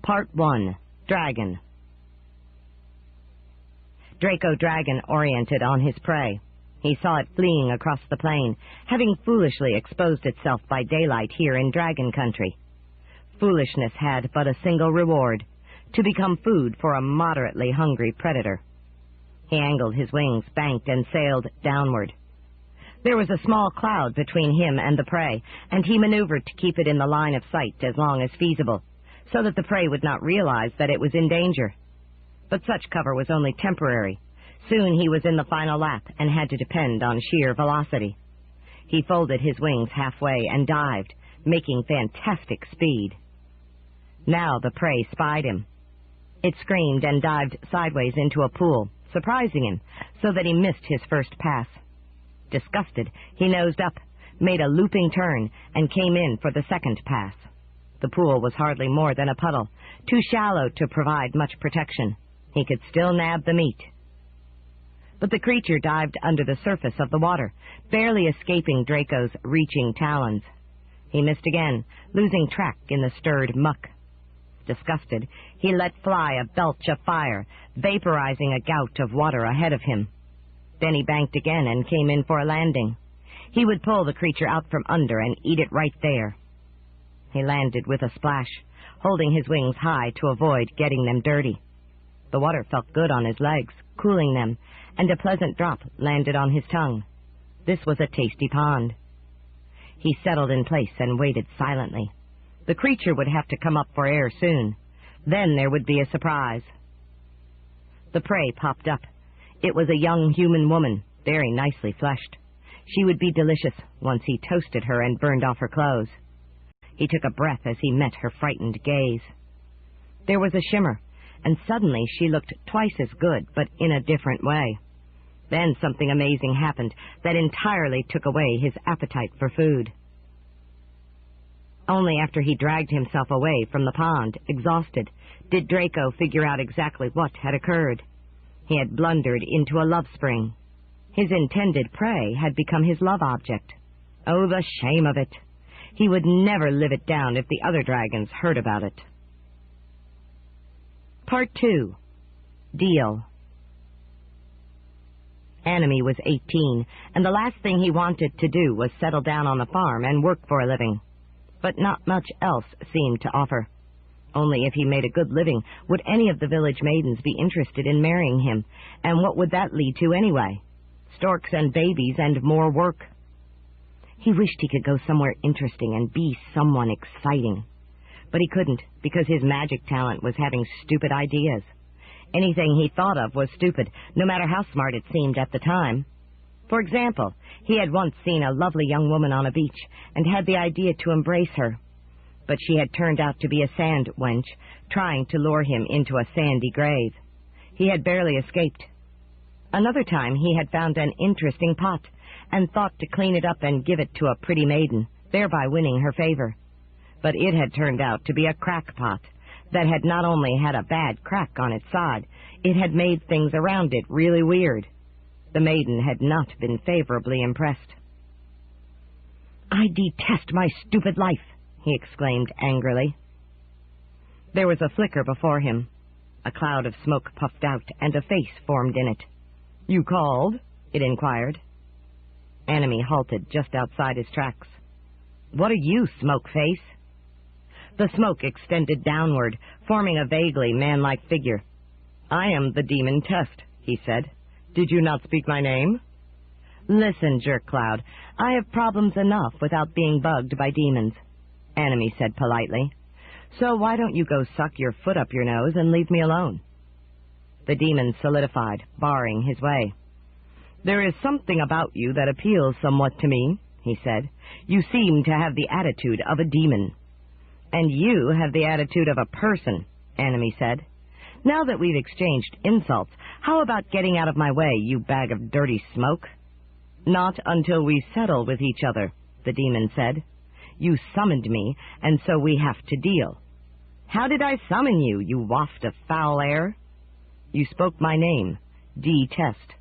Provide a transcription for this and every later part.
Part 1. Dragon. Draco Dragon oriented on his prey. He saw it fleeing across the plain, having foolishly exposed itself by daylight here in Dragon Country. Foolishness had but a single reward, to become food for a moderately hungry predator. He angled his wings, banked, and sailed downward. There was a small cloud between him and the prey, and he maneuvered to keep it in the line of sight as long as feasible, so that the prey would not realize that it was in danger. But such cover was only temporary. Soon he was in the final lap and had to depend on sheer velocity. He folded his wings halfway and dived, making fantastic speed. Now the prey spied him. It screamed and dived sideways into a pool, surprising him, so that he missed his first pass. Disgusted, he nosed up, made a looping turn, and came in for the second pass. The pool was hardly more than a puddle, too shallow to provide much protection. He could still nab the meat. But the creature dived under the surface of the water, barely escaping Draco's reaching talons. He missed again, losing track in the stirred muck. Disgusted, he let fly a belch of fire, vaporizing a gout of water ahead of him. Then he banked again and came in for a landing. He would pull the creature out from under and eat it right there. He landed with a splash, holding his wings high to avoid getting them dirty. The water felt good on his legs, cooling them, and a pleasant drop landed on his tongue. This was a tasty pond. He settled in place and waited silently. The creature would have to come up for air soon. Then there would be a surprise. The prey popped up. It was a young human woman, very nicely fleshed. She would be delicious once he toasted her and burned off her clothes. He took a breath as he met her frightened gaze. There was a shimmer, and suddenly she looked twice as good, but in a different way. Then something amazing happened that entirely took away his appetite for food. Only after he dragged himself away from the pond, exhausted, did Draco figure out exactly what had occurred. He had blundered into a love spring. His intended prey had become his love object. Oh, the shame of it! He would never live it down if the other dragons heard about it. Part 2. Deal. Anime was 18, and the last thing he wanted to do was settle down on the farm and work for a living. But not much else seemed to offer. Only if he made a good living would any of the village maidens be interested in marrying him, and what would that lead to anyway? Storks and babies and more work. He wished he could go somewhere interesting and be someone exciting. But he couldn't, because his magic talent was having stupid ideas. Anything he thought of was stupid, no matter how smart it seemed at the time. For example, he had once seen a lovely young woman on a beach, and had the idea to embrace her. But she had turned out to be a sand wench, trying to lure him into a sandy grave. He had barely escaped. Another time he had found an interesting pot, and thought to clean it up and give it to a pretty maiden, thereby winning her favor. But it had turned out to be a crackpot that had not only had a bad crack on its side, it had made things around it really weird. The maiden had not been favorably impressed. "I detest my stupid life," he exclaimed angrily. There was a flicker before him. A cloud of smoke puffed out, and a face formed in it. "You called?" it inquired. Anime halted just outside his tracks. "What are you, Smokeface?" The smoke extended downward, forming a vaguely man-like figure. "I am the demon Test," he said. "Did you not speak my name?" "Listen, Jerk Cloud, I have problems enough without being bugged by demons," Anime said politely. "So why don't you go suck your foot up your nose and leave me alone?" The demon solidified, barring his way. "There is something about you that appeals somewhat to me," he said. "You seem to have the attitude of a demon." "And you have the attitude of a person," Anime said. "Now that we've exchanged insults, how about getting out of my way, you bag of dirty smoke?" "Not until we settle with each other," the demon said. "You summoned me, and so we have to deal." "How did I summon you, you waft of foul air?" "You spoke my name, D-Test.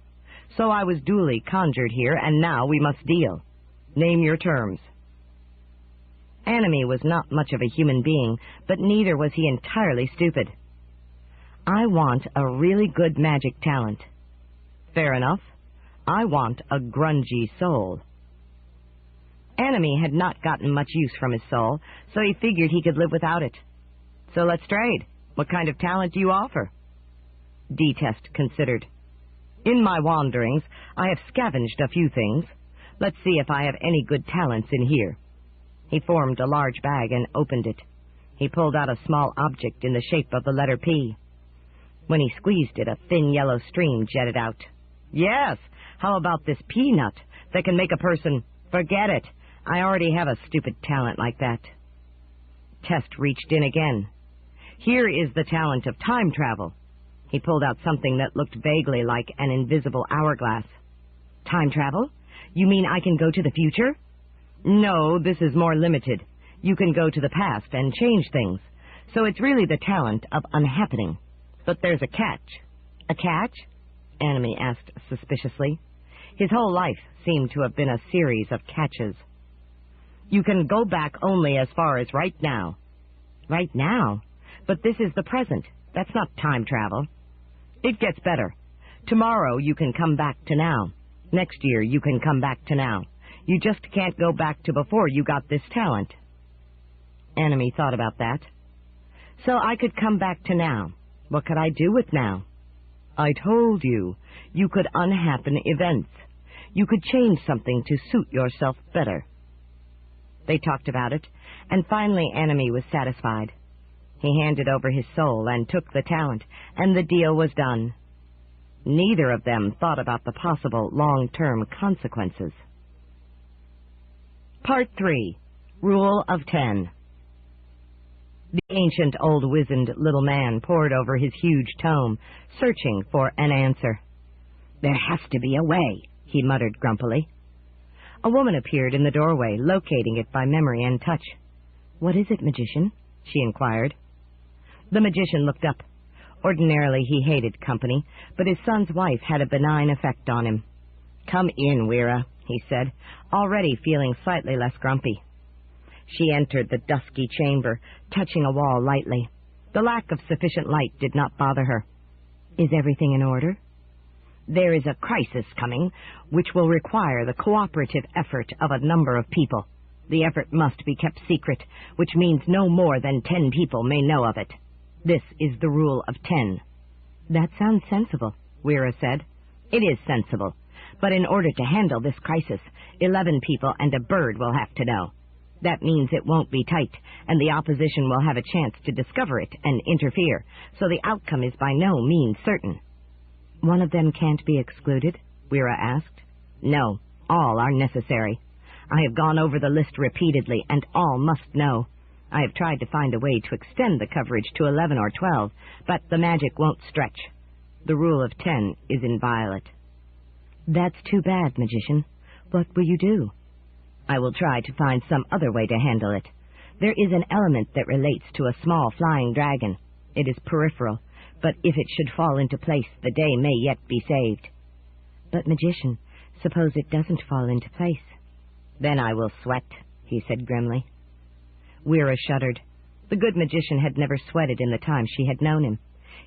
So I was duly conjured here, and now we must deal. Name your terms." Enemy was not much of a human being, but neither was he entirely stupid. I want a really good magic talent. Fair enough. I want a grungy soul. Enemy had not gotten much use from his soul, so he figured he could live without it. So let's trade. What kind of talent do you offer? D-Test considered. In my wanderings, I have scavenged a few things. Let's see if I have any good talents in here. He formed a large bag and opened it. He pulled out a small object in the shape of the letter P. When he squeezed it, a thin yellow stream jetted out. Yes, how about this peanut that can make a person... Forget it. I already have a stupid talent like that. Test reached in again. Here is the talent of time travel. He pulled out something that looked vaguely like an invisible hourglass. Time travel? You mean I can go to the future? No, this is more limited. You can go to the past and change things. So it's really the talent of unhappening. But there's a catch. A catch? Enemy asked suspiciously. His whole life seemed to have been a series of catches. You can go back only as far as right now. Right now? But this is the present. That's not time travel. It gets better. Tomorrow you can come back to now. Next year you can come back to now. You just can't go back to before you got this talent. Enemy thought about that. So I could come back to now. What could I do with now? I told you. You could unhappen events. You could change something to suit yourself better. They talked about it, and finally Enemy was satisfied. He handed over his soul and took the talent, and the deal was done. Neither of them thought about the possible long-term consequences. Part 3. Rule of 10. The ancient old wizened little man pored over his huge tome, searching for an answer. There has to be a way, he muttered grumpily. A woman appeared in the doorway, locating it by memory and touch. What is it, magician? She inquired. The magician looked up. Ordinarily he hated company, but his son's wife had a benign effect on him. Come in, Weira, he said, already feeling slightly less grumpy. She entered the dusky chamber, touching a wall lightly. The lack of sufficient light did not bother her. Is everything in order? There is a crisis coming, which will require the cooperative effort of a number of people. The effort must be kept secret, which means no more than 10 people may know of it. This is the rule of 10. That sounds sensible, Weira said. It is sensible, but in order to handle this crisis, 11 people and a bird will have to know. That means it won't be tight, and the opposition will have a chance to discover it and interfere, so the outcome is by no means certain. One of them can't be excluded? Weira asked. No, all are necessary. I have gone over the list repeatedly, and all must know. I have tried to find a way to extend the coverage to 11 or 12, but the magic won't stretch. The rule of 10 is inviolate. That's too bad, magician. What will you do? I will try to find some other way to handle it. There is an element that relates to a small flying dragon. It is peripheral, but if it should fall into place, the day may yet be saved. But, magician, suppose it doesn't fall into place. Then I will sweat, he said grimly. Weira shuddered. The good magician had never sweated in the time she had known him.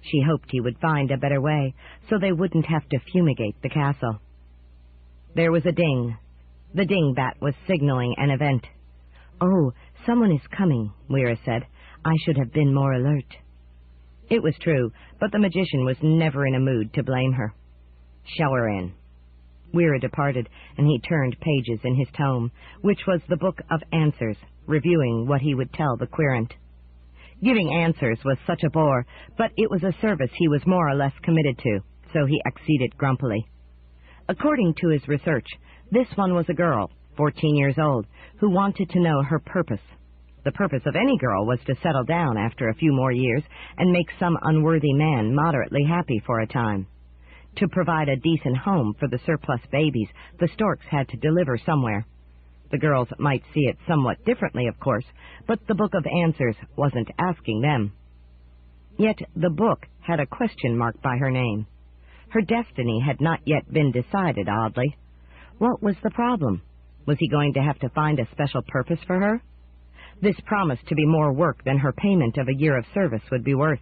She hoped he would find a better way, so they wouldn't have to fumigate the castle. There was a ding. The dingbat was signaling an event. Oh, someone is coming, Weira said. I should have been more alert. It was true, but the magician was never in a mood to blame her. Show her in. Weira departed, and he turned pages in his tome, which was the Book of Answers, reviewing what he would tell the querent. Giving answers was such a bore, but it was a service he was more or less committed to, so he acceded grumpily. According to his research, this one was a girl, 14 years old, who wanted to know her purpose. The purpose of any girl was to settle down after a few more years and make some unworthy man moderately happy for a time. To provide a decent home for the surplus babies, the storks had to deliver somewhere. The girls might see it somewhat differently, of course, but the Book of Answers wasn't asking them. Yet the book had a question mark by her name. Her destiny had not yet been decided, oddly. What was the problem? Was he going to have to find a special purpose for her? This promised to be more work than her payment of a year of service would be worth.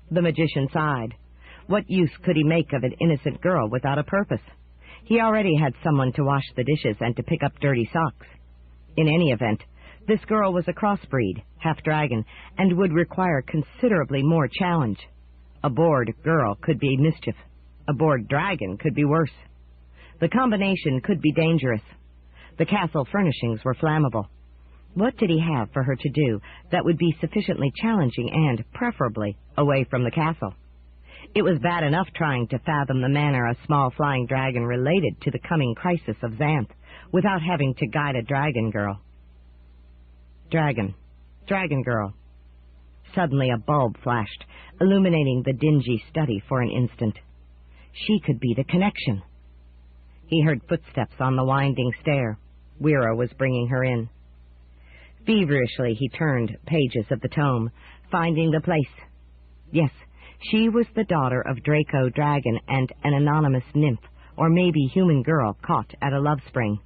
The magician sighed. What use could he make of an innocent girl without a purpose? He already had someone to wash the dishes and to pick up dirty socks. In any event, this girl was a crossbreed, half-dragon, and would require considerably more challenge. A bored girl could be mischief. A bored dragon could be worse. The combination could be dangerous. The castle furnishings were flammable. What did he have for her to do that would be sufficiently challenging and, preferably, away from the castle? It was bad enough trying to fathom the manner a small flying dragon related to the coming crisis of Xanth without having to guide a dragon girl. Dragon girl. Suddenly a bulb flashed, illuminating the dingy study for an instant. She could be the connection. He heard footsteps on the winding stair. Wira was bringing her in. Feverishly he turned pages of the tome, finding the place. Yes, she was the daughter of Draco Dragon and an anonymous nymph, or maybe human girl caught at a love spring.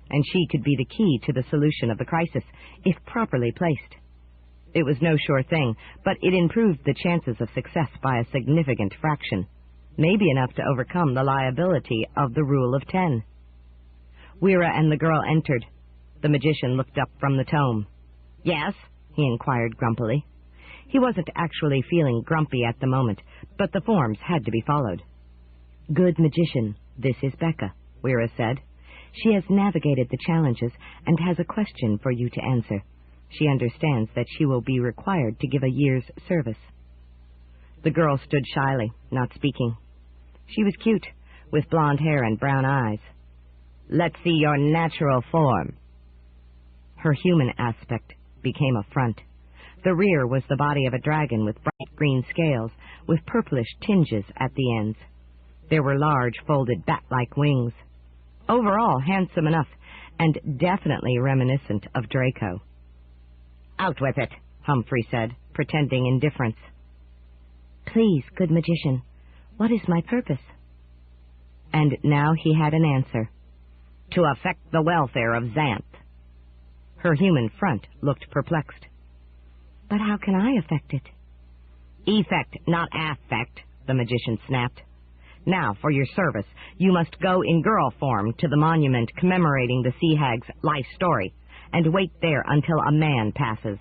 And she could be the key to the solution of the crisis, if properly placed. It was no sure thing, but it improved the chances of success by a significant fraction, maybe enough to overcome the liability of the rule of 10. Wira and the girl entered. The magician looked up from the tome. "Yes?" he inquired grumpily. He wasn't actually feeling grumpy at the moment, but the forms had to be followed. "Good magician, this is Becca," Wira said. "She has navigated the challenges and has a question for you to answer. She understands that she will be required to give a year's service." The girl stood shyly, not speaking. She was cute, with blonde hair and brown eyes. "Let's see your natural form." Her human aspect became a front. The rear was the body of a dragon with bright green scales, with purplish tinges at the ends. There were large, folded bat-like wings. Overall, handsome enough, and definitely reminiscent of Draco. "Out with it," Humphrey said, pretending indifference. "Please, good magician, what is my purpose?" And now he had an answer. "To affect the welfare of Xanth." Her human front looked perplexed. "But how can I affect it?" "Effect, not affect," the magician snapped. "Now, for your service, you must go in girl form to the monument commemorating the sea hag's life story, and wait there until a man passes.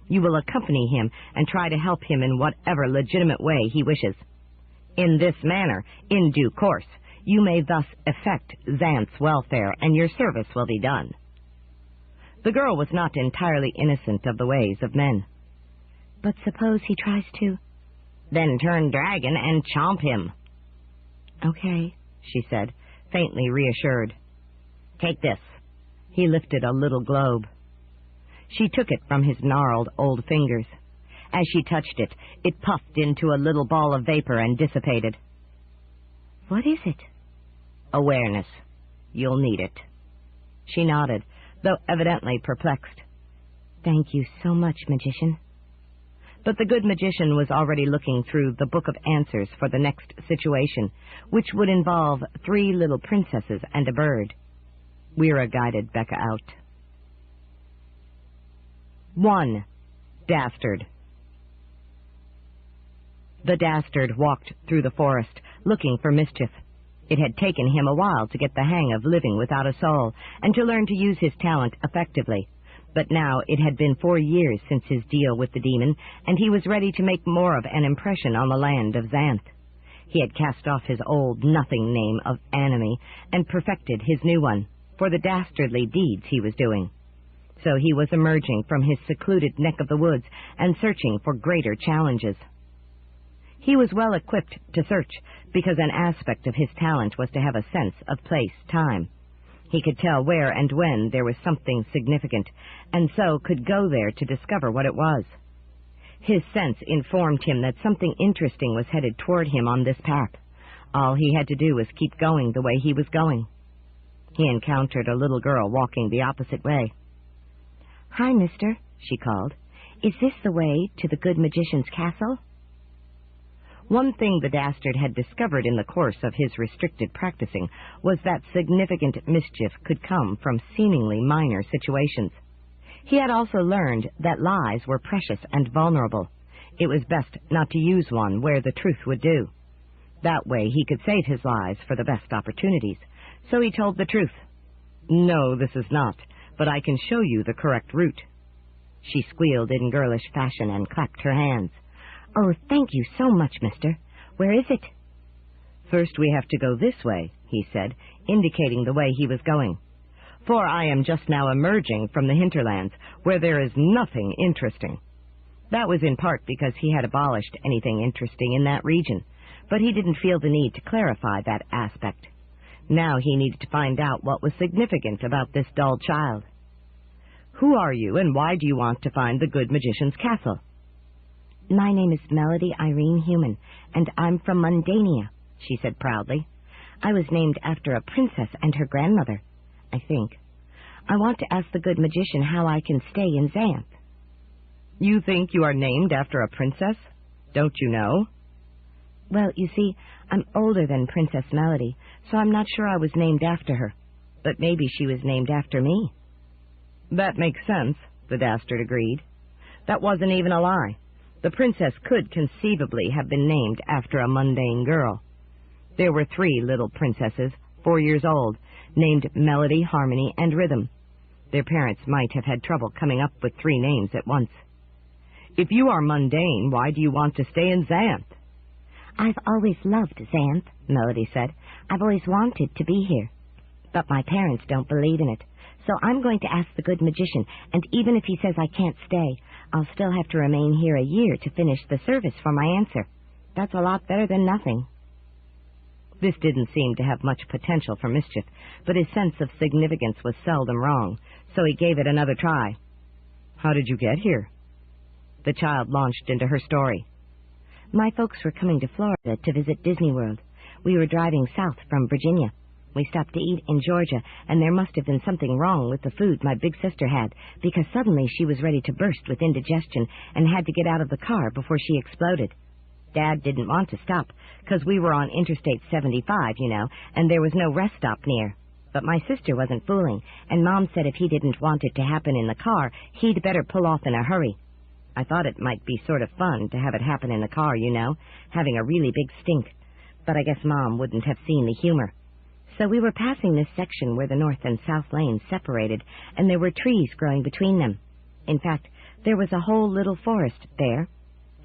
You will accompany him and try to help him in whatever legitimate way he wishes. In this manner, in due course, you may thus effect Xanth's welfare, and your service will be done." The girl was not entirely innocent of the ways of men. "But suppose he tries to—" "Then turn dragon and chomp him." "Okay," she said, faintly reassured. "Take this." He lifted a little globe. She took it from his gnarled old fingers. As she touched it, it puffed into a little ball of vapor and dissipated. "What is it?" "Awareness. You'll need it." She nodded, though evidently perplexed. "Thank you so much, magician." But the good magician was already looking through the book of answers for the next situation, which would involve 3 little princesses and a bird. Wira guided Becca out. 1. Dastard. The Dastard walked through the forest, looking for mischief. It had taken him a while to get the hang of living without a soul, and to learn to use his talent effectively. But now it had been 4 years since his deal with the demon, and he was ready to make more of an impression on the land of Xanth. He had cast off his old nothing name of enemy, and perfected his new one, for the dastardly deeds he was doing. So he was emerging from his secluded neck of the woods, and searching for greater challenges. He was well equipped to search, because an aspect of his talent was to have a sense of place, time. He could tell where and when there was something significant, and so could go there to discover what it was. His sense informed him that something interesting was headed toward him on this path. All he had to do was keep going the way he was going. He encountered a little girl walking the opposite way. "Hi, mister," she called. "Is this the way to the good magician's castle?" One thing the Dastard had discovered in the course of his restricted practicing was that significant mischief could come from seemingly minor situations. He had also learned that lies were precious and vulnerable. It was best not to use one where the truth would do. That way he could save his lies for the best opportunities. So he told the truth. "No, this is not, but I can show you the correct route." She squealed in girlish fashion and clapped her hands. "Oh, thank you so much, mister. Where is it?" "First we have to go this way," he said, indicating the way he was going. "For I am just now emerging from the hinterlands, where there is nothing interesting." That was in part because he had abolished anything interesting in that region, but he didn't feel the need to clarify that aspect. Now he needed to find out what was significant about this dull child. "Who are you, and why do you want to find the good magician's castle?" "My name is Melody Irene Human, and I'm from Mundania," she said proudly. "I was named after a princess and her grandmother, I think. I want to ask the good magician how I can stay in Xanth." "You think you are named after a princess? Don't you know?" "Well, you see, I'm older than Princess Melody, so I'm not sure I was named after her. But maybe she was named after me." "That makes sense," the Dastard agreed. "That wasn't even a lie. The princess could conceivably have been named after a mundane girl. There were 3 little princesses, 4 years old, named Melody, Harmony, and Rhythm. Their parents might have had trouble coming up with 3 names at once. If you are mundane, why do you want to stay in Xanth?" "I've always loved Xanth," Melody said. "I've always wanted to be here. But my parents don't believe in it. So I'm going to ask the good magician, and even if he says I can't stay, I'll still have to remain here a year to finish the service for my answer. That's a lot better than nothing." This didn't seem to have much potential for mischief, but his sense of significance was seldom wrong, so he gave it another try. "How did you get here?" The child launched into her story. "My folks were coming to Florida to visit Disney World. We were driving south from Virginia. We stopped to eat in Georgia, and there must have been something wrong with the food my big sister had, because suddenly she was ready to burst with indigestion and had to get out of the car before she exploded. Dad didn't want to stop, because we were on Interstate 75, you know, and there was no rest stop near. But my sister wasn't fooling, and Mom said if he didn't want it to happen in the car, he'd better pull off in a hurry. I thought it might be sort of fun to have it happen in the car, you know, having a really big stink. But I guess Mom wouldn't have seen the humor. So we were passing this section where the north and south lanes separated, and there were trees growing between them. In fact, there was a whole little forest there.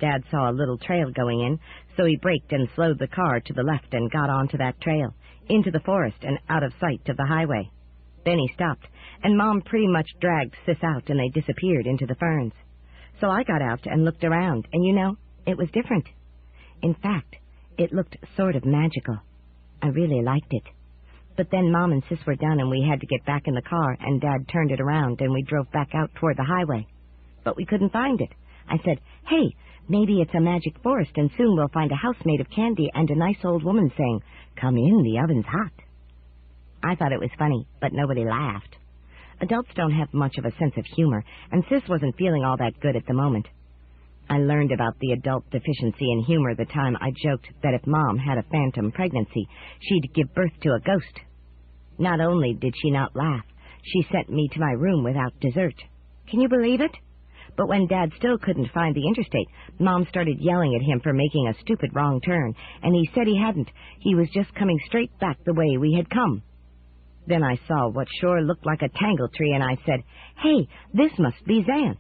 Dad saw a little trail going in, so he braked and slowed the car to the left and got onto that trail, into the forest and out of sight of the highway. Then he stopped, and Mom pretty much dragged Sis out, and they disappeared into the ferns. So I got out and looked around, and you know, it was different. In fact, it looked sort of magical. I really liked it. But then Mom and Sis were done, and we had to get back in the car, and Dad turned it around, and we drove back out toward the highway. But we couldn't find it. I said, "Hey, maybe it's a magic forest, and soon we'll find a house made of candy and a nice old woman saying, 'Come in, the oven's hot.'" I thought it was funny, but nobody laughed. Adults don't have much of a sense of humor, and Sis wasn't feeling all that good at the moment. I learned about the adult deficiency in humor the time I joked that if Mom had a phantom pregnancy, she'd give birth to a ghost. Not only did she not laugh, she sent me to my room without dessert. Can you believe it? But when Dad still couldn't find the interstate, Mom started yelling at him for making a stupid wrong turn, and he said he hadn't. He was just coming straight back the way we had come. Then I saw what sure looked like a tangle tree, and I said, "Hey, this must be Xanth."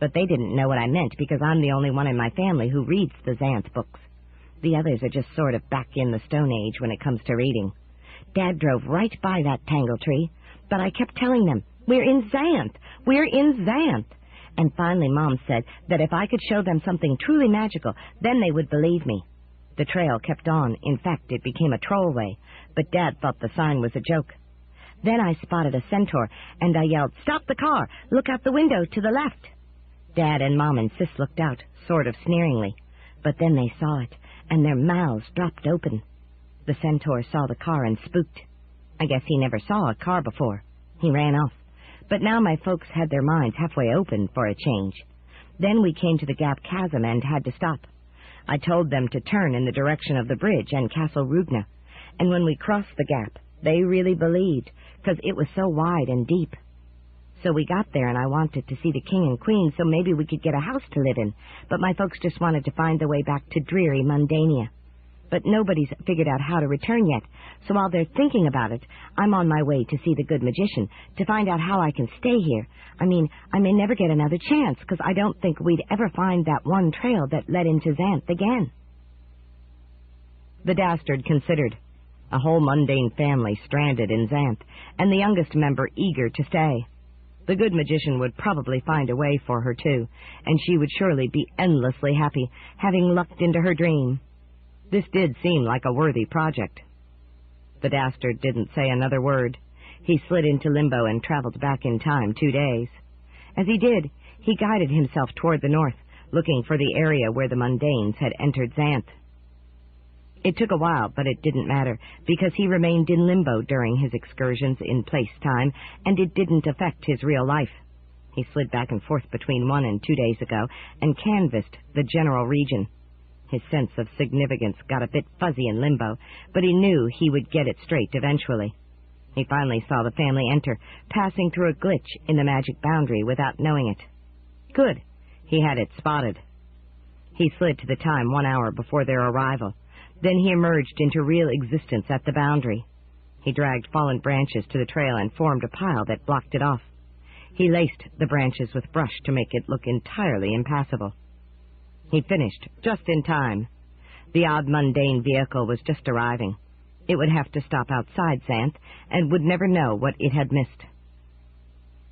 But they didn't know what I meant, because I'm the only one in my family who reads the Xanth books. The others are just sort of back in the Stone Age when it comes to reading. Dad drove right by that tangle tree, but I kept telling them, "We're in Xanth! We're in Xanth!" And finally Mom said that if I could show them something truly magical, then they would believe me. The trail kept on. In fact, it became a trollway, but Dad thought the sign was a joke. Then I spotted a centaur, and I yelled, "Stop the car! Look out the window to the left!" Dad and Mom and Sis looked out, sort of sneeringly, but then they saw it, and their mouths dropped open. The centaur saw the car and spooked. I guess he never saw a car before. He ran off. But now my folks had their minds halfway open for a change. Then we came to the Gap Chasm and had to stop. I told them to turn in the direction of the bridge and Castle Rugna, and when we crossed the gap, they really believed, because it was so wide and deep. So we got there, and I wanted to see the king and queen so maybe we could get a house to live in, but my folks just wanted to find the way back to dreary Mundania. But nobody's figured out how to return yet, so while they're thinking about it, I'm on my way to see the good magician, to find out how I can stay here. I mean, I may never get another chance, because I don't think we'd ever find that one trail that led into Xanth again. The Dastard considered. A whole mundane family stranded in Xanth, and the youngest member eager to stay. The good magician would probably find a way for her, too, and she would surely be endlessly happy, having lucked into her dream. This did seem like a worthy project. The Dastard didn't say another word. He slid into limbo and traveled back in time 2 days. As he did, he guided himself toward the north, looking for the area where the mundanes had entered Xanth. It took a while, but it didn't matter, because he remained in limbo during his excursions in place-time, and it didn't affect his real life. He slid back and forth between 1 and 2 days ago, and canvassed the general region. His sense of significance got a bit fuzzy in limbo, but he knew he would get it straight eventually. He finally saw the family enter, passing through a glitch in the magic boundary without knowing it. Good. He had it spotted. He slid to the time 1 hour before their arrival. Then he emerged into real existence at the boundary. He dragged fallen branches to the trail and formed a pile that blocked it off. He laced the branches with brush to make it look entirely impassable. He finished just in time. The odd mundane vehicle was just arriving. It would have to stop outside Xanth and would never know what it had missed.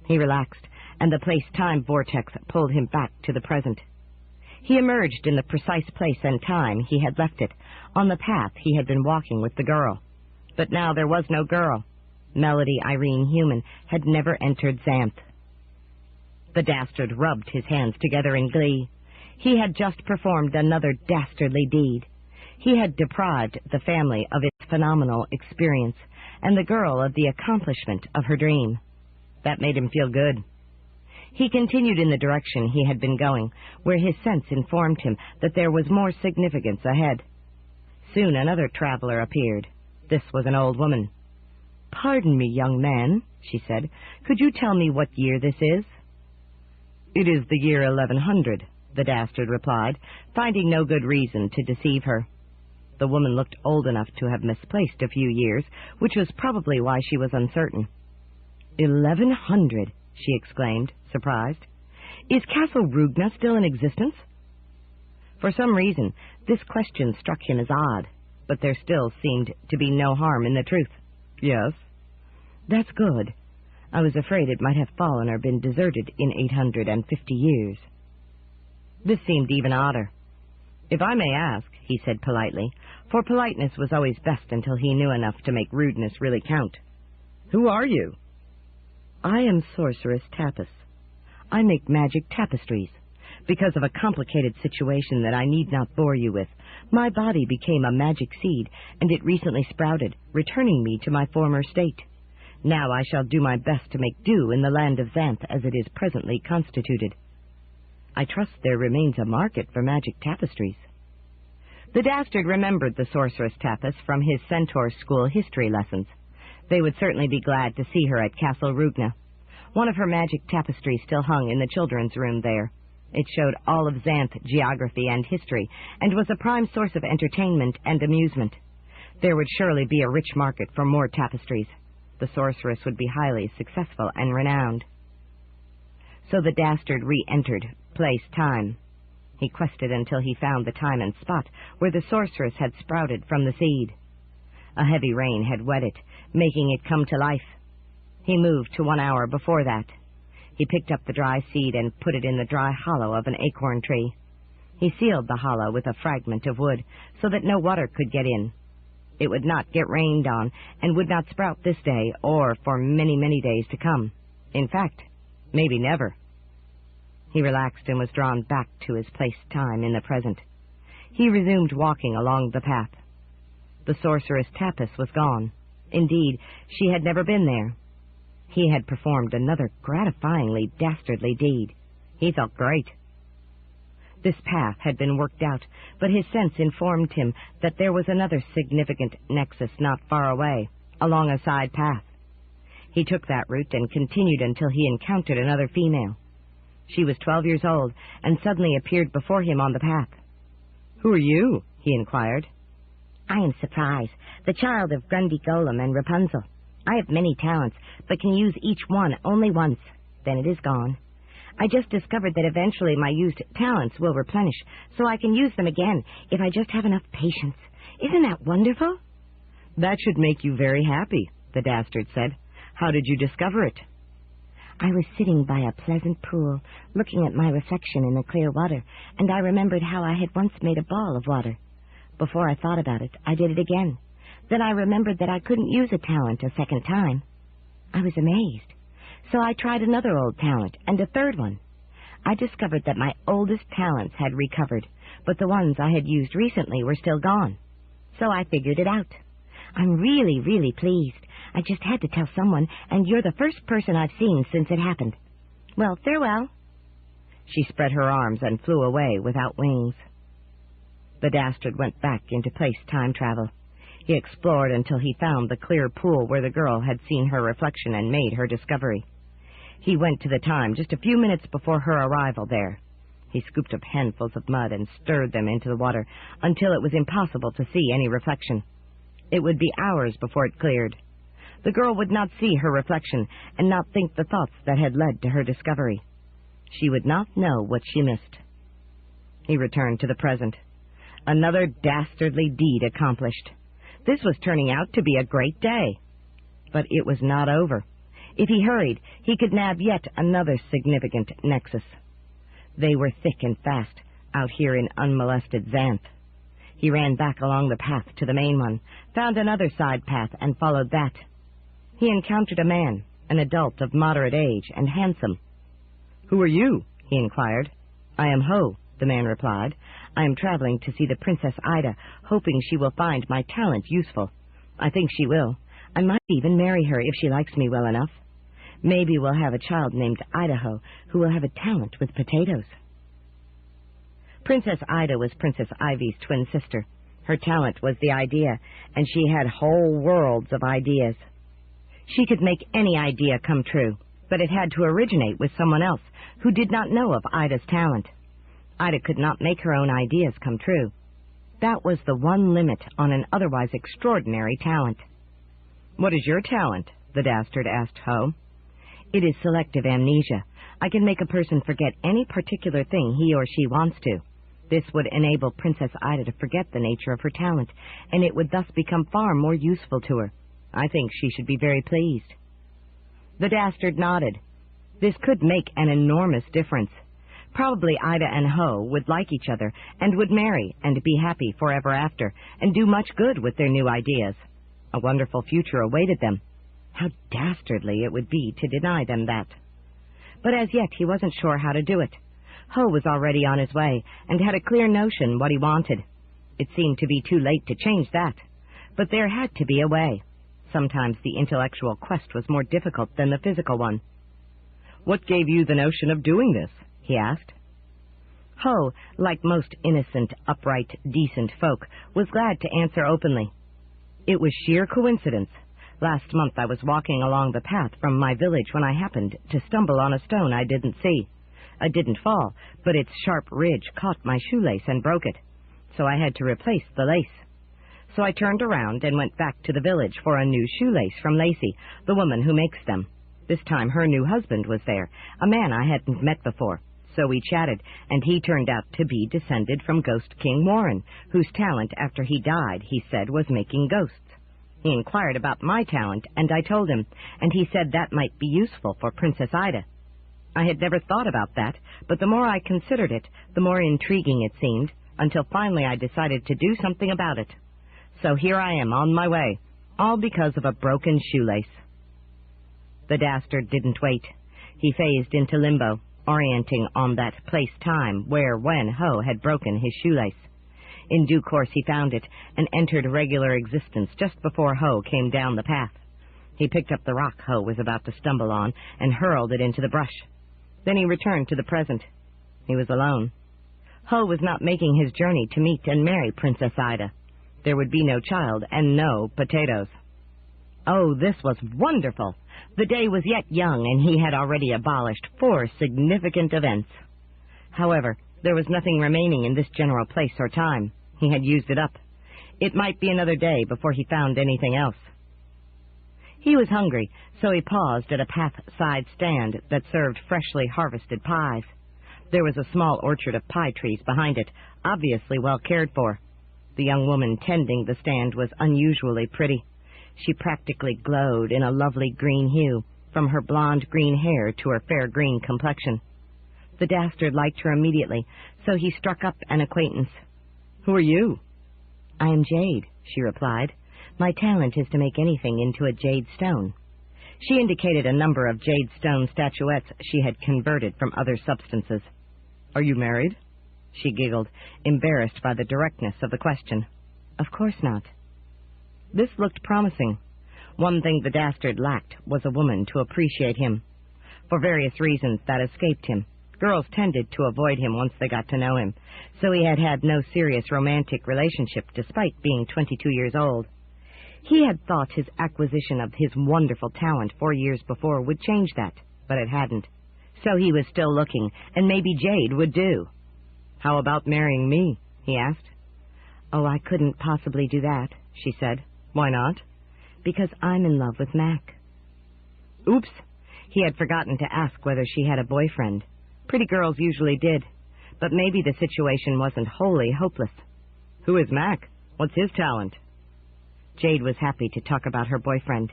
He relaxed, and the place-time vortex pulled him back to the present. He emerged in the precise place and time he had left it, on the path he had been walking with the girl. But now there was no girl. Melody Irene Human had never entered Xanth. The Dastard rubbed his hands together in glee. He had just performed another dastardly deed. He had deprived the family of its phenomenal experience, and the girl of the accomplishment of her dream. That made him feel good. He continued in the direction he had been going, where his sense informed him that there was more significance ahead. Soon another traveler appeared. This was an old woman. "Pardon me, young man," she said. "Could you tell me what year this is?" "It is the year 1100, the Dastard replied, finding no good reason to deceive her. The woman looked old enough to have misplaced a few years, which was probably why she was uncertain. 1100, she exclaimed, surprised. "Is Castle Rugna still in existence?" For some reason, this question struck him as odd, but there still seemed to be no harm in the truth. "Yes." "That's good. I was afraid it might have fallen or been deserted in 850 years. This seemed even odder. "If I may ask," he said politely, for politeness was always best until he knew enough to make rudeness really count. "Who are you?" "I am Sorceress Tapis. I make magic tapestries. Because of a complicated situation that I need not bore you with, my body became a magic seed, and it recently sprouted, returning me to my former state. Now I shall do my best to make do in the land of Xanth as it is presently constituted. I trust there remains a market for magic tapestries." The Dastard remembered the Sorceress Tapis from his Centaur School history lessons. They would certainly be glad to see her at Castle Rugna. One of her magic tapestries still hung in the children's room there. It showed all of Xanth geography and history, and was a prime source of entertainment and amusement. There would surely be a rich market for more tapestries. The sorceress would be highly successful and renowned. So the Dastard re-entered place-time. He quested until he found the time and spot where the sorceress had sprouted from the seed. A heavy rain had wet it, making it come to life. He moved to 1 hour before that. He picked up the dry seed and put it in the dry hollow of an acorn tree. He sealed the hollow with a fragment of wood so that no water could get in. It would not get rained on and would not sprout this day or for many, many days to come. In fact, maybe never. He relaxed and was drawn back to his place-time in the present. He resumed walking along the path. The sorceress Tapis was gone. Indeed, she had never been there. He had performed another gratifyingly dastardly deed. He felt great. This path had been worked out, but his sense informed him that there was another significant nexus not far away, along a side path. He took that route and continued until he encountered another female. She was 12 years old and suddenly appeared before him on the path. "Who are you?" he inquired. "I am Surprise, the child of Grundy Golem and Rapunzel. I have many talents, but can use each one only once. Then it is gone. I just discovered that eventually my used talents will replenish, so I can use them again if I just have enough patience. Isn't that wonderful?" "That should make you very happy," the Dastard said. "How did you discover it?" "I was sitting by a pleasant pool, looking at my reflection in the clear water, and I remembered how I had once made a ball of water. Before I thought about it, I did it again. Then I remembered that I couldn't use a talent a second time. I was amazed. So I tried another old talent, and a third one. I discovered that my oldest talents had recovered, but the ones I had used recently were still gone. So I figured it out. I'm really, really pleased. I just had to tell someone, and you're the first person I've seen since it happened. Well, farewell." She spread her arms and flew away without wings. The Dastard went back into place-time travel. He explored until he found the clear pool where the girl had seen her reflection and made her discovery. He went to the time just a few minutes before her arrival there. He scooped up handfuls of mud and stirred them into the water until it was impossible to see any reflection. It would be hours before it cleared. The girl would not see her reflection and not think the thoughts that had led to her discovery. She would not know what she missed. He returned to the present. Another dastardly deed accomplished. This was turning out to be a great day. But it was not over. If he hurried, he could nab yet another significant nexus. They were thick and fast out here in unmolested Xanth. He ran back along the path to the main one, found another side path, and followed that. He encountered a man, an adult of moderate age and handsome. "Who are you?" he inquired. "I am Ho," the man replied. "I am traveling to see the Princess Ida, hoping she will find my talent useful. I think she will. I might even marry her if she likes me well enough. Maybe we'll have a child named Idaho who will have a talent with potatoes." Princess Ida was Princess Ivy's twin sister. Her talent was the idea, and she had whole worlds of ideas. She could make any idea come true, but it had to originate with someone else who did not know of Ida's talent. Ida could not make her own ideas come true. That was the one limit on an otherwise extraordinary talent. "What is your talent?" the Dastard asked Ho. "It is selective amnesia. I can make a person forget any particular thing he or she wants to. This would enable Princess Ida to forget the nature of her talent, and it would thus become far more useful to her. I think she should be very pleased." The Dastard nodded. This could make an enormous difference. Probably Ida and Ho would like each other and would marry and be happy forever after and do much good with their new ideas. A wonderful future awaited them. How dastardly it would be to deny them that. But as yet he wasn't sure how to do it. Ho was already on his way and had a clear notion what he wanted. It seemed to be too late to change that. But there had to be a way. Sometimes the intellectual quest was more difficult than the physical one. "What gave you the notion of doing this?" he asked. Ho, like most innocent, upright, decent folk, was glad to answer openly. "It was sheer coincidence. Last month I was walking along the path from my village when I happened to stumble on a stone I didn't see. I didn't fall, but its sharp ridge caught my shoelace and broke it. So I had to replace the lace. So I turned around and went back to the village for a new shoelace from Lacey, the woman who makes them. This time her new husband was there, a man I hadn't met before. So we chatted, and he turned out to be descended from Ghost King Warren, whose talent after he died, he said, was making ghosts. He inquired about my talent, and I told him, and he said that might be useful for Princess Ida. I had never thought about that, but the more I considered it, the more intriguing it seemed, until finally I decided to do something about it. So here I am on my way, all because of a broken shoelace." The Dastard didn't wait. He phased into limbo, orienting on that place-time where, when Ho had broken his shoelace. In due course he found it, and entered regular existence just before Ho came down the path. He picked up the rock Ho was about to stumble on, and hurled it into the brush. Then he returned to the present. He was alone. Ho was not making his journey to meet and marry Princess Ida. There would be no child and no potatoes. Oh, this was wonderful! The day was yet young, and he had already abolished 4 significant events. However, there was nothing remaining in this general place or time. He had used it up. It might be another day before he found anything else. He was hungry, so he paused at a path-side stand that served freshly harvested pies. There was a small orchard of pie trees behind it, obviously well cared for. The young woman tending the stand was unusually pretty. She practically glowed in a lovely green hue, from her blonde green hair to her fair green complexion. The Dastard liked her immediately, so he struck up an acquaintance. "Who are you?" "I am Jade," she replied. "My talent is to make anything into a jade stone." She indicated a number of jade stone statuettes she had converted from other substances. "Are you married?" She giggled, embarrassed by the directness of the question. "Of course not." This looked promising. One thing the Dastard lacked was a woman to appreciate him. For various reasons that escaped him. Girls tended to avoid him once they got to know him, so he had had no serious romantic relationship despite being 22 years old. He had thought his acquisition of his wonderful talent 4 years before would change that, but it hadn't. So he was still looking, and maybe Jade would do. "How about marrying me?" he asked. "Oh, I couldn't possibly do that," she said. "Why not?" "Because I'm in love with Mac." Oops! He had forgotten to ask whether she had a boyfriend. Pretty girls usually did, but maybe the situation wasn't wholly hopeless. "Who is Mac? What's his talent?" Jade was happy to talk about her boyfriend.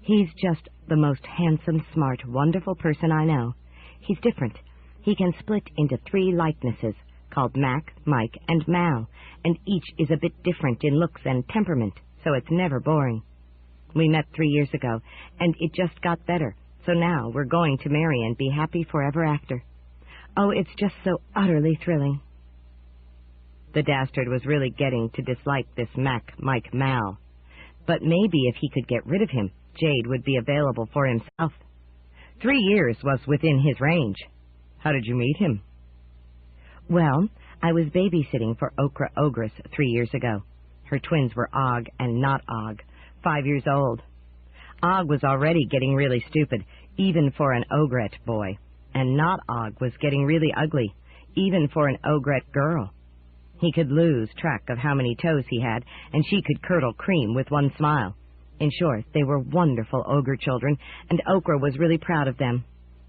"He's just the most handsome, smart, wonderful person I know. He's different. He can split into 3 likenesses, called Mac, Mike, and Mal, and each is a bit different in looks and temperament, so it's never boring. We met 3 years ago, and it just got better, so now we're going to marry and be happy forever after. Oh, it's just so utterly thrilling." The Dastard was really getting to dislike this Mac, Mike, Mal. But maybe if he could get rid of him, Jade would be available for himself. 3 years was within his range. "How did you meet him?" "Well, I was babysitting for Okra Ogress 3 years ago. Her twins were Og and Not Og, 5 years old. Og was already getting really stupid, even for an ogrette boy, and Not Og was getting really ugly, even for an ogrette girl. He could lose track of how many toes he had, and she could curdle cream with one smile. In short, they were wonderful ogre children, and Okra was really proud of them.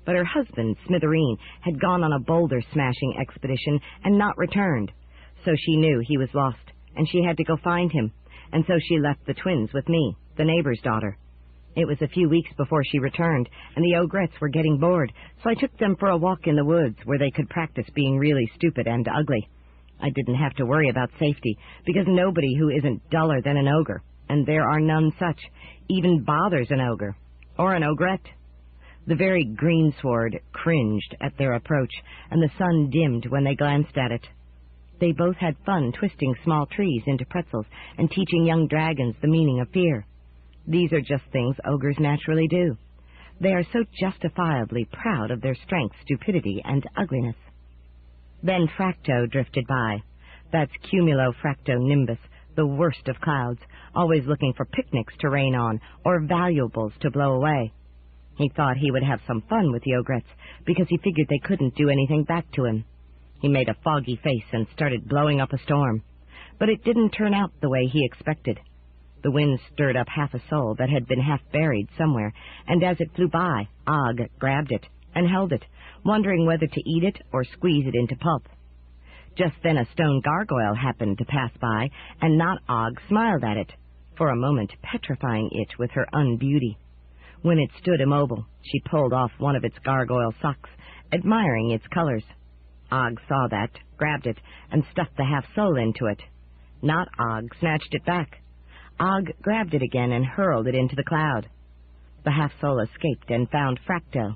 But her husband, Smithereen, had gone on a boulder-smashing expedition and not returned, so she knew he was lost, and she had to go find him, and so she left the twins with me, the neighbor's daughter. It was a few weeks before she returned, and the ogrettes were getting bored, so I took them for a walk in the woods where they could practice being really stupid and ugly. I didn't have to worry about safety, because nobody who isn't duller than an ogre, and there are none such, even bothers an ogre, or an ogrette." The very greensward cringed at their approach, and the sun dimmed when they glanced at it. They both had fun twisting small trees into pretzels and teaching young dragons the meaning of fear. These are just things ogres naturally do. They are so justifiably proud of their strength, stupidity, and ugliness. Then Fracto drifted by. That's cumulofractonimbus, the worst of clouds, always looking for picnics to rain on or valuables to blow away. He thought he would have some fun with the ogrettes, because he figured they couldn't do anything back to him. He made a foggy face and started blowing up a storm. But it didn't turn out the way he expected. The wind stirred up half a soul that had been half buried somewhere, and as it flew by, Og grabbed it and held it, wondering whether to eat it or squeeze it into pulp. Just then a stone gargoyle happened to pass by, and Not Og smiled at it, for a moment petrifying it with her unbeauty. When it stood immobile, she pulled off one of its gargoyle socks, admiring its colors. Og saw that, grabbed it, and stuffed the half-soul into it. Not Og snatched it back. Og grabbed it again and hurled it into the cloud. The half-soul escaped and found Fracto.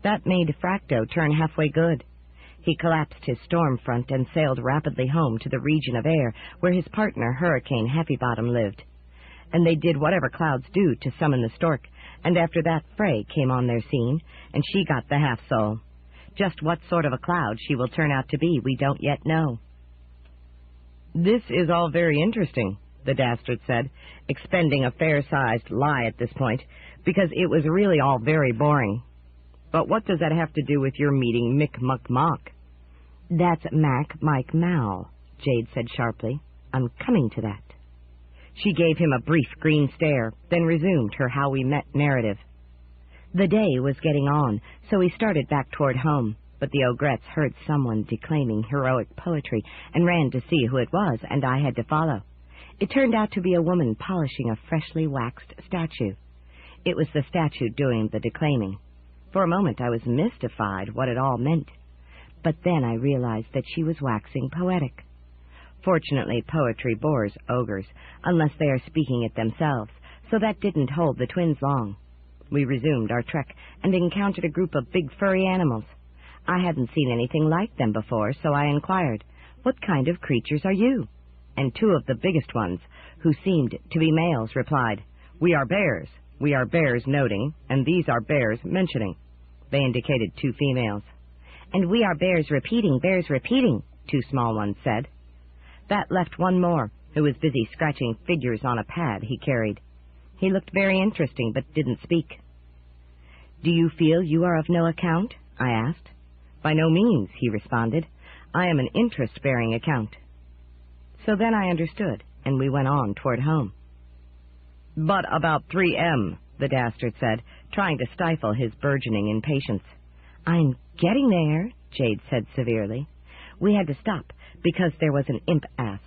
That made Fracto turn halfway good. He collapsed his storm front and sailed rapidly home to the region of air where his partner, Hurricane Heavybottom, lived. And they did whatever clouds do to summon the stork, and after that Frey came on their scene, and she got the half-soul. Just what sort of a cloud she will turn out to be, we don't yet know. This is all very interesting, the Dastard said, expending a fair-sized lie at this point, because it was really all very boring. But what does that have to do with your meeting Mick Muck Mock? That's Mac Mike Mal, Jade said sharply. I'm coming to that. She gave him a brief green stare, then resumed her how we met narrative. The day was getting on, so we started back toward home, but the ogrettes heard someone declaiming heroic poetry and ran to see who it was, and I had to follow. It turned out to be a woman polishing a freshly waxed statue. It was the statue doing the declaiming. For a moment I was mystified what it all meant, but then I realized that she was waxing poetic. Fortunately, poetry bores ogres, unless they are speaking it themselves, so that didn't hold the twins long. We resumed our trek and encountered a group of big furry animals. I hadn't seen anything like them before, so I inquired, "What kind of creatures are you?" And two of the biggest ones, who seemed to be males, replied, "We are bears. We are bears noting, and these are bears mentioning." They indicated two females. "And we are bears repeating, two small ones said. That left one more, who was busy scratching figures on a pad he carried. He looked very interesting, but didn't speak. "Do you feel you are of no account?" I asked. "By no means," he responded. "I am an interest-bearing account." So then I understood, and we went on toward home. "But about 3M, the Dastard said, trying to stifle his burgeoning impatience. "I'm getting there," Jade said severely. We had to stop, because there was an imp ass.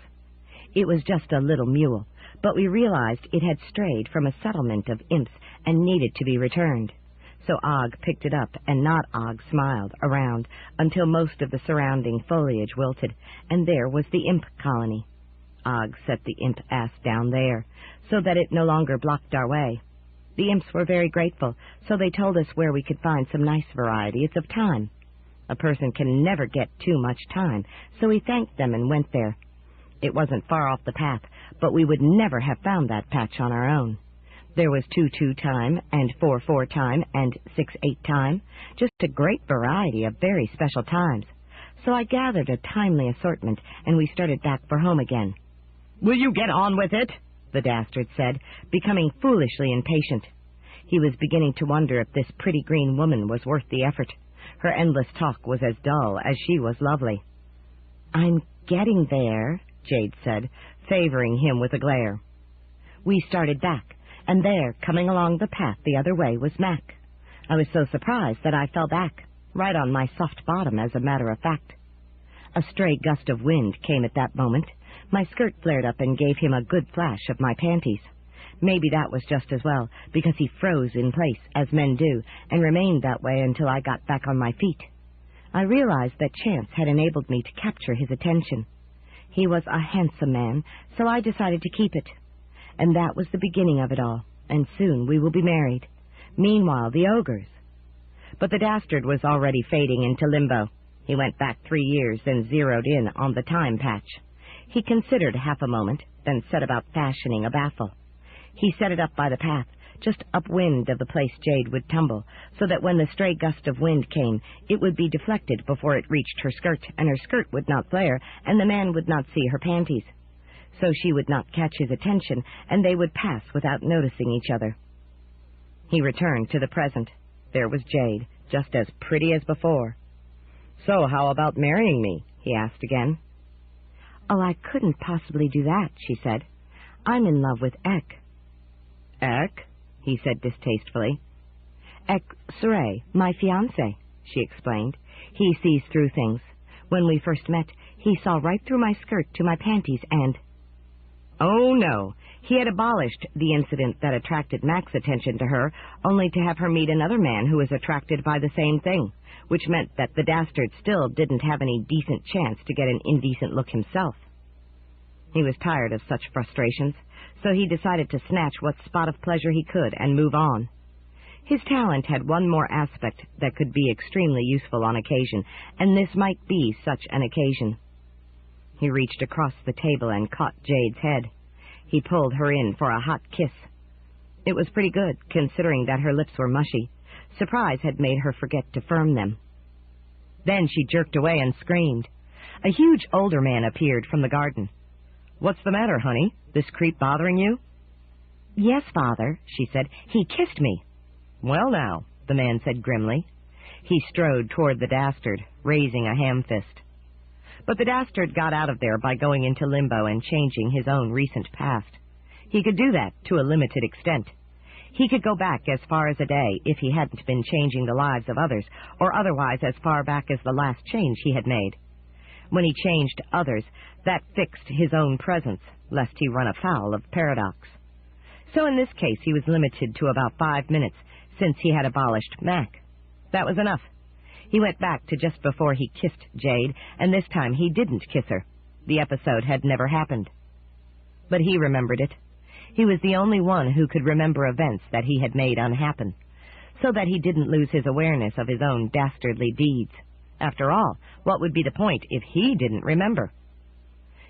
It was just a little mule, but we realized it had strayed from a settlement of imps and needed to be returned. So Og picked it up, and not Og smiled around until most of the surrounding foliage wilted, and there was the imp colony. Og set the imp ass down there, so that it no longer blocked our way. The imps were very grateful, so they told us where we could find some nice varieties of thyme. A person can never get too much time, so we thanked them and went there. It wasn't far off the path, but we would never have found that patch on our own. There was 2-2 thyme, and 4-4 thyme, and 6-8 thyme, just a great variety of very special thymes. So I gathered a timely assortment, and we started back for home again. "Will you get on with it?" the Dastard said, becoming foolishly impatient. He was beginning to wonder if this pretty green woman was worth the effort. Her endless talk was as dull as she was lovely. "I'm getting there," Jade said, favoring him with a glare. We started back, and there, coming along the path the other way, was Mac. I was so surprised that I fell back, right on my soft bottom, as a matter of fact. A stray gust of wind came at that moment. My skirt flared up and gave him a good flash of my panties. Maybe that was just as well, because he froze in place, as men do, and remained that way until I got back on my feet. I realized that chance had enabled me to capture his attention. He was a handsome man, so I decided to keep it. And that was the beginning of it all, and soon we will be married. Meanwhile, the ogres. But the Dastard was already fading into limbo. He went back 3 years, then zeroed in on the time patch. He considered half a moment, then set about fashioning a baffle. He set it up by the path, just upwind of the place Jade would tumble, so that when the stray gust of wind came, it would be deflected before it reached her skirt, and her skirt would not flare, and the man would not see her panties. So she would not catch his attention, and they would pass without noticing each other. He returned to the present. There was Jade, just as pretty as before. "So how about marrying me?" he asked again. "Oh, I couldn't possibly do that," she said. "I'm in love with Ek." "Ek?" he said distastefully. "Ek Suray, my fiancé," she explained. "He sees through things. When we first met, he saw right through my skirt to my panties and—" Oh, no. He had abolished the incident that attracted Mac's attention to her, only to have her meet another man who was attracted by the same thing, which meant that the Dastard still didn't have any decent chance to get an indecent look himself. He was tired of such frustrations, so he decided to snatch what spot of pleasure he could and move on. His talent had one more aspect that could be extremely useful on occasion, and this might be such an occasion. He reached across the table and caught Jade's head. He pulled her in for a hot kiss. It was pretty good, considering that her lips were mushy. Surprise had made her forget to firm them. Then she jerked away and screamed. A huge older man appeared from the garden. "What's the matter, honey? This creep bothering you?" "Yes, Father," she said. "He kissed me." "Well, now," the man said grimly. He strode toward the Dastard, raising a ham fist. But the Dastard got out of there by going into limbo and changing his own recent past. He could do that to a limited extent. He could go back as far as a day if he hadn't been changing the lives of others, or otherwise as far back as the last change he had made. When he changed others, that fixed his own presence, lest he run afoul of paradox. So in this case he was limited to about 5 minutes, since he had abolished Mac. That was enough. He went back to just before he kissed Jade, and this time he didn't kiss her. The episode had never happened. But he remembered it. He was the only one who could remember events that he had made unhappen, so that he didn't lose his awareness of his own dastardly deeds. After all, what would be the point if he didn't remember?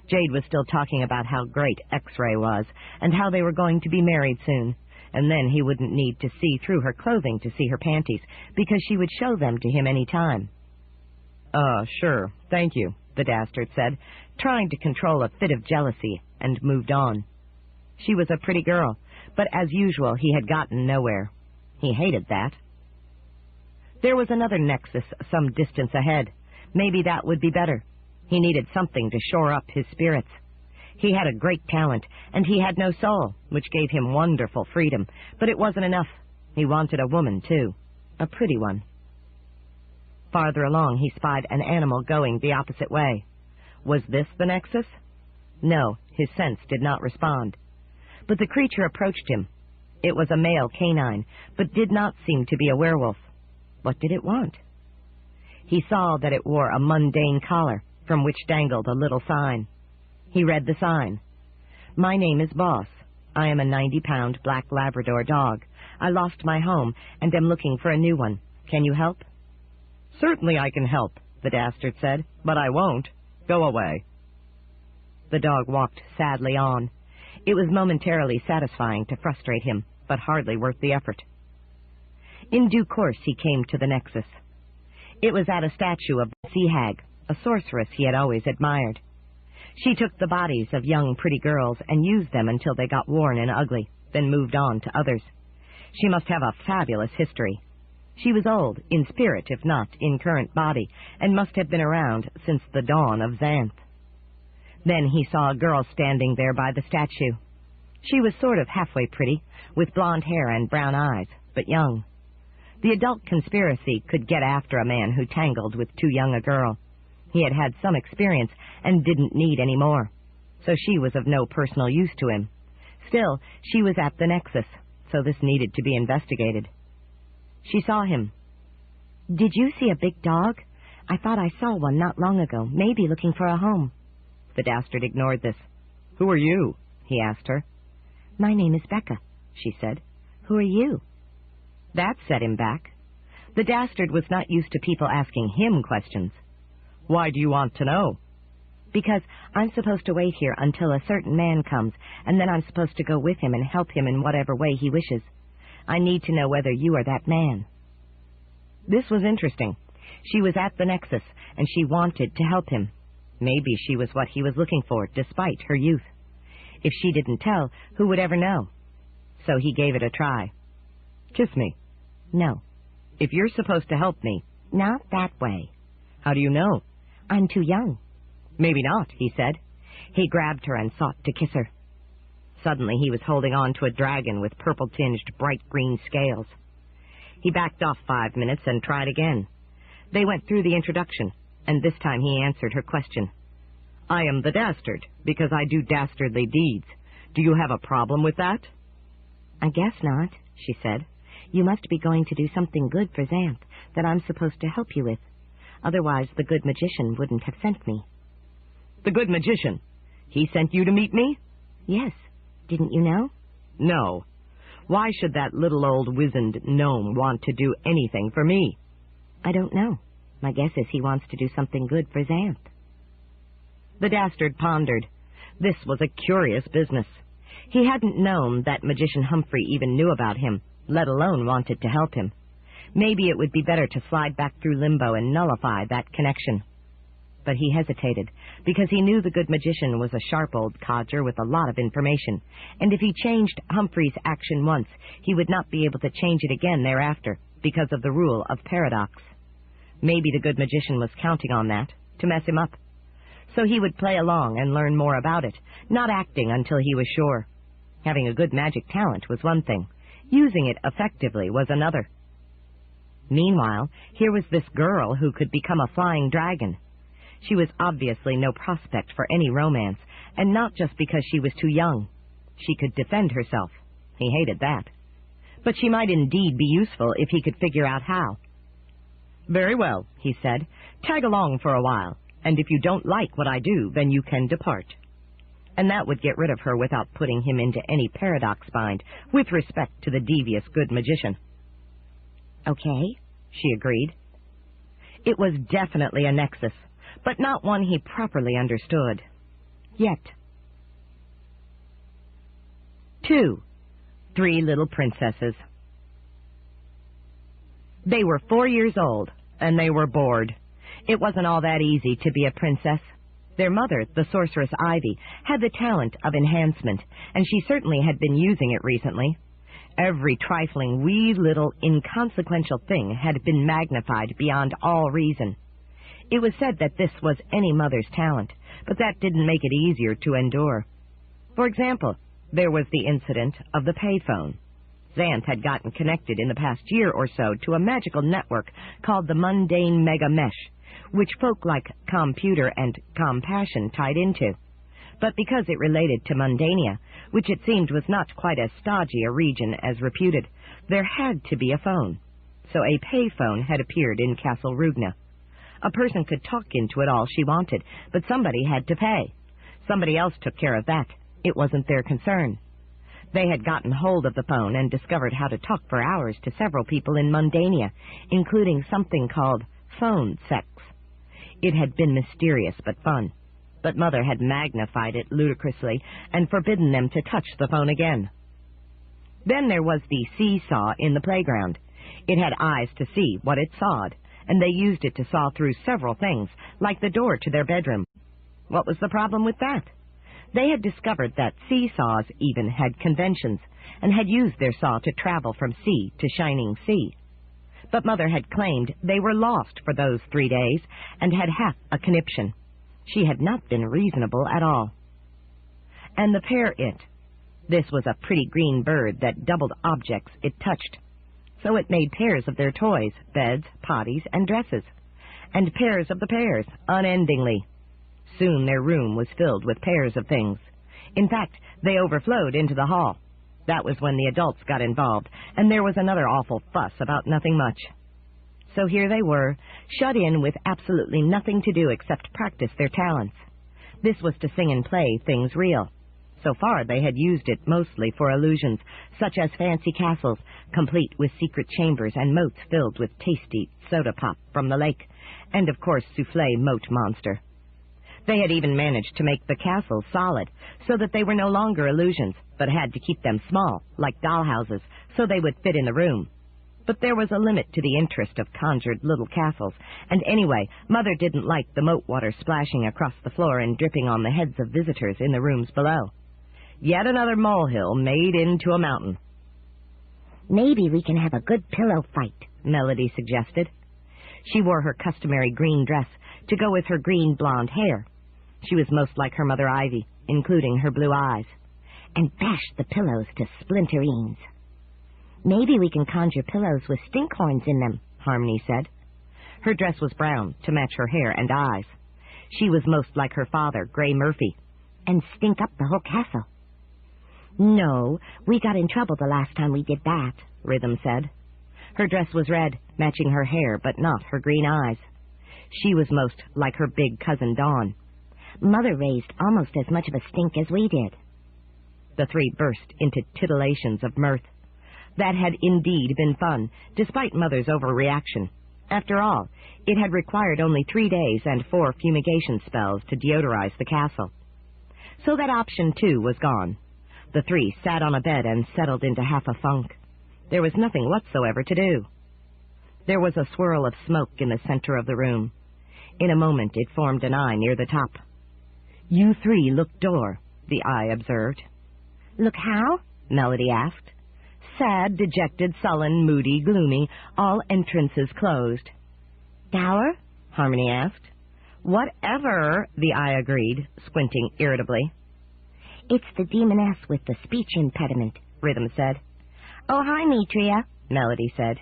Jade was still talking about how great X-Ray was, and how they were going to be married soon, and then he wouldn't need to see through her clothing to see her panties, because she would show them to him any time. Sure, thank you, the Dastard said, trying to control a fit of jealousy, and moved on. She was a pretty girl, but as usual he had gotten nowhere. He hated that. There was another nexus some distance ahead. Maybe that would be better. He needed something to shore up his spirits. He had a great talent, and he had no soul, which gave him wonderful freedom, but it wasn't enough. He wanted a woman, too. A pretty one. Farther along he spied an animal going the opposite way. Was this the nexus? No, his sense did not respond. But the creature approached him. It was a male canine, but did not seem to be a werewolf. What did it want? He saw that it wore a mundane collar, from which dangled a little sign. He read the sign. "My name is Boss. I am a 90-pound black Labrador dog. I lost my home and am looking for a new one. Can you help?" "Certainly I can help," the Dastard said, "but I won't. Go away." The dog walked sadly on. It was momentarily satisfying to frustrate him, but hardly worth the effort. In due course he came to the nexus. It was at a statue of the Sea Hag, a sorceress he had always admired. She took the bodies of young pretty girls and used them until they got worn and ugly, then moved on to others. She must have a fabulous history. She was old, in spirit if not in current body, and must have been around since the dawn of Xanth. Then he saw a girl standing there by the statue. She was sort of halfway pretty, with blonde hair and brown eyes, but young. The adult conspiracy could get after a man who tangled with too young a girl. He had had some experience and didn't need any more, so she was of no personal use to him. Still, she was at the nexus, so this needed to be investigated. She saw him. "Did you see a big dog? I thought I saw one not long ago, maybe looking for a home." The Dastard ignored this. "Who are you?" he asked her. "My name is Becca," she said. "Who are you?" That set him back. The Dastard was not used to people asking him questions. "Why do you want to know?" "Because I'm supposed to wait here until a certain man comes, and then I'm supposed to go with him and help him in whatever way he wishes. I need to know whether you are that man." This was interesting. She was at the nexus, and she wanted to help him. Maybe she was what he was looking for, despite her youth. If she didn't tell, who would ever know? So he gave it a try. "Kiss me." "No." "If you're supposed to help me." "Not that way." "How do you know?" "I'm too young." "Maybe not," he said. He grabbed her and sought to kiss her. Suddenly he was holding on to a dragon with purple-tinged bright green scales. He backed off 5 minutes and tried again. They went through the introduction, and this time he answered her question. "I am the Dastard, because I do dastardly deeds. Do you have a problem with that?" "I guess not," she said. "You must be going to do something good for Xanth that I'm supposed to help you with. Otherwise the good magician wouldn't have sent me." "The good magician? He sent you to meet me?" "Yes. Didn't you know?" "No. Why should that little old wizened gnome want to do anything for me?" "I don't know. My guess is he wants to do something good for Xanth." The Dastard pondered. This was a curious business. He hadn't known that Magician Humphrey even knew about him, let alone wanted to help him. Maybe it would be better to slide back through limbo and nullify that connection. but he hesitated, because he knew the good magician was a sharp old codger with a lot of information, and if he changed Humphrey's action once, he would not be able to change it again thereafter, because of the rule of paradox. Maybe the good magician was counting on that, to mess him up. So he would play along and learn more about it, not acting until he was sure. Having a good magic talent was one thing. Using it effectively was another. Meanwhile, here was this girl who could become a flying dragon. She was obviously no prospect for any romance, and not just because she was too young. She could defend herself. He hated that. But she might indeed be useful if he could figure out how. "Very well," he said. "Tag along for a while, and if you don't like what I do, then you can depart." And that would get rid of her without putting him into any paradox bind with respect to the devious good magician. "Okay," she agreed. It was definitely a nexus, but not one he properly understood. Yet. 2. 3 Little Princesses. They were 4 years old, and they were bored. It wasn't all that easy to be a princess. Their mother, the sorceress Ivy, had the talent of enhancement, and she certainly had been using it recently. Every trifling, wee little, inconsequential thing had been magnified beyond all reason. It was said that this was any mother's talent, but that didn't make it easier to endure. For example, there was the incident of the payphone. Xanth had gotten connected in the past year or so to a magical network called the Mundane Mega Mesh, which folk like Computer and Compassion tied into. But because it related to Mundania, which it seemed was not quite as stodgy a region as reputed, there had to be a phone. So a payphone had appeared in Castle Rugna. A person could talk into it all she wanted, but somebody had to pay. Somebody else took care of that. It wasn't their concern. They had gotten hold of the phone and discovered how to talk for hours to several people in Mundania, including something called phone sex. It had been mysterious but fun. But Mother had magnified it ludicrously and forbidden them to touch the phone again. Then there was the seesaw in the playground. It had eyes to see what it sawed, and they used it to saw through several things, like the door to their bedroom. What was the problem with that? They had discovered that seesaws even had conventions, and had used their saw to travel from sea to shining sea. But Mother had claimed they were lost for those 3 days, and had half a conniption. She had not been reasonable at all. And the pear-it. This was a pretty green bird that doubled objects it touched. So it made pairs of their toys, beds, potties, and dresses. And pairs of the pairs, unendingly. Soon their room was filled with pairs of things. In fact, they overflowed into the hall. That was when the adults got involved, and there was another awful fuss about nothing much. So here they were, shut in with absolutely nothing to do except practice their talents. This was to sing and play things real. So far they had used it mostly for illusions, such as fancy castles, complete with secret chambers and moats filled with tasty soda pop from the lake, and of course souffle moat monster. They had even managed to make the castles solid, so that they were no longer illusions, but had to keep them small, like dollhouses, so they would fit in the room. But there was a limit to the interest of conjured little castles, and anyway, Mother didn't like the moat water splashing across the floor and dripping on the heads of visitors in the rooms below. Yet another molehill made into a mountain. "Maybe we can have a good pillow fight," Melody suggested. She wore her customary green dress to go with her green blonde hair. She was most like her mother Ivy, including her blue eyes. "And bash the pillows to splinterines." "Maybe we can conjure pillows with stink horns in them," Harmony said. Her dress was brown to match her hair and eyes. She was most like her father, Gray Murphy. "And stink up the whole castle." "No, we got in trouble the last time we did that," Rhythm said. Her dress was red, matching her hair, but not her green eyes. She was most like her big cousin Dawn. "Mother raised almost as much of a stink as we did." The three burst into titillations of mirth. That had indeed been fun, despite Mother's overreaction. After all, it had required only 3 days and 4 fumigation spells to deodorize the castle. So that option, too, was gone. The three sat on a bed and settled into half a funk. There was nothing whatsoever to do. There was a swirl of smoke in the center of the room. In a moment it formed an eye near the top. "You three look door," the eye observed. "Look how?" Melody asked. "Sad, dejected, sullen, moody, gloomy, all entrances closed." "Dour?" Harmony asked. "Whatever," the eye agreed, squinting irritably. "It's the demoness with the speech impediment," Rhythm said. "Oh, hi, Mitria," Melody said.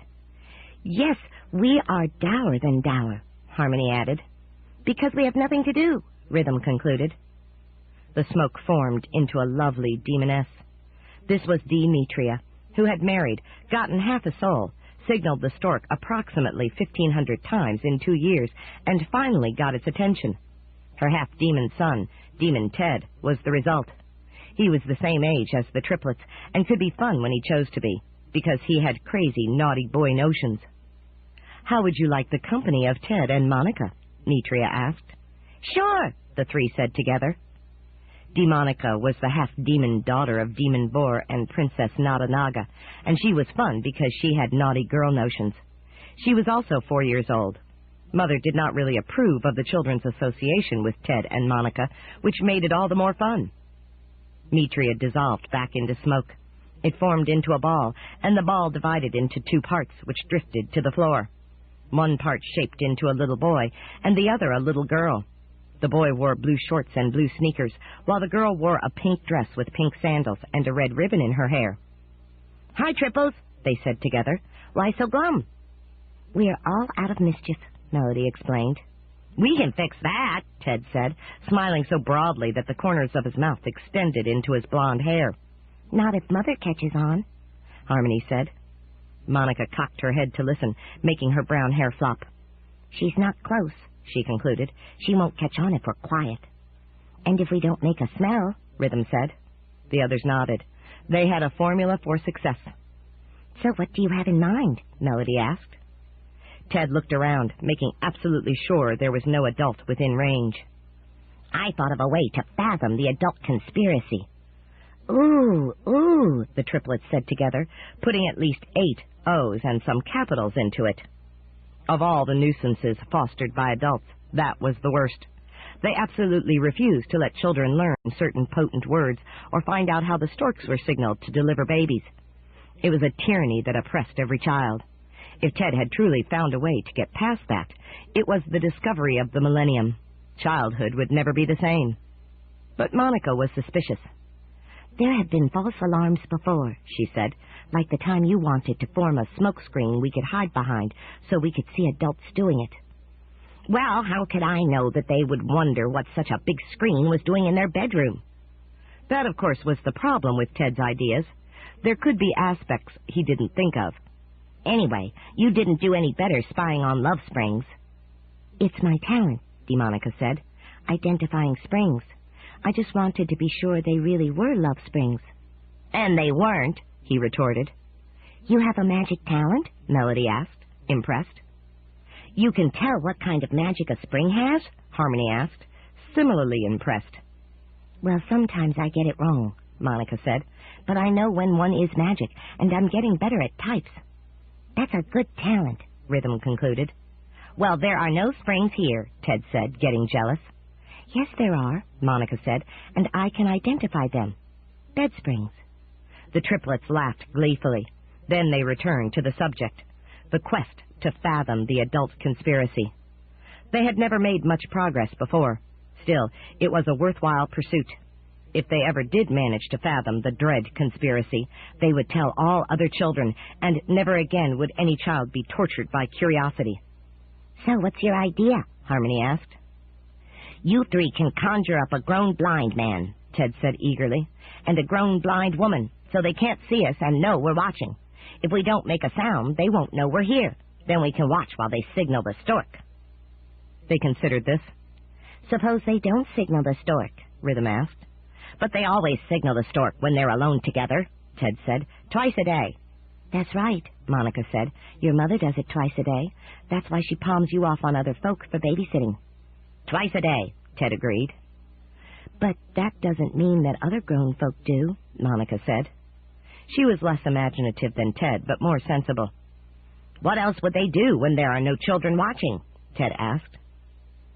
"Yes, we are dour than dour," Harmony added. "Because we have nothing to do," Rhythm concluded. The smoke formed into a lovely demoness. This was Demetria, who had married, gotten half a soul, signaled the stork approximately 1,500 times in 2 years, and finally got its attention. Her half-demon son, Demon Ted, was the result. He was the same age as the triplets, and could be fun when he chose to be, because he had crazy, naughty boy notions. "How would you like the company of Ted and Monica?" Mitria asked. "Sure," the three said together. Demonica was the half-demon daughter of Demon Boar and Princess Nadanaga, and she was fun because she had naughty girl notions. She was also 4 years old. Mother did not really approve of the children's association with Ted and Monica, which made it all the more fun. Mitria dissolved back into smoke. It formed into a ball, and the ball divided into 2 parts, which drifted to the floor. One part shaped into a little boy, and the other a little girl. The boy wore blue shorts and blue sneakers, while the girl wore a pink dress with pink sandals and a red ribbon in her hair. "Hi, Triples," they said together. "Why so glum?" "We are all out of mischief," Melody explained. "We can fix that," Ted said, smiling so broadly that the corners of his mouth extended into his blonde hair. "Not if Mother catches on," Harmony said. Monica cocked her head to listen, making her brown hair flop. "She's not close," she concluded. "She won't catch on if we're quiet." "And if we don't make a smell," Rhythm said. The others nodded. They had a formula for success. "So what do you have in mind?" Melody asked. Ted looked around, making absolutely sure there was no adult within range. "I thought of a way to fathom the adult conspiracy." "Ooh, ooh," the triplets said together, putting at least 8 O's and some capitals into it. Of all the nuisances fostered by adults, that was the worst. They absolutely refused to let children learn certain potent words or find out how the storks were signaled to deliver babies. It was a tyranny that oppressed every child. If Ted had truly found a way to get past that, it was the discovery of the millennium. Childhood would never be the same. But Monica was suspicious. "There have been false alarms before," she said, "like the time you wanted to form a smoke screen we could hide behind so we could see adults doing it." "Well, how could I know that they would wonder what such a big screen was doing in their bedroom?" That, of course, was the problem with Ted's ideas. There could be aspects he didn't think of. "Anyway, you didn't do any better spying on love springs." "It's my talent," Demonica said, "identifying springs. I just wanted to be sure they really were love springs." "And they weren't," he retorted. "You have a magic talent?" Melody asked, impressed. "You can tell what kind of magic a spring has?" Harmony asked, similarly impressed. "Well, sometimes I get it wrong," Monica said, "but I know when one is magic, and I'm getting better at types." "That's a good talent," Rhythm concluded. "Well, there are no springs here," Ted said, getting jealous. "Yes, there are," Monica said, "and I can identify them. Bed springs." The triplets laughed gleefully. Then they returned to the subject, the quest to fathom the adult conspiracy. They had never made much progress before. Still, it was a worthwhile pursuit. If they ever did manage to fathom the dread conspiracy, they would tell all other children, and never again would any child be tortured by curiosity. "So what's your idea?" Harmony asked. "You three can conjure up a grown blind man," Ted said eagerly, "and a grown blind woman, so they can't see us and know we're watching. If we don't make a sound, they won't know we're here. Then we can watch while they signal the stork." They considered this. "Suppose they don't signal the stork?" Rhythm asked. "But they always signal the stork when they're alone together," Ted said, "twice a day." "That's right," Monica said. "Your mother does it twice a day. That's why she palms you off on other folk for babysitting." "Twice a day," Ted agreed. "But that doesn't mean that other grown folk do," Monica said. She was less imaginative than Ted, but more sensible. "What else would they do when there are no children watching?" Ted asked.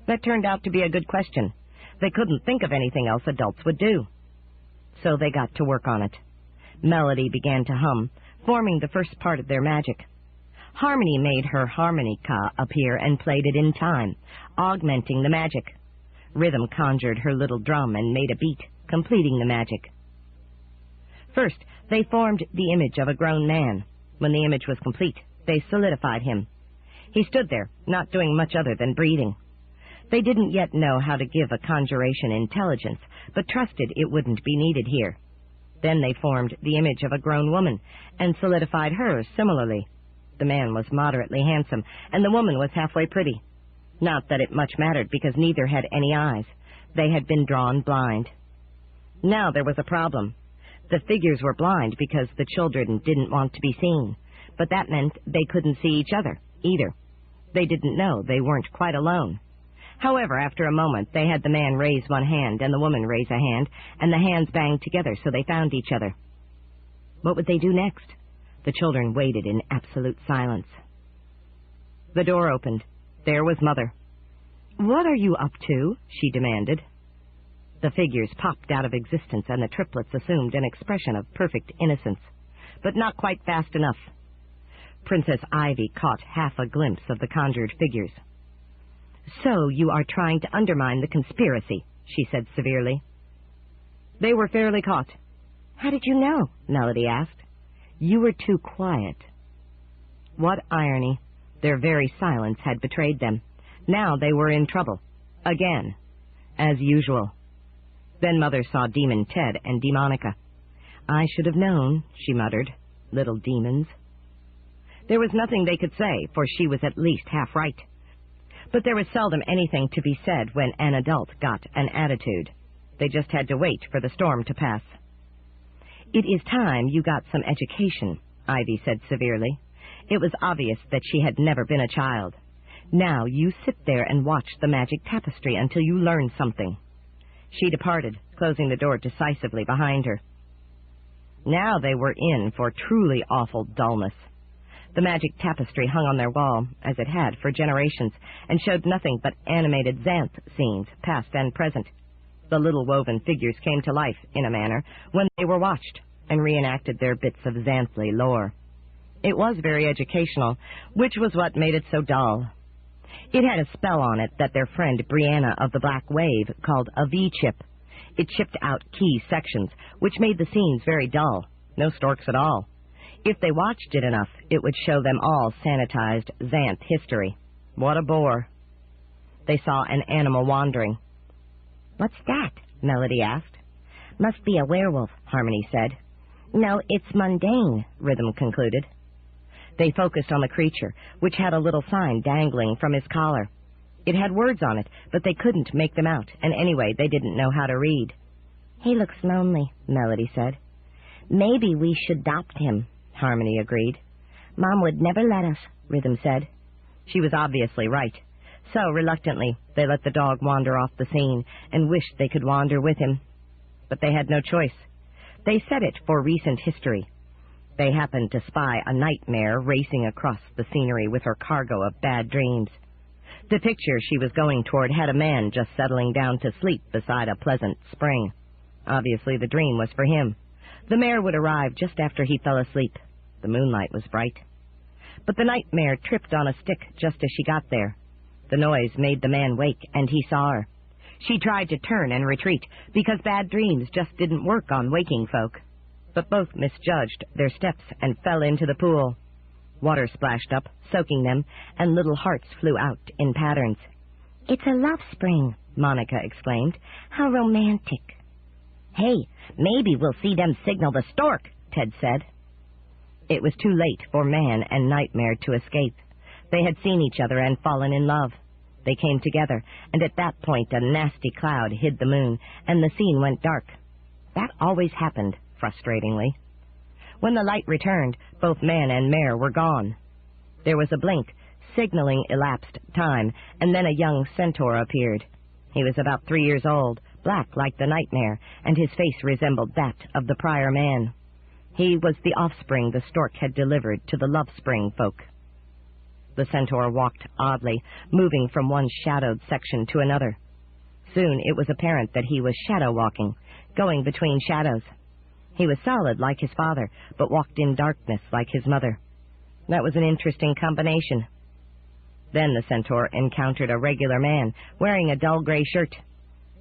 That turned out to be a good question. They couldn't think of anything else adults would do. So they got to work on it. Melody began to hum, forming the first part of their magic. Harmony made her harmonica appear and played it in time, augmenting the magic. Rhythm conjured her little drum and made a beat, completing the magic. First, they formed the image of a grown man. When the image was complete, they solidified him. He stood there, not doing much other than breathing. They didn't yet know how to give a conjuration intelligence, but trusted it wouldn't be needed here. Then they formed the image of a grown woman, and solidified her similarly. The man was moderately handsome, and the woman was halfway pretty. Not that it much mattered, because neither had any eyes. They had been drawn blind. Now there was a problem. The figures were blind because the children didn't want to be seen, but that meant they couldn't see each other, either. They didn't know they weren't quite alone. However, after a moment, they had the man raise one hand and the woman raise a hand, and the hands banged together so they found each other. What would they do next? The children waited in absolute silence. The door opened. There was Mother. "What are you up to?" she demanded. The figures popped out of existence, and the triplets assumed an expression of perfect innocence, but not quite fast enough. Princess Ivy caught half a glimpse of the conjured figures. "So you are trying to undermine the conspiracy," she said severely. They were fairly caught. "How did you know?" Melody asked. "You were too quiet." What irony. Their very silence had betrayed them. Now they were in trouble. Again. As usual. Then Mother saw Demon Ted and Demonica. "I should have known," she muttered. "Little demons." There was nothing they could say, for she was at least half right. But there was seldom anything to be said when an adult got an attitude. They just had to wait for the storm to pass. "It is time you got some education," Ivy said severely. It was obvious that she had never been a child. "Now you sit there and watch the magic tapestry until you learn something." She departed, closing the door decisively behind her. Now they were in for truly awful dullness. The magic tapestry hung on their wall, as it had for generations, and showed nothing but animated Xanth scenes, past and present. The little woven figures came to life, in a manner, when they were watched, and reenacted their bits of Xanthly lore. It was very educational, which was what made it so dull. It had a spell on it that their friend Brianna of the Black Wave called a V-chip. It chipped out key sections, which made the scenes very dull. No storks at all. If they watched it enough, it would show them all sanitized Xanth history. What a bore. They saw an animal wandering. "What's that?" Melody asked. "Must be a werewolf," Harmony said. "No, it's mundane," Rhythm concluded. They focused on the creature, which had a little sign dangling from his collar. It had words on it, but they couldn't make them out, and anyway, they didn't know how to read. "He looks lonely," Melody said. "Maybe we should adopt him," Harmony agreed. "Mom would never let us," Rhythm said. She was obviously right. So, reluctantly, they let the dog wander off the scene and wished they could wander with him. But they had no choice. They set it for recent history. They happened to spy a nightmare racing across the scenery with her cargo of bad dreams. The picture she was going toward had a man just settling down to sleep beside a pleasant spring. Obviously, the dream was for him. The mare would arrive just after he fell asleep. The moonlight was bright. But the nightmare tripped on a stick just as she got there. The noise made the man wake, and he saw her. She tried to turn and retreat, because bad dreams just didn't work on waking folk. But both misjudged their steps and fell into the pool. Water splashed up, soaking them, and little hearts flew out in patterns. "It's a love spring," Monica exclaimed. "How romantic." "Hey, maybe we'll see them signal the stork," Ted said. It was too late for man and nightmare to escape. They had seen each other and fallen in love. They came together, and at that point a nasty cloud hid the moon, and the scene went dark. That always happened, frustratingly. When the light returned, both man and mare were gone. There was a blink, signaling elapsed time, and then a young centaur appeared. He was about 3 years old, black like the nightmare, and his face resembled that of the prior man. He was the offspring the stork had delivered to the Love Spring folk. The centaur walked oddly, moving from one shadowed section to another. Soon it was apparent that he was shadow walking, going between shadows. He was solid like his father, but walked in darkness like his mother. That was an interesting combination. Then the centaur encountered a regular man, wearing a dull gray shirt.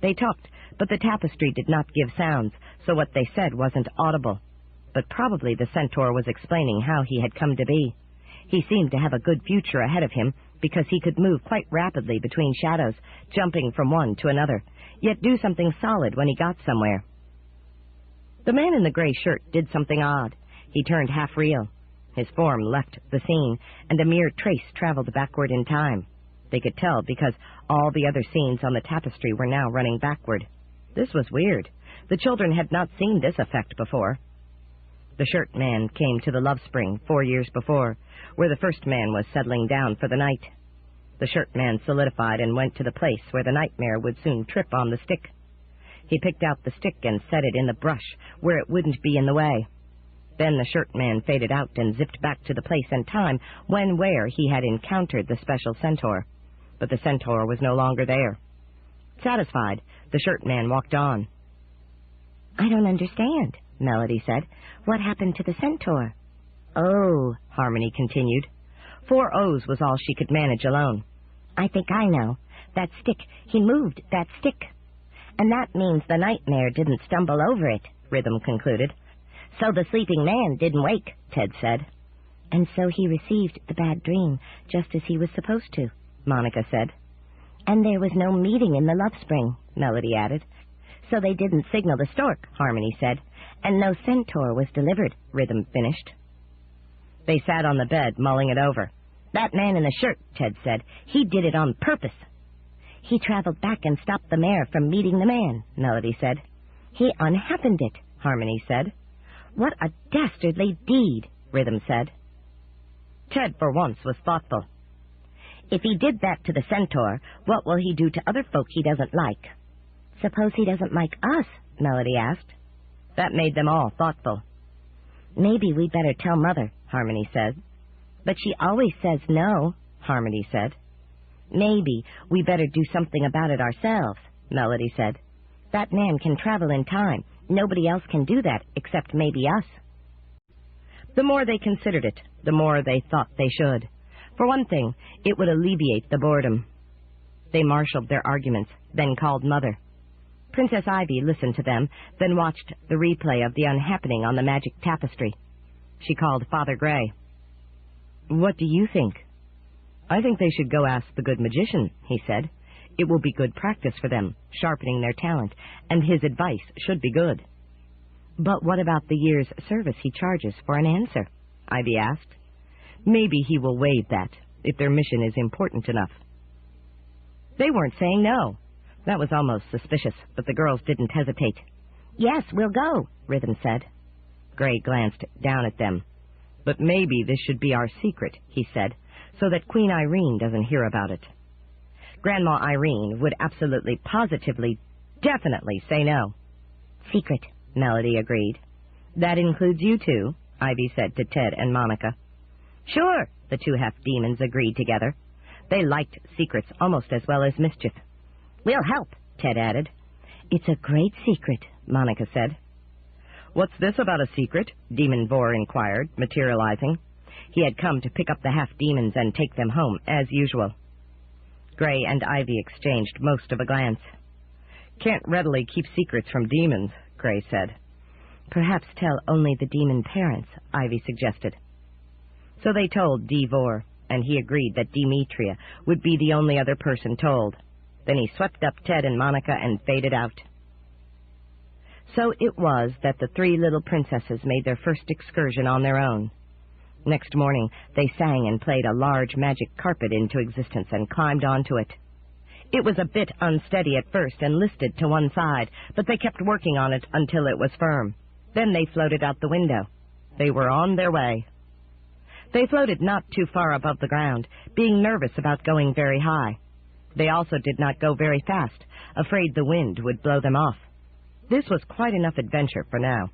They talked, but the tapestry did not give sounds, so what they said wasn't audible. But probably the centaur was explaining how he had come to be. He seemed to have a good future ahead of him, because he could move quite rapidly between shadows, jumping from one to another, yet do something solid when he got somewhere. The man in the gray shirt did something odd. He turned half real. His form left the scene, and a mere trace traveled backward in time. They could tell because all the other scenes on the tapestry were now running backward. This was weird. The children had not seen this effect before. The shirt man came to the Love Spring 4 years before, where the first man was settling down for the night. The shirt man solidified and went to the place where the nightmare would soon trip on the stick. He picked out the stick and set it in the brush where it wouldn't be in the way. Then the shirt man faded out and zipped back to the place and time where he had encountered the special centaur. But the centaur was no longer there. Satisfied, the shirt man walked on. "I don't understand," Melody said. "What happened to the centaur?" "Oh," Harmony continued. 4 O's was all she could manage alone. "I think I know. That stick, he moved that stick. And that means the nightmare didn't stumble over it," Rhythm concluded. "So the sleeping man didn't wake," Ted said. "And so he received the bad dream, just as he was supposed to," Monica said. "And there was no meeting in the Love Spring," Melody added. "So they didn't signal the stork," Harmony said. "And no centaur was delivered," Rhythm finished. They sat on the bed, mulling it over. "That man in the shirt," Ted said. "He did it on purpose." "He traveled back and stopped the mare from meeting the man," Melody said. "He unhappened it," Harmony said. "What a dastardly deed," Rhythm said. Ted, for once, was thoughtful. "If he did that to the centaur, what will he do to other folk he doesn't like?" "Suppose he doesn't like us?" Melody asked. That made them all thoughtful. "Maybe we'd better tell Mother," Harmony said. "But she always says no," Harmony said. "Maybe we better do something about it ourselves," Melody said. "That man can travel in time. Nobody else can do that except maybe us." The more they considered it, the more they thought they should. For one thing, it would alleviate the boredom. They marshaled their arguments, then called Mother. Princess Ivy listened to them, then watched the replay of the unhappening on the magic tapestry. She called Father Gray. "What do you think?" "I think they should go ask the good magician," he said. "It will be good practice for them, sharpening their talent, and his advice should be good." "But what about the year's service he charges for an answer?" Ivy asked. "Maybe he will waive that, if their mission is important enough." They weren't saying no. That was almost suspicious, but the girls didn't hesitate. "Yes, we'll go," Rhythm said. Gray glanced down at them. "But maybe this should be our secret," he said, "so that Queen Irene doesn't hear about it." Grandma Irene would absolutely, positively, definitely say no. "Secret," Melody agreed. "That includes you two," Ivy said to Ted and Monica. "Sure," the 2 half-demons agreed together. They liked secrets almost as well as mischief. "We'll help," Ted added. "It's a great secret," Monica said. "What's this about a secret?" Demon Vor inquired, materializing. He had come to pick up the half-demons and take them home, as usual. Gray and Ivy exchanged most of a glance. "Can't readily keep secrets from demons," Gray said. "Perhaps tell only the demon parents," Ivy suggested. So they told D. Vor, and he agreed that Demetria would be the only other person told. Then he swept up Ted and Monica and faded out. So it was that the 3 little princesses made their first excursion on their own. Next morning, they sang and played a large magic carpet into existence and climbed onto it. It was a bit unsteady at first and listed to one side, but they kept working on it until it was firm. Then they floated out the window. They were on their way. They floated not too far above the ground, being nervous about going very high. They also did not go very fast, afraid the wind would blow them off. This was quite enough adventure for now.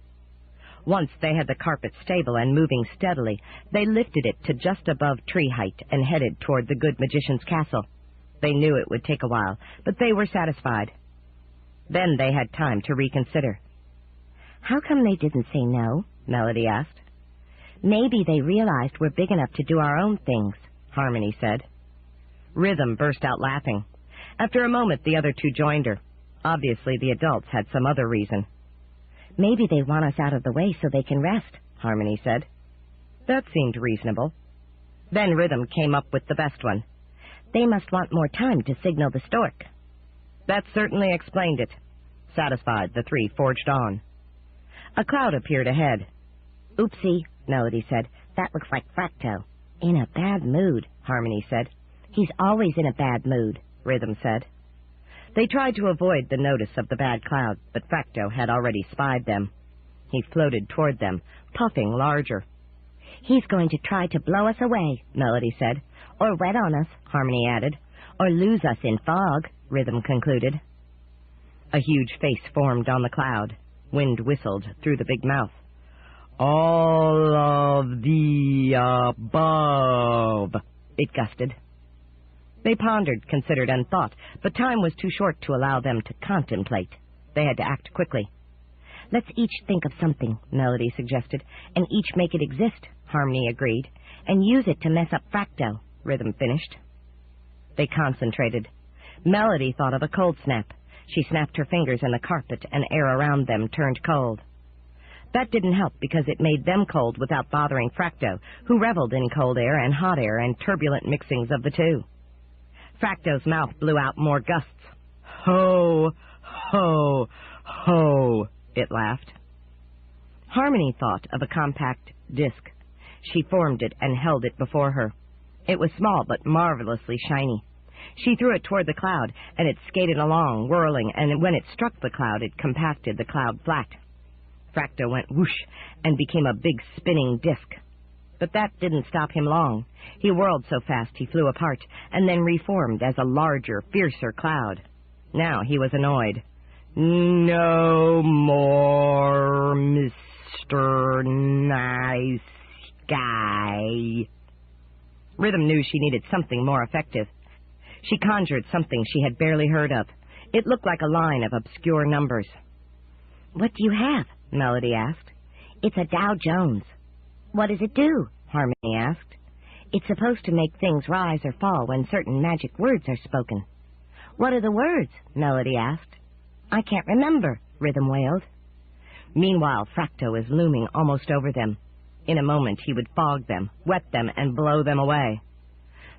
Once they had the carpet stable and moving steadily, they lifted it to just above tree height and headed toward the good magician's castle. They knew it would take a while, but they were satisfied. Then they had time to reconsider. "How come they didn't say no?" Melody asked. "Maybe they realized we're big enough to do our own things," Harmony said. Rhythm burst out laughing. After a moment, the other two joined her. Obviously, the adults had some other reason. "Maybe they want us out of the way so they can rest," Harmony said. That seemed reasonable. Then Rhythm came up with the best one. "They must want more time to signal the stork." That certainly explained it. Satisfied, the three forged on. A cloud appeared ahead. "Oopsie," Melody said. "That looks like Fracto." "In a bad mood," Harmony said. "He's always in a bad mood," Rhythm said. They tried to avoid the notice of the bad cloud, but Fracto had already spied them. He floated toward them, puffing larger. "He's going to try to blow us away," Melody said. "Or wet on us," Harmony added. "Or lose us in fog," Rhythm concluded. A huge face formed on the cloud. Wind whistled through the big mouth. "All of the above," it gusted. They pondered, considered, and thought, but time was too short to allow them to contemplate. They had to act quickly. "Let's each think of something," Melody suggested, "and each make it exist," Harmony agreed, "and use it to mess up Fracto," Rhythm finished. They concentrated. Melody thought of a cold snap. She snapped her fingers in the carpet, and air around them turned cold. That didn't help because it made them cold without bothering Fracto, who reveled in cold air and hot air and turbulent mixings of the two. Fracto's mouth blew out more gusts. "Ho, ho, ho," it laughed. Harmony thought of a compact disc. She formed it and held it before her. It was small but marvelously shiny. She threw it toward the cloud, and it skated along, whirling, and when it struck the cloud, it compacted the cloud flat. Fracto went whoosh and became a big spinning disc. But that didn't stop him long. He whirled so fast he flew apart, and then reformed as a larger, fiercer cloud. Now he was annoyed. "No more, Mr. Nice Guy." Rhythm knew she needed something more effective. She conjured something she had barely heard of. It looked like a line of obscure numbers. "What do you have?" Melody asked. "It's a Dow Jones." "What does it do?" Harmony asked. "It's supposed to make things rise or fall when certain magic words are spoken." "What are the words?" Melody asked. "I can't remember," Rhythm wailed. Meanwhile, Fracto was looming almost over them. In a moment he would fog them, wet them, and blow them away.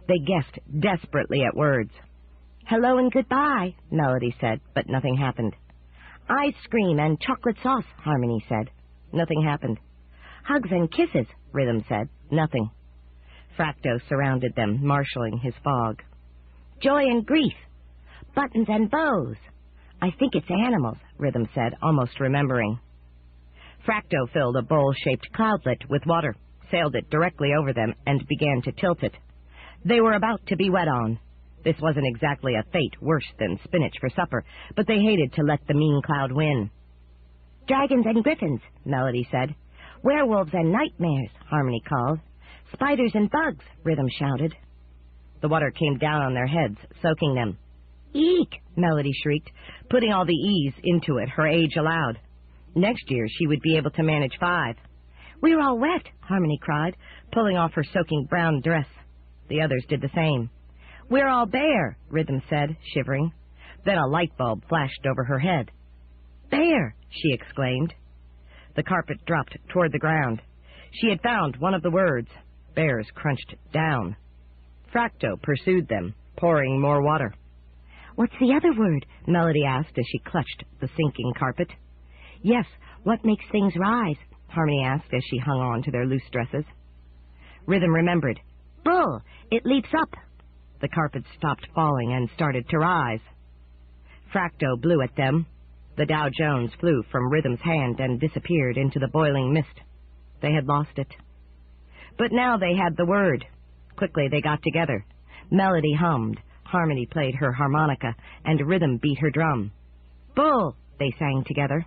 They guessed desperately at words. "Hello and goodbye," Melody said, but nothing happened. "Ice cream and chocolate sauce," Harmony said. Nothing happened. "Hugs and kisses," Rhythm said. Nothing. Fracto surrounded them, marshalling his fog. "Joy and grief. Buttons and bows." "I think it's animals," Rhythm said, almost remembering. Fracto filled a bowl-shaped cloudlet with water, sailed it directly over them, and began to tilt it. They were about to be wet on. This wasn't exactly a fate worse than spinach for supper, but they hated to let the mean cloud win. "Dragons and griffins," Melody said. "Werewolves and nightmares," Harmony called. "Spiders and bugs," Rhythm shouted. The water came down on their heads, soaking them. "Eek!" Melody shrieked, putting all the E's into it her age allowed. Next year she would be able to manage 5. "We're all wet," Harmony cried, pulling off her soaking brown dress. The others did the same. "We're all bare," Rhythm said, shivering. Then a light bulb flashed over her head. "Bear!" she exclaimed. The carpet dropped toward the ground. She had found one of the words. Bears crunched down. Fracto pursued them, pouring more water. "What's the other word?" Melody asked as she clutched the sinking carpet. "Yes, what makes things rise?" Harmony asked as she hung on to their loose dresses. Rhythm remembered. "Bull! It leaps up." The carpet stopped falling and started to rise. Fracto blew at them. The Dow Jones flew from Rhythm's hand and disappeared into the boiling mist. They had lost it. But now they had the word. Quickly they got together. Melody hummed, Harmony played her harmonica, and Rhythm beat her drum. "Bull!" they sang together.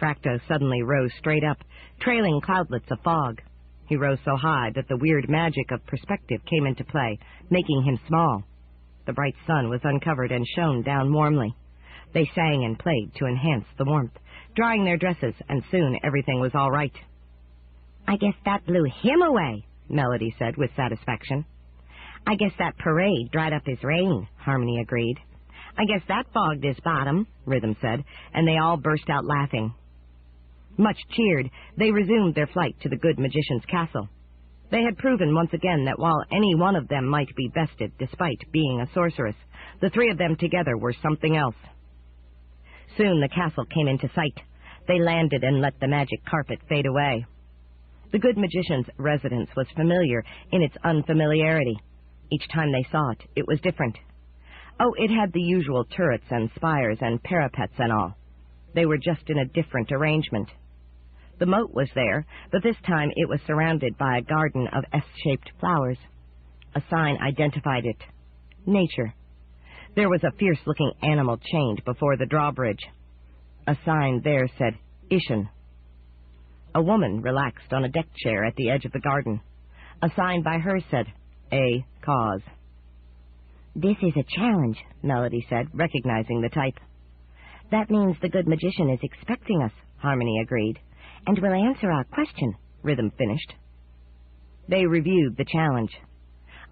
Fracto suddenly rose straight up, trailing cloudlets of fog. He rose so high that the weird magic of perspective came into play, making him small. The bright sun was uncovered and shone down warmly. They sang and played to enhance the warmth, drying their dresses, and soon everything was all right. "I guess that blew him away," Melody said with satisfaction. "I guess that parade dried up his rain," Harmony agreed. "I guess that fogged his bottom," Rhythm said, and they all burst out laughing. Much cheered, they resumed their flight to the good magician's castle. They had proven once again that while any one of them might be bested despite being a sorceress, the three of them together were something else. Soon the castle came into sight. They landed and let the magic carpet fade away. The good magician's residence was familiar in its unfamiliarity. Each time they saw it, it was different. Oh, it had the usual turrets and spires and parapets and all. They were just in a different arrangement. The moat was there, but this time it was surrounded by a garden of S-shaped flowers. A sign identified it. Nature. There was a fierce-looking animal chained before the drawbridge. A sign there said, Ishan. A woman relaxed on a deck chair at the edge of the garden. A sign by her said, A cause. "This is a challenge," Melody said, recognizing the type. "That means the good magician is expecting us," Harmony agreed. "And will answer our question," Rhythm finished. They reviewed the challenge.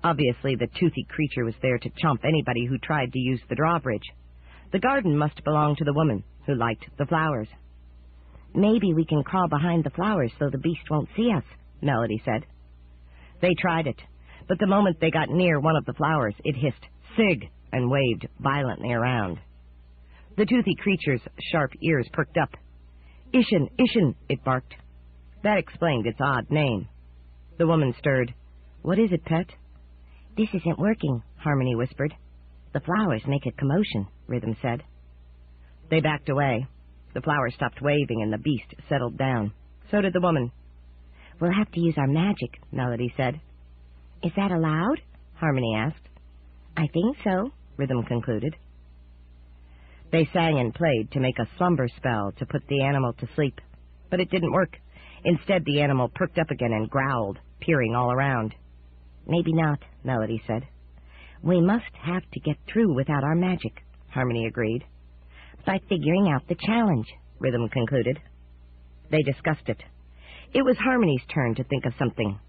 Obviously, the toothy creature was there to chomp anybody who tried to use the drawbridge. The garden must belong to the woman who liked the flowers. "Maybe we can crawl behind the flowers so the beast won't see us," Melody said. They tried it, but the moment they got near one of the flowers, it hissed, "Sig!" and waved violently around. The toothy creature's sharp ears perked up. "Ishan, Ishan," it barked. That explained its odd name. The woman stirred. "What is it, pet?" "This isn't working," Harmony whispered. "The flowers make a commotion," Rhythm said. They backed away. The flowers stopped waving and the beast settled down. So did the woman. "We'll have to use our magic," Melody said. "Is that allowed?" Harmony asked. "I think so," Rhythm concluded. They sang and played to make a slumber spell to put the animal to sleep. But it didn't work. Instead, the animal perked up again and growled, peering all around. "Maybe not," Melody said. "We must have to get through without our magic," Harmony agreed. "By figuring out the challenge," Rhythm concluded. They discussed it. It was Harmony's turn to think of something.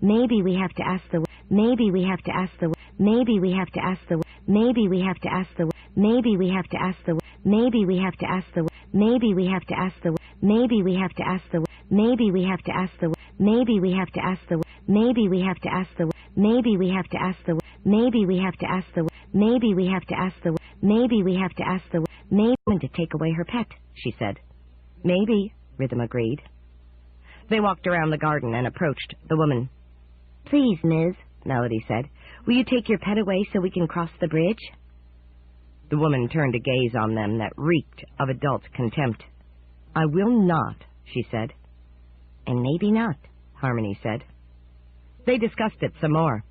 "Maybe we have to ask the... Maybe we have to ask the... Maybe we have to ask the... Maybe we have to ask the... Maybe we have to ask the... Maybe we have to ask the... Maybe we have to ask the... Maybe we have to ask the... Maybe we have to ask the... Maybe we have to ask the... Maybe we have to ask the... Maybe we have to ask the... Maybe we have to ask the... Maybe we have to ask the... Maybe we have to ask the... Maybe to take away her pet," she said. "Maybe," Rhythm agreed. They walked around the garden and approached the woman. "Please, Ms.," Melody said, "will you take your pet away so we can cross the bridge?" The woman turned a gaze on them that reeked of adult contempt. "I will not," she said. "And maybe not," Harmony said. They discussed it some more.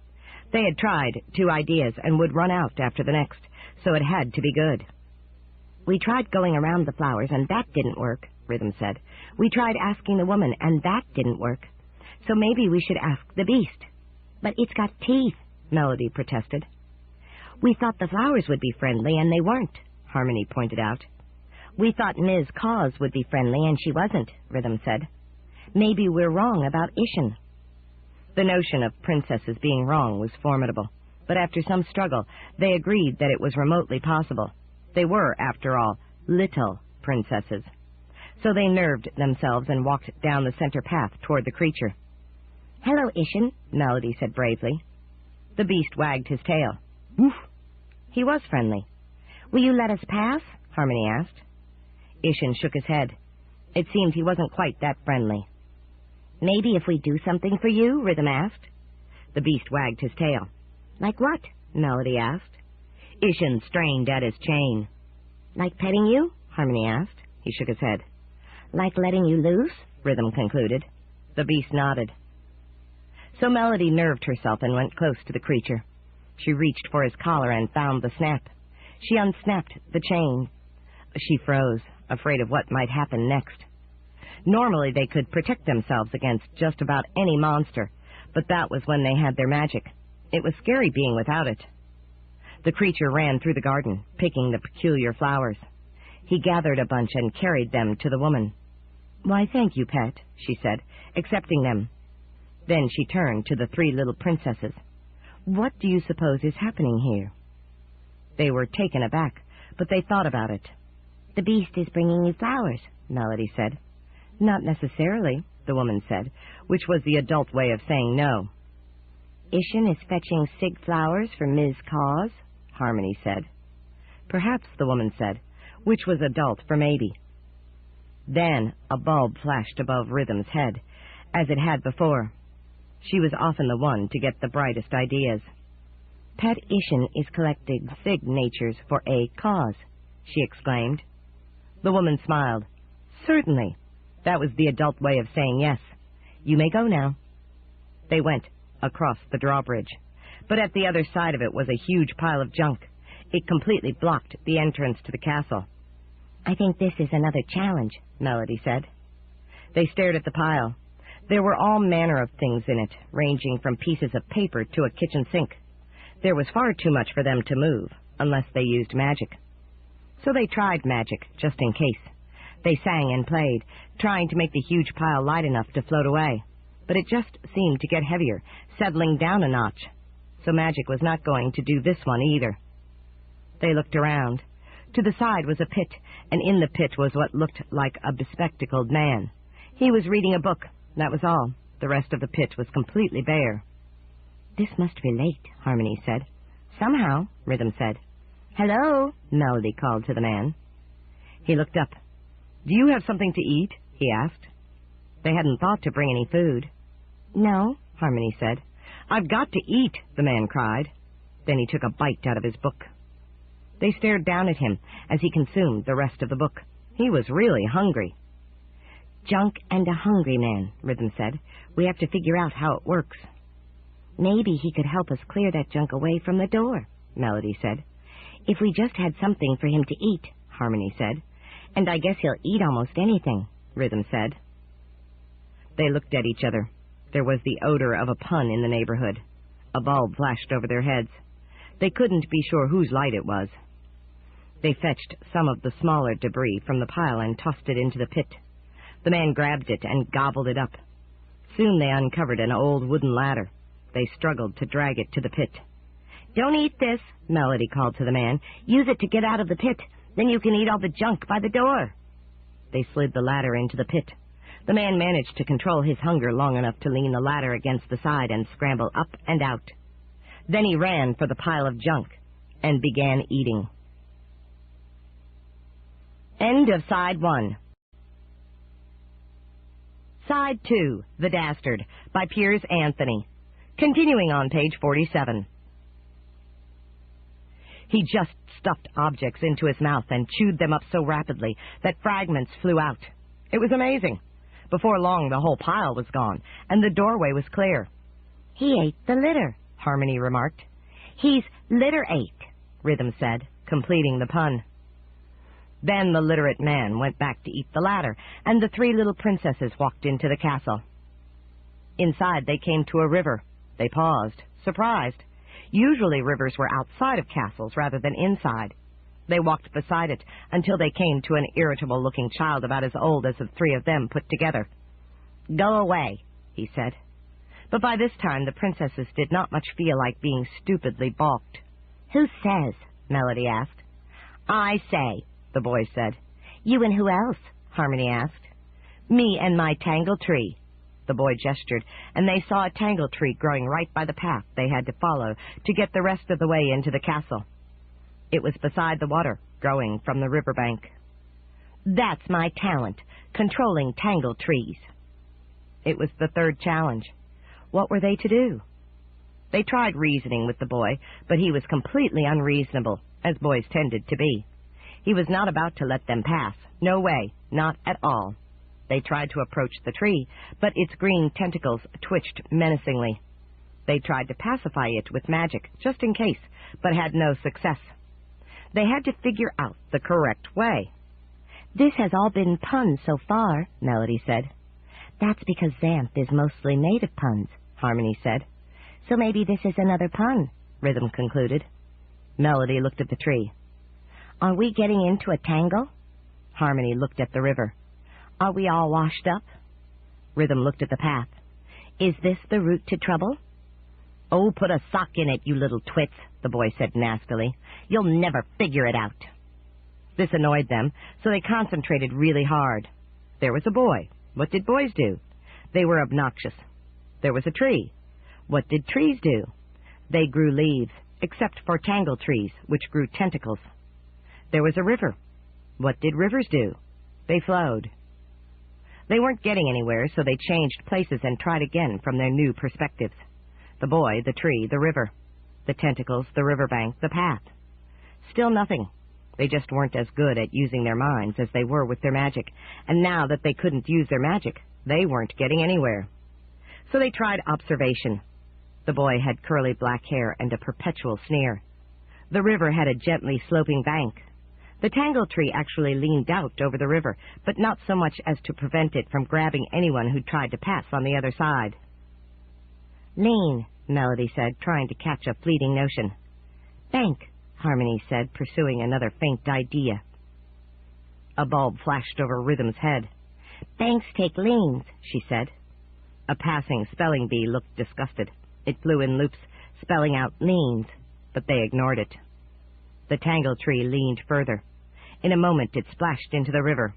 They had tried 2 ideas and would run out after the next, so it had to be good. "We tried going around the flowers, and that didn't work," Rhythm said. "We tried asking the woman, and that didn't work. So maybe we should ask the beast." "But it's got teeth," Melody protested. "We thought the flowers would be friendly, and they weren't," Harmony pointed out. "We thought Ms. Cause would be friendly, and she wasn't," Rhythm said. "Maybe we're wrong about Ishan." The notion of princesses being wrong was formidable, but after some struggle, they agreed that it was remotely possible. They were, after all, little princesses. So they nerved themselves and walked down the center path toward the creature. "Hello, Ishan," Melody said bravely. The beast wagged his tail. "Woof!" He was friendly. "Will you let us pass?" Harmony asked. Ishan shook his head. It seemed he wasn't quite that friendly. "Maybe if we do something for you?" Rhythm asked. The beast wagged his tail. "Like what?" Melody asked. Ishan strained at his chain. "Like petting you?" Harmony asked. He shook his head. "Like letting you loose?" Rhythm concluded. The beast nodded. So Melody nerved herself and went close to the creature. She reached for his collar and found the snap. She unsnapped the chain. She froze. afraid of what might happen next. Normally they could protect themselves against just about any monster, but that was when they had their magic. It was scary being without it. The creature ran through the garden, picking the peculiar flowers. He gathered a bunch and carried them to the woman. "Why, thank you, pet," she said, accepting them. Then she turned to the 3 little princesses. "What do you suppose is happening here?" They were taken aback, but they thought about it. "The beast is bringing you flowers," Melody said. "Not necessarily," the woman said, which was the adult way of saying no. "Ishin is fetching Sig flowers for Ms. Cause," Harmony said. "Perhaps," the woman said, which was adult for maybe. Then a bulb flashed above Rhythm's head, as it had before. She was often the one to get the brightest ideas. "Pet Ishin is collecting signatures for a cause," she exclaimed. The woman smiled. "Certainly." That was the adult way of saying yes. "You may go now." They went across the drawbridge, but at the other side of it was a huge pile of junk. It completely blocked the entrance to the castle. "I think this is another challenge," Melody said. They stared at the pile. There were all manner of things in it, ranging from pieces of paper to a kitchen sink. There was far too much for them to move, unless they used magic. So they tried magic, just in case. They sang and played, trying to make the huge pile light enough to float away. But it just seemed to get heavier, settling down a notch. So magic was not going to do this one either. They looked around. To the side was a pit, and in the pit was what looked like a bespectacled man. He was reading a book. That was all. The rest of the pit was completely bare. "This must relate," Harmony said. "Somehow," Rhythm said. "Hello," Melody called to the man. He looked up. "Do you have something to eat?" he asked. They hadn't thought to bring any food. "No," Harmony said. "I've got to eat," the man cried. Then he took a bite out of his book. They stared down at him as he consumed the rest of the book. He was really hungry. "Junk and a hungry man," Rhythm said. "We have to figure out how it works." "Maybe he could help us clear that junk away from the door," Melody said. "If we just had something for him to eat," Harmony said. "And I guess he'll eat almost anything," Rhythm said. They looked at each other. There was the odor of a pun in the neighborhood. A bulb flashed over their heads. They couldn't be sure whose light it was. They fetched some of the smaller debris from the pile and tossed it into the pit. The man grabbed it and gobbled it up. Soon they uncovered an old wooden ladder. They struggled to drag it to the pit. "Don't eat this," Melody called to the man. "Use it to get out of the pit. Then you can eat all the junk by the door." They slid the ladder into the pit. The man managed to control his hunger long enough to lean the ladder against the side and scramble up and out. Then he ran for the pile of junk and began eating. End of Side 1. Side 2, The Dastard, by Piers Anthony. Continuing on page 47. He just stuffed objects into his mouth and chewed them up so rapidly that fragments flew out. It was amazing. Before long, the whole pile was gone, and the doorway was clear. "He ate the litter," Harmony remarked. "He's litter ate," Rhythm said, completing the pun. Then the literate man went back to eat the ladder, and the 3 little princesses walked into the castle. Inside, they came to a river. They paused, surprised. Usually rivers were outside of castles rather than inside. They walked beside it until they came to an irritable-looking child about as old as the 3 of them put together. "Go away," he said. But by this time, the princesses did not much feel like being stupidly balked. "Who says?" Melody asked. "I say," the boy said. "You and who else?" Harmony asked. "Me and my tangle tree." The boy gestured, and they saw a tangle tree growing right by the path they had to follow to get the rest of the way into the castle. It was beside the water, growing from the riverbank. "That's my talent, controlling tangle trees." It was the 3rd challenge. What were they to do? They tried reasoning with the boy, but he was completely unreasonable, as boys tended to be. He was not about to let them pass. No way, not at all. They tried to approach the tree, but its green tentacles twitched menacingly. They tried to pacify it with magic, just in case, but had no success. They had to figure out the correct way. This has all been puns so far, Melody said. That's because Xanth is mostly made of puns, Harmony said. So maybe this is another pun, Rhythm concluded. Melody looked at the tree. Are we getting into a tangle? Harmony looked at the river. Are we all washed up? Rhythm looked at the path. Is this the route to trouble? Oh, put a sock in it, you little twits, the boy said nastily. You'll never figure it out. This annoyed them, so they concentrated really hard. There was a boy. What did boys do? They were obnoxious. There was a tree. What did trees do? They grew leaves, except for tangle trees, which grew tentacles. There was a river. What did rivers do? They flowed. They weren't getting anywhere, so they changed places and tried again from their new perspectives. The boy, the tree, the river. The tentacles, the riverbank, the path. Still nothing. They just weren't as good at using their minds as they were with their magic, and now that they couldn't use their magic, they weren't getting anywhere. So they tried observation. The boy had curly black hair and a perpetual sneer. The river had a gently sloping bank. The tangle tree actually leaned out over the river, but not so much as to prevent it from grabbing anyone who tried to pass on the other side. Lean, Melody said, trying to catch a fleeting notion. Bank, Harmony said, pursuing another faint idea. A bulb flashed over Rhythm's head. Banks take leans, she said. A passing spelling bee looked disgusted. It flew in loops, spelling out leans, but they ignored it. The tangle tree leaned further. In a moment it splashed into the river.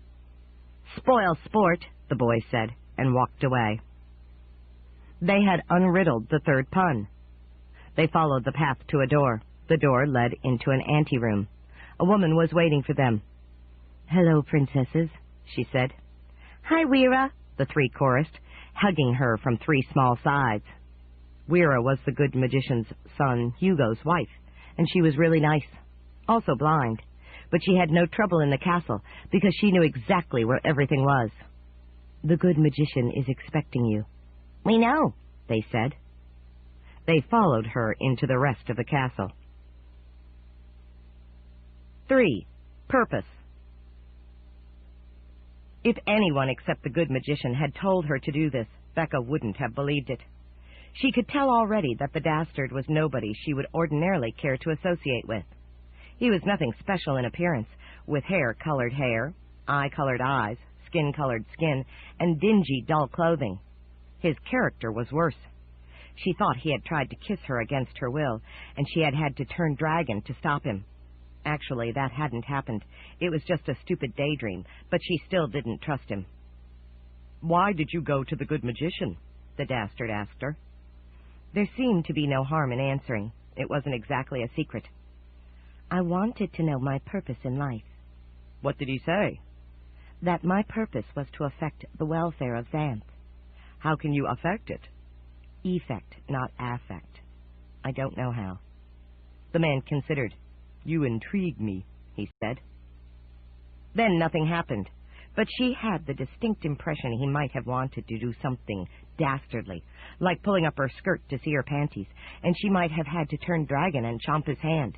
Spoil sport, the boy said, and walked away. They had unriddled the third pun. They followed the path to a door. The door led into an anteroom. A woman was waiting for them. Hello, princesses, she said. Hi, Weira, the three chorused, hugging her from three small sides. Weira was the good magician's son, Hugo's wife, and she was really nice, also blind, but she had no trouble in the castle because she knew exactly where everything was. The good magician is expecting you. We know, they said. They followed her into the rest of the castle. 3. Purpose. If anyone except the good magician had told her to do this, Becca wouldn't have believed it. She could tell already that the Dastard was nobody she would ordinarily care to associate with. He was nothing special in appearance, with hair-colored hair, eye-colored eyes, skin-colored skin, and dingy, dull clothing. His character was worse. She thought he had tried to kiss her against her will, and she had had to turn dragon to stop him. Actually, that hadn't happened. It was just a stupid daydream, but she still didn't trust him. Why did you go to the good magician? The Dastard asked her. There seemed to be no harm in answering. It wasn't exactly a secret. I wanted to know my purpose in life. What did he say? That my purpose was to affect the welfare of Xanth. How can you affect it? Effect, not affect. I don't know how. The man considered. You intrigue me, he said. Then nothing happened, but she had the distinct impression he might have wanted to do something dastardly, like pulling up her skirt to see her panties, and she might have had to turn dragon and chomp his hand.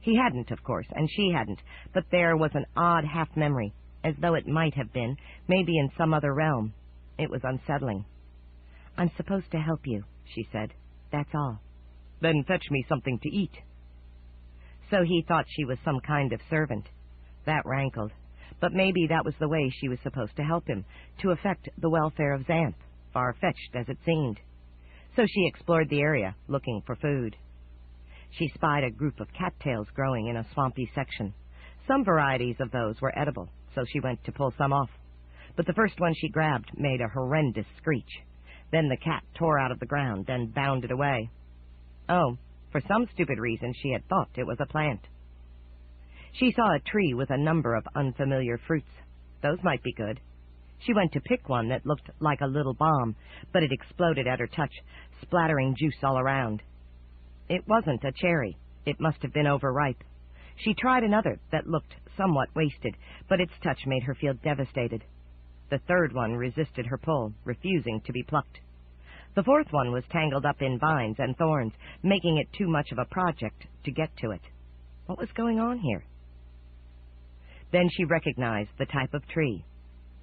He hadn't, of course, and she hadn't, but there was an odd half-memory, as though it might have been, maybe in some other realm. It was unsettling. I'm supposed to help you, she said. That's all. Then fetch me something to eat. So he thought she was some kind of servant. That rankled. But maybe that was the way she was supposed to help him, to affect the welfare of Xanth, far-fetched as it seemed. So she explored the area, looking for food. She spied a group of cattails growing in a swampy section. Some varieties of those were edible, so she went to pull some off. But the first one she grabbed made a horrendous screech. Then the cat tore out of the ground, then bounded away. Oh, for some stupid reason she had thought it was a plant. She saw a tree with a number of unfamiliar fruits. Those might be good. She went to pick one that looked like a little bomb, but it exploded at her touch, splattering juice all around. It wasn't a cherry. It must have been overripe. She tried another that looked somewhat wasted, but its touch made her feel devastated. The third one resisted her pull, refusing to be plucked. The fourth one was tangled up in vines and thorns, making it too much of a project to get to it. What was going on here? Then she recognized the type of tree.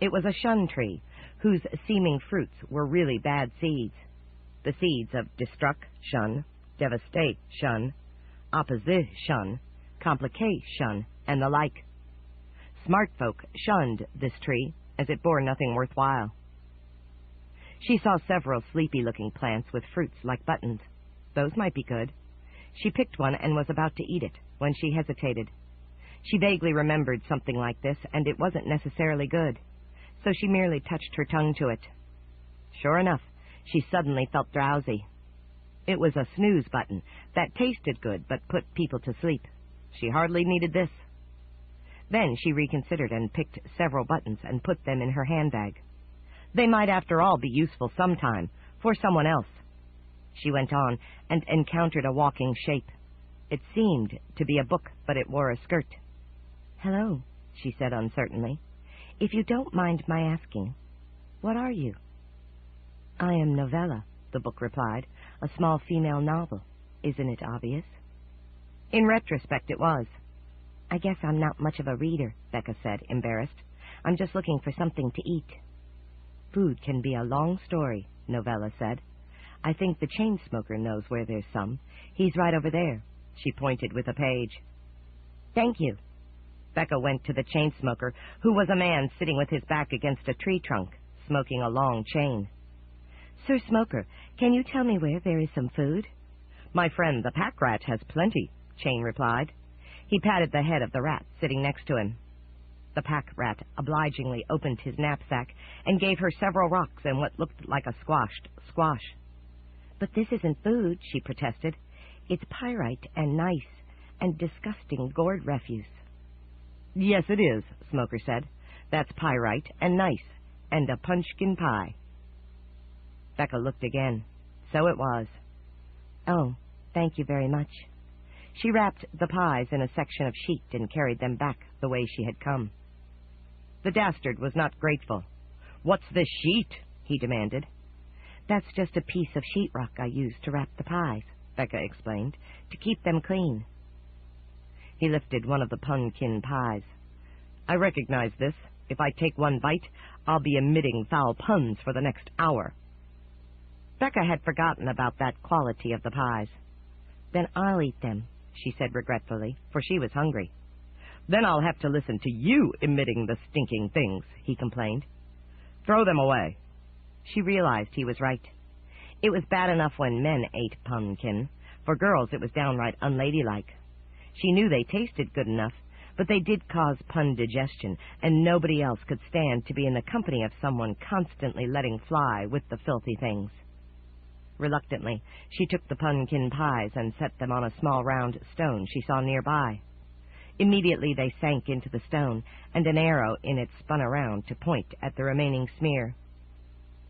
It was a shun tree, whose seeming fruits were really bad seeds. The seeds of destruction, devastation, opposition, complication, and the like. Smart folk shunned this tree, as it bore nothing worthwhile. She saw several sleepy-looking plants with fruits like buttons. Those might be good. She picked one and was about to eat it, when she hesitated. She vaguely remembered something like this, and it wasn't necessarily good, so she merely touched her tongue to it. Sure enough, she suddenly felt drowsy. It was a snooze button that tasted good but put people to sleep. She hardly needed this. Then she reconsidered and picked several buttons and put them in her handbag. They might, after all, be useful sometime, for someone else. She went on and encountered a walking shape. It seemed to be a book, but it wore a skirt. "Hello," she said uncertainly. "If you don't mind my asking, what are you?" "I am Novella," the book replied. "A small female novel. Isn't it obvious?" In retrospect, it was. "I guess I'm not much of a reader," Becca said, embarrassed. "I'm just looking for something to eat." "Food can be a long story," Novella said. "I think the chain smoker knows where there's some. He's right over there." She pointed with a page. "Thank you." Becca went to the chain smoker, who was a man sitting with his back against a tree trunk, smoking a long chain. "Sir Smoker, can you tell me where there is some food?" "My friend, the pack rat, has plenty," Chain replied. He patted the head of the rat sitting next to him. The pack rat obligingly opened his knapsack and gave her several rocks and what looked like a squashed squash. "But this isn't food," she protested. "It's pyrite and nice and disgusting gourd refuse." "Yes, it is," Smoker said. "That's pyrite and nice and a punchkin pie." Becca looked again. So it was. "Oh, thank you very much." She wrapped the pies in a section of sheet and carried them back the way she had come. The Dastard was not grateful. "What's this sheet?" he demanded. "That's just a piece of sheetrock I used to wrap the pies," Becca explained, "to keep them clean." He lifted one of the punkin pies. "I recognize this. If I take one bite, I'll be emitting foul puns for the next hour." Becca had forgotten about that quality of the pies. "Then I'll eat them," she said regretfully, for she was hungry. "Then I'll have to listen to you emitting the stinking things," he complained. "Throw them away." She realized he was right. It was bad enough when men ate pumpkin. For girls, it was downright unladylike. She knew they tasted good enough, but they did cause pun digestion, and nobody else could stand to be in the company of someone constantly letting fly with the filthy things. Reluctantly, she took the punkin pies and set them on a small round stone she saw nearby. Immediately they sank into the stone, and an arrow in it spun around to point at the remaining smear.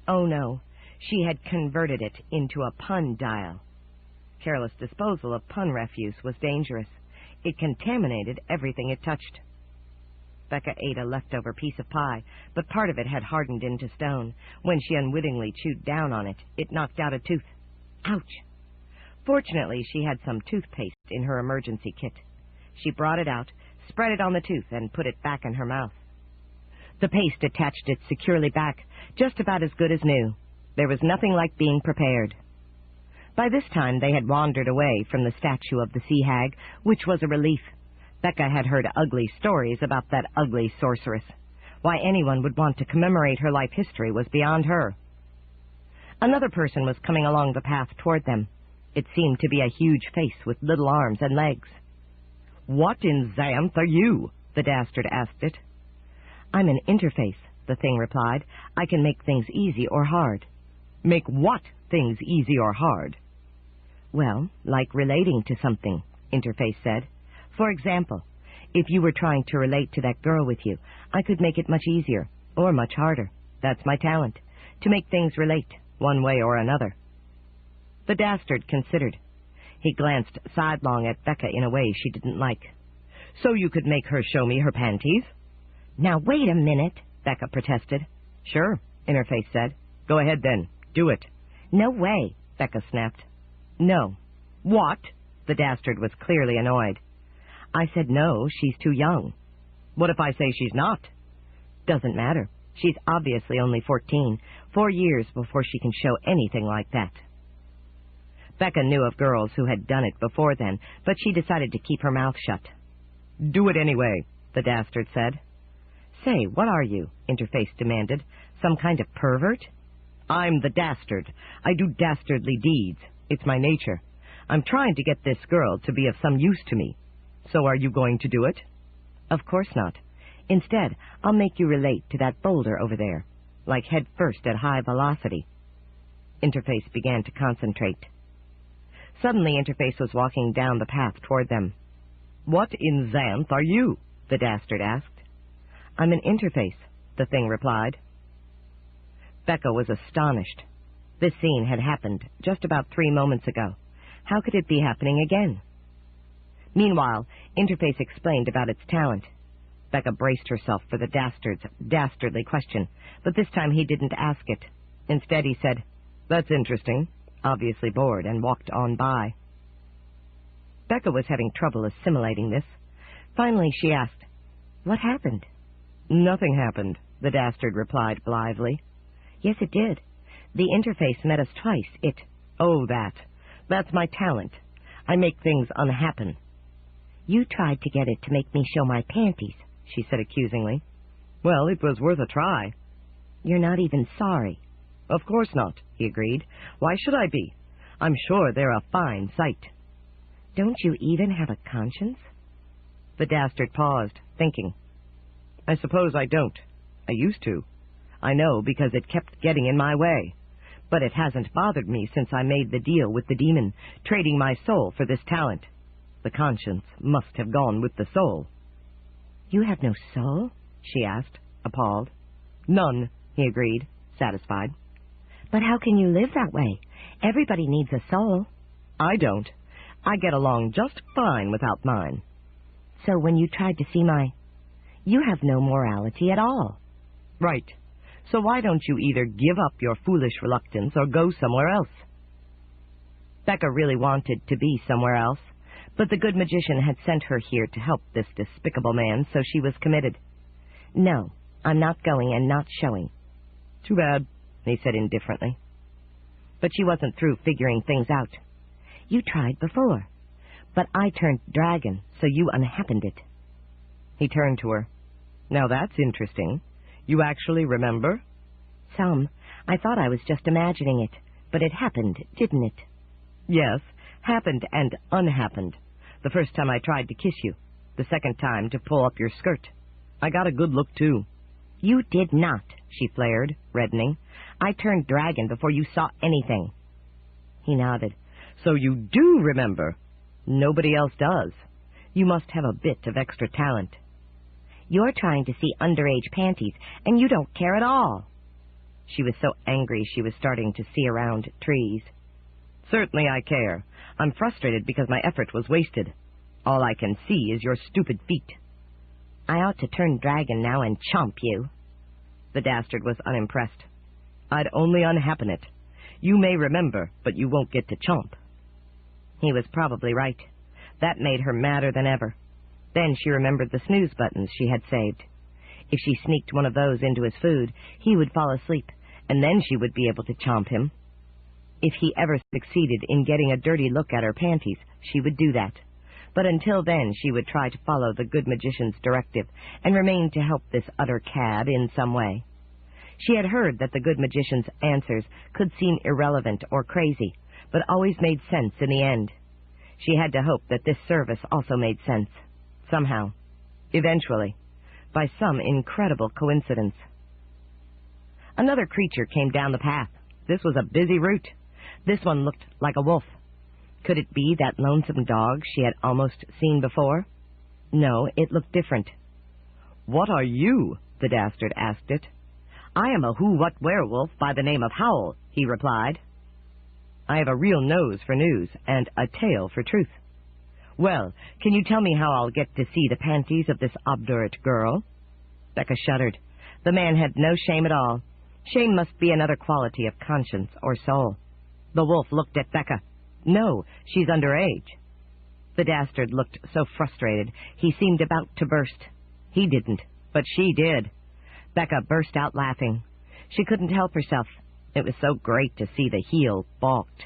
Oh no, she had converted it into a pun dial. Careless disposal of pun refuse was dangerous. It contaminated everything it touched. Becca ate a leftover piece of pie, but part of it had hardened into stone. When she unwittingly chewed down on it, it knocked out a tooth. Ouch! Fortunately, she had some toothpaste in her emergency kit. She brought it out, spread it on the tooth, and put it back in her mouth. The paste attached it securely back, just about as good as new. There was nothing like being prepared. By this time, they had wandered away from the statue of the sea hag, which was a relief. Becca had heard ugly stories about that ugly sorceress. Why anyone would want to commemorate her life history was beyond her. Another person was coming along the path toward them. It seemed to be a huge face with little arms and legs. "What in Xanth are you?" the Dastard asked it. "I'm an interface," the thing replied. "I can make things easy or hard." "Make what things easy or hard?" "Well, like relating to something," Interface said. "For example, if you were trying to relate to that girl with you, I could make it much easier or much harder. That's my talent, to make things relate one way or another." The Dastard considered. He glanced sidelong at Becca in a way she didn't like. "So you could make her show me her panties?" "Now wait a minute," Becca protested. "Sure," Interface said. "Go ahead then. Do it." "No way," Becca snapped. "No." "What?" The Dastard was clearly annoyed. "I said no, she's too young." What if I say she's not? Doesn't matter. She's obviously only 14, 4 years before she can show anything like that. Becca knew of girls who had done it before then, but she decided to keep her mouth shut. Do it anyway, the Dastard said. Say, what are you? Interface demanded. Some kind of pervert? I'm the Dastard. I do dastardly deeds. It's my nature. I'm trying to get this girl to be of some use to me. So are you going to do it? Of course not. Instead, I'll make you relate to that boulder over there, like head first at high velocity. Interface began to concentrate. Suddenly, Interface was walking down the path toward them. What in Xanth are you? The Dastard asked. I'm an Interface, the thing replied. Becca was astonished. This scene had happened just about 3 moments ago. How could it be happening again? Meanwhile, Interface explained about its talent. Becca braced herself for the Dastard's dastardly question, but this time he didn't ask it. Instead, he said, "That's interesting," obviously bored, and walked on by. Becca was having trouble assimilating this. Finally, she asked, "What happened?" "Nothing happened," the Dastard replied blithely. "Yes, it did. The Interface met us twice. It..." "Oh, that's my talent. I make things unhappen." "You tried to get it to make me show my panties," she said accusingly. "Well, it was worth a try." "You're not even sorry." "Of course not," he agreed. "Why should I be? I'm sure they're a fine sight." "Don't you even have a conscience?" The Dastard paused, thinking. "I suppose I don't. I used to. I know because it kept getting in my way. But it hasn't bothered me since I made the deal with the demon, trading my soul for this talent. The conscience must have gone with the soul." "You have no soul?" she asked, appalled. "None," he agreed, satisfied. "But how can you live that way? Everybody needs a soul." "I don't. I get along just fine without mine." "So when you tried to see my... You have no morality at all." "Right. So why don't you either give up your foolish reluctance or go somewhere else?" Becca really wanted to be somewhere else, but the good magician had sent her here to help this despicable man, so she was committed. "No, I'm not going and not showing." "Too bad," he said indifferently. But she wasn't through figuring things out. "You tried before, but I turned dragon, so you unhappened it." He turned to her. "Now that's interesting. You actually remember?" "Some. I thought I was just imagining it, but it happened, didn't it?" "Yes, happened and unhappened. The first time I tried to kiss you. The second time to pull up your skirt. I got a good look, too." "You did not," she flared, reddening. "I turned dragon before you saw anything." He nodded. "So you do remember. Nobody else does. You must have a bit of extra talent." "You're trying to see underage panties, and you don't care at all." She was so angry she was starting to see around trees. "Certainly I care. I'm frustrated because my effort was wasted. All I can see is your stupid feet." "I ought to turn dragon now and chomp you." The Dastard was unimpressed. "I'd only unhappen it. You may remember, but you won't get to chomp." He was probably right. That made her madder than ever. Then she remembered the snooze buttons she had saved. If she sneaked one of those into his food, he would fall asleep, and then she would be able to chomp him. If he ever succeeded in getting a dirty look at her panties, she would do that. But until then, she would try to follow the good magician's directive and remain to help this utter cad in some way. She had heard that the good magician's answers could seem irrelevant or crazy, but always made sense in the end. She had to hope that this service also made sense. Somehow. Eventually. By some incredible coincidence. Another creature came down the path. This was a busy route. This one looked like a wolf. Could it be that lonesome dog she had almost seen before? No, it looked different. "What are you?" the Dastard asked it. "I am a who-what werewolf by the name of Howl," he replied. "I have a real nose for news and a tail for truth. Well, can you tell me how I'll get to see the panties of this obdurate girl?" Becca shuddered. The man had no shame at all. Shame must be another quality of conscience or soul. The wolf looked at Becca. "No, she's underage." The Dastard looked so frustrated, he seemed about to burst. He didn't, but she did. Becca burst out laughing. She couldn't help herself. It was so great to see the heel balked.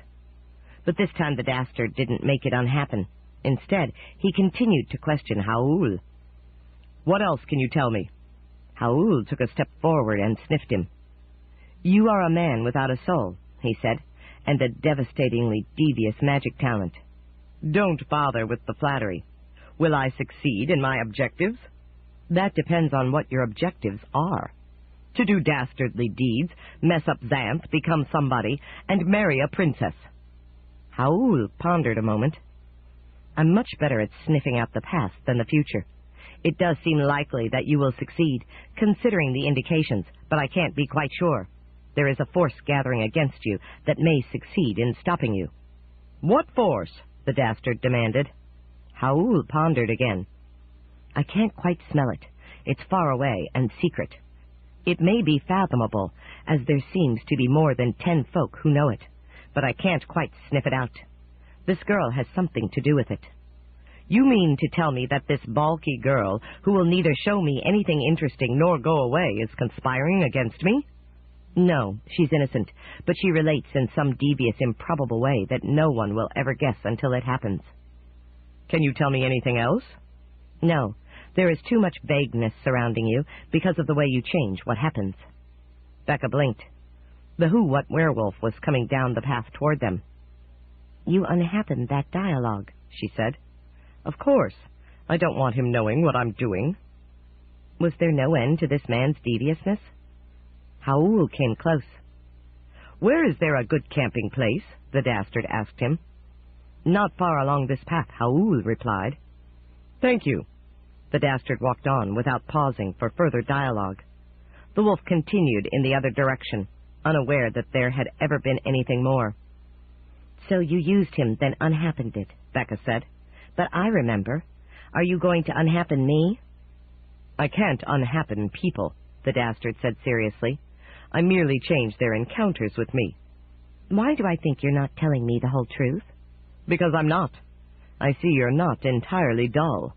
But this time the Dastard didn't make it unhappen. Instead, he continued to question Haul. "What else can you tell me?" Haul took a step forward and sniffed him. "You are a man without a soul," he said, "and a devastatingly devious magic talent." "Don't bother with the flattery. Will I succeed in my objectives?" "That depends on what your objectives are." "To do dastardly deeds, mess up Xanth, become somebody, and marry a princess." Haul pondered a moment. "I'm much better at sniffing out the past than the future. It does seem likely that you will succeed, considering the indications, but I can't be quite sure. There is a force gathering against you that may succeed in stopping you." "What force?" the Dastard demanded. Haul pondered again. "I can't quite smell it. It's far away and secret. It may be fathomable, as there seems to be more than 10 folk who know it, but I can't quite sniff it out. This girl has something to do with it." "You mean to tell me that this balky girl, who will neither show me anything interesting nor go away, is conspiring against me?" "No, she's innocent, but she relates in some devious, improbable way that no one will ever guess until it happens." "Can you tell me anything else?" "No. There is too much vagueness surrounding you because of the way you change what happens." Becca blinked. The who-what werewolf was coming down the path toward them. "You unhappened that dialogue," she said. "Of course. I don't want him knowing what I'm doing." Was there no end to this man's deviousness? Haul came close. "Where is there a good camping place?" the Dastard asked him. "Not far along this path," Haul replied. "Thank you." The Dastard walked on without pausing for further dialogue. The wolf continued in the other direction, unaware that there had ever been anything more. "So you used him, then unhappened it," Becca said. "But I remember. Are you going to unhappen me?" "I can't unhappen people," the Dastard said seriously. "I merely change their encounters with me." "Why do I think you're not telling me the whole truth?" "Because I'm not. I see you're not entirely dull."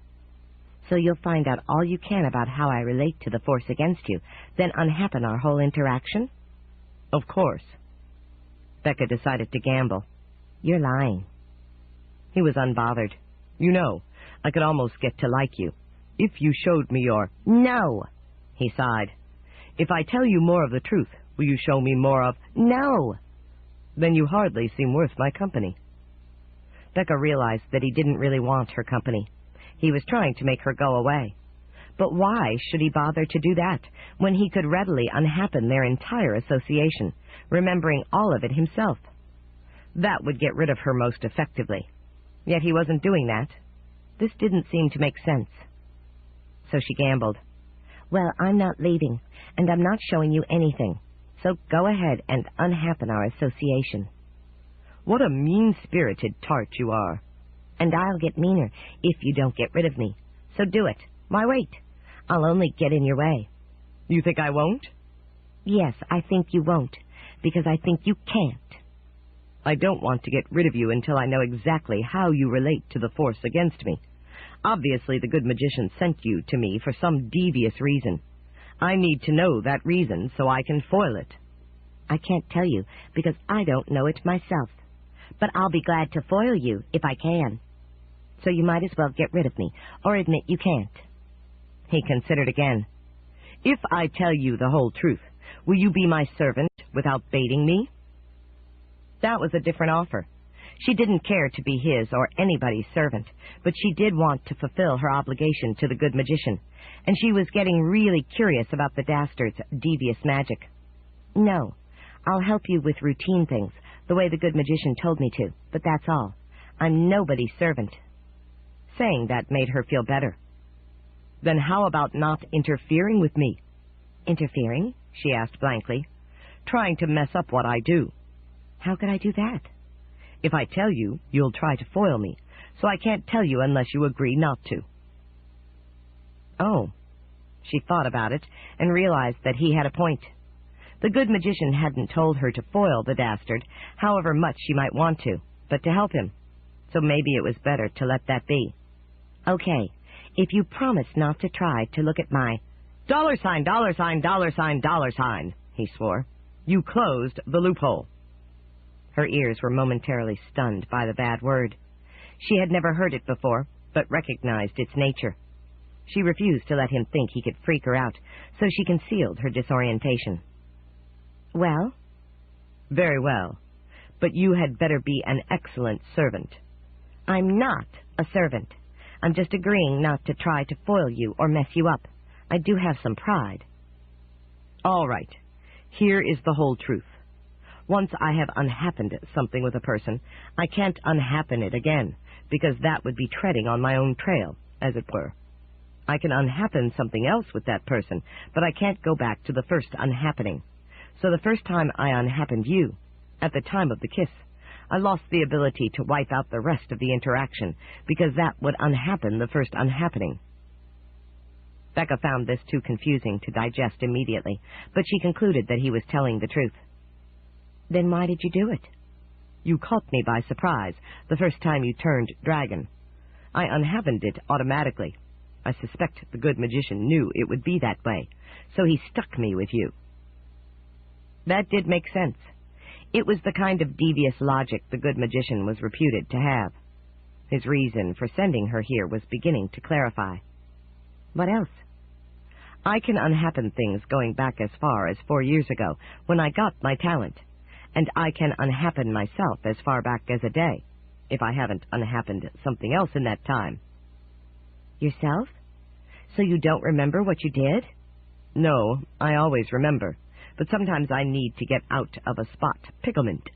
"So you'll find out all you can about how I relate to the force against you, then unhappen our whole interaction?" "Of course." Becca decided to gamble. "You're lying." He was unbothered. "You know, I could almost get to like you. If you showed me your—" "No!" He sighed. "If I tell you more of the truth, will you show me more of—" "No!" "Then you hardly seem worth my company." Becca realized that he didn't really want her company. He was trying to make her go away. But why should he bother to do that, when he could readily unhappen their entire association, remembering all of it himself? That would get rid of her most effectively. Yet he wasn't doing that. This didn't seem to make sense. So she gambled. "Well, I'm not leaving, and I'm not showing you anything. So go ahead and unhappen our association." "What a mean-spirited tart you are." "And I'll get meaner if you don't get rid of me. So do it. Why wait? I'll only get in your way." "You think I won't?" "Yes, I think you won't, because I think you can't." "I don't want to get rid of you until I know exactly how you relate to the force against me. Obviously, the good magician sent you to me for some devious reason. I need to know that reason so I can foil it." "I can't tell you, because I don't know it myself. But I'll be glad to foil you if I can. So you might as well get rid of me, or admit you can't." He considered again. "If I tell you the whole truth, will you be my servant without baiting me?" That was a different offer. She didn't care to be his or anybody's servant, but she did want to fulfill her obligation to the good magician, and she was getting really curious about the Dastard's devious magic. "No, I'll help you with routine things, the way the good magician told me to, but that's all. I'm nobody's servant." Saying that made her feel better. "Then how about not interfering with me?" "Interfering?" she asked blankly. "Trying to mess up what I do." "How could I do that?" "If I tell you, you'll try to foil me, so I can't tell you unless you agree not to." Oh. She thought about it and realized that he had a point. The good magician hadn't told her to foil the Dastard, however much she might want to, but to help him. So maybe it was better to let that be. "Okay, if you promise not to try to look at my $, $, he swore. You closed the loophole. Her ears were momentarily stunned by the bad word. She had never heard it before, but recognized its nature. She refused to let him think he could freak her out, so she concealed her disorientation. Well? Very well. But you had better be an excellent servant. I'm not a servant. I'm just agreeing not to try to foil you or mess you up. I do have some pride. All right. Here is the whole truth. Once I have unhappened something with a person, I can't unhappen it again, because that would be treading on my own trail, as it were. I can unhappen something else with that person, but I can't go back to the first unhappening. So the first time I unhappened you, at the time of the kiss, I lost the ability to wipe out the rest of the interaction, because that would unhappen the first unhappening. Becca found this too confusing to digest immediately, but she concluded that he was telling the truth. Then why did you do it? You caught me by surprise the first time you turned dragon. I unhappened it automatically. I suspect the good magician knew it would be that way, so he stuck me with you. That did make sense. It was the kind of devious logic the good magician was reputed to have. His reason for sending her here was beginning to clarify. What else? I can unhappen things going back as far as 4 years ago, when I got my talent, and I can unhappen myself as far back as a day, if I haven't unhappened something else in that time. Yourself? So you don't remember what you did? No, I always remember, but sometimes I need to get out of a spot. Picklement.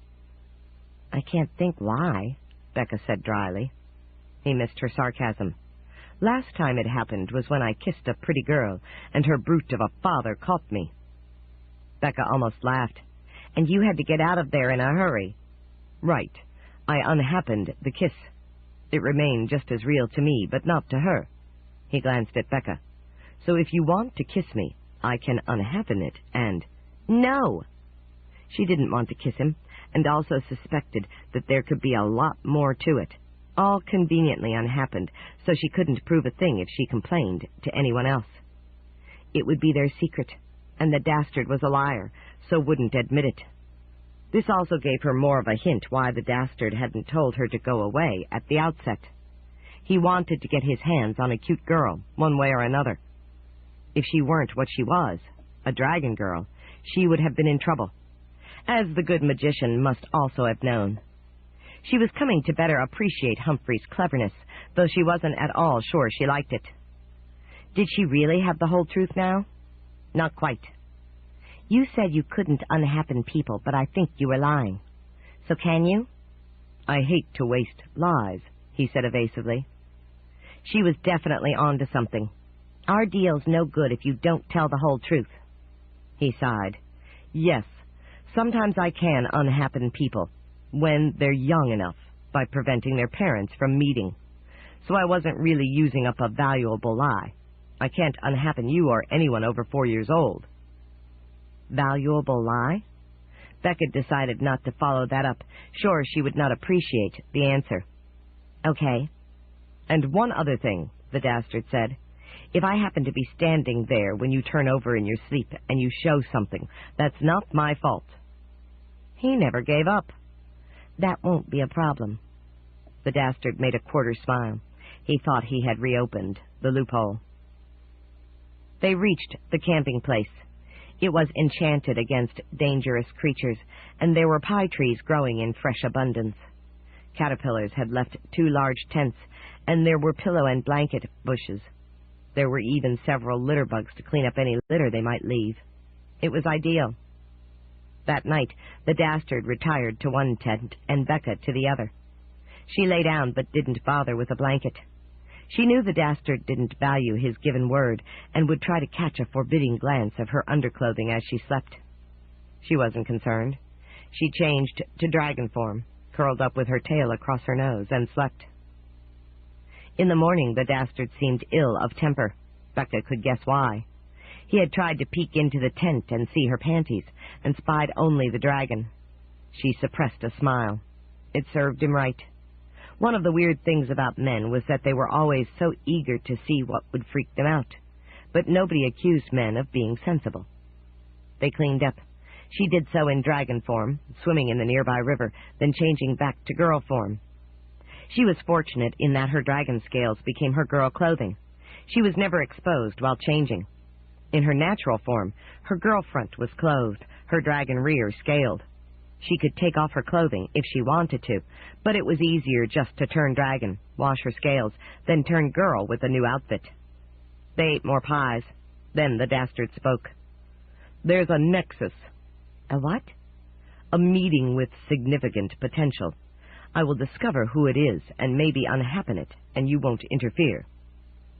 I can't think why, Becca said dryly. He missed her sarcasm. Last time it happened was when I kissed a pretty girl, and her brute of a father caught me. Becca almost laughed. And you had to get out of there in a hurry. Right. I unhappened the kiss. It remained just as real to me, but not to her. He glanced at Becca. So if you want to kiss me, I can unhappen it, and... No! She didn't want to kiss him, and also suspected that there could be a lot more to it, all conveniently unhappened, so she couldn't prove a thing if she complained to anyone else. It would be their secret, and the Dastard was a liar, so wouldn't admit it. This also gave her more of a hint why the Dastard hadn't told her to go away at the outset. He wanted to get his hands on a cute girl, one way or another. If she weren't what she was, a dragon girl, she would have been in trouble, as the good magician must also have known. She was coming to better appreciate Humphrey's cleverness, though she wasn't at all sure she liked it. Did she really have the whole truth now? Not quite. You said you couldn't unhappen people, but I think you were lying. So can you? I hate to waste lies, he said evasively. She was definitely on to something. Our deal's no good if you don't tell the whole truth. He sighed. Yes, sometimes I can unhappen people, when they're young enough, by preventing their parents from meeting. So I wasn't really using up a valuable lie. I can't unhappen you or anyone over 4 years old. Valuable lie? Becca decided not to follow that up, sure she would not appreciate the answer. Okay. And one other thing, the Dastard said. If I happen to be standing there when you turn over in your sleep and you show something, that's not my fault. He never gave up. That won't be a problem. The Dastard made a quarter smile. He thought he had reopened the loophole. They reached the camping place. It was enchanted against dangerous creatures, and there were pie trees growing in fresh abundance. Caterpillars had left 2 large tents, and there were pillow and blanket bushes. There were even several litter bugs to clean up any litter they might leave. It was ideal. That night, the Dastard retired to one tent and Becca to the other. She lay down but didn't bother with a blanket. She knew the Dastard didn't value his given word and would try to catch a forbidding glance of her underclothing as she slept. She wasn't concerned. She changed to dragon form, curled up with her tail across her nose, and slept. In the morning, the Dastard seemed ill of temper. Becca could guess why. He had tried to peek into the tent and see her panties, and spied only the dragon. She suppressed a smile. It served him right. One of the weird things about men was that they were always so eager to see what would freak them out, but nobody accused men of being sensible. They cleaned up. She did so in dragon form, swimming in the nearby river, then changing back to girl form. She was fortunate in that her dragon scales became her girl clothing. She was never exposed while changing. In her natural form, her girl front was clothed, her dragon rear scaled. She could take off her clothing if she wanted to, but it was easier just to turn dragon, wash her scales, then turn girl with a new outfit. They ate more pies. Then the Dastard spoke. "There's a nexus." "A what?" "A meeting with significant potential. I will discover who it is and maybe unhappen it, and you won't interfere."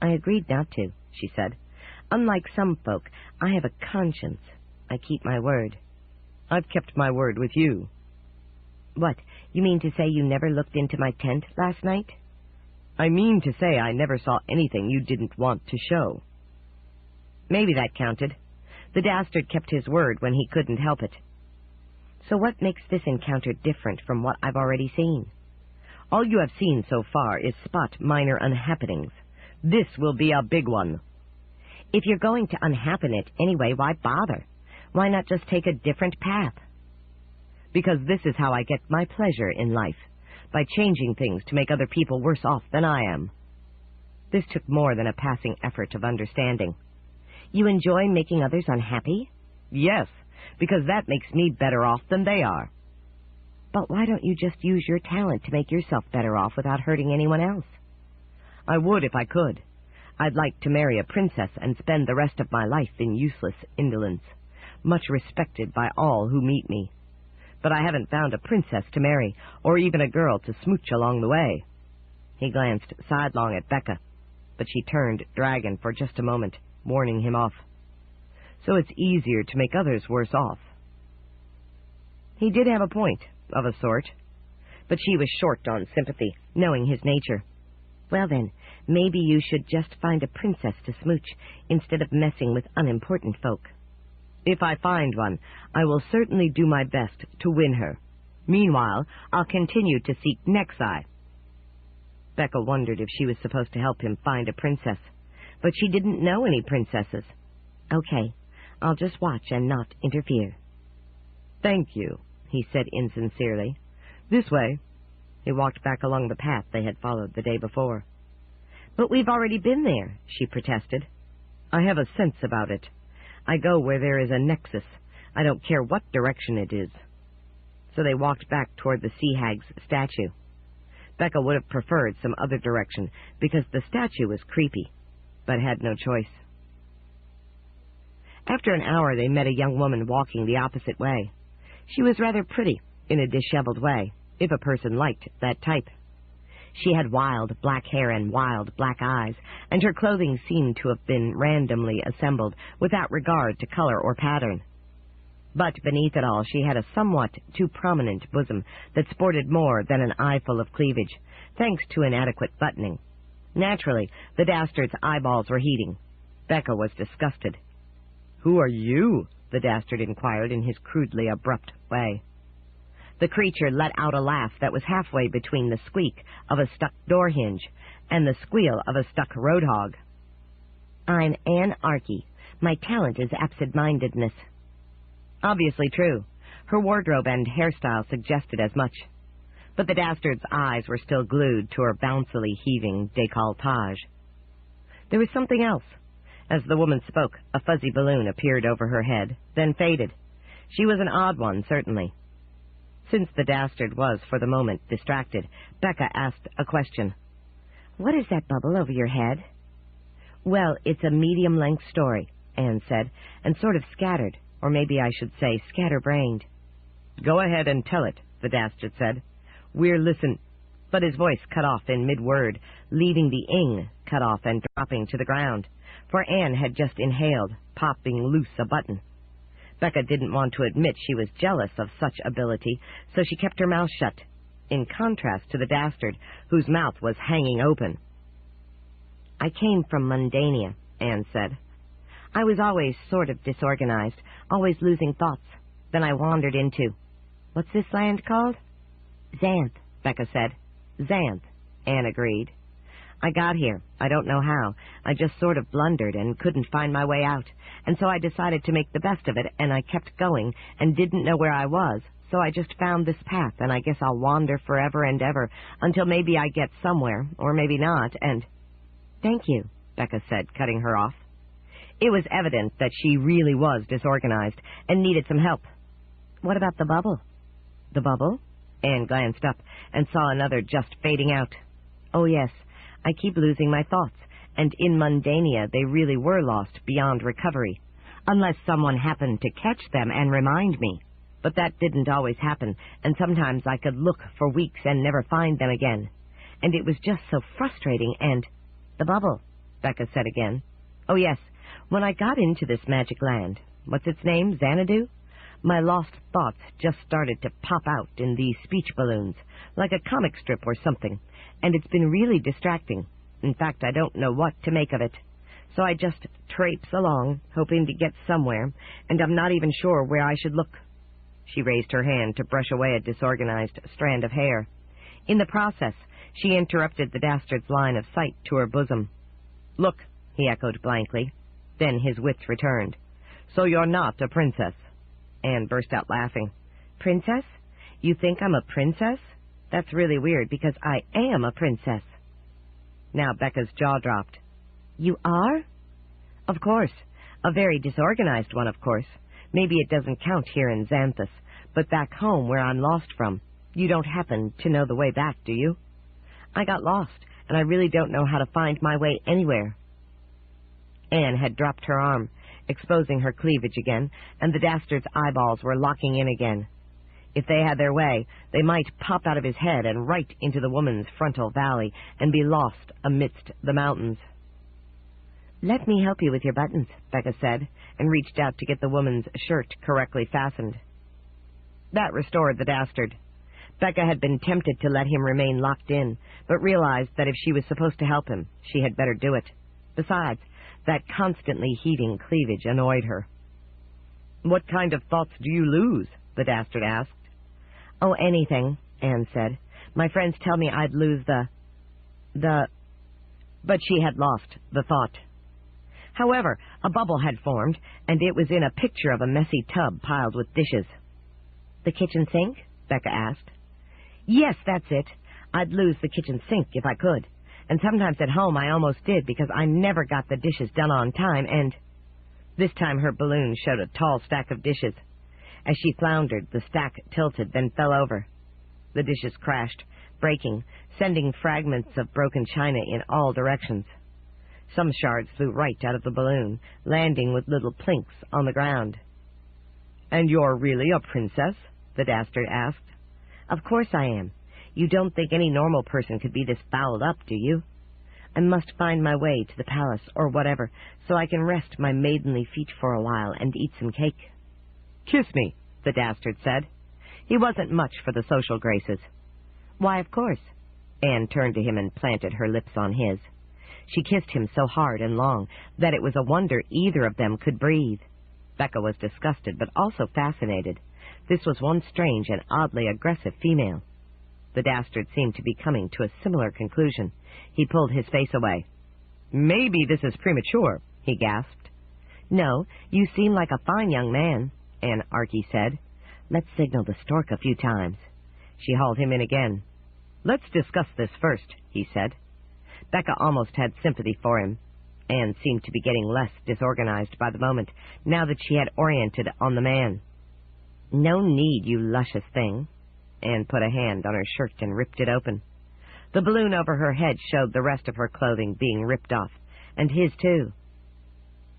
"I agreed not to," she said. "Unlike some folk, I have a conscience. I keep my word." "I've kept my word with you." "What, you mean to say you never looked into my tent last night?" "I mean to say I never saw anything you didn't want to show." Maybe that counted. The Dastard kept his word when he couldn't help it. "So what makes this encounter different from what I've already seen?" "All you have seen so far is spot minor unhappenings. This will be a big one." "If you're going to unhappen it anyway, why bother? Why not just take a different path?" "Because this is how I get my pleasure in life, by changing things to make other people worse off than I am." This took more than a passing effort of understanding. "You enjoy making others unhappy?" "Yes, because that makes me better off than they are." "But why don't you just use your talent to make yourself better off without hurting anyone else?" "I would if I could. I'd like to marry a princess and spend the rest of my life in useless indolence, much respected by all who meet me. But I haven't found a princess to marry, or even a girl to smooch along the way." He glanced sidelong at Becca, but she turned dragon for just a moment, warning him off. "So it's easier to make others worse off." He did have a point, of a sort, but she was short on sympathy, knowing his nature. "Well then, maybe you should just find a princess to smooch, instead of messing with unimportant folk." "If I find one, I will certainly do my best to win her. Meanwhile, I'll continue to seek Nexi." Becca wondered if she was supposed to help him find a princess, but she didn't know any princesses. "Okay, I'll just watch and not interfere." "Thank you," he said insincerely. "This way." He walked back along the path they had followed the day before. "But we've already been there," she protested. "I have a sense about it. I go where there is a nexus. I don't care what direction it is." So they walked back toward the sea hag's statue. Becca would have preferred some other direction, because the statue was creepy, but had no choice. After an hour, they met a young woman walking the opposite way. She was rather pretty, in a disheveled way, if a person liked that type. She had wild black hair and wild black eyes, and her clothing seemed to have been randomly assembled without regard to color or pattern. But beneath it all, she had a somewhat too prominent bosom that sported more than an eyeful of cleavage, thanks to inadequate buttoning. Naturally, the Dastard's eyeballs were heating. Becca was disgusted. "Who are you?" the Dastard inquired in his crudely abrupt way. The creature let out a laugh that was halfway between the squeak of a stuck door hinge and the squeal of a stuck roadhog. "I'm Anne Archie. My talent is absent-mindedness." Obviously true. Her wardrobe and hairstyle suggested as much. But the Dastard's eyes were still glued to her bouncily heaving décolletage. There was something else. As the woman spoke, a fuzzy balloon appeared over her head, then faded. She was an odd one, certainly. Since the Dastard was, for the moment, distracted, Becca asked a question. "What is that bubble over your head?" "Well, it's a medium-length story," Anne said, and sort of scattered, or maybe I should say scatterbrained. "Go ahead and tell it," the Dastard said. "We're listen—" But his voice cut off in mid-word, leaving the ing cut off and dropping to the ground, for Anne had just inhaled, popping loose a button. Becca didn't want to admit she was jealous of such ability, so she kept her mouth shut, in contrast to the Dastard, whose mouth was hanging open. "I came from Mundania," Anne said. "I was always sort of disorganized, always losing thoughts. Then I wandered into—" "What's this land called?" "Xanth," Becca said. "Xanth. Anne agreed. I got here. I don't know how. I just sort of blundered and couldn't find my way out, and so I decided to make the best of it, and I kept going and didn't know where I was, so I just found this path, and I guess I'll wander forever and ever until maybe I get somewhere, or maybe not, and... Thank you, Becca said, cutting her off. It was evident that she really was disorganized and needed some help. What about the bubble? The bubble? Anne glanced up and saw another just fading out. Oh, yes. I keep losing my thoughts, and in Mundania they really were lost beyond recovery, unless someone happened to catch them and remind me. But that didn't always happen, and sometimes I could look for weeks and never find them again. And it was just so frustrating, and... The bubble, Becca said again. Oh, yes. When I got into this magic land, what's its name, Xanadu? My lost thoughts just started to pop out in these speech balloons, like a comic strip or something, and it's been really distracting. In fact, I don't know what to make of it. So I just traipse along, hoping to get somewhere, and I'm not even sure where I should look. She raised her hand to brush away a disorganized strand of hair. In the process, she interrupted the Dastard's line of sight to her bosom. Look, he echoed blankly. Then his wits returned. So you're not a princess. Anne burst out laughing. Princess? You think I'm a princess? That's really weird, because I am a princess. Now Becca's jaw dropped. You are? Of course. A very disorganized one, of course. Maybe it doesn't count here in Xanth, but back home where I'm lost from. You don't happen to know the way back, do you? I got lost, and I really don't know how to find my way anywhere. Anne had dropped her arm, exposing her cleavage again, and the Dastard's eyeballs were locking in again. If they had their way, they might pop out of his head and right into the woman's frontal valley and be lost amidst the mountains. Let me help you with your buttons, Becca said, and reached out to get the woman's shirt correctly fastened. That restored the Dastard. Becca had been tempted to let him remain locked in, but realized that if she was supposed to help him, she had better do it. Besides, that constantly heaving cleavage annoyed her. What kind of thoughts do you lose? The Dastard asked. Oh, anything, Anne said. My friends tell me I'd lose But she had lost the thought. However, a bubble had formed, and it was in a picture of a messy tub piled with dishes. The kitchen sink? Becca asked. Yes, that's it. I'd lose the kitchen sink if I could. And sometimes at home I almost did, because I never got the dishes done on time, and... This time her balloon showed a tall stack of dishes. As she floundered, the stack tilted, then fell over. The dishes crashed, breaking, sending fragments of broken china in all directions. Some shards flew right out of the balloon, landing with little plinks on the ground. And you're really a princess? The Dastard asked. Of course I am. You don't think any normal person could be this fouled up, do you? I must find my way to the palace, or whatever, so I can rest my maidenly feet for a while and eat some cake. Kiss me, the Dastard said. He wasn't much for the social graces. Why, of course. Anne turned to him and planted her lips on his. She kissed him so hard and long that it was a wonder either of them could breathe. Becca was disgusted, but also fascinated. This was one strange and oddly aggressive female. The Dastard seemed to be coming to a similar conclusion. He pulled his face away. Maybe this is premature, he gasped. No, you seem like a fine young man, Anne Archie said. Let's signal the stork a few times. She hauled him in again. Let's discuss this first, he said. Becca almost had sympathy for him. Anne seemed to be getting less disorganized by the moment, now that she had oriented on the man. No need, you luscious thing. Anne put a hand on her shirt and ripped it open. The balloon over her head showed the rest of her clothing being ripped off, and his too.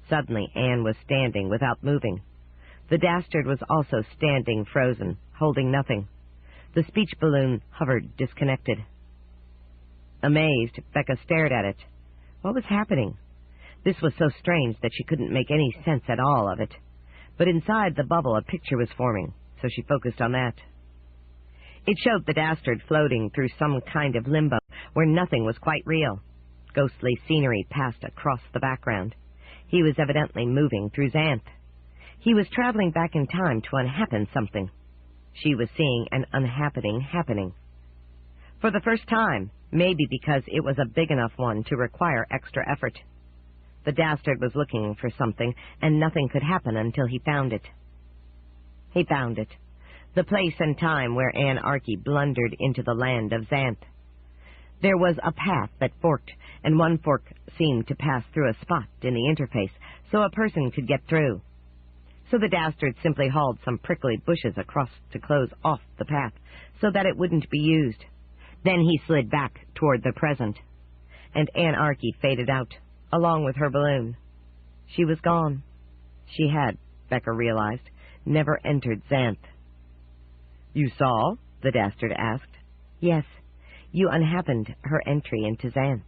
Suddenly Anne was standing without moving. The Dastard was also standing frozen, holding nothing. The speech balloon hovered disconnected. Amazed, Becca stared at it. What was happening? This was so strange that she couldn't make any sense at all of it. But inside the bubble a picture was forming, so she focused on that. It showed the Dastard floating through some kind of limbo where nothing was quite real. Ghostly scenery passed across the background. He was evidently moving through Xanth. He was traveling back in time to unhappen something. She was seeing an unhappening happening. For the first time, maybe because it was a big enough one to require extra effort. The Dastard was looking for something, and nothing could happen until he found it. He found it. The place and time where anarchy blundered into the land of Xanth. There was a path that forked, and one fork seemed to pass through a spot in the interface, so a person could get through. So the Dastard simply hauled some prickly bushes across to close off the path, so that it wouldn't be used. Then he slid back toward the present, and anarchy faded out, along with her balloon. She was gone. She had, Becca realized, never entered Xanth. "You saw?" the Dastard asked. "Yes. You unhappened her entry into Xanth."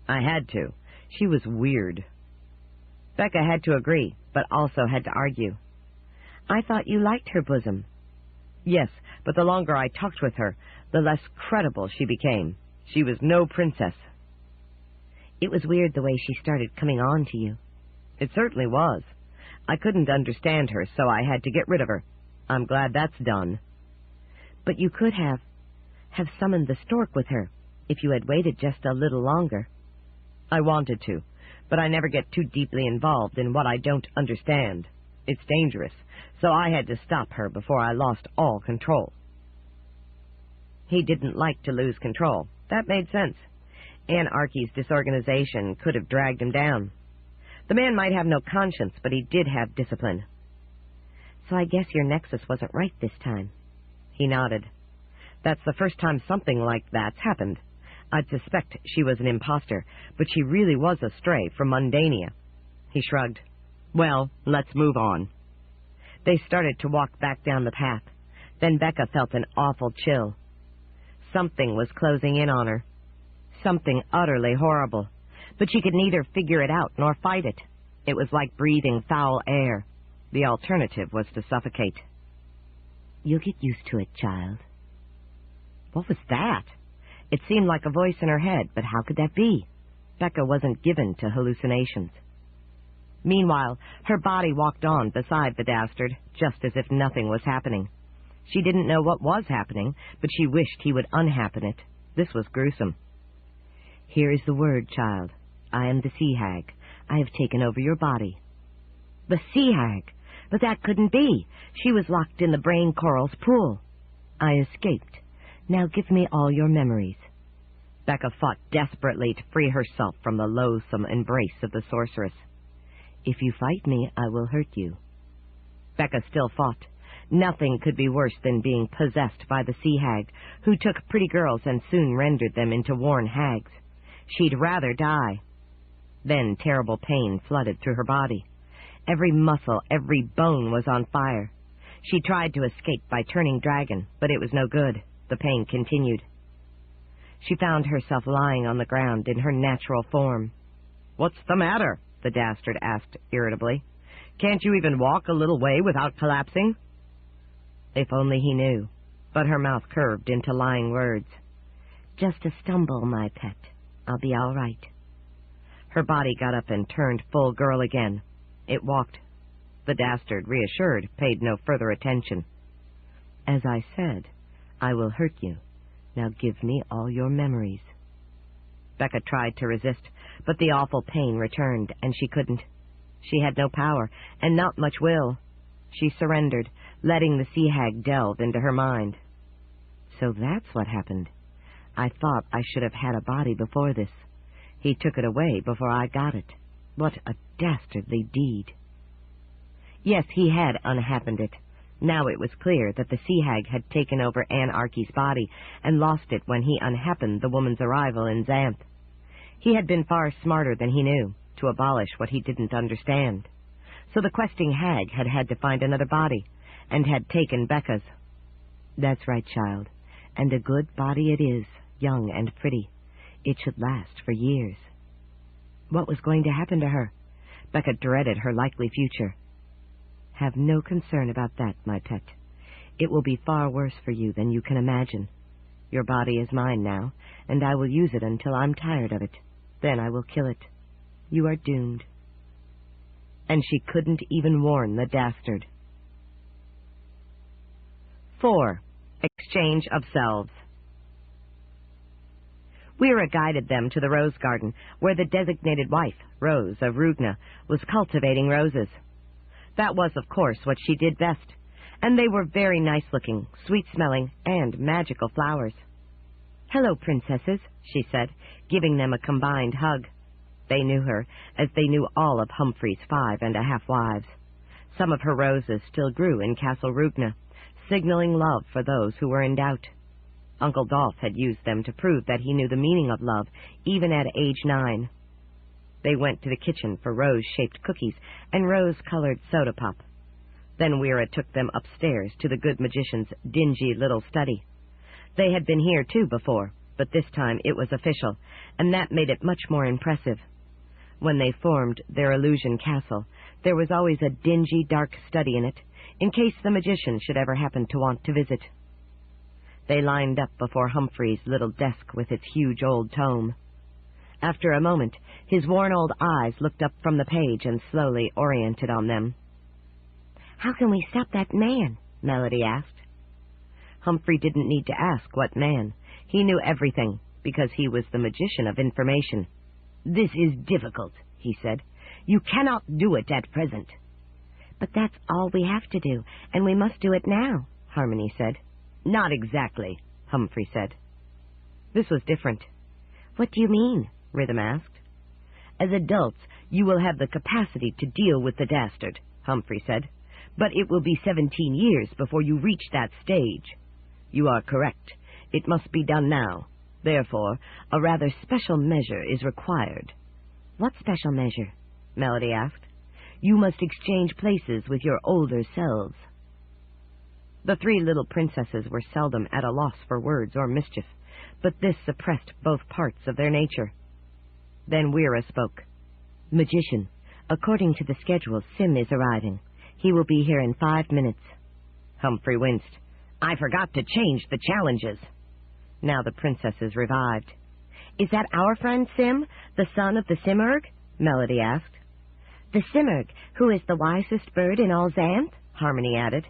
"I had to. She was weird." Becca had to agree, but also had to argue. "I thought you liked her bosom." "Yes, but the longer I talked with her, the less credible she became. She was no princess." "It was weird the way she started coming on to you." "It certainly was. I couldn't understand her, so I had to get rid of her. I'm glad that's done." "But you could have summoned the stork with her, if you had waited just a little longer." "I wanted to, but I never get too deeply involved in what I don't understand. It's dangerous, so I had to stop her before I lost all control." He didn't like to lose control. That made sense. Anarchy's disorganization could have dragged him down. The man might have no conscience, but he did have discipline. "So I guess your nexus wasn't right this time." He nodded. "That's the first time something like that's happened. I'd suspect she was an imposter, but she really was a stray from Mundania." He shrugged. "Well, let's move on." They started to walk back down the path. Then Becca felt an awful chill. Something was closing in on her. Something utterly horrible. But she could neither figure it out nor fight it. It was like breathing foul air. The alternative was to suffocate. "You'll get used to it, child." What was that? It seemed like a voice in her head, but how could that be? Becca wasn't given to hallucinations. Meanwhile, her body walked on beside the Dastard, just as if nothing was happening. She didn't know what was happening, but she wished he would unhappen it. This was gruesome. "Here is the word, child. I am the sea hag. I have taken over your body." The sea hag? But that couldn't be. She was locked in the brain coral's pool. "I escaped. Now give me all your memories." Becca fought desperately to free herself from the loathsome embrace of the sorceress. "If you fight me, I will hurt you." Becca still fought. Nothing could be worse than being possessed by the sea hag, who took pretty girls and soon rendered them into worn hags. She'd rather die. Then terrible pain flooded through her body. Every muscle, every bone was on fire. She tried to escape by turning dragon, but it was no good. The pain continued. She found herself lying on the ground in her natural form. "What's the matter?" the Dastard asked irritably. "Can't you even walk a little way without collapsing?" If only he knew. But her mouth curved into lying words. "Just a stumble, my pet. I'll be all right." Her body got up and turned full girl again. It walked. The Dastard, reassured, paid no further attention. "As I said, I will hurt you. Now give me all your memories." Becca tried to resist, but the awful pain returned, and she couldn't. She had no power, and not much will. She surrendered, letting the sea hag delve into her mind. "So that's what happened. I thought I should have had a body before this. He took it away before I got it. What a dastardly deed." Yes, he had unhappened it. Now it was clear that the sea hag had taken over Anarchy's body and lost it when he unhappened the woman's arrival in Xanth. He had been far smarter than he knew, to abolish what he didn't understand. So the questing hag had had to find another body, and had taken Becca's. "That's right, child, and a good body it is, young and pretty. It should last for years." What was going to happen to her? Becca dreaded her likely future. "Have no concern about that, my pet. It will be far worse for you than you can imagine. Your body is mine now, and I will use it until I'm tired of it. Then I will kill it. You are doomed." And she couldn't even warn the Dastard. 4. Exchange of selves. Wira guided them to the rose garden, where the designated wife, Rose of Rugna, was cultivating roses. That was, of course, what she did best, and they were very nice-looking, sweet-smelling, and magical flowers. "Hello, princesses," she said, giving them a combined hug. They knew her, as they knew all of Humphrey's 5.5 wives. Some of her roses still grew in Castle Rugna, signaling love for those who were in doubt. Uncle Dolph had used them to prove that he knew the meaning of love, even at age 9. They went to the kitchen for rose-shaped cookies and rose-colored soda pop. Then Wira took them upstairs to the good magician's dingy little study. They had been here, too, before, but this time it was official, and that made it much more impressive. When they formed their illusion castle, there was always a dingy, dark study in it, in case the magician should ever happen to want to visit. They lined up before Humphrey's little desk with its huge old tome. After a moment, his worn old eyes looked up from the page and slowly oriented on them. "How can we stop that man?" Melody asked. Humphrey didn't need to ask what man. He knew everything, because he was the magician of information. "This is difficult," he said. "You cannot do it at present." "But that's all we have to do, and we must do it now," Harmony said. "Not exactly," Humphrey said. This was different. "What do you mean?" Rhythm asked. "As adults, you will have the capacity to deal with the Dastard," Humphrey said. "But it will be 17 years before you reach that stage." "You are correct. It must be done now. Therefore, a rather special measure is required." "What special measure?" Melody asked. "You must exchange places with your older selves." The 3 little princesses were seldom at a loss for words or mischief, but this suppressed both parts of their nature. Then Wira spoke. "Magician, according to the schedule, Sim is arriving. He will be here in 5 minutes." Humphrey winced. "I forgot to change the challenges." Now the princesses revived. "Is that our friend Sim, the son of the Simurgh?" Melody asked. "The Simurgh, who is the wisest bird in all Xanth," Harmony added.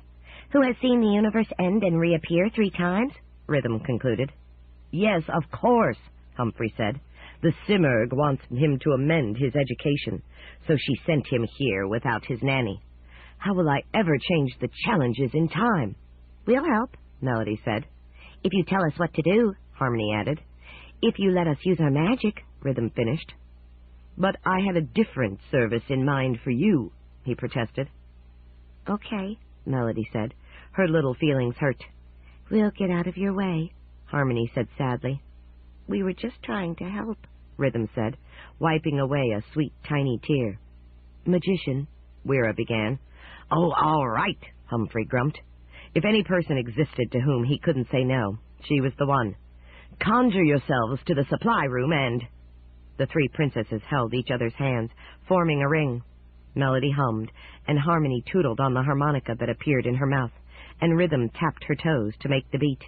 "Who has seen the universe end and reappear 3 times, Rhythm concluded. "Yes, of course," Humphrey said. "The Simurgh wants him to amend his education, so she sent him here without his nanny. How will I ever change the challenges in time?" "We'll help," Melody said. "If you tell us what to do," Harmony added. "If you let us use our magic," Rhythm finished. "But I had a different service in mind for you," he protested. "Okay," Melody said, her little feelings hurt. "We'll get out of your way," Harmony said sadly. "We were just trying to help," Rhythm said, wiping away a sweet tiny tear. "Magician," Wira began. "Oh, all right," Humphrey grumped. If any person existed to whom he couldn't say no, she was the one. "Conjure yourselves to the supply room and—" The 3 princesses held each other's hands, forming a ring. Melody hummed, and Harmony tootled on the harmonica that appeared in her mouth, and Rhythm tapped her toes to make the beat.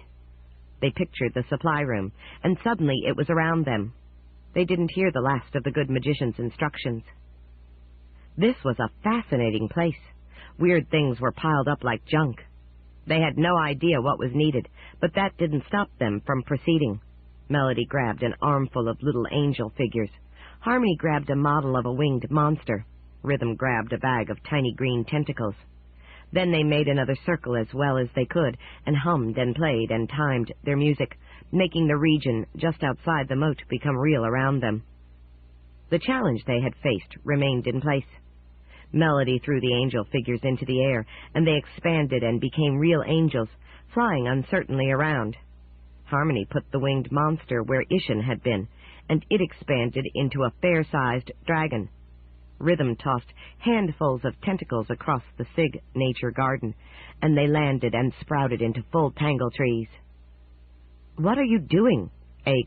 They pictured the supply room, and suddenly it was around them. They didn't hear the last of the good magician's instructions. This was a fascinating place. Weird things were piled up like junk. They had no idea what was needed, but that didn't stop them from proceeding. Melody grabbed an armful of little angel figures. Harmony grabbed a model of a winged monster. Rhythm grabbed a bag of tiny green tentacles. Then they made another circle as well as they could, and hummed and played and timed their music, making the region just outside the moat become real around them. The challenge they had faced remained in place. Melody threw the angel figures into the air, and they expanded and became real angels, flying uncertainly around. Harmony put the winged monster where Ishan had been, and it expanded into a fair-sized dragon. Rhythm tossed handfuls of tentacles across the Sig Nature Garden, and they landed and sprouted into full tangle trees. "What are you doing?"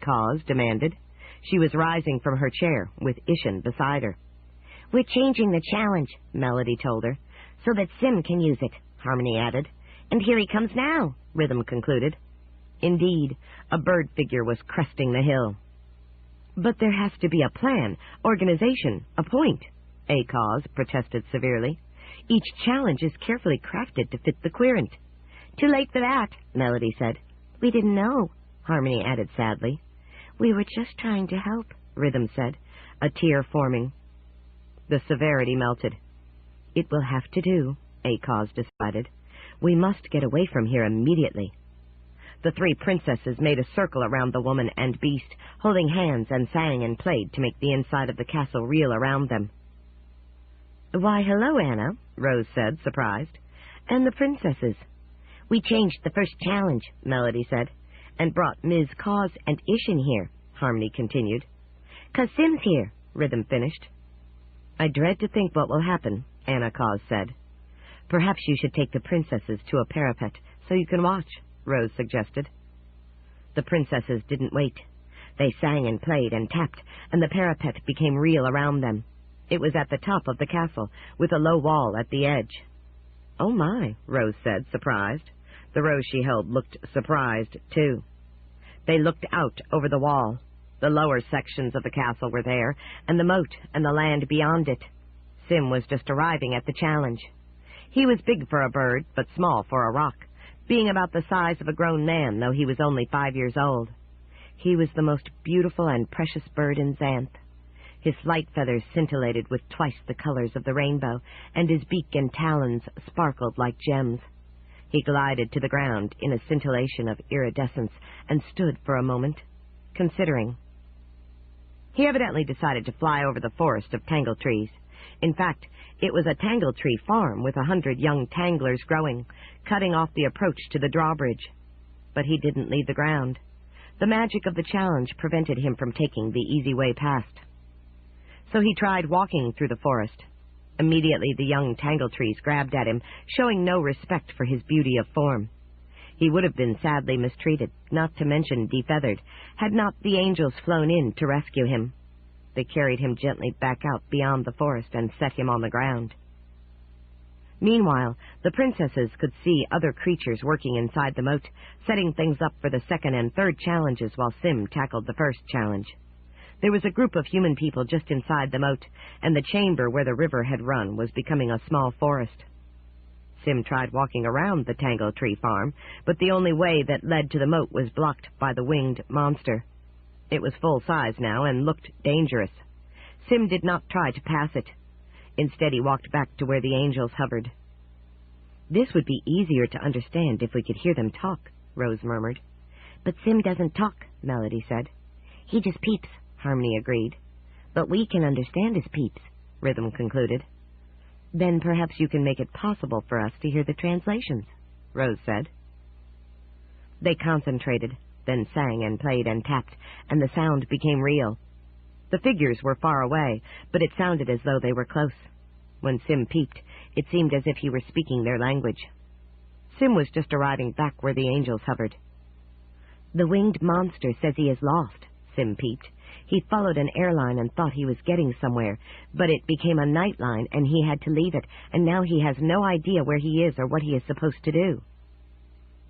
Cause demanded. She was rising from her chair, with Ishan beside her. "We're changing the challenge," Melody told her, "so that Sim can use it," Harmony added. "And here he comes now," Rhythm concluded. Indeed, a bird figure was cresting the hill. "But there has to be a plan, organization, a point," Cause protested severely. "Each challenge is carefully crafted to fit the querent." "Too late for that," Melody said. "We didn't know," Harmony added sadly. We were just trying to help, Rhythm said, a tear forming. The severity melted. It will have to do, Akaz decided. We must get away from here immediately. The three princesses made a circle around the woman and beast, holding hands and sang and played to make the inside of the castle reel around them. Why, hello, Anna, Rose said, surprised. And the princesses. We changed the first challenge, Melody said, and brought Ms. Cause and Ishin here, Harmony continued. 'Cause Sim's here, Rhythm finished. I dread to think what will happen, Anna Cause said. Perhaps you should take the princesses to a parapet so you can watch, Rose suggested. The princesses didn't wait. They sang and played and tapped, and the parapet became real around them. It was at the top of the castle, with a low wall at the edge. Oh my, Rose said, surprised. The rose she held looked surprised, too. They looked out over the wall. The lower sections of the castle were there, and the moat and the land beyond it. Sim was just arriving at the challenge. He was big for a bird, but small for a rock, being about the size of a grown man, though he was only 5 years old. He was the most beautiful and precious bird in Xanth. His light feathers scintillated with twice the colors of the rainbow, and his beak and talons sparkled like gems. He glided to the ground in a scintillation of iridescence and stood for a moment, considering. He evidently decided to fly over the forest of tangle trees. In fact, it was a tangle tree farm with 100 young tanglers growing, cutting off the approach to the drawbridge. But he didn't leave the ground. The magic of the challenge prevented him from taking the easy way past. So he tried walking through the forest. Immediately the young tangle trees grabbed at him, showing no respect for his beauty of form. He would have been sadly mistreated, not to mention defeathered, had not the angels flown in to rescue him. They carried him gently back out beyond the forest and set him on the ground. Meanwhile, the princesses could see other creatures working inside the moat, setting things up for the second and third challenges while Sim tackled the first challenge. There was a group of human people just inside the moat, and the chamber where the river had run was becoming a small forest. Sim tried walking around the tangle tree farm, but the only way that led to the moat was blocked by the winged monster. It was full size now and looked dangerous. Sim did not try to pass it. Instead, he walked back to where the angels hovered. This would be easier to understand if we could hear them talk, Rose murmured. But Sim doesn't talk, Melody said. He just peeps, Harmony agreed. But we can understand his peeps, Rhythm concluded. Then perhaps you can make it possible for us to hear the translations, Rose said. They concentrated, then sang and played and tapped, and the sound became real. The figures were far away, but it sounded as though they were close. When Sim peeped, it seemed as if he were speaking their language. Sim was just arriving back where the angels hovered. The winged monster says he is lost, Sim peeped. He followed an airline and thought he was getting somewhere, but it became a nightline and he had to leave it, and now he has no idea where he is or what he is supposed to do.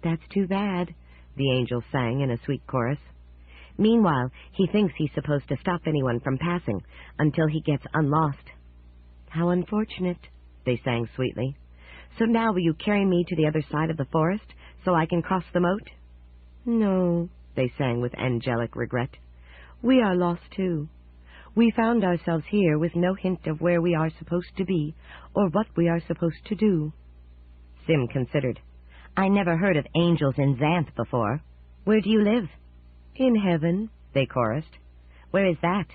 That's too bad, the angels sang in a sweet chorus. Meanwhile, he thinks he's supposed to stop anyone from passing until he gets unlost. How unfortunate, they sang sweetly. So now will you carry me to the other side of the forest so I can cross the moat? No, they sang with angelic regret. We are lost too. We found ourselves here with no hint of where we are supposed to be or what we are supposed to do. Sim considered. I never heard of angels in Xanth before. Where do you live? In heaven, they chorused. Where is that?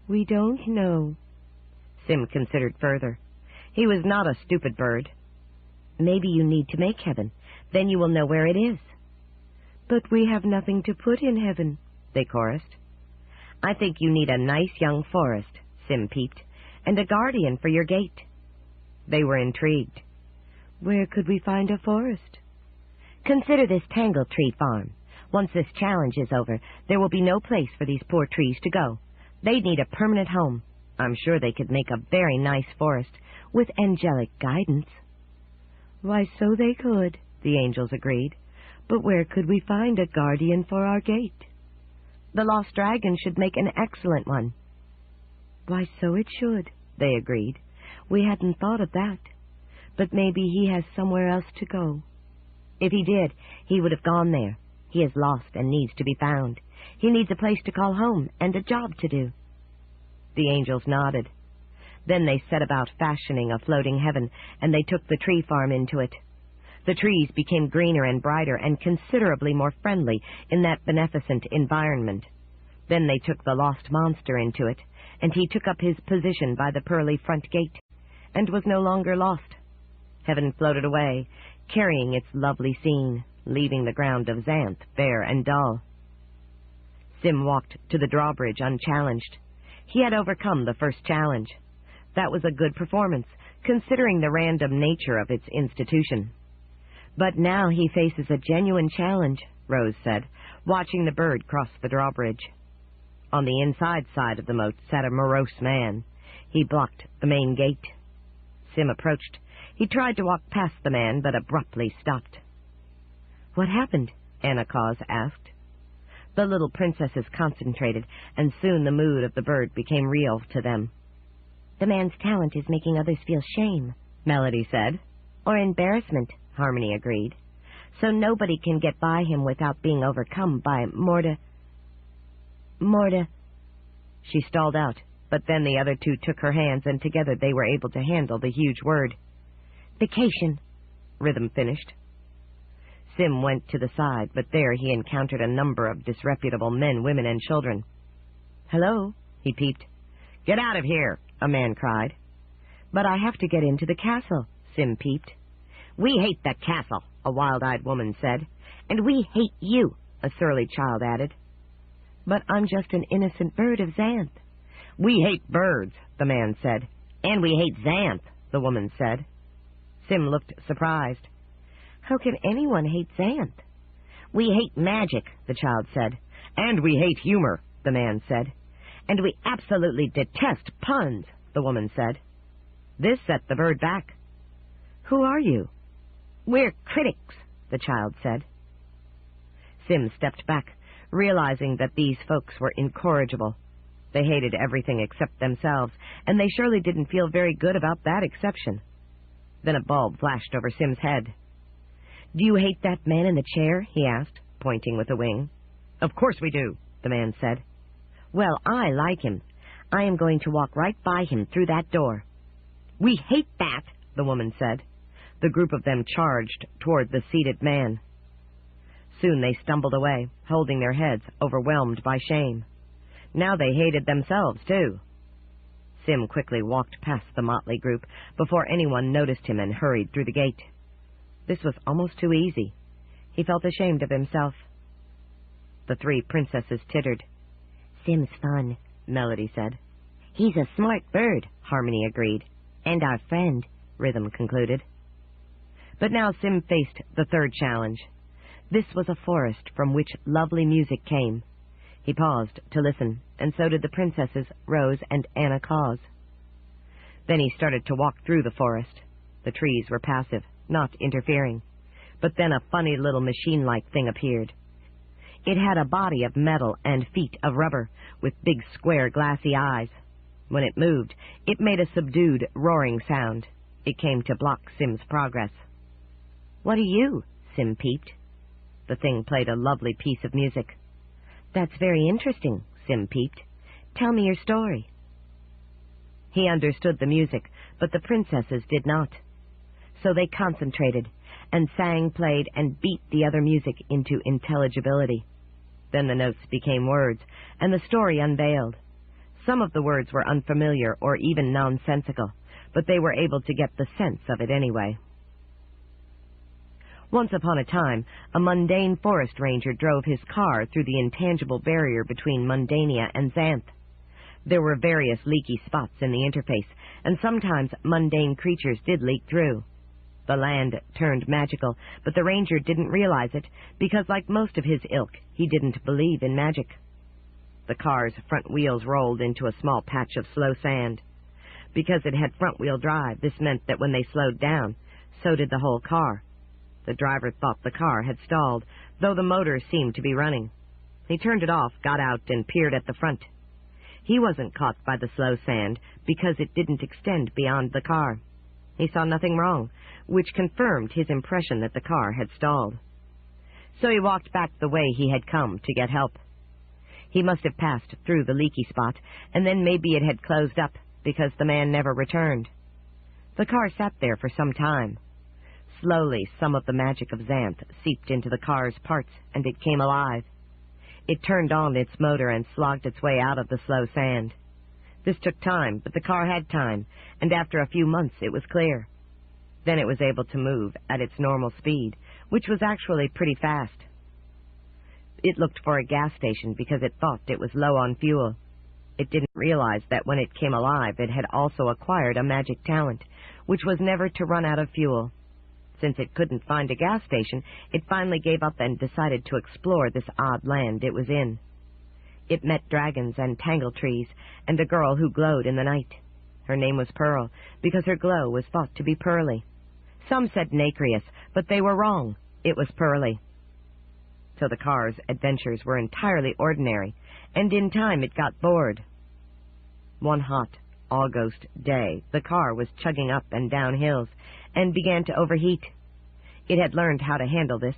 We don't know. Sim considered further. He was not a stupid bird. Maybe you need to make heaven. Then you will know where it is. But we have nothing to put in heaven, they chorused. I think you need a nice young forest, Sim peeped, and a guardian for your gate. They were intrigued. Where could we find a forest? Consider this tangle tree farm. Once this challenge is over, there will be no place for these poor trees to go. They need a permanent home. I'm sure they could make a very nice forest with angelic guidance. Why, so they could, the angels agreed. But where could we find a guardian for our gate? The lost dragon should make an excellent one. Why, so it should, they agreed. We hadn't thought of that. But maybe he has somewhere else to go. If he did, he would have gone there. He is lost and needs to be found. He needs a place to call home and a job to do." The angels nodded. Then they set about fashioning a floating heaven, and they took the tree farm into it. The trees became greener and brighter and considerably more friendly in that beneficent environment. Then they took the lost monster into it, and he took up his position by the pearly front gate, and was no longer lost. Heaven floated away, carrying its lovely scene, leaving the ground of Xanth bare and dull. Sim walked to the drawbridge unchallenged. He had overcome the first challenge. That was a good performance, considering the random nature of its institution. "But now he faces a genuine challenge," Rose said, watching the bird cross the drawbridge. On the inside side of the moat sat a morose man. He blocked the main gate. Sim approached. He tried to walk past the man, but abruptly stopped. "What happened?" Anacause asked. The little princesses concentrated, and soon the mood of the bird became real to them. "The man's talent is making others feel shame," Melody said. "Or embarrassment," Harmony agreed. "So nobody can get by him without being overcome by Morta. She stalled out, but then the other two took her hands, and together they were able to handle the huge word. "Vacation," Rhythm finished. Sim went to the side, but there he encountered a number of disreputable men, women, and children. "Hello," he peeped. "Get out of here," a man cried. "But I have to get into the castle," Sim peeped. "We hate the castle," a wild-eyed woman said. "And we hate you," a surly child added. "But I'm just an innocent bird of Xanth." "We hate birds," the man said. "And we hate Xanth," the woman said. Sim looked surprised. "How can anyone hate Xanth?" "We hate magic," the child said. "And we hate humor," the man said. "And we absolutely detest puns," the woman said. This set the bird back. "Who are you?" "We're critics," the child said. Sim stepped back, realizing that these folks were incorrigible. They hated everything except themselves, and they surely didn't feel very good about that exception. Then a bulb flashed over Sim's head. "Do you hate that man in the chair?" he asked, pointing with a wing. "Of course we do," the man said. "Well, I like him. I am going to walk right by him through that door." "We hate that," the woman said. The group of them charged toward the seated man. Soon they stumbled away, holding their heads, overwhelmed by shame. Now they hated themselves, too. Sim quickly walked past the motley group before anyone noticed him and hurried through the gate. This was almost too easy. He felt ashamed of himself. The three princesses tittered. "Sim's fun," Melody said. "He's a smart bird," Harmony agreed. "And our friend," Rhythm concluded. But now Sim faced the third challenge. This was a forest from which lovely music came. He paused to listen, and so did the princesses, Rose and Anacause. Then he started to walk through the forest. The trees were passive, not interfering. But then a funny little machine-like thing appeared. It had a body of metal and feet of rubber, with big square glassy eyes. When it moved, it made a subdued, roaring sound. It came to block Sim's progress. "What are you?" Sim peeped. The thing played a lovely piece of music. "That's very interesting," Sim peeped. "Tell me your story." He understood the music, but the princesses did not. So they concentrated, and sang, played, and beat the other music into intelligibility. Then the notes became words, and the story unveiled. Some of the words were unfamiliar or even nonsensical, but they were able to get the sense of it anyway. Once upon a time, a mundane forest ranger drove his car through the intangible barrier between Mundania and Xanth. There were various leaky spots in the interface, and sometimes mundane creatures did leak through. The land turned magical, but the ranger didn't realize it, because like most of his ilk, he didn't believe in magic. The car's front wheels rolled into a small patch of slow sand. Because it had front-wheel drive, this meant that when they slowed down, so did the whole car. The driver thought the car had stalled, though the motor seemed to be running. He turned it off, got out, and peered at the front. He wasn't caught by the slow sand because it didn't extend beyond the car. He saw nothing wrong, which confirmed his impression that the car had stalled. So he walked back the way he had come to get help. He must have passed through the leaky spot, and then maybe it had closed up, because the man never returned. The car sat there for some time. Slowly, some of the magic of Xanth seeped into the car's parts, and it came alive. It turned on its motor and slogged its way out of the slow sand. This took time, but the car had time, and after a few months it was clear. Then it was able to move at its normal speed, which was actually pretty fast. It looked for a gas station because it thought it was low on fuel. It didn't realize that when it came alive, it had also acquired a magic talent, which was never to run out of fuel. Since it couldn't find a gas station, it finally gave up and decided to explore this odd land it was in. It met dragons and tangle trees, and a girl who glowed in the night. Her name was Pearl, because her glow was thought to be pearly. Some said nacreous, but they were wrong. It was pearly. So the car's adventures were entirely ordinary, and in time it got bored. One hot August day, the car was chugging up and down hills, and began to overheat. It had learned how to handle this.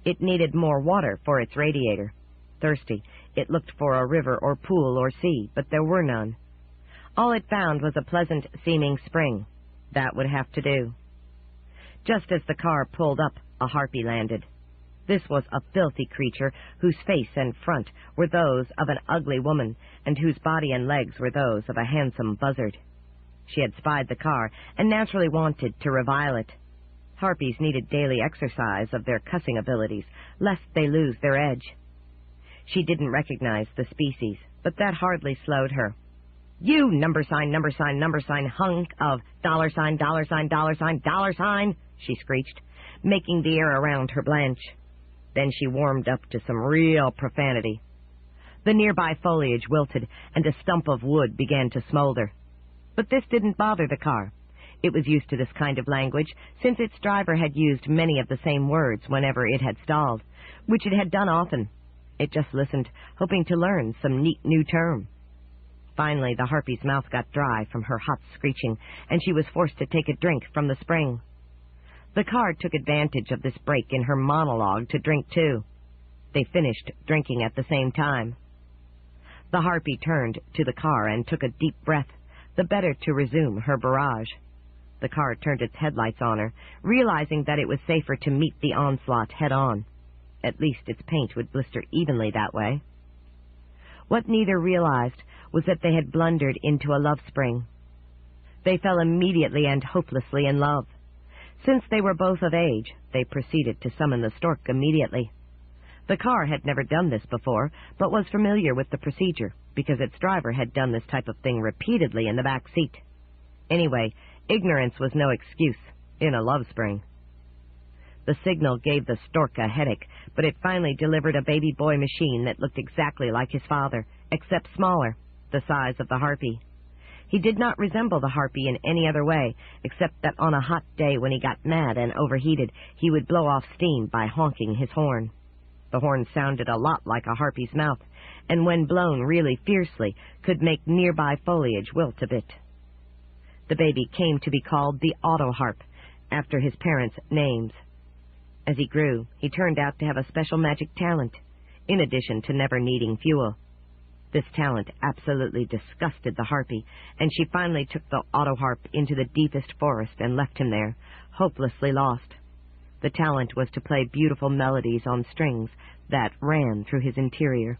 It needed more water for its radiator. Thirsty, it looked for a river or pool or sea, but there were none. All it found was a pleasant-seeming spring. That would have to do. Just as the car pulled up, a harpy landed. This was a filthy creature whose face and front were those of an ugly woman, and whose body and legs were those of a handsome buzzard. She had spied the car and naturally wanted to revile it. Harpies needed daily exercise of their cussing abilities, lest they lose their edge. She didn't recognize the species, but that hardly slowed her. "You number sign, hunk of $sign, $sign," she screeched, making the air around her blanch. Then she warmed up to some real profanity. The nearby foliage wilted, and a stump of wood began to smolder. But this didn't bother the car. It was used to this kind of language, since its driver had used many of the same words whenever it had stalled, which it had done often. It just listened, hoping to learn some neat new term. Finally, the harpy's mouth got dry from her hot screeching, and she was forced to take a drink from the spring. The car took advantage of this break in her monologue to drink too. They finished drinking at the same time. The harpy turned to the car and took a deep breath, the better to resume her barrage. The car turned its headlights on her, realizing that it was safer to meet the onslaught head-on. At least its paint would blister evenly that way. What neither realized was that they had blundered into a love spring. They fell immediately and hopelessly in love. Since they were both of age, they proceeded to summon the stork immediately. The car had never done this before, but was familiar with the procedure, because its driver had done this type of thing repeatedly in the back seat. Anyway, ignorance was no excuse in a love spring. The signal gave the stork a headache, but it finally delivered a baby boy machine that looked exactly like his father, except smaller, the size of the harpy. He did not resemble the harpy in any other way, except that on a hot day when he got mad and overheated, he would blow off steam by honking his horn. The horn sounded a lot like a harpy's mouth, and when blown really fiercely, could make nearby foliage wilt a bit. The baby came to be called the Autoharp, after his parents' names. As he grew, he turned out to have a special magic talent, in addition to never needing fuel. This talent absolutely disgusted the harpy, and she finally took the Autoharp into the deepest forest and left him there, hopelessly lost. The talent was to play beautiful melodies on strings that ran through his interior.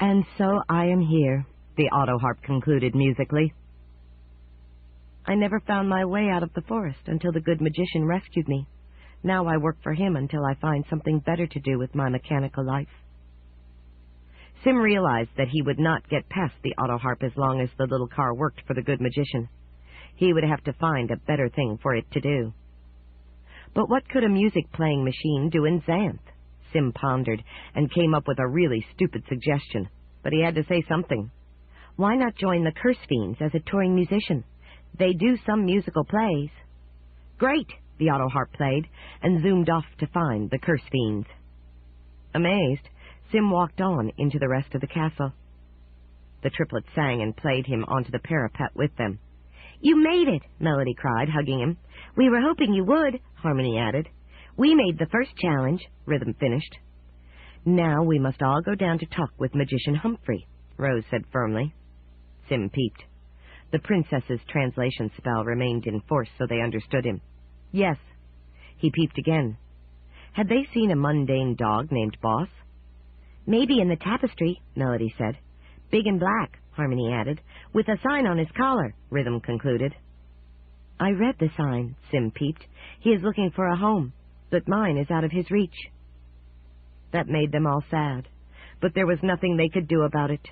"And so I am here," the Autoharp concluded musically. "I never found my way out of the forest until the good magician rescued me. Now I work for him until I find something better to do with my mechanical life." Sim realized that he would not get past the Autoharp as long as the little car worked for the good magician. He would have to find a better thing for it to do. But what could a music-playing machine do in Xanth? Sim pondered and came up with a really stupid suggestion, but he had to say something. Why not join the Curse Fiends as a touring musician? They do some musical plays. Great! The Autoharp played, and zoomed off to find the Curse Fiends. Amazed, Sim walked on into the rest of the castle. The triplets sang and played him onto the parapet with them. "You made it!" Melody cried, hugging him. "We were hoping you would," Harmony added. We made the first challenge, Rhythm finished. Now we must all go down to talk with Magician Humphrey, Rose said firmly. Sim peeped. The princess's translation spell remained in force so they understood him. Yes. He peeped again. Had they seen a mundane dog named Boss? Maybe in the tapestry, Melody said. Big and black, Harmony added, with a sign on his collar, Rhythm concluded. I read the sign, Sim peeped. He is looking for a home, but mine is out of his reach. That made them all sad, but there was nothing they could do about it.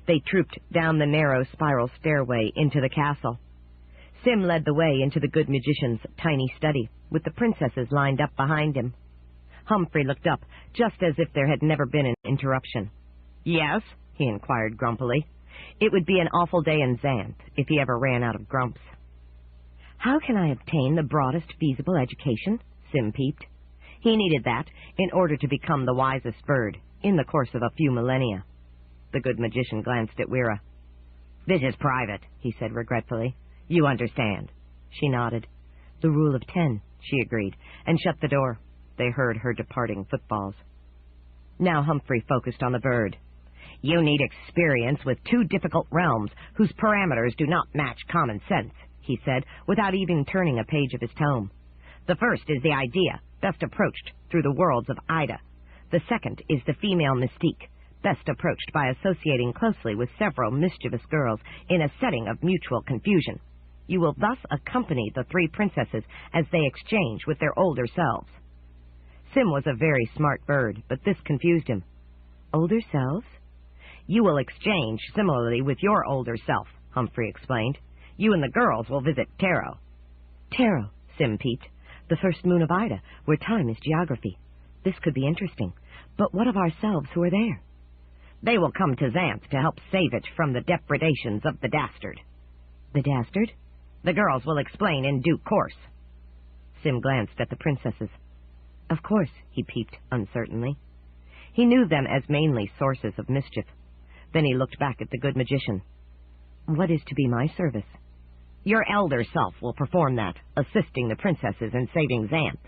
They trooped down the narrow spiral stairway into the castle. Sim led the way into the good magician's tiny study, with the princesses lined up behind him. Humphrey looked up, just as if there had never been an interruption. Yes? He inquired grumpily. It would be an awful day in Xanth if he ever ran out of grumps. How can I obtain the broadest feasible education? Sim peeped. He needed that in order to become the wisest bird in the course of a few millennia. The good magician glanced at Wira. This is private, he said regretfully. You understand. She nodded. The rule of 10, she agreed, and shut the door. They heard her departing footfalls. Now Humphrey focused on the bird. You need experience with 2 difficult realms whose parameters do not match common sense, he said, without even turning a page of his tome. The first is the idea, best approached through the worlds of Ida. The second is the female mystique, best approached by associating closely with several mischievous girls in a setting of mutual confusion. You will thus accompany the 3 princesses as they exchange with their older selves. Sim was a very smart bird, but this confused him. Older selves? You will exchange similarly with your older self, Humphrey explained. You and the girls will visit Taro. Taro, Sim peeped. The first moon of Ida, where time is geography. This could be interesting. But what of ourselves who are there? They will come to Xanth to help save it from the depredations of the Dastard. The Dastard? The girls will explain in due course. Sim glanced at the princesses. Of course, he peeped uncertainly. He knew them as mainly sources of mischief. Then he looked back at the good magician. What is to be my service? Your elder self will perform that, assisting the princesses in saving Xanth.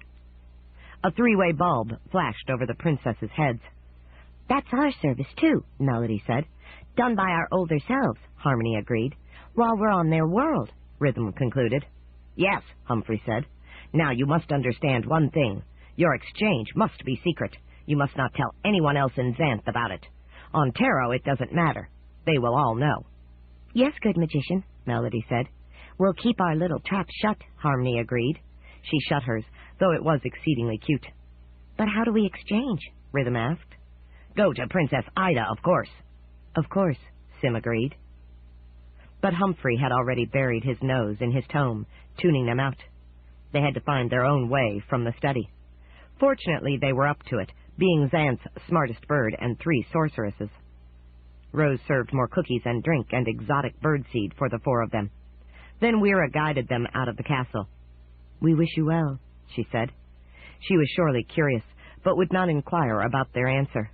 A 3-way bulb flashed over the princesses' heads. That's our service, too, Melody said. Done by our older selves, Harmony agreed. While we're on their world, Rhythm concluded. Yes, Humphrey said. Now you must understand one thing. Your exchange must be secret. You must not tell anyone else in Xanth about it. On Taro, it doesn't matter. They will all know. Yes, good magician, Melody said. We'll keep our little trap shut, Harmony agreed. She shut hers, though it was exceedingly cute. But how do we exchange? Rhythm asked. Go to Princess Ida, of course. Of course, Sim agreed. But Humphrey had already buried his nose in his tome, tuning them out. They had to find their own way from the study. Fortunately, they were up to it, being Xanth's smartest bird and 3 sorceresses. Rose served more cookies and drink and exotic birdseed for the 4 of them. Then Wira guided them out of the castle. We wish you well, she said. She was surely curious, but would not inquire about their answer.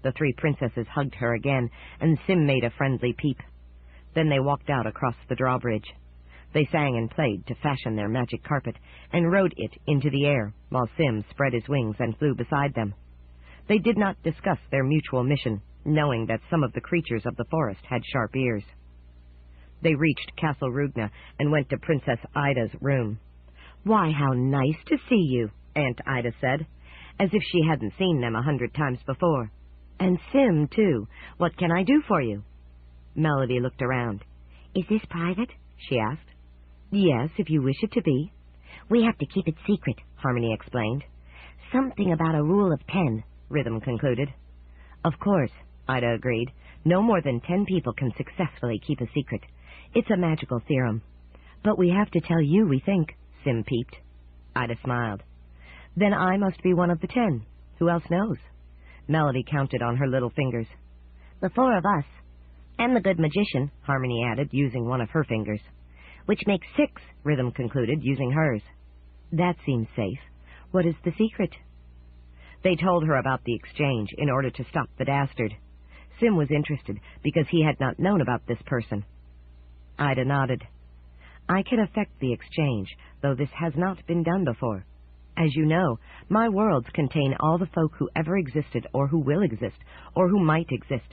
The 3 princesses hugged her again, and Sim made a friendly peep. Then they walked out across the drawbridge. They sang and played to fashion their magic carpet, and rode it into the air, while Sim spread his wings and flew beside them. They did not discuss their mutual mission, knowing that some of the creatures of the forest had sharp ears. They reached Castle Rugna and went to Princess Ida's room. Why, how nice to see you, Aunt Ida said, as if she hadn't seen them 100 times before. And Sim, too. What can I do for you? Melody looked around. Is this private? She asked. Yes, if you wish it to be. We have to keep it secret, Harmony explained. Something about a rule of 10, Rhythm concluded. Of course, Ida agreed. No more than 10 people can successfully keep a secret. It's a magical theorem. But we have to tell you, we think, Sim peeped. Ida smiled. Then I must be one of the 10. Who else knows? Melody counted on her little fingers. The 4 of us. And the good magician, Harmony added, using one of her fingers. Which makes 6, Rhythm concluded, using hers. That seems safe. What is the secret? They told her about the exchange in order to stop the Dastard. Sim was interested because he had not known about this person. Ida nodded. I can effect the exchange, though this has not been done before. As you know, my worlds contain all the folk who ever existed or who will exist or who might exist.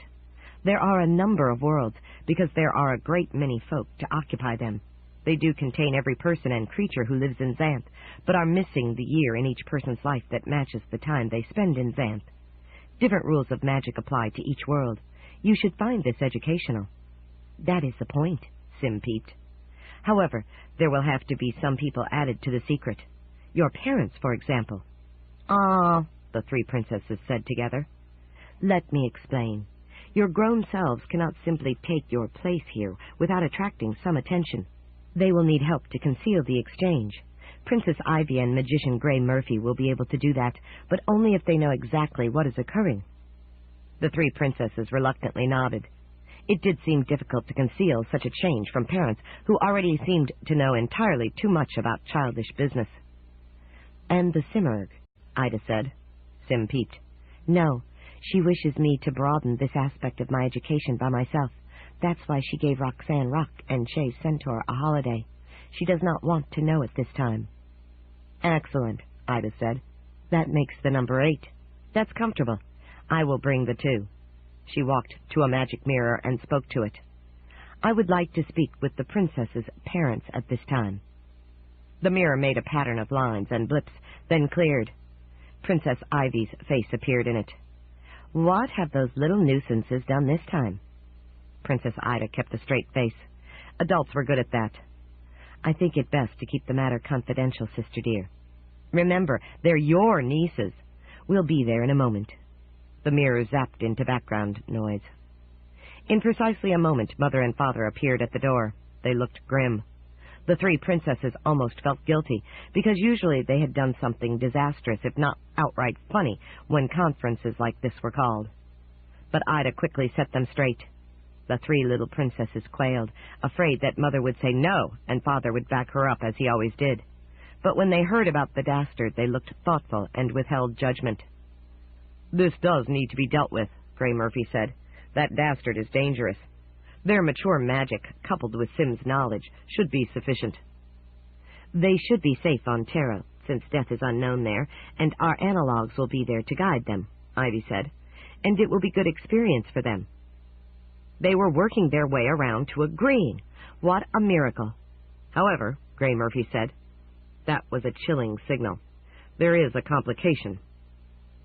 There are a number of worlds because there are a great many folk to occupy them. They do contain every person and creature who lives in Xanth, but are missing the year in each person's life that matches the time they spend in Xanth. Different rules of magic apply to each world. You should find this educational. That is the point, Sim peeped. However, there will have to be some people added to the secret. Your parents, for example. Ah, the three princesses said together. Let me explain. Your grown selves cannot simply take your place here without attracting some attention. They will need help to conceal the exchange. Princess Ivy and Magician Gray Murphy will be able to do that, but only if they know exactly what is occurring. The three princesses reluctantly nodded. It did seem difficult to conceal such a change from parents who already seemed to know entirely too much about childish business. And the Simurgh, Ida said. Sim peeped. No, she wishes me to broaden this aspect of my education by myself. That's why she gave Roxanne Rock and Shay Centaur a holiday. She does not want to know it this time. Excellent, Ida said. That makes the number 8. That's comfortable. I will bring the 2. She walked to a magic mirror and spoke to it. I would like to speak with the princess's parents at this time. The mirror made a pattern of lines and blips, then cleared. Princess Ivy's face appeared in it. What have those little nuisances done this time? Princess Ida kept a straight face. Adults were good at that. I think it best to keep the matter confidential, sister dear. Remember, they're your nieces. We'll be there in a moment. The mirror zapped into background noise. In precisely a moment, Mother and Father appeared at the door. They looked grim. The three princesses almost felt guilty, because usually they had done something disastrous, if not outright funny, when conferences like this were called. But Ida quickly set them straight. The three little princesses quailed, afraid that Mother would say no, and Father would back her up, as he always did. But when they heard about the Dastard, they looked thoughtful and withheld judgment. This does need to be dealt with, Gray Murphy said. That Dastard is dangerous. Their mature magic, coupled with Sim's knowledge, should be sufficient. They should be safe on Terra, since death is unknown there, and our analogues will be there to guide them, Ivy said, and it will be good experience for them. They were working their way around to agreeing. What a miracle. However, Gray Murphy said, that was a chilling signal. There is a complication.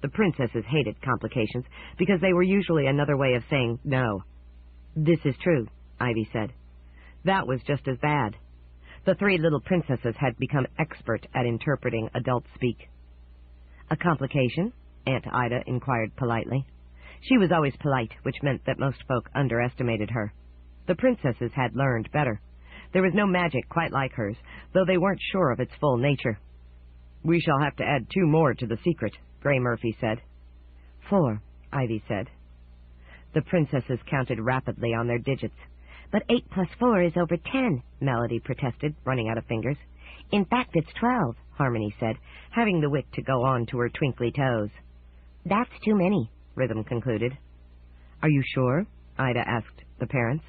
The princesses hated complications, because they were usually another way of saying no. This is true, Ivy said. That was just as bad. The three little princesses had become expert at interpreting adult speak. A complication? Aunt Ida inquired politely. She was always polite, which meant that most folk underestimated her. The princesses had learned better. There was no magic quite like hers, though they weren't sure of its full nature. We shall have to add 2 more to the secret, Gray Murphy said. 4, Ivy said. The princesses counted rapidly on their digits. But 8 plus 4 is over 10, Melody protested, running out of fingers. In fact, it's 12, Harmony said, having the wit to go on to her twinkly toes. That's too many, Rhythm concluded. Are you sure? Ida asked the parents.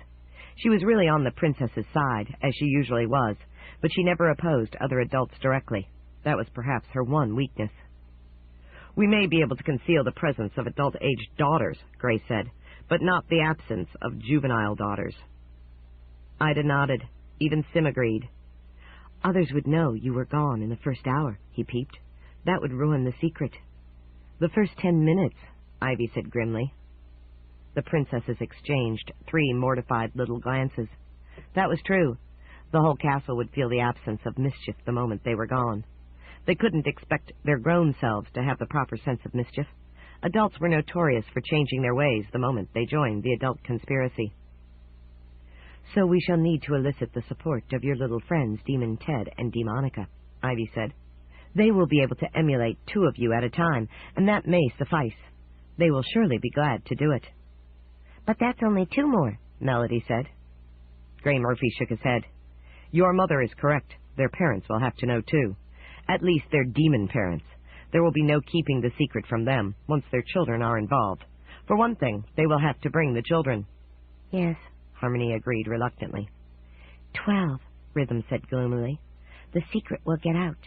She was really on the princess's side, as she usually was, but she never opposed other adults directly. That was perhaps her one weakness. We may be able to conceal the presence of adult-aged daughters, Gray said, but not the absence of juvenile daughters. Ida nodded. Even Sim agreed. Others would know you were gone in the first hour, he peeped. That would ruin the secret. The first 10 minutes, Ivy said grimly. The princesses exchanged 3 mortified little glances. That was true. The whole castle would feel the absence of mischief the moment they were gone. They couldn't expect their grown selves to have the proper sense of mischief. Adults were notorious for changing their ways the moment they joined the adult conspiracy. So we shall need to elicit the support of your little friends, Demon Ted and Demonica, Ivy said. They will be able to emulate 2 of you at a time, and that may suffice. They will surely be glad to do it. But that's only 2 more, Melody said. Gray Murphy shook his head. Your mother is correct. Their parents will have to know, too. At least their demon parents. There will be no keeping the secret from them once their children are involved. For one thing, they will have to bring the children. Yes, Harmony agreed reluctantly. 12, Rhythm said gloomily. The secret will get out.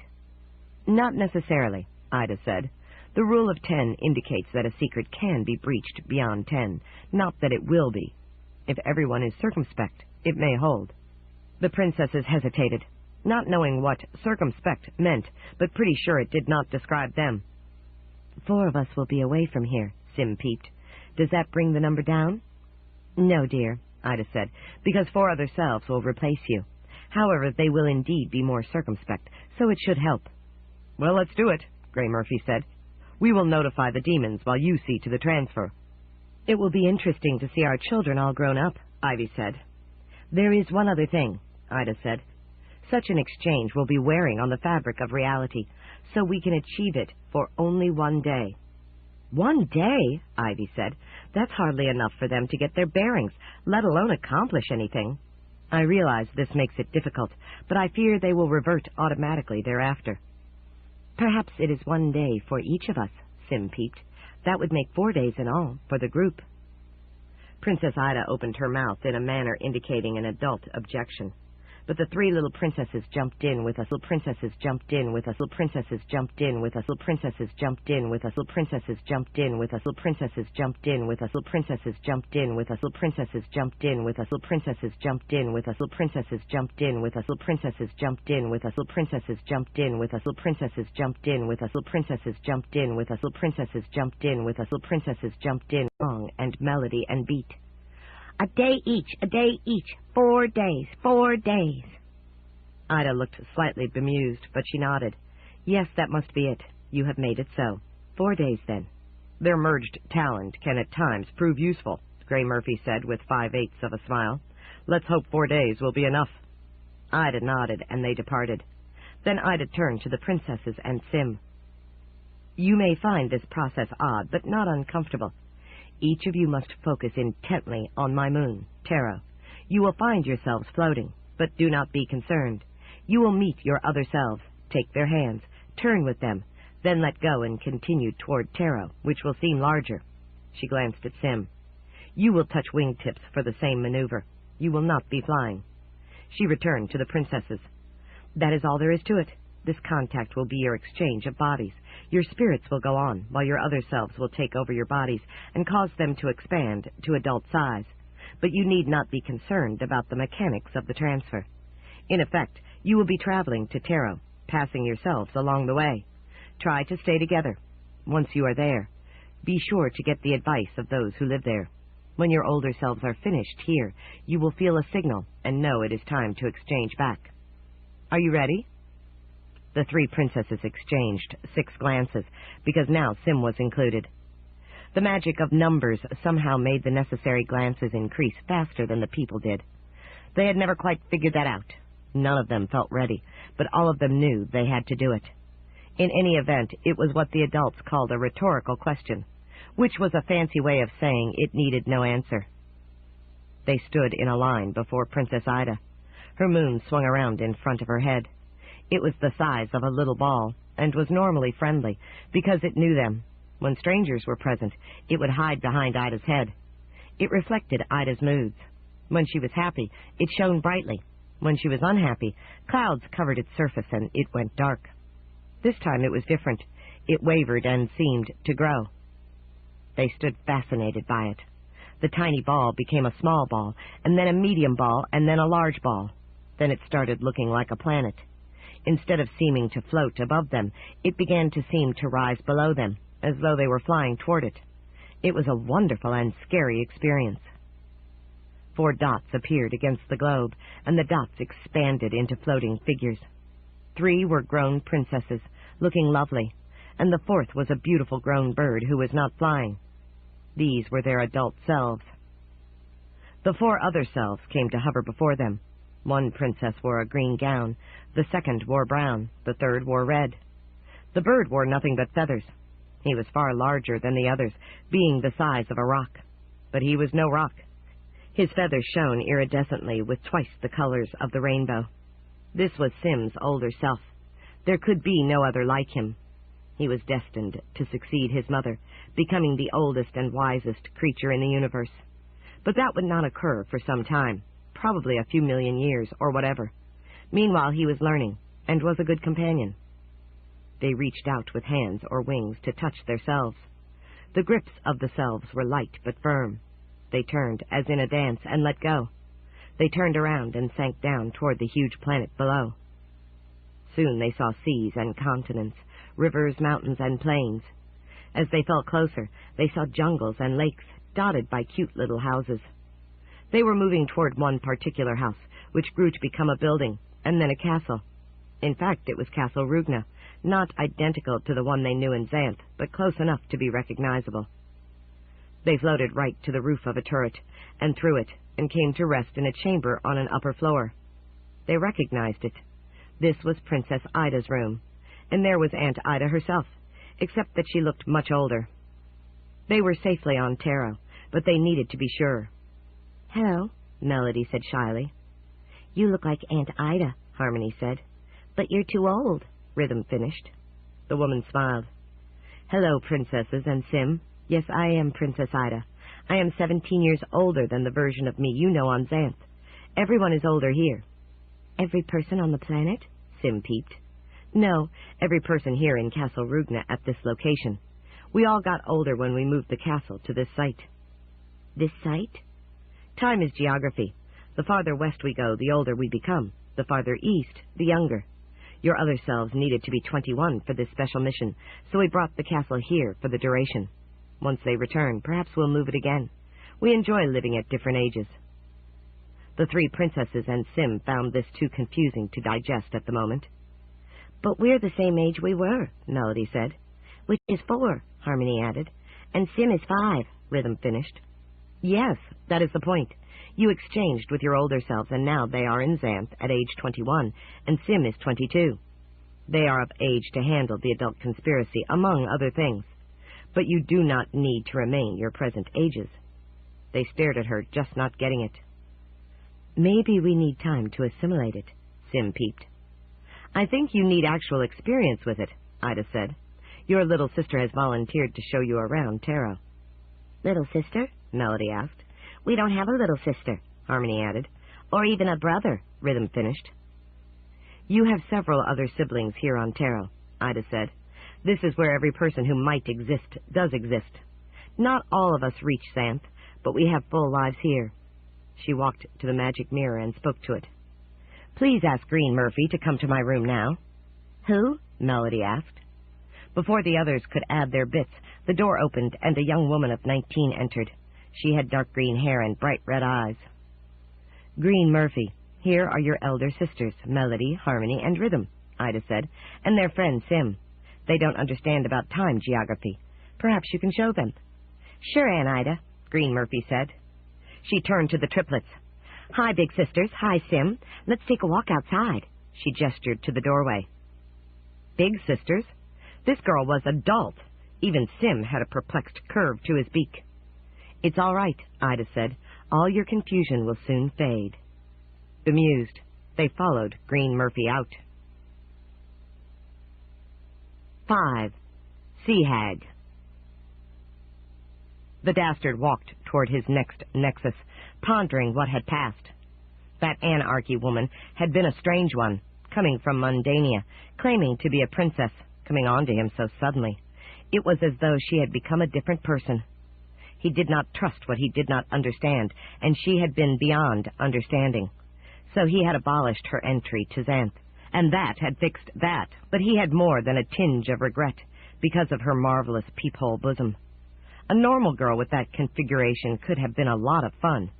Not necessarily, Ida said. The rule of 10 indicates that a secret can be breached beyond 10, not that it will be. If everyone is circumspect, it may hold. The princesses hesitated, not knowing what circumspect meant, but pretty sure it did not describe them. 4 of us will be away from here, Sim peeped. Does that bring the number down? No, dear, Ida said, because 4 other selves will replace you. However, they will indeed be more circumspect, so it should help. Well, let's do it, Grey Murphy said. We will notify the demons while you see to the transfer. It will be interesting to see our children all grown up, Ivy said. There is one other thing, Ida said. Such an exchange will be wearing on the fabric of reality, so we can achieve it for only 1 day. 1 day, Ivy said. That's hardly enough for them to get their bearings, let alone accomplish anything. I realize this makes it difficult, but I fear they will revert automatically thereafter. Perhaps it is 1 day for each of us, Sim peeped. That would make 4 days in all for the group. Princess Ida opened her mouth in a manner indicating an adult objection. But the 3 little princesses jumped in with us. Little princesses jumped in with us. Little princesses jumped in with us. Little princesses jumped in with us. Little princesses jumped in with us. Little princesses jumped in with us. Little princesses jumped in with us. Little princesses jumped in with us. Little princesses jumped in with us. Little princesses jumped in with us. Little princesses jumped in with us. Little princesses jumped in with us. Little princesses jumped in with us. Little princesses jumped in with us. Little princesses jumped in with us. Little princesses jumped in. Song and melody and beat. A day each, 4 days, 4 days. Ida looked slightly bemused, but she nodded. Yes, that must be it. You have made it so. 4 days, then. Their merged talent can at times prove useful, Grey Murphy said with 5/8 of a smile. Let's hope 4 days will be enough. Ida nodded, and they departed. Then Ida turned to the princesses and Sim. You may find this process odd, but not uncomfortable. Each of you must focus intently on my moon, Tarot. You will find yourselves floating, but do not be concerned. You will meet your other selves, take their hands, turn with them, then let go and continue toward Tarot, which will seem larger. She glanced at Sim. You will touch wingtips for the same maneuver. You will not be flying. She returned to the princesses. That is all there is to it. This contact will be your exchange of bodies. Your spirits will go on, while your other selves will take over your bodies and cause them to expand to adult size. But you need not be concerned about the mechanics of the transfer. In effect, you will be traveling to Tarot, passing yourselves along the way. Try to stay together. Once you are there, be sure to get the advice of those who live there. When your older selves are finished here, you will feel a signal and know it is time to exchange back. Are you ready? The 3 princesses exchanged 6 glances, because now Sim was included. The magic of numbers somehow made the necessary glances increase faster than the people did. They had never quite figured that out. None of them felt ready, but all of them knew they had to do it. In any event, it was what the adults called a rhetorical question, which was a fancy way of saying it needed no answer. They stood in a line before Princess Ida. Her moon swung around in front of her head. It was the size of a little ball, and was normally friendly, because it knew them. When strangers were present, it would hide behind Ida's head. It reflected Ida's moods. When she was happy, it shone brightly. When she was unhappy, clouds covered its surface and it went dark. This time it was different. It wavered and seemed to grow. They stood fascinated by it. The tiny ball became a small ball, and then a medium ball, and then a large ball. Then it started looking like a planet. Instead of seeming to float above them, it began to seem to rise below them, as though they were flying toward it. It was a wonderful and scary experience. 4 dots appeared against the globe, and the dots expanded into floating figures. 3 were grown princesses, looking lovely, and the 4th was a beautiful grown bird who was not flying. These were their adult selves. The 4 other selves came to hover before them. 1 princess wore a green gown, the 2nd wore brown, the 3rd wore red. The bird wore nothing but feathers. He was far larger than the others, being the size of a rock. But he was no rock. His feathers shone iridescently with twice the colors of the rainbow. This was Sim's older self. There could be no other like him. He was destined to succeed his mother, becoming the oldest and wisest creature in the universe. But that would not occur for some time. Probably a few million years, or whatever. Meanwhile, he was learning, and was a good companion. They reached out with hands or wings to touch their selves. The grips of the selves were light but firm. They turned, as in a dance, and let go. They turned around and sank down toward the huge planet below. Soon they saw seas and continents, rivers, mountains, and plains. As they fell closer, they saw jungles and lakes, dotted by cute little houses. They were moving toward one particular house, which grew to become a building, and then a castle. In fact, it was Castle Rugna, not identical to the one they knew in Xanth, but close enough to be recognizable. They floated right to the roof of a turret, and through it, and came to rest in a chamber on an upper floor. They recognized it. This was Princess Ida's room, and there was Aunt Ida herself, except that she looked much older. They were safely on Taro, but they needed to be sure. "Hello," Melody said shyly. "You look like Aunt Ida," Harmony said. "But you're too old," Rhythm finished. The woman smiled. "Hello, princesses and Sim. Yes, I am Princess Ida. I am 17 years older than the version of me you know on Xanth. Everyone is older here." "Every person on the planet?" Sim peeped. "No, every person here in Castle Rugna at this location. We all got older when we moved the castle to this site." "This site?" "Time is geography. The farther west we go, the older we become. The farther east, the younger. Your other selves needed to be 21 for this special mission, so we brought the castle here for the duration. Once they return, perhaps we'll move it again. We enjoy living at different ages." The three princesses and Sim found this too confusing to digest at the moment. "But we're the same age we were," Melody said. "Which is 4, Harmony added. "And Sim is 5, Rhythm finished. "Yes, that is the point. You exchanged with your older selves, and now they are in Xanth at age 21, and Sim is 22. They are of age to handle the adult conspiracy, among other things. But you do not need to remain your present ages." They stared at her, just not getting it. "Maybe we need time to assimilate it," Sim peeped. "I think you need actual experience with it," Ida said. "Your little sister has volunteered to show you around Taro." "Little sister?" Melody asked. "We don't have a little sister," Harmony added. "Or even a brother," Rhythm finished. "You have several other siblings here on Taro," Ida said. "This is where every person who might exist does exist. Not all of us reach Xanth, but we have full lives here." She walked to the magic mirror and spoke to it. "Please ask Green Murphy to come to my room now." "Who?" Melody asked. Before the others could add their bits, the door opened and a young woman of 19 entered. She had dark green hair and bright red eyes. "Green Murphy, here are your elder sisters, Melody, Harmony, and Rhythm," Ida said, "and their friend Sim. They don't understand about time geography. Perhaps you can show them." "Sure, Aunt Ida," Green Murphy said. She turned to the triplets. "Hi, big sisters. Hi, Sim. Let's take a walk outside." She gestured to the doorway. Big sisters? This girl was adult. Even Sim had a perplexed curve to his beak. "It's all right," Ida said. "All your confusion will soon fade." Bemused, they followed Green Murphy out. 5. Sea Hag. The Dastard walked toward his next nexus, pondering what had passed. That Anarchy woman had been a strange one, coming from Mundania, claiming to be a princess, coming on to him so suddenly. It was as though she had become a different person. He did not trust what he did not understand, and she had been beyond understanding. So he had abolished her entry to Xanth, and that had fixed that, but he had more than a tinge of regret because of her marvelous peephole bosom. A normal girl with that configuration could have been a lot of fun,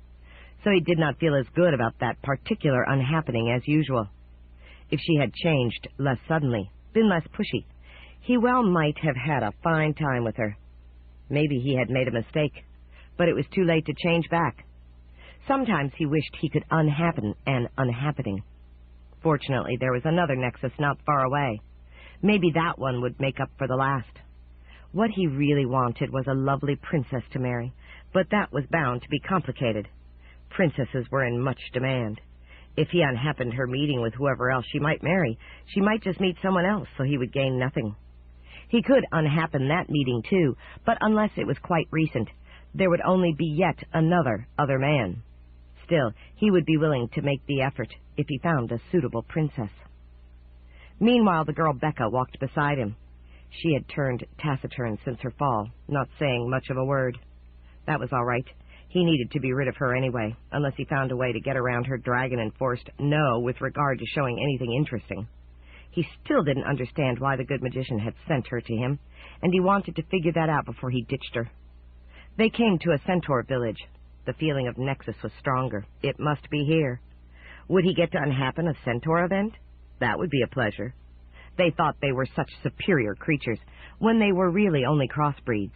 so he did not feel as good about that particular unhappening as usual. If she had changed less suddenly, been less pushy, he well might have had a fine time with her. Maybe he had made a mistake, but it was too late to change back. Sometimes he wished he could unhappen an unhappening. Fortunately, there was another nexus not far away. Maybe that one would make up for the last. What he really wanted was a lovely princess to marry, but that was bound to be complicated. Princesses were in much demand. If he unhappened her meeting with whoever else she might marry, she might just meet someone else, so he would gain nothing. He could unhappen that meeting, too, but unless it was quite recent, there would only be yet another other man. Still, he would be willing to make the effort if he found a suitable princess. Meanwhile, the girl Becca walked beside him. She had turned taciturn since her fall, not saying much of a word. That was all right. He needed to be rid of her anyway, unless he found a way to get around her dragon-enforced no with regard to showing anything interesting. He still didn't understand why the good magician had sent her to him, and he wanted to figure that out before he ditched her. They came to a centaur village. The feeling of nexus was stronger. It must be here. Would he get to unhappen a centaur event? That would be a pleasure. They thought they were such superior creatures, when they were really only crossbreeds.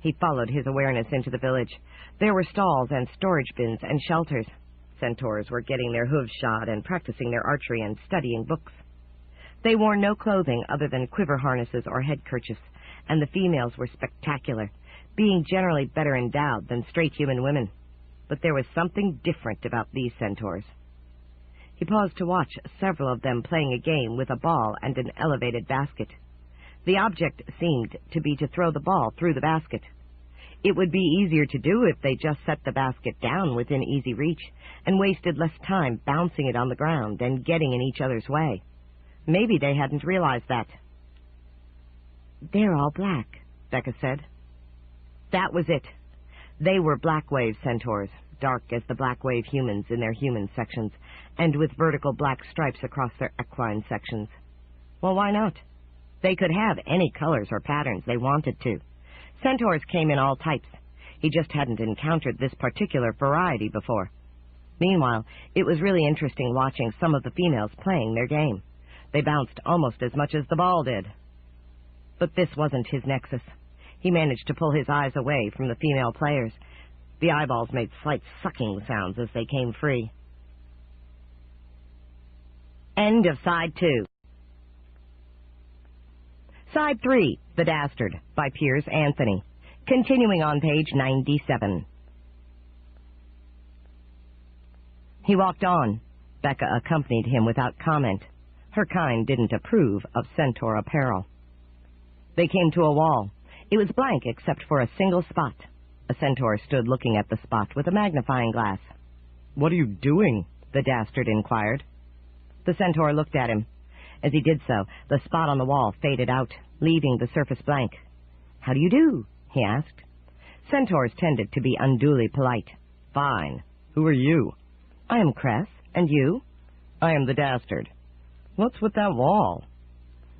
He followed his awareness into the village. There were stalls and storage bins and shelters. Centaurs were getting their hooves shod and practicing their archery and studying books. They wore no clothing other than quiver harnesses or head kerchiefs, and the females were spectacular, being generally better endowed than straight human women. But there was something different about these centaurs. He paused to watch several of them playing a game with a ball and an elevated basket. The object seemed to be to throw the ball through the basket. It would be easier to do if they just set the basket down within easy reach and wasted less time bouncing it on the ground and getting in each other's way. Maybe they hadn't realized that. "They're all black," Becca said. That was it. They were black wave centaurs, dark as the black wave humans in their human sections, and with vertical black stripes across their equine sections. Well, why not? They could have any colors or patterns they wanted to. Centaurs came in all types. He just hadn't encountered this particular variety before. Meanwhile, it was really interesting watching some of the females playing their game. They bounced almost as much as the ball did. But this wasn't his nexus. He managed to pull his eyes away from the female players. The eyeballs made slight sucking sounds as they came free. End of Side 2. Side 3, The Dastard, by Piers Anthony. Continuing on page 97. He walked on. Becca accompanied him without comment. Her kind didn't approve of centaur apparel. They came to a wall. It was blank except for a single spot. A centaur stood looking at the spot with a magnifying glass. "What are you doing?" the Dastard inquired. The centaur looked at him. As he did so, the spot on the wall faded out, leaving the surface blank. "How do you do?" he asked. Centaurs tended to be unduly polite. "Fine. Who are you?" "I am Cress. And you?" "I am the Dastard." "What's with that wall?"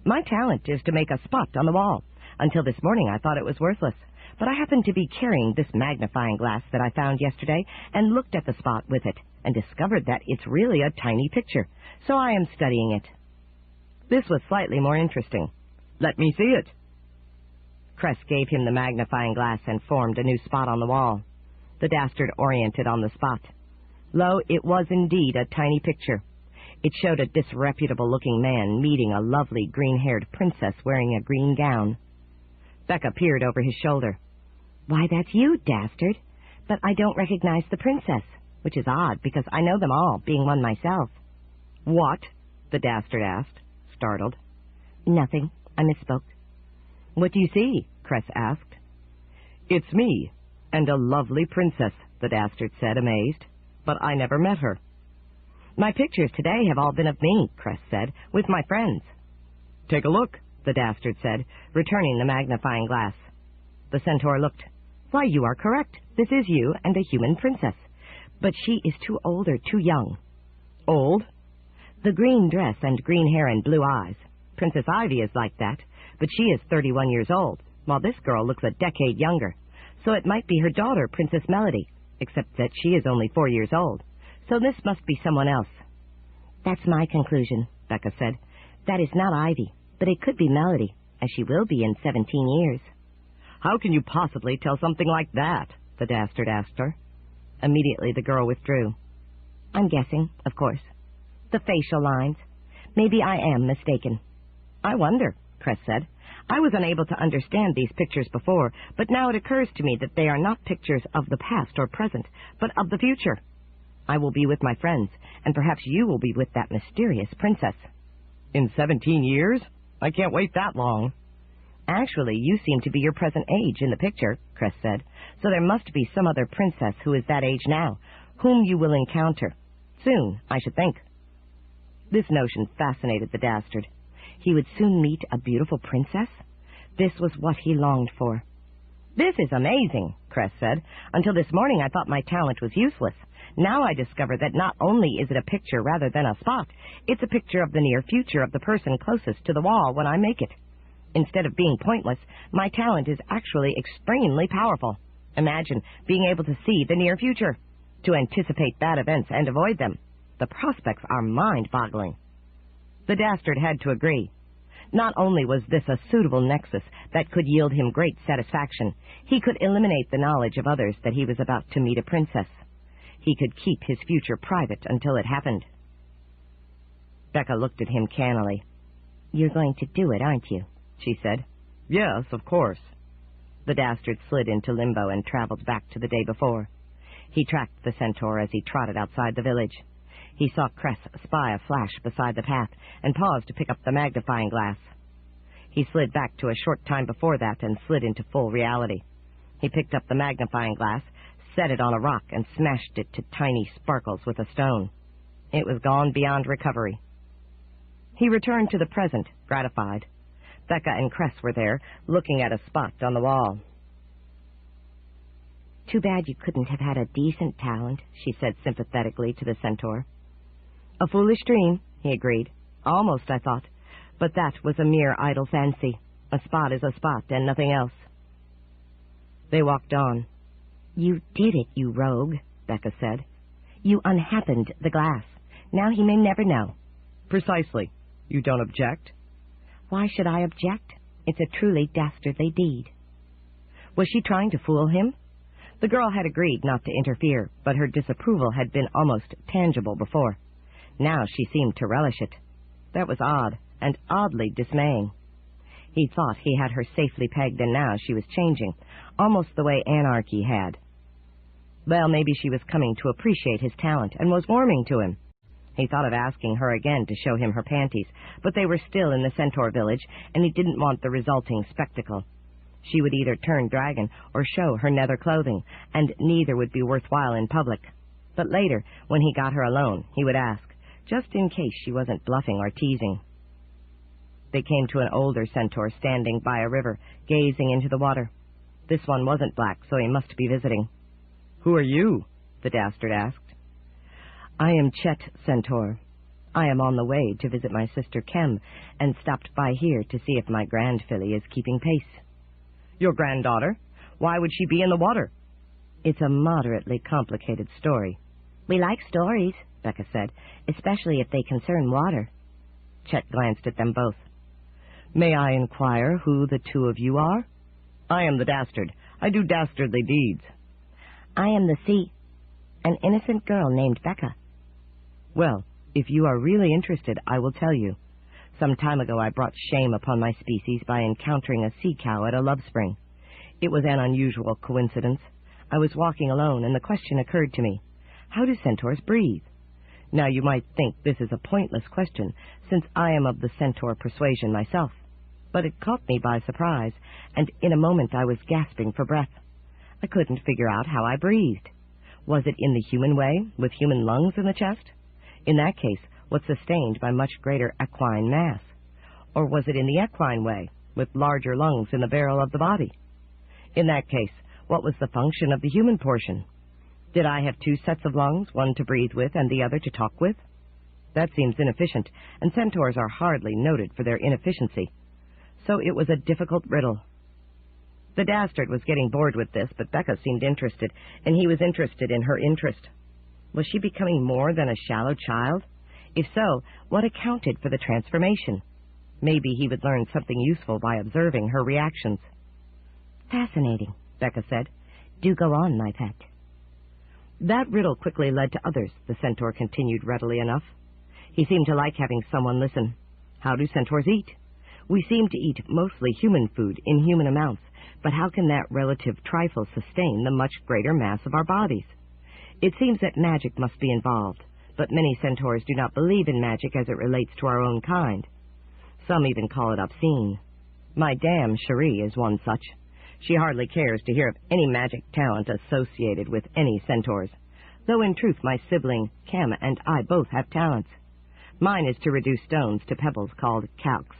"My talent is to make a spot on the wall. Until this morning I thought it was worthless, but I happened to be carrying this magnifying glass that I found yesterday and looked at the spot with it and discovered that it's really a tiny picture, so I am studying it." This was slightly more interesting. "Let me see it." Cress gave him the magnifying glass and formed a new spot on the wall. The Dastard oriented on the spot. Lo, it was indeed a tiny picture. It showed a disreputable-looking man meeting a lovely green-haired princess wearing a green gown. Becca peered over his shoulder. "Why, that's you, Dastard. But I don't recognize the princess, which is odd because I know them all, being one myself." "What?" the Dastard asked, startled. "Nothing. I misspoke." "What do you see?" Cress asked. "It's me, and a lovely princess," the Dastard said, amazed. "But I never met her." "My pictures today have all been of me," Cress said, "with my friends." "Take a look," the Dastard said, returning the magnifying glass. The centaur looked. "Why, you are correct. This is you and a human princess. But she is too old or too young." "Old?" "The green dress and green hair and blue eyes. Princess Ivy is like that, but she is 31 years old, while this girl looks a decade younger. So it might be her daughter, Princess Melody, except that she is only 4 years old. So this must be someone else." "That's my conclusion," Becca said. "That is not Ivy, but it could be Melody, as she will be in 17 years. "How can you possibly tell something like that?" the Dastard asked her. Immediately the girl withdrew. "I'm guessing, of course. The facial lines. Maybe I am mistaken." "I wonder," Cress said. "I was unable to understand these pictures before, but now it occurs to me that they are not pictures of the past or present, but of the future. I will be with my friends, and perhaps you will be with that mysterious princess." "In 17 years? I can't wait that long." "Actually, you seem to be your present age in the picture," Cress said, "so there must be some other princess who is that age now, whom you will encounter. Soon, I should think." This notion fascinated the Dastard. He would soon meet a beautiful princess? This was what he longed for. "This is amazing," Cress said. "Until this morning I thought my talent was useless. Now I discover that not only is it a picture rather than a spot, it's a picture of the near future of the person closest to the wall when I make it. Instead of being pointless, my talent is actually extremely powerful. Imagine being able to see the near future, to anticipate bad events and avoid them. The prospects are mind-boggling." The Dastard had to agree. Not only was this a suitable nexus that could yield him great satisfaction, he could eliminate the knowledge of others that he was about to meet a princess. He could keep his future private until it happened. Becca looked at him cannily. "You're going to do it, aren't you?" she said. "Yes, of course." The Dastard slid into limbo and traveled back to the day before. He tracked the centaur as he trotted outside the village. He saw Cress spy a flash beside the path and paused to pick up the magnifying glass. He slid back to a short time before that and slid into full reality. He picked up the magnifying glass, set it on a rock, and smashed it to tiny sparkles with a stone. It was gone beyond recovery. He returned to the present, gratified. Becca and Cress were there, looking at a spot on the wall. "Too bad you couldn't have had a decent talent," she said sympathetically to the centaur. "A foolish dream," he agreed. "Almost, I thought. But that was a mere idle fancy. A spot is a spot and nothing else." They walked on. "You did it, you rogue," Becca said. "You unhappened the glass. Now he may never know." "Precisely. You don't object?" "Why should I object? It's a truly dastardly deed." Was she trying to fool him? The girl had agreed not to interfere, but her disapproval had been almost tangible before. Now she seemed to relish it. That was odd, and oddly dismaying. He thought he had her safely pegged, and now she was changing, almost the way Anarchy had. Well, maybe she was coming to appreciate his talent and was warming to him. He thought of asking her again to show him her panties, but they were still in the centaur village, and he didn't want the resulting spectacle. She would either turn dragon or show her nether clothing, and neither would be worthwhile in public. But later, when he got her alone, he would ask, just in case she wasn't bluffing or teasing. They came to an older centaur standing by a river, gazing into the water. This one wasn't black, so he must be visiting. "Who are you?" the Dastard asked. "I am Chet Centaur. I am on the way to visit my sister Kem, and stopped by here to see if my grand filly is keeping pace." "Your granddaughter? Why would she be in the water?" "It's a moderately complicated story." "We like stories," Becca said, "especially if they concern water." Chet glanced at them both. "May I inquire who the two of you are?" "I am the Dastard. I do dastardly deeds." "I am the sea. An innocent girl named Becca." "Well, if you are really interested, I will tell you. Some time ago I brought shame upon my species by encountering a sea cow at a love spring. It was an unusual coincidence. I was walking alone, and the question occurred to me, how do centaurs breathe? Now you might think this is a pointless question, since I am of the centaur persuasion myself. But it caught me by surprise, and in a moment I was gasping for breath. I couldn't figure out how I breathed. Was it in the human way, with human lungs in the chest? In that case, was sustained by much greater equine mass? Or was it in the equine way, with larger lungs in the barrel of the body? In that case, what was the function of the human portion? Did I have two sets of lungs, one to breathe with and the other to talk with? That seems inefficient, and centaurs are hardly noted for their inefficiency. So it was a difficult riddle. The Dastard was getting bored with this, but Becca seemed interested, and he was interested in her interest. Was she becoming more than a shallow child? If so, what accounted for the transformation? Maybe he would learn something useful by observing her reactions. "Fascinating," Becca said. "Do go on, my pet." That riddle quickly led to others, the centaur continued readily enough. He seemed to like having someone listen. How do centaurs eat? We seem to eat mostly human food in human amounts, but how can that relative trifle sustain the much greater mass of our bodies? It seems that magic must be involved, but many centaurs do not believe in magic as it relates to our own kind. Some even call it obscene. My dam, Cherie, is one such. She hardly cares to hear of any magic talent associated with any centaurs, though in truth my sibling, Kem, and I both have talents. Mine is to reduce stones to pebbles called calcs,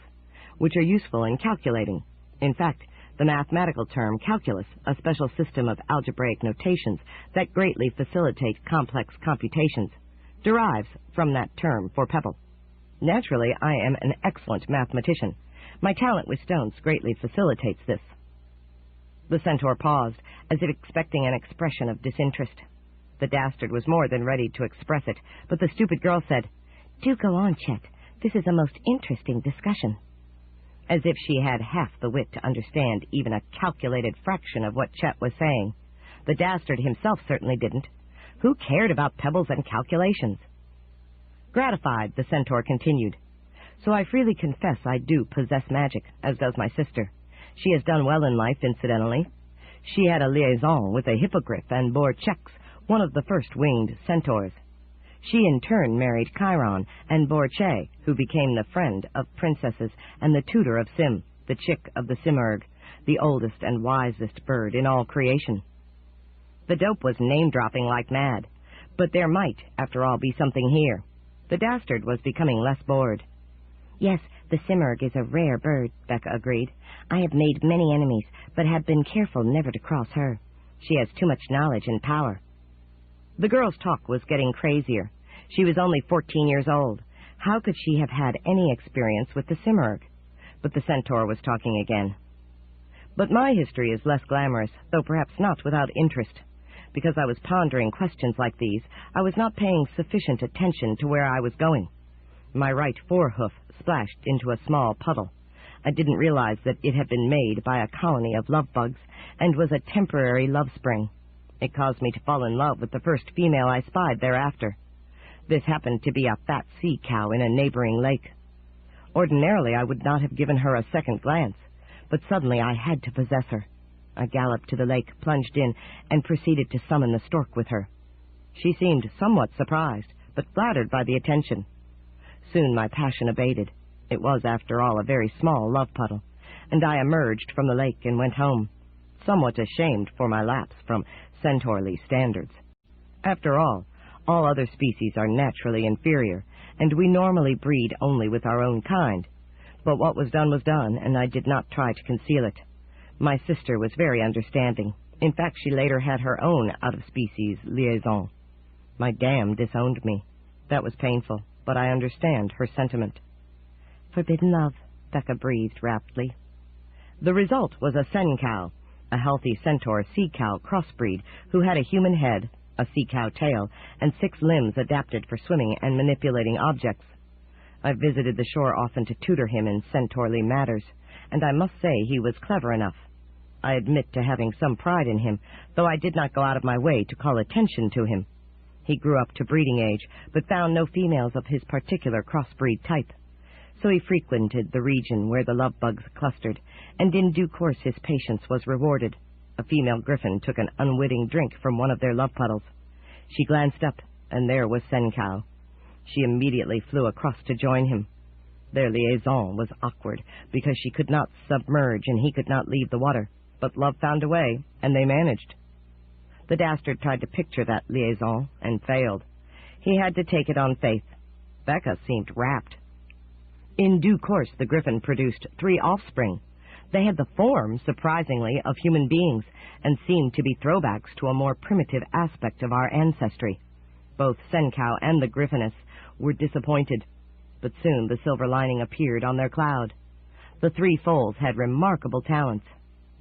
which are useful in calculating. In fact, the mathematical term calculus, a special system of algebraic notations that greatly facilitate complex computations, derives from that term for pebble. Naturally, I am an excellent mathematician. My talent with stones greatly facilitates this. The centaur paused, as if expecting an expression of disinterest. The dastard was more than ready to express it, but the stupid girl said, "Do go on, Chet. This is a most interesting discussion." As if she had half the wit to understand even a calculated fraction of what Chet was saying. The dastard himself certainly didn't. Who cared about pebbles and calculations? Gratified, the centaur continued. "So I freely confess I do possess magic, as does my sister. She has done well in life, incidentally. She had a liaison with a hippogriff and bore Chex, one of the first winged centaurs. She in turn married Chiron and bore Che, who became the friend of princesses and the tutor of Sim, the chick of the Simurgh, the oldest and wisest bird in all creation." The dope was name-dropping like mad, but there might, after all, be something here. The dastard was becoming less bored. "Yes, the Simurgh is a rare bird," Becca agreed. "I have made many enemies, but have been careful never to cross her. She has too much knowledge and power." The girl's talk was getting crazier. She was only 14 years old. How could she have had any experience with the Simurgh? But the centaur was talking again. "But my history is less glamorous, though perhaps not without interest. Because I was pondering questions like these, I was not paying sufficient attention to where I was going. My right forehoof splashed into a small puddle. I didn't realize that it had been made by a colony of love bugs and was a temporary love spring. It caused me to fall in love with the first female I spied thereafter. This happened to be a fat sea cow in a neighboring lake. Ordinarily, I would not have given her a second glance, but suddenly I had to possess her. I galloped to the lake, plunged in, and proceeded to summon the stork with her. She seemed somewhat surprised, but flattered by the attention. Soon my passion abated. It was, after all, a very small love puddle, and I emerged from the lake and went home, somewhat ashamed for my lapse from centaurly standards. After all other species are naturally inferior, and we normally breed only with our own kind. But what was done, and I did not try to conceal it. My sister was very understanding. In fact, she later had her own out-of-species liaison. My dam disowned me. That was painful, but I understand her sentiment." "Forbidden love," Becca breathed raptly. The result was a sen cow, a healthy centaur sea cow crossbreed who had a human head, a sea cow tail, and 6 limbs adapted for swimming and manipulating objects. I visited the shore often to tutor him in centaurly matters, and I must say he was clever enough. I admit to having some pride in him, though I did not go out of my way to call attention to him. He grew up to breeding age, but found no females of his particular crossbreed type. So he frequented the region where the love bugs clustered, and in due course his patience was rewarded. A female griffin took an unwitting drink from one of their love puddles. She glanced up, and there was Sen Cow. She immediately flew across to join him. Their liaison was awkward, because she could not submerge and he could not leave the water, but love found a way, and they managed. The dastard tried to picture that liaison, and failed. He had to take it on faith. Becca seemed rapt. In due course, the griffin produced 3 offspring. They had the form, surprisingly, of human beings, and seemed to be throwbacks to a more primitive aspect of our ancestry. Both Sen Cow and the griffiness were disappointed, but soon the silver lining appeared on their cloud. The 3 foals had remarkable talents.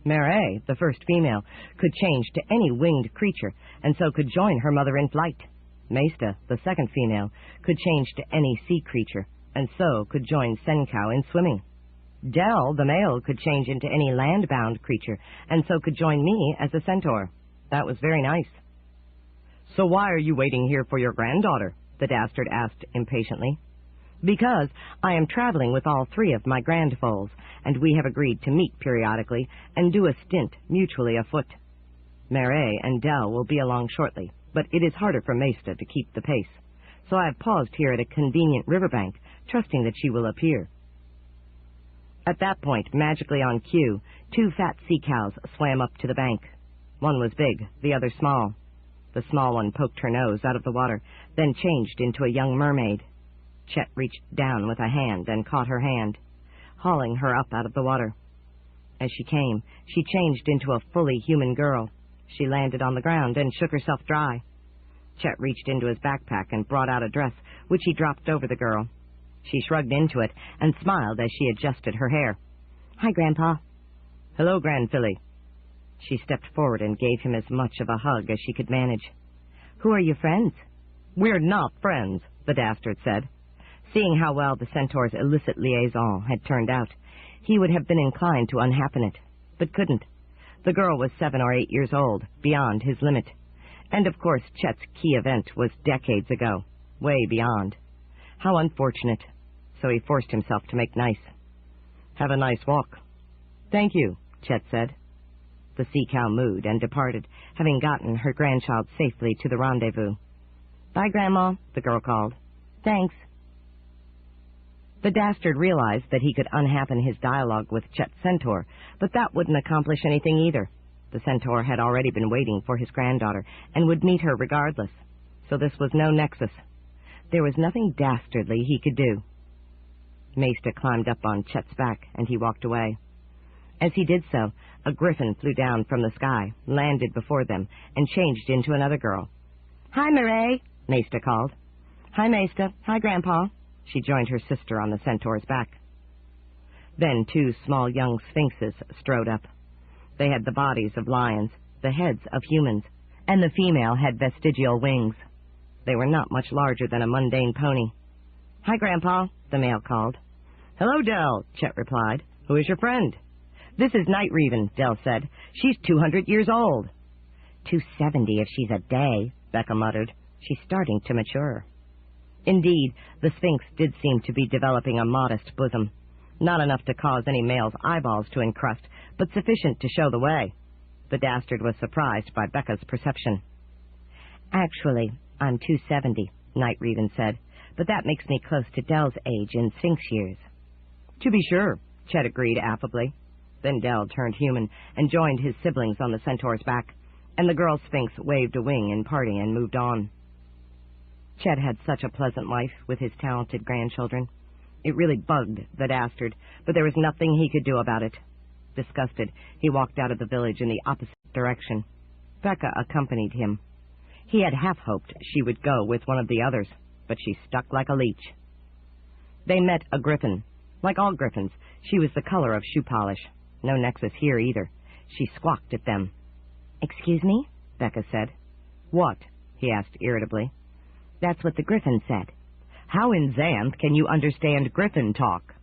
Mare, the first female, could change to any winged creature, and so could join her mother in flight. Maesta, the second female, could change to any sea creature, and so could join Sen Cow in swimming. Del, the male, could change into any land-bound creature, and so could join me as a centaur. That was very nice. "So why are you waiting here for your granddaughter?" the dastard asked impatiently. "Because I am traveling with all 3 of my grandfoals, and we have agreed to meet periodically and do a stint mutually afoot. Mare and Del will be along shortly, but it is harder for Maesta to keep the pace, so I have paused here at a convenient riverbank, trusting that she will appear." At that point, magically on cue, 2 fat sea cows swam up to the bank. One was big, the other small. The small one poked her nose out of the water, then changed into a young mermaid. Chet reached down with a hand and caught her hand, hauling her up out of the water. As she came, she changed into a fully human girl. She landed on the ground and shook herself dry. Chet reached into his backpack and brought out a dress, which he dropped over the girl. She shrugged into it and smiled as she adjusted her hair. "Hi, Grandpa." "Hello, Grandfilly." She stepped forward and gave him as much of a hug as she could manage. "Who are your friends?" "We're not friends," the Dastard said. Seeing how well the Centaur's illicit liaison had turned out, he would have been inclined to unhappen it, but couldn't. The girl was 7 or 8 years old, beyond his limit. And of course Chet's key event was decades ago, way beyond. How unfortunate. So he forced himself to make nice. "Have a nice walk." "Thank you," Chet said. The sea cow mooed and departed, having gotten her grandchild safely to the rendezvous. "Bye, Grandma," the girl called. "Thanks." The Dastard realized that he could unhappen his dialogue with Chet's centaur, but that wouldn't accomplish anything either. The centaur had already been waiting for his granddaughter and would meet her regardless, so this was no nexus. There was nothing dastardly he could do. Maesta climbed up on Chet's back, and he walked away. As he did so, a griffin flew down from the sky, landed before them, and changed into another girl. "Hi, Mireille," Maesta called. "Hi, Maesta. Hi, Grandpa." She joined her sister on the centaur's back. Then 2 small young sphinxes strode up. They had the bodies of lions, the heads of humans, and the female had vestigial wings. They were not much larger than a mundane pony. "Hi, Grandpa," the male called. "Hello, Dell," Chet replied. "Who is your friend?" "This is Night Raven," Dell said. "She's 200 years old." 270 if she's a day, Becca muttered. She's starting to mature. Indeed, the Sphinx did seem to be developing a modest bosom. Not enough to cause any male's eyeballs to encrust, but sufficient to show the way. The Dastard was surprised by Becca's perception. "Actually, I'm 270, Night Raven said, "but that makes me close to Dell's age in Sphinx years." "To be sure," Chet agreed affably. Then Dell turned human and joined his siblings on the centaur's back, and the girl Sphinx waved a wing in parting and moved on. Chet had such a pleasant life with his talented grandchildren. It really bugged the Dastard, but there was nothing he could do about it. Disgusted, he walked out of the village in the opposite direction. Becca accompanied him. He had half hoped she would go with one of the others, but she stuck like a leech. They met a griffin. Like all griffins, she was the color of shoe polish. No nexus here either. She squawked at them. "Excuse me?" Becca said. "What?" he asked irritably. "That's what the griffin said." "How in Xanth can you understand griffin talk?"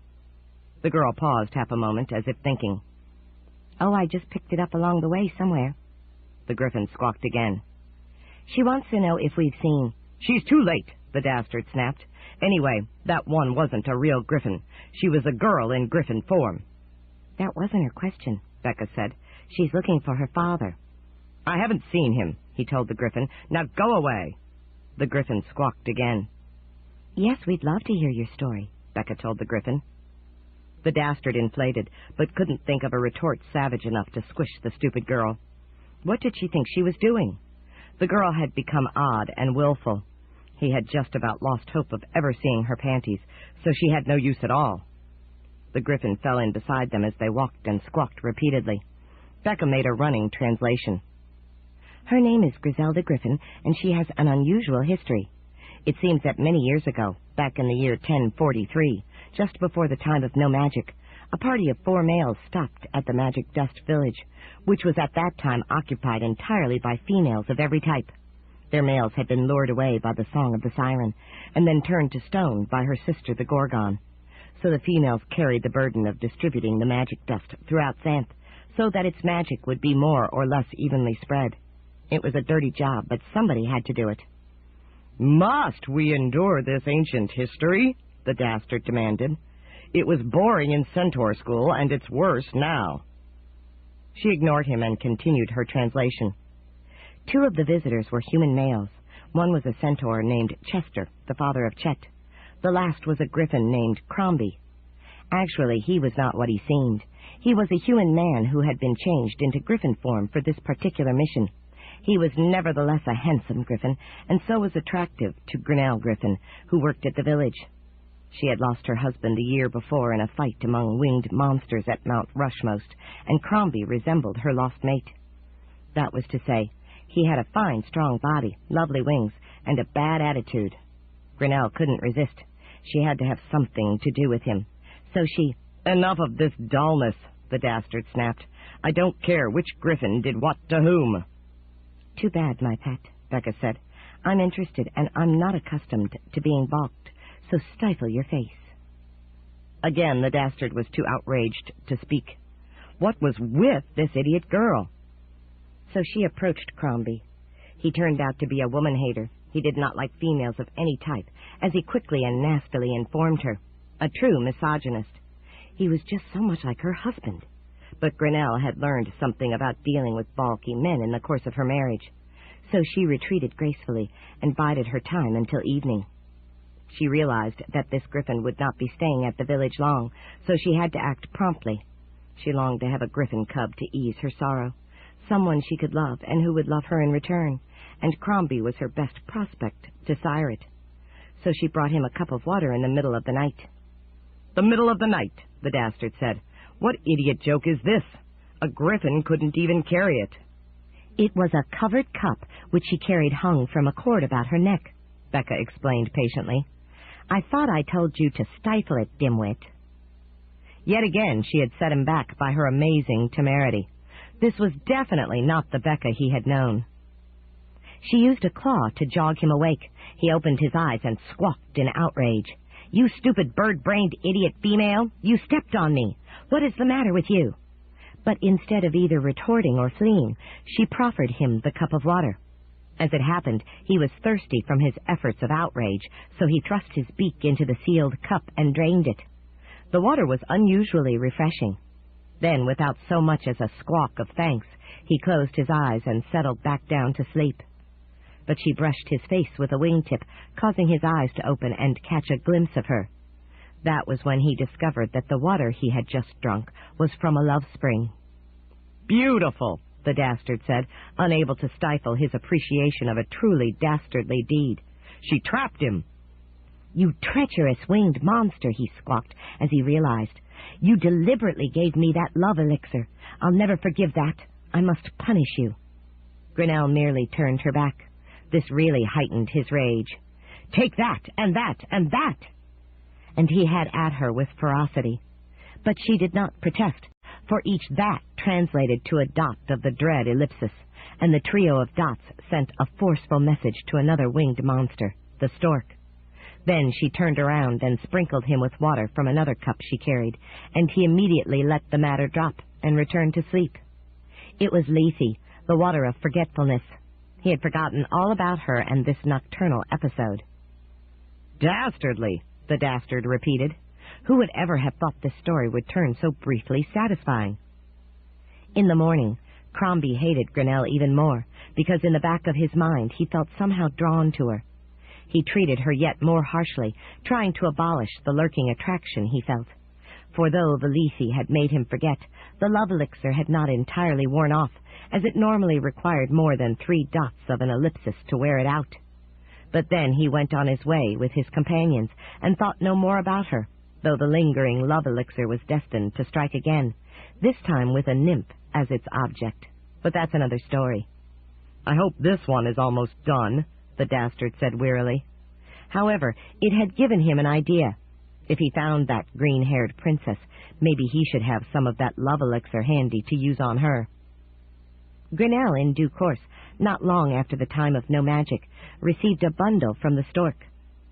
The girl paused half a moment as if thinking. "Oh, I just picked it up along the way somewhere." The griffin squawked again. "She wants to know if we've seen—" "She's too late," the Dastard snapped. "Anyway, that one wasn't a real griffin. She was a girl in griffin form." "That wasn't her question," Becca said. "She's looking for her father." "I haven't seen him," he told the griffin. "Now go away." The griffin squawked again. "Yes, we'd love to hear your story," Becca told the griffin. The Dastard inflated, but couldn't think of a retort savage enough to squish the stupid girl. What did she think she was doing? The girl had become odd and willful. He had just about lost hope of ever seeing her panties, so she had no use at all. The griffin fell in beside them as they walked and squawked repeatedly. Becca made a running translation. "Her name is Griselda Griffin, and she has an unusual history. It seems that many years ago, back in the year 1043, just before the time of no magic, a party of 4 males stopped at the Magic Dust village, which was at that time occupied entirely by females of every type. Their males had been lured away by the song of the siren, and then turned to stone by her sister the Gorgon. So the females carried the burden of distributing the magic dust throughout Xanth, so that its magic would be more or less evenly spread. It was a dirty job, but somebody had to do it." "Must we endure this ancient history?" the Dastard demanded. "It was boring in Centaur school, and it's worse now." She ignored him and continued her translation. 2 of the visitors were human males. One was a centaur named Chester, the father of Chet. The last was a griffin named Crombie. Actually, he was not what he seemed. He was a human man who had been changed into griffin form for this particular mission. He was nevertheless a handsome griffin, and so was attractive to Grinnell Griffin, who worked at the village. She had lost her husband a year before in a fight among winged monsters at Mount Rushmost, and Crombie resembled her lost mate. That was to say, he had a fine, strong body, lovely wings, and a bad attitude. Grinnell couldn't resist. She had to have something to do with him. So she... "Enough of this dullness," the Dastard snapped. "I don't care which griffin did what to whom." "Too bad, my pet," Becca said. "I'm interested, and I'm not accustomed to being balked, so stifle your face." Again, the Dastard was too outraged to speak. What was with this idiot girl? So she approached Crombie. He turned out to be a woman-hater. He did not like females of any type, as he quickly and nastily informed her. A true misogynist. He was just so much like her husband. But Grinnell had learned something about dealing with balky men in the course of her marriage. So she retreated gracefully and bided her time until evening. She realized that this griffin would not be staying at the village long, so she had to act promptly. She longed to have a griffin cub to ease her sorrow, someone she could love and who would love her in return, and Crombie was her best prospect to sire it. So she brought him a cup of water in the middle of the night. "The middle of the night," the Dastard said. "What idiot joke is this? A griffin couldn't even carry it." "It was a covered cup which she carried hung from a cord about her neck," Becca explained patiently. "I thought I told you to stifle it, dimwit." Yet again she had set him back by her amazing temerity. This was definitely not the Becca he had known. She used a claw to jog him awake. He opened his eyes and squawked in outrage. "You stupid bird-brained idiot female! You stepped on me! What is the matter with you?" But instead of either retorting or fleeing, she proffered him the cup of water. As it happened, he was thirsty from his efforts of outrage, so he thrust his beak into the sealed cup and drained it. The water was unusually refreshing. Then, without so much as a squawk of thanks, he closed his eyes and settled back down to sleep. But she brushed his face with a wingtip, causing his eyes to open and catch a glimpse of her. That was when he discovered that the water he had just drunk was from a love spring. "Beautiful," the Dastard said, unable to stifle his appreciation of a truly dastardly deed. "She trapped him." "You treacherous winged monster," he squawked as he realized. "You deliberately gave me that love elixir. I'll never forgive that. I must punish you." Grinnell merely turned her back. This really heightened his rage. "Take that, and that, and that!" And he had at her with ferocity. But she did not protest, for each that translated to a dot of the dread ellipsis, and the trio of dots sent a forceful message to another winged monster, the stork. Then she turned around and sprinkled him with water from another cup she carried, and he immediately let the matter drop and returned to sleep. It was Lethe, the water of forgetfulness. He had forgotten all about her and this nocturnal episode. "Dastardly," the Dastard repeated. Who would ever have thought this story would turn so briefly satisfying? In the morning, Crombie hated Grinnell even more, because in the back of his mind he felt somehow drawn to her. He treated her yet more harshly, trying to abolish the lurking attraction he felt. For though the Lethe had made him forget, the love elixir had not entirely worn off, as it normally required more than 3 dots of an ellipsis to wear it out. But then he went on his way with his companions and thought no more about her, though the lingering love elixir was destined to strike again, this time with a nymph as its object. But that's another story. "I hope this one is almost done," the Dastard said wearily. However, it had given him an idea. If he found that green-haired princess, maybe he should have some of that love elixir handy to use on her. Grinnell, in due course, not long after the time of no magic, received a bundle from the stork,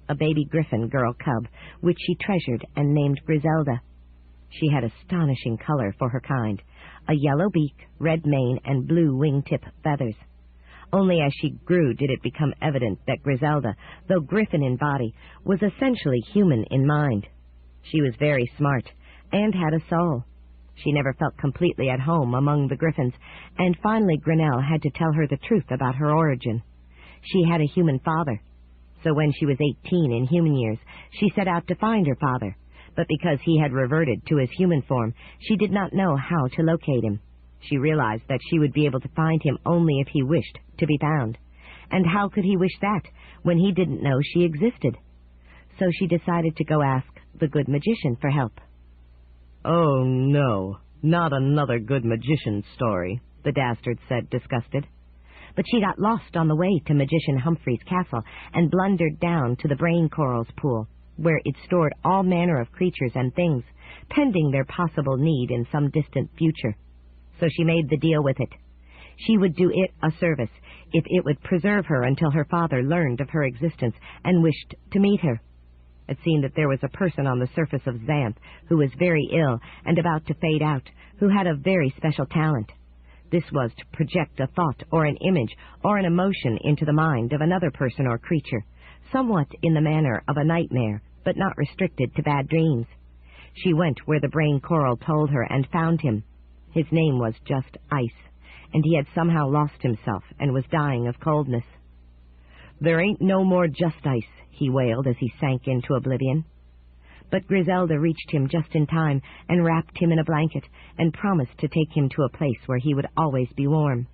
a baby griffin girl cub, which she treasured and named Griselda. She had astonishing color for her kind, a yellow beak, red mane, and blue wingtip feathers. Only as she grew did it become evident that Griselda, though griffin in body, was essentially human in mind. She was very smart, and had a soul. She never felt completely at home among the griffins, and finally Grinnell had to tell her the truth about her origin. She had a human father. So when she was 18 in human years, she set out to find her father, but because he had reverted to his human form, she did not know how to locate him. She realized that she would be able to find him only if he wished to be found. And how could he wish that, when he didn't know she existed? so she decided to go ask the good magician for help. "Oh, no, not another good magician story," the Dastard said, disgusted. But she got lost on the way to Magician Humphrey's castle and blundered down to the brain corals pool, where it stored all manner of creatures and things, pending their possible need in some distant future. So she made the deal with it. She would do it a service if it would preserve her until her father learned of her existence and wished to meet her. It seemed that there was a person on the surface of Xanth who was very ill and about to fade out, who had a very special talent. This was to project a thought or an image or an emotion into the mind of another person or creature, somewhat in the manner of a nightmare, but not restricted to bad dreams. She went where the brain coral told her and found him. His name was just Ice, and he had somehow lost himself and was dying of coldness. "There ain't no more just Ice," he wailed as he sank into oblivion. But Griselda reached him just in time and wrapped him in a blanket and promised to take him to a place where he would always be warm.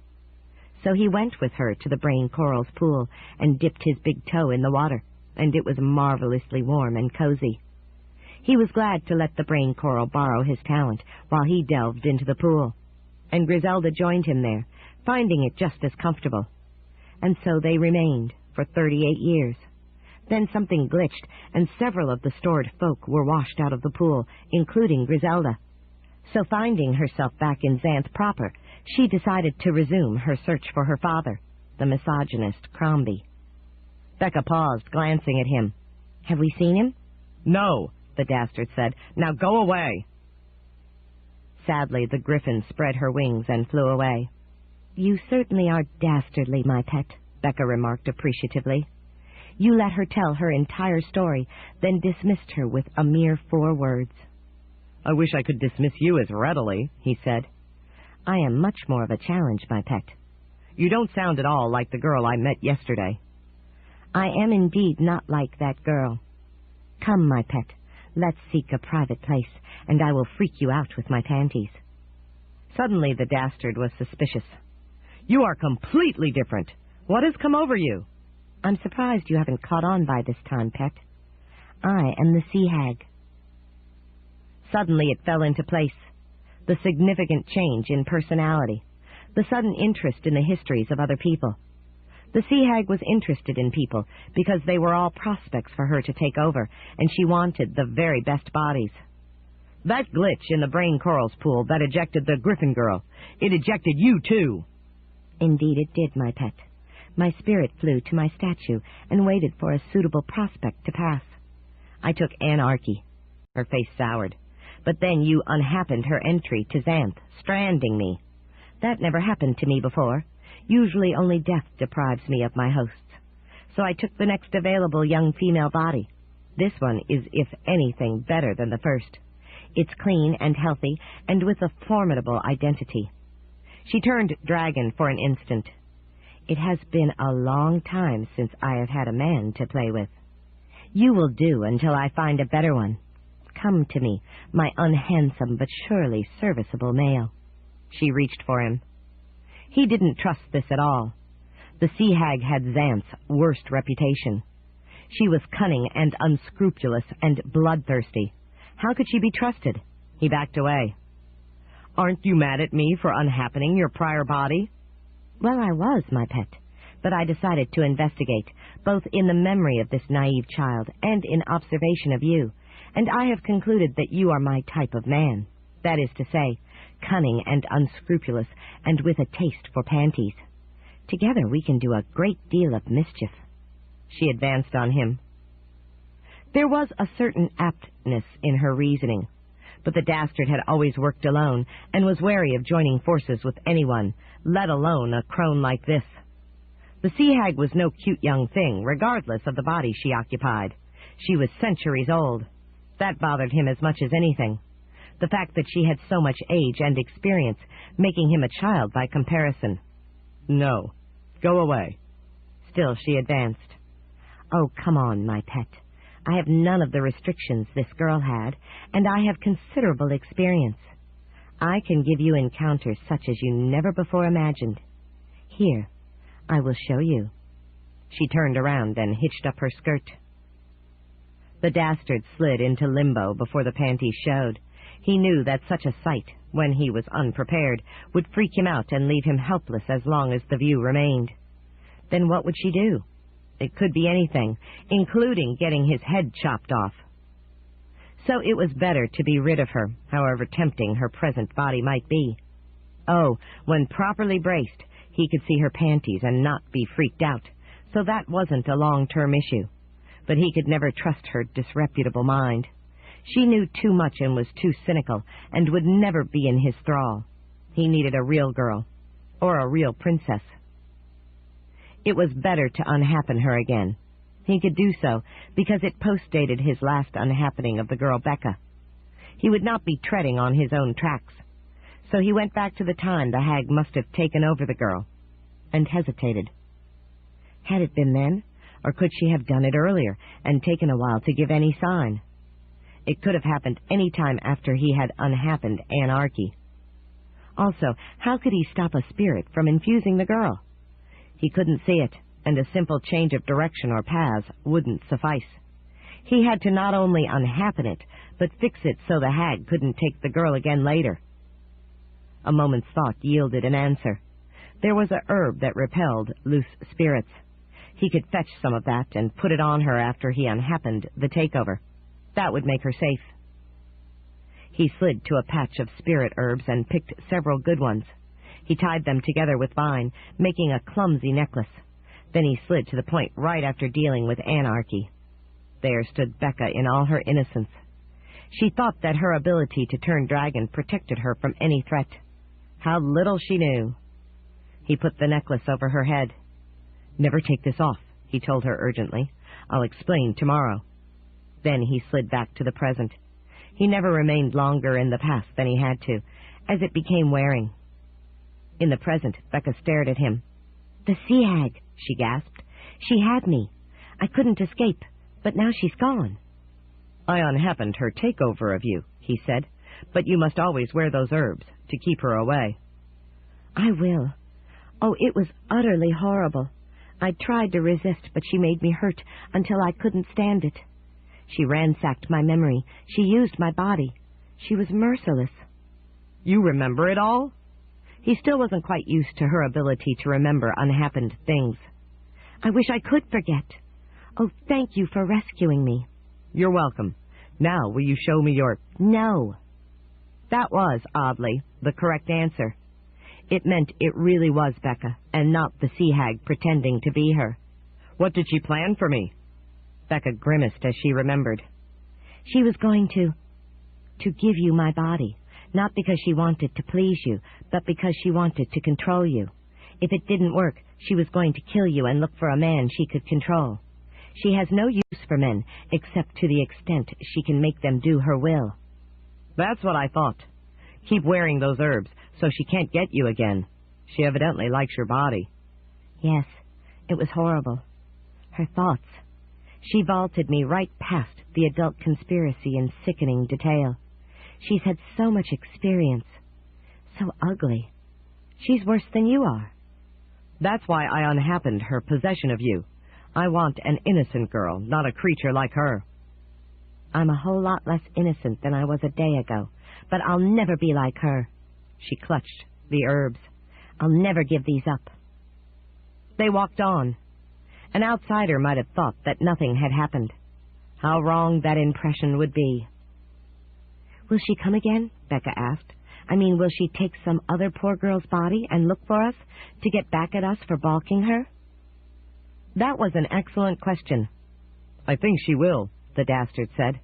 So he went with her to the brain coral's pool and dipped his big toe in the water, and it was marvelously warm and cozy. He was glad to let the brain coral borrow his talent while he delved into the pool, and Griselda joined him there, finding it just as comfortable. And so they remained for 38 years. Then something glitched, and several of the stored folk were washed out of the pool, including Griselda. So finding herself back in Xanth proper, she decided to resume her search for her father, the misogynist Crombie. Becca paused, glancing at him. "Have we seen him?" "No," the Dastard said. "Now go away." Sadly, the griffin spread her wings and flew away. "You certainly are dastardly, my pet," Becca remarked appreciatively. "You let her tell her entire story, then dismissed her with a mere 4 words. "I wish I could dismiss you as readily," he said. "I am much more of a challenge, my pet." "You don't sound at all like the girl I met yesterday." "I am indeed not like that girl. Come, my pet, let's seek a private place, and I will freak you out with my panties." Suddenly the Dastard was suspicious. "You are completely different. What has come over you?" "I'm surprised you haven't caught on by this time, pet. I am the sea hag." Suddenly it fell into place. The significant change in personality, the sudden interest in the histories of other people. The sea hag was interested in people because they were all prospects for her to take over, and she wanted the very best bodies. "That glitch in the brain corals pool that ejected the griffin girl, it ejected you too." "Indeed it did, my pet. My spirit flew to my statue and waited for a suitable prospect to pass. I took anarchy." Her face soured. "But then you unhappened her entry to Xanth, stranding me. That never happened to me before. Usually only death deprives me of my hosts. So I took the next available young female body. This one is, if anything, better than the first. It's clean and healthy, and with a formidable identity." She turned dragon for an instant. "It has been a long time since I have had a man to play with. You will do until I find a better one. Come to me, my unhandsome but surely serviceable male." She reached for him. He didn't trust this at all. The sea hag had Xanth's worst reputation. She was cunning and unscrupulous and bloodthirsty. How could she be trusted? He backed away. "Aren't you mad at me for unhappening your prior body?" "Well, I was, my pet, but I decided to investigate, both in the memory of this naive child and in observation of you, and I have concluded that you are my type of man. That is to say, cunning and unscrupulous, and with a taste for panties. Together we can do a great deal of mischief." She advanced on him. There was a certain aptness in her reasoning, but the Dastard had always worked alone and was wary of joining forces with anyone, let alone a crone like this. The sea hag was no cute young thing, regardless of the body she occupied. She was centuries old. That bothered him as much as anything. The fact that she had so much age and experience, making him a child by comparison. "No. Go away." Still she advanced. "Oh, come on, my pet. I have none of the restrictions this girl had, and I have considerable experience. I can give you encounters such as you never before imagined. Here, I will show you." She turned around and hitched up her skirt. The Dastard slid into limbo before the panties showed. He knew that such a sight, when he was unprepared, would freak him out and leave him helpless as long as the view remained. Then what would she do? It could be anything, including getting his head chopped off. So it was better to be rid of her, however tempting her present body might be. Oh, when properly braced, he could see her panties and not be freaked out, so that wasn't a long-term issue. But he could never trust her disreputable mind. She knew too much and was too cynical, and would never be in his thrall. He needed a real girl, or a real princess. It was better to unhappen her again. He could do so, because it postdated his last unhappening of the girl Becca. He would not be treading on his own tracks. So he went back to the time the hag must have taken over the girl, and hesitated. Had it been then, or could she have done it earlier, and taken a while to give any sign? It could have happened any time after he had unhappened Anarchy. Also, how could he stop a spirit from infusing the girl? He couldn't see it, and a simple change of direction or paths wouldn't suffice. He had to not only unhappen it, but fix it so the hag couldn't take the girl again later. A moment's thought yielded an answer. There was a herb that repelled loose spirits. He could fetch some of that and put it on her after he unhappened the takeover. That would make her safe. He slid to a patch of spirit herbs and picked several good ones. He tied them together with vine, making a clumsy necklace. Then he slid to the point right after dealing with Anarchy. There stood Becca in all her innocence. She thought that her ability to turn dragon protected her from any threat. How little she knew. He put the necklace over her head. "Never take this off," he told her urgently. "I'll explain tomorrow." Then he slid back to the present. He never remained longer in the past than he had to, as it became wearing. In the present, Becca stared at him. "The sea hag," she gasped. "She had me. I couldn't escape, but now she's gone." "I unhappened her takeover of you," he said, "but you must always wear those herbs to keep her away." "I will. Oh, it was utterly horrible. I tried to resist, but she made me hurt until I couldn't stand it. She ransacked my memory. She used my body. She was merciless." "You remember it all?" He still wasn't quite used to her ability to remember unhappened things. "I wish I could forget. Oh, thank you for rescuing me." "You're welcome. Now, will you show me your—" "No." That was, oddly, the correct answer. It meant it really was Becca, and not the sea hag pretending to be her. "What did she plan for me?" Becca grimaced as she remembered. "She was going to give you my body, not because she wanted to please you, but because she wanted to control you. If it didn't work, she was going to kill you and look for a man she could control. She has no use for men, except to the extent she can make them do her will." "That's what I thought. Keep wearing those herbs, so she can't get you again. She evidently likes your body." "Yes, it was horrible. Her thoughts. She vaulted me right past the adult conspiracy in sickening detail. She's had so much experience. So ugly. She's worse than you are." "That's why I unhappened her possession of you. I want an innocent girl, not a creature like her." "I'm a whole lot less innocent than I was a day ago, but I'll never be like her." She clutched the herbs. "I'll never give these up." They walked on. An outsider might have thought that nothing had happened. How wrong that impression would be. "Will she come again?" Becca asked. "I mean, will she take some other poor girl's body and look for us to get back at us for balking her?" That was an excellent question. "I think she will," the Dastard said.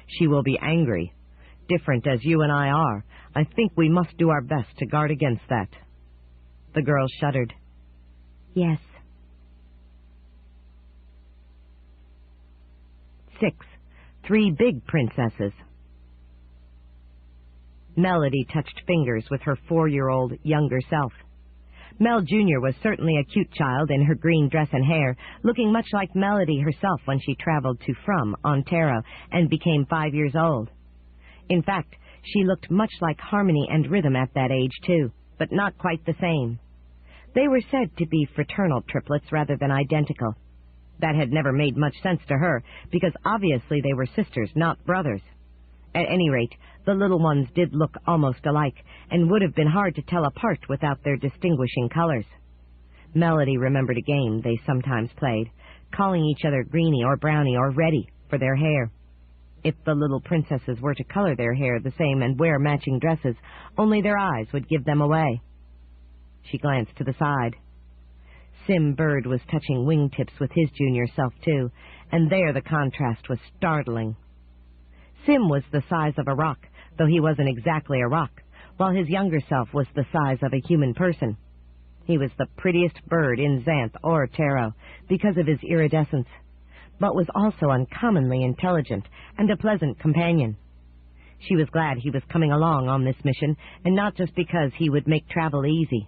"She will be angry. Different as you and I are, I think we must do our best to guard against that." The girl shuddered. "Yes." 6. 3 Big Princesses. Melody touched fingers with her 4-year-old younger self. Mel Jr. was certainly a cute child in her green dress and hair, looking much like Melody herself when she traveled to From, Ontario, and became 5 years old. In fact, she looked much like Harmony and Rhythm at that age, too, but not quite the same. They were said to be fraternal triplets rather than identical. That had never made much sense to her, because obviously they were sisters, not brothers. At any rate, the little ones did look almost alike, and would have been hard to tell apart without their distinguishing colors. Melody remembered a game they sometimes played, calling each other Greenie or Brownie or Reddy for their hair. If the little princesses were to color their hair the same and wear matching dresses, only their eyes would give them away. She glanced to the side. Sim Bird was touching wingtips with his junior self, too, and there the contrast was startling. Sim was the size of a rock, though he wasn't exactly a rock, while his younger self was the size of a human person. He was the prettiest bird in Xanth or Tarot because of his iridescence, but was also uncommonly intelligent and a pleasant companion. She was glad he was coming along on this mission, and not just because he would make travel easy.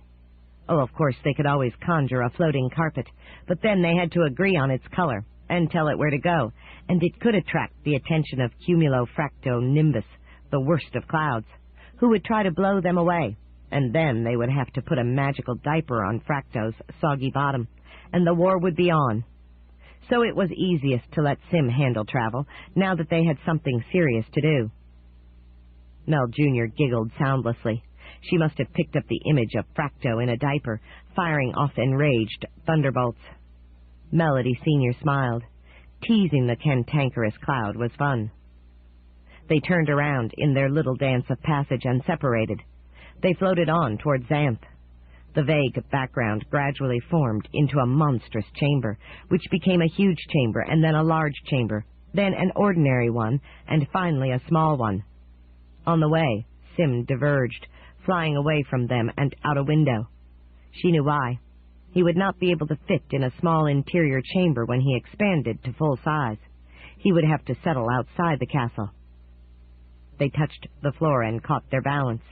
Oh, of course, they could always conjure a floating carpet, but then they had to agree on its color and tell it where to go, and it could attract the attention of Cumulofracto-Nimbus, the worst of clouds, who would try to blow them away, and then they would have to put a magical diaper on Fracto's soggy bottom, and the war would be on. So it was easiest to let Sim handle travel, now that they had something serious to do. Mel Jr. giggled soundlessly. She must have picked up the image of Fracto in a diaper, firing off enraged thunderbolts. Melody Sr. smiled. Teasing the cantankerous cloud was fun. They turned around in their little dance of passage and separated. They floated on toward Xanth. The vague background gradually formed into a monstrous chamber, which became a huge chamber, and then a large chamber, then an ordinary one, and finally a small one. On the way, Sim diverged, flying away from them and out a window. She knew why. He would not be able to fit in a small interior chamber when he expanded to full size. He would have to settle outside the castle. They touched the floor and caught their balance.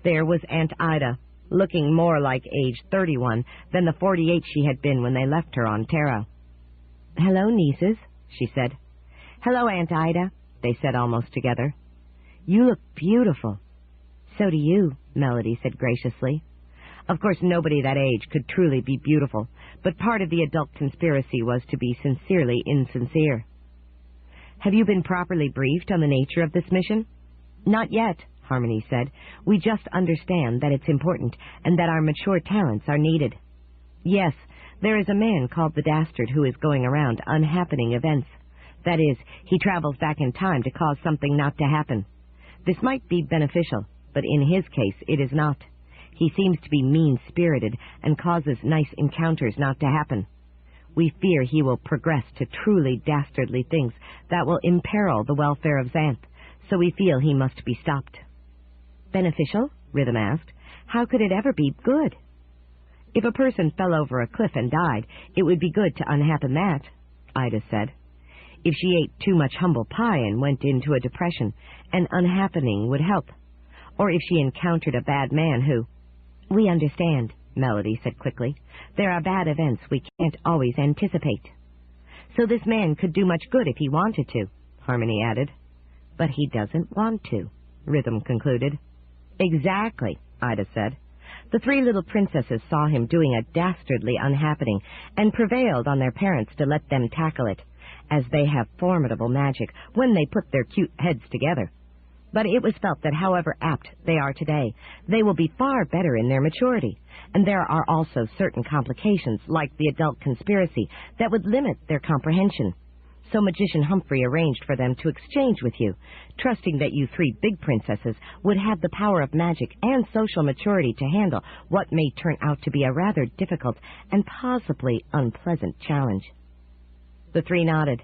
There was Aunt Ida, looking more like age 31 than the 48 she had been when they left her on Tarot. "Hello, nieces," she said. "Hello, Aunt Ida," they said almost together. "You look beautiful." "So do you," Melody said graciously. Of course, nobody that age could truly be beautiful, but part of the adult conspiracy was to be sincerely insincere. "Have you been properly briefed on the nature of this mission?" "Not yet," Harmony said. "We just understand that it's important and that our mature talents are needed. Yes, there is a man called the Dastard who is going around unhappening events. That is, he travels back in time to cause something not to happen. This might be beneficial, but in his case it is not. He seems to be mean-spirited and causes nice encounters not to happen. We fear he will progress to truly dastardly things that will imperil the welfare of Xanth, so we feel he must be stopped." "Beneficial?" Rhythm asked. "How could it ever be good?" "If a person fell over a cliff and died, it would be good to unhappen that," Ida said. "If she ate too much humble pie and went into a depression, an unhappening would help. Or if she encountered a bad man who—" "We understand," Melody said quickly. "There are bad events we can't always anticipate." "So this man could do much good if he wanted to," Harmony added. "But he doesn't want to," Rhythm concluded. "Exactly," Ida said. The three little princesses saw him doing a dastardly unhappening and prevailed on their parents to let them tackle it, as they have formidable magic when they put their cute heads together. But it was felt that however apt they are today, they will be far better in their maturity, and there are also certain complications, like the adult conspiracy, that would limit their comprehension. So Magician Humphrey arranged for them to exchange with you, trusting that you three big princesses would have the power of magic and social maturity to handle what may turn out to be a rather difficult and possibly unpleasant challenge. The three nodded.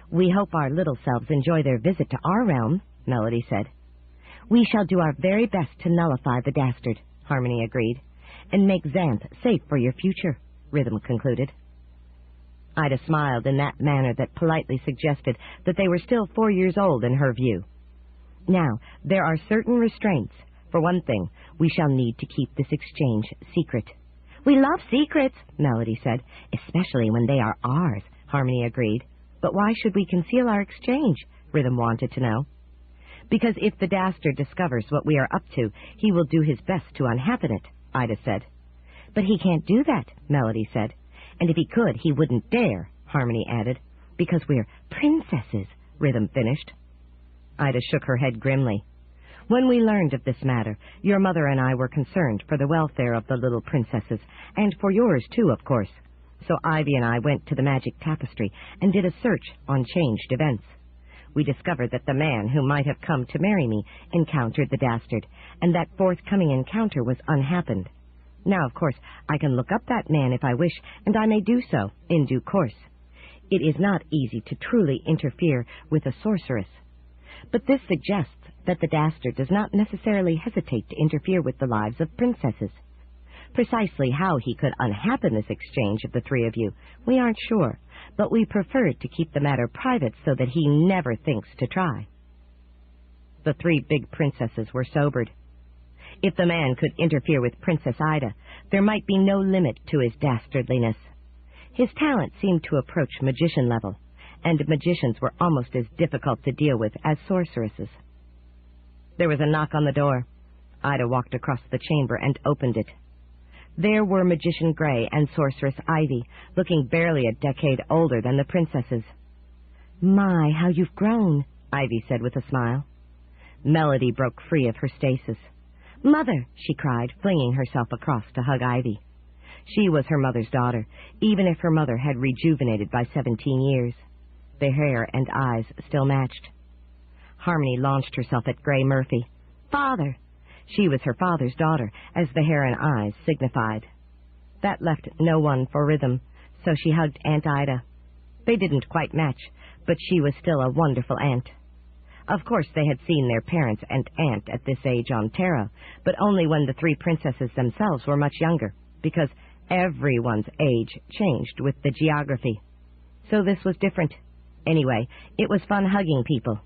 "We hope our little selves enjoy their visit to our realm," Melody said. "We shall do our very best to nullify the Dastard," Harmony agreed, "and make Xanth safe for your future," Rhythm concluded. Ida smiled in that manner that politely suggested that they were still 4 years old in her view. "Now, there are certain restraints. For one thing, we shall need to keep this exchange secret." "We love secrets," Melody said. "Especially when they are ours," Harmony agreed. "But why should we conceal our exchange?" Rhythm wanted to know. "Because if the Dastard discovers what we are up to, he will do his best to unhappen it," Ida said. "But he can't do that," Melody said. "And if he could, he wouldn't dare," Harmony added. Because we're princesses, Rhythm finished. Ida shook her head grimly. When we learned of this matter, your mother and I were concerned for the welfare of the little princesses, and for yours too, of course. So Ivy and I went to the magic tapestry and did a search on changed events. We discovered that the man who might have come to marry me encountered the Dastard, and that forthcoming encounter was unhappened. Now, of course, I can look up that man if I wish, and I may do so in due course. It is not easy to truly interfere with a sorceress. But this suggests that the Dastard does not necessarily hesitate to interfere with the lives of princesses. Precisely how he could unhappen this exchange of the three of you, we aren't sure, but we preferred to keep the matter private so that he never thinks to try. The three big princesses were sobered. If the man could interfere with Princess Ida, there might be no limit to his dastardliness. His talent seemed to approach magician level, and magicians were almost as difficult to deal with as sorceresses. There was a knock on the door. Ida walked across the chamber and opened it. There were Magician Gray and Sorceress Ivy, looking barely a decade older than the princesses. "My, how you've grown," Ivy said with a smile. Melody broke free of her stasis. "Mother," she cried, flinging herself across to hug Ivy. She was her mother's daughter, even if her mother had rejuvenated by 17 years. Their hair and eyes still matched. Harmony launched herself at Gray Murphy. "Father!" She was her father's daughter, as the hair and eyes signified. That left no one for Rhythm, so she hugged Aunt Ida. They didn't quite match, but she was still a wonderful aunt. Of course, they had seen their parents and aunt at this age on Tarot, but only when the three princesses themselves were much younger, because everyone's age changed with the geography. So this was different. Anyway, it was fun hugging people.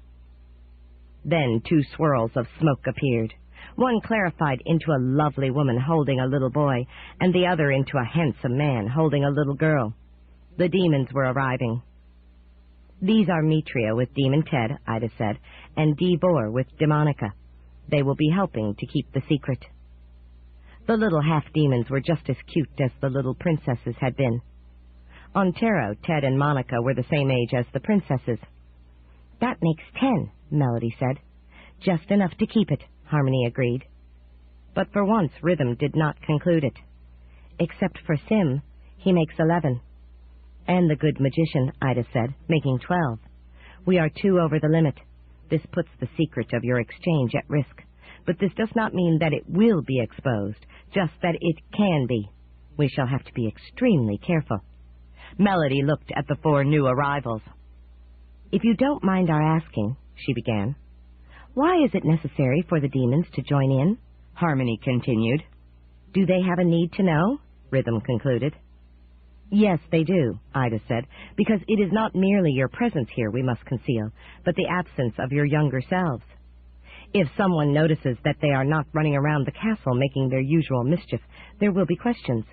Then 2 swirls of smoke appeared. One clarified into a lovely woman holding a little boy, and the other into a handsome man holding a little girl. The demons were arriving. "These are Mitria with Demon Ted," Ida said, "and Devor with Demonica. They will be helping to keep the secret." The little half-demons were just as cute as the little princesses had been. On Tarot, Ted and Monica were the same age as the princesses. "That makes 10, Melody said. "Just enough to keep it," Harmony agreed. But for once, Rhythm did not conclude it. "Except for Sim, he makes 11. "And the good magician," Ida said, "making 12. We are 2 over the limit. This puts the secret of your exchange at risk. But this does not mean that it will be exposed, just that it can be. We shall have to be extremely careful." Melody looked at the 4 new arrivals. "If you don't mind our asking," she began. "Why is it necessary for the demons to join in?" Harmony continued. "Do they have a need to know?" Rhythm concluded. "Yes, they do," Ida said, "because it is not merely your presence here we must conceal, but the absence of your younger selves. If someone notices that they are not running around the castle making their usual mischief, there will be questions."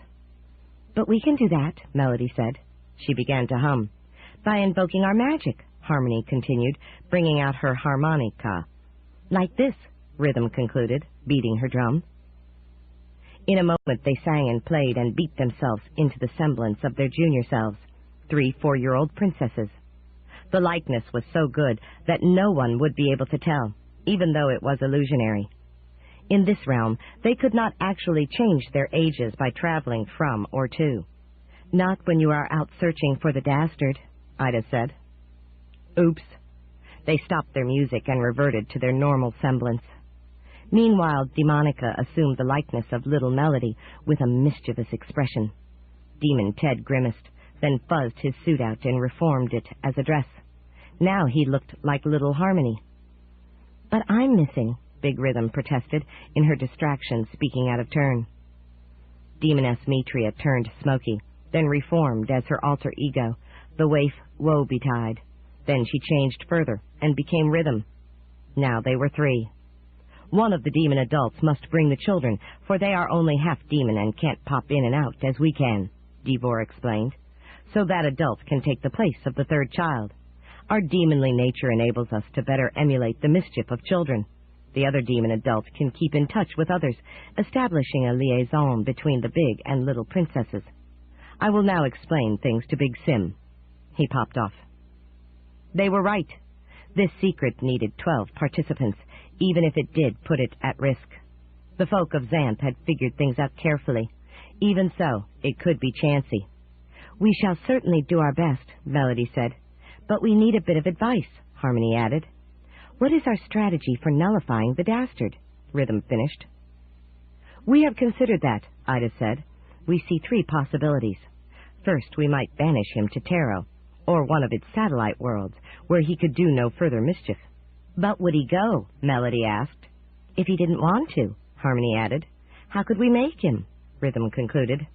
"But we can do that," Melody said. She began to hum. "By invoking our magic," Harmony continued, bringing out her harmonica. "Like this," Rhythm concluded, beating her drum. In a moment they sang and played and beat themselves into the semblance of their junior selves, 3 4-year-old princesses. The likeness was so good that no one would be able to tell, even though it was illusionary. In this realm, they could not actually change their ages by traveling from or to. "Not when you are out searching for the Dastard," Ida said. "Oops." They stopped their music and reverted to their normal semblance. Meanwhile, Demonica assumed the likeness of little Melody with a mischievous expression. Demon Ted grimaced, then fuzzed his suit out and reformed it as a dress. Now he looked like little Harmony. "But I'm missing," Big Rhythm protested, in her distraction speaking out of turn. Demoness Mitria turned smoky, then reformed as her alter ego, the waif Woe-Betide. Then she changed further and became Rhythm. Now they were 3. "One of the demon adults must bring the children, for they are only half demon and can't pop in and out as we can," Devor explained. "So that adult can take the place of the 3rd child. Our demonly nature enables us to better emulate the mischief of children. The other demon adult can keep in touch with others, establishing a liaison between the big and little princesses. I will now explain things to Big Sim." He popped off. They were right. This secret needed 12 participants, even if it did put it at risk. The folk of Xanth had figured things out carefully. Even so, it could be chancy. We shall certainly do our best, Melody said. But we need a bit of advice, Harmony added. What is our strategy for nullifying the Dastard? Rhythm finished. We have considered that, Ida said. We see 3 possibilities. First, we might banish him to Taro, or one of its satellite worlds, where he could do no further mischief. But would he go? Melody asked. If he didn't want to, Harmony added. How could we make him? Rhythm concluded.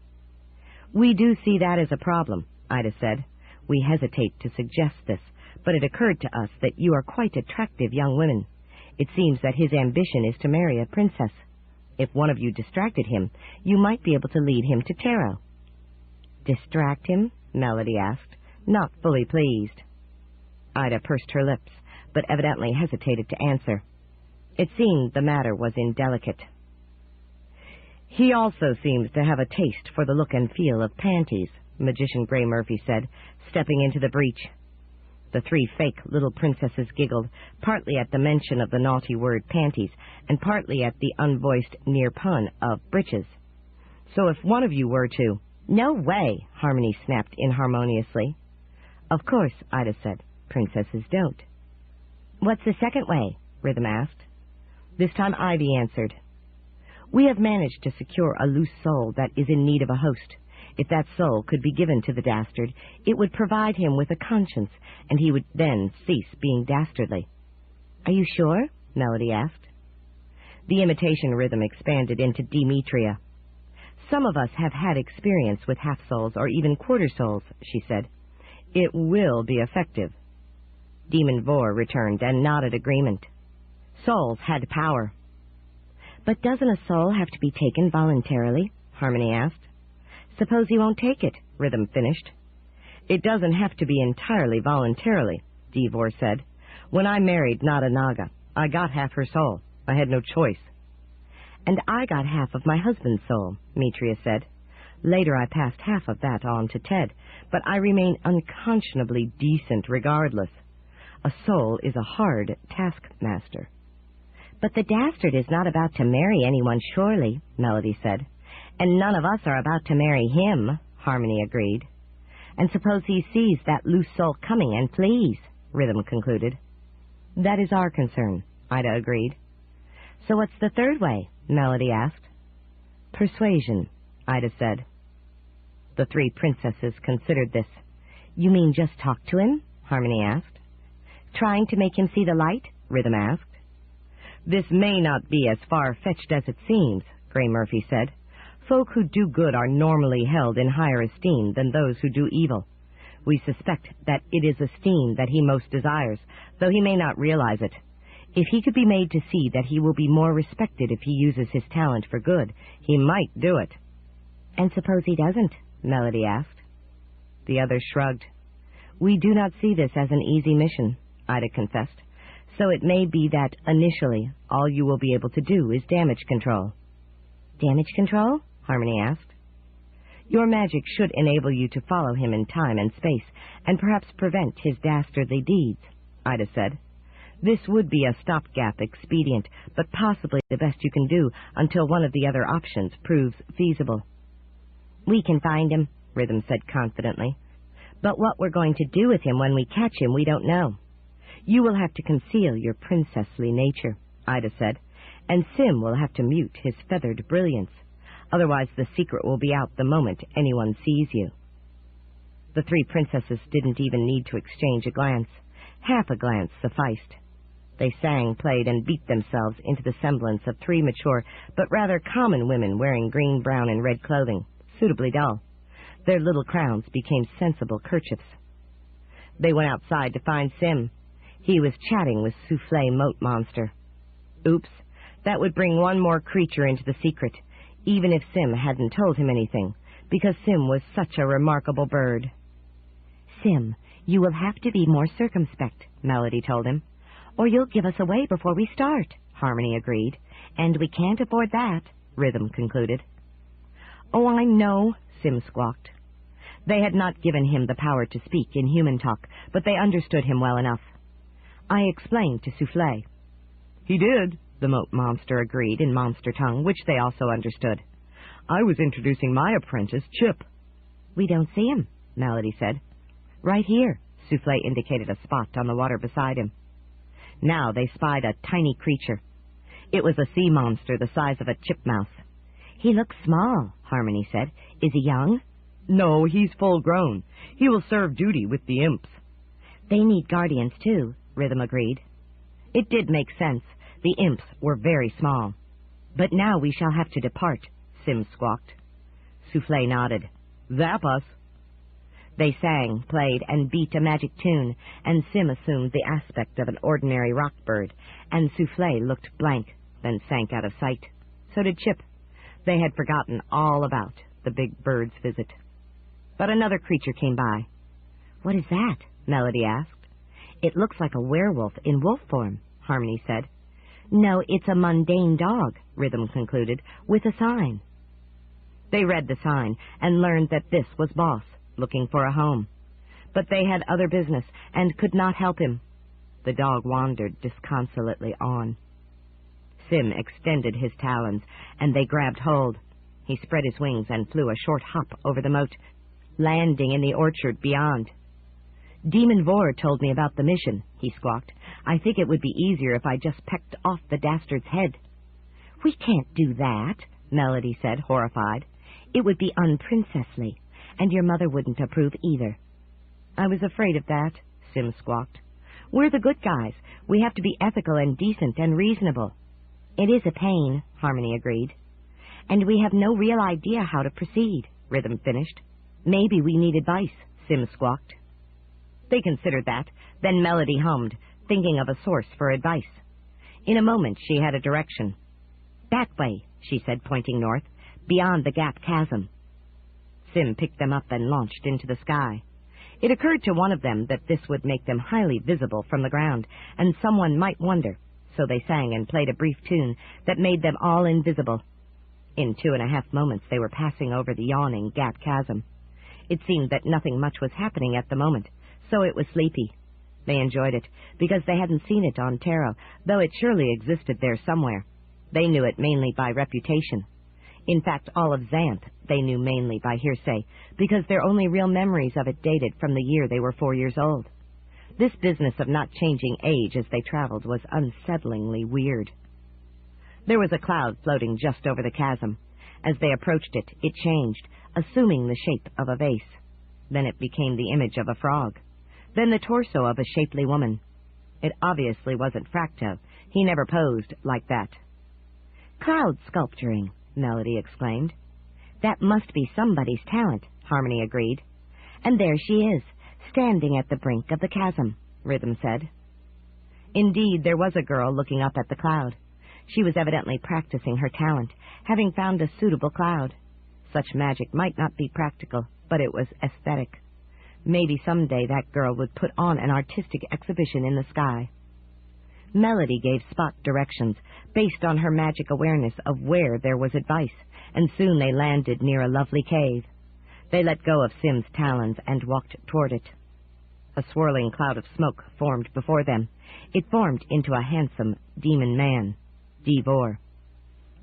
We do see that as a problem, Ida said. We hesitate to suggest this, but it occurred to us that you are quite attractive young women. It seems that his ambition is to marry a princess. If one of you distracted him, you might be able to lead him to Taro. Distract him? Melody asked, not fully pleased. Ida pursed her lips, but evidently hesitated to answer. It seemed the matter was indelicate. He also seems to have a taste for the look and feel of panties, Magician Grey Murphy said, stepping into the breach. The 3 fake little princesses giggled, partly at the mention of the naughty word panties, and partly at the unvoiced near pun of breeches. So if one of you were to... No way, Harmony snapped inharmoniously. Of course, Ida said, princesses don't. What's the second way? Rhythm asked. This time Ivy answered. We have managed to secure a loose soul that is in need of a host. If that soul could be given to the Dastard, it would provide him with a conscience, and he would then cease being dastardly. Are you sure? Melody asked. The imitation rhythm expanded into Demetria. Some of us have had experience with half-souls or even quarter-souls, she said. It will be effective. Demon Vor returned and nodded agreement. Souls had power. But doesn't a soul have to be taken voluntarily? Harmony asked. Suppose he won't take it, Rhythm finished. It doesn't have to be entirely voluntarily, Devor said. When I married Nada Naga, I got half her soul. I had no choice. And I got half of my husband's soul, Metria said. Later I passed half of that on to Ted, but I remain unconscionably decent regardless. A soul is a hard taskmaster. But the Dastard is not about to marry anyone, surely, Melody said. And none of us are about to marry him, Harmony agreed. And suppose he sees that loose soul coming and flees, Rhythm concluded. That is our concern, Ida agreed. So what's the third way? Melody asked. Persuasion, Ida said. The 3 princesses considered this. You mean just talk to him? Harmony asked. Trying to make him see the light? Rhythm asked. This may not be as far-fetched as it seems, Grey Murphy said. Folk who do good are normally held in higher esteem than those who do evil. We suspect that it is esteem that he most desires, though he may not realize it. If he could be made to see that he will be more respected if he uses his talent for good, he might do it. And suppose he doesn't? Melody asked. The others shrugged. We do not see this as an easy mission, Ida confessed. So it may be that, initially, all you will be able to do is damage control. Damage control? Harmony asked. Your magic should enable you to follow him in time and space, and perhaps prevent his dastardly deeds, Ida said. This would be a stopgap expedient, but possibly the best you can do until one of the other options proves feasible. We can find him, Rhythm said confidently. But what we're going to do with him when we catch him, we don't know. You will have to conceal your princessly nature, Ida said, and Sim will have to mute his feathered brilliance. Otherwise the secret will be out the moment anyone sees you. The 3 princesses didn't even need to exchange a glance. Half a glance sufficed. They sang, played, and beat themselves into the semblance of 3 mature but rather common women wearing green, brown, and red clothing, suitably dull. Their little crowns became sensible kerchiefs. They went outside to find Sim. He was chatting with Soufflé Moat Monster. Oops, that would bring one more creature into the secret, even if Sim hadn't told him anything, because Sim was such a remarkable bird. Sim, you will have to be more circumspect, Melody told him, or you'll give us away before we start, Harmony agreed, and we can't afford that, Rhythm concluded. Oh, I know, Sim squawked. They had not given him the power to speak in human talk, but they understood him well enough. I explained to Souffle. He did, the moat monster agreed in monster tongue, which they also understood. I was introducing my apprentice, Chip. We don't see him, Melody said. Right here, Souffle indicated a spot on the water beside him. Now they spied a tiny creature. It was a sea monster the size of a chipmouth. He looks small, Harmony said. Is he young? No, he's full grown. He will serve duty with the imps. They need guardians, too, Rhythm agreed. It did make sense. The imps were very small. But now we shall have to depart, Sim squawked. Souffle nodded. Zap us. They sang, played, and beat a magic tune, and Sim assumed the aspect of an ordinary rock bird, and Souffle looked blank, then sank out of sight. So did Chip. They had forgotten all about the big bird's visit. But another creature came by. What is that? Melody asked. It looks like a werewolf in wolf form, Harmony said. No, it's a mundane dog, Rhythm concluded, with a sign. They read the sign and learned that this was Boss, looking for a home. But they had other business and could not help him. The dog wandered disconsolately on. Sim extended his talons, and they grabbed hold. He spread his wings and flew a short hop over the moat, landing in the orchard beyond. Demon Vor told me about the mission, he squawked. I think it would be easier if I just pecked off the Dastard's head. We can't do that, Melody said, horrified. It would be unprincessly, and your mother wouldn't approve either. I was afraid of that, Sim squawked. We're the good guys. We have to be ethical and decent and reasonable. It is a pain, Harmony agreed. And we have no real idea how to proceed, Rhythm finished. Maybe we need advice, Sim squawked. They considered that, then Melody hummed, thinking of a source for advice. In a moment she had a direction. That way, she said, pointing north, beyond the gap chasm. Sim picked them up and launched into the sky. It occurred to one of them that this would make them highly visible from the ground, and someone might wonder, so they sang and played a brief tune that made them all invisible. In 2.5 moments they were passing over the yawning gap chasm. It seemed that nothing much was happening at the moment, so it was sleepy. They enjoyed it, because they hadn't seen it on Taro, though it surely existed there somewhere. They knew it mainly by reputation. In fact, all of Xanth they knew mainly by hearsay, because their only real memories of it dated from the year they were 4 years old. This business of not changing age as they traveled was unsettlingly weird. There was a cloud floating just over the chasm. As they approached it, it changed, assuming the shape of a vase. Then it became the image of a frog. Then the torso of a shapely woman. It obviously wasn't Fracto. He never posed like that. Cloud sculpturing, Melody exclaimed. That must be somebody's talent, Harmony agreed. And there she is, standing at the brink of the chasm, Rhythm said. Indeed, there was a girl looking up at the cloud. She was evidently practicing her talent, having found a suitable cloud. Such magic might not be practical, but it was aesthetic. Maybe someday that girl would put on an artistic exhibition in the sky. Melody gave Spot directions, based on her magic awareness of where there was advice, and soon they landed near a lovely cave. They let go of Sim's talons and walked toward it. A swirling cloud of smoke formed before them. It formed into a handsome demon man, Devor.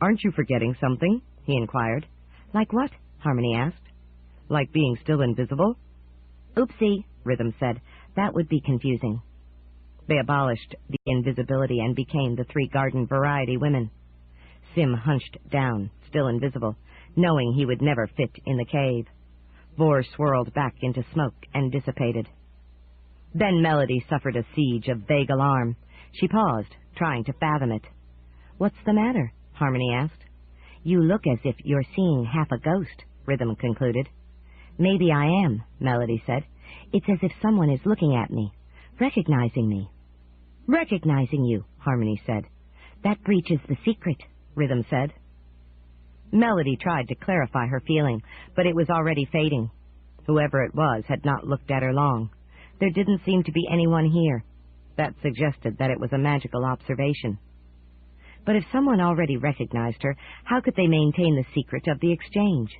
Aren't you forgetting something? He inquired. Like what? Harmony asked. Like being still invisible? Oopsie, Rhythm said. That would be confusing. They abolished the invisibility and became the 3 garden variety women. Sim hunched down, still invisible, knowing he would never fit in the cave. Vor swirled back into smoke and dissipated. Then Melody suffered a siege of vague alarm. She paused, trying to fathom it. What's the matter? Harmony asked. You look as if you're seeing half a ghost, Rhythm concluded. Maybe I am, Melody said. It's as if someone is looking at me, recognizing me. Recognizing you, Harmony said. That breaches the secret, Rhythm said. Melody tried to clarify her feeling, but it was already fading. Whoever it was had not looked at her long. There didn't seem to be anyone here. That suggested that it was a magical observation. But if someone already recognized her, how could they maintain the secret of the exchange?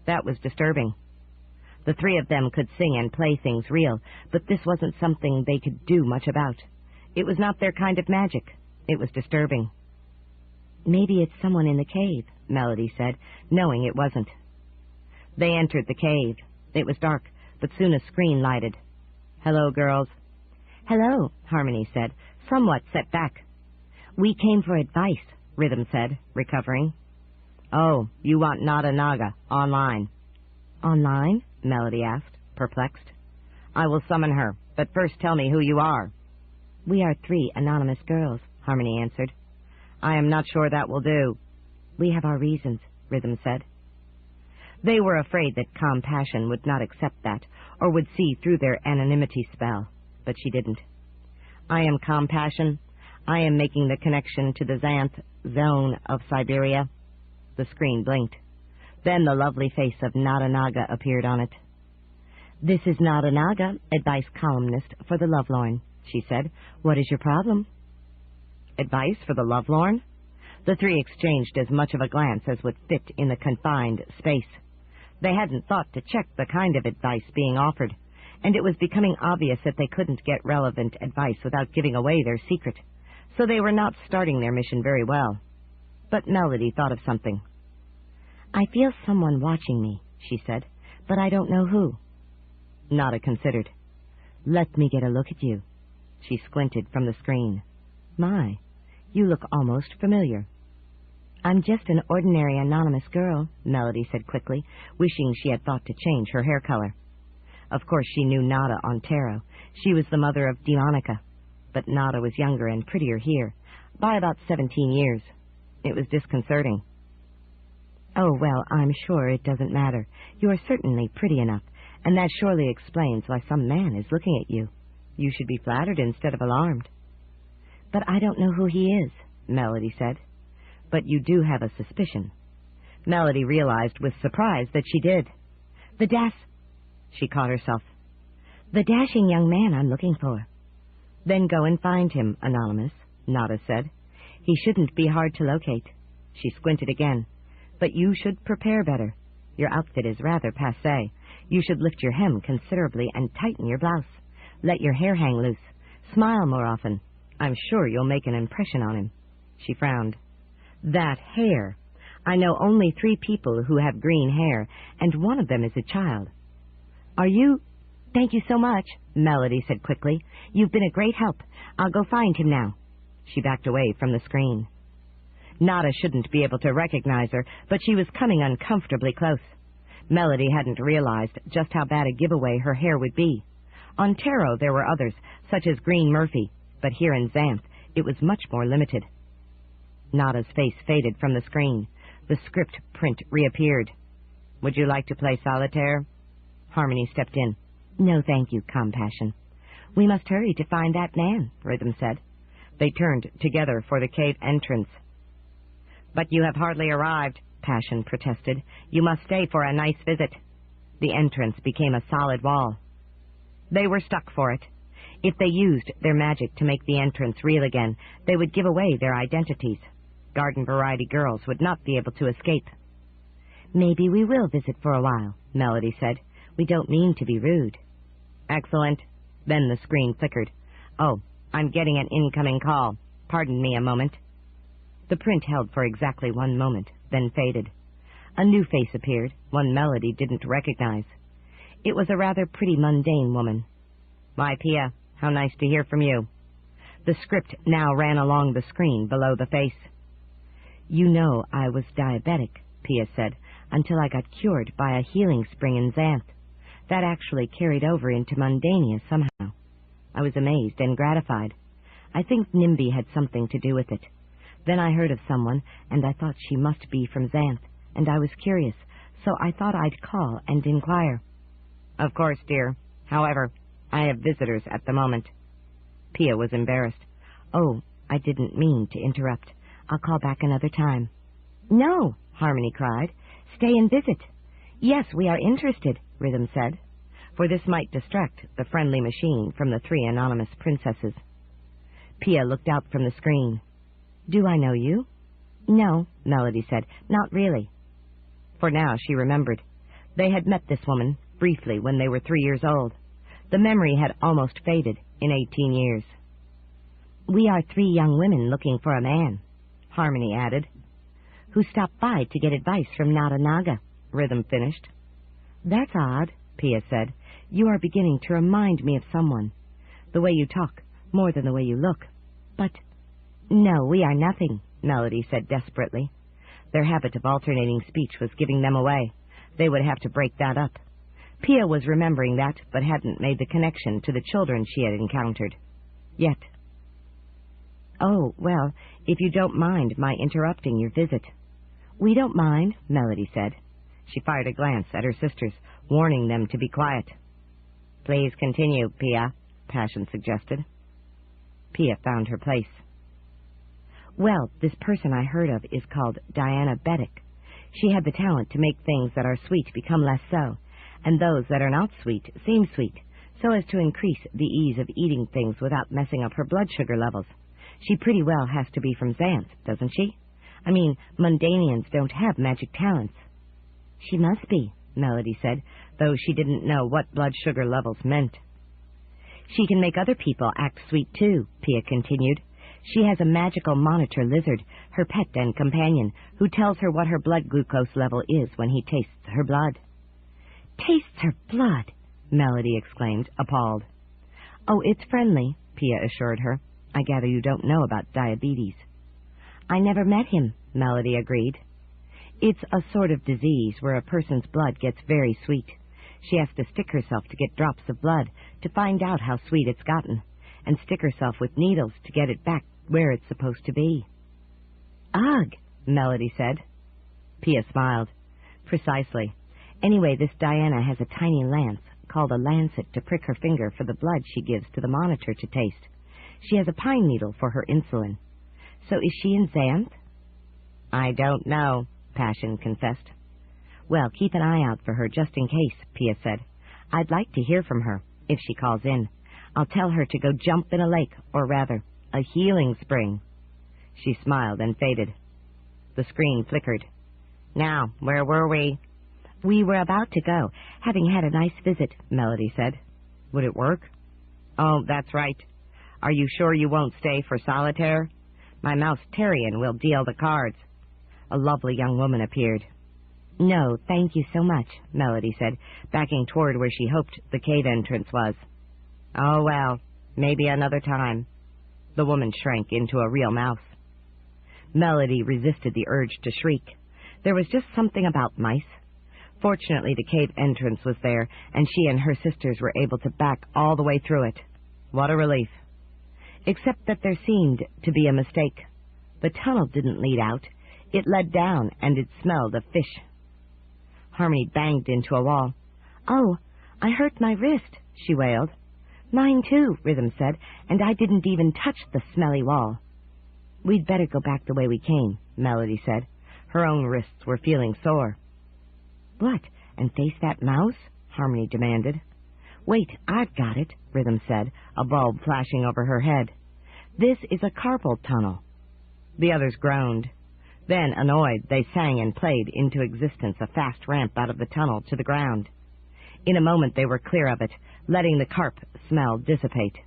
That was disturbing. The three of them could sing and play things real, but this wasn't something they could do much about. It was not their kind of magic. It was disturbing. Maybe it's someone in the cave, Melody said, knowing it wasn't. They entered the cave. It was dark, but soon a screen lighted. Hello, girls. Hello, Harmony said, somewhat set back. We came for advice, Rhythm said, recovering. Oh, you want Nada Naga, online. Online? Melody asked, perplexed. I will summon her, but first tell me who you are. We are 3 anonymous girls, Harmony answered. I am not sure that will do. We have our reasons, Rhythm said. They were afraid that Compassion would not accept that, or would see through their anonymity spell, but she didn't. I am Compassion. I am making the connection to the Xanth zone of Siberia. The screen blinked. Then the lovely face of Nada Naga appeared on it. This is Nada Naga, advice columnist for the Lovelorn, she said. What is your problem? Advice for the Lovelorn? The 3 exchanged as much of a glance as would fit in the confined space. They hadn't thought to check the kind of advice being offered, and it was becoming obvious that they couldn't get relevant advice without giving away their secret, so they were not starting their mission very well. But Melody thought of something. I feel someone watching me, she said, but I don't know who. Nada considered. Let me get a look at you. She squinted from the screen. My, you look almost familiar. I'm just an ordinary anonymous girl, Melody said quickly, wishing she had thought to change her hair color. Of course she knew Nada on Tarot. She was the mother of Demonica. But Nada was younger and prettier here, by about 17 years. It was disconcerting. Oh, well, I'm sure it doesn't matter. You are certainly pretty enough, and that surely explains why some man is looking at you. You should be flattered instead of alarmed. But I don't know who he is, Melody said. But you do have a suspicion. Melody realized with surprise that she did. She caught herself. The dashing young man I'm looking for. Then go and find him, Anonymous, Nada said. He shouldn't be hard to locate. She squinted again. But you should prepare better. Your outfit is rather passé. You should lift your hem considerably and tighten your blouse. Let your hair hang loose. Smile more often. I'm sure you'll make an impression on him. She frowned. That hair. I know only 3 people who have green hair, and one of them is a child. Are you... Thank you so much, Melody said quickly. You've been a great help. I'll go find him now. She backed away from the screen. Nada shouldn't be able to recognize her, but she was coming uncomfortably close. Melody hadn't realized just how bad a giveaway her hair would be. On Tarot there were others, such as Green Murphy, but here in Xanth it was much more limited. Nada's face faded from the screen. The script print reappeared. Would you like to play solitaire? Harmony stepped in. No, thank you, Compassion. We must hurry to find that man, Rhythm said. They turned together for the cave entrance. But you have hardly arrived, Passion protested. You must stay for a nice visit. The entrance became a solid wall. They were stuck for it. If they used their magic to make the entrance real again, they would give away their identities. Garden Variety girls would not be able to escape. Maybe we will visit for a while, Melody said. We don't mean to be rude. Excellent. Then the screen flickered. Oh, I'm getting an incoming call. Pardon me a moment. The print held for exactly 1 moment, then faded. A new face appeared, one Melody didn't recognize. It was a rather pretty mundane woman. My Pia, how nice to hear from you. The script now ran along the screen below the face. You know I was diabetic, Pia said, until I got cured by a healing spring in Xanth. That actually carried over into Mundania somehow. I was amazed and gratified. I think NIMBY had something to do with it. Then I heard of someone, and I thought she must be from Xanth, and I was curious, so I thought I'd call and inquire. Of course, dear. However, I have visitors at the moment. Pia was embarrassed. Oh, I didn't mean to interrupt. I'll call back another time. No, Harmony cried. Stay and visit. Yes, we are interested, Rhythm said, for this might distract the friendly machine from the 3 anonymous princesses. Pia looked out from the screen. Do I know you? No, Melody said, not really. For now she remembered. They had met this woman, briefly when they were 3 years old. The memory had almost faded in 18 years. "We are 3 young women looking for a man," Harmony added. "Who stopped by to get advice from Nada Naga," Rhythm finished. "That's odd," Pia said. "You are beginning to remind me of someone. The way you talk, more than the way you look. But—" "No, we are nothing," Melody said desperately. Their habit of alternating speech was giving them away. They would have to break that up. Pia was remembering that, but hadn't made the connection to the children she had encountered. Yet. "Oh, well, if you don't mind my interrupting your visit." "We don't mind," Melody said. She fired a glance at her sisters, warning them to be quiet. "Please continue, Pia," Passion suggested. Pia found her place. "Well, this person I heard of is called Diana Beddick. She had the talent to make things that are sweet become less so, and those that are not sweet seem sweet, so as to increase the ease of eating things without messing up her blood sugar levels. She pretty well has to be from Xanth, doesn't she? I mean, Mundanians don't have magic talents." "She must be," Melody said, though she didn't know what blood sugar levels meant. "She can make other people act sweet, too," Pia continued. "She has a magical monitor lizard, her pet and companion, who tells her what her blood glucose level is when he tastes her blood." "Tastes her blood!" Melody exclaimed, appalled. "Oh, it's friendly," Pia assured her. "I gather you don't know about diabetes." "I never met him," Melody agreed. "It's a sort of disease where a person's blood gets very sweet. She has to stick herself to get drops of blood to find out how sweet it's gotten, and stick herself with needles to get it back where it's supposed to be." "Ugh," Melody said. Pia smiled. "Precisely. Anyway, this Diana has a tiny lance, called a lancet, to prick her finger for the blood she gives to the monitor to taste. She has a pine needle for her insulin. So is she in Xanth?" "I don't know," Passion confessed. "Well, keep an eye out for her just in case," Pia said. "I'd like to hear from her, if she calls in. I'll tell her to go jump in a lake, or rather, a healing spring." She smiled and faded. The screen flickered. "Now, where were we?" "We were about to go, having had a nice visit," Melody said. "Would it work?" "Oh, that's right. Are you sure you won't stay for solitaire? My mouse Terrian will deal the cards." A lovely young woman appeared. "No, thank you so much," Melody said, backing toward where she hoped the cave entrance was. "Oh, well, maybe another time." The woman shrank into a real mouse. Melody resisted the urge to shriek. There was just something about mice. Fortunately, the cave entrance was there, and she and her sisters were able to back all the way through it. What a relief. Except that there seemed to be a mistake. The tunnel didn't lead out. It led down, and it smelled of fish. Harmony banged into a wall. "Oh, I hurt my wrist," she wailed. "Mine too," Rhythm said, "and I didn't even touch the smelly wall." "We'd better go back the way we came," Melody said. Her own wrists were feeling sore. "What, and face that mouse?" Harmony demanded. "Wait, I've got it," Rhythm said, a bulb flashing over her head. "This is a carpal tunnel." The others groaned. Then, annoyed, they sang and played into existence a fast ramp out of the tunnel to the ground. In a moment they were clear of it, letting the carp smell dissipate.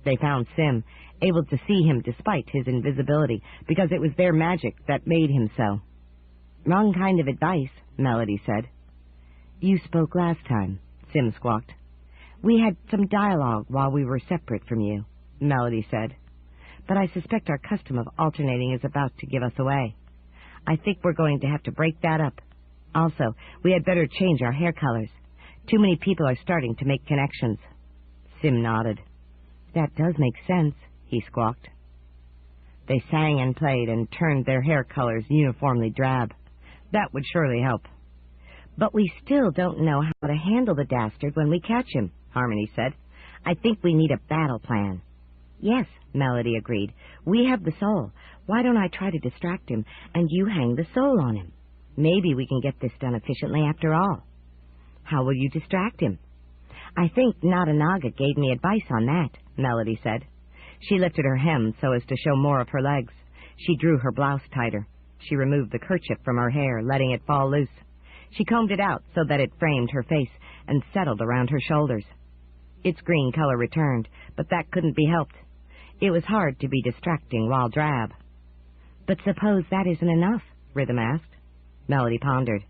They found Sim, able to see him despite his invisibility, because it was their magic that made him so. "Wrong kind of advice," Melody said. "You spoke last time," Sim squawked. "We had some dialogue while we were separate from you," Melody said. "But I suspect our custom of alternating is about to give us away. I think we're going to have to break that up. Also, we had better change our hair colors. Too many people are starting to make connections." Sim nodded. "That does make sense," he squawked. They sang and played and turned their hair colors uniformly drab. That would surely help. "But we still don't know how to handle the Dastard when we catch him," Harmony said. "I think we need a battle plan." "Yes," Melody agreed. "We have the soul. Why don't I try to distract him, and you hang the soul on him? Maybe we can get this done efficiently after all." "How will you distract him?" "I think Nada Naga gave me advice on that," Melody said. She lifted her hem so as to show more of her legs. She drew her blouse tighter. She removed the kerchief from her hair, letting it fall loose. She combed it out so that it framed her face, and settled around her shoulders. Its green color returned, but that couldn't be helped. It was hard to be distracting while drab. But suppose that isn't enough, Rhythm asked. Melody pondered.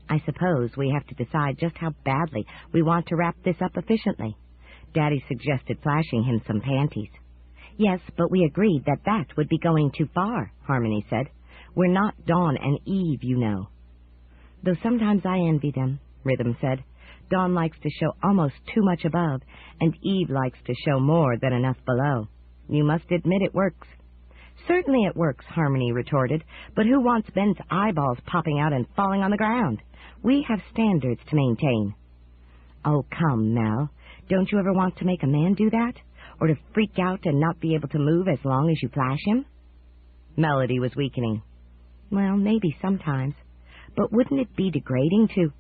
I suppose we have to decide just how badly we want to wrap this up efficiently. Daddy suggested flashing him some panties. Yes, but we agreed that that would be going too far, Harmony said. We're not Dawn and Eve, you know. Though sometimes I envy them, Rhythm said. Dawn likes to show almost too much above, and Eve likes to show more than enough below. You must admit it works. Certainly it works, Harmony retorted, but who wants Ben's eyeballs popping out and falling on the ground? We have standards to maintain. Oh, come, Mel. Don't you ever want to make a man do that? Or to freak out and not be able to move as long as you flash him? Melody was weakening. Well, maybe sometimes. But wouldn't it be degrading to...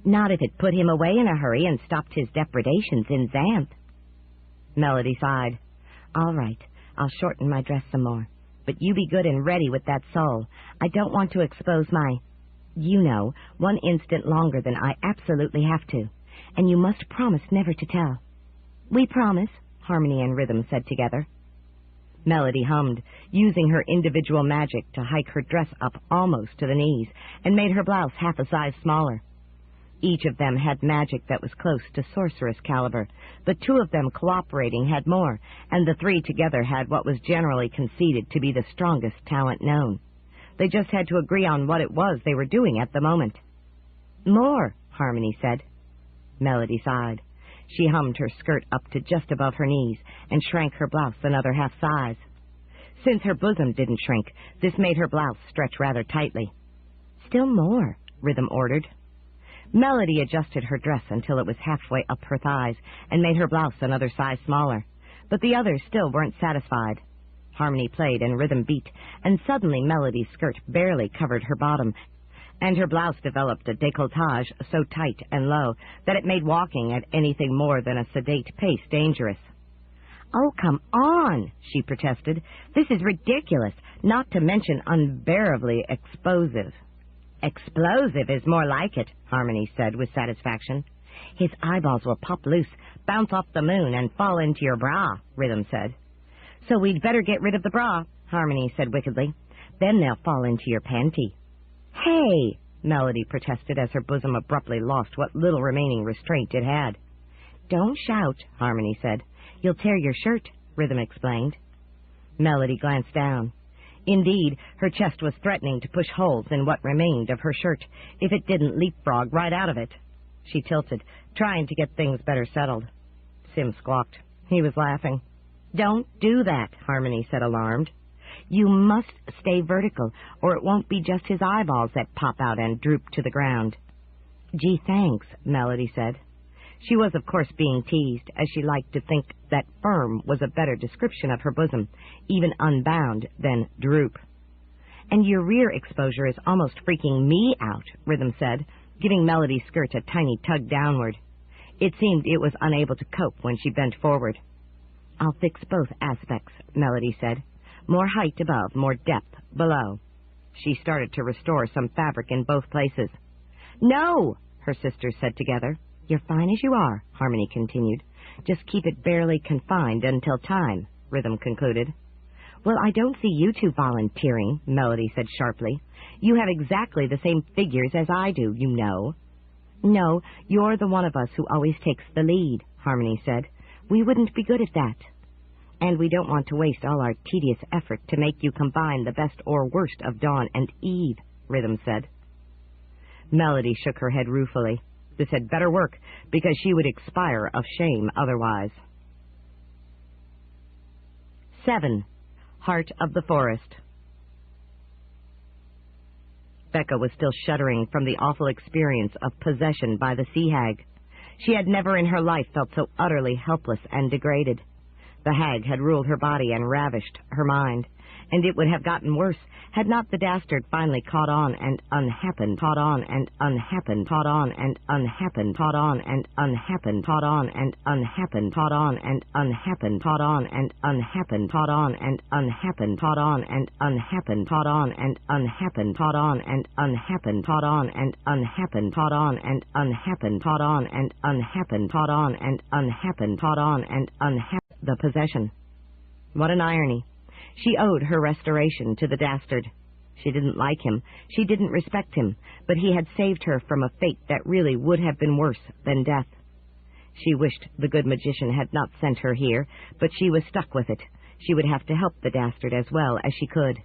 Not if it put him away in a hurry and stopped his depredations in Xanth. Melody sighed. All right, I'll shorten my dress some more. But you be good and ready with that sole. I don't want to expose my... You know, 1 instant longer than I absolutely have to. And you must promise never to tell. We promise, Harmony and Rhythm said together. Melody hummed, using her individual magic to hike her dress up almost to the knees, and made her blouse half a size smaller. Each of them had magic that was close to sorceress caliber, but 2 of them cooperating had more, and the 3 together had what was generally conceded to be the strongest talent known. They just had to agree on what it was they were doing at the moment. More, Harmony said. Melody sighed. She hummed her skirt up to just above her knees and shrank her blouse another half size. Since her bosom didn't shrink, this made her blouse stretch rather tightly. Still more, Rhythm ordered. Melody adjusted her dress until it was halfway up her thighs and made her blouse another size smaller, but the others still weren't satisfied. Harmony played and Rhythm beat, and suddenly Melody's skirt barely covered her bottom, and her blouse developed a décolletage so tight and low that it made walking at anything more than a sedate pace dangerous. Oh, come on, she protested. This is ridiculous, not to mention unbearably explosive. Explosive is more like it, Harmony said with satisfaction. His eyeballs will pop loose, bounce off the moon, and fall into your bra, Rhythm said. So we'd better get rid of the bra, Harmony said wickedly. Then they'll fall into your panty. Hey, Melody protested as her bosom abruptly lost what little remaining restraint it had. Don't shout, Harmony said. You'll tear your shirt, Rhythm explained. Melody glanced down. Indeed, her chest was threatening to push holes in what remained of her shirt if it didn't leapfrog right out of it. She tilted, trying to get things better settled. Sim squawked. He was laughing. Don't do that, Harmony said, alarmed. You must stay vertical, or it won't be just his eyeballs that pop out and droop to the ground. Gee, thanks, Melody said. She was, of course, being teased, as she liked to think that firm was a better description of her bosom, even unbound, than droop. And your rear exposure is almost freaking me out, Rhythm said, giving Melody's skirt a tiny tug downward. It seemed it was unable to cope when she bent forward. I'll fix both aspects, Melody said. More height above, more depth below. She started to restore some fabric in both places. No, her sisters said together. You're fine as you are, Harmony continued. Just keep it barely confined until time, Rhythm concluded. Well, I don't see you two volunteering, Melody said sharply. You have exactly the same figures as I do, you know. No, you're the one of us who always takes the lead, Harmony said. We wouldn't be good at that. And we don't want to waste all our tedious effort to make you combine the best or worst of Dawn and Eve, Rhythm said. Melody shook her head ruefully. This had better work, because she would expire of shame otherwise. 7. Heart of the Forest. Becca was still shuddering from the awful experience of possession by the sea hag. She had never in her life felt so utterly helpless and degraded. The hag had ruled her body and ravished her mind, and it would have gotten worse had not the Dastard finally caught on and unhappened, caught on and unhappened, caught on and unhappened, caught on and unhappened, caught on and unhappened, caught on and unhappened, caught on and unhappened, caught on and unhappened, caught on and unhappened, caught on and unhappened, caught on and unhappened, caught on and unhappened, caught on and unhappened, caught on and unhappened, caught on and unhappened, caught on and unhappened. The possession. What an irony. She owed her restoration to the Dastard. She didn't like him, she didn't respect him, but he had saved her from a fate that really would have been worse than death. She wished the good magician had not sent her here, but she was stuck with it. She would have to help the Dastard as well as she could.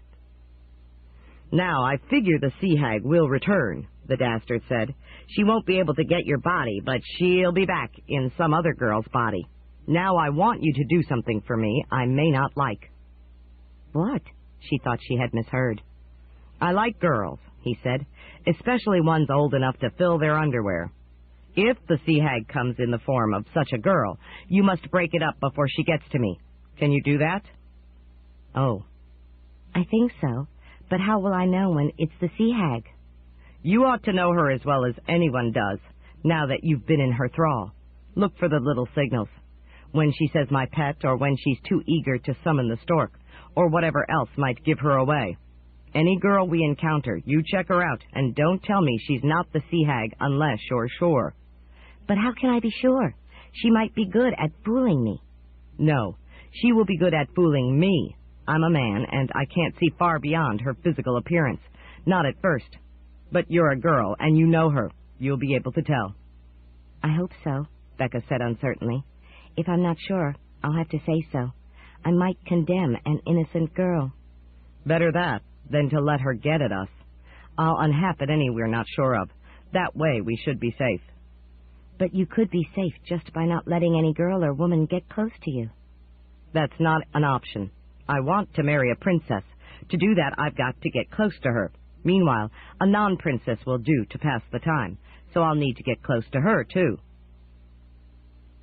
"Now, I figure the sea hag will return," the Dastard said. "She won't be able to get your body, but she'll be back in some other girl's body. Now I want you to do something for me I may not like." "What?" She thought she had misheard. "I like girls," he said, "especially ones old enough to fill their underwear. If the sea hag comes in the form of such a girl, you must break it up before she gets to me. Can you do that?" "Oh, I think so, but how will I know when it's the sea hag?" "You ought to know her as well as anyone does, now that you've been in her thrall. Look for the little signals. When she says my pet, or when she's too eager to summon the stork, or whatever else might give her away. Any girl we encounter, you check her out, and don't tell me she's not the sea hag unless you're sure." "But how can I be sure? She might be good at fooling me." "No, she will be good at fooling me. I'm a man, and I can't see far beyond her physical appearance. Not at first. But you're a girl, and you know her. You'll be able to tell." "I hope so," Becca said uncertainly. "If I'm not sure, I'll have to say so. I might condemn an innocent girl." "Better that than to let her get at us. I'll unhap any we're not sure of. That way we should be safe." "But you could be safe just by not letting any girl or woman get close to you." "That's not an option. I want to marry a princess. To do that, I've got to get close to her. Meanwhile, a non-princess will do to pass the time, so I'll need to get close to her, too."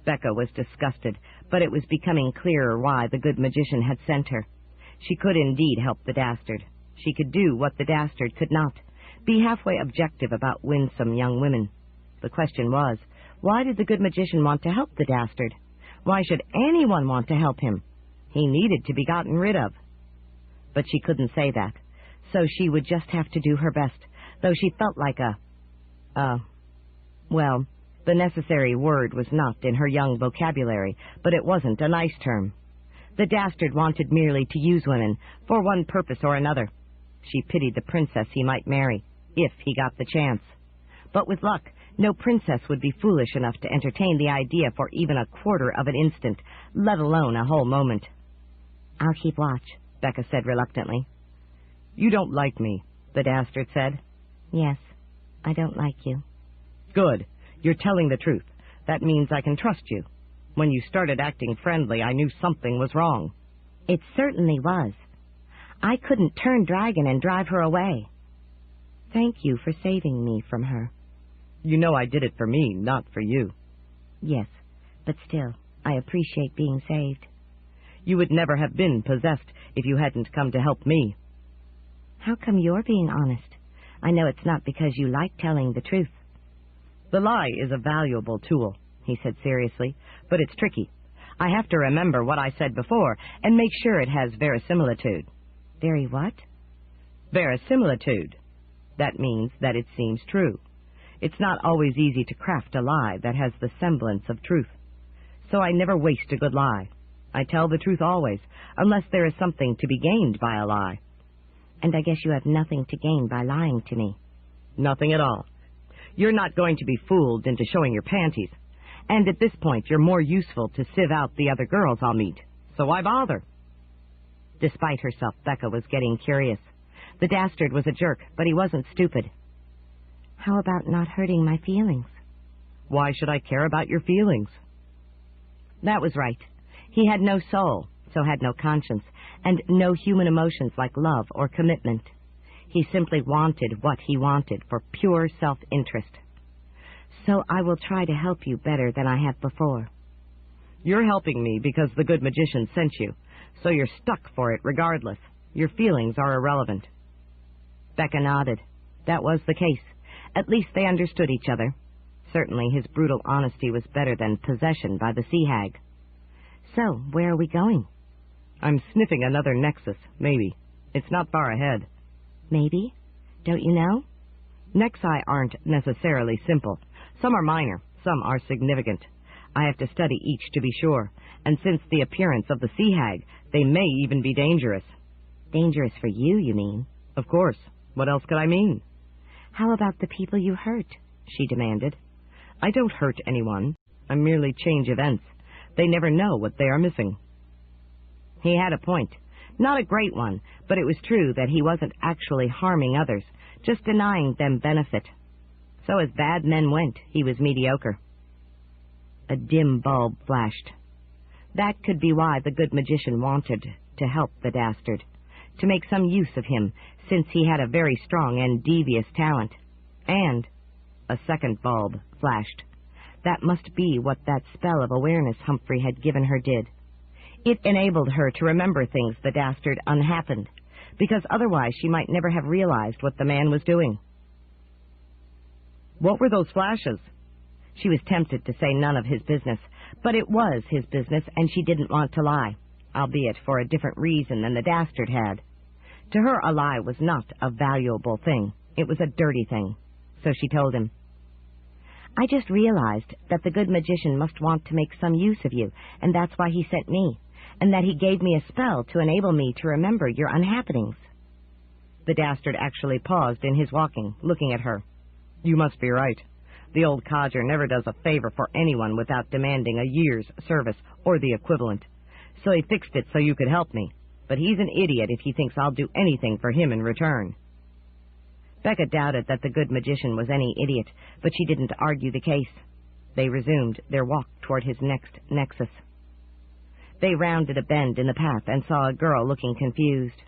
Becca was disgusted, but it was becoming clearer why the good magician had sent her. She could indeed help the Dastard. She could do what the Dastard could not, be halfway objective about winsome young women. The question was, why did the good magician want to help the Dastard? Why should anyone want to help him? He needed to be gotten rid of. But she couldn't say that, so she would just have to do her best, though she felt like well, the necessary word was not in her young vocabulary, but it wasn't a nice term. The Dastard wanted merely to use women, for one purpose or another. She pitied the princess he might marry, if he got the chance. But with luck, no princess would be foolish enough to entertain the idea for even a quarter of an instant, let alone a whole moment. "I'll keep watch," Becca said reluctantly. "You don't like me," the Dastard said. "Yes, I don't like you." "Good. You're telling the truth. That means I can trust you. When you started acting friendly, I knew something was wrong." "It certainly was. I couldn't turn dragon and drive her away." "Thank you for saving me from her." "You know I did it for me, not for you." "Yes, but still, I appreciate being saved." "You would never have been possessed if you hadn't come to help me." "How come you're being honest? I know it's not because you like telling the truth." "The lie is a valuable tool," he said seriously, "but it's tricky. I have to remember what I said before and make sure it has verisimilitude." "Very what?" "Verisimilitude. That means that it seems true. It's not always easy to craft a lie that has the semblance of truth. So I never waste a good lie. I tell the truth always, unless there is something to be gained by a lie." "And I guess you have nothing to gain by lying to me." "Nothing at all. You're not going to be fooled into showing your panties. And at this point, you're more useful to sieve out the other girls I'll meet. So why bother?" Despite herself, Becca was getting curious. The Dastard was a jerk, but he wasn't stupid. "How about not hurting my feelings?" "Why should I care about your feelings?" That was right. He had no soul, so had no conscience, and no human emotions like love or commitment. He simply wanted what he wanted for pure self-interest. "So I will try to help you better than I have before." "You're helping me because the good magician sent you, so you're stuck for it regardless. Your feelings are irrelevant." Becca nodded. That was the case. At least they understood each other. Certainly his brutal honesty was better than possession by the sea hag. "So, where are we going?" "I'm sniffing another nexus, maybe. It's not far ahead." "Maybe? Don't you know?" "Nexi aren't necessarily simple. Some are minor, some are significant. I have to study each to be sure, and since the appearance of the sea hag, they may even be dangerous." "Dangerous for you, you mean?" "Of course. What else could I mean?" "How about the people you hurt?" she demanded. "I don't hurt anyone. I merely change events. They never know what they are missing." He had a point. Not a great one, but it was true that he wasn't actually harming others, just denying them benefit. So as bad men went, he was mediocre. A dim bulb flashed. That could be why the good magician wanted to help the Dastard, to make some use of him, since he had a very strong and devious talent. And a second bulb flashed. That must be what that spell of awareness Humphrey had given her did. It enabled her to remember things the Dastard unhappened, because otherwise she might never have realized what the man was doing. "What were those flashes?" She was tempted to say none of his business, but it was his business, and she didn't want to lie, albeit for a different reason than the Dastard had. To her, a lie was not a valuable thing. It was a dirty thing. So she told him. "I just realized that the good magician must want to make some use of you, and that's why he sent me, and that he gave me a spell to enable me to remember your unhappenings." The Dastard actually paused in his walking, looking at her. "You must be right. The old codger never does a favor for anyone without demanding a year's service or the equivalent. So he fixed it so you could help me. But he's an idiot if he thinks I'll do anything for him in return." Becca doubted that the good magician was any idiot, but she didn't argue the case. They resumed their walk toward his next nexus. They rounded a bend in the path and saw a girl looking confused.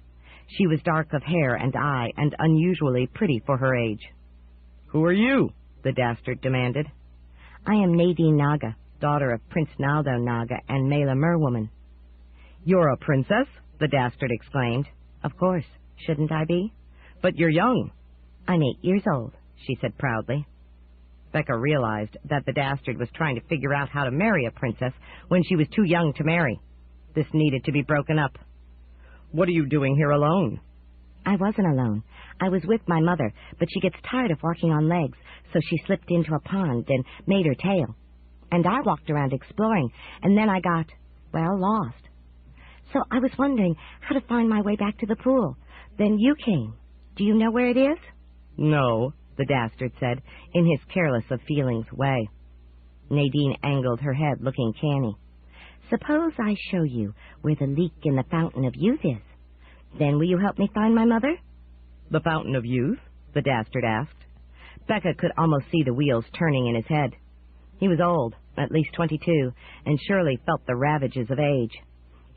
She was dark of hair and eye and unusually pretty for her age. "Who are you?" the Dastard demanded. "I am Nadine Naga, daughter of Prince Naldo Naga and Mela Merwoman." "You're a princess?" the Dastard exclaimed. "Of course. Shouldn't I be?" "But you're young." "I'm 8 years old," she said proudly. Becca realized that the Dastard was trying to figure out how to marry a princess when she was too young to marry. This needed to be broken up. "What are you doing here alone?" "I wasn't alone. I was with my mother, but she gets tired of walking on legs, so she slipped into a pond and made her tail. And I walked around exploring, and then I got, lost. So I was wondering how to find my way back to the pool. Then you came. Do you know where it is?" "No," the Dastard said, in his careless-of-feelings way. Nadine angled her head, looking canny. "Suppose I show you where the leak in the Fountain of Youth is. Then will you help me find my mother?" "The Fountain of Youth?" the Dastard asked. Becca could almost see the wheels turning in his head. He was old, at least 22, and surely felt the ravages of age.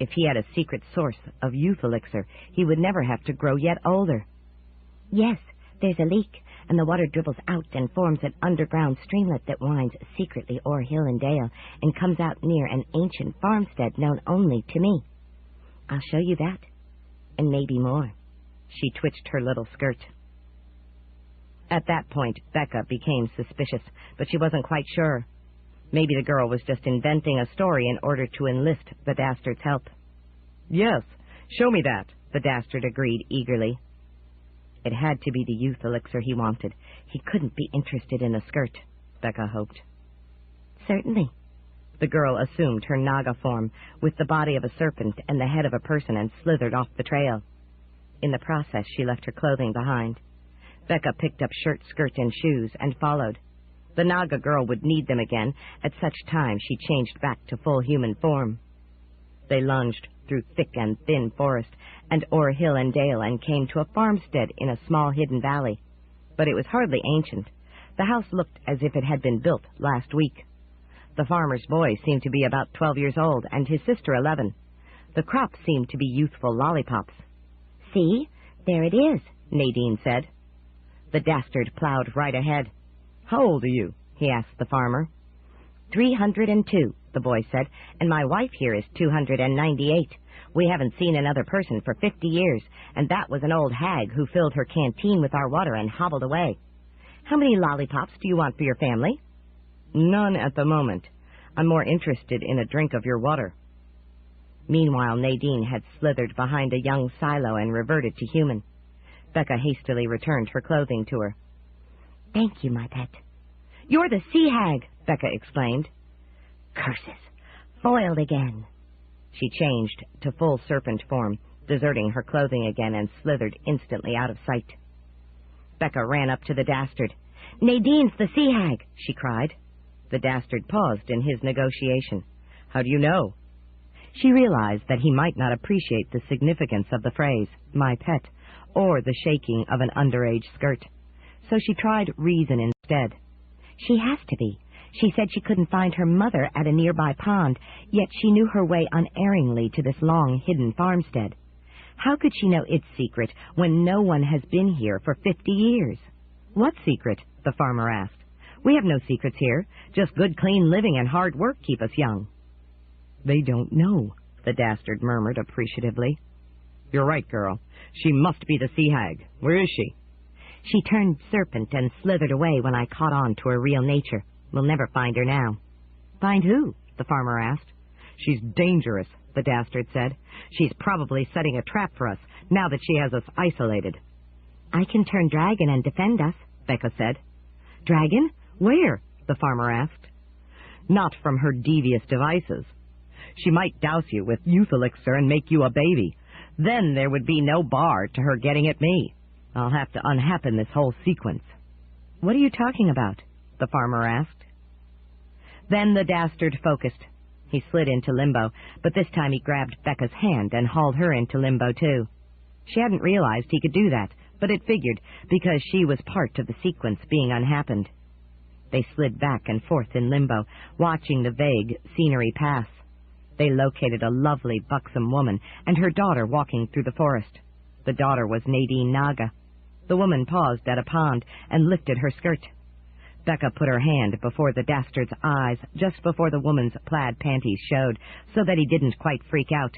If he had a secret source of youth elixir, he would never have to grow yet older. "Yes, there's a leak, and the water dribbles out and forms an underground streamlet that winds secretly o'er hill and dale and comes out near an ancient farmstead known only to me. I'll show you that, and maybe more." She twitched her little skirt. At that point, Becca became suspicious, but she wasn't quite sure. Maybe the girl was just inventing a story in order to enlist the Dastard's help. "Yes, show me that," the Dastard agreed eagerly. It had to be the youth elixir he wanted. He couldn't be interested in a skirt, Becca hoped. "Certainly." The girl assumed her Naga form, with the body of a serpent and the head of a person, and slithered off the trail. In the process, she left her clothing behind. Becca picked up shirt, skirt, and shoes, and followed. The Naga girl would need them again. At such time, she changed back to full human form. They lunged through thick and thin forest, and o'er hill and dale, and came to a farmstead in a small hidden valley. But it was hardly ancient. The house looked as if it had been built last week. The farmer's boy seemed to be about 12 years old, and his sister 11. The crops seemed to be youthful lollipops. "See, there it is," Nadine said. The Dastard plowed right ahead. "How old are you?" he asked the farmer. 302, the boy said, "and my wife here is 298. We haven't seen another person for 50 years, and that was an old hag who filled her canteen with our water and hobbled away. How many lollipops do you want for your family? None at the moment. I'm more interested in a drink of your water. Meanwhile, Nadine had slithered behind a young silo and reverted to human. Becca hastily returned her clothing to her. Thank you, my pet. You're the sea hag, Becca exclaimed. Curses! Foiled again. She changed to full serpent form, deserting her clothing again, and slithered instantly out of sight. Becca ran up to the Dastard. Nadine's the sea hag, she cried. The Dastard paused in his negotiation. How do you know? She realized that he might not appreciate the significance of the phrase, my pet, or the shaking of an underage skirt. So she tried reason instead. She has to be. She said she couldn't find her mother at a nearby pond, yet she knew her way unerringly to this long-hidden farmstead. How could she know its secret when no one has been here for 50 years? What secret? The farmer asked. We have no secrets here. Just good, clean living and hard work keep us young. They don't know, the Dastard murmured appreciatively. You're right, girl. She must be the sea hag. Where is she? She turned serpent and slithered away when I caught on to her real nature. We'll never find her now. Find who? The farmer asked. She's dangerous, the Dastard said. She's probably setting a trap for us, now that she has us isolated. I can turn dragon and defend us, Becca said. Dragon? Where? The farmer asked. Not from her devious devices. She might douse you with youth elixir and make you a baby. Then there would be no bar to her getting at me. I'll have to unhappen this whole sequence. What are you talking about? The farmer asked. Then the Dastard focused. He slid into limbo, but this time he grabbed Becca's hand and hauled her into limbo too. She hadn't realized he could do that, but it figured, because she was part of the sequence being unhappened. They slid back and forth in limbo, watching the vague scenery pass. They located a lovely, buxom woman and her daughter walking through the forest. The daughter was Nadine Naga. The woman paused at a pond and lifted her skirt. Becca put her hand before the Dastard's eyes just before the woman's plaid panties showed, so that he didn't quite freak out.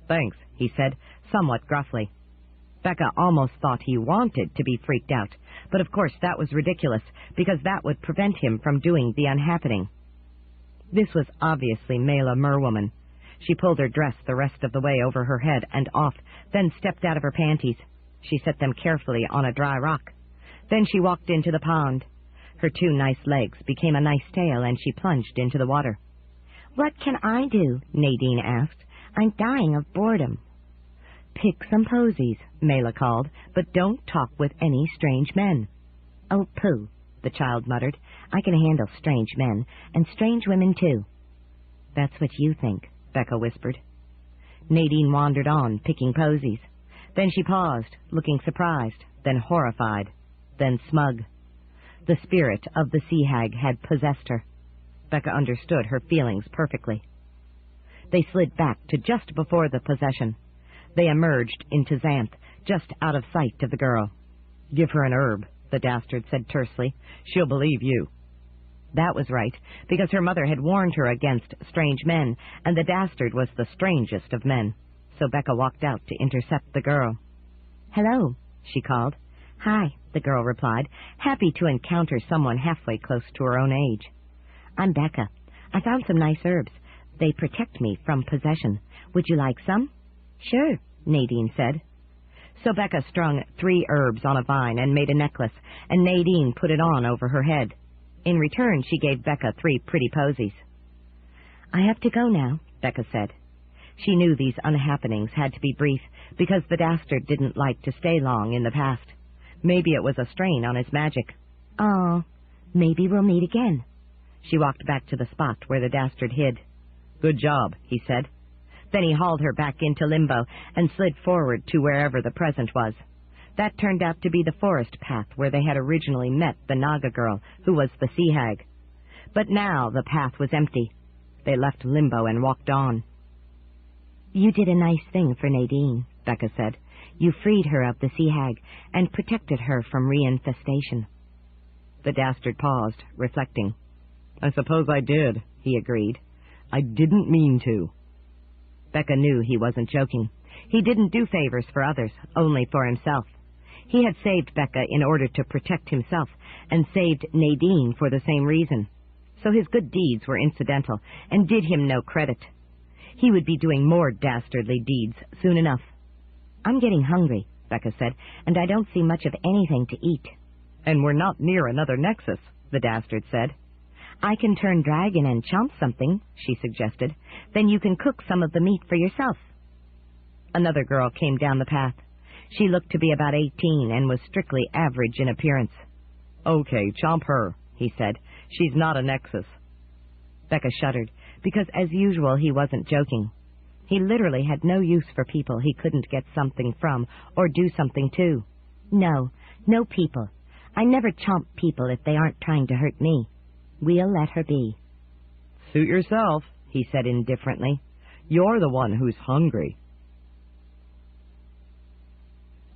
Thanks, he said, somewhat gruffly. Becca almost thought he wanted to be freaked out, but of course that was ridiculous, because that would prevent him from doing the unhappening. This was obviously Mela Merwoman. She pulled her dress the rest of the way over her head and off, then stepped out of her panties. She set them carefully on a dry rock. Then she walked into the pond. Her two nice legs became a nice tail, and she plunged into the water. What can I do? Nadine asked. I'm dying of boredom. Pick some posies, Mela called, but don't talk with any strange men. Oh, pooh, the child muttered. I can handle strange men, and strange women too. That's what you think, Becca whispered. Nadine wandered on, picking posies. Then she paused, looking surprised, then horrified, then smug. The spirit of the sea hag had possessed her. Becca understood her feelings perfectly. They slid back to just before the possession. They emerged into Xanth, just out of sight of the girl. Give her an herb, the Dastard said tersely. She'll believe you. That was right, because her mother had warned her against strange men, and the Dastard was the strangest of men. So Becca walked out to intercept the girl. Hello, she called. Hi, the girl replied, happy to encounter someone halfway close to her own age. I'm Becca. I found some nice herbs. They protect me from possession. Would you like some? Sure, Nadine said. So Becca strung 3 herbs on a vine and made a necklace, and Nadine put it on over her head. In return, she gave Becca 3 pretty posies. I have to go now, Becca said. She knew these unhappenings had to be brief, because the Dastard didn't like to stay long in the past. Maybe it was a strain on his magic. Oh, maybe we'll meet again. She walked back to the spot where the Dastard hid. Good job, he said. Then he hauled her back into limbo and slid forward to wherever the present was. That turned out to be the forest path where they had originally met the Naga girl, who was the sea hag. But now the path was empty. They left limbo and walked on. You did a nice thing for Nadine, Becca said. You freed her of the sea hag and protected her from reinfestation. The Dastard paused, reflecting. I suppose I did, he agreed. I didn't mean to. Becca knew he wasn't joking. He didn't do favors for others, only for himself. He had saved Becca in order to protect himself, and saved Nadine for the same reason. So his good deeds were incidental, and did him no credit. He would be doing more dastardly deeds soon enough. I'm getting hungry, Becca said, and I don't see much of anything to eat. And we're not near another nexus, the Dastard said. I can turn dragon and chomp something, she suggested. Then you can cook some of the meat for yourself. Another girl came down the path. She looked to be about 18 and was strictly average in appearance. Okay, chomp her, he said. She's not a nexus. Becca shuddered, because as usual he wasn't joking. He literally had no use for people he couldn't get something from or do something to. No people. I never chomp people if they aren't trying to hurt me. We'll let her be. Suit yourself, he said indifferently. You're the one who's hungry.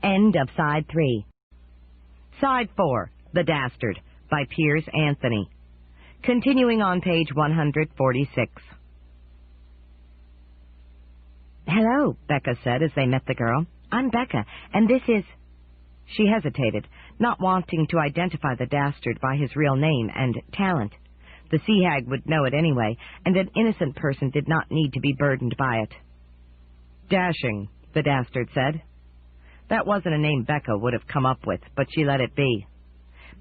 End of Side 3. Side 4, The Dastard, by Piers Anthony. Continuing on page 146. Hello, Becca said as they met the girl. I'm Becca, and this is... She hesitated, not wanting to identify the Dastard by his real name and talent. The sea hag would know it anyway, and an innocent person did not need to be burdened by it. Dashing, the Dastard said. That wasn't a name Becca would have come up with, but she let it be.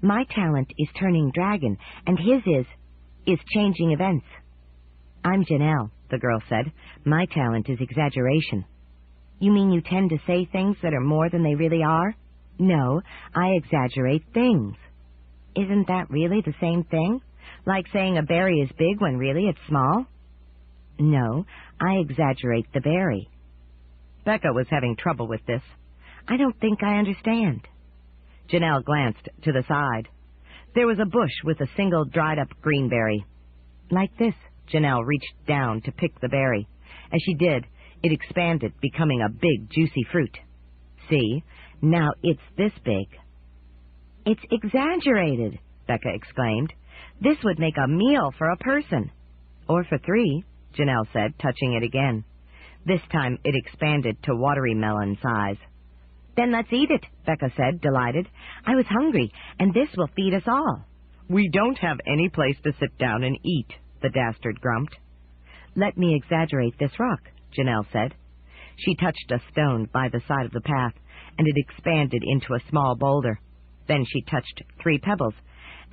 My talent is turning dragon, and his is changing events. I'm Janelle, the girl said. My talent is exaggeration. You mean you tend to say things that are more than they really are? No, I exaggerate things. Isn't that really the same thing? Like saying a berry is big when really it's small? No, I exaggerate the berry. Becca was having trouble with this. I don't think I understand. Janelle glanced to the side. There was a bush with a single dried-up green berry. Like this, Janelle reached down to pick the berry. As she did, it expanded, becoming a big, juicy fruit. See, now it's this big. It's exaggerated, Becca exclaimed. This would make a meal for a person. Or for 3, Janelle said, touching it again. This time it expanded to watermelon size. Then let's eat it, Becca said, delighted. I was hungry, and this will feed us all. We don't have any place to sit down and eat, the Dastard grumped. Let me exaggerate this rock, Janelle said. She touched a stone by the side of the path, and it expanded into a small boulder. Then she touched 3 pebbles,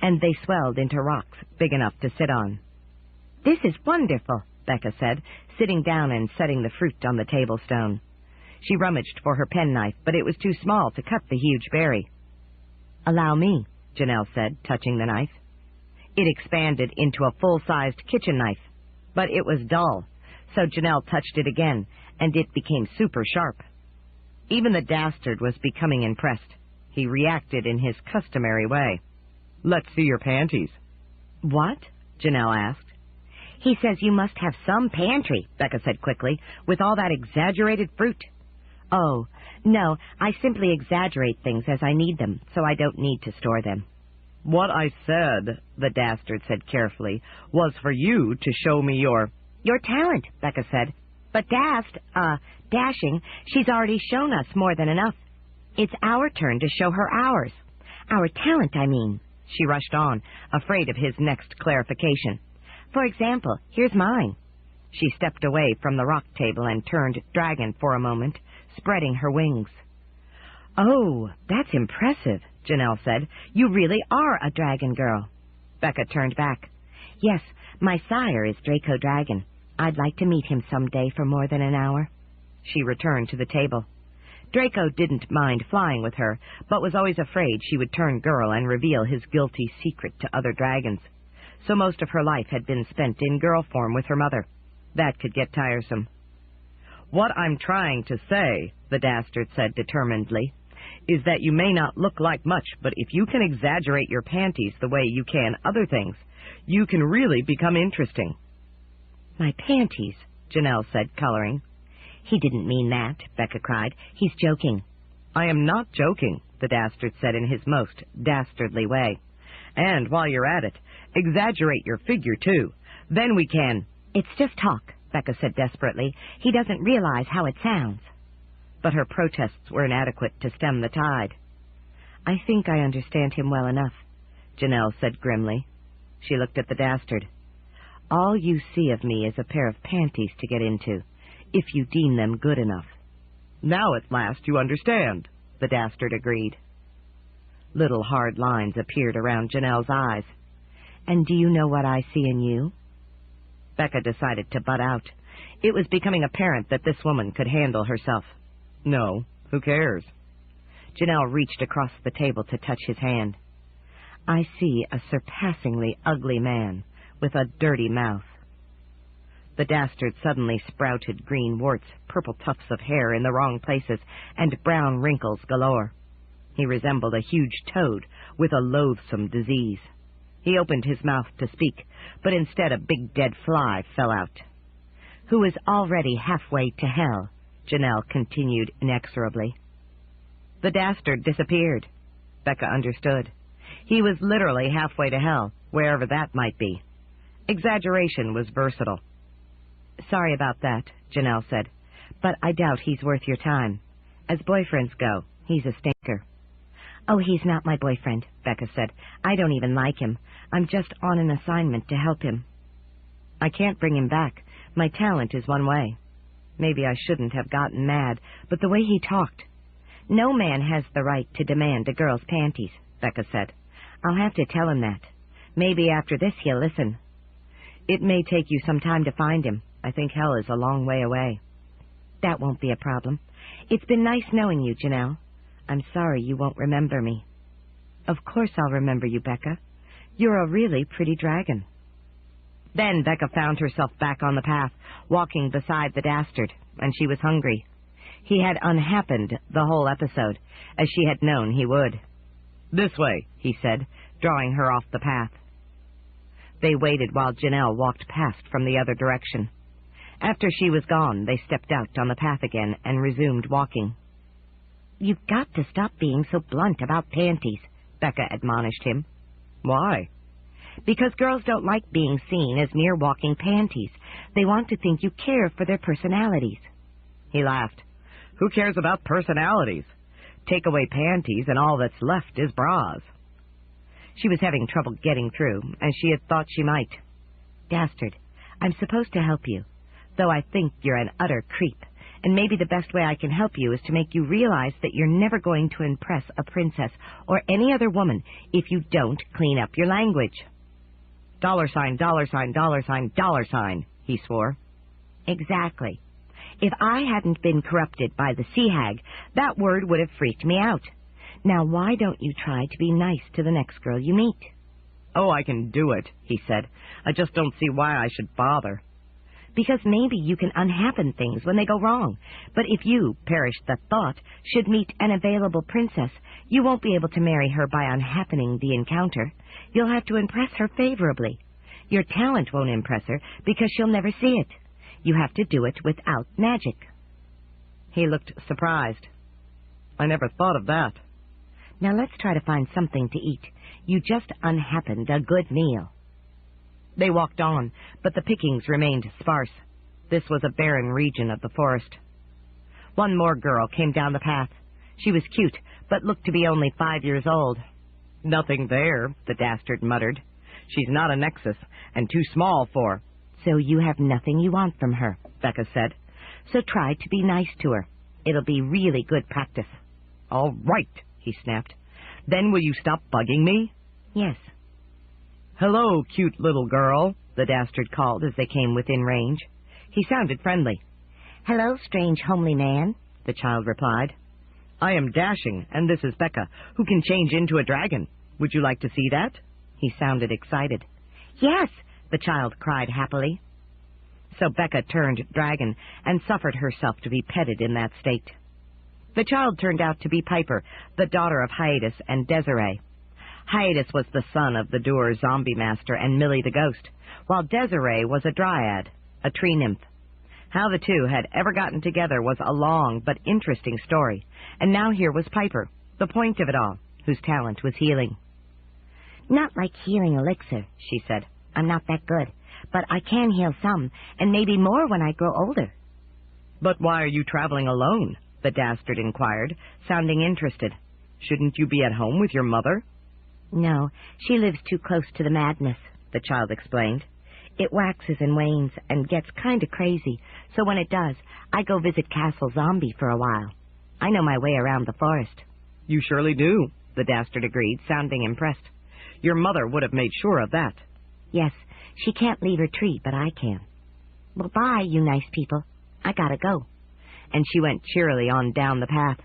and they swelled into rocks big enough to sit on. This is wonderful, Becca said, sitting down and setting the fruit on the table stone. She rummaged for her penknife, but it was too small to cut the huge berry. Allow me, Janelle said, touching the knife. It expanded into a full-sized kitchen knife, but it was dull, so Janelle touched it again, and it became super sharp. Even the Dastard was becoming impressed. He reacted in his customary way. Let's see your panties. What? Janelle asked. He says you must have some pantry, Becca said quickly, with all that exaggerated fruit. Oh, no, I simply exaggerate things as I need them, so I don't need to store them. What I said, the Dastard said carefully, was for you to show me your talent, Becca said. But Dashing, she's already shown us more than enough. It's our turn to show her ours. Our talent, I mean. She rushed on, afraid of his next clarification. For example, here's mine. She stepped away from the rock table and turned dragon for a moment, spreading her wings. Oh, that's impressive, Janelle said. You really are a dragon girl. Becca turned back. Yes, my sire is Draco Dragon. I'd like to meet him someday for more than an hour. She returned to the table. Draco didn't mind flying with her, but was always afraid she would turn girl and reveal his guilty secret to other dragons. So most of her life had been spent in girl form with her mother. That could get tiresome. What I'm trying to say, the Dastard said determinedly, is that you may not look like much, but if you can exaggerate your panties the way you can other things, you can really become interesting. My panties, Janelle said, coloring. He didn't mean that, Becca cried. He's joking. I am not joking, the Dastard said in his most dastardly way. And while you're at it, exaggerate your figure, too. Then we can... It's just talk, Becca said desperately. He doesn't realize how it sounds. But her protests were inadequate to stem the tide. I think I understand him well enough, Janelle said grimly. She looked at the Dastard. All you see of me is a pair of panties to get into, if you deem them good enough. Now at last you understand, the Dastard agreed. Little hard lines appeared around Janelle's eyes. And do you know what I see in you? Becca decided to butt out. It was becoming apparent that this woman could handle herself. No, who cares? Janelle reached across the table to touch his hand. I see a surpassingly ugly man with a dirty mouth. The Dastard suddenly sprouted green warts, purple tufts of hair in the wrong places, and brown wrinkles galore. He resembled a huge toad with a loathsome disease. He opened his mouth to speak, but instead a big dead fly fell out. Who is already halfway to hell, Janelle continued inexorably. The Dastard disappeared. Becca understood. He was literally halfway to hell, wherever that might be. Exaggeration was versatile. Sorry about that, Janelle said, but I doubt he's worth your time. As boyfriends go, he's a stinker. Oh, he's not my boyfriend, Becca said. I don't even like him. I'm just on an assignment to help him. I can't bring him back. My talent is one way. Maybe I shouldn't have gotten mad, but the way he talked. No man has the right to demand a girl's panties, Becca said. I'll have to tell him that. Maybe after this he'll listen. It may take you some time to find him. I think hell is a long way away. That won't be a problem. It's been nice knowing you, Janelle. I'm sorry you won't remember me. Of course I'll remember you, Becca. You're a really pretty dragon. Then Becca found herself back on the path, walking beside the Dastard, and she was hungry. He had unhappened the whole episode, as she had known he would. This way, he said, drawing her off the path. They waited while Janelle walked past from the other direction. After she was gone, they stepped out on the path again and resumed walking. You've got to stop being so blunt about panties, Becca admonished him. Why? Because girls don't like being seen as mere walking panties. They want to think you care for their personalities. He laughed. Who cares about personalities? Take away panties and all that's left is bras. She was having trouble getting through, as she had thought she might. Dastard, I'm supposed to help you, though I think you're an utter creep, and maybe the best way I can help you is to make you realize that you're never going to impress a princess or any other woman if you don't clean up your language. $, $, he swore. Exactly. If I hadn't been corrupted by the sea hag, that word would have freaked me out. Now, why don't you try to be nice to the next girl you meet? Oh, I can do it, he said. I just don't see why I should bother. Because maybe you can unhappen things when they go wrong. But if you, perish the thought, should meet an available princess, you won't be able to marry her by unhappening the encounter. You'll have to impress her favorably. Your talent won't impress her because she'll never see it. You have to do it without magic. He looked surprised. I never thought of that. Now let's try to find something to eat. You just unhappened a good meal. They walked on, but the pickings remained sparse. This was a barren region of the forest. One more girl came down the path. She was cute, but looked to be only 5 years old. Nothing there, the Dastard muttered. She's not a nexus, and too small for... So you have nothing you want from her, Becca said. So try to be nice to her. It'll be really good practice. All right, he snapped. Then will you stop bugging me? Yes. Hello, cute little girl, the Dastard called as they came within range. He sounded friendly. Hello, strange homely man, the child replied. I am Dashing, and this is Becca, who can change into a dragon. Would you like to see that? He sounded excited. Yes, the child cried happily. So Becca turned dragon and suffered herself to be petted in that state. The child turned out to be Piper, the daughter of Hiatus and Desiree. Hiatus was the son of the Dour zombie master and Millie the ghost, while Desiree was a dryad, a tree nymph. How the two had ever gotten together was a long but interesting story, and now here was Piper, the point of it all, whose talent was healing. Not like healing elixir, she said. I'm not that good. but I can heal some, and maybe more when I grow older. But why are you traveling alone? The Dastard inquired, sounding interested. Shouldn't you be at home with your mother? No, she lives too close to the madness, the child explained. It waxes and wanes and gets kind of crazy, so when it does, I go visit Castle Zombie for a while. I know my way around the forest. You surely do, the Dastard agreed, sounding impressed. Your mother would have made sure of that. Yes, she can't leave her tree, but I can. Well, bye, you nice people. I gotta go. And she went cheerily on down the path.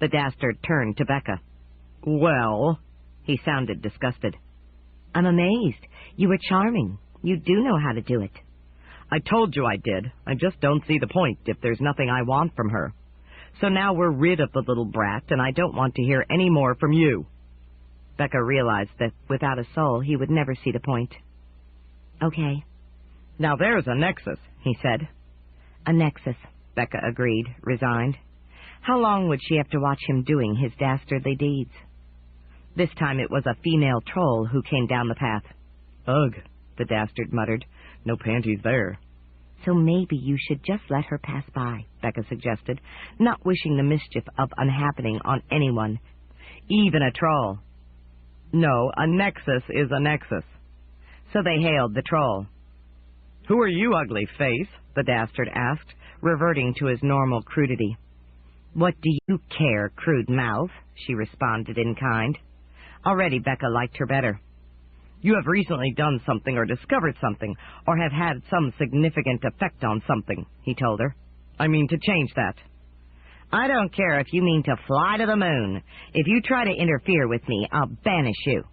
The Dastard turned to Becca. Well, he sounded disgusted. I'm amazed. You were charming. You do know how to do it. I told you I did. I just don't see the point if there's nothing I want from her. So now we're rid of the little brat, and I don't want to hear any more from you. Becca realized that without a soul, he would never see the point. Okay. Now there's a nexus, he said. A nexus, Becca agreed, resigned. How long would she have to watch him doing his dastardly deeds? This time it was a female troll who came down the path. Ugh, the Dastard muttered. No panties there. So maybe you should just let her pass by, Becca suggested, not wishing the mischief of unhappening on anyone, even a troll. No, a nexus is a nexus. So they hailed the troll. Who are you, ugly face? The Dastard asked, reverting to his normal crudity. What do you care, crude mouth? She responded in kind. Already Becca liked her better. You have recently done something or discovered something, or have had some significant effect on something, he told her. I mean to change that. I don't care if you mean to fly to the moon. If you try to interfere with me, I'll banish you.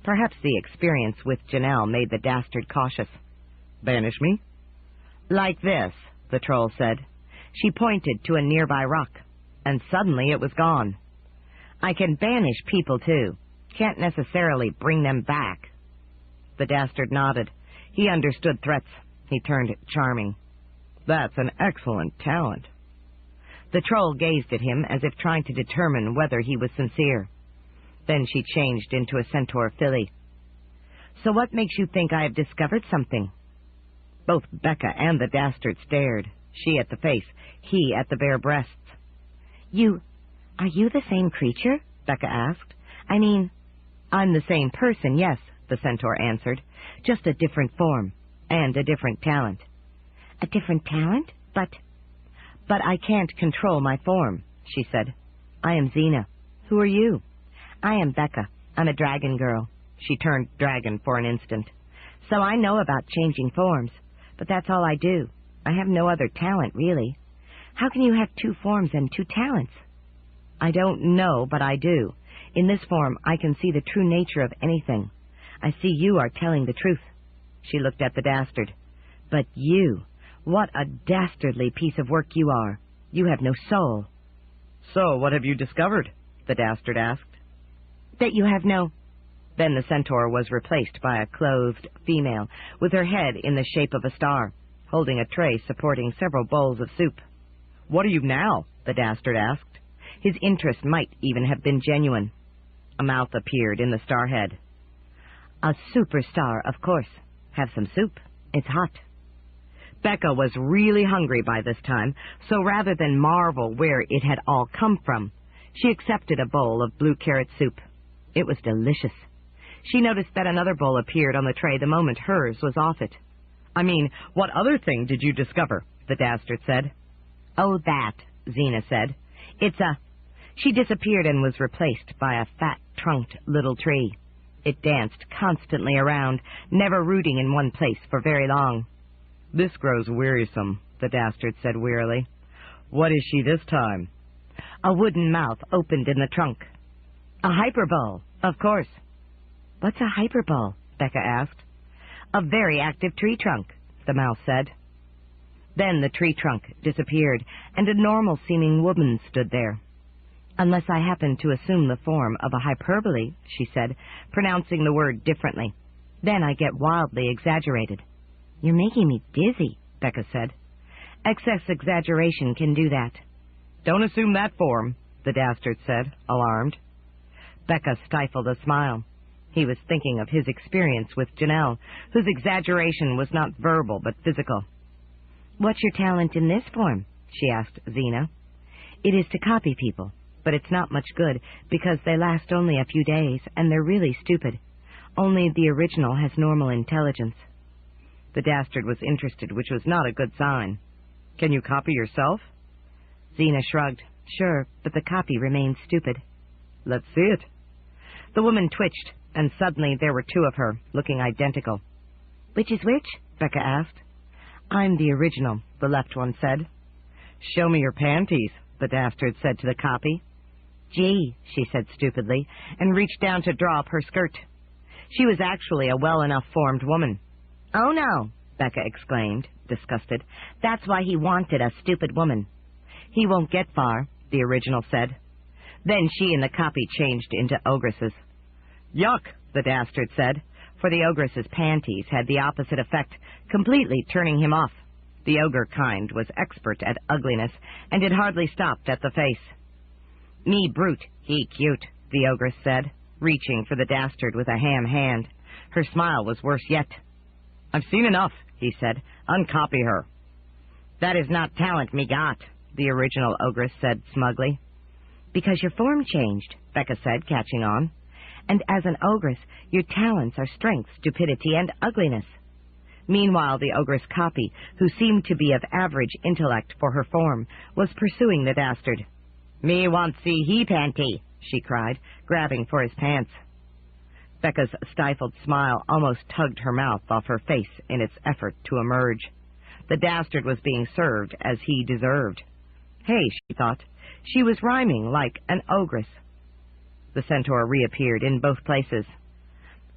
Perhaps the experience with Janelle made the Dastard cautious. Banish me? Like this, the troll said. She pointed to a nearby rock, and suddenly it was gone. I can banish people, too. Can't necessarily bring them back. The Dastard nodded. He understood threats. He turned charming. That's an excellent talent. The troll gazed at him as if trying to determine whether he was sincere. Then she changed into a centaur filly. So what makes you think I have discovered something? Both Becca and the Dastard stared, she at the face, he at the bare breasts. Are you the same creature? Becca asked. I mean, I'm the same person, yes, the centaur answered, just a different form, and a different talent. A different talent? But I can't control my form, she said. I am Xena. Who are you? I am Becca. I'm a dragon girl. She turned dragon for an instant. So I know about changing forms, but that's all I do. I have no other talent, really. How can you have two forms and two talents? I don't know, but I do. In this form, I can see the true nature of anything. I see you are telling the truth. She looked at the Dastard. But you, what a dastardly piece of work you are. You have no soul. So, what have you discovered? The Dastard asked. That you have no... Then the centaur was replaced by a clothed female, with her head in the shape of a star, holding a tray supporting several bowls of soup. What are you now? The Dastard asked. His interest might even have been genuine. A mouth appeared in the star head. A superstar, of course. Have some soup. It's hot. Becca was really hungry by this time, so rather than marvel where it had all come from, she accepted a bowl of blue carrot soup. It was delicious. She noticed that another bowl appeared on the tray the moment hers was off it. I mean, what other thing did you discover? The Dastard said. Oh, that, Xena said. It's a... She disappeared and was replaced by a fat-trunked little tree. It danced constantly around, never rooting in one place for very long. This grows wearisome, the Dastard said wearily. What is she this time? A wooden mouth opened in the trunk. A hyperbole, of course. What's a hyperbole? Becca asked. A very active tree trunk, the mouth said. Then the tree trunk disappeared, and a normal-seeming woman stood there. Unless I happen to assume the form of a hyperbole, she said, pronouncing the word differently. Then I get wildly exaggerated. You're making me dizzy, Becca said. Excess exaggeration can do that. Don't assume that form, the Dastard said, alarmed. Becca stifled a smile. He was thinking of his experience with Janelle, whose exaggeration was not verbal but physical. "What's your talent in this form?" she asked Xena. "It is to copy people, but it's not much good because they last only a few days and they're really stupid. Only the original has normal intelligence." The Dastard was interested, which was not a good sign. "Can you copy yourself?" Xena shrugged. "Sure, but the copy remains stupid." "Let's see it." The woman twitched, and suddenly there were two of her, looking identical. "Which is which?" Becca asked. "I'm the original," the left one said. "Show me your panties," the Dastard said to the copy. "Gee," she said stupidly, and reached down to draw up her skirt. She was actually a well-enough formed woman. "Oh, no," Becca exclaimed, disgusted. "That's why he wanted a stupid woman." "He won't get far," the original said. Then she and the copy changed into ogresses. "Yuck," the Dastard said, for the ogress's panties had the opposite effect, completely turning him off. The ogre kind was expert at ugliness, and had hardly stopped at the face. "Me brute, he cute," the ogress said, reaching for the Dastard with a ham hand. Her smile was worse yet. "I've seen enough," he said. "Uncopy her." "That is not talent me got," the original ogress said smugly. "Because your form changed," Becca said, catching on. "And as an ogress, your talents are strength, stupidity, and ugliness." Meanwhile, the ogress copy, who seemed to be of average intellect for her form, was pursuing the Dastard. "Me want see he panty," she cried, grabbing for his pants. Becca's stifled smile almost tugged her mouth off her face in its effort to emerge. The Dastard was being served as he deserved. Hey, she thought, she was rhyming like an ogress. The centaur reappeared in both places.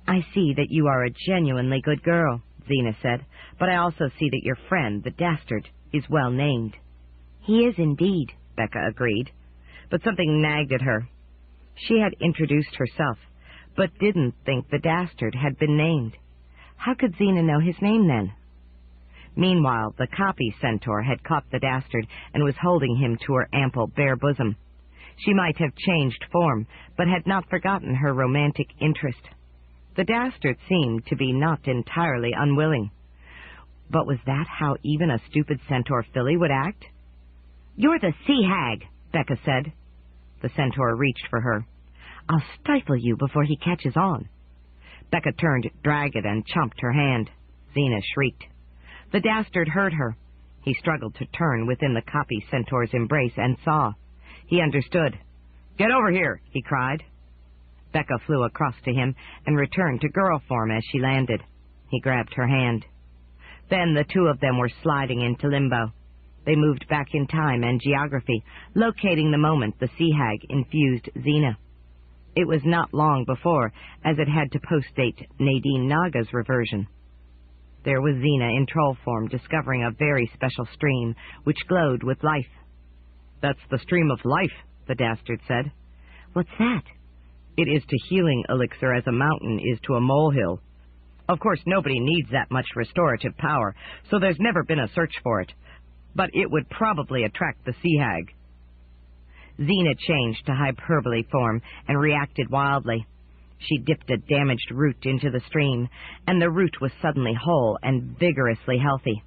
"I see that you are a genuinely good girl," Xena said, "but I also see that your friend, the Dastard, is well named." "He is indeed," Becca agreed. But something nagged at her. She had introduced herself, but didn't think the Dastard had been named. How could Xena know his name then? Meanwhile, the copy centaur had caught the Dastard and was holding him to her ample, bare bosom. She might have changed form, but had not forgotten her romantic interest. The Dastard seemed to be not entirely unwilling. But was that how even a stupid centaur filly would act? "You're the sea hag," Becca said. The centaur reached for her. "I'll stifle you before he catches on." Becca turned dragged and chomped her hand. Xena shrieked. The Dastard heard her. He struggled to turn within the copy centaur's embrace and saw. He understood. "Get over here," he cried. Becca flew across to him and returned to girl form as she landed. He grabbed her hand. Then the two of them were sliding into limbo. They moved back in time and geography, locating the moment the sea hag infused Xena. It was not long before, as it had to post-date Nadine Naga's reversion. There was Xena in troll form, discovering a very special stream, which glowed with life. "That's the stream of life," the Dastard said. "What's that?" "It is to healing elixir as a mountain is to a molehill. Of course, nobody needs that much restorative power, so there's never been a search for it. But it would probably attract the sea hag." Xena changed to hyperbole form and reacted wildly. She dipped a damaged root into the stream, and the root was suddenly whole and vigorously healthy.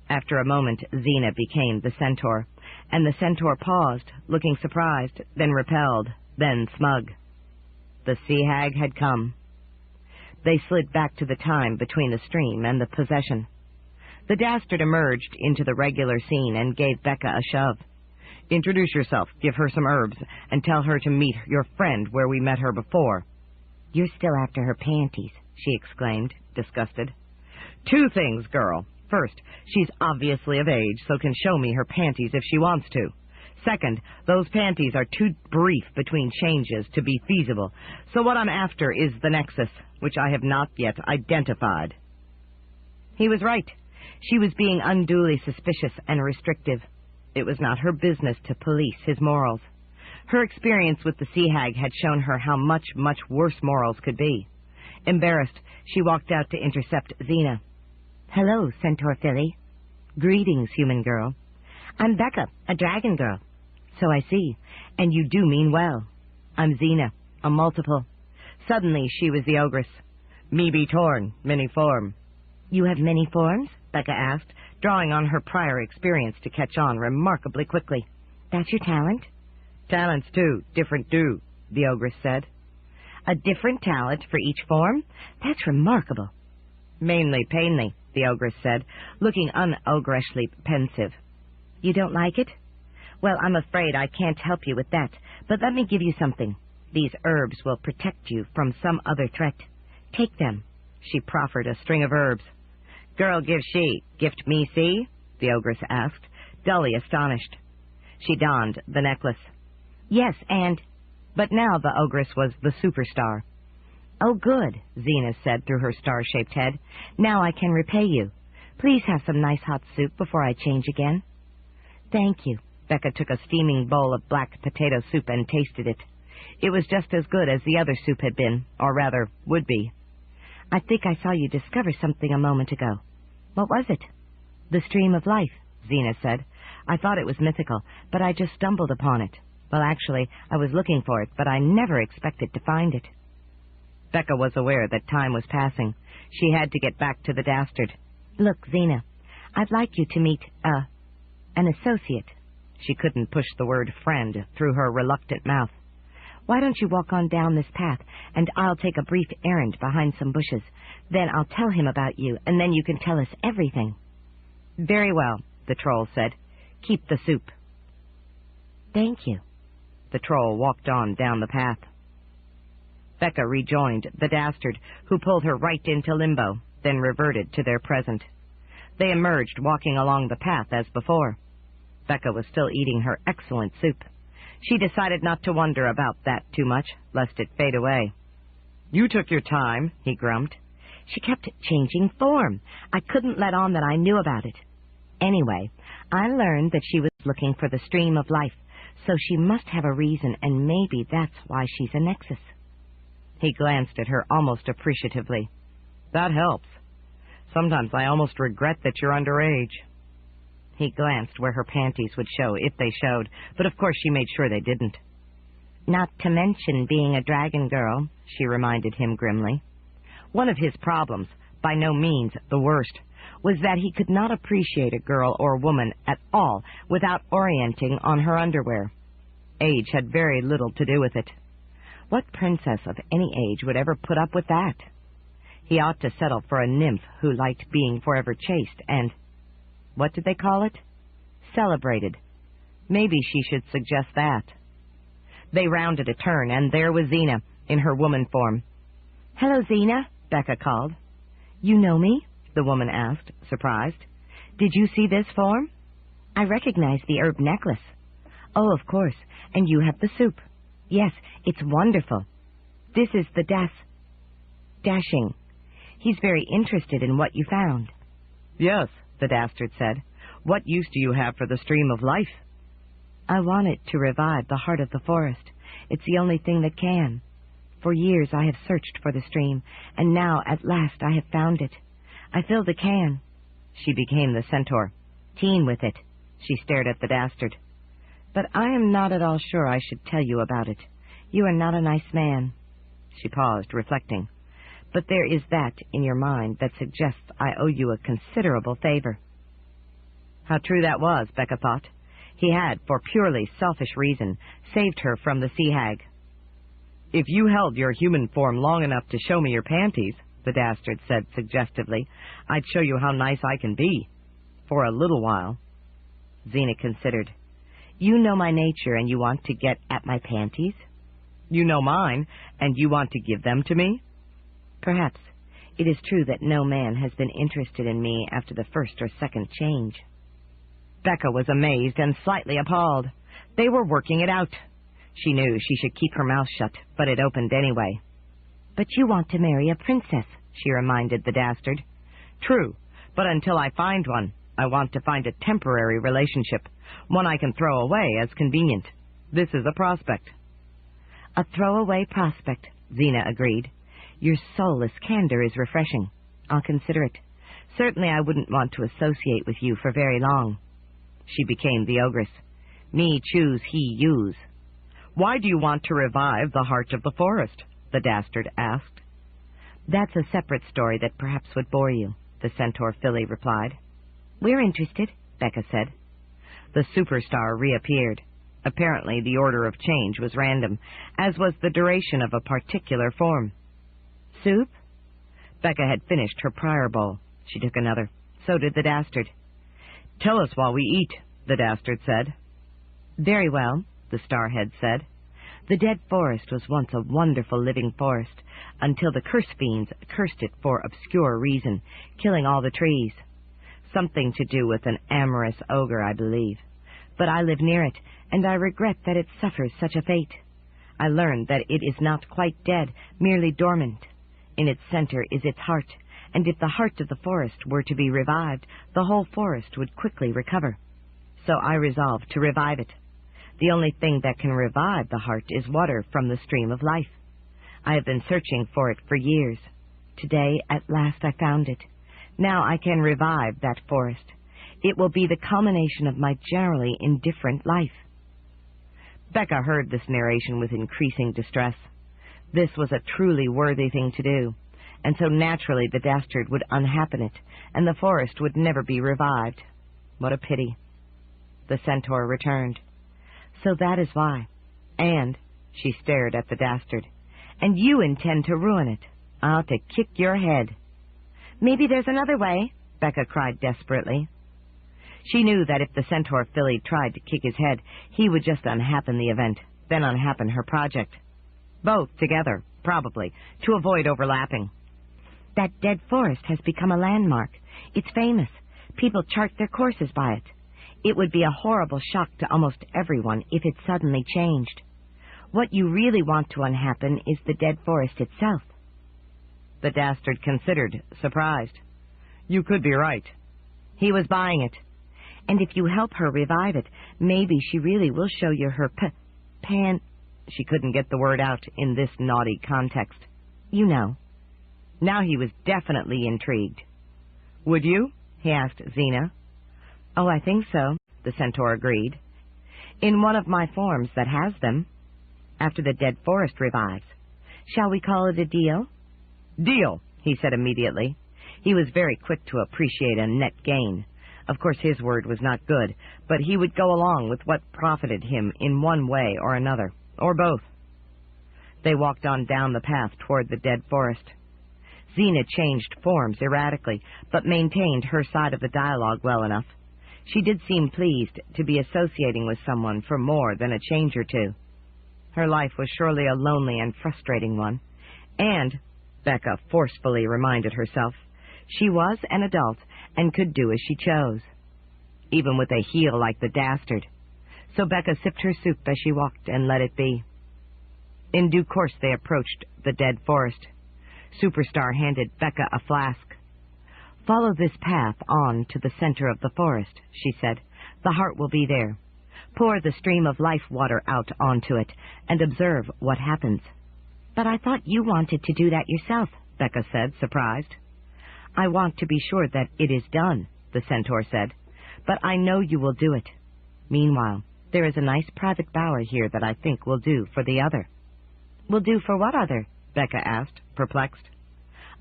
After a moment, Xena became the centaur, and the centaur paused, looking surprised, then repelled, then smug. The sea hag had come. They slid back to the time between the stream and the possession. The Dastard emerged into the regular scene and gave Becca a shove. "Introduce yourself, give her some herbs, and tell her to meet your friend where we met her before." "You're still after her panties," she exclaimed, disgusted. "Two things, girl. First, she's obviously of age, so can show me her panties if she wants to. Second, those panties are too brief between changes to be feasible, so what I'm after is the nexus, which I have not yet identified." He was right. She was being unduly suspicious and restrictive. It was not her business to police his morals. Her experience with the sea hag had shown her how much worse morals could be. Embarrassed, she walked out to intercept Xena. "Hello, centaur filly." "Greetings, human girl." "I'm Becca, a dragon girl." "So I see, and you do mean well." "I'm Xena, a multiple." Suddenly she was the ogress. "Me be torn, many form." "You have many forms?" Becca asked, drawing on her prior experience to catch on remarkably quickly. "That's your talent?" "Talents, too, different do," the ogress said. "A different talent for each form? That's remarkable." "Mainly painly," the ogress said, looking un-ogreshly pensive. "You don't like it? Well, I'm afraid I can't help you with that, but let me give you something. These herbs will protect you from some other threat. Take them." She proffered a string of herbs. "Girl give she, gift me see?" the ogress asked, dully astonished. She donned the necklace. "Yes, and—" But now the ogress was the superstar. "Oh, good," Xena said through her star-shaped head. "Now I can repay you. Please have some nice hot soup before I change again." "Thank you." Becca took a steaming bowl of black potato soup and tasted it. It was just as good as the other soup had been, or rather, would be. "I think I saw you discover something a moment ago. What was it?" "The stream of life," Xena said. "I thought it was mythical, but I just stumbled upon it. Well, actually, I was looking for it, but I never expected to find it." Becca was aware that time was passing. She had to get back to the Dastard. "Look, Xena, I'd like you to meet, an associate." She couldn't push the word friend through her reluctant mouth. "Why don't you walk on down this path, and I'll take a brief errand behind some bushes. Then I'll tell him about you, and then you can tell us everything." "Very well," the troll said. "Keep the soup." "Thank you." The troll walked on down the path. Becca rejoined the Dastard, who pulled her right into limbo, then reverted to their present. They emerged, walking along the path as before. Becca was still eating her excellent soup. She decided not to wonder about that too much, lest it fade away. "You took your time," he grumped. "She kept changing form. I couldn't let on that I knew about it. Anyway, I learned that she was looking for the stream of life, so she must have a reason, and maybe that's why she's a Nexus." He glanced at her almost appreciatively. "That helps. Sometimes I almost regret that you're underage." He glanced where her panties would show, if they showed, but of course she made sure they didn't. "Not to mention being a dragon girl," she reminded him grimly. One of his problems, by no means the worst, was that he could not appreciate a girl or woman at all without orienting on her underwear. Age had very little to do with it. What princess of any age would ever put up with that? He ought to settle for a nymph who liked being forever chaste and, what did they call it? Celebrated. Maybe she should suggest that. They rounded a turn, and there was Xena, in her woman form. "Hello, Xena," Becca called. "You know me?" the woman asked, surprised. "Did you see this form?" "I recognize the herb necklace." "Oh, of course. And you have the soup." "Yes, it's wonderful." "This is the Dashing. He's very interested in what you found." "Yes," the Dastard said. "What use do you have for the stream of life?" "I want it to revive the heart of the forest. It's the only thing that can. For years I have searched for the stream, and now at last I have found it. I filled a can." She became the centaur. "Teen with it." She stared at the Dastard. "But I am not at all sure I should tell you about it. You are not a nice man." She paused, reflecting. "But there is that in your mind that suggests I owe you a considerable favor." How true that was, Becca thought. He had, for purely selfish reason, saved her from the sea hag. "If you held your human form long enough to show me your panties," the Dastard said suggestively, "I'd show you how nice I can be. For a little while." Xena considered. "You know my nature, and you want to get at my panties?" "You know mine, and you want to give them to me?" "Perhaps. It is true that no man has been interested in me after the first or second change." Becca was amazed and slightly appalled. They were working it out. She knew she should keep her mouth shut, but it opened anyway. "But you want to marry a princess," she reminded the Dastard. "True, but until I find one, I want to find a temporary relationship, one I can throw away as convenient. This is a prospect." "A throwaway prospect," Xena agreed. "Your soulless candor is refreshing. I'll consider it. Certainly I wouldn't want to associate with you for very long." She became the ogress. "Me choose, he use." "Why do you want to revive the heart of the forest?" the Dastard asked. That's a separate story that perhaps would bore you, the Centaur filly replied. We're interested, Becca said. The superstar reappeared. Apparently the order of change was random, as was the duration of a particular form. Soup? Becca had finished her prior bowl. She took another. So did the Dastard. Tell us while we eat, the Dastard said. Very well, the Starhead said. The dead forest was once a wonderful living forest, until the curse fiends cursed it for obscure reason, killing all the trees. Something to do with an amorous ogre, I believe. But I live near it, and I regret that it suffers such a fate. I learned that it is not quite dead, merely dormant. In its center is its heart, and if the heart of the forest were to be revived, the whole forest would quickly recover. So I resolved to revive it. The only thing that can revive the heart is water from the stream of life. I have been searching for it for years. Today, at last, I found it. Now I can revive that forest. It will be the culmination of my generally indifferent life. Becca heard this narration with increasing distress. This was a truly worthy thing to do, and so naturally the Dastard would unhappen it, and the forest would never be revived. What a pity. The Centaur returned. So that is why. And, she stared at the Dastard, and you intend to ruin it. I ought to kick your head. Maybe there's another way, Becca cried desperately. She knew that if the Centaur filly tried to kick his head, he would just unhappen the event, then unhappen her project. Both together, probably, to avoid overlapping. That dead forest has become a landmark. It's famous. People chart their courses by it. It would be a horrible shock to almost everyone if it suddenly changed. What you really want to unhappen is the dead forest itself. The Dastard considered, surprised. You could be right. He was buying it. And if you help her revive it, maybe she really will show you her pan... She couldn't get the word out in this naughty context. You know. Now he was definitely intrigued. Would you? He asked Xena. Oh, I think so, the Centaur agreed. In one of my forms that has them. After the dead forest revives. Shall we call it a deal? Deal, he said immediately. He was very quick to appreciate a net gain. Of course, his word was not good, but he would go along with what profited him in one way or another, or both. They walked on down the path toward the dead forest. Xena changed forms erratically, but maintained her side of the dialogue well enough. She did seem pleased to be associating with someone for more than a change or two. Her life was surely a lonely and frustrating one, and, Becca forcefully reminded herself, she was an adult and could do as she chose, even with a heel like the Dastard. So Becca sipped her soup as she walked and let it be. In due course they approached the dead forest. Superstar handed Becca a flask. Follow this path on to the center of the forest, she said. The heart will be there. Pour the stream of life water out onto it and observe what happens. But I thought you wanted to do that yourself, Becca said, surprised. I want to be sure that it is done, the Centaur said, but I know you will do it. Meanwhile, there is a nice private bower here that I think will do for the other. Will do for what other? Becca asked, perplexed.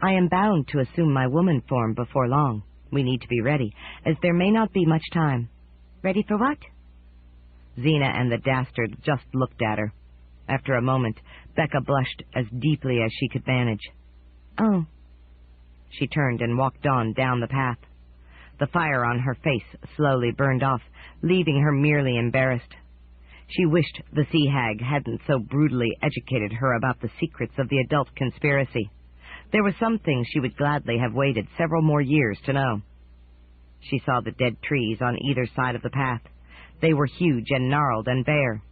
I am bound to assume my woman form before long. We need to be ready, as there may not be much time. Ready for what? Xena and the Dastard just looked at her. After a moment, Becca blushed as deeply as she could manage. Oh. She turned and walked on down the path. The fire on her face slowly burned off, leaving her merely embarrassed. She wished the sea hag hadn't so brutally educated her about the secrets of the adult conspiracy. There were some things she would gladly have waited several more years to know. She saw the dead trees on either side of the path. They were huge and gnarled and bare.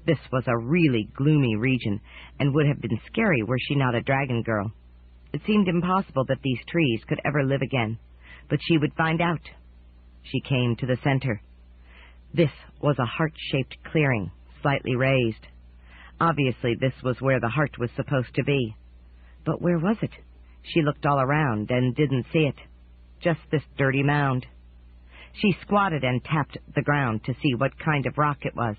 This was a really gloomy region, and would have been scary were she not a dragon girl. It seemed impossible that these trees could ever live again, but she would find out. She came to the center. This was a heart-shaped clearing, slightly raised. Obviously, this was where the heart was supposed to be. But where was it? She looked all around and didn't see it. Just this dirty mound. She squatted and tapped the ground to see what kind of rock it was.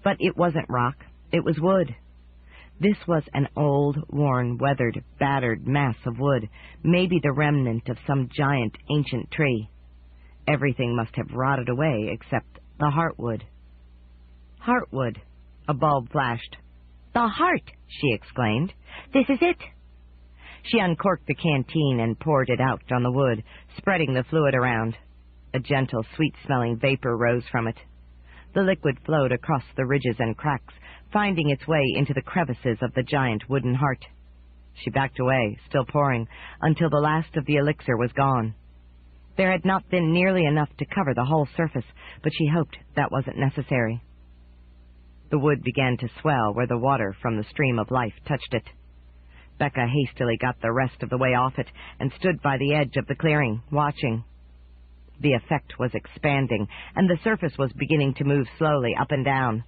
But it wasn't rock. It was wood. This was an old, worn, weathered, battered mass of wood, maybe the remnant of some giant ancient tree. Everything must have rotted away except the heartwood. Heartwood. A bulb flashed. "The heart!" she exclaimed. "This is it!" She uncorked the canteen and poured it out on the wood, spreading the fluid around. A gentle, sweet-smelling vapor rose from it. The liquid flowed across the ridges and cracks, finding its way into the crevices of the giant wooden heart. She backed away, still pouring, until the last of the elixir was gone. There had not been nearly enough to cover the whole surface, but she hoped that wasn't necessary. The wood began to swell where the water from the stream of life touched it. Becca hastily got the rest of the way off it and stood by the edge of the clearing, watching. The effect was expanding, and the surface was beginning to move slowly up and down.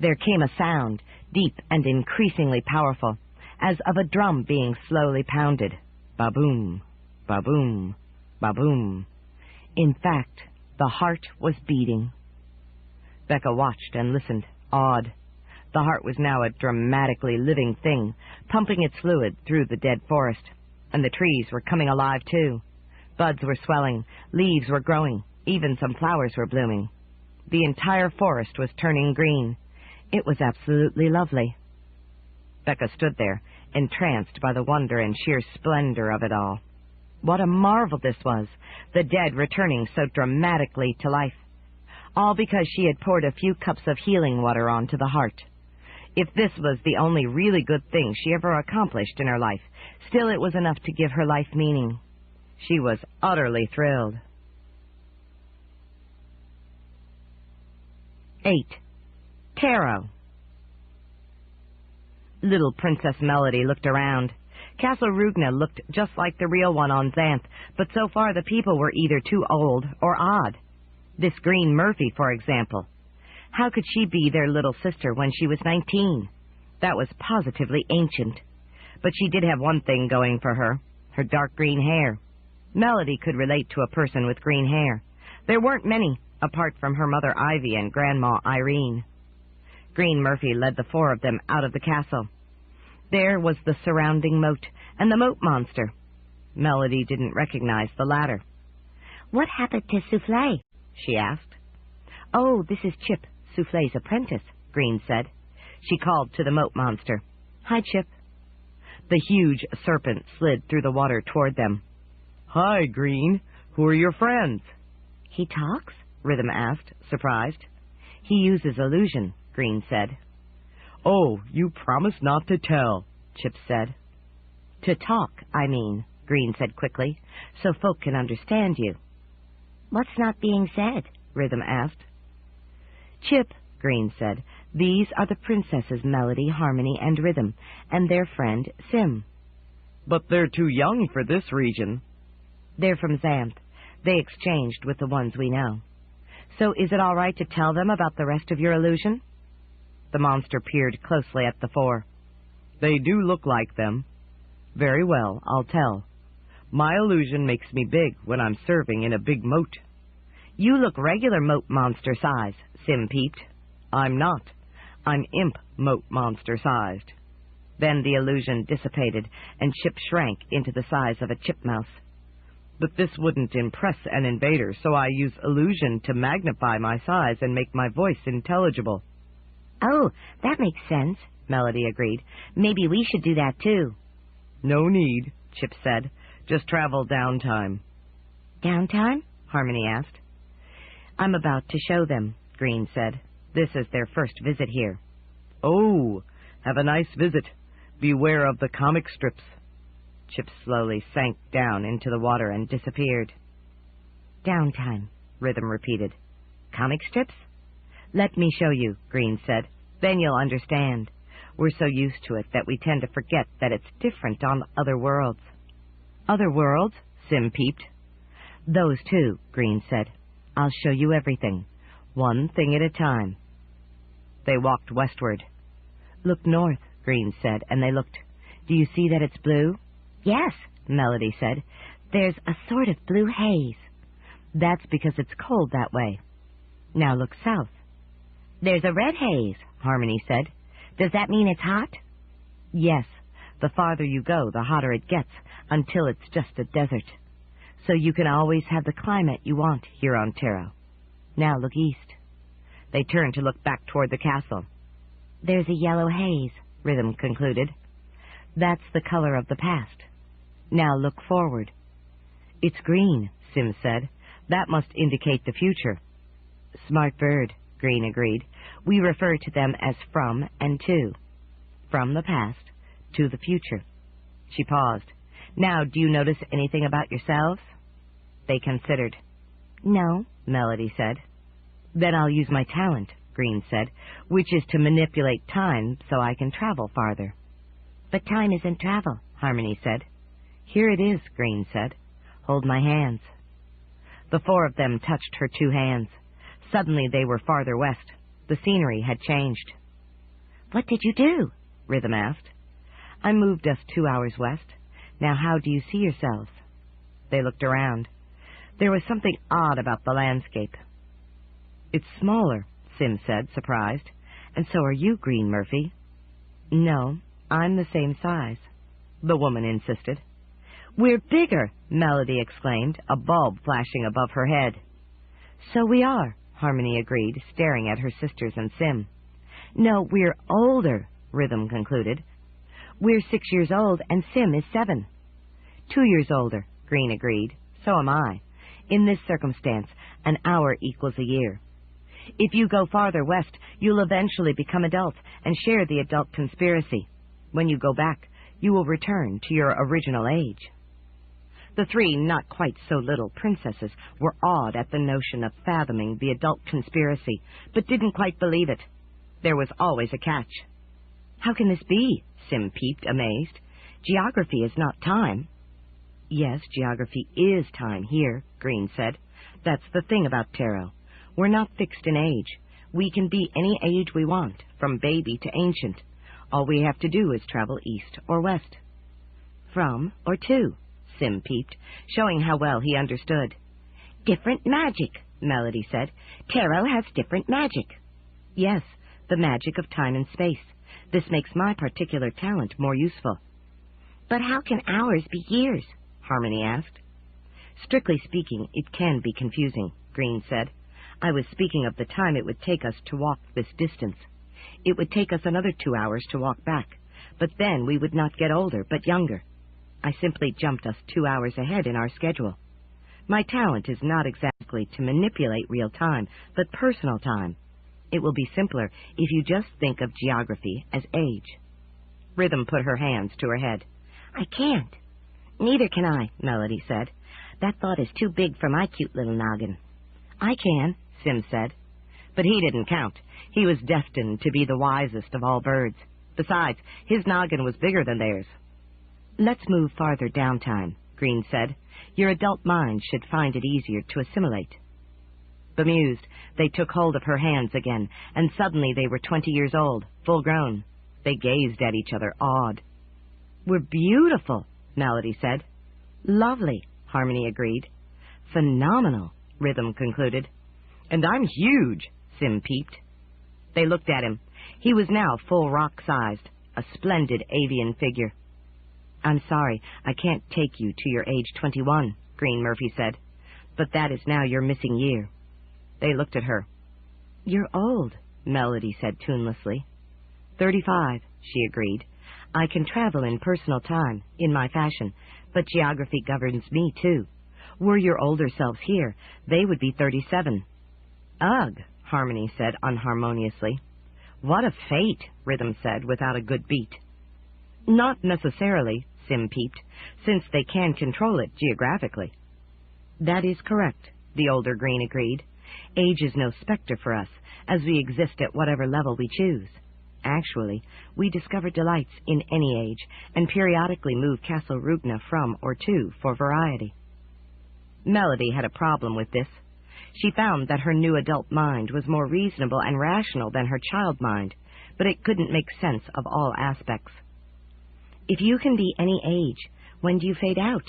There came a sound, deep and increasingly powerful, as of a drum being slowly pounded. Ba-boom, ba-boom, ba-boom. In fact, the heart was beating. Becca watched and listened, awed. The heart was now a dramatically living thing, pumping its fluid through the dead forest, and the trees were coming alive too. Buds were swelling, leaves were growing, even some flowers were blooming. The entire forest was turning green. It was absolutely lovely. Becca stood there, entranced by the wonder and sheer splendor of it all. What a marvel this was, the dead returning so dramatically to life. All because she had poured a few cups of healing water onto the heart. If this was the only really good thing she ever accomplished in her life, still it was enough to give her life meaning. She was utterly thrilled. 8. Tarot. Little Princess Melody looked around. Castle Rugna looked just like the real one on Xanth, but so far the people were either too old or odd. This Green Murphy, for example. How could she be their little sister when she was 19? That was positively ancient. But she did have one thing going for her, her dark green hair. Melody could relate to a person with green hair. There weren't many, apart from her mother Ivy and Grandma Irene. Green Murphy led the four of them out of the castle. There was the surrounding moat, and the moat monster. Melody didn't recognize the latter. "What happened to Soufflé?" she asked. "Oh, this is Chip, Soufflé's apprentice," Green said. She called to the moat monster. "Hi, Chip." The huge serpent slid through the water toward them. "Hi, Green. Who are your friends?" "He talks?" Rhythm asked, surprised. "He uses illusion," Green said. "Oh, you promised not to tell," Chip said. "To talk, I mean," Green said quickly, "so folk can understand you." "What's not being said?" Rhythm asked. "Chip," Green said, "these are the princesses Melody, Harmony, and Rhythm, and their friend Sim." "But they're too young for this region." "They're from Xanth. They exchanged with the ones we know. So is it all right to tell them about the rest of your illusion?" The monster peered closely at the four. "They do look like them." "Very well, I'll tell. My illusion makes me big when I'm serving in a big moat." "You look regular moat monster size," Sim peeped. "I'm not. I'm imp moat monster sized." Then the illusion dissipated, and Chip shrank into the size of a chip mouse. "But this wouldn't impress an invader, so I use illusion to magnify my size and make my voice intelligible." "Oh, that makes sense," Melody agreed. "Maybe we should do that too." "No need," Chip said. "Just travel downtime." "Downtime?" Harmony asked. "I'm about to show them," Green said. "This is their first visit here." "Oh, have a nice visit. Beware of the comic strips." Chip slowly sank down into the water and disappeared. "Downtime," Rhythm repeated. "Comic strips?" "Let me show you," Green said. "Then you'll understand. We're so used to it that we tend to forget that it's different on other worlds." "Other worlds?" Sim peeped. "Those too," Green said. "I'll show you everything, one thing at a time." They walked westward. "Look north," Green said, and they looked. "Do you see that it's blue?" "Yes," Melody said. "There's a sort of blue haze." "That's because it's cold that way." "Now look south." "There's a red haze," Harmony said. "Does that mean it's hot?" Yes, the farther you go, the hotter it gets, until it's just a desert. So you can always have the climate you want here on Terra. Now look east. They turned to look back toward the castle. There's a yellow haze, Rhythm concluded. That's the color of the past. Now look forward. It's green, Sim said. That must indicate the future. Smart bird, Green agreed. We refer to them as from and to. From the past to the future. She paused. Now, do you notice anything about yourselves? They considered. No, Melody said. Then I'll use my talent, Green said, which is to manipulate time so I can travel farther. But time isn't travel, Harmony said. Here it is, Green said. Hold my hands. The four of them touched her two hands. Suddenly they were farther west. The scenery had changed. What did you do? Rhythm asked. I moved us 2 hours west. Now how do you see yourselves? They looked around. There was something odd about the landscape. It's smaller, Sim said, surprised. And so are you, Green Murphy. No, I'm the same size, the woman insisted. We're bigger, Melody exclaimed, a bulb flashing above her head. So we are, Harmony agreed, staring at her sisters and Sim. No, we're older, Rhythm concluded. We're 6 years old and Sim is 7. 2 years older, Green agreed. So am I. In this circumstance, an hour equals a year. If you go farther west, you'll eventually become adult and share the adult conspiracy. When you go back, you will return to your original age. The three not quite so little princesses were awed at the notion of fathoming the adult conspiracy, but didn't quite believe it. There was always a catch. How can this be? Sim peeped, amazed. Geography is not time. Yes, geography is time here, Green said. That's the thing about tarot. We're not fixed in age. We can be any age we want, from baby to ancient. All we have to do is travel east or west. From or to, Sim peeped, showing how well he understood. Different magic, Melody said. Tarot has different magic. Yes, the magic of time and space. This makes my particular talent more useful. But how can hours be years? Harmony asked. Strictly speaking, it can be confusing, Green said. I was speaking of the time it would take us to walk this distance. It would take us another 2 hours to walk back, but then we would not get older, but younger. I simply jumped us 2 hours ahead in our schedule. My talent is not exactly to manipulate real time, but personal time. It will be simpler if you just think of geography as age. Rhythm put her hands to her head. I can't. Neither can I, Melody said. That thought is too big for my cute little noggin. I can, Sim said. But he didn't count. He was destined to be the wisest of all birds. Besides, his noggin was bigger than theirs. Let's move farther down time, Green said. Your adult mind should find it easier to assimilate. Bemused, they took hold of her hands again, and suddenly they were 20 years old, full grown. They gazed at each other, awed. We're beautiful, Melody said. Lovely, Harmony agreed. Phenomenal, Rhythm concluded. And I'm huge, Sim peeped. They looked at him. He was now full rock-sized, a splendid avian figure. I'm sorry, I can't take you to your age 21, Green Murphy said. But that is now your missing year. They looked at her. You're old, Melody said tunelessly. 35, she agreed. I can travel in personal time, in my fashion, but geography governs me too. Were your older selves here, they would be 37. Ugh, Harmony said unharmoniously. What a fate, Rhythm said without a good beat. Not necessarily, Sim peeped, since they can control it geographically. That is correct, the older Green agreed. Age is no specter for us, as we exist at whatever level we choose. Actually, we discover delights in any age, and periodically move Castle Rugna from or to for variety. Melody had a problem with this. She found that her new adult mind was more reasonable and rational than her child mind, but it couldn't make sense of all aspects. If you can be any age, when do you fade out?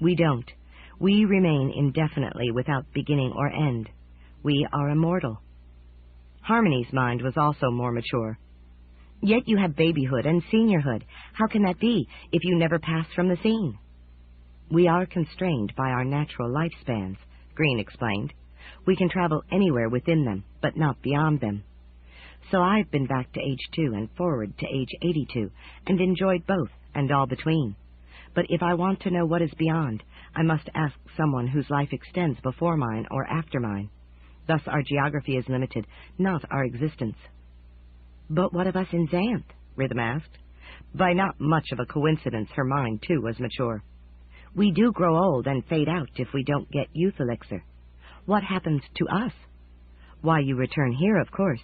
We don't. We remain indefinitely without beginning or end. We are immortal. Harmony's mind was also more mature. Yet you have babyhood and seniorhood. How can that be if you never pass from the scene? We are constrained by our natural lifespans, Green explained. We can travel anywhere within them, but not beyond them. So I've been back to age 2 and forward to age 82, and enjoyed both and all between. But if I want to know what is beyond, I must ask someone whose life extends before mine or after mine. Thus our geography is limited, not our existence. But what of us in Xanth? Rhythm asked. By not much of a coincidence, her mind, too, was mature. We do grow old and fade out if we don't get youth elixir. What happens to us? Why, you return here, of course.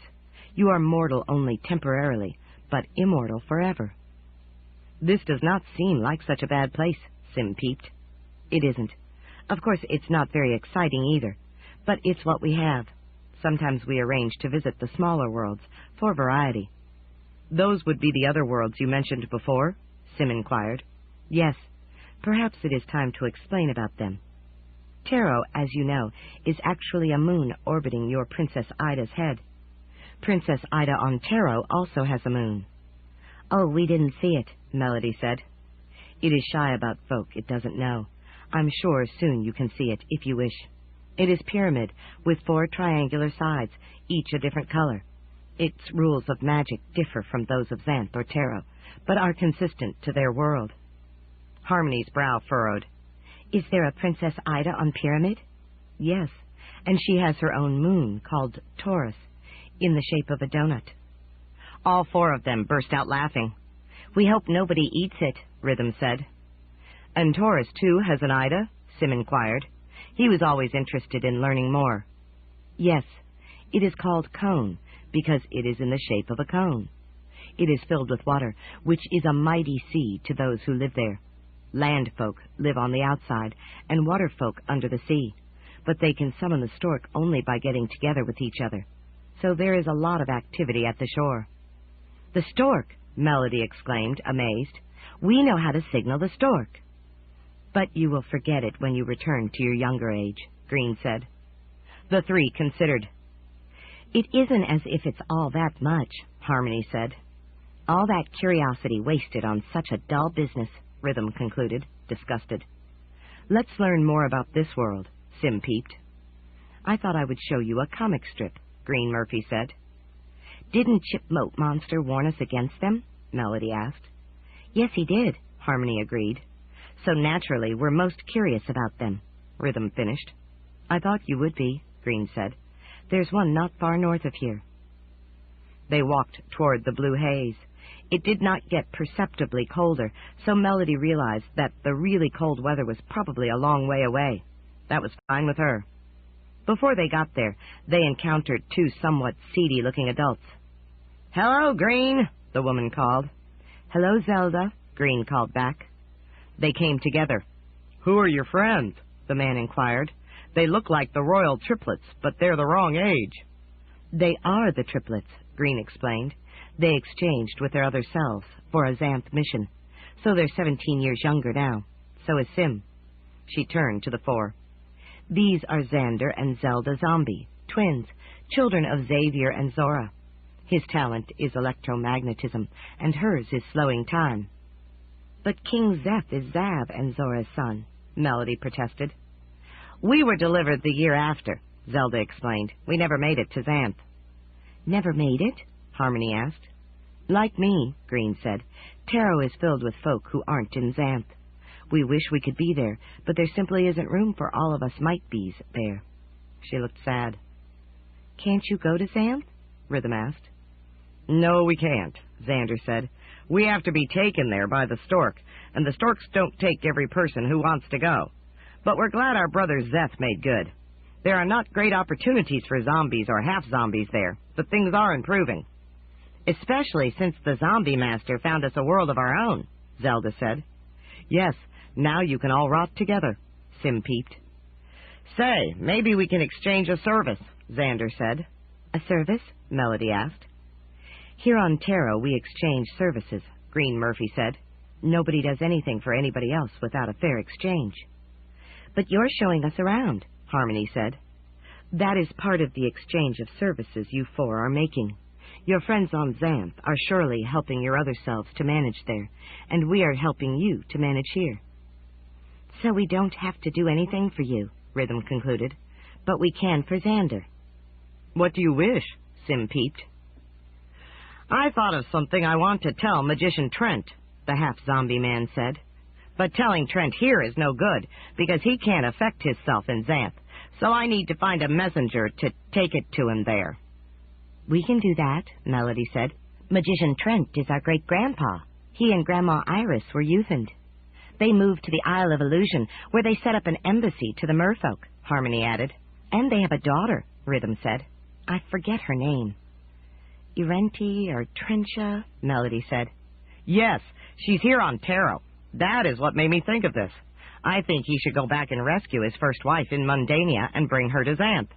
You are mortal only temporarily, but immortal forever. This does not seem like such a bad place, Sim peeped. It isn't. Of course, it's not very exciting either, but it's what we have. Sometimes we arrange to visit the smaller worlds, for variety. Those would be the other worlds you mentioned before? Sim inquired. Yes. Perhaps it is time to explain about them. Taro, as you know, is actually a moon orbiting your Princess Ida's head. Princess Ida on Taro also has a moon. Oh, we didn't see it, Melody said. It is shy about folk it doesn't know. I'm sure soon you can see it, if you wish. It is pyramid, with 4 triangular sides, each a different color. Its rules of magic differ from those of Xanth or Taro, but are consistent to their world. Harmony's brow furrowed. Is there a Princess Ida on Pyramid? Yes, and she has her own moon, called Taurus, in the shape of a donut. All 4 of them burst out laughing. We hope nobody eats it, Rhythm said. And Taurus, too, has an Ida? Sim inquired. He was always interested in learning more. Yes, it is called Cone, because it is in the shape of a cone. It is filled with water, which is a mighty sea to those who live there. Land folk live on the outside, and water folk under the sea, but they can summon the stork only by getting together with each other. So there is a lot of activity at the shore. The stork, Melody exclaimed, amazed. We know how to signal the stork. But you will forget it when you return to your younger age, Green said. The 3 considered. It isn't as if it's all that much, Harmony said. All that curiosity wasted on such a dull business, Rhythm concluded, disgusted. Let's learn more about this world, Sim peeped. I thought I would show you a comic strip, Green Murphy said. Didn't Chipmote Monster warn us against them? Melody asked. Yes, he did, Harmony agreed. So naturally, we're most curious about them, Rhythm finished. I thought you would be, Green said. There's one not far north of here. They walked toward the blue haze. It did not get perceptibly colder, so Melody realized that the really cold weather was probably a long way away. That was fine with her. Before they got there, they encountered 2 somewhat seedy-looking adults. Hello, Green, the woman called. Hello, Zelda, Green called back. They came together. Who are your friends? The man inquired. They look like the royal triplets, but they're the wrong age. They are the triplets, Green explained. They exchanged with their other selves for a Xanth mission, so they're 17 years younger now. So is Sim. She turned to the 4. These are Xander and Zelda Zombie, twins, children of Xavier and Zora. His talent is electromagnetism, and hers is slowing time. But King Xanth is Zav and Zora's son, Melody protested. We were delivered the year after, Zelda explained. We never made it to Xanth. Never made it? Harmony asked. Like me, Green said. Taro is filled with folk who aren't in Xanth. We wish we could be there, but there simply isn't room for all of us might-bees there. She looked sad. Can't you go to Xanth? Rhythm asked. No, we can't, Xander said. We have to be taken there by the stork, and the storks don't take every person who wants to go. But we're glad our brother Xanth made good. There are not great opportunities for zombies or half-zombies there, but things are improving. Especially since the zombie master found us a world of our own, Zelda said. Yes, now you can all rot together, Sim peeped. Say, maybe we can exchange a service, Xander said. A service? Melody asked. Here on Taro we exchange services, Green Murphy said. Nobody does anything for anybody else without a fair exchange. But you're showing us around, Harmony said. That is part of the exchange of services you 4 are making. Your friends on Xanth are surely helping your other selves to manage there, and we are helping you to manage here. So we don't have to do anything for you, Rhythm concluded, but we can for Xander. What do you wish? Sim peeped. I thought of something I want to tell Magician Trent, the half-zombie man said. But telling Trent here is no good, because he can't affect himself in Xanth, so I need to find a messenger to take it to him there. We can do that, Melody said. Magician Trent is our great-grandpa. He and Grandma Iris were euthaned. They moved to the Isle of Illusion, where they set up an embassy to the merfolk, Harmony added. And they have a daughter, Rhythm said. I forget her name. Irenti or Trentia, Melody said. Yes, she's here on Tarot. That is what made me think of this. I think he should go back and rescue his first wife in Mundania and bring her to Xanth.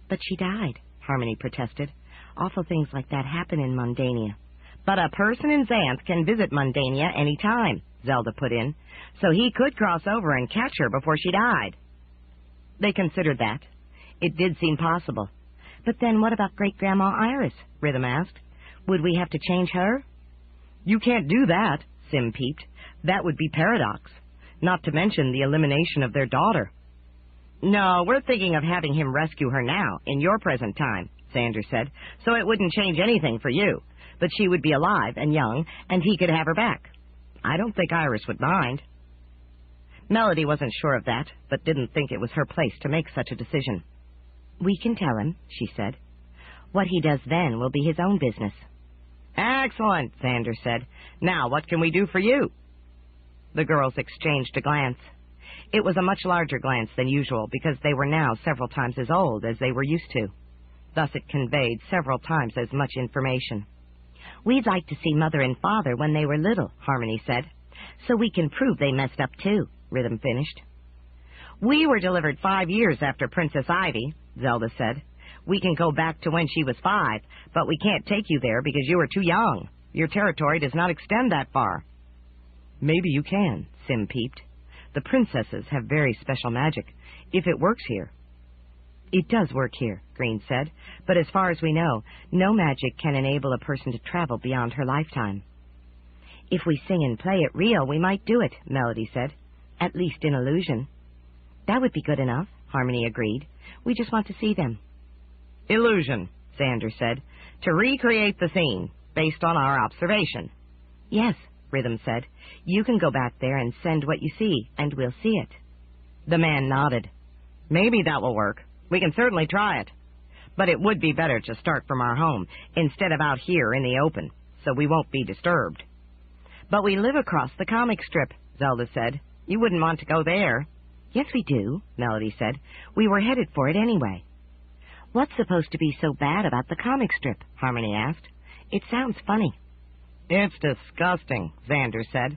But she died, Harmony protested. Awful things like that happen in Mundania. But a person in Xanth can visit Mundania any time, Zelda put in, so he could cross over and catch her before she died. They considered that. It did seem possible. But then what about Great-Grandma Iris? Rhythm asked. Would we have to change her? You can't do that, Sim peeped. That would be paradox, not to mention the elimination of their daughter. No, we're thinking of having him rescue her now, in your present time, Xander said, so it wouldn't change anything for you, but she would be alive and young, and he could have her back. I don't think Iris would mind. Melody wasn't sure of that, but didn't think it was her place to make such a decision. We can tell him, she said. What he does then will be his own business. Excellent, Xander said. Now, what can we do for you? The girls exchanged a glance. It was a much larger glance than usual, because they were now several times as old as they were used to. Thus it conveyed several times as much information. We'd like to see Mother and Father when they were little, Harmony said, so we can prove they messed up too, Rhythm finished. We were delivered 5 years after Princess Ivy, Zelda said. We can go back to when she was 5, but we can't take you there because you are too young. Your territory does not extend that far. Maybe you can, Sim peeped. The princesses have very special magic, if it works here. It does work here, Green said, but as far as we know, no magic can enable a person to travel beyond her lifetime. If we sing and play it real, we might do it, Melody said. At least in illusion. That would be good enough, Harmony agreed. We just want to see them. Illusion, Xander said, to recreate the scene, based on our observation. Yes, Rhythm said. You can go back there and send what you see, and we'll see it. The man nodded. Maybe that will work. We can certainly try it. But it would be better to start from our home, instead of out here in the open, so we won't be disturbed. But we live across the comic strip, Zelda said. You wouldn't want to go there. Yes, we do, Melody said. We were headed for it anyway. What's supposed to be so bad about the comic strip? Harmony asked. It sounds funny. It's disgusting, Xander said,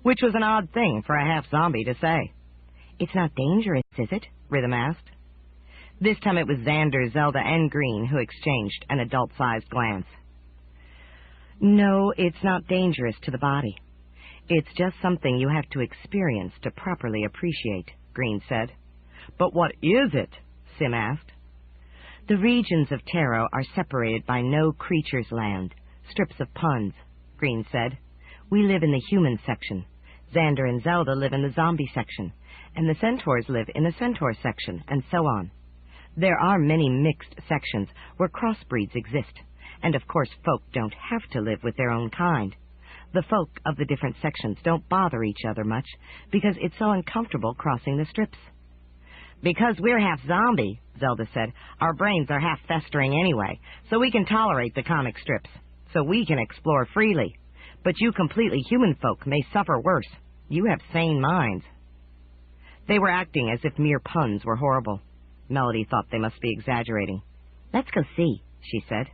which was an odd thing for a half-zombie to say. It's not dangerous, is it? Rhythm asked. This time it was Xander, Zelda, and Green who exchanged an adult-sized glance. No, it's not dangerous to the body. It's just something you have to experience to properly appreciate, Green said. But what is it? Sim asked. The regions of Tarot are separated by no creature's land, strips of puns, Green said. We live in the human section. Xander and Zelda live in the zombie section, and the centaurs live in the centaur section, and so on. There are many mixed sections where crossbreeds exist, and of course folk don't have to live with their own kind. The folk of the different sections don't bother each other much, because it's so uncomfortable crossing the strips. Because we're half zombie, Zelda said, our brains are half festering anyway, so we can tolerate the comic strips, so we can explore freely. But you completely human folk may suffer worse. You have sane minds. They were acting as if mere puns were horrible. Melody thought they must be exaggerating. Let's go see, she said.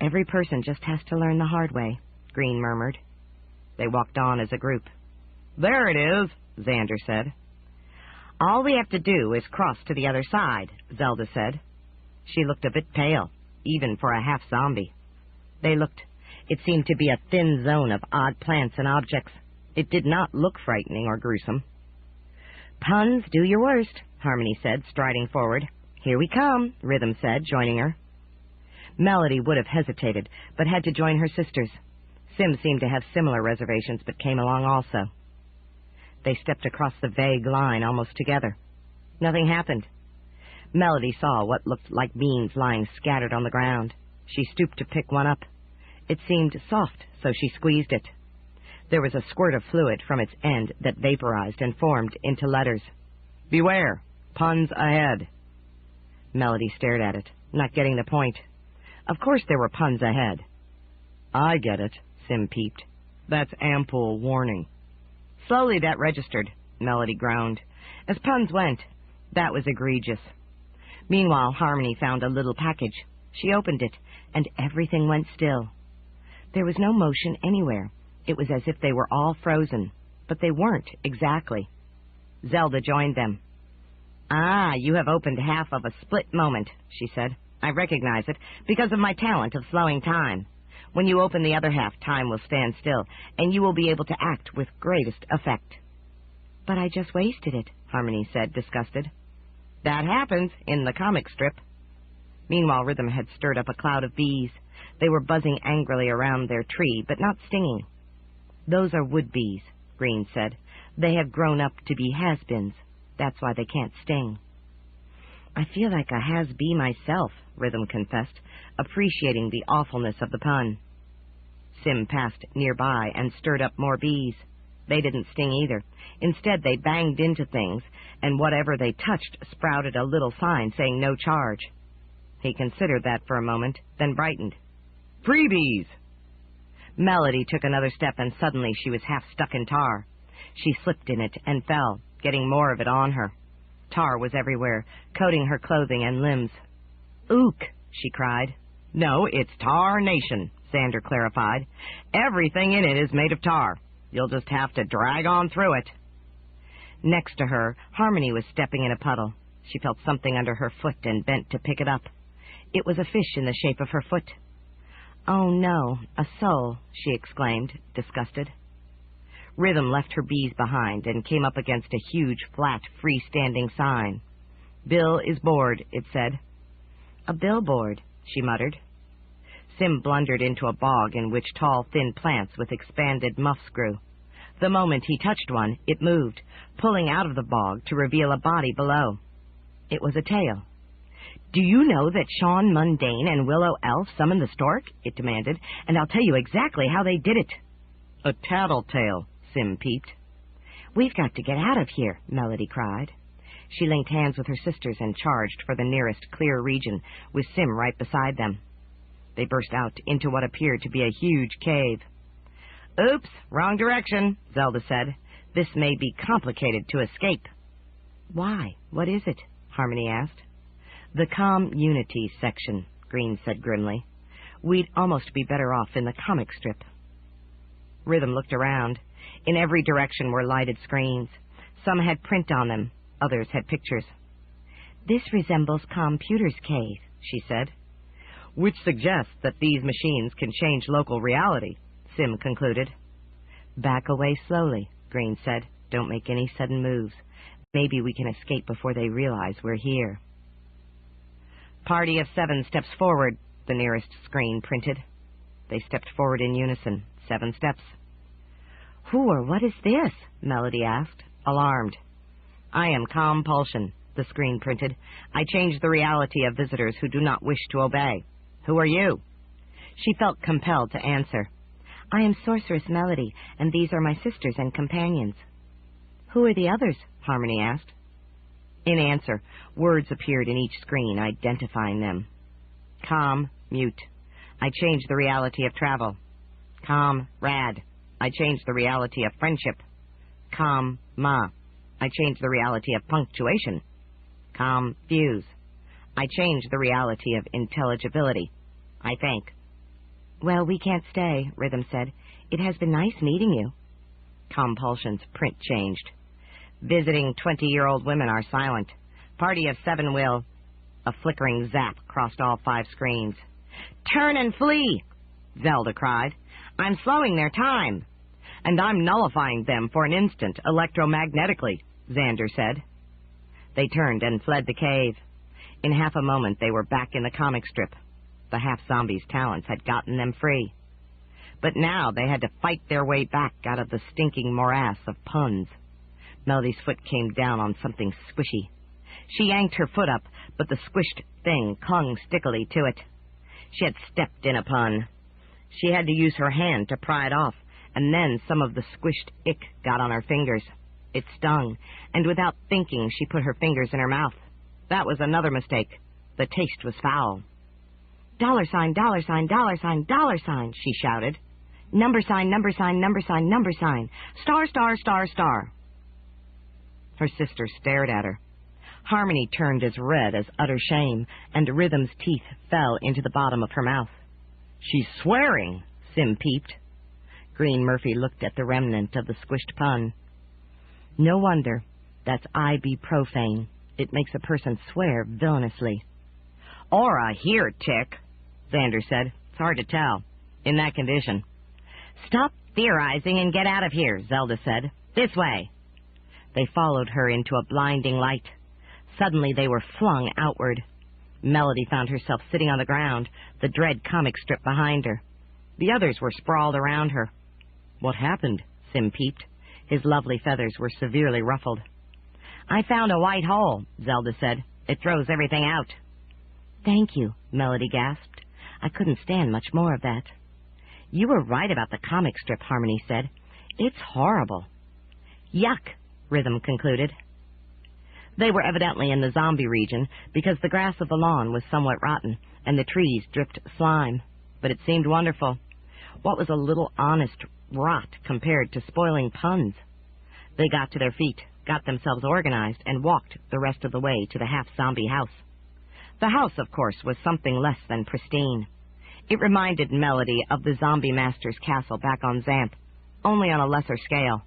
Every person just has to learn the hard way, Green murmured. They walked on as a group. There it is, Xander said. All we have to do is cross to the other side, Zelda said. She looked a bit pale, even for a half-zombie. They looked. It seemed to be a thin zone of odd plants and objects. It did not look frightening or gruesome. Puns, do your worst, Harmony said, striding forward. Here we come, Rhythm said, joining her. Melody would have hesitated, but had to join her sisters. Sim seemed to have similar reservations, but came along also. They stepped across the vague line almost together. Nothing happened. Melody saw what looked like beans lying scattered on the ground. She stooped to pick one up. It seemed soft, so she squeezed it. There was a squirt of fluid from its end that vaporized and formed into letters. "Beware! Puns ahead!" Melody stared at it, not getting the point. Of course there were puns ahead. "I get it," Sim peeped. "That's ample warning." Slowly that registered, Melody groaned. As puns went, that was egregious. Meanwhile, Harmony found a little package. She opened it, and everything went still. There was no motion anywhere. It was as if they were all frozen, but they weren't exactly. Zelda joined them. "Ah, you have opened half of a split moment," she said. "I recognize it because of my talent of slowing time. When you open the other half, time will stand still, and you will be able to act with greatest effect." "But I just wasted it," Harmony said, disgusted. "That happens in the comic strip." Meanwhile, Rhythm had stirred up a cloud of bees. They were buzzing angrily around their tree, but not stinging. "Those are wood bees," Green said. "They have grown up to be has-beens. That's why they can't sting." "I feel like a has-bee myself," Rhythm confessed, appreciating the awfulness of the pun. Sim passed nearby and stirred up more bees. They didn't sting either. Instead, they banged into things, and whatever they touched sprouted a little sign saying no charge. He considered that for a moment, then brightened. "Freebies!" Melody took another step, and suddenly she was half stuck in tar. She slipped in it and fell, getting more of it on her. Tar was everywhere, coating her clothing and limbs. "Ook!" she cried. "No, it's Tar Nation," Xander clarified. "Everything in it is made of tar. You'll just have to drag on through it." Next to her, Harmony was stepping in a puddle. She felt something under her foot and bent to pick it up. It was a fish in the shape of her foot. "Oh, no, a sole," she exclaimed, disgusted. Rhythm left her bees behind and came up against a huge, flat, freestanding sign. "Bill is bored," it said. "A billboard," she muttered. Sim blundered into a bog in which tall, thin plants with expanded muffs grew. The moment he touched one, it moved, pulling out of the bog to reveal a body below. It was a tail. "Do you know that Sean Mundane and Willow Elf summoned the stork?" it demanded, "and I'll tell you exactly how they did it." "A tattletale," Sim peeped. "We've got to get out of here," Melody cried. She linked hands with her sisters and charged for the nearest clear region, with Sim right beside them. They burst out into what appeared to be a huge cave. "Oops, wrong direction," Zelda said. "This may be complicated to escape." "Why? What is it?" Harmony asked. "The community section," Green said grimly. "We'd almost be better off in the comic strip." Rhythm looked around. In every direction were lighted screens. Some had print on them. Others had pictures. "This resembles Computer's Cave," she said. "Which suggests that these machines can change local reality," Sim concluded. "Back away slowly," Green said. "Don't make any sudden moves. Maybe we can escape before they realize we're here." "Party of 7 steps forward," the nearest screen printed. They stepped forward in unison, 7 steps. "Who or what is this?" Melody asked, alarmed. "I am Compulsion," the screen printed. "I change the reality of visitors who do not wish to obey. Who are you?" She felt compelled to answer. "I am Sorceress Melody, and these are my sisters and companions." "Who are the others?" Harmony asked. In answer, words appeared in each screen identifying them. "Com, mute. I change the reality of travel. Com, rad. I change the reality of friendship. Com, ma. I change the reality of punctuation. Com, fuse. I change the reality of intelligibility. I think." "Well, we can't stay," Rhythm said. "It has been nice meeting you." Compulsion's print changed. "Visiting 20-year-old women are silent. Party of 7 will..." A flickering zap crossed all 5 screens. "Turn and flee!" Zelda cried. "I'm slowing their time." "And I'm nullifying them for an instant electromagnetically," Xander said. They turned and fled the cave. In half a moment they were back in the comic strip. The half-zombie's talents had gotten them free. But now they had to fight their way back out of the stinking morass of puns. Melody's foot came down on something squishy. She yanked her foot up, but the squished thing clung stickily to it. She had stepped in a pun. She had to use her hand to pry it off, and then some of the squished ick got on her fingers. It stung, and without thinking, she put her fingers in her mouth. That was another mistake. The taste was foul. $, $, $, she shouted. Number sign, number sign, number sign, number sign. Star, star, star, star. Her sister stared at her. Harmony turned as red as utter shame, and Rhythm's teeth fell into the bottom of her mouth. "She's swearing," Sim peeped. Green Murphy looked at the remnant of the squished pun. "No wonder. That's I be profane. It makes a person swear villainously." "Or a here-tick," Xander said. "It's hard to tell, in that condition." "Stop theorizing and get out of here," Zelda said. "This way." They followed her into a blinding light. Suddenly they were flung outward. Melody found herself sitting on the ground, the dread comic strip behind her. The others were sprawled around her. "What happened?" Sim peeped. His lovely feathers were severely ruffled. "I found a white hole," Zelda said. "It throws everything out." "Thank you," Melody gasped. "I couldn't stand much more of that." "You were right about the comic strip," Harmony said. "It's horrible." "Yuck," Rhythm concluded. They were evidently in the zombie region because the grass of the lawn was somewhat rotten and the trees dripped slime, but it seemed wonderful. What was a little honest rot compared to spoiling puns? They got to their feet, got themselves organized, and walked the rest of the way to the half-zombie house. The house, of course, was something less than pristine. It reminded Melody of the zombie master's castle back on Xanth, only on a lesser scale.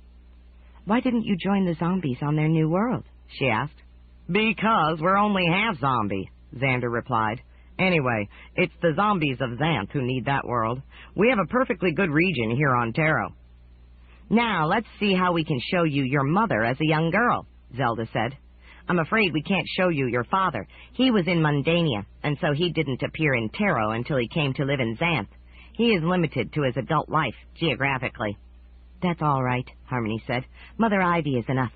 "Why didn't you join the zombies on their new world?" she asked. "Because we're only half-zombie," Xander replied. "Anyway, it's the zombies of Xanth who need that world. We have a perfectly good region here on Taro." "Now, let's see how we can show you your mother as a young girl," Zelda said. "I'm afraid we can't show you your father. He was in Mundania, and so he didn't appear in Taro until he came to live in Xanth. He is limited to his adult life, geographically." "That's all right," Harmony said. "Mother Ivy is enough."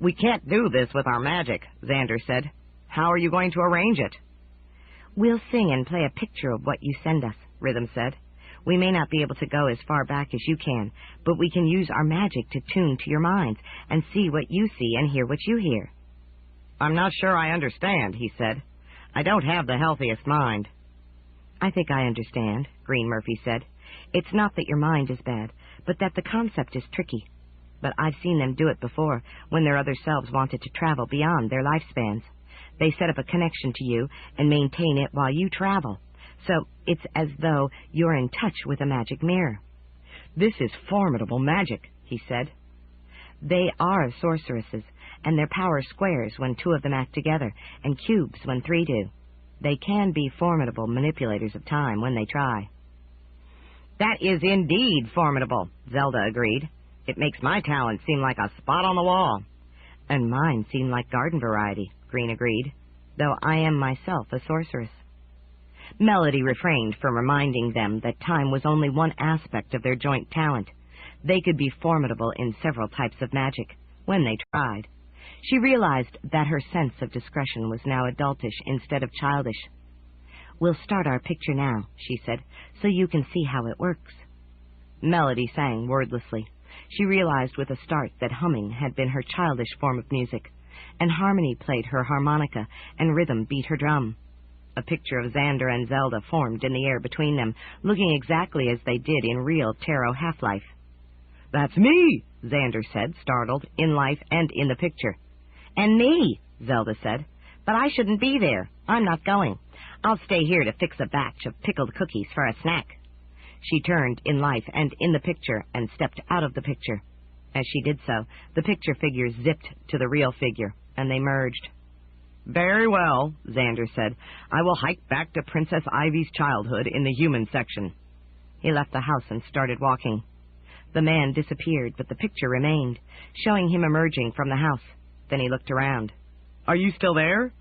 "We can't do this with our magic," Xander said. "How are you going to arrange it?" "We'll sing and play a picture of what you send us," Rhythm said. "We may not be able to go as far back as you can, but we can use our magic to tune to your minds and see what you see and hear what you hear." "I'm not sure I understand," he said. "I don't have the healthiest mind." "I think I understand," Green Murphy said. "It's not that your mind is bad, but that the concept is tricky. But I've seen them do it before, when their other selves wanted to travel beyond their lifespans. They set up a connection to you and maintain it while you travel. So it's as though you're in touch with a magic mirror." "This is formidable magic," he said. "They are sorceresses, and their power squares when two of them act together, and cubes when three do. They can be formidable manipulators of time when they try." "That is indeed formidable," Zelda agreed. "It makes my talent seem like a spot on the wall." "And mine seem like garden variety," Green agreed, "though I am myself a sorceress." Melody refrained from reminding them that time was only one aspect of their joint talent. They could be formidable in several types of magic, when they tried. She realized that her sense of discretion was now adultish instead of childish. "We'll start our picture now," she said, "so you can see how it works." Melody sang wordlessly. She realized with a start that humming had been her childish form of music, and Harmony played her harmonica, and Rhythm beat her drum. A picture of Xander and Zelda formed in the air between them, looking exactly as they did in real Taro half-life. "That's me," Xander said, startled, in life and in the picture. "And me," Zelda said. "But I shouldn't be there. I'm not going. I'll stay here to fix a batch of pickled cookies for a snack." She turned in life and in the picture and stepped out of the picture. As she did so, the picture figure zipped to the real figure, and they merged. "Very well," Xander said. "I will hike back to Princess Ivy's childhood in the human section." He left the house and started walking. The man disappeared, but the picture remained, showing him emerging from the house. Then he looked around. "Are you still there?"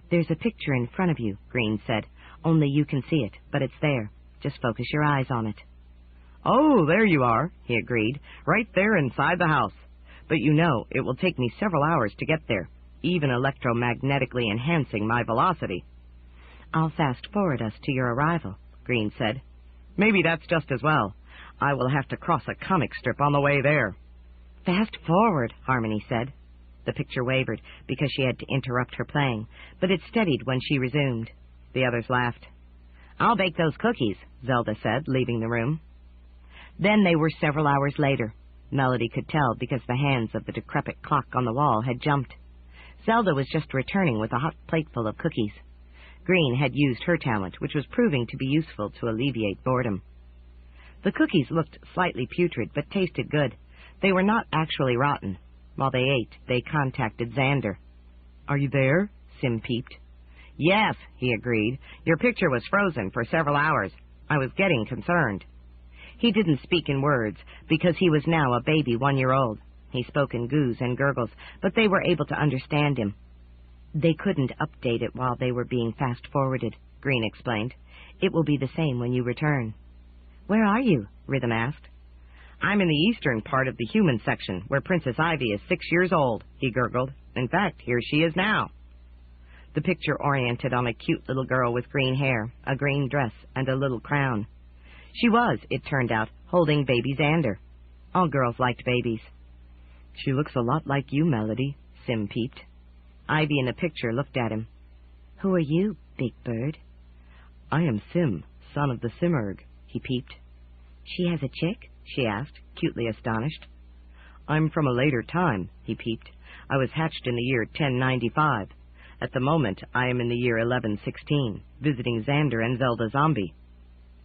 "There's a picture in front of you," Green said. Only you can see it, but it's there. Just focus your eyes on it. Oh, there you are, he agreed, right there inside the house. But you know, it will take me several hours to get there, even electromagnetically enhancing my velocity. I'll fast-forward us to your arrival, Green said. Maybe that's just as well. I will have to cross a comic strip on the way there. Fast forward, Harmony said. The picture wavered because she had to interrupt her playing, but it steadied when she resumed. The others laughed. I'll bake those cookies, Zelda said, leaving the room. Then they were several hours later. Melody could tell because the hands of the decrepit clock on the wall had jumped. Zelda was just returning with a hot plateful of cookies. Green had used her talent, which was proving to be useful to alleviate boredom. The cookies looked slightly putrid, but tasted good. They were not actually rotten. While they ate, they contacted Xander. Are you there? Sim peeped. Yes, he agreed. Your picture was frozen for several hours. I was getting concerned. He didn't speak in words, because he was now a baby 1-year-old. He spoke in goos and gurgles, but they were able to understand him. They couldn't update it while they were being fast-forwarded, Green explained. It will be the same when you return. Where are you? Rhythm asked. I'm in the eastern part of the human section, where Princess Ivy is 6 years old, he gurgled. In fact, here she is now. The picture oriented on a cute little girl with green hair, a green dress, and a little crown. She was, it turned out, holding baby Xander. All girls liked babies. She looks a lot like you, Melody, Sim peeped. Ivy in the picture looked at him. Who are you, Big Bird? I am Sim, son of the Simurg, he peeped. She has a chick? She asked, cutely astonished. I'm from a later time, he peeped. I was hatched in the year 1095. At the moment, I am in the year 1116, visiting Xander and Zelda Zombie.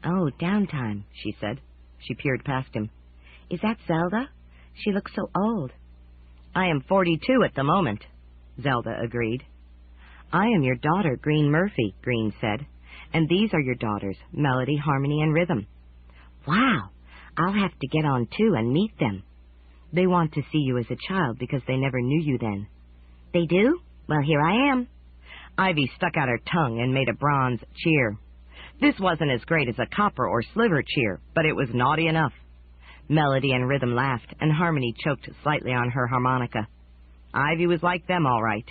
Oh, downtime, she said. She peered past him. Is that Zelda? She looks so old. I am 42 at the moment, Zelda agreed. I am your daughter, Green Murphy, Green said. And these are your daughters, Melody, Harmony, and Rhythm. Wow! I'll have to get on too and meet them. They want to see you as a child because they never knew you then. They do? Well, here I am. Ivy stuck out her tongue and made a bronze cheer. This wasn't as great as a copper or sliver cheer, but it was naughty enough. Melody and Rhythm laughed, and Harmony choked slightly on her harmonica. Ivy was like them, all right.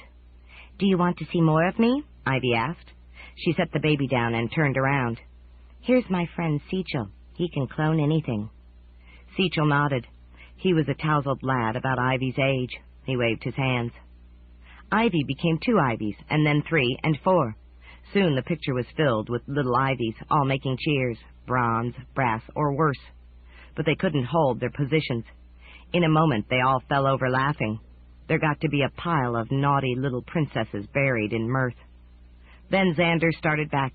Do you want to see more of me? Ivy asked. She set the baby down and turned around. Here's my friend Seachel. He can clone anything. Seachel nodded. He was a tousled lad about Ivy's age. He waved his hands. Ivy became 2 Ivies, and then 3 and 4. Soon the picture was filled with little Ivies, all making cheers, bronze, brass, or worse. But they couldn't hold their positions. In a moment they all fell over laughing. There got to be a pile of naughty little princesses buried in mirth. Then Xander started back.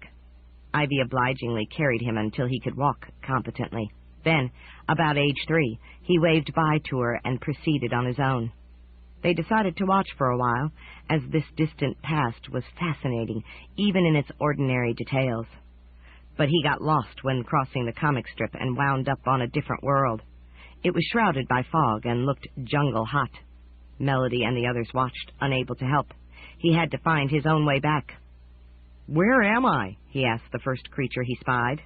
Ivy obligingly carried him until he could walk competently. Then, about age 3, he waved bye to her and proceeded on his own. They decided to watch for a while, as this distant past was fascinating, even in its ordinary details. But he got lost when crossing the comic strip and wound up on a different world. It was shrouded by fog and looked jungle hot. Melody and the others watched, unable to help. He had to find his own way back. "Where am I?" he asked the first creature he spied.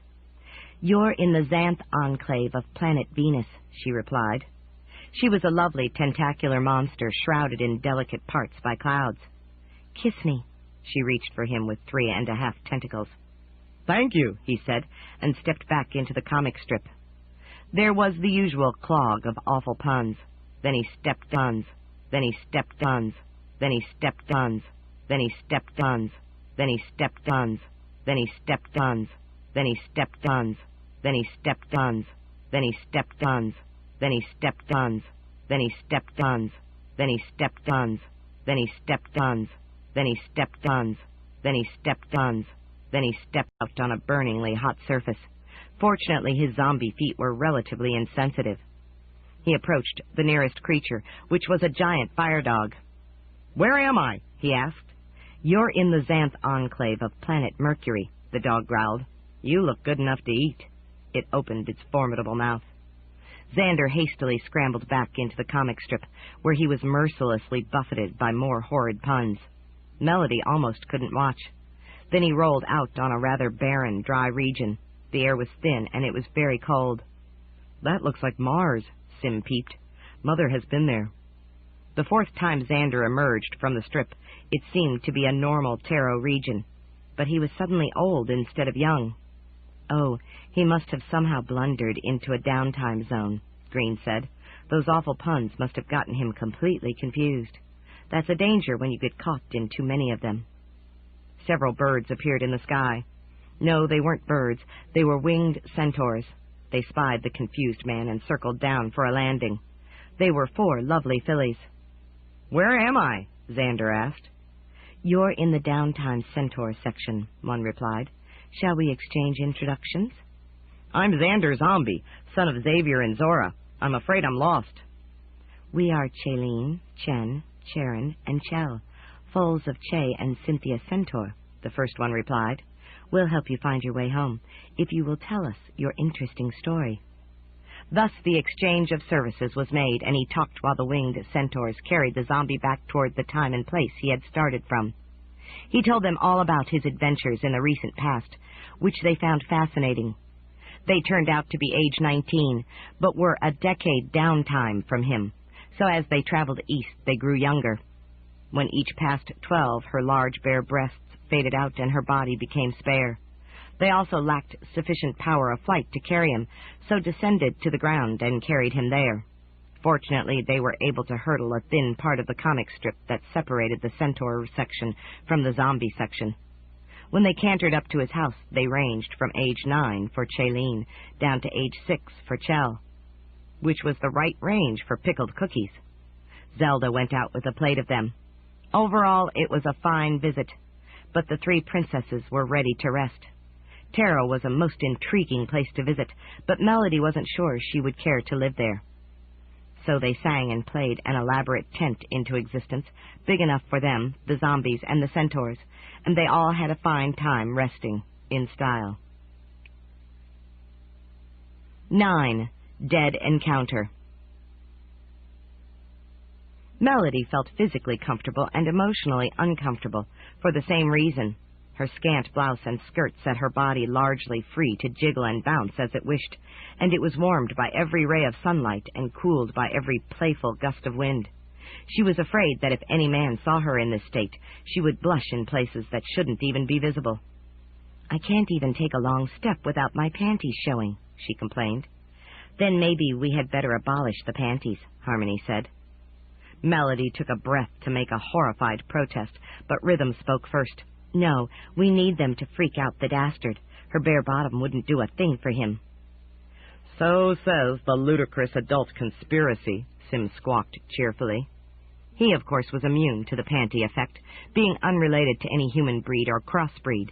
"You're in the Xanth enclave of planet Venus," she replied. She was a lovely tentacular monster shrouded in delicate parts by clouds. "Kiss me." She reached for him with 3½ tentacles. "Thank you," he said, and stepped back into the comic strip. There was the usual clog of awful puns. Then he stepped puns. Then he stepped puns. Then he stepped puns. Then he stepped puns. Then he stepped puns. Then he stepped puns. Then he stepped puns. Then he stepped puns. Then he stepped puns. Then he stepped puns. Then he stepped puns. Then he stepped puns. Then he stepped puns. Then he stepped puns. Then he stepped puns. Then he stepped out on a burningly hot surface. Fortunately, his zombie feet were relatively insensitive. He approached the nearest creature, which was a giant fire dog. "Where am I?" he asked. "You're in the Xanth enclave of planet Mercury," the dog growled. "You look good enough to eat." It opened its formidable mouth. Xander hastily scrambled back into the comic strip, where he was mercilessly buffeted by more horrid puns. Melody almost couldn't watch. Then he rolled out on a rather barren, dry region. The air was thin, and it was very cold. "That looks like Mars," Sim peeped. "Mother has been there." The fourth time Xander emerged from the strip, it seemed to be a normal Taro region, but he was suddenly old instead of young. "Oh, he must have somehow blundered into a downtime zone," Green said. "Those awful puns must have gotten him completely confused. That's a danger when you get caught in too many of them." Several birds appeared in the sky. No, they weren't birds. They were winged centaurs. They spied the confused man and circled down for a landing. They were 4 lovely fillies. "Where am I?" Xander asked. "You're in the downtime centaur section," one replied. "Shall we exchange introductions?" "I'm Xander Zombie, son of Xavier and Zora. I'm afraid I'm lost." "We are Chaylene, Chen, Charon, and Chell, foals of Che and Cynthia Centaur," the first one replied. "We'll help you find your way home, if you will tell us your interesting story." Thus the exchange of services was made, and he talked while the winged centaurs carried the zombie back toward the time and place he had started from. He told them all about his adventures in the recent past, which they found fascinating. They turned out to be age 19, but were a decade downtime from him, so as they traveled east, they grew younger. When each passed 12, her large bare breasts faded out and her body became spare. They also lacked sufficient power of flight to carry him, so descended to the ground and carried him there. Fortunately, they were able to hurdle a thin part of the comic strip that separated the centaur section from the zombie section. When they cantered up to his house, they ranged from age 9 for Chaylene down to age 6 for Chell, which was the right range for pickled cookies. Zelda went out with a plate of them. Overall, it was a fine visit, but the 3 princesses were ready to rest. Taro was a most intriguing place to visit, but Melody wasn't sure she would care to live there. So they sang and played an elaborate tent into existence, big enough for them, the zombies, and the centaurs, and they all had a fine time resting in style. 9. Dead Encounter. Melody felt physically comfortable and emotionally uncomfortable for the same reason. Her scant blouse and skirt set her body largely free to jiggle and bounce as it wished, and it was warmed by every ray of sunlight and cooled by every playful gust of wind. She was afraid that if any man saw her in this state, she would blush in places that shouldn't even be visible. "I can't even take a long step without my panties showing," she complained. "Then maybe we had better abolish the panties," Harmony said. Melody took a breath to make a horrified protest, but Rhythm spoke first. "No, we need them to freak out the Dastard. Her bare bottom wouldn't do a thing for him." "So says the ludicrous adult conspiracy," Sim squawked cheerfully. He, of course, was immune to the panty effect, being unrelated to any human breed or crossbreed.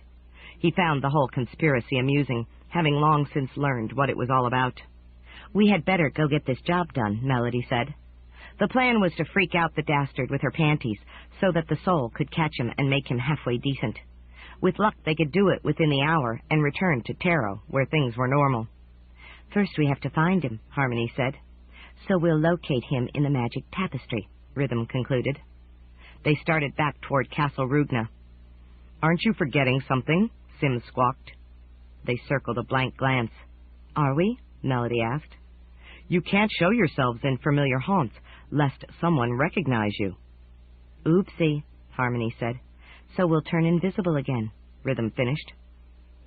He found the whole conspiracy amusing, having long since learned what it was all about. "We had better go get this job done," Melody said. The plan was to freak out the Dastard with her panties, so that the soul could catch him and make him halfway decent. With luck, they could do it within the hour and return to Taro, where things were normal. "First we have to find him," Harmony said. "So we'll locate him in the magic tapestry," Rhythm concluded. They started back toward Castle Rugna. "Aren't you forgetting something?" Sim squawked. They circled a blank glance. "Are we?" Melody asked. "You can't show yourselves in familiar haunts, lest someone recognize you." "Oopsie," Harmony said. "So we'll turn invisible again," Rhythm finished.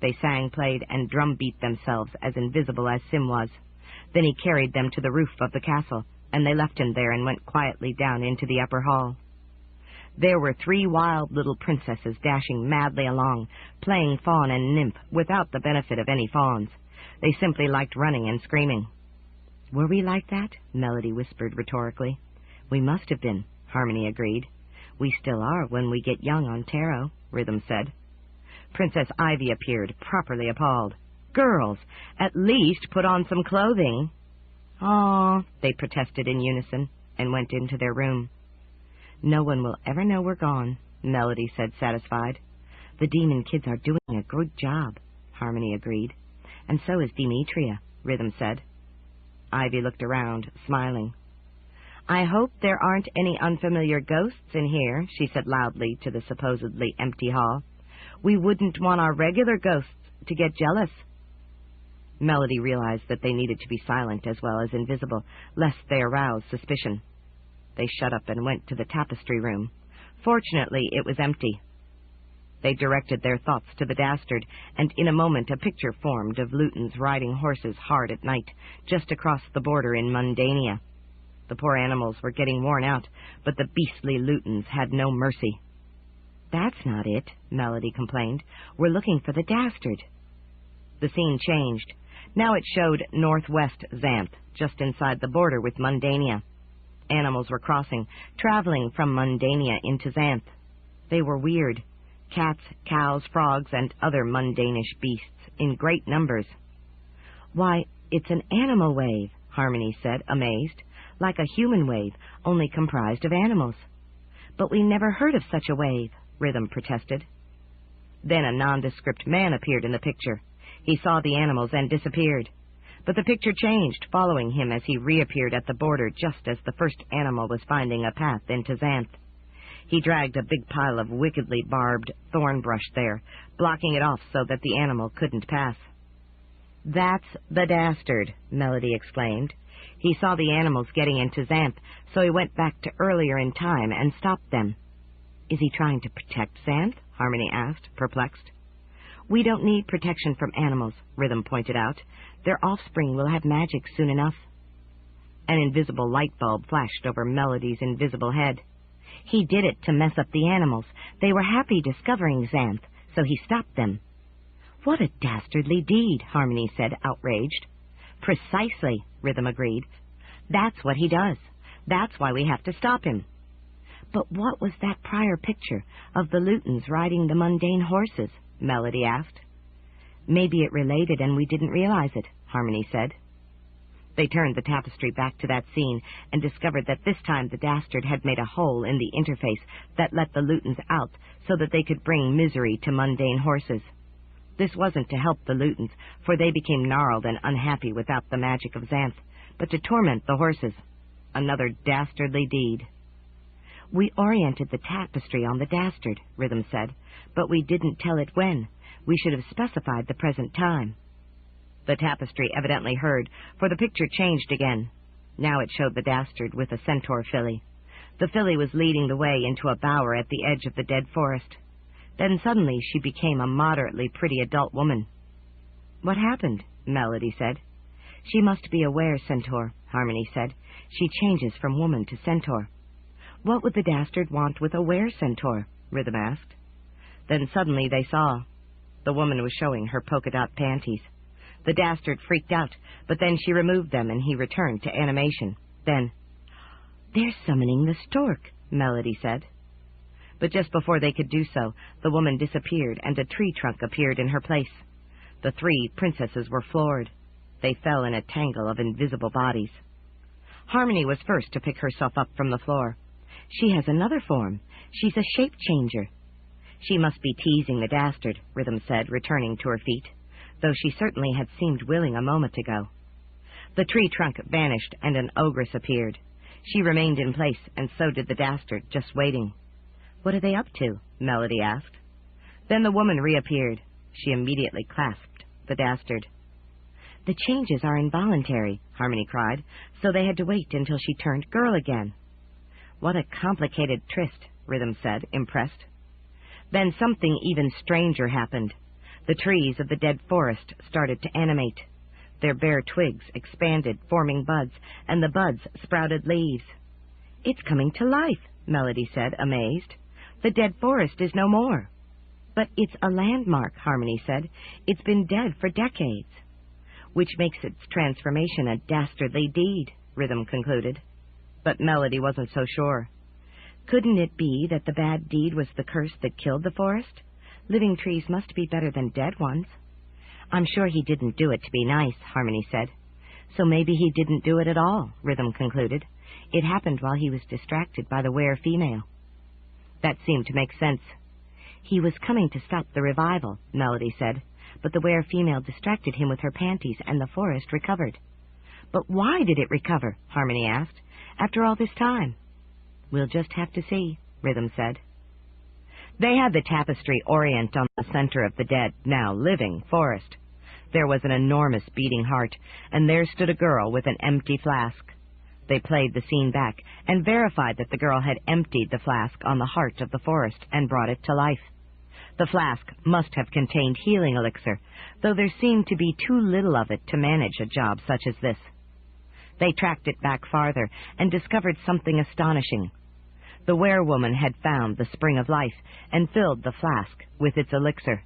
They sang, played, and drumbeat themselves as invisible as Sim was. Then he carried them to the roof of the castle, and they left him there and went quietly down into the upper hall. There were 3 wild little princesses dashing madly along, playing fawn and nymph without the benefit of any fawns. They simply liked running and screaming. "Were we like that?" Melody whispered rhetorically. "We must have been," Harmony agreed. "We still are when we get young on Taro," Rhythm said. Princess Ivy appeared, properly appalled. "Girls, at least put on some clothing." "Aw," they protested in unison, and went into their room. "No one will ever know we're gone," Melody said, satisfied. "The demon kids are doing a good job," Harmony agreed. "And so is Demetria," Rhythm said. Ivy looked around, smiling. "I hope there aren't any unfamiliar ghosts in here," she said loudly to the supposedly empty hall. We wouldn't want our regular ghosts to get jealous. Melody realized that they needed to be silent as well as invisible, lest they arouse suspicion. They shut up and went to the tapestry room. Fortunately, it was empty. They directed their thoughts to the Dastard, and in a moment a picture formed of Lutens riding horses hard at night, just across the border in Mundania. The poor animals were getting worn out, but the beastly Lutens had no mercy. "That's not it," Melody complained. "We're looking for the Dastard." The scene changed. Now it showed northwest Xanth, just inside the border with Mundania. Animals were crossing, traveling from Mundania into Xanth. They were weird. Cats, cows, frogs, and other mundanish beasts in great numbers. "Why, it's an animal wave," Harmony said, amazed. "Like a human wave, only comprised of animals." "But we never heard of such a wave," Rhythm protested. Then a nondescript man appeared in the picture. He saw the animals and disappeared. But the picture changed, following him as he reappeared at the border just as the first animal was finding a path into Xanth. He dragged a big pile of wickedly barbed thorn brush there, blocking it off so that the animal couldn't pass. "That's the Dastard," Melody exclaimed. He saw the animals getting into Xanth, so he went back to earlier in time and stopped them. "Is he trying to protect Xanth?" Harmony asked, perplexed. "We don't need protection from animals," Rhythm pointed out. "Their offspring will have magic soon enough." An invisible light bulb flashed over Melody's invisible head. "He did it to mess up the animals. They were happy discovering Xanth, so he stopped them." "What a dastardly deed," Harmony said, outraged. "Precisely," Rhythm agreed. "That's what he does. That's why we have to stop him." "But what was that prior picture of the Lutens riding the mundane horses?" Melody asked. "Maybe it related and we didn't realize it," Harmony said. They turned the tapestry back to that scene and discovered that this time the Dastard had made a hole in the interface that let the Lutens out so that they could bring misery to mundane horses. This wasn't to help the Lutens, for they became gnarled and unhappy without the magic of Xanth, but to torment the horses. Another dastardly deed. "We oriented the tapestry on the Dastard," Rhythm said, "but we didn't tell it when. We should have specified the present time." The tapestry evidently heard, for the picture changed again. Now it showed the Dastard with a centaur filly. The filly was leading the way into a bower at the edge of the dead forest. Then suddenly she became a moderately pretty adult woman. "What happened?" Melody said. "She must be a were-centaur," Harmony said. "She changes from woman to centaur." "What would the Dastard want with a were-centaur?" Rhythm asked. Then suddenly they saw. The woman was showing her polka-dot panties. The Dastard freaked out, but then she removed them and he returned to animation. Then, "They're summoning the stork," Melody said. But just before they could do so, the woman disappeared and a tree trunk appeared in her place. The three princesses were floored. They fell in a tangle of invisible bodies. Harmony was first to pick herself up from the floor. "She has another form. She's a shape-changer." "She must be teasing the Dastard," Rhythm said, returning to her feet, though she certainly had seemed willing a moment ago. The tree trunk vanished and an ogress appeared. She remained in place, and so did the Dastard, just waiting. "What are they up to?" Melody asked. Then the woman reappeared. She immediately clasped the Dastard. "The changes are involuntary," Harmony cried, "so they had to wait until she turned girl again." "What a complicated tryst," Rhythm said, impressed. Then something even stranger happened. The trees of the dead forest started to animate. Their bare twigs expanded, forming buds, and the buds sprouted leaves. "It's coming to life," Melody said, amazed. "The dead forest is no more." "But it's a landmark," Harmony said. "It's been dead for decades." "Which makes its transformation a dastardly deed," Rhythm concluded. But Melody wasn't so sure. "Couldn't it be that the bad deed was the curse that killed the forest? Living trees must be better than dead ones." "I'm sure he didn't do it to be nice," Harmony said. "So maybe he didn't do it at all," Rhythm concluded. "It happened while he was distracted by the were-female." That seemed to make sense. "He was coming to stop the revival," Melody said, "but the were-female distracted him with her panties and the forest recovered." "But why did it recover?" Harmony asked. "After all this time?" "We'll just have to see," Rhythm said. They had the tapestry orient on the center of the dead, now living, forest. There was an enormous beating heart, and there stood a girl with an empty flask. They played the scene back and verified that the girl had emptied the flask on the heart of the forest and brought it to life. The flask must have contained healing elixir, though there seemed to be too little of it to manage a job such as this. They tracked it back farther and discovered something astonishing. The werewoman had found the spring of life and filled the flask with its elixir.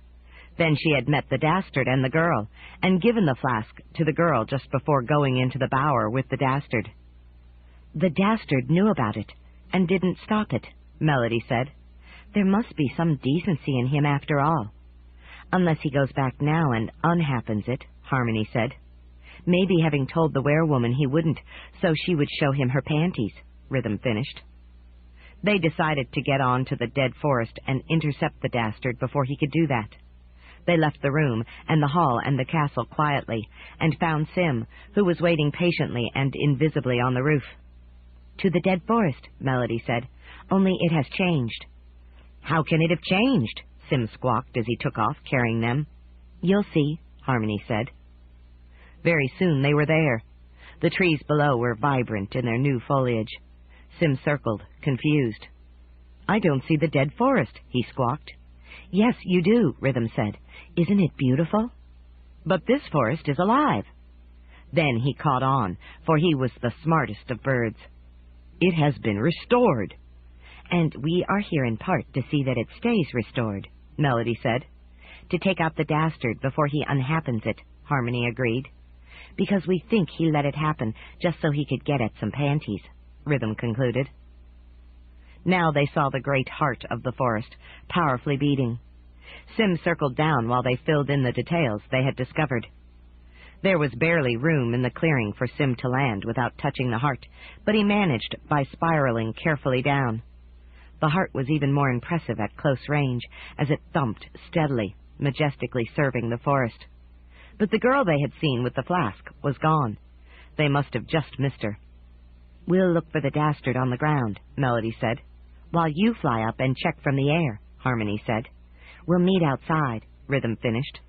Then she had met the Dastard and the girl, and given the flask to the girl just before going into the bower with the Dastard. The Dastard knew about it, and didn't stop it, Melody said. There must be some decency in him after all. Unless he goes back now and unhappens it, Harmony said. Maybe having told the werewoman he wouldn't, so she would show him her panties, Rhythm finished. They decided to get on to the dead forest and intercept the Dastard before he could do that. They left the room and the hall and the castle quietly, and found Sim, who was waiting patiently and invisibly on the roof. To the dead forest, Melody said, only it has changed. How can it have changed? Sim squawked as he took off, carrying them. You'll see, Harmony said. Very soon they were there. The trees below were vibrant in their new foliage. Sim circled, confused. I don't see the dead forest, he squawked. Yes, you do, Rhythm said. Isn't it beautiful? But this forest is alive. Then he caught on, for he was the smartest of birds. It has been restored. And we are here in part to see that it stays restored, Melody said. To take out the Dastard before he unhappens it, Harmony agreed. Because we think he let it happen just so he could get at some panties, Rhythm concluded. Now they saw the great heart of the forest, powerfully beating. Sim circled down while they filled in the details they had discovered. There was barely room in the clearing for Sim to land without touching the heart, but he managed by spiraling carefully down. The heart was even more impressive at close range, as it thumped steadily, majestically serving the forest. But the girl they had seen with the flask was gone. They must have just missed her. We'll look for the Dastard on the ground, Melody said. While you fly up and check from the air, Harmony said. We'll meet outside, Rhythm finished.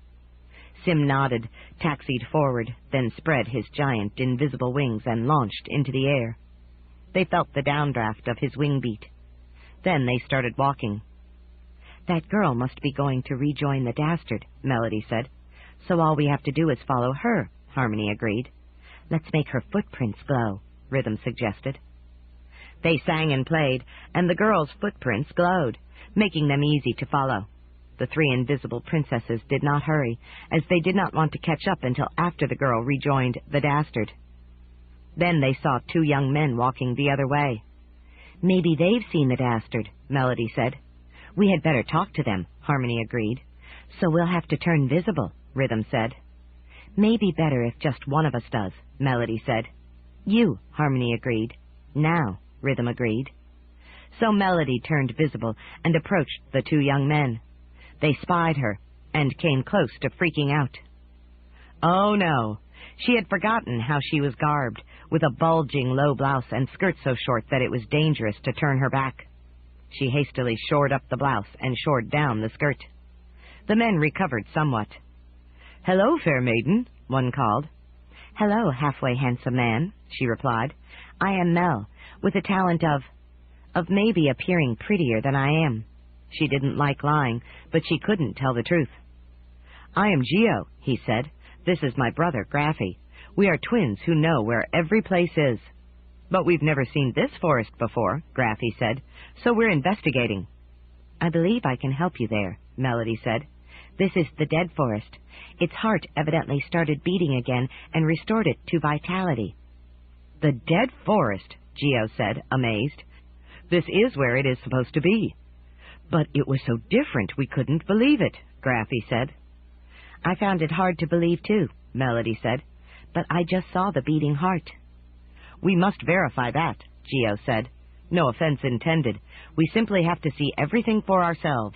Sim nodded, taxied forward, then spread his giant invisible wings and launched into the air. They felt the downdraft of his wing beat. Then they started walking. That girl must be going to rejoin the Dastard, Melody said. So all we have to do is follow her, Harmony agreed. Let's make her footprints glow, Rhythm suggested. They sang and played, and the girl's footprints glowed, making them easy to follow. The three invisible princesses did not hurry, as they did not want to catch up until after the girl rejoined the Dastard. Then they saw two young men walking the other way. Maybe they've seen the Dastard, Melody said. We had better talk to them, Harmony agreed. So we'll have to turn visible, Rhythm said. Maybe better if just one of us does, Melody said. You, Harmony agreed. Now, Rhythm agreed. So Melody turned visible and approached the two young men. They spied her and came close to freaking out. Oh no! She had forgotten how she was garbed, with a bulging low blouse and skirt so short that it was dangerous to turn her back. She hastily shored up the blouse and shored down the skirt. The men recovered somewhat. Hello, fair maiden, one called. Hello, halfway handsome man, she replied. I am Mel, with a talent of maybe appearing prettier than I am. She didn't like lying, but she couldn't tell the truth. I am Geo, he said. This is my brother, Graffy. We are twins who know where every place is. But we've never seen this forest before, Graffy said, so we're investigating. I believe I can help you there, Melody said. This is the dead forest. Its heart evidently started beating again and restored it to vitality. The dead forest, Geo said, amazed. This is where it is supposed to be. But it was so different we couldn't believe it, Graffy said. I found it hard to believe too, Melody said, but I just saw the beating heart. We must verify that, Geo said. No offense intended. We simply have to see everything for ourselves.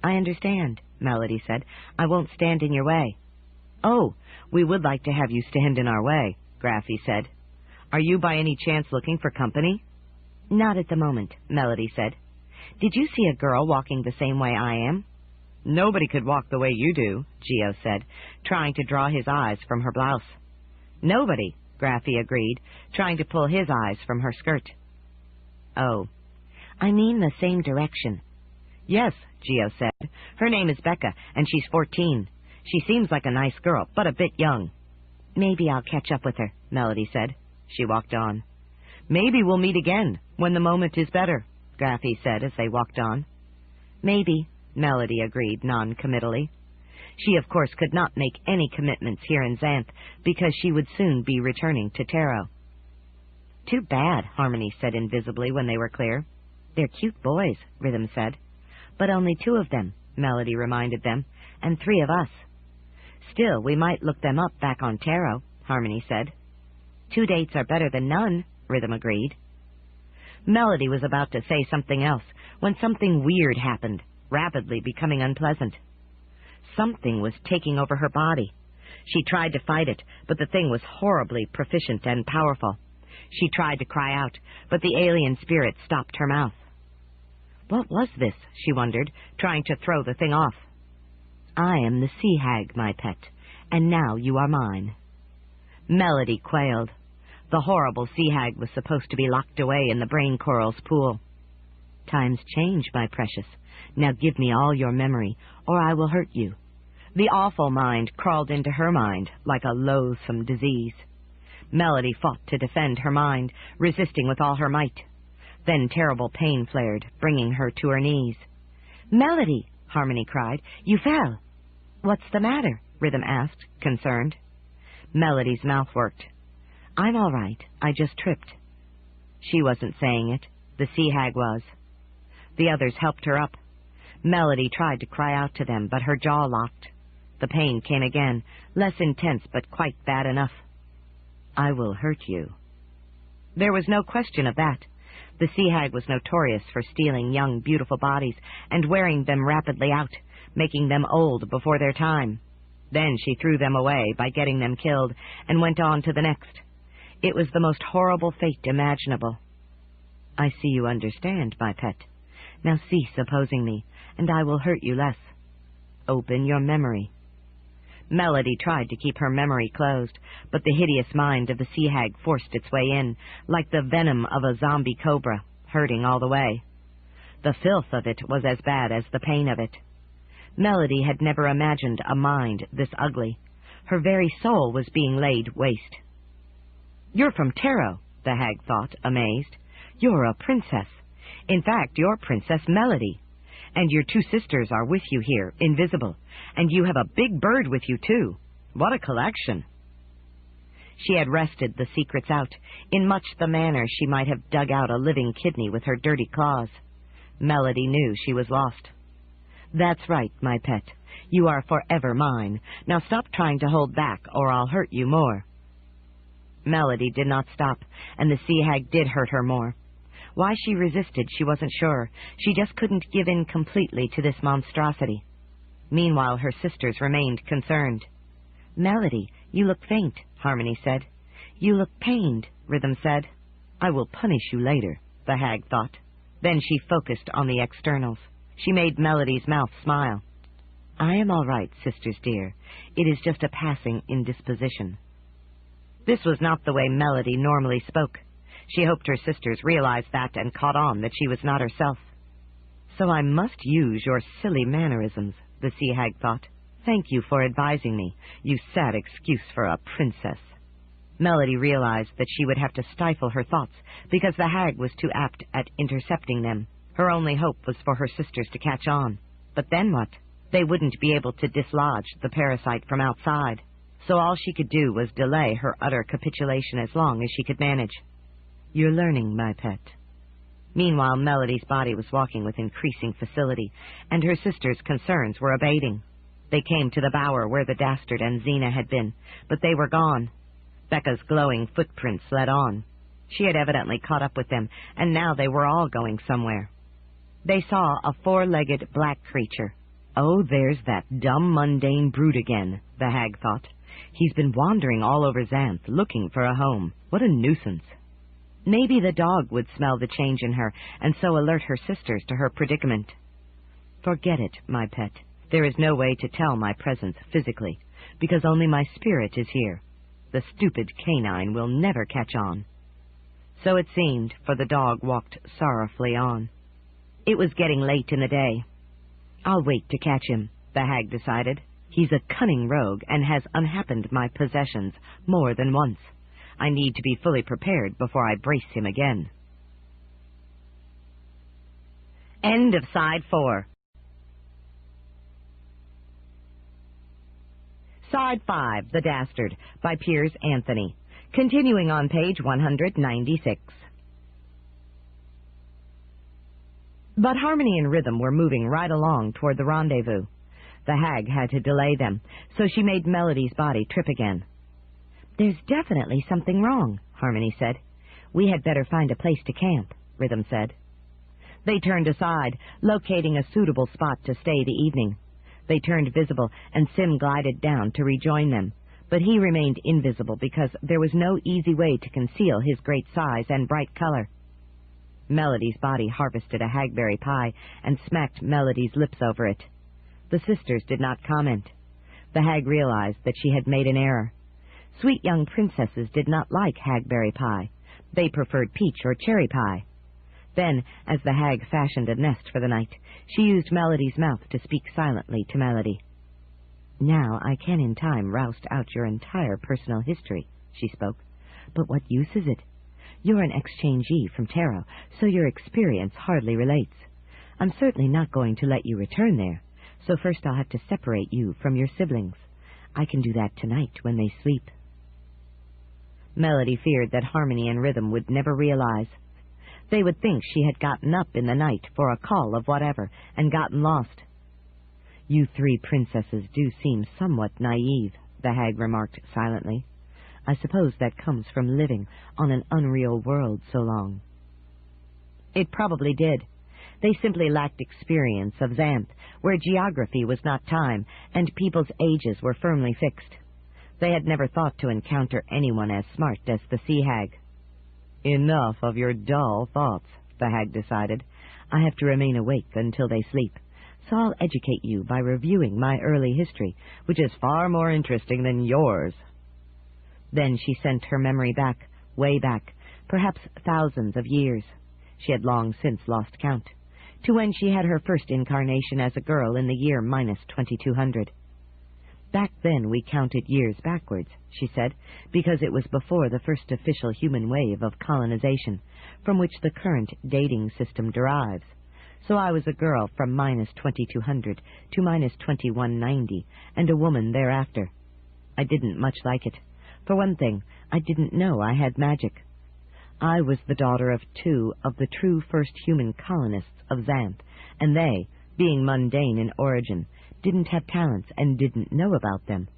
I understand, Melody said. I won't stand in your way. Oh, we would like to have you stand in our way, Graffy said. Are you by any chance looking for company? Not at the moment, Melody said. Did you see a girl walking the same way I am? Nobody could walk the way you do, Geo said, trying to draw his eyes from her blouse. Nobody, Graffy agreed, trying to pull his eyes from her skirt. Oh, I mean the same direction. Yes, Geo said. Her name is Becca, and she's 14. She seems like a nice girl, but a bit young. Maybe I'll catch up with her, Melody said. She walked on. Maybe we'll meet again, when the moment is better, Graffy said as they walked on. Maybe, Melody agreed non-committally. She, of course, could not make any commitments here in Xanth, because she would soon be returning to Taro. Too bad, Harmony said invisibly when they were clear. They're cute boys, Rhythm said. But only 2 of them, Melody reminded them, and 3 of us. Still, we might look them up back on Taro, Harmony said. 2 dates are better than none, Rhythm agreed. Melody was about to say something else when something weird happened, rapidly becoming unpleasant. Something was taking over her body. She tried to fight it, but the thing was horribly proficient and powerful. She tried to cry out, but the alien spirit stopped her mouth. What was this, she wondered, trying to throw the thing off. I am the sea hag, my pet, and now you are mine. Melody quailed. The horrible sea hag was supposed to be locked away in the brain coral's pool. Times change, my precious. Now give me all your memory, or I will hurt you. The awful mind crawled into her mind like a loathsome disease. Melody fought to defend her mind, resisting with all her might. Then terrible pain flared, bringing her to her knees. Melody, Harmony cried, you fell. What's the matter? Rhythm asked, concerned. Melody's mouth worked. I'm all right. I just tripped. She wasn't saying it. The sea hag was. The others helped her up. Melody tried to cry out to them, but her jaw locked. The pain came again, less intense but quite bad enough. I will hurt you. There was no question of that. The sea hag was notorious for stealing young, beautiful bodies and wearing them rapidly out, making them old before their time. Then she threw them away by getting them killed and went on to the next. It was the most horrible fate imaginable. I see you understand, my pet. Now cease opposing me, and I will hurt you less. Open your memory. Melody tried to keep her memory closed, but the hideous mind of the sea hag forced its way in, like the venom of a zombie cobra, hurting all the way. The filth of it was as bad as the pain of it. Melody had never imagined a mind this ugly. Her very soul was being laid waste. You're from Taro, the hag thought, amazed. You're a princess. In fact, you're Princess Melody. And your 2 sisters are with you here, invisible. And you have a big bird with you, too. What a collection. She had wrested the secrets out, in much the manner she might have dug out a living kidney with her dirty claws. Melody knew she was lost. That's right, my pet. You are forever mine. Now stop trying to hold back, or I'll hurt you more. Melody did not stop, and the sea hag did hurt her more. Why she resisted, she wasn't sure. She just couldn't give in completely to this monstrosity. Meanwhile, her sisters remained concerned. Melody, you look faint, Harmony said. You look pained, Rhythm said. I will punish you later, the hag thought. Then she focused on the externals. She made Melody's mouth smile. I am all right, sisters dear. It is just a passing indisposition. This was not the way Melody normally spoke. She hoped her sisters realized that and caught on that she was not herself. So I must use your silly mannerisms, the sea hag thought. Thank you for advising me, you sad excuse for a princess. Melody realized that she would have to stifle her thoughts because the hag was too apt at intercepting them. Her only hope was for her sisters to catch on. But then what? They wouldn't be able to dislodge the parasite from outside. So all she could do was delay her utter capitulation as long as she could manage. You're learning, my pet. Meanwhile, Melody's body was walking with increasing facility, and her sisters' concerns were abating. They came to the bower where the Dastard and Xena had been, but they were gone. Becca's glowing footprints led on. She had evidently caught up with them, and now they were all going somewhere. They saw a 4-legged black creature. Oh, there's that dumb, mundane brute again, the hag thought. He's been wandering all over Xanth, looking for a home. What a nuisance. Maybe the dog would smell the change in her, and so alert her sisters to her predicament. Forget it, my pet. There is no way to tell my presence physically, because only my spirit is here. The stupid canine will never catch on. So it seemed, for the dog walked sorrowfully on. It was getting late in the day. I'll wait to catch him, the hag decided. He's a cunning rogue and has unhappened my possessions more than once. I need to be fully prepared before I brace him again. End of Side 4. Side 5, The Dastard, by Piers Anthony. Continuing on page 196. But Harmony and Rhythm were moving right along toward the rendezvous. The hag had to delay them, so she made Melody's body trip again. "There's definitely something wrong," Harmony said. "We had better find a place to camp," Rhythm said. They turned aside, locating a suitable spot to stay the evening. They turned visible, and Sim glided down to rejoin them, but he remained invisible because there was no easy way to conceal his great size and bright color. Melody's body harvested a hagberry pie and smacked Melody's lips over it. The sisters did not comment. The hag realized that she had made an error. Sweet young princesses did not like hagberry pie. They preferred peach or cherry pie. Then, as the hag fashioned a nest for the night, she used Melody's mouth to speak silently to Melody. "Now I can in time roust out your entire personal history," she spoke. "But what use is it? You're an exchangee from Tarot, so your experience hardly relates. I'm certainly not going to let you return there, so first I'll have to separate you from your siblings. I can do that tonight when they sleep." Melody feared that Harmony and Rhythm would never realize. They would think she had gotten up in the night for a call of whatever and gotten lost. "You three princesses do seem somewhat naive," the hag remarked silently. "I suppose that comes from living on an unreal world so long." It probably did. They simply lacked experience of Xanth, where geography was not time and people's ages were firmly fixed. They had never thought to encounter anyone as smart as the sea hag. "Enough of your dull thoughts," the hag decided. "I have to remain awake until they sleep, so I'll educate you by reviewing my early history, which is far more interesting than yours." Then she sent her memory back, way back, perhaps thousands of years. She had long since lost count, to when she had her first incarnation as a girl in the year -2200. "Back then we counted years backwards," she said, "because it was before the first official human wave of colonization, from which the current dating system derives. So I was a girl from -2200 to -2190, and a woman thereafter. I didn't much like it. For one thing, I didn't know I had magic. I was the daughter of two of the true first human colonists of Xanth, and they, being mundane in origin, didn't have talents and didn't know about them.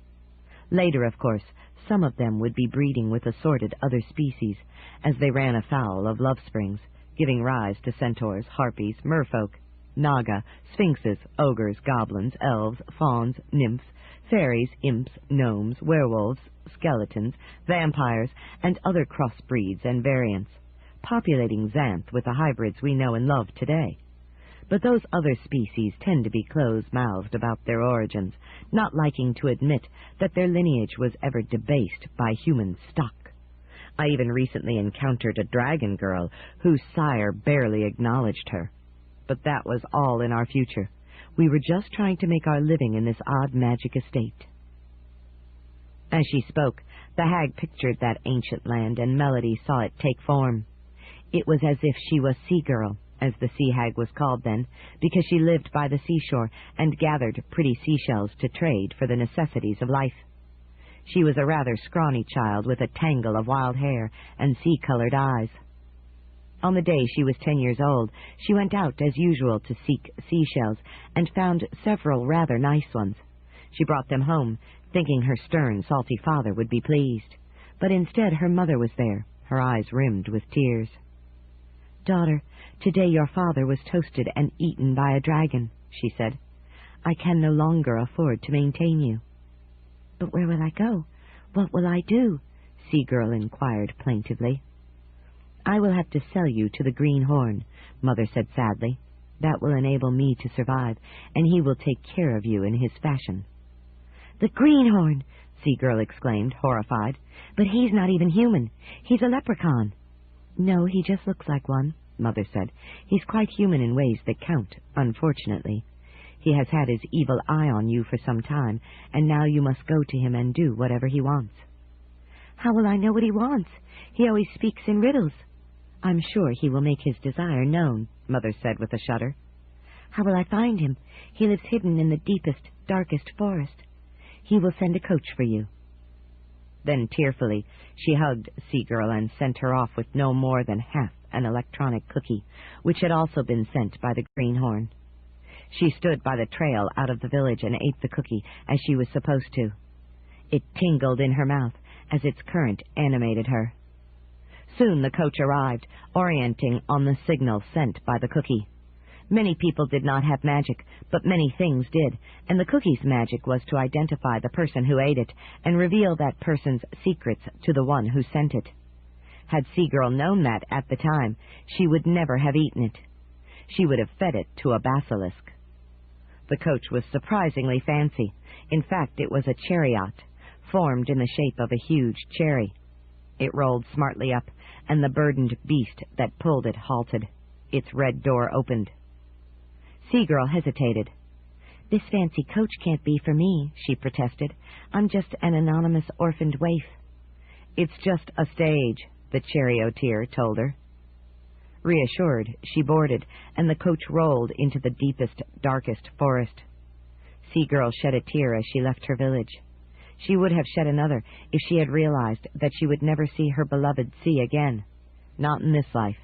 Later, of course, some of them would be breeding with assorted other species, as they ran afoul of love springs, giving rise to centaurs, harpies, merfolk, naga, sphinxes, ogres, goblins, elves, fauns, nymphs, fairies, imps, gnomes, werewolves, skeletons, vampires, and other crossbreeds and variants, populating Xanth with the hybrids we know and love today. But those other species tend to be close-mouthed about their origins, not liking to admit that their lineage was ever debased by human stock. I even recently encountered a dragon girl whose sire barely acknowledged her. But that was all in our future. We were just trying to make our living in this odd magic estate." As she spoke, the hag pictured that ancient land, and Melody saw it take form. It was as if she was Sea Girl, as the sea hag was called then, because she lived by the seashore and gathered pretty seashells to trade for the necessities of life. She was a rather scrawny child with a tangle of wild hair and sea-colored eyes. On the day she was 10 years old, she went out as usual to seek seashells and found several rather nice ones. She brought them home, thinking her stern, salty father would be pleased. But instead her mother was there, her eyes rimmed with tears. "Daughter, today your father was toasted and eaten by a dragon," she said. "I can no longer afford to maintain you." "But where will I go? What will I do?" Sea Girl inquired plaintively. I will have to sell you to the Green Horn, Mother said sadly. That will enable me to survive, and he will take care of you in his fashion. The Greenhorn! Seagirl exclaimed, horrified. But he's not even human. He's a leprechaun. No, he just looks like one, Mother said. He's quite human in ways that count, unfortunately. He has had his evil eye on you for some time, and now you must go to him and do whatever he wants. How will I know what he wants? He always speaks in riddles. I'm sure he will make his desire known, Mother said with a shudder. How will I find him? He lives hidden in the deepest, darkest forest. He will send a coach for you. Then tearfully she hugged Seagirl and sent her off with no more than half an electronic cookie, which had also been sent by the Greenhorn. She stood by the trail out of the village and ate the cookie as she was supposed to. It tingled in her mouth as its current animated her. Soon the coach arrived, orienting on the signal sent by the cookie. Many people did not have magic, but many things did, and the cookie's magic was to identify the person who ate it and reveal that person's secrets to the one who sent it. Had Seagirl known that at the time, she would never have eaten it. She would have fed it to a basilisk. The coach was surprisingly fancy. In fact, it was a chariot, formed in the shape of a huge cherry. It rolled smartly up, and the burdened beast that pulled it halted. Its red door opened. Seagirl hesitated. This fancy coach can't be for me, she protested. I'm just an anonymous orphaned waif. It's just a stage, the charioteer told her. Reassured, she boarded, and the coach rolled into the deepest, darkest forest. Seagirl shed a tear as she left her village. She would have shed another if she had realized that she would never see her beloved sea again. Not in this life.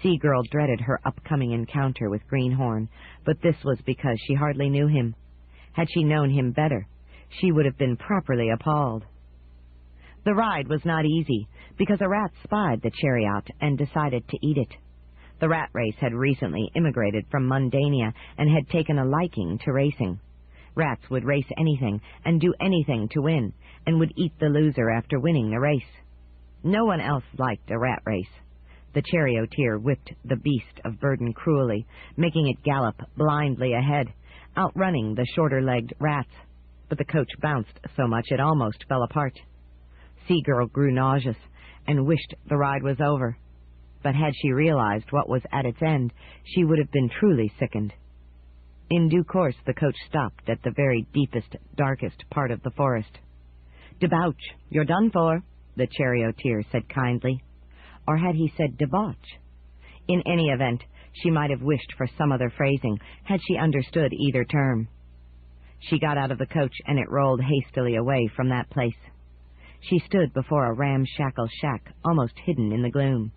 Seagirl dreaded her upcoming encounter with Greenhorn, but this was because she hardly knew him. Had she known him better, she would have been properly appalled. The ride was not easy, because a rat spied the chariot and decided to eat it. The rat race had recently immigrated from Mundania and had taken a liking to racing. Rats would race anything and do anything to win, and would eat the loser after winning the race. No one else liked a rat race. The charioteer whipped the beast of burden cruelly, making it gallop blindly ahead, outrunning the shorter-legged rats. But the coach bounced so much it almost fell apart. Seagirl grew nauseous and wished the ride was over. But had she realized what was at its end, she would have been truly sickened. In due course, the coach stopped at the very deepest, darkest part of the forest. "Debauch, you're done for," the charioteer said kindly. Or had he said debauch? In any event, she might have wished for some other phrasing, had she understood either term. She got out of the coach, and it rolled hastily away from that place. She stood before a ramshackle shack, almost hidden in the gloom.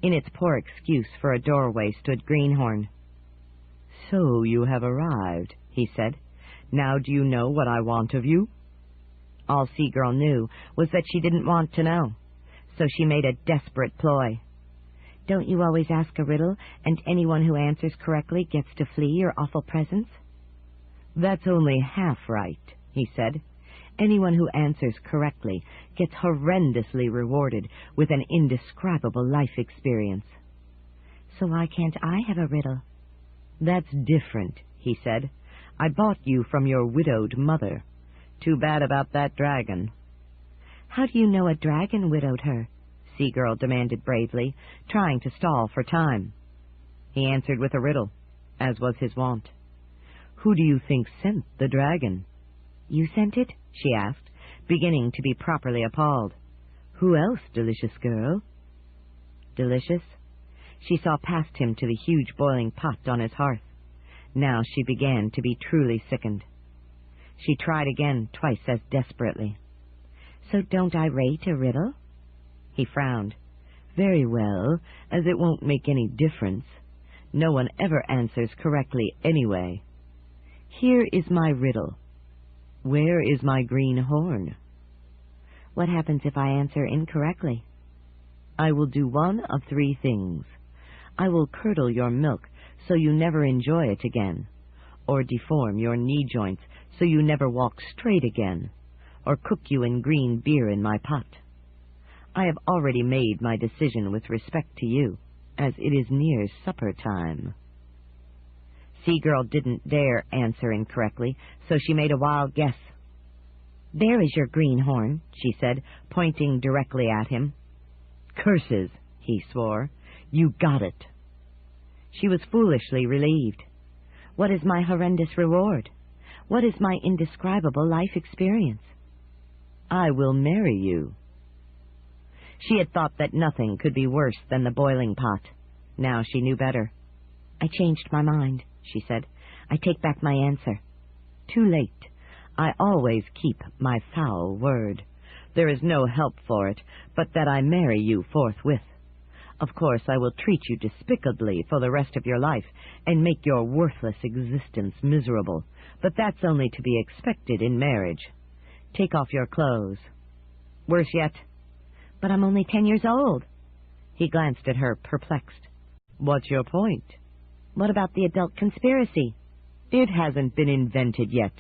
In its poor excuse for a doorway stood Greenhorn. "So you have arrived," he said. "Now do you know what I want of you?" All Seagirl knew was that she didn't want to know, so she made a desperate ploy. "Don't you always ask a riddle, and anyone who answers correctly gets to flee your awful presence?" "That's only half right," he said. "Anyone who answers correctly gets horrendously rewarded with an indescribable life experience." "So why can't I have a riddle?" "That's different," he said. "I bought you from your widowed mother. Too bad about that dragon." "How do you know a dragon widowed her?" Seagirl demanded bravely, trying to stall for time. He answered with a riddle, as was his wont. "Who do you think sent the dragon?" "You sent it?" she asked, beginning to be properly appalled. "Who else, delicious girl?" Delicious? She saw past him to the huge boiling pot on his hearth. Now she began to be truly sickened. She tried again, twice as desperately. "So don't I rate a riddle?" He frowned. "Very well, as it won't make any difference. No one ever answers correctly anyway. Here is my riddle. Where is my green horn?" "What happens if I answer incorrectly?" "I will do one of three things. I will curdle your milk so you never enjoy it again, or deform your knee joints so you never walk straight again, or cook you in green beer in my pot. I have already made my decision with respect to you, as it is near supper time." Sea-Girl didn't dare answer incorrectly, so she made a wild guess. "There is your greenhorn," she said, pointing directly at him. "Curses," he swore. "You got it." She was foolishly relieved. What is my horrendous reward? What is my indescribable life experience? "I will marry you." She had thought that nothing could be worse than the boiling pot. Now she knew better. "I changed my mind," she said. "I take back my answer." "Too late. I always keep my foul word. There is no help for it but that I marry you forthwith. Of course, I will treat you despicably for the rest of your life and make your worthless existence miserable, but that's only to be expected in marriage. Take off your clothes." "Worse yet." "But I'm only 10 years old." He glanced at her, perplexed. "What's your point?" "What about the adult conspiracy?" "It hasn't been invented yet.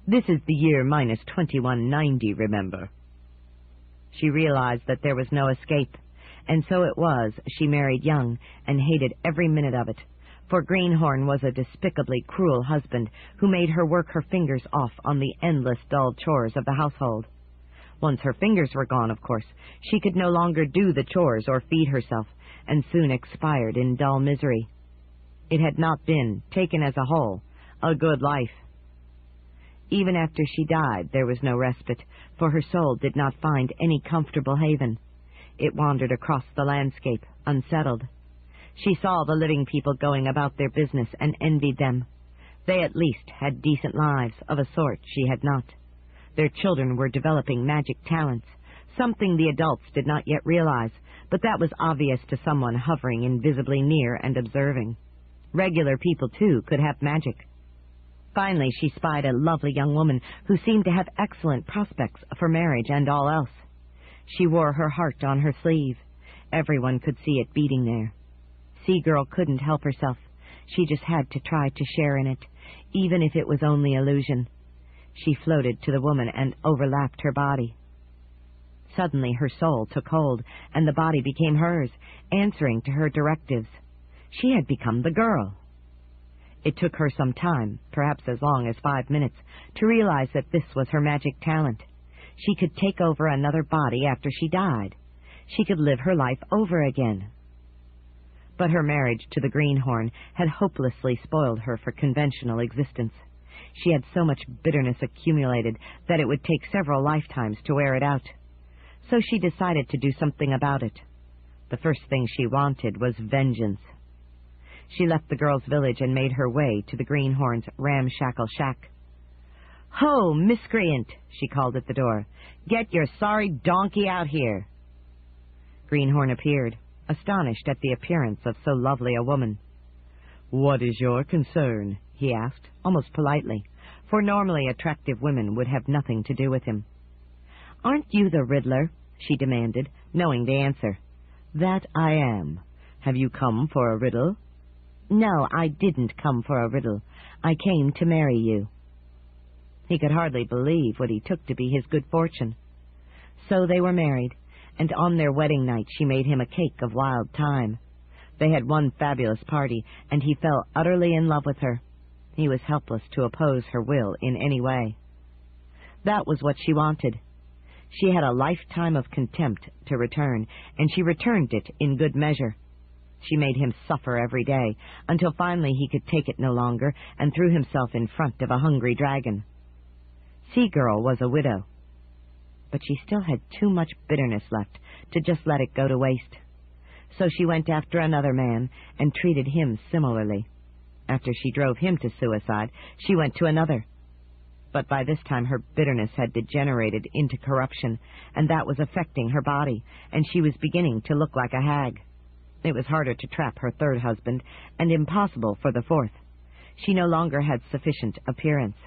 This is the year minus 2190, remember." She realized that there was no escape, and so it was she married young and hated every minute of it, for Greenhorn was a despicably cruel husband who made her work her fingers off on the endless dull chores of the household. Once her fingers were gone, of course, she could no longer do the chores or feed herself, and soon expired in dull misery. It had not been, taken as a whole, a good life. Even after she died, there was no respite, for her soul did not find any comfortable haven. It wandered across the landscape, unsettled. She saw the living people going about their business and envied them. They at least had decent lives, of a sort she had not. Their children were developing magic talents, something the adults did not yet realize, but that was obvious to someone hovering invisibly near and observing. Regular people, too, could have magic. Finally, she spied a lovely young woman who seemed to have excellent prospects for marriage and all else. She wore her heart on her sleeve. Everyone could see it beating there. Sea-Girl couldn't help herself. She just had to try to share in it, even if it was only illusion. She floated to the woman and overlapped her body. Suddenly her soul took hold, and the body became hers, answering to her directives. She had become the girl. It took her some time, perhaps as long as 5 minutes, to realize that this was her magic talent. She could take over another body after she died. She could live her life over again. But her marriage to the Greenhorn had hopelessly spoiled her for conventional existence. She had so much bitterness accumulated that it would take several lifetimes to wear it out. So she decided to do something about it. The first thing she wanted was vengeance. She left the girl's village and made her way to the Greenhorn's ramshackle shack. "Ho, miscreant," she called at the door. "Get your sorry donkey out here." Greenhorn appeared, astonished at the appearance of so lovely a woman. "What is your concern?" he asked, almost politely, for normally attractive women would have nothing to do with him. "Aren't you the Riddler?" she demanded, knowing the answer. "That I am. Have you come for a riddle?" "No, I didn't come for a riddle. I came to marry you." He could hardly believe what he took to be his good fortune. So they were married, and on their wedding night she made him a cake of wild thyme. They had one fabulous party, and he fell utterly in love with her. He was helpless to oppose her will in any way. That was what she wanted. She had a lifetime of contempt to return, and she returned it in good measure. She made him suffer every day, until finally he could take it no longer and threw himself in front of a hungry dragon. Sea-Girl was a widow, but she still had too much bitterness left to just let it go to waste. So she went after another man and treated him similarly. After she drove him to suicide, she went to another. But by this time her bitterness had degenerated into corruption, and that was affecting her body, and she was beginning to look like a hag. It was harder to trap her third husband, and impossible for the fourth. She no longer had sufficient appearance.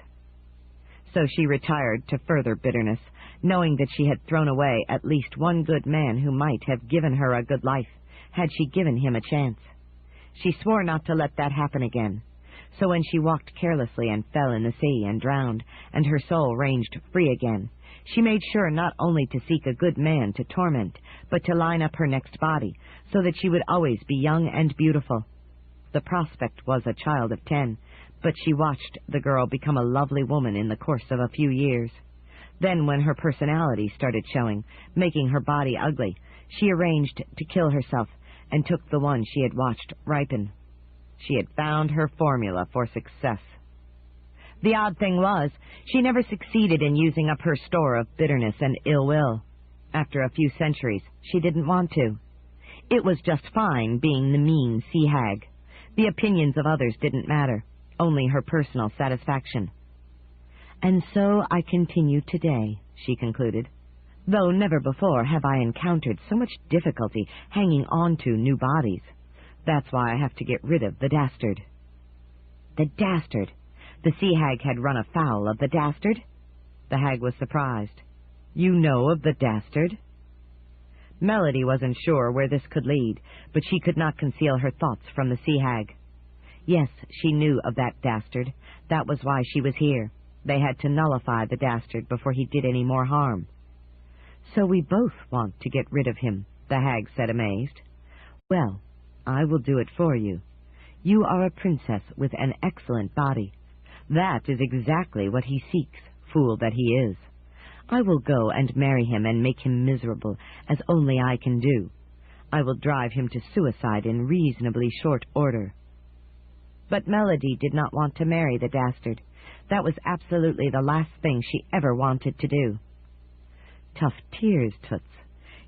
So she retired to further bitterness, knowing that she had thrown away at least one good man who might have given her a good life, had she given him a chance. She swore not to let that happen again. So when she walked carelessly and fell in the sea and drowned, and her soul ranged free again, she made sure not only to seek a good man to torment, but to line up her next body, so that she would always be young and beautiful. The prospect was a child of 10, but she watched the girl become a lovely woman in the course of a few years. Then, when her personality started showing, making her body ugly, she arranged to kill herself and took the one she had watched ripen. She had found her formula for success. The odd thing was, she never succeeded in using up her store of bitterness and ill will. After a few centuries, she didn't want to. It was just fine being the mean sea hag. The opinions of others didn't matter, only her personal satisfaction. And so I continue today, she concluded, though never before have I encountered so much difficulty hanging on to new bodies. That's why I have to get rid of the Dastard. The Dastard! The sea hag had run afoul of the Dastard? The hag was surprised. You know of the Dastard? Melody wasn't sure where this could lead, but she could not conceal her thoughts from the sea hag. Yes, she knew of that Dastard. That was why she was here. They had to nullify the Dastard before he did any more harm. So we both want to get rid of him, the hag said, amazed. Well, I will do it for you. You are a princess with an excellent body. That is exactly what he seeks, fool that he is. I will go and marry him and make him miserable, as only I can do. I will drive him to suicide in reasonably short order. But Melody did not want to marry the Dastard. That was absolutely the last thing she ever wanted to do. Tough tears, Toots.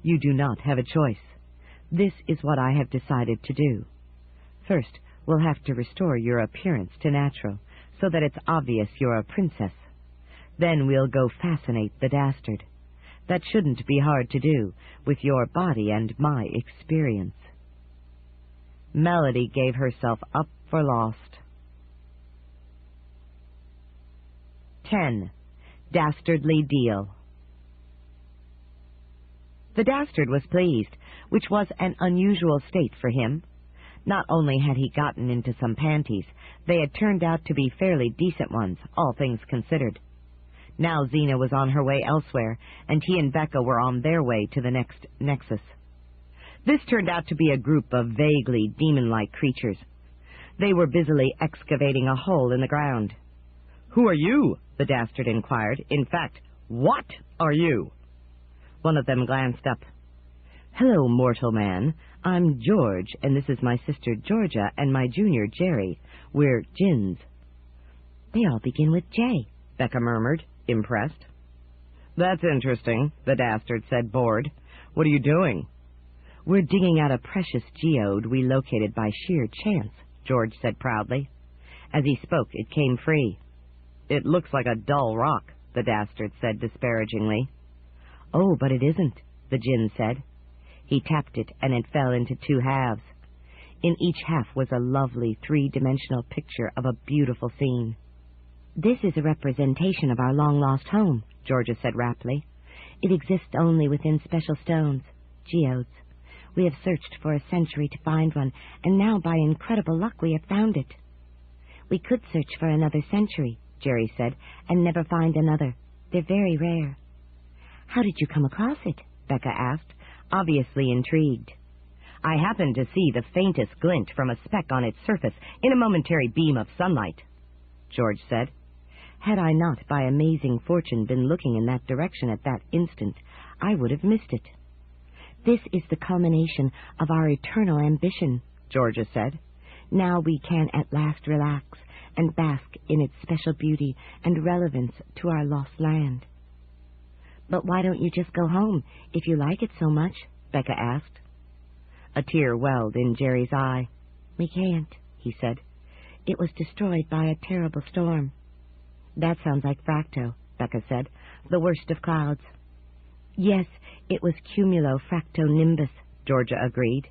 You do not have a choice. This is what I have decided to do. First, we'll have to restore your appearance to natural, so that it's obvious you're a princess. Then we'll go fascinate the Dastard. That shouldn't be hard to do, with your body and my experience. Melody gave herself up for lost. 10. Dastardly Deal. The Dastard was pleased, which was an unusual state for him. Not only had he gotten into some panties, they had turned out to be fairly decent ones, all things considered. Now Xena was on her way elsewhere, and he and Becca were on their way to the next nexus. This turned out to be a group of vaguely demon-like creatures. They were busily excavating a hole in the ground. "Who are you?" the Dastard inquired. "In fact, what are you?" One of them glanced up. "Hello, mortal man. I'm George, and this is my sister Georgia and my junior Jerry. We're Djinns." "They all begin with J," Becca murmured, impressed. "That's interesting," the Dastard said, bored. "What are you doing?" "We're digging out a precious geode we located by sheer chance," George said proudly. As he spoke, it came free. "It looks like a dull rock," the Dastard said disparagingly. "Oh, but it isn't," the Djinn said. He tapped it, and it fell into two halves. In each half was a lovely three-dimensional picture of a beautiful scene. "This is a representation of our long-lost home," Georgia said raptly. "It exists only within special stones, geodes. We have searched for a century to find one, and now, by incredible luck, we have found it." "We could search for another century," Jerry said, "and never find another. They're very rare." "How did you come across it?" Becca asked, obviously intrigued. "I happened to see the faintest glint from a speck on its surface in a momentary beam of sunlight," George said. "Had I not, by amazing fortune, been looking in that direction at that instant, I would have missed it." "This is the culmination of our eternal ambition," Georgia said. "Now we can at last relax and bask in its special beauty and relevance to our lost land." "But why don't you just go home, if you like it so much?" Becca asked. A tear welled in Jerry's eye. "We can't," he said. "It was destroyed by a terrible storm." "That sounds like Fracto," Becca said, "the worst of clouds." "Yes, it was cumulofractonimbus," Georgia agreed.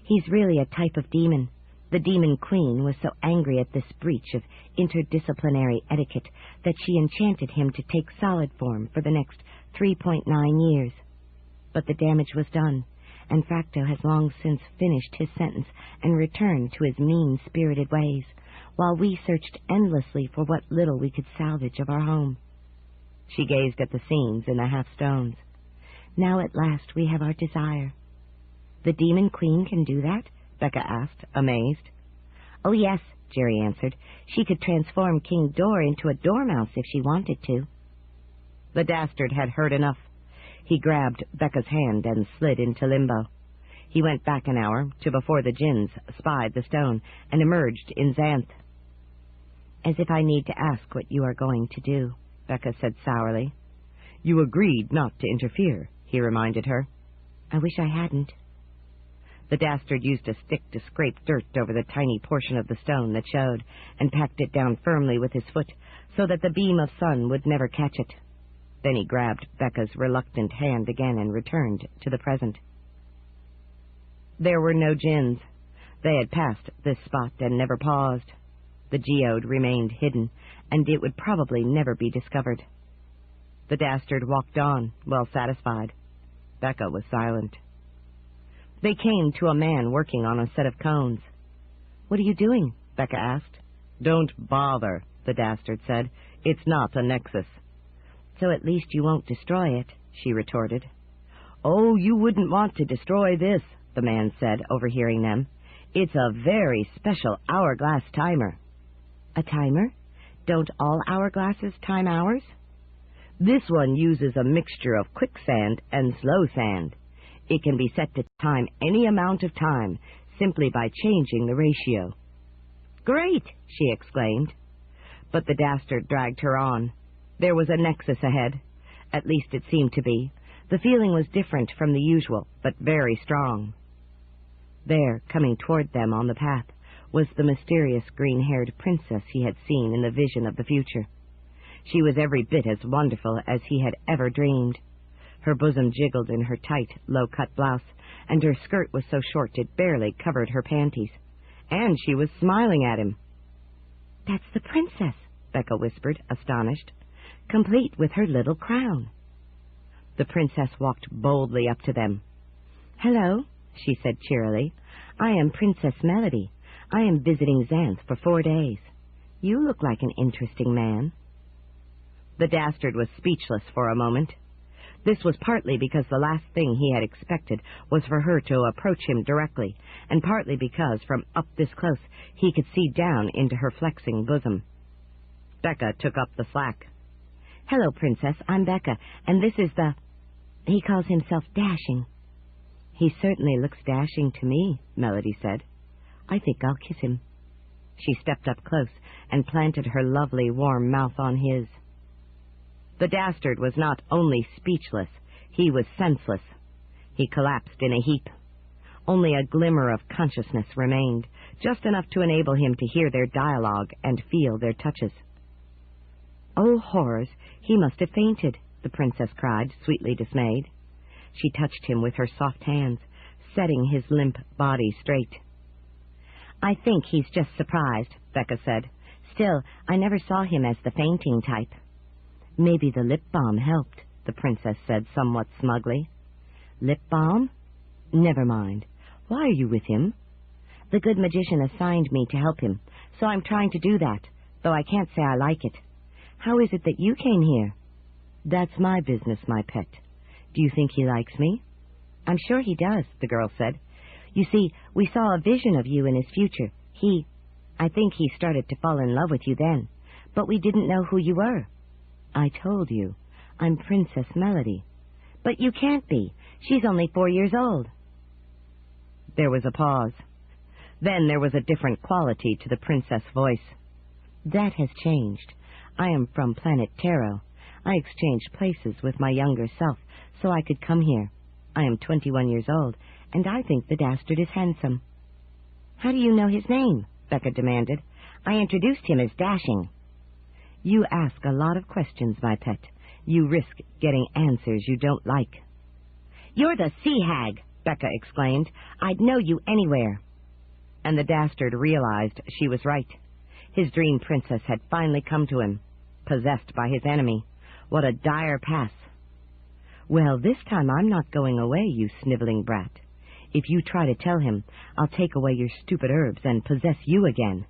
"He's really a type of demon. The demon queen was so angry at this breach of interdisciplinary etiquette that she enchanted him to take solid form for the next 3.9 years. But the damage was done, and Fracto has long since finished his sentence and returned to his mean-spirited ways, while we searched endlessly for what little we could salvage of our home. She gazed at the seams in the half-stones. Now at last we have our desire. The Demon Queen can do that? Becca asked, amazed. Oh, yes, Jerry answered. She could transform King Dor into a dormouse if she wanted to. The Dastard had heard enough. He grabbed Becca's hand and slid into limbo. He went back an hour to before the Djinns spied the stone and emerged in Xanth. As if I need to ask what you are going to do, Becca said sourly. You agreed not to interfere, he reminded her. I wish I hadn't. The Dastard used a stick to scrape dirt over the tiny portion of the stone that showed, and packed it down firmly with his foot, so that the beam of sun would never catch it. Then he grabbed Becca's reluctant hand again and returned to the present. There were no Djinns. They had passed this spot and never paused. The geode remained hidden, and it would probably never be discovered. The Dastard walked on, well satisfied. Becca was silent. They came to a man working on a set of cones. What are you doing? Becca asked. Don't bother, the Dastard said. It's not a nexus. So at least you won't destroy it, she retorted. Oh, you wouldn't want to destroy this, the man said, overhearing them. It's a very special hourglass timer. A timer? Don't all hourglasses time hours? This one uses a mixture of quicksand and slow sand. It can be set to time any amount of time, simply by changing the ratio. Great, she exclaimed. But the Dastard dragged her on. There was a nexus ahead. At least it seemed to be. The feeling was different from the usual, but very strong. There, coming toward them on the path, was the mysterious green-haired princess he had seen in the vision of the future. She was every bit as wonderful as he had ever dreamed. Her bosom jiggled in her tight, low-cut blouse, and her skirt was so short it barely covered her panties. And she was smiling at him. That's the princess, Becca whispered, astonished, complete with her little crown. The princess walked boldly up to them. Hello, she said cheerily. I am Princess Melody. I am visiting Xanth for 4 days. You look like an interesting man. The Dastard was speechless for a moment. This was partly because the last thing he had expected was for her to approach him directly, and partly because from up this close he could see down into her flexing bosom. Becca took up the slack. Hello, Princess. I'm Becca, and this is the... He calls himself Dashing. He certainly looks dashing to me, Melody said. I think I'll kiss him. She stepped up close and planted her lovely, warm mouth on his. The Dastard was not only speechless, he was senseless. He collapsed in a heap. Only a glimmer of consciousness remained, just enough to enable him to hear their dialogue and feel their touches. Oh, horrors, he must have fainted, the princess cried, sweetly dismayed. She touched him with her soft hands, setting his limp body straight. I think he's just surprised, Becca said. Still, I never saw him as the fainting type. Maybe the lip balm helped, the princess said somewhat smugly. Lip balm? Never mind. Why are you with him? The good magician assigned me to help him, so I'm trying to do that, though I can't say I like it. How is it that you came here? That's my business, my pet. Do you think he likes me? I'm sure he does, the girl said. You see, we saw a vision of you in his future. I think he started to fall in love with you then, but we didn't know who you were. I told you, I'm Princess Melody. But you can't be. She's only 4 years old. There was a pause. Then there was a different quality to the princess' voice. That has changed. I am from planet Taro. I exchanged places with my younger self so I could come here. I am 21 years old, and I think the Dastard is handsome. How do you know his name? Becca demanded. I introduced him as Dashing. You ask a lot of questions, my pet. You risk getting answers you don't like. You're the sea hag, Becca exclaimed. I'd know you anywhere. And the Dastard realized she was right. His dream princess had finally come to him, possessed by his enemy. What a dire pass. Well, this time I'm not going away, you sniveling brat. If you try to tell him, I'll take away your stupid herbs and possess you again.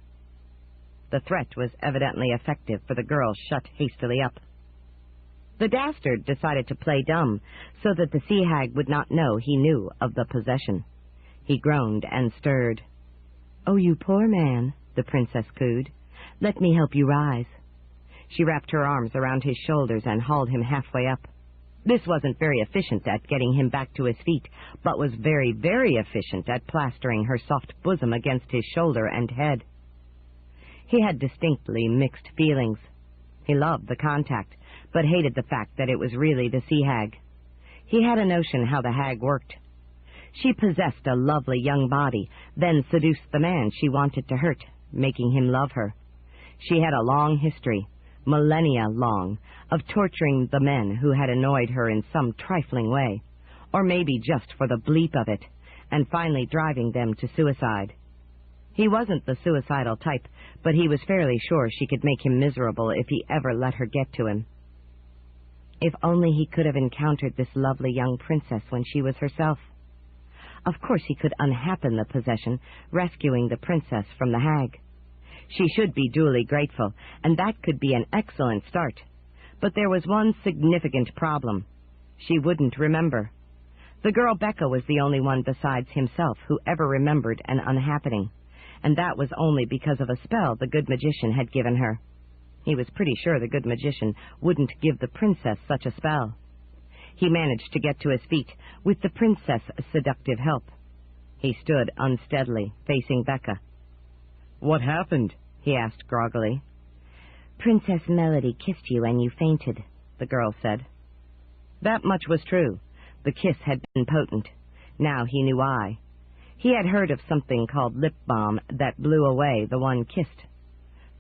The threat was evidently effective, for the girl shut hastily up. The Dastard decided to play dumb, so that the sea hag would not know he knew of the possession. He groaned and stirred. "Oh, you poor man," the princess cooed. "Let me help you rise." She wrapped her arms around his shoulders and hauled him halfway up. This wasn't very efficient at getting him back to his feet, but was very, very efficient at plastering her soft bosom against his shoulder and head. He had distinctly mixed feelings. He loved the contact, but hated the fact that it was really the sea hag. He had a notion how the hag worked. She possessed a lovely young body, then seduced the man she wanted to hurt, making him love her. She had a long history, millennia long, of torturing the men who had annoyed her in some trifling way, or maybe just for the bleep of it, and finally driving them to suicide. He wasn't the suicidal type, but he was fairly sure she could make him miserable if he ever let her get to him. If only he could have encountered this lovely young princess when she was herself. Of course he could unhappen the possession, rescuing the princess from the hag. She should be duly grateful, and that could be an excellent start. But there was one significant problem. She wouldn't remember. The girl Becca was the only one besides himself who ever remembered an unhappening, and that was only because of a spell the good magician had given her. He was pretty sure the good magician wouldn't give the princess such a spell. He managed to get to his feet, with the princess' seductive help. He stood unsteadily, facing Becca. "What happened?" he asked groggily. "Princess Melody kissed you and you fainted," the girl said. That much was true. The kiss had been potent. Now he knew why. He had heard of something called lip balm that blew away the one kissed.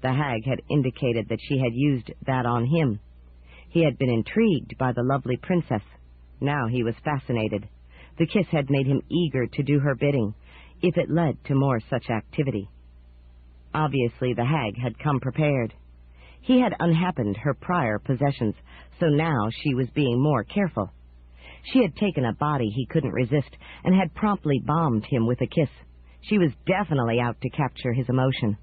The hag had indicated that she had used that on him. He had been intrigued by the lovely princess. Now he was fascinated. The kiss had made him eager to do her bidding, if it led to more such activity. Obviously the hag had come prepared. He had unhappened her prior possessions, so now she was being more careful. She had taken a body he couldn't resist and had promptly bombed him with a kiss. She was definitely out to capture his emotion.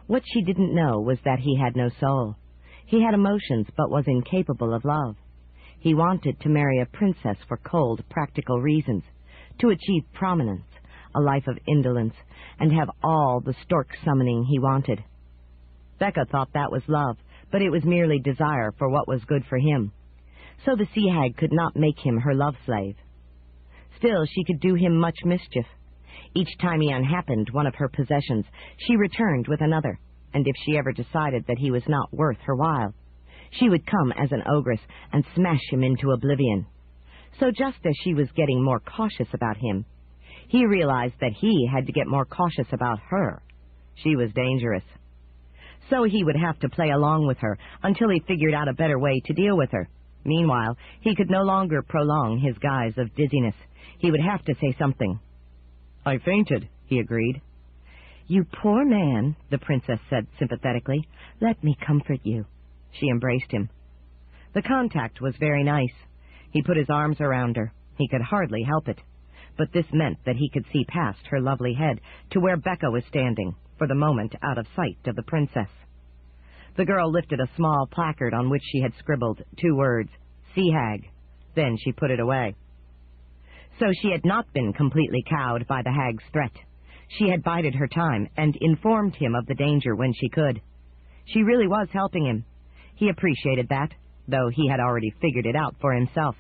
What she didn't know was that he had no soul. He had emotions, but was incapable of love. He wanted to marry a princess for cold, practical reasons, to achieve prominence, a life of indolence, and have all the stork summoning he wanted. Becca thought that was love, but it was merely desire for what was good for him. So the sea hag could not make him her love slave. Still, she could do him much mischief. Each time he unhappened one of her possessions, she returned with another, and if she ever decided that he was not worth her while, she would come as an ogress and smash him into oblivion. So just as she was getting more cautious about him, he realized that he had to get more cautious about her. She was dangerous. So he would have to play along with her until he figured out a better way to deal with her. Meanwhile, he could no longer prolong his guise of dizziness. He would have to say something. "I fainted," he agreed. "You poor man," the princess said sympathetically. "Let me comfort you." She embraced him. The contact was very nice. He put his arms around her. He could hardly help it. But this meant that he could see past her lovely head to where Becca was standing, for the moment out of sight of the princess. The girl lifted a small placard on which she had scribbled 2 words, "Sea Hag." Then she put it away. So she had not been completely cowed by the hag's threat. She had bided her time and informed him of the danger when she could. She really was helping him. He appreciated that, though he had already figured it out for himself.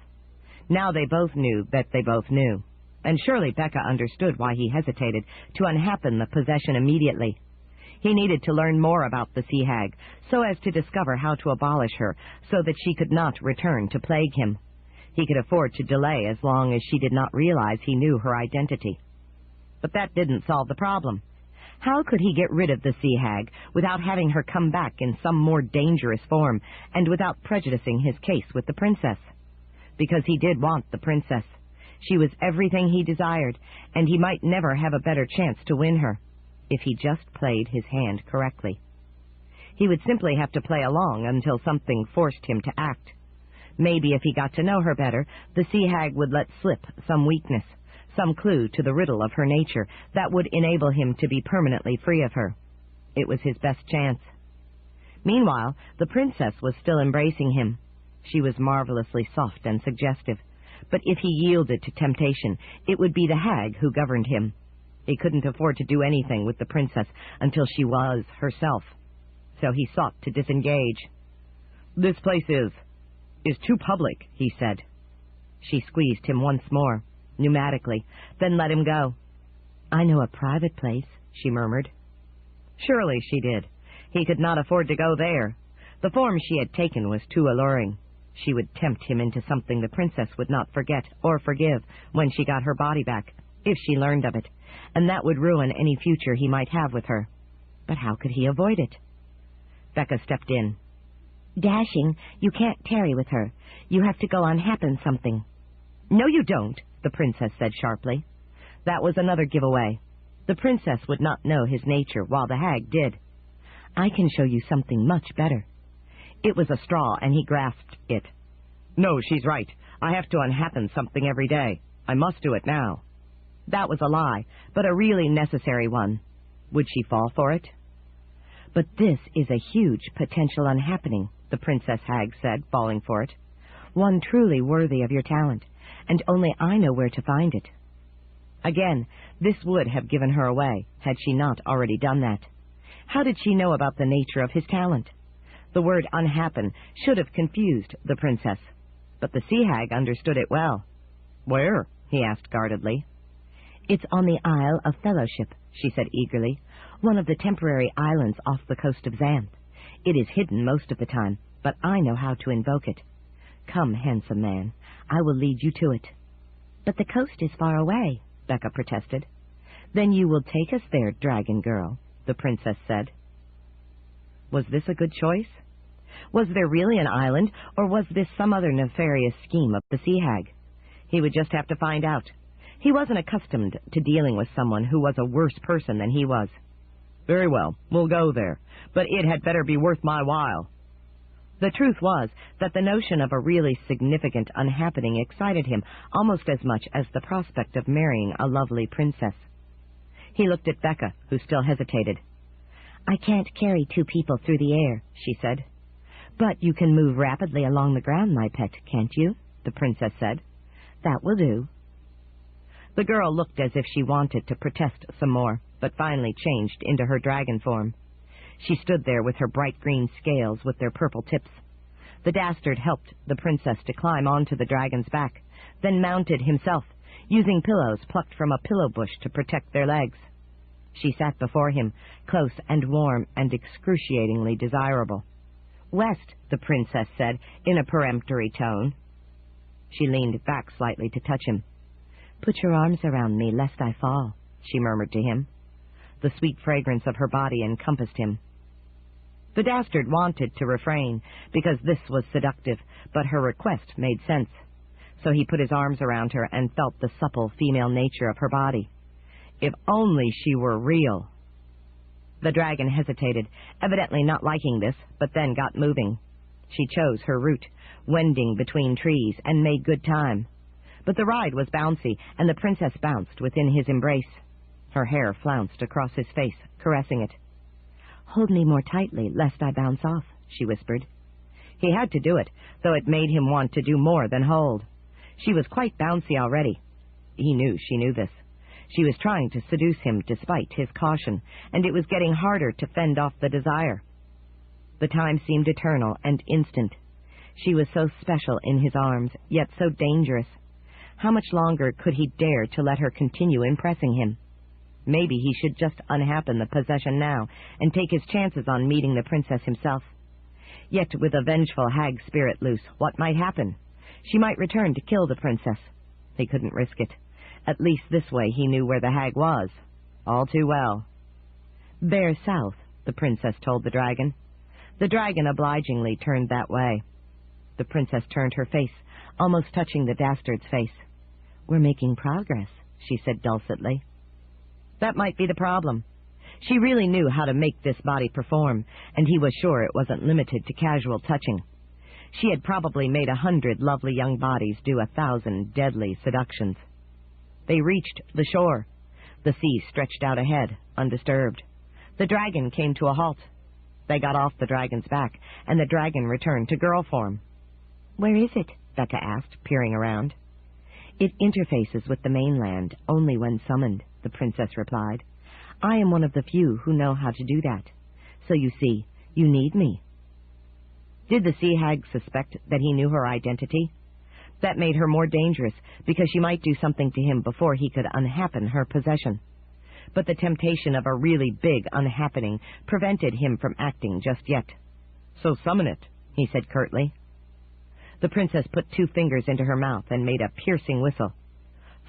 Now they both knew that they both knew. And surely Becca understood why he hesitated to unhappen the possession immediately. He needed to learn more about the sea hag, so as to discover how to abolish her, so that she could not return to plague him. He could afford to delay as long as she did not realize he knew her identity. But that didn't solve the problem. How could he get rid of the sea hag without having her come back in some more dangerous form, and without prejudicing his case with the princess? Because he did want the princess. She was everything he desired, and he might never have a better chance to win her, if he just played his hand correctly. He would simply have to play along until something forced him to act. Maybe if he got to know her better, the sea hag would let slip some weakness, some clue to the riddle of her nature that would enable him to be permanently free of her. It was his best chance. Meanwhile, the princess was still embracing him. She was marvelously soft and suggestive, but if he yielded to temptation, it would be the hag who governed him. He couldn't afford to do anything with the princess until she was herself, so he sought to disengage. "This place is too public," he said. She squeezed him once more, pneumatically, then let him go. "I know a private place," she murmured. Surely she did. He could not afford to go there. The form she had taken was too alluring. She would tempt him into something the princess would not forget or forgive when she got her body back, if she learned of it, and that would ruin any future he might have with her. But how could he avoid it? Becca stepped in. "Dashing, you can't tarry with her. You have to go on happen something." "No, you don't," the princess said sharply. That was another giveaway. The princess would not know his nature, while the hag did. "I can show you something much better." It was a straw, and he grasped it. "No, she's right. I have to unhappen something every day. I must do it now." That was a lie, but a really necessary one. Would she fall for it? "But this is a huge potential unhappening," the princess hag said, falling for it. "One truly worthy of your talent, and only I know where to find it." Again, this would have given her away, had she not already done that. How did she know about the nature of his talent? The word unhappen should have confused the princess, but the sea hag understood it well. "Where?" he asked guardedly. "It's on the Isle of Fellowship," she said eagerly, "one of the temporary islands off the coast of Xanth. It is hidden most of the time, but I know how to invoke it. Come, handsome man, I will lead you to it." "But the coast is far away," Becca protested. "Then you will take us there, dragon girl," the princess said. Was this a good choice? Was there really an island, or was this some other nefarious scheme of the sea hag? He would just have to find out. He wasn't accustomed to dealing with someone who was a worse person than he was. "Very well, we'll go there, but it had better be worth my while." The truth was that the notion of a really significant unhappening excited him almost as much as the prospect of marrying a lovely princess. He looked at Becca, who still hesitated. "I can't carry two people through the air," she said. "But you can move rapidly along the ground, my pet, can't you?" the princess said. "That will do." The girl looked as if she wanted to protest some more, but finally changed into her dragon form. She stood there with her bright green scales with their purple tips. The Dastard helped the princess to climb onto the dragon's back, then mounted himself, using pillows plucked from a pillow bush to protect their legs. She sat before him, close and warm and excruciatingly desirable. "West," the princess said, in a peremptory tone. She leaned back slightly to touch him. "Put your arms around me, lest I fall," she murmured to him. The sweet fragrance of her body encompassed him. The Dastard wanted to refrain, because this was seductive, but her request made sense. So he put his arms around her and felt the supple female nature of her body. If only she were real. The dragon hesitated, evidently not liking this, but then got moving. She chose her route, wending between trees, and made good time. But the ride was bouncy, and the princess bounced within his embrace. Her hair flounced across his face, caressing it. "Hold me more tightly, lest I bounce off," she whispered. He had to do it, though it made him want to do more than hold. She was quite bouncy already. He knew she knew this. She was trying to seduce him despite his caution, and it was getting harder to fend off the desire. The time seemed eternal and instant. She was so special in his arms, yet so dangerous. How much longer could he dare to let her continue impressing him? Maybe he should just unhappen the possession now and take his chances on meeting the princess himself. Yet with a vengeful hag spirit loose, what might happen? She might return to kill the princess. He couldn't risk it. At least this way he knew where the hag was. All too well. "Bear south," the princess told the dragon. The dragon obligingly turned that way. The princess turned her face, almost touching the Dastard's face. "We're making progress," she said dulcetly. That might be the problem. She really knew how to make this body perform, and he was sure it wasn't limited to casual touching. She had probably made 100 lovely young bodies do 1,000 deadly seductions. They reached the shore. The sea stretched out ahead, undisturbed. The dragon came to a halt. They got off the dragon's back, and the dragon returned to girl form. "Where is it?" Becca asked, peering around. "It interfaces with the mainland only when summoned," the princess replied. "I am one of the few who know how to do that. So you see, you need me." Did the sea hag suspect that he knew her identity? That made her more dangerous, because she might do something to him before he could unhappen her possession. But the temptation of a really big unhappening prevented him from acting just yet. "So summon it," he said curtly. The princess put 2 fingers into her mouth and made a piercing whistle.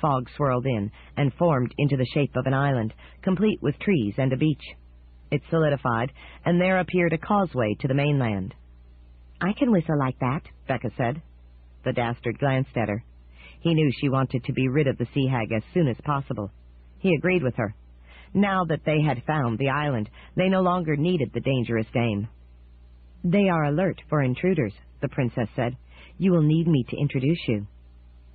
Fog swirled in and formed into the shape of an island, complete with trees and a beach. It solidified, and there appeared a causeway to the mainland. "I can whistle like that," Becca said. The Dastard glanced at her. He knew she wanted to be rid of the sea hag as soon as possible. He agreed with her. Now that they had found the island, they no longer needed the dangerous dame. "They are alert for intruders," the princess said. "You will need me to introduce you."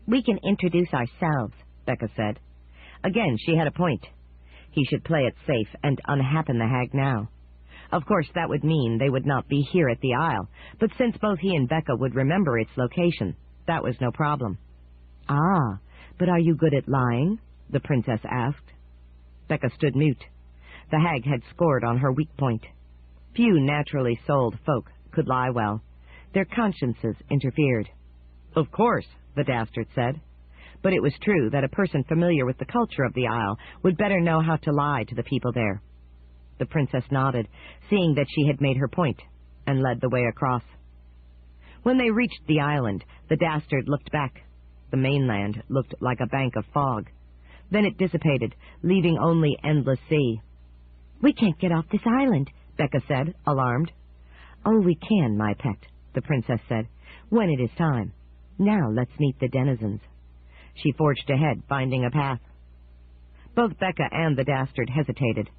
"We can introduce ourselves," Becca said. Again, she had a point. He should play it safe and unhappen the hag now. Of course, that would mean they would not be here at the Isle, but since both he and Becca would remember its location, that was no problem. "Ah, but are you good at lying?" the princess asked. Becca stood mute. The hag had scored on her weak point. Few naturally souled folk could lie well. Their consciences interfered. "Of course," the Dastard said. But it was true that a person familiar with the culture of the Isle would better know how to lie to the people there. The princess nodded, seeing that she had made her point, and led the way across. When they reached the island, the Dastard looked back. The mainland looked like a bank of fog. Then it dissipated, leaving only endless sea. "We can't get off this island," Becca said, alarmed. "Oh, we can, my pet," the princess said, "when it is time. Now let's meet the denizens." She forged ahead, finding a path. Both Becca and the Dastard hesitated.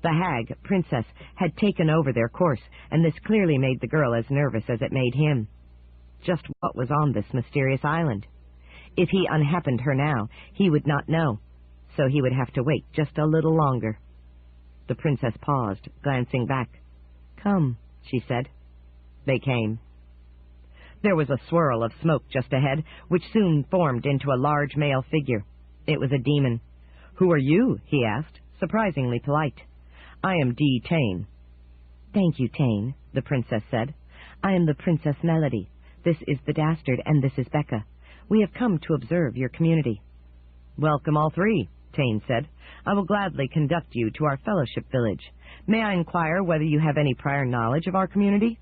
The hag, princess, had taken over their course, and this clearly made the girl as nervous as it made him. Just what was on this mysterious island? If he unhappened her now, he would not know, so he would have to wait just a little longer. The princess paused, glancing back. "Come," she said. They came. There was a swirl of smoke just ahead, which soon formed into a large male figure. It was a demon. "Who are you?" he asked, surprisingly polite. "I am D. Tane." "Thank you, Tane," the princess said. "I am the Princess Melody. This is the Dastard, and this is Becca. We have come to observe your community." "Welcome all 3, Tane said. "I will gladly conduct you to our fellowship village. May I inquire whether you have any prior knowledge of our community?"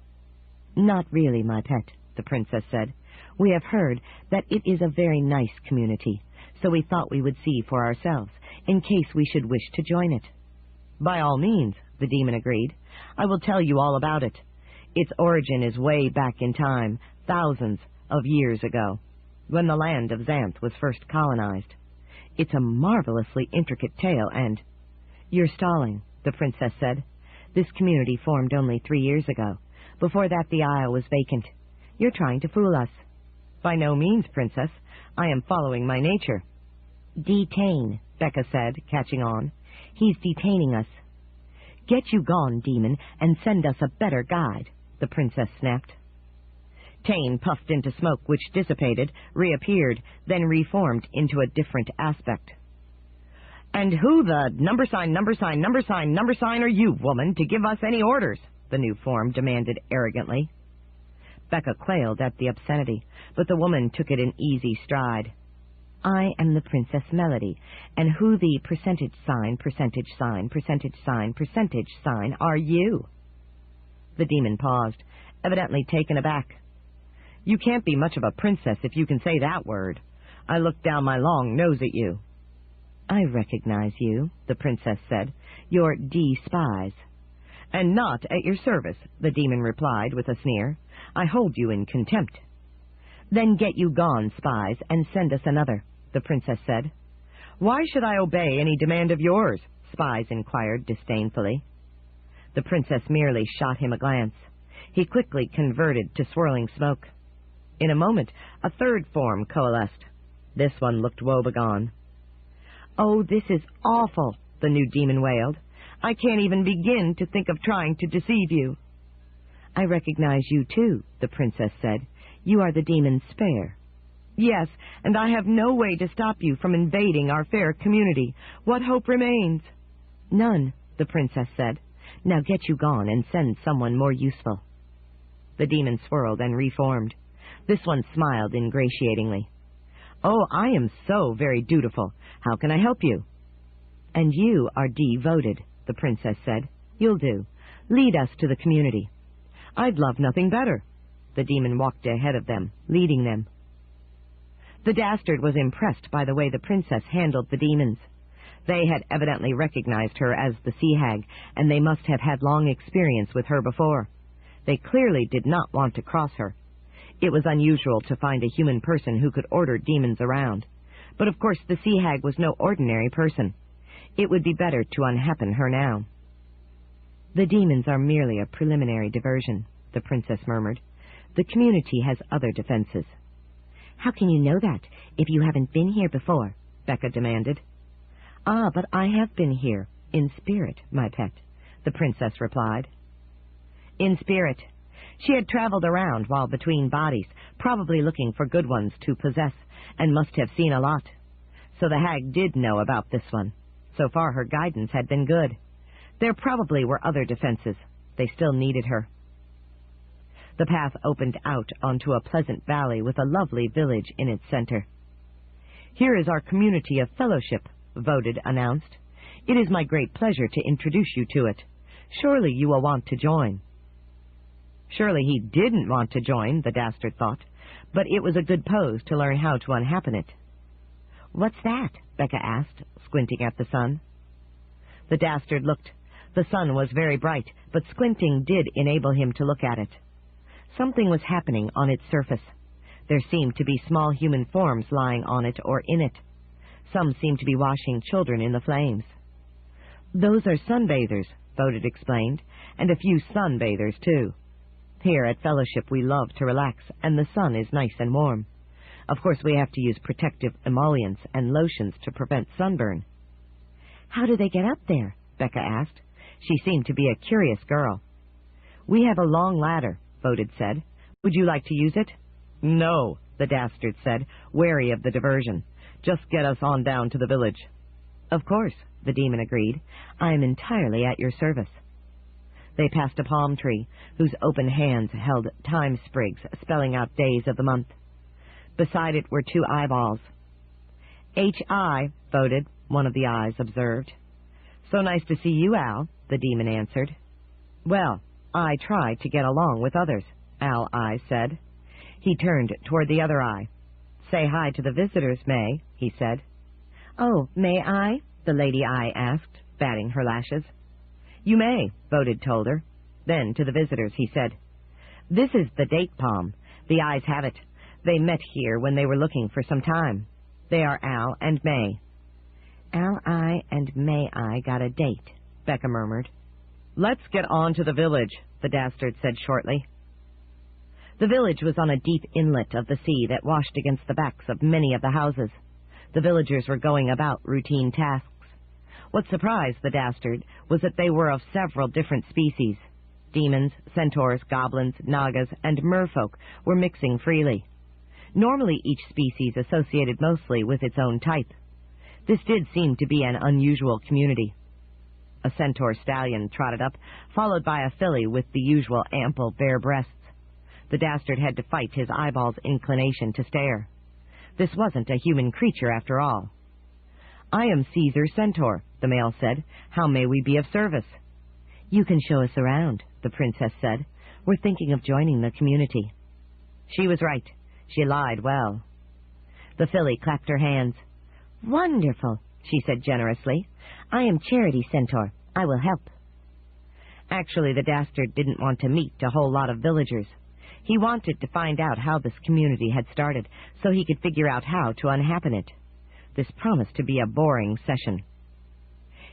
"Not really, my pet," the princess said. "We have heard that it is a very nice community, so we thought we would see for ourselves, in case we should wish to join it." "By all means," the demon agreed. "I will tell you all about it. Its origin is way back in time, thousands of years ago, when the land of Xanth was first colonized. It's a marvelously intricate tale, and—" "You're stalling," the princess said. "This community formed only 3 years ago. Before that, the Isle was vacant. You're trying to fool us." "By no means, princess. I am following my nature." "Detain," Becca said, catching on. "He's detaining us." "Get you gone, demon, and send us a better guide," the princess snapped. Tane puffed into smoke, which dissipated, reappeared, then reformed into a different aspect. "And who the number sign are you, woman, to give us any orders?" the new form demanded arrogantly. Becca quailed at the obscenity, but the woman took it in easy stride. "I am the Princess Melody, and who the percentage sign are you?" The demon paused, evidently taken aback. "You can't be much of a princess if you can say that word. I looked down my long nose at you." "I recognize you," the princess said. "You're D-Spies." "And not at your service," the demon replied with a sneer. "I hold you in contempt." "Then get you gone, spies, and send us another," the princess said. "Why should I obey any demand of yours?" Spies inquired disdainfully. The princess merely shot him a glance. He quickly converted to swirling smoke. In a moment, a third form coalesced. This one looked woebegone. "Oh, this is awful," the new demon wailed. I can't even begin to think of trying to deceive you." "I recognize you, too," the princess said. "You are the demon Spare." "Yes, and I have no way to stop you from invading our fair community. What hope remains?" "None," the princess said. "Now get you gone and send someone more useful." The demon swirled and reformed. This one smiled ingratiatingly. "Oh, I am so very dutiful. How can I help you?" "And you are devoted," the princess said. "You'll do. Lead us to the community." "I'd love nothing better." The demon walked ahead of them, leading them. The Dastard was impressed by the way the princess handled the demons. They had evidently recognized her as the sea hag, and they must have had long experience with her before. They clearly did not want to cross her. It was unusual to find a human person who could order demons around. But of course the sea hag was no ordinary person. It would be better to unhappen her now. "The demons are merely a preliminary diversion," the princess murmured. "The community has other defenses." "How can you know that, if you haven't been here before?" Becca demanded. "Ah, but I have been here, in spirit, my pet," the princess replied. In spirit. She had traveled around while between bodies, probably looking for good ones to possess, and must have seen a lot. So the hag did know about this one. So far her guidance had been good. There probably were other defenses. They still needed her. The path opened out onto a pleasant valley with a lovely village in its center. "Here is our community of fellowship," Voted announced. "It is my great pleasure to introduce you to it. Surely you will want to join." Surely he didn't want to join, the Dastard thought, but it was a good pose to learn how to unhappen it. "What's that?" Becca asked, squinting at the sun. The Dastard looked. The sun was very bright, but squinting did enable him to look at it. Something was happening on its surface. There seemed to be small human forms lying on it or in it. Some seemed to be washing children in the flames. "Those are sunbathers," Voted explained, "and a few sunbathers, too. Here at Fellowship we love to relax, and the sun is nice and warm. Of course we have to use protective emollients and lotions to prevent sunburn." "How do they get up there?" Becca asked. She seemed to be a curious girl. "We have a long ladder," Voted said. "Would you like to use it?" "No," the Dastard said, wary of the diversion. "Just get us on down to the village." "Of course," the demon agreed. "I am entirely at your service." They passed a palm tree, whose open hands held time sprigs, spelling out days of the month. Beside it were 2 eyeballs. "H.I., Voted, one of the eyes observed. "So nice to see you, Al," the demon answered. "Well, I try to get along with others," Al Eye said. He turned toward the other eye. "Say hi to the visitors, May," he said. "Oh, may I?" the lady eye asked, batting her lashes. "You may," Voted told her. Then to the visitors he said, "This is the date palm. The eyes have it. They met here when they were looking for some time. They are Al and May." "Al Eye and May Eye got a date," Becca murmured. "Let's get on to the village," the Dastard said shortly. The village was on a deep inlet of the sea that washed against the backs of many of the houses. The villagers were going about routine tasks. What surprised the Dastard was that they were of several different species. Demons, centaurs, goblins, nagas, and merfolk were mixing freely. Normally each species associated mostly with its own type. This did seem to be an unusual community. A centaur stallion trotted up, followed by a filly with the usual ample bare breasts. The Dastard had to fight his eyeball's inclination to stare. This wasn't a human creature after all. "I am Caesar Centaur," the male said. "How may we be of service?" "You can show us around," the princess said. "We're thinking of joining the community." She was right. She lied well. The filly clapped her hands. "Wonderful," she said generously. "I am Charity Centaur. I will help." Actually, the Dastard didn't want to meet a whole lot of villagers. He wanted to find out how this community had started, so he could figure out how to unhappen it. This promised to be a boring session.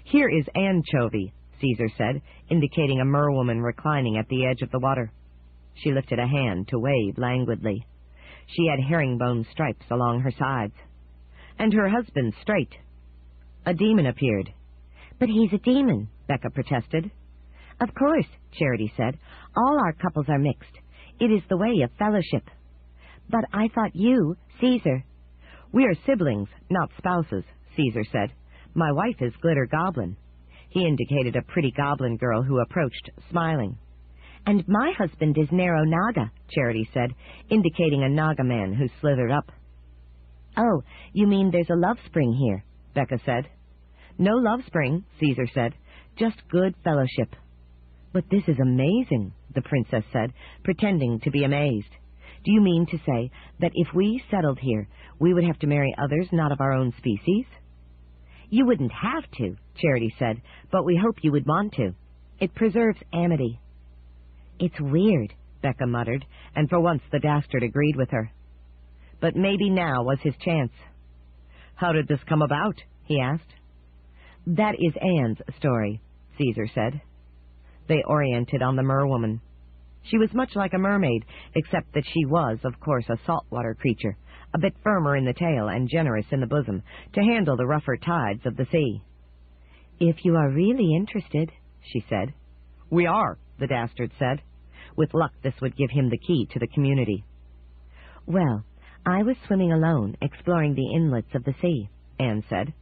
"Here is Anchovy," Caesar said, indicating a merwoman reclining at the edge of the water. She lifted a hand to wave languidly. She had herringbone stripes along her sides. "And her husband straight." A demon appeared. But he's a demon, Becca protested. Of course, Charity said. All our couples are mixed. It is the way of fellowship. But I thought you, Caesar... We are siblings, not spouses, Caesar said. My wife is Glitter Goblin. He indicated a pretty goblin girl who approached, smiling. And my husband is Narrow Naga, Charity said, indicating a Naga man who slithered up. Oh, you mean there's a love spring here, Becca said. No love spring, Caesar said. Just good fellowship. But this is amazing, the princess said, pretending to be amazed. Do you mean to say that if we settled here, we would have to marry others not of our own species? You wouldn't have to, Charity said, but we hope you would want to. It preserves amity. It's weird, Becca muttered, and for once the Dastard agreed with her. But maybe now was his chance. How did this come about? He asked. That is Anne's story, Caesar said. They oriented on the merwoman. She was much like a mermaid, except that she was, of course, a saltwater creature, a bit firmer in the tail and generous in the bosom, to handle the rougher tides of the sea. If you are really interested, she said. We are, the Dastard said. With luck, this would give him the key to the community. Well, I was swimming alone, exploring the inlets of the sea, Anne said.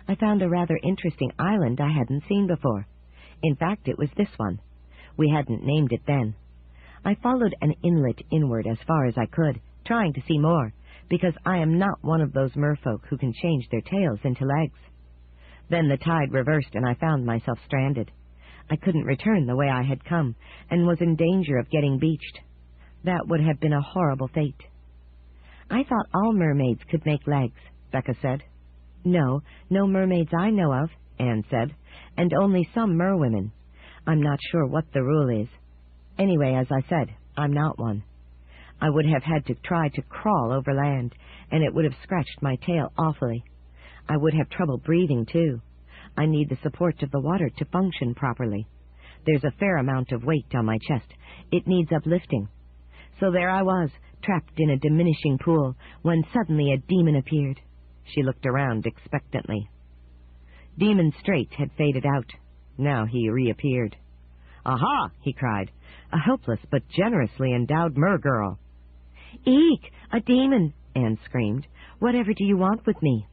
I found a rather interesting island I hadn't seen before. In fact, it was this one. We hadn't named it then. I followed an inlet inward as far as I could, trying to see more, because I am not one of those merfolk who can change their tails into legs. Then the tide reversed and I found myself stranded. I couldn't return the way I had come, and was in danger of getting beached. That would have been a horrible fate. I thought all mermaids could make legs, Becca said. No mermaids I know of, Anne said, and only some merwomen. I'm not sure what the rule is. Anyway, as I said, I'm not one. I would have had to try to crawl over land, and it would have scratched my tail awfully. I would have trouble breathing, too. I need the support of the water to function properly. There's a fair amount of weight on my chest. It needs uplifting. So there I was, trapped in a diminishing pool, when suddenly a demon appeared. She looked around expectantly. Demon Straight had faded out. Now he reappeared. Aha! He cried. A helpless but generously endowed mer-girl. Eek! A demon! Anne screamed. Whatever do you want with me?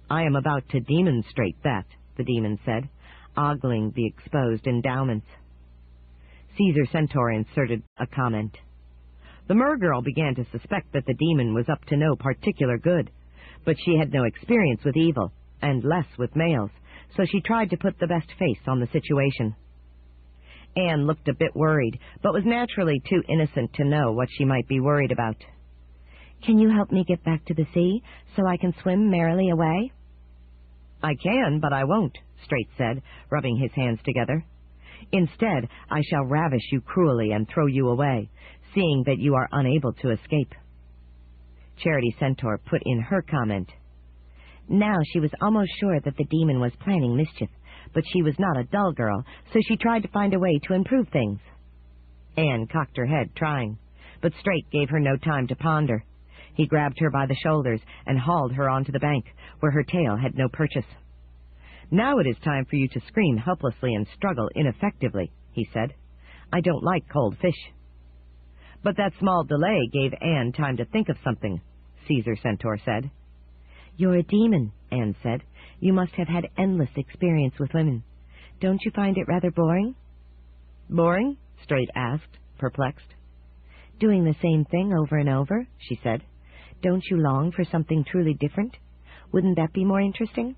I am about to demonstrate that, the demon said, ogling the exposed endowments. Caesar Centaur inserted a comment. The mer-girl began to suspect that the demon was up to no particular good, but she had no experience with evil, and less with males, so she tried to put the best face on the situation. Anne looked a bit worried, but was naturally too innocent to know what she might be worried about. Can you help me get back to the sea, so I can swim merrily away? I can, but I won't, Straight said, rubbing his hands together. Instead, I shall ravish you cruelly and throw you away, seeing that you are unable to escape. Charity Centaur put in her comment. Now she was almost sure that the demon was planning mischief, but she was not a dull girl, so she tried to find a way to improve things. Anne cocked her head, trying, but Straight gave her no time to ponder. He grabbed her by the shoulders and hauled her onto the bank, where her tail had no purchase. Now it is time for you to scream helplessly and struggle ineffectively, he said. I don't like cold fish. But that small delay gave Anne time to think of something, Caesar Centaur said. You're a demon, Anne said. You must have had endless experience with women. Don't you find it rather boring? Boring? Straight asked, perplexed. Doing the same thing over and over, she said. Don't you long for something truly different? Wouldn't that be more interesting?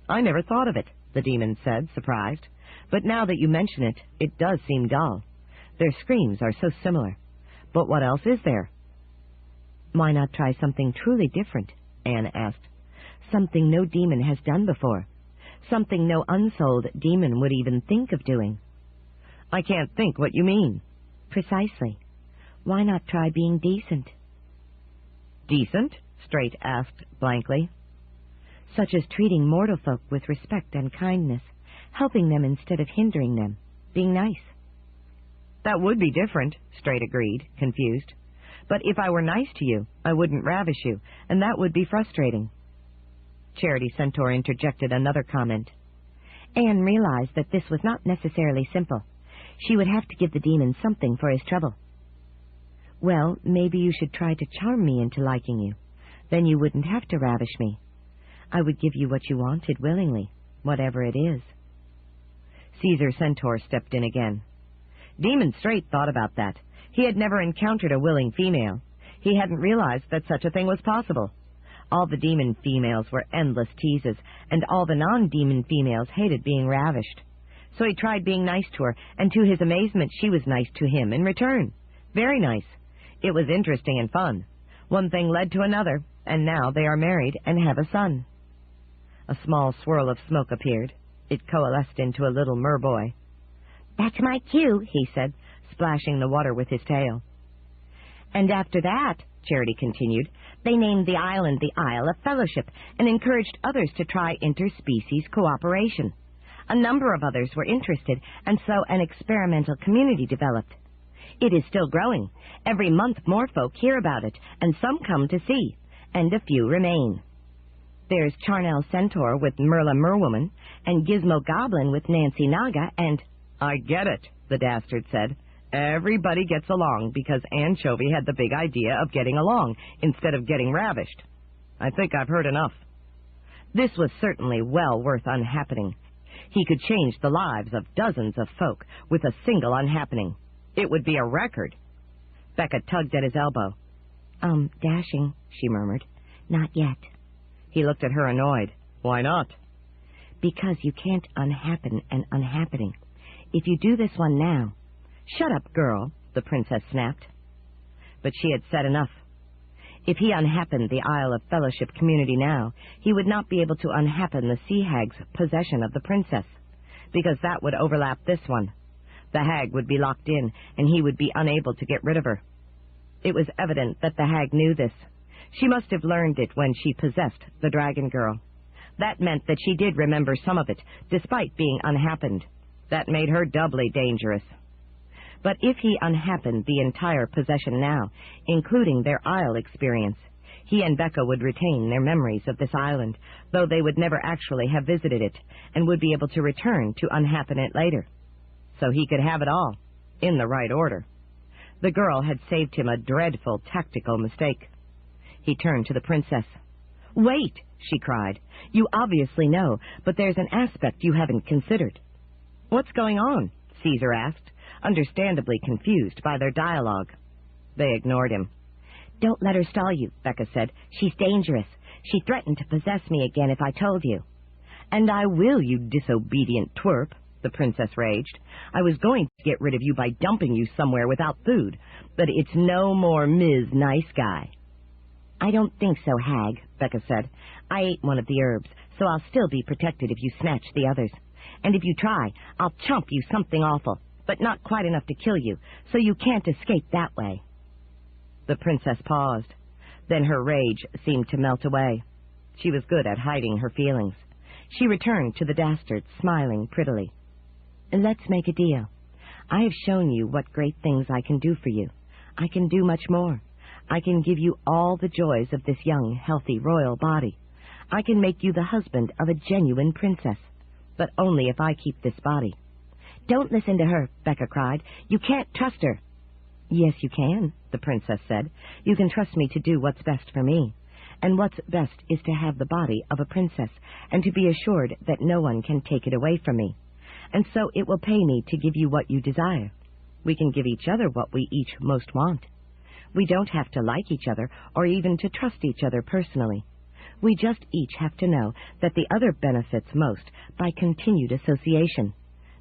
I never thought of it, the demon said, surprised. But now that you mention it, it does seem dull. Their screams are so similar. But what else is there? Why not try something truly different? Anne asked. Something no demon has done before. Something no unsouled demon would even think of doing. I can't think what you mean. Precisely. Why not try being decent? Decent? Straight asked blankly. Such as treating mortal folk with respect and kindness, helping them instead of hindering them, being nice. That would be different, Straight agreed, confused. But if I were nice to you, I wouldn't ravish you, and that would be frustrating. Charity Centaur interjected another comment. Anne realized that this was not necessarily simple. She would have to give the demon something for his trouble. Well, maybe you should try to charm me into liking you. Then you wouldn't have to ravish me. I would give you what you wanted willingly, whatever it is. Caesar Centaur stepped in again. Demon Straight thought about that. He had never encountered a willing female. He hadn't realized that such a thing was possible. All the demon females were endless teases, and all the non-demon females hated being ravished. So he tried being nice to her, and to his amazement she was nice to him in return. Very nice. It was interesting and fun. One thing led to another, and now they are married and have a son. A small swirl of smoke appeared. It coalesced into a little merboy. That's my cue, he said, splashing the water with his tail. And after that, Charity continued, they named the island the Isle of Fellowship and encouraged others to try interspecies cooperation. A number of others were interested, and so an experimental community developed. It is still growing. Every month more folk hear about it, and some come to see, and a few remain. There's Charnel Centaur with Merla Merwoman, and Gizmo Goblin with Nancy Naga, and... I get it, the Dastard said. Everybody gets along because Anchovy had the big idea of getting along instead of getting ravished. I think I've heard enough. This was certainly well worth unhappening. He could change the lives of dozens of folk with a single unhappening. It would be a record. Becca tugged at his elbow. Dashing, she murmured. Not yet. He looked at her annoyed. Why not? Because you can't unhappen an unhappening. If you do this one now... Shut up, girl, the princess snapped. But she had said enough. If he unhappened the Isle of Fellowship community now, he would not be able to unhappen the sea hag's possession of the princess, because that would overlap this one. The hag would be locked in, and he would be unable to get rid of her. It was evident that the hag knew this. She must have learned it when she possessed the dragon girl. That meant that she did remember some of it, despite being unhappened. That made her doubly dangerous. But if he unhappened the entire possession now, including their isle experience, he and Becca would retain their memories of this island, though they would never actually have visited it, and would be able to return to unhappen it later. So he could have it all, in the right order. The girl had saved him a dreadful tactical mistake. He turned to the princess. "Wait," she cried. "You obviously know, but there's an aspect you haven't considered." "What's going on?" Caesar asked, understandably confused by their dialogue. They ignored him. "Don't let her stall you," Becca said. "She's dangerous. She threatened to possess me again if I told you." "And I will, you disobedient twerp," the princess raged. "I was going to get rid of you by dumping you somewhere without food, but it's no more Ms. Nice Guy." "I don't think so, hag," Becca said. "I ate one of the herbs, so I'll still be protected if you snatch the others. And if you try, I'll chomp you something awful, but not quite enough to kill you, so you can't escape that way." The princess paused. Then her rage seemed to melt away. She was good at hiding her feelings. She returned to the Dastard, smiling prettily. "Let's make a deal. I have shown you what great things I can do for you. I can do much more. I can give you all the joys of this young, healthy, royal body. I can make you the husband of a genuine princess, but only if I keep this body." "Don't listen to her," Becca cried. "You can't trust her." "Yes, you can," the princess said. "You can trust me to do what's best for me. And what's best is to have the body of a princess, and to be assured that no one can take it away from me. And so it will pay me to give you what you desire. We can give each other what we each most want. We don't have to like each other, or even to trust each other personally. We just each have to know that the other benefits most by continued association.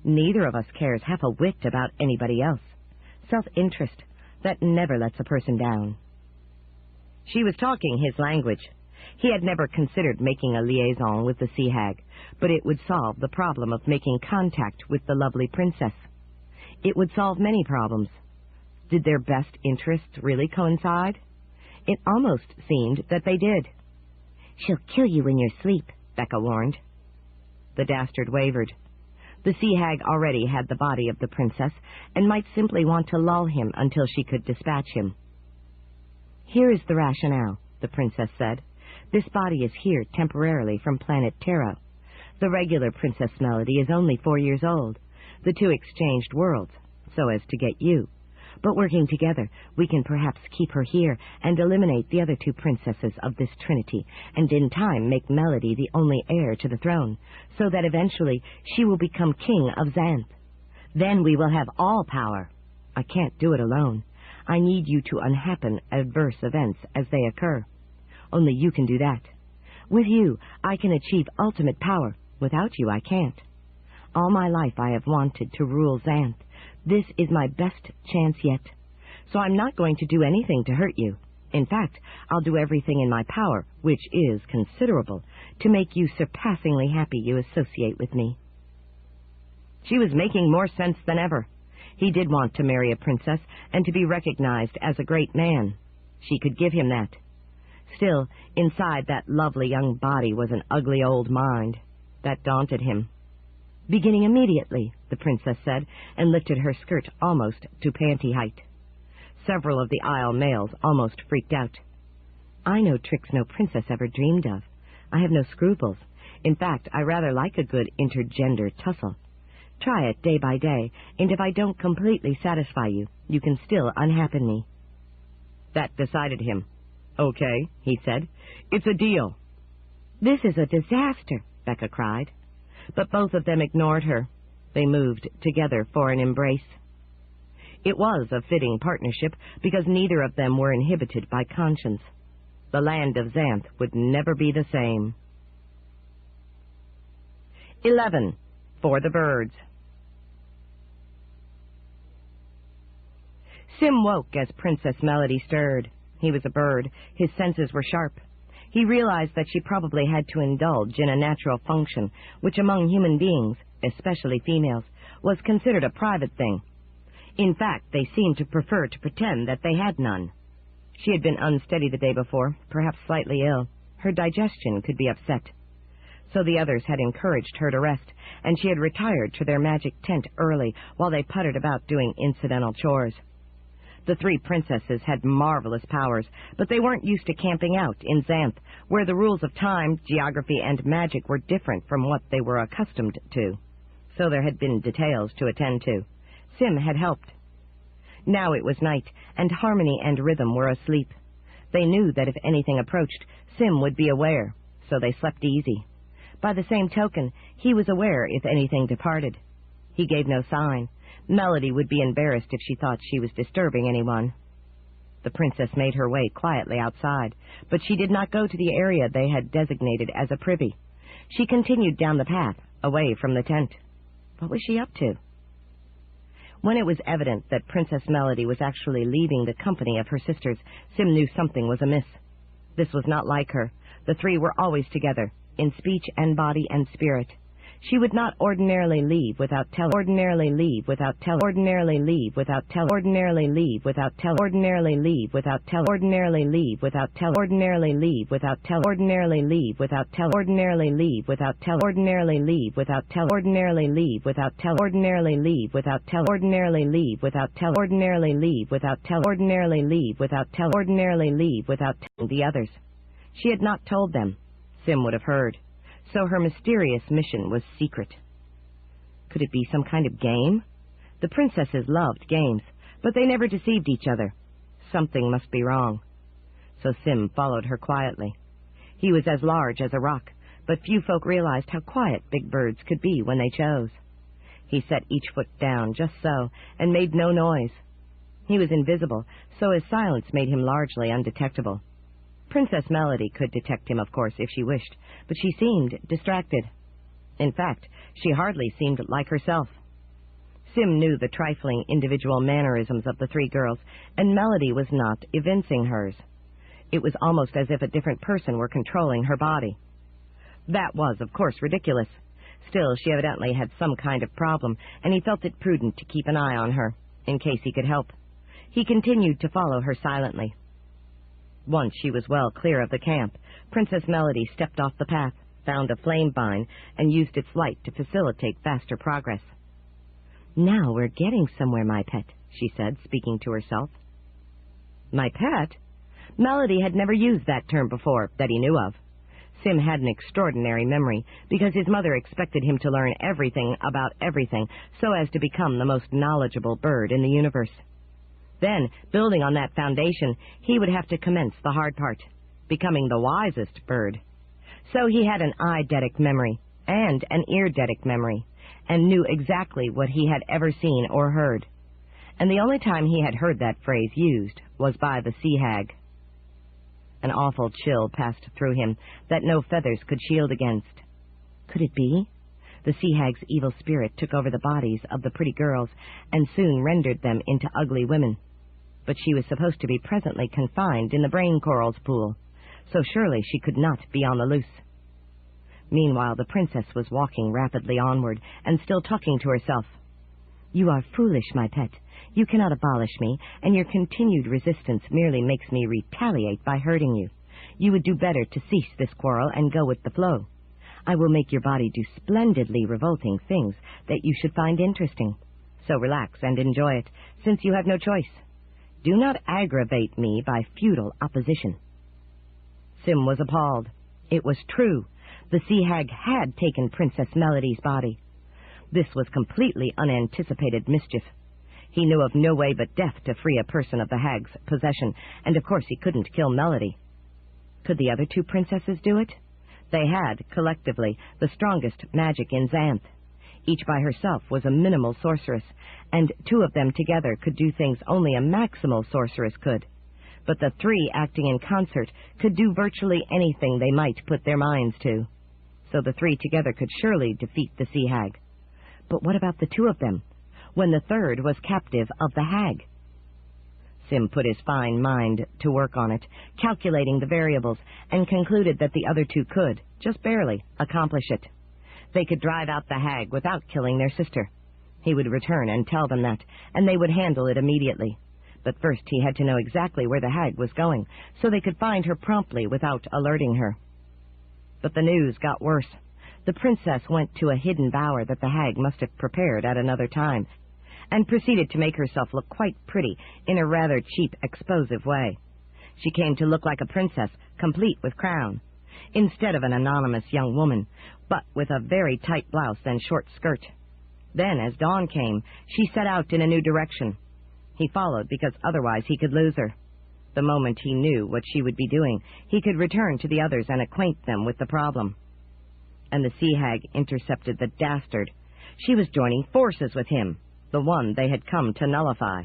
Neither of us cares half a whit about anybody else. Self-interest, that never lets a person down." She was talking his language. He had never considered making a liaison with the sea hag, but it would solve the problem of making contact with the lovely princess. It would solve many problems. Did their best interests really coincide? It almost seemed that they did. "She'll kill you in your sleep," Becca warned. The Dastard wavered. The sea hag already had the body of the princess, and might simply want to lull him until she could dispatch him. "Here is the rationale," the princess said. "This body is here temporarily from planet Terra. The regular Princess Melody is only 4 years old. The two exchanged worlds, so as to get you. But working together, we can perhaps keep her here and eliminate the other two princesses of this trinity, and in time make Melody the only heir to the throne, so that eventually she will become king of Xanth. Then we will have all power. I can't do it alone. I need you to unhappen adverse events as they occur. Only you can do that. With you, I can achieve ultimate power. Without you, I can't. All my life I have wanted to rule Xanth. This is my best chance yet. So I'm not going to do anything to hurt you. In fact, I'll do everything in my power, which is considerable, to make you surpassingly happy you associate with me. She was making more sense than ever. He did want to marry a princess and to be recognized as a great man. She could give him that. Still, inside that lovely young body was an ugly old mind. That daunted him. Beginning immediately, the princess said, and lifted her skirt almost to panty height. Several of the Isle males almost freaked out. I know tricks no princess ever dreamed of. I have no scruples. In fact, I rather like a good intergender tussle. Try it day by day, and if I don't completely satisfy you, you can still unhappen me. That decided him. Okay, he said. It's a deal. This is a disaster, Becca cried. But both of them ignored her. They moved together for an embrace. It was a fitting partnership because neither of them were inhibited by conscience. The land of Xanth would never be the same. 11. For the birds. Sim woke as Princess Melody stirred. He was a bird. His senses were sharp. He realized that she probably had to indulge in a natural function, which among human beings, especially females, was considered a private thing. In fact, they seemed to prefer to pretend that they had none. She had been unsteady the day before, perhaps slightly ill. Her digestion could be upset. So the others had encouraged her to rest, and she had retired to their magic tent early while they puttered about doing incidental chores. The three princesses had marvelous powers, but they weren't used to camping out in Xanth, where the rules of time, geography, and magic were different from what they were accustomed to. So there had been details to attend to. Sim had helped. Now it was night, and Harmony and Rhythm were asleep. They knew that if anything approached, Sim would be aware, so they slept easy. By the same token, he was aware if anything departed. He gave no sign. Melody would be embarrassed if she thought she was disturbing anyone. The princess made her way quietly outside, but she did not go to the area they had designated as a privy. She continued down the path, away from the tent. What was she up to? When it was evident that Princess Melody was actually leaving the company of her sisters, Sim knew something was amiss. This was not like her. The three were always together, in speech and body and spirit. She would not ordinarily leave without telling. Ordinarily leave without telling. Ordinarily leave without telling. Ordinarily leave without telling. Ordinarily leave without telling. Ordinarily leave without telling. Ordinarily leave without telling. Ordinarily leave without telling. Ordinarily leave without telling. Ordinarily leave without telling. Ordinarily leave without telling. Ordinarily leave without telling. Ordinarily leave without telling. Ordinarily leave without telling. Ordinarily leave without telling. Ordinarily leave without telling the others. She had not told them. Sim would have heard. So her mysterious mission was secret. Could it be some kind of game? The princesses loved games, but they never deceived each other. Something must be wrong. So Sim followed her quietly. He was as large as a rock, but few folk realized how quiet big birds could be when they chose. He set each foot down just so, and made no noise. He was invisible, so his silence made him largely undetectable. Princess Melody could detect him, of course, if she wished, but she seemed distracted. In fact, she hardly seemed like herself. Sim knew the trifling individual mannerisms of the three girls, and Melody was not evincing hers. It was almost as if a different person were controlling her body. That was, of course, ridiculous. Still, she evidently had some kind of problem, and he felt it prudent to keep an eye on her, in case he could help. He continued to follow her silently. Once she was well clear of the camp, Princess Melody stepped off the path, found a flame vine, and used its light to facilitate faster progress. Now we're getting somewhere, my pet, she said, speaking to herself. My pet? Melody had never used that term before, that he knew of. Sim had an extraordinary memory because his mother expected him to learn everything about everything so as to become the most knowledgeable bird in the universe. Then, building on that foundation, he would have to commence the hard part, becoming the wisest bird. So he had an eidetic memory and an eardetic memory, and knew exactly what he had ever seen or heard. And the only time he had heard that phrase used was by the sea hag. An awful chill passed through him that no feathers could shield against. Could it be? The sea hag's evil spirit took over the bodies of the pretty girls and soon rendered them into ugly women. But she was supposed to be presently confined in the brain corals pool, so surely she could not be on the loose. Meanwhile, the princess was walking rapidly onward and still talking to herself. "You are foolish, my pet. You cannot abolish me, and your continued resistance merely makes me retaliate by hurting you. You would do better to cease this quarrel and go with the flow. I will make your body do splendidly revolting things that you should find interesting. So relax and enjoy it, since you have no choice. Do not aggravate me by futile opposition." Sim was appalled. It was true. The sea hag had taken Princess Melody's body. This was completely unanticipated mischief. He knew of no way but death to free a person of the hag's possession, and of course he couldn't kill Melody. Could the other two princesses do it? They had, collectively, the strongest magic in Xanth. Each by herself was a minimal sorceress, and two of them together could do things only a maximal sorceress could. But the three acting in concert could do virtually anything they might put their minds to. So the three together could surely defeat the sea hag. But what about the two of them, when the third was captive of the hag? Sim put his fine mind to work on it, calculating the variables, and concluded that the other two could, just barely, accomplish it. They could drive out the hag without killing their sister. He would return and tell them that, and they would handle it immediately. But first he had to know exactly where the hag was going, so they could find her promptly without alerting her. But the news got worse. The princess went to a hidden bower that the hag must have prepared at another time, and proceeded to make herself look quite pretty in a rather cheap, explosive way. She came to look like a princess, complete with crown, instead of an anonymous young woman, but with a very tight blouse and short skirt. Then, as dawn came, she set out in a new direction. He followed because otherwise he could lose her. The moment he knew what she would be doing, he could return to the others and acquaint them with the problem. And the sea hag intercepted the Dastard. She was joining forces with him, the one they had come to nullify.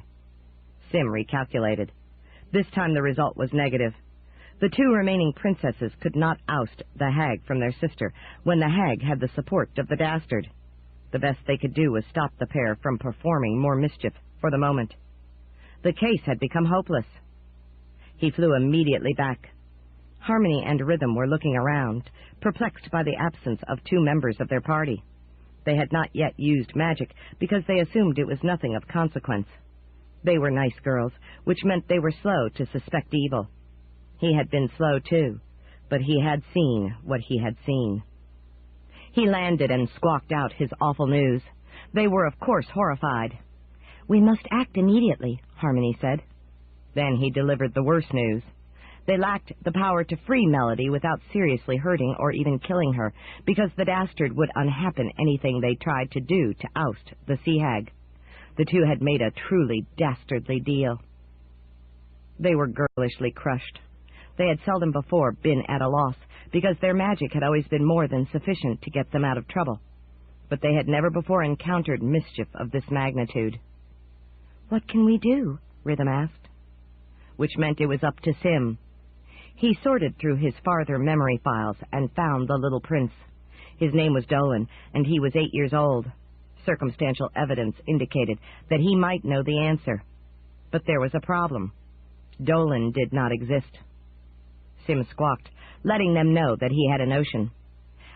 Sim recalculated. This time the result was negative. The two remaining princesses could not oust the hag from their sister when the hag had the support of the Dastard. The best they could do was stop the pair from performing more mischief for the moment. The case had become hopeless. He flew immediately back. Harmony and Rhythm were looking around, perplexed by the absence of two members of their party. They had not yet used magic because they assumed it was nothing of consequence. They were nice girls, which meant they were slow to suspect evil. He had been slow too, but he had seen what he had seen. He landed and squawked out his awful news. They were, of course, horrified. "We must act immediately," Harmony said. Then he delivered the worst news. They lacked the power to free Melody without seriously hurting or even killing her, because the Dastard would unhappen anything they tried to do to oust the sea hag. The two had made a truly dastardly deal. They were girlishly crushed. They had seldom before been at a loss, because their magic had always been more than sufficient to get them out of trouble. But they had never before encountered mischief of this magnitude. "What can we do?" Rhythm asked. Which meant it was up to Sim. He sorted through his farther memory files and found the little prince. His name was Dolan, and he was 8 years old. Circumstantial evidence indicated that he might know the answer. But there was a problem. Dolan did not exist. Sim squawked, letting them know that he had a notion.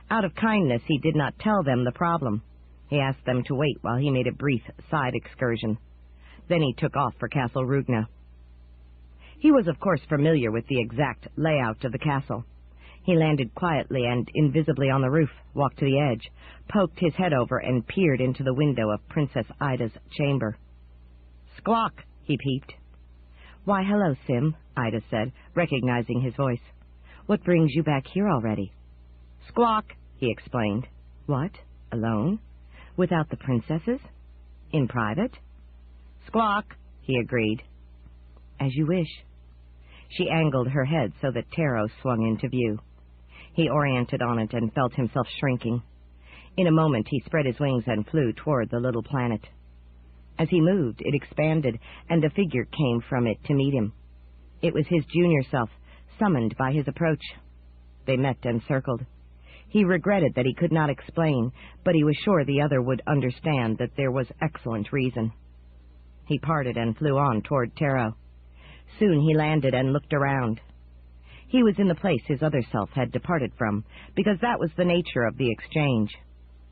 Out of kindness, he did not tell them the problem. He asked them to wait while he made a brief side excursion. Then he took off for Castle Rugna. He was, of course, familiar with the exact layout of the castle. He landed quietly and invisibly on the roof, walked to the edge, poked his head over, and peered into the window of Princess Ida's chamber. "Squawk!" he peeped. "Why, hello, Sim," Ida said, recognizing his voice. "What brings you back here already?" Squawk, he explained. What? Alone? Without the princesses? In private? Squawk, he agreed. As you wish. She angled her head so that Taro swung into view. He oriented on it and felt himself shrinking. In a moment he spread his wings and flew toward the little planet. As he moved, it expanded, and a figure came from it to meet him. It was his junior self, summoned by his approach. They met and circled. He regretted that he could not explain, but he was sure the other would understand that there was excellent reason. He parted and flew on toward Taro. Soon he landed and looked around. He was in the place his other self had departed from, because that was the nature of the exchange.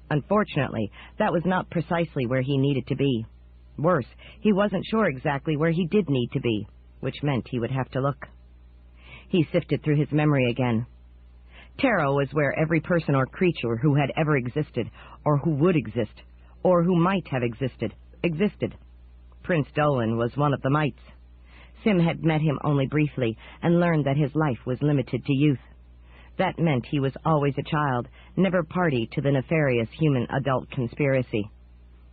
Unfortunately, that was not precisely where he needed to be. Worse, he wasn't sure exactly where he did need to be, which meant he would have to look. He sifted through his memory again. Taro was where every person or creature who had ever existed, or who would exist, or who might have existed. Prince Dolan was one of the mites. Sim had met him only briefly and learned that his life was limited to youth. That meant he was always a child, never party to the nefarious human adult conspiracy.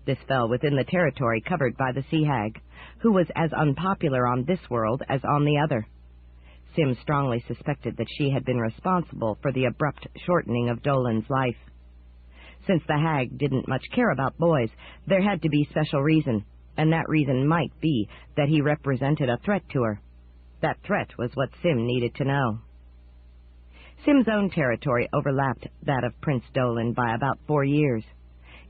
This fell within the territory covered by the Sea Hag, who was as unpopular on this world as on the other. Sim strongly suspected that she had been responsible for the abrupt shortening of Dolan's life. Since the hag didn't much care about boys, there had to be special reason, and that reason might be that he represented a threat to her. That threat was what Sim needed to know. Sim's own territory overlapped that of Prince Dolan by about 4 years.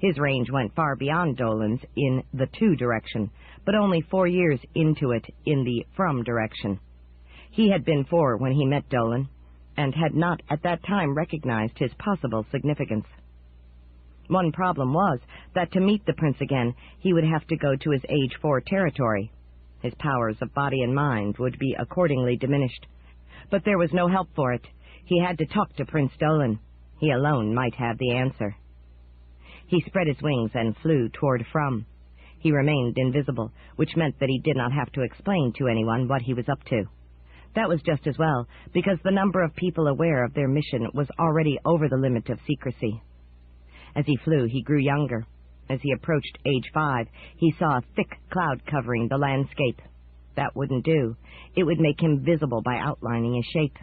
His range went far beyond Dolan's in the to direction, but only 4 years into it in the from direction. He had been 4 when he met Dolan, and had not at that time recognized his possible significance. One problem was that to meet the prince again, he would have to go to his age 4 territory. His powers of body and mind would be accordingly diminished. But there was no help for it. He had to talk to Prince Dolan. He alone might have the answer. He spread his wings and flew toward From. He remained invisible, which meant that he did not have to explain to anyone what he was up to. That was just as well, because the number of people aware of their mission was already over the limit of secrecy. As he flew, he grew younger. As he approached age 5, he saw a thick cloud covering the landscape. That wouldn't do. It would make him visible by outlining his shape.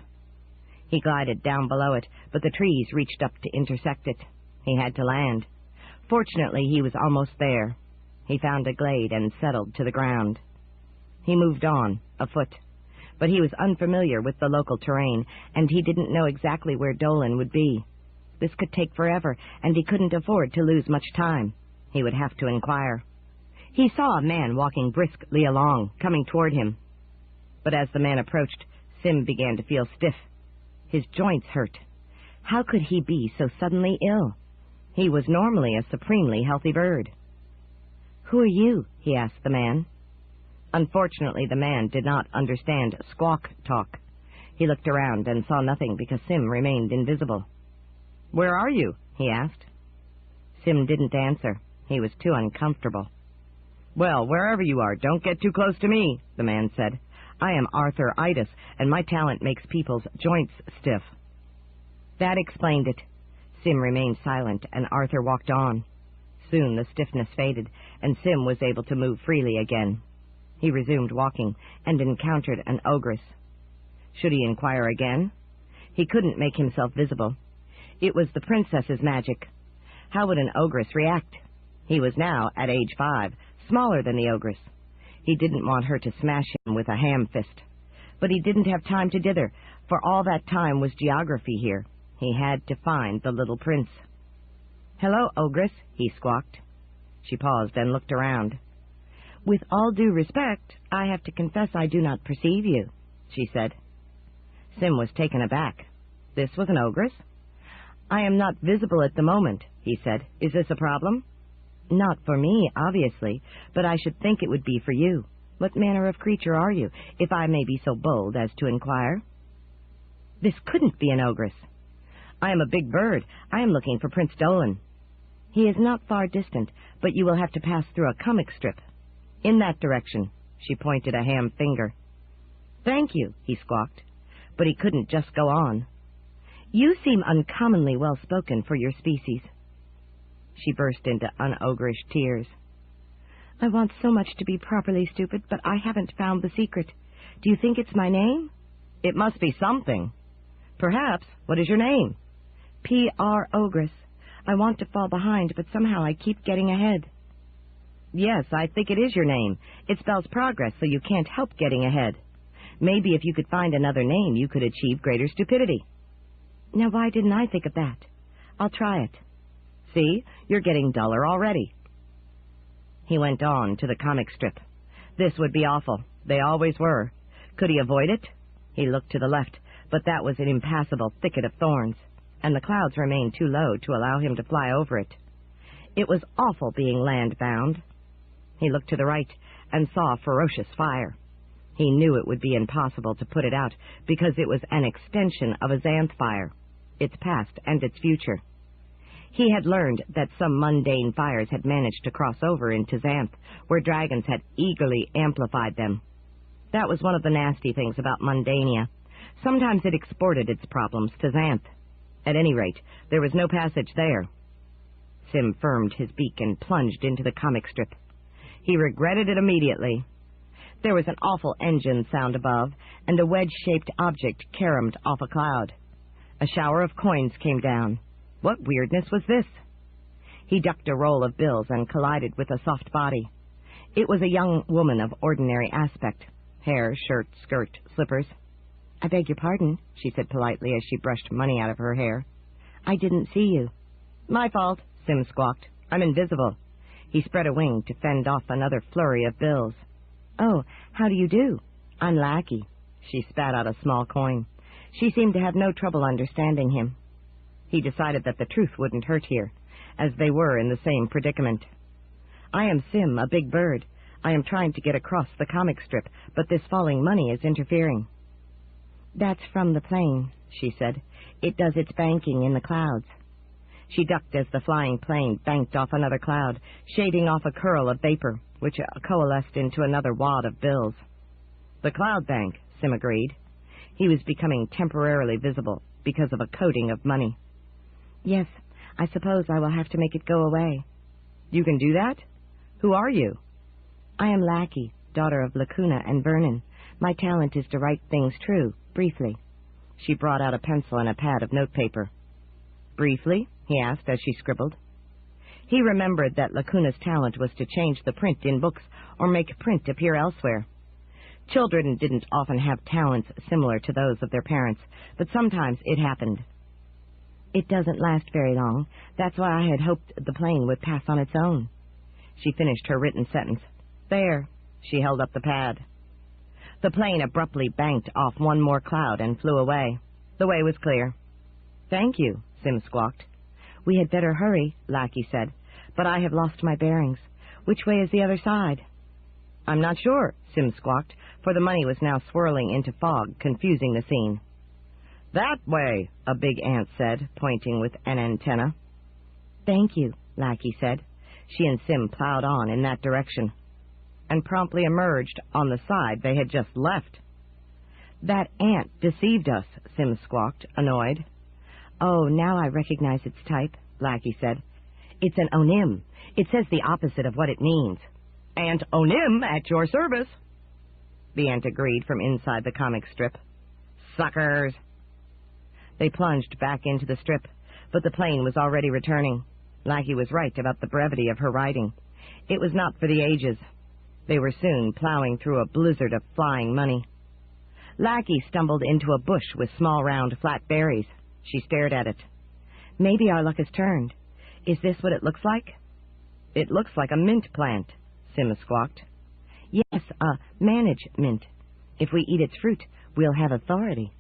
He glided down below it, but the trees reached up to intersect it. He had to land. Fortunately, he was almost there. He found a glade and settled to the ground. He moved on, afoot. But he was unfamiliar with the local terrain, and he didn't know exactly where Dolan would be. This could take forever, and he couldn't afford to lose much time. He would have to inquire. He saw a man walking briskly along, coming toward him. But as the man approached, Sim began to feel stiff. His joints hurt. How could he be so suddenly ill? He was normally a supremely healthy bird. "Who are you?" he asked the man. Unfortunately, the man did not understand squawk talk. He looked around and saw nothing because Sim remained invisible. "Where are you?" he asked. Sim didn't answer. He was too uncomfortable. "Well, wherever you are, don't get too close to me," the man said. "I am arthritis, and my talent makes people's joints stiff." That explained it. Sim remained silent, and Arthur walked on. Soon the stiffness faded, and Sim was able to move freely again. He resumed walking, and encountered an ogress. Should he inquire again? He couldn't make himself visible. It was the princess's magic. How would an ogress react? He was now, at age 5, smaller than the ogress. He didn't want her to smash him with a ham fist. But he didn't have time to dither, for all that time was geography here. He had to find the little prince. "Hello, ogress," he squawked. She paused and looked around. "With all due respect, I have to confess I do not perceive you," she said. Sim was taken aback. This was an ogress? "I am not visible at the moment," he said. "Is this a problem?" "Not for me, obviously, but I should think it would be for you. What manner of creature are you, if I may be so bold as to inquire?" This couldn't be an ogress. "I am a big bird. I am looking for Prince Dolan." "He is not far distant, but you will have to pass through a comic strip." "In that direction." She pointed a ham finger. "Thank you," he squawked. But he couldn't just go on. You seem uncommonly well-spoken for your species. She burst into unogrish tears. I want so much to be properly stupid, but I haven't found the secret. Do you think it's my name? It must be something. Perhaps. What is your name? P.R. Ogress. I want to fall behind, but somehow I keep getting ahead. Yes, I think it is your name. It spells progress, so you can't help getting ahead. Maybe if you could find another name, you could achieve greater stupidity. Now, why didn't I think of that? I'll try it. See, you're getting duller already. He went on to the comic strip. This would be awful. They always were. Could he avoid it? He looked to the left, but that was an impassable thicket of thorns, and the clouds remained too low to allow him to fly over it. It was awful being land-bound. He looked to the right and saw ferocious fire. He knew it would be impossible to put it out because it was an extension of a Xanth fire, its past and its future. He had learned that some mundane fires had managed to cross over into Xanth, where dragons had eagerly amplified them. That was one of the nasty things about Mundania. Sometimes it exported its problems to Xanth. At any rate, there was no passage there. Sim firmed his beak and plunged into the comic strip. He regretted it immediately. There was an awful engine sound above, and a wedge-shaped object caromed off a cloud. A shower of coins came down. What weirdness was this? He ducked a roll of bills and collided with a soft body. It was a young woman of ordinary aspect. Hair, shirt, skirt, slippers. I beg your pardon, she said politely as she brushed money out of her hair. I didn't see you. My fault, Sim squawked. I'm invisible. He spread a wing to fend off another flurry of bills. Oh, how do you do? I'm Lackey. She spat out a small coin. She seemed to have no trouble understanding him. He decided that the truth wouldn't hurt here, as they were in the same predicament. I am Sim, a big bird. I am trying to get across the comic strip, but this falling money is interfering. That's from the plane, she said. It does its banking in the clouds. She ducked as the flying plane banked off another cloud, shading off a curl of vapor, which coalesced into another wad of bills. The cloud bank, Sim agreed. He was becoming temporarily visible because of a coating of money. Yes, I suppose I will have to make it go away. You can do that? Who are you? I am Lackey, daughter of Lacuna and Vernon. My talent is to write things true, briefly. She brought out a pencil and a pad of notepaper. Briefly? He asked as she scribbled. He remembered that Lacuna's talent was to change the print in books or make print appear elsewhere. Children didn't often have talents similar to those of their parents, but sometimes it happened. It doesn't last very long. That's why I had hoped the plane would pass on its own. She finished her written sentence. There. She held up the pad. The plane abruptly banked off one more cloud and flew away. The way was clear. Thank you, Sim squawked. We had better hurry, Lackey said, but I have lost my bearings. Which way is the other side? I'm not sure, Sim squawked, for the money was now swirling into fog, confusing the scene. That way, a big ant said, pointing with an antenna. Thank you, Lackey said. She and Sim plowed on in that direction, and promptly emerged on the side they had just left. That ant deceived us, Sim squawked, annoyed. Oh, now I recognize its type, Lackey said. It's an onym. It says the opposite of what it means. And onym at your service. The ant agreed from inside the comic strip. Suckers! They plunged back into the strip, but the plane was already returning. Lackey was right about the brevity of her writing. It was not for the ages. They were soon plowing through a blizzard of flying money. Lackey stumbled into a bush with small round flat berries. She stared at it. Maybe our luck has turned. Is this what it looks like? It looks like a mint plant, Sim squawked. Yes, manage mint. If we eat its fruit, we'll have authority.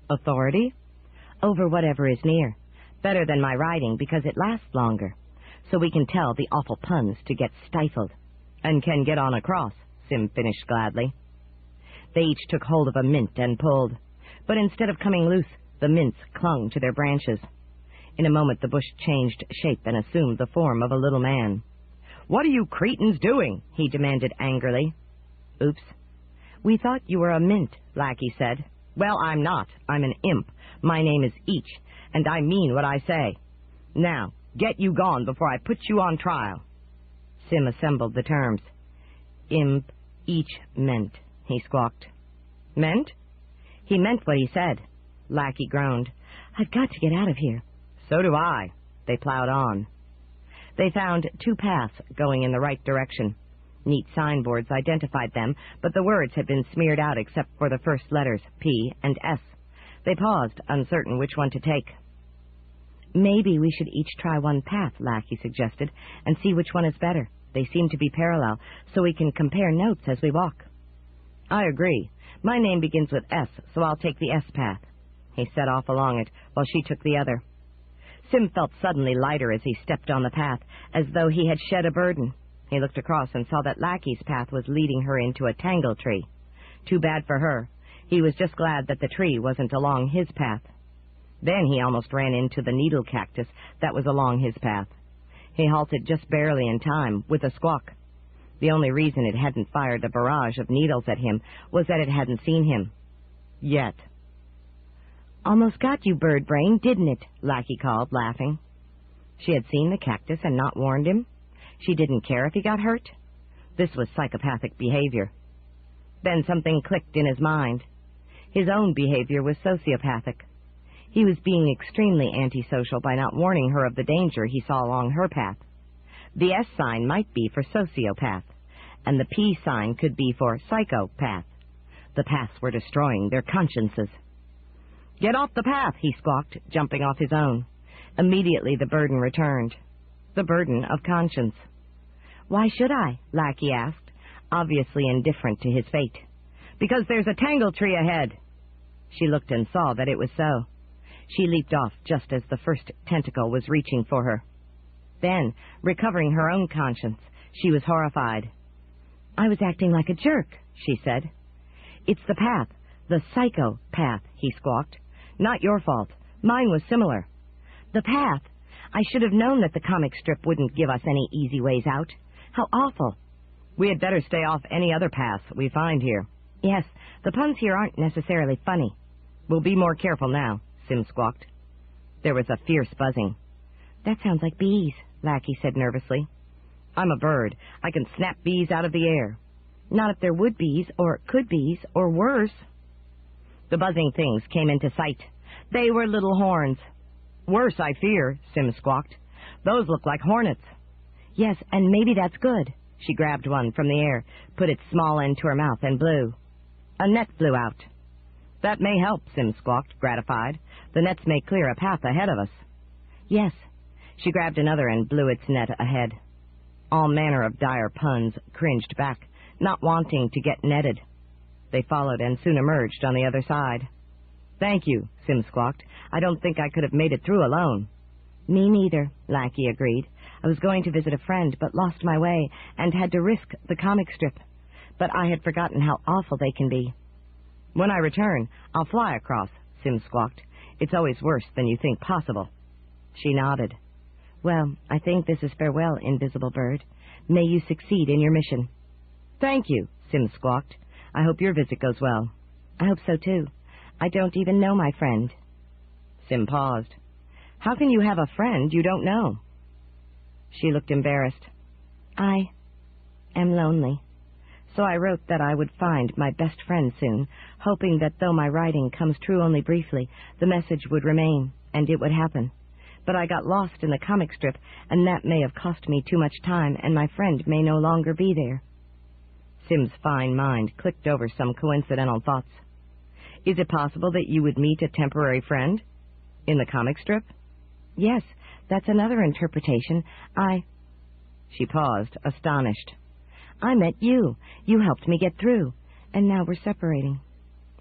Authority? Over whatever is near. Better than my writing because it lasts longer. So we can tell the awful puns to get stifled. And can get on across, Sim finished gladly. They each took hold of a mint and pulled. But instead of coming loose, the mints clung to their branches. In a moment the bush changed shape and assumed the form of a little man. What are you cretins doing? He demanded angrily. Oops. We thought you were a mint, Lackey said. Well, I'm not. I'm an imp. My name is Each, and I mean what I say. Now, get you gone before I put you on trial. Sim assembled the terms. Imp, Each meant, he squawked. Meant? He meant what he said. Lackey groaned. I've got to get out of here. So do I. They plowed on. They found 2 paths going in the right direction. Neat signboards identified them, but the words had been smeared out except for the first letters, P and S. They paused, uncertain which one to take. Maybe we should each try one path, Lackey suggested, and see which one is better. They seem to be parallel, so we can compare notes as we walk. I agree. My name begins with S, so I'll take the S path. He set off along it, while she took the other. Sim felt suddenly lighter as he stepped on the path, as though he had shed a burden. He looked across and saw that Lackey's path was leading her into a tangle tree. Too bad for her. He was just glad that the tree wasn't along his path. Then he almost ran into the needle cactus that was along his path. He halted just barely in time, with a squawk. The only reason it hadn't fired a barrage of needles at him was that it hadn't seen him. Yet. Almost got you, bird brain, didn't it? Lackey called, laughing. She had seen the cactus and not warned him. She didn't care if he got hurt. This was psychopathic behavior. Then something clicked in his mind. His own behavior was sociopathic. He was being extremely antisocial by not warning her of the danger he saw along her path. The S sign might be for sociopath, and the P sign could be for psychopath. The paths were destroying their consciences. Get off the path, he squawked, jumping off his own. Immediately the burden returned. The burden of conscience. Why should I? Lackey asked, obviously indifferent to his fate. Because there's a tangle tree ahead. She looked and saw that it was so. She leaped off just as the first tentacle was reaching for her. Then, recovering her own conscience, she was horrified. I was acting like a jerk, she said. It's the path, the psycho path, he squawked. Not your fault. Mine was similar. The path? I should have known that the comic strip wouldn't give us any easy ways out. How awful. We had better stay off any other paths we find here. Yes, the puns here aren't necessarily funny. We'll be more careful now, Sim squawked. There was a fierce buzzing. That sounds like bees, Lackey said nervously. I'm a bird. I can snap bees out of the air. Not if they're wood bees, or could bees, or worse. The buzzing things came into sight. They were little horns. Worse, I fear, Sim squawked. Those look like hornets. Yes, and maybe that's good. She grabbed one from the air, put its small end to her mouth, and blew. A net flew out. That may help, Sim squawked, gratified. The nets may clear a path ahead of us. Yes. She grabbed another and blew its net ahead. All manner of dire puns cringed back, not wanting to get netted. They followed and soon emerged on the other side. Thank you, Sim squawked. I don't think I could have made it through alone. Me neither, Lackey agreed. I was going to visit a friend, but lost my way and had to risk the comic strip. But I had forgotten how awful they can be. When I return, I'll fly across, Sim squawked. It's always worse than you think possible. She nodded. Well, I think this is farewell, invisible bird. May you succeed in your mission. Thank you, Sim squawked. I hope your visit goes well. I hope so, too. I don't even know my friend. Sim paused. How can you have a friend you don't know? She looked embarrassed. I am lonely. So I wrote that I would find my best friend soon, hoping that though my writing comes true only briefly, the message would remain, and it would happen. But I got lost in the comic strip, and that may have cost me too much time, and my friend may no longer be there. Sim's fine mind clicked over some coincidental thoughts. Is it possible that you would meet a temporary friend? In the comic strip? Yes, that's another interpretation. She paused, astonished. I met you. You helped me get through. And now we're separating.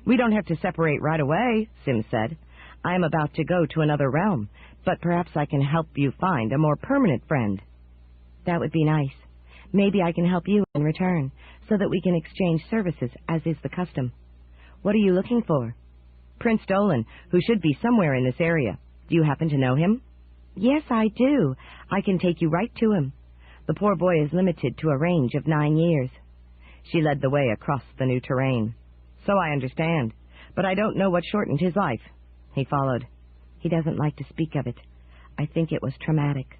We don't have to separate right away, Sim said. I am about to go to another realm, but perhaps I can help you find a more permanent friend. That would be nice. Maybe I can help you in return, so that we can exchange services, as is the custom. What are you looking for? Prince Dolan, who should be somewhere in this area. Do you happen to know him? Yes, I do. I can take you right to him. The poor boy is limited to a range of 9 years. She led the way across the new terrain. So I understand. but I don't know what shortened his life." He followed. "He doesn't like to speak of it. I think it was traumatic."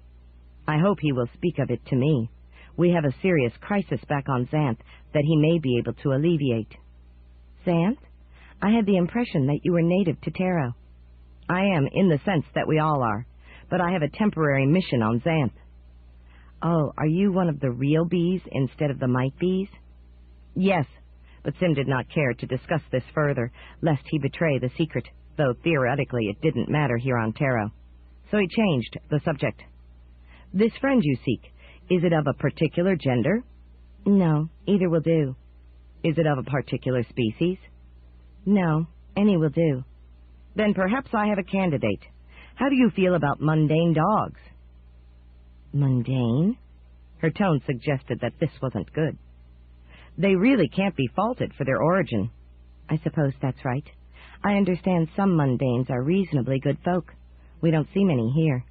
"I hope he will speak of it to me. We have a serious crisis back on Xanth that he may be able to alleviate." "Xanth? I had the impression that you were native to Taro." "I am, in the sense that we all are, but I have a temporary mission on Xanth." "Oh, are you one of the real bees instead of the mite bees?" "Yes," but Sim did not care to discuss this further, lest he betray the secret, though theoretically it didn't matter here on Taro. So he changed the subject. "This friend you seek, is it of a particular gender?" "No, either will do." "Is it of a particular species?" "No, any will do." "Then perhaps I have a candidate. How do you feel about mundane dogs?" "Mundane?" Her tone suggested that this wasn't good. "They really can't be faulted for their origin." "I suppose that's right. I understand some mundanes are reasonably good folk. We don't see many here."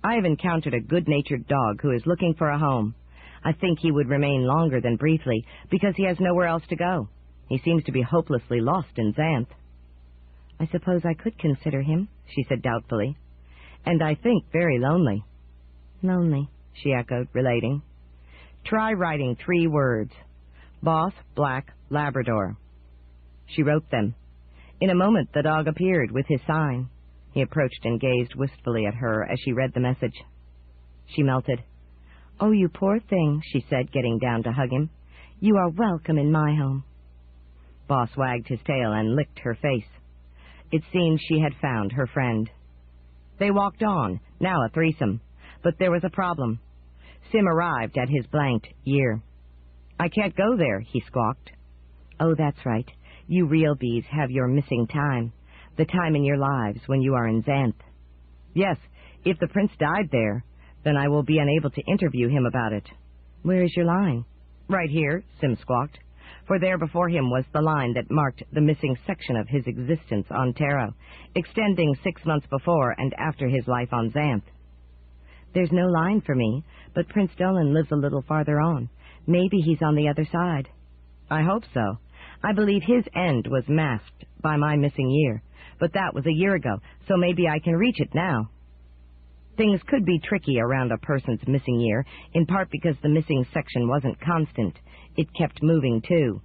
"I have encountered a good-natured dog who is looking for a home. I think he would remain longer than briefly, because he has nowhere else to go. He seems to be hopelessly lost in Xanth." "I suppose I could consider him," she said doubtfully. "And I think very lonely." "Lonely," she echoed, relating. "Try writing 3 words. Boss, black, Labrador." She wrote them. In a moment the dog appeared with his sign. He approached and gazed wistfully at her as she read the message. She melted. "Oh, you poor thing," she said, getting down to hug him. "You are welcome in my home." Boss wagged his tail and licked her face. It seemed she had found her friend. They walked on, now a threesome, but there was a problem. Sim arrived at his blanked year. "I can't go there," he squawked. "Oh, that's right. You real bees have your missing time, the time in your lives when you are in Xanth." "Yes, if the prince died there, then I will be unable to interview him about it." "Where is your line?" "Right here," Sim squawked, for there before him was the line that marked the missing section of his existence on Taro, extending 6 months before and after his life on Xanth. "There's no line for me, but Prince Dolan lives a little farther on. Maybe he's on the other side." "I hope so. I believe his end was masked by my missing year, but that was a year ago, so maybe I can reach it now." Things could be tricky around a person's missing year, in part because the missing section wasn't constant. It kept moving, too.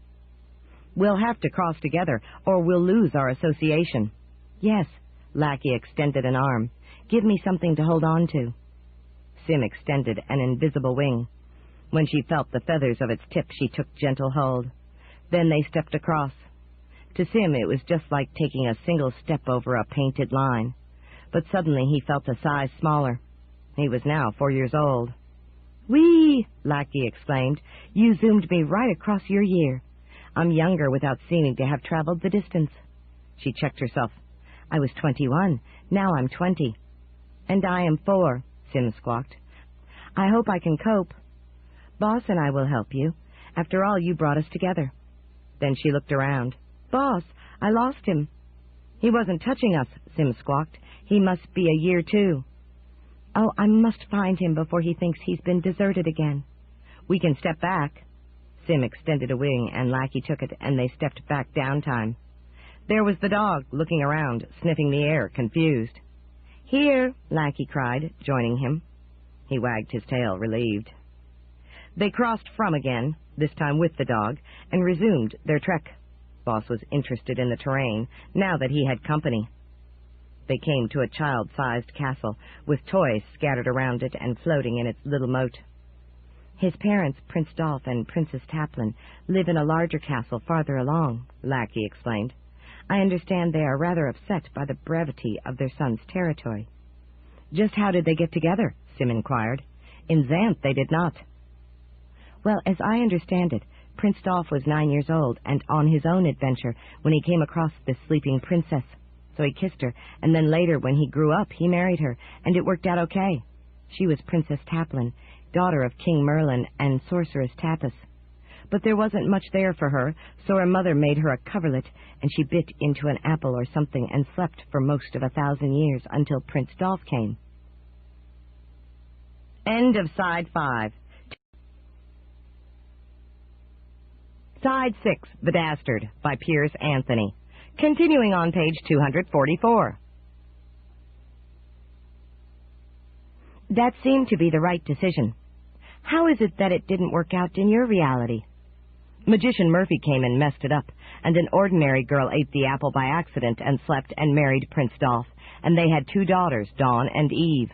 "We'll have to cross together, or we'll lose our association." "Yes." Lackey extended an arm. "Give me something to hold on to." Sim extended an invisible wing. When she felt the feathers of its tip, she took gentle hold. Then they stepped across. To Sim, it was just like taking a single step over a painted line. But suddenly he felt a size smaller. He was now 4 years old. "Whee!" Lackey exclaimed. "You zoomed me right across your year. I'm younger without seeming to have traveled the distance." She checked herself. "I was 21. Now I'm 20. "And I am 4, Sim squawked. "I hope I can cope." "Boss and I will help you. After all, you brought us together." Then she looked around. "Boss, I lost him." "He wasn't touching us," Sim squawked. "He must be a year, too." "Oh, I must find him before he thinks he's been deserted again." "We can step back." Sim extended a wing, and Lackey took it, and they stepped back down time. There was the dog, looking around, sniffing the air, confused. "Here," Lackey cried, joining him. He wagged his tail, relieved. They crossed from again, this time with the dog, and resumed their trek. Boss was interested in the terrain, now that he had company. They came to a child-sized castle, with toys scattered around it and floating in its little moat. "His parents, Prince Dolph and Princess Taplin, live in a larger castle farther along," Lackey explained. "I understand they are rather upset by the brevity of their son's territory." "Just how did they get together?" Sim inquired. "In Xanth they did not." "Well, as I understand it, Prince Dolph was 9 years old and on his own adventure when he came across this sleeping princess. So he kissed her, and then later, when he grew up, he married her, and it worked out okay. She was Princess Taplin, daughter of King Merlin and Sorceress Tapis. But there wasn't much there for her, so her mother made her a coverlet, and she bit into an apple or something and slept for most of 1,000 years until Prince Dolph came." End of Side 5. Side 6, The Dastard, by Piers Anthony. Continuing on page 244. That seemed to be the right decision. How is it that it didn't work out in your reality? Magician Murphy came and messed it up, and an ordinary girl ate the apple by accident and slept and married Prince Dolph, and they had 2 daughters, Dawn and Eve.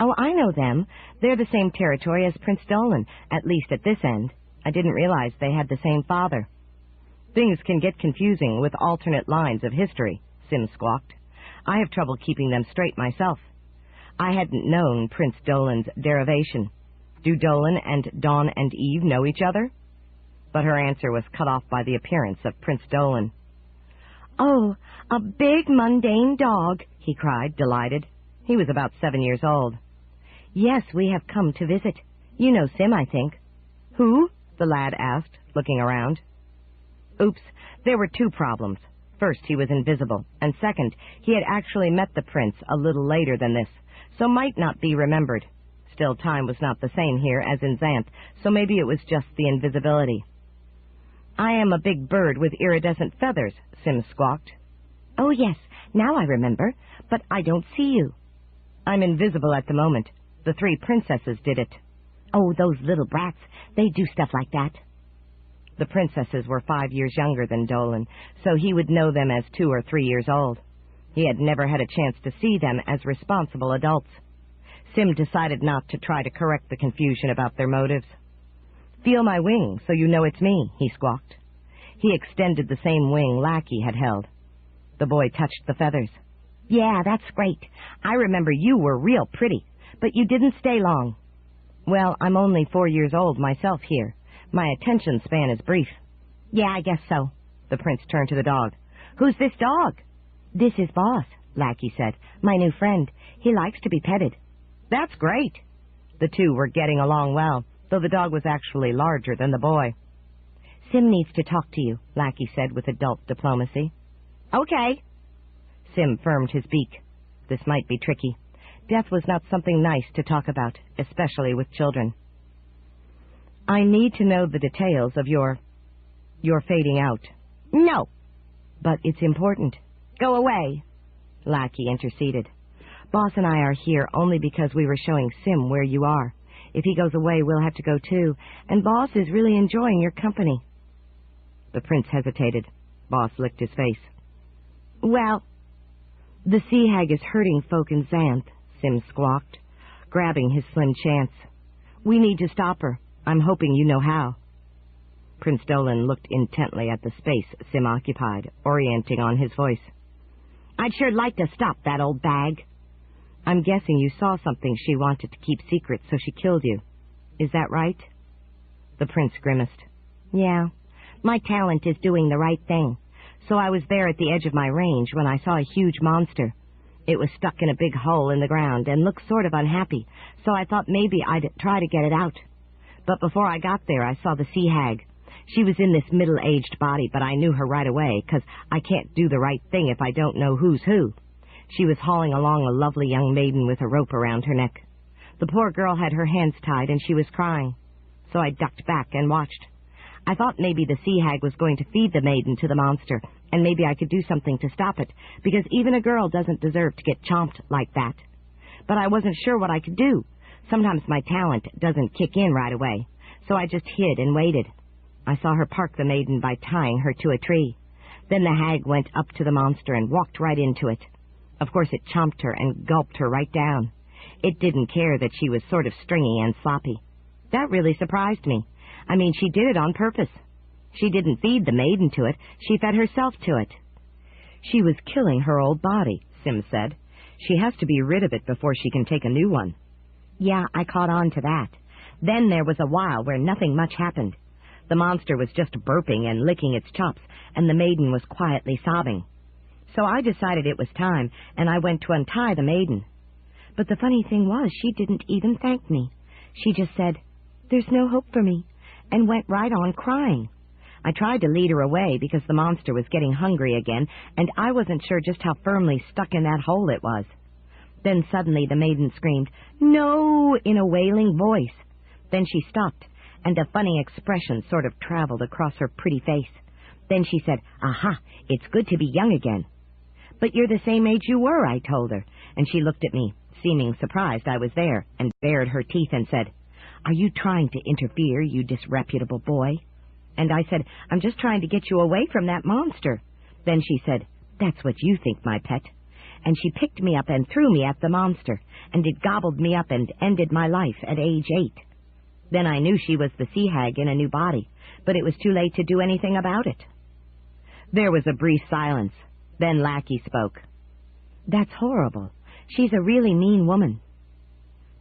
Oh, I know them. They're the same territory as Prince Dolan, at least at this end. I didn't realize they had the same father. Things can get confusing with alternate lines of history, Sim squawked. I have trouble keeping them straight myself. I hadn't known Prince Dolan's derivation. Do Dolan and Dawn and Eve know each other? But her answer was cut off by the appearance of Prince Dolan. Oh, a big mundane dog, he cried, delighted. He was about 7 years old. Yes, we have come to visit. You know Sim, I think. Who? The lad asked, looking around. Oops, there were 2 problems. First, he was invisible, and second, he had actually met the prince a little later than this, so might not be remembered. Still, time was not the same here as in Xanth, so maybe it was just the invisibility. I am a big bird with iridescent feathers, Sim squawked. Oh, yes, now I remember, but I don't see you. I'm invisible at the moment. The 3 princesses did it. Oh, those little brats, they do stuff like that. The princesses were 5 years younger than Dolan, so he would know them as 2 or 3 years old. He had never had a chance to see them as responsible adults. Sim decided not to try to correct the confusion about their motives. Feel my wing, so you know it's me, he squawked. He extended the same wing Lackey had held. The boy touched the feathers. Yeah, that's great. I remember you were real pretty, but you didn't stay long. Well, I'm only 4 years old myself here. My attention span is brief. Yeah, I guess so. The prince turned to the dog. Who's this dog? This is Boss, Lackey said. My new friend. He likes to be petted. That's great. The 2 were getting along well, though the dog was actually larger than the boy. Sim needs to talk to you, Lackey said with adult diplomacy. Okay. Sim firmed his beak. This might be tricky. Death was not something nice to talk about, especially with children. I need to know the details of your fading out. No. But it's important. Go away. Lackey interceded. Boss and I are here only because we were showing Sim where you are. If he goes away, we'll have to go too, and Boss is really enjoying your company. The prince hesitated. Boss licked his face. Well, the sea hag is hurting folk in Xanth, Sim squawked, grabbing his slim chance. We need to stop her. I'm hoping you know how. Prince Dolan looked intently at the space Sim occupied, orienting on his voice. I'd sure like to stop that old bag. I'm guessing you saw something she wanted to keep secret, so she killed you. Is that right? The prince grimaced. Yeah, my talent is doing the right thing. So I was there at the edge of my range when I saw a huge monster. It was stuck in a big hole in the ground and looked sort of unhappy, so I thought maybe I'd try to get it out. But before I got there, I saw the sea hag. She was in this middle-aged body, but I knew her right away, 'cause I can't do the right thing if I don't know who's who. She was hauling along a lovely young maiden with a rope around her neck. The poor girl had her hands tied, and she was crying. So I ducked back and watched. I thought maybe the sea hag was going to feed the maiden to the monster, and maybe I could do something to stop it, because even a girl doesn't deserve to get chomped like that. But I wasn't sure what I could do. Sometimes my talent doesn't kick in right away, so I just hid and waited. I saw her park the maiden by tying her to a tree. Then the hag went up to the monster and walked right into it. Of course it chomped her and gulped her right down. It didn't care that she was sort of stringy and sloppy. That really surprised me. I mean, she did it on purpose. She didn't feed the maiden to it, she fed herself to it. She was killing her old body, Sim said. She has to be rid of it before she can take a new one. Yeah, I caught on to that. Then there was a while where nothing much happened. The monster was just burping and licking its chops, and the maiden was quietly sobbing. So I decided it was time, and I went to untie the maiden. But the funny thing was, she didn't even thank me. She just said, "There's no hope for me," and went right on crying. I tried to lead her away because the monster was getting hungry again, and I wasn't sure just how firmly stuck in that hole it was. Then suddenly the maiden screamed, "No!" in a wailing voice. Then she stopped, and a funny expression sort of traveled across her pretty face. Then she said, "Aha, it's good to be young again." "But you're the same age you were," I told her, and she looked at me, seeming surprised I was there, and bared her teeth and said, "Are you trying to interfere, you disreputable boy?" And I said, "I'm just trying to get you away from that monster." Then she said, "That's what you think, my pet." And she picked me up and threw me at the monster, and it gobbled me up and ended my life at age 8. Then I knew she was the sea hag in a new body, but it was too late to do anything about it. There was a brief silence. Then Lackey spoke. "That's horrible. She's a really mean woman."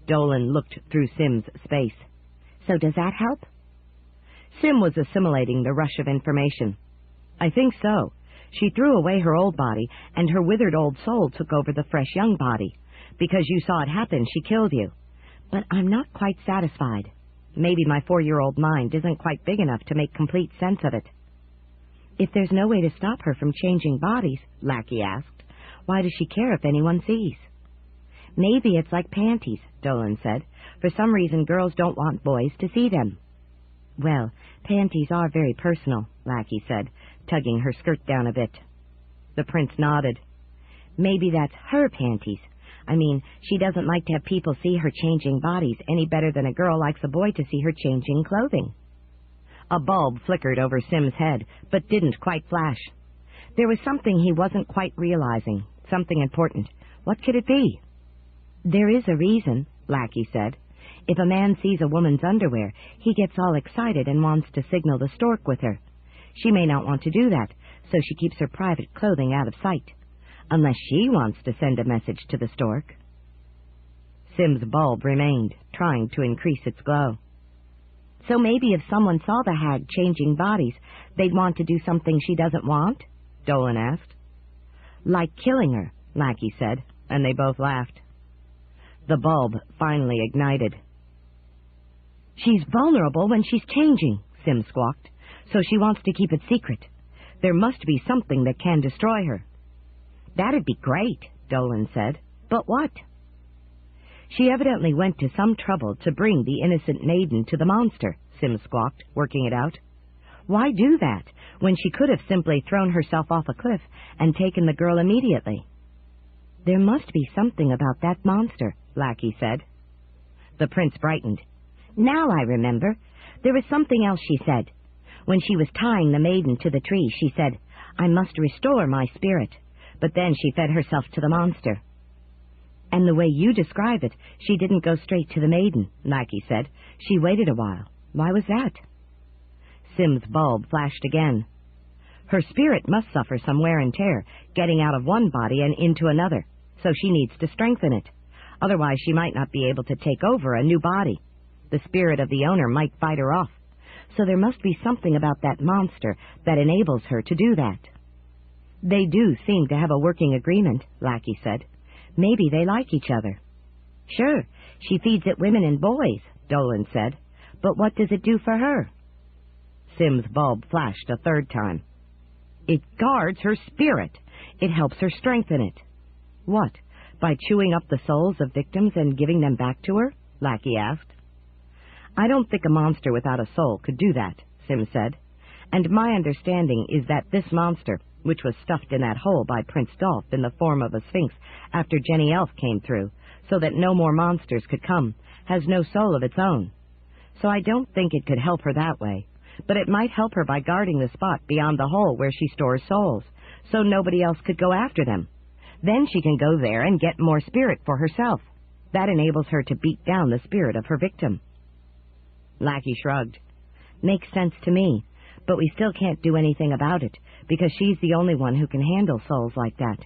Dolan looked through Sim's space. "So does that help?" Sim was assimilating the rush of information. "I think so. She threw away her old body, and her withered old soul took over the fresh young body. Because you saw it happen, she killed you. But I'm not quite satisfied. Maybe my 4-year-old mind isn't quite big enough to make complete sense of it." "If there's no way to stop her from changing bodies," Lackey asked, "why does she care if anyone sees?" "Maybe it's like panties," Dolan said. "For some reason, girls don't want boys to see them." "Well, panties are very personal," Lackey said, tugging her skirt down a bit. The prince nodded. "Maybe that's her panties. I mean, she doesn't like to have people see her changing bodies any better than a girl likes a boy to see her changing clothing." A bulb flickered over Sim's head, but didn't quite flash. There was something he wasn't quite realizing, something important. What could it be? "There is a reason," Lackey said. "If a man sees a woman's underwear, he gets all excited and wants to signal the stork with her. She may not want to do that, so she keeps her private clothing out of sight. Unless she wants to send a message to the stork." Sim's bulb remained, trying to increase its glow. "So maybe if someone saw the hag changing bodies, they'd want to do something she doesn't want?" Dolan asked. "Like killing her," Lackey said, and they both laughed. The bulb finally ignited. "She's vulnerable when she's changing," Sim squawked, "so she wants to keep it secret. There must be something that can destroy her." "That'd be great," Dolan said. "But what?" "She evidently went to some trouble to bring the innocent maiden to the monster," Sim squawked, working it out. "Why do that, when she could have simply thrown herself off a cliff and taken the girl immediately?" "There must be something about that monster," Lackey said. The prince brightened. "Now I remember. There was something else she said. When she was tying the maiden to the tree, she said, 'I must restore my spirit.' But then she fed herself to the monster." "And the way you describe it, she didn't go straight to the maiden," Lackey said. "She waited a while. Why was that?" Sim's bulb flashed again. "Her spirit must suffer some wear and tear, getting out of one body and into another, so she needs to strengthen it. Otherwise she might not be able to take over a new body. The spirit of the owner might fight her off. So there must be something about that monster that enables her to do that." "They do seem to have a working agreement," Lackey said. "Maybe they like each other." "Sure, she feeds it women and boys," Dolan said. "But what does it do for her?" Sim's bulb flashed a third time. "It guards her spirit. It helps her strengthen it." "What, by chewing up the souls of victims and giving them back to her?" Lackey asked. "I don't think a monster without a soul could do that," Sim said. "And my understanding is that this monster, which was stuffed in that hole by Prince Dolph in the form of a sphinx after Jenny Elf came through, so that no more monsters could come, has no soul of its own. So I don't think it could help her that way, but it might help her by guarding the spot beyond the hole where she stores souls, so nobody else could go after them. Then she can go there and get more spirit for herself. That enables her to beat down the spirit of her victim." Lackey shrugged. "Makes sense to me, but we still can't do anything about it, because she's the only one who can handle souls like that."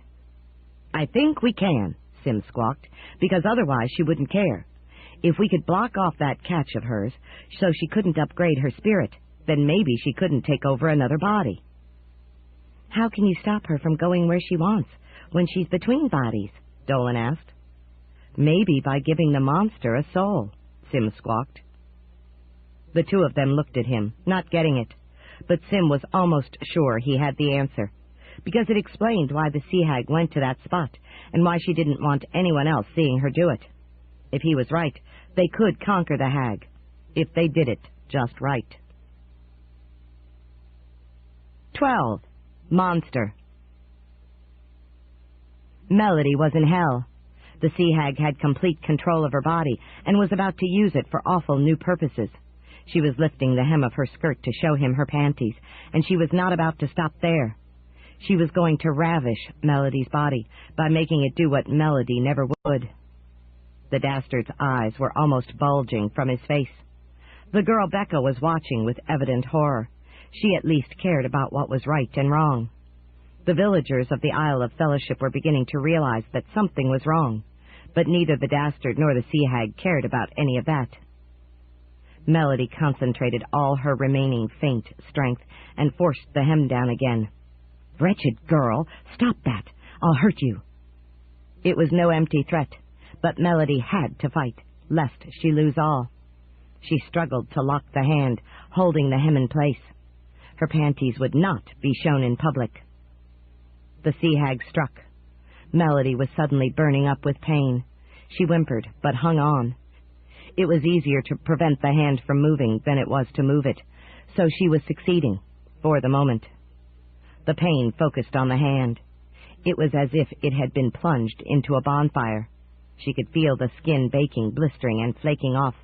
"I think we can," Sim squawked, "because otherwise she wouldn't care. If we could block off that catch of hers, so she couldn't upgrade her spirit, then maybe she couldn't take over another body." "How can you stop her from going where she wants, when she's between bodies?" Dolan asked. "Maybe by giving the monster a soul," Sim squawked. The two of them looked at him, not getting it, but Sim was almost sure he had the answer, because it explained why the sea hag went to that spot, and why she didn't want anyone else seeing her do it. If he was right, they could conquer the hag, if they did it just right. 12. Monster. Melody was in hell. The sea hag had complete control of her body and was about to use it for awful new purposes. She was lifting the hem of her skirt to show him her panties, and she was not about to stop there. She was going to ravish Melody's body by making it do what Melody never would. The Dastard's eyes were almost bulging from his face. The girl Becca was watching with evident horror. She at least cared about what was right and wrong. The villagers of the Isle of Fellowship were beginning to realize that something was wrong, but neither the Dastard nor the sea hag cared about any of that. Melody concentrated all her remaining faint strength and forced the hem down again. "Wretched girl, stop that! I'll hurt you!" It was no empty threat, but Melody had to fight, lest she lose all. She struggled to lock the hand, holding the hem in place. Her panties would not be shown in public. The sea hag struck. Melody was suddenly burning up with pain. She whimpered, but hung on. It was easier to prevent the hand from moving than it was to move it, so she was succeeding, for the moment. The pain focused on the hand. It was as if it had been plunged into a bonfire. She could feel the skin baking, blistering, and flaking off,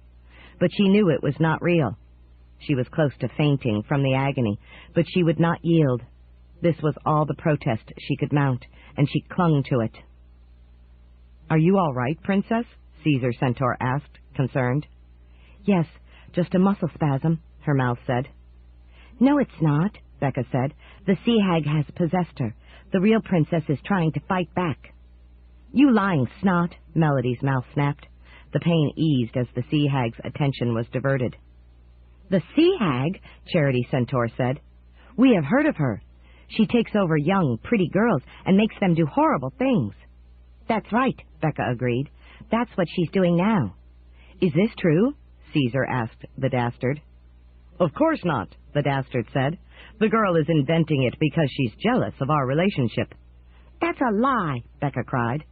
but she knew it was not real. She was close to fainting from the agony, but she would not yield. This was all the protest she could mount, and she clung to it. "Are you all right, Princess?" Caesar Centaur asked, concerned. "Yes, just a muscle spasm," her mouth said. "No, it's not," Becca said. "The sea hag has possessed her. The real princess is trying to fight back." "You lying snot," Melody's mouth snapped. The pain eased as the sea hag's attention was diverted. "The sea hag," Charity Centaur said. "We have heard of her. She takes over young, pretty girls and makes them do horrible things." "That's right," Becca agreed. "That's what she's doing now." "Is this true?" Caesar asked the Dastard. "Of course not," the Dastard said. "The girl is inventing it because she's jealous of our relationship." "That's a lie," Becca cried.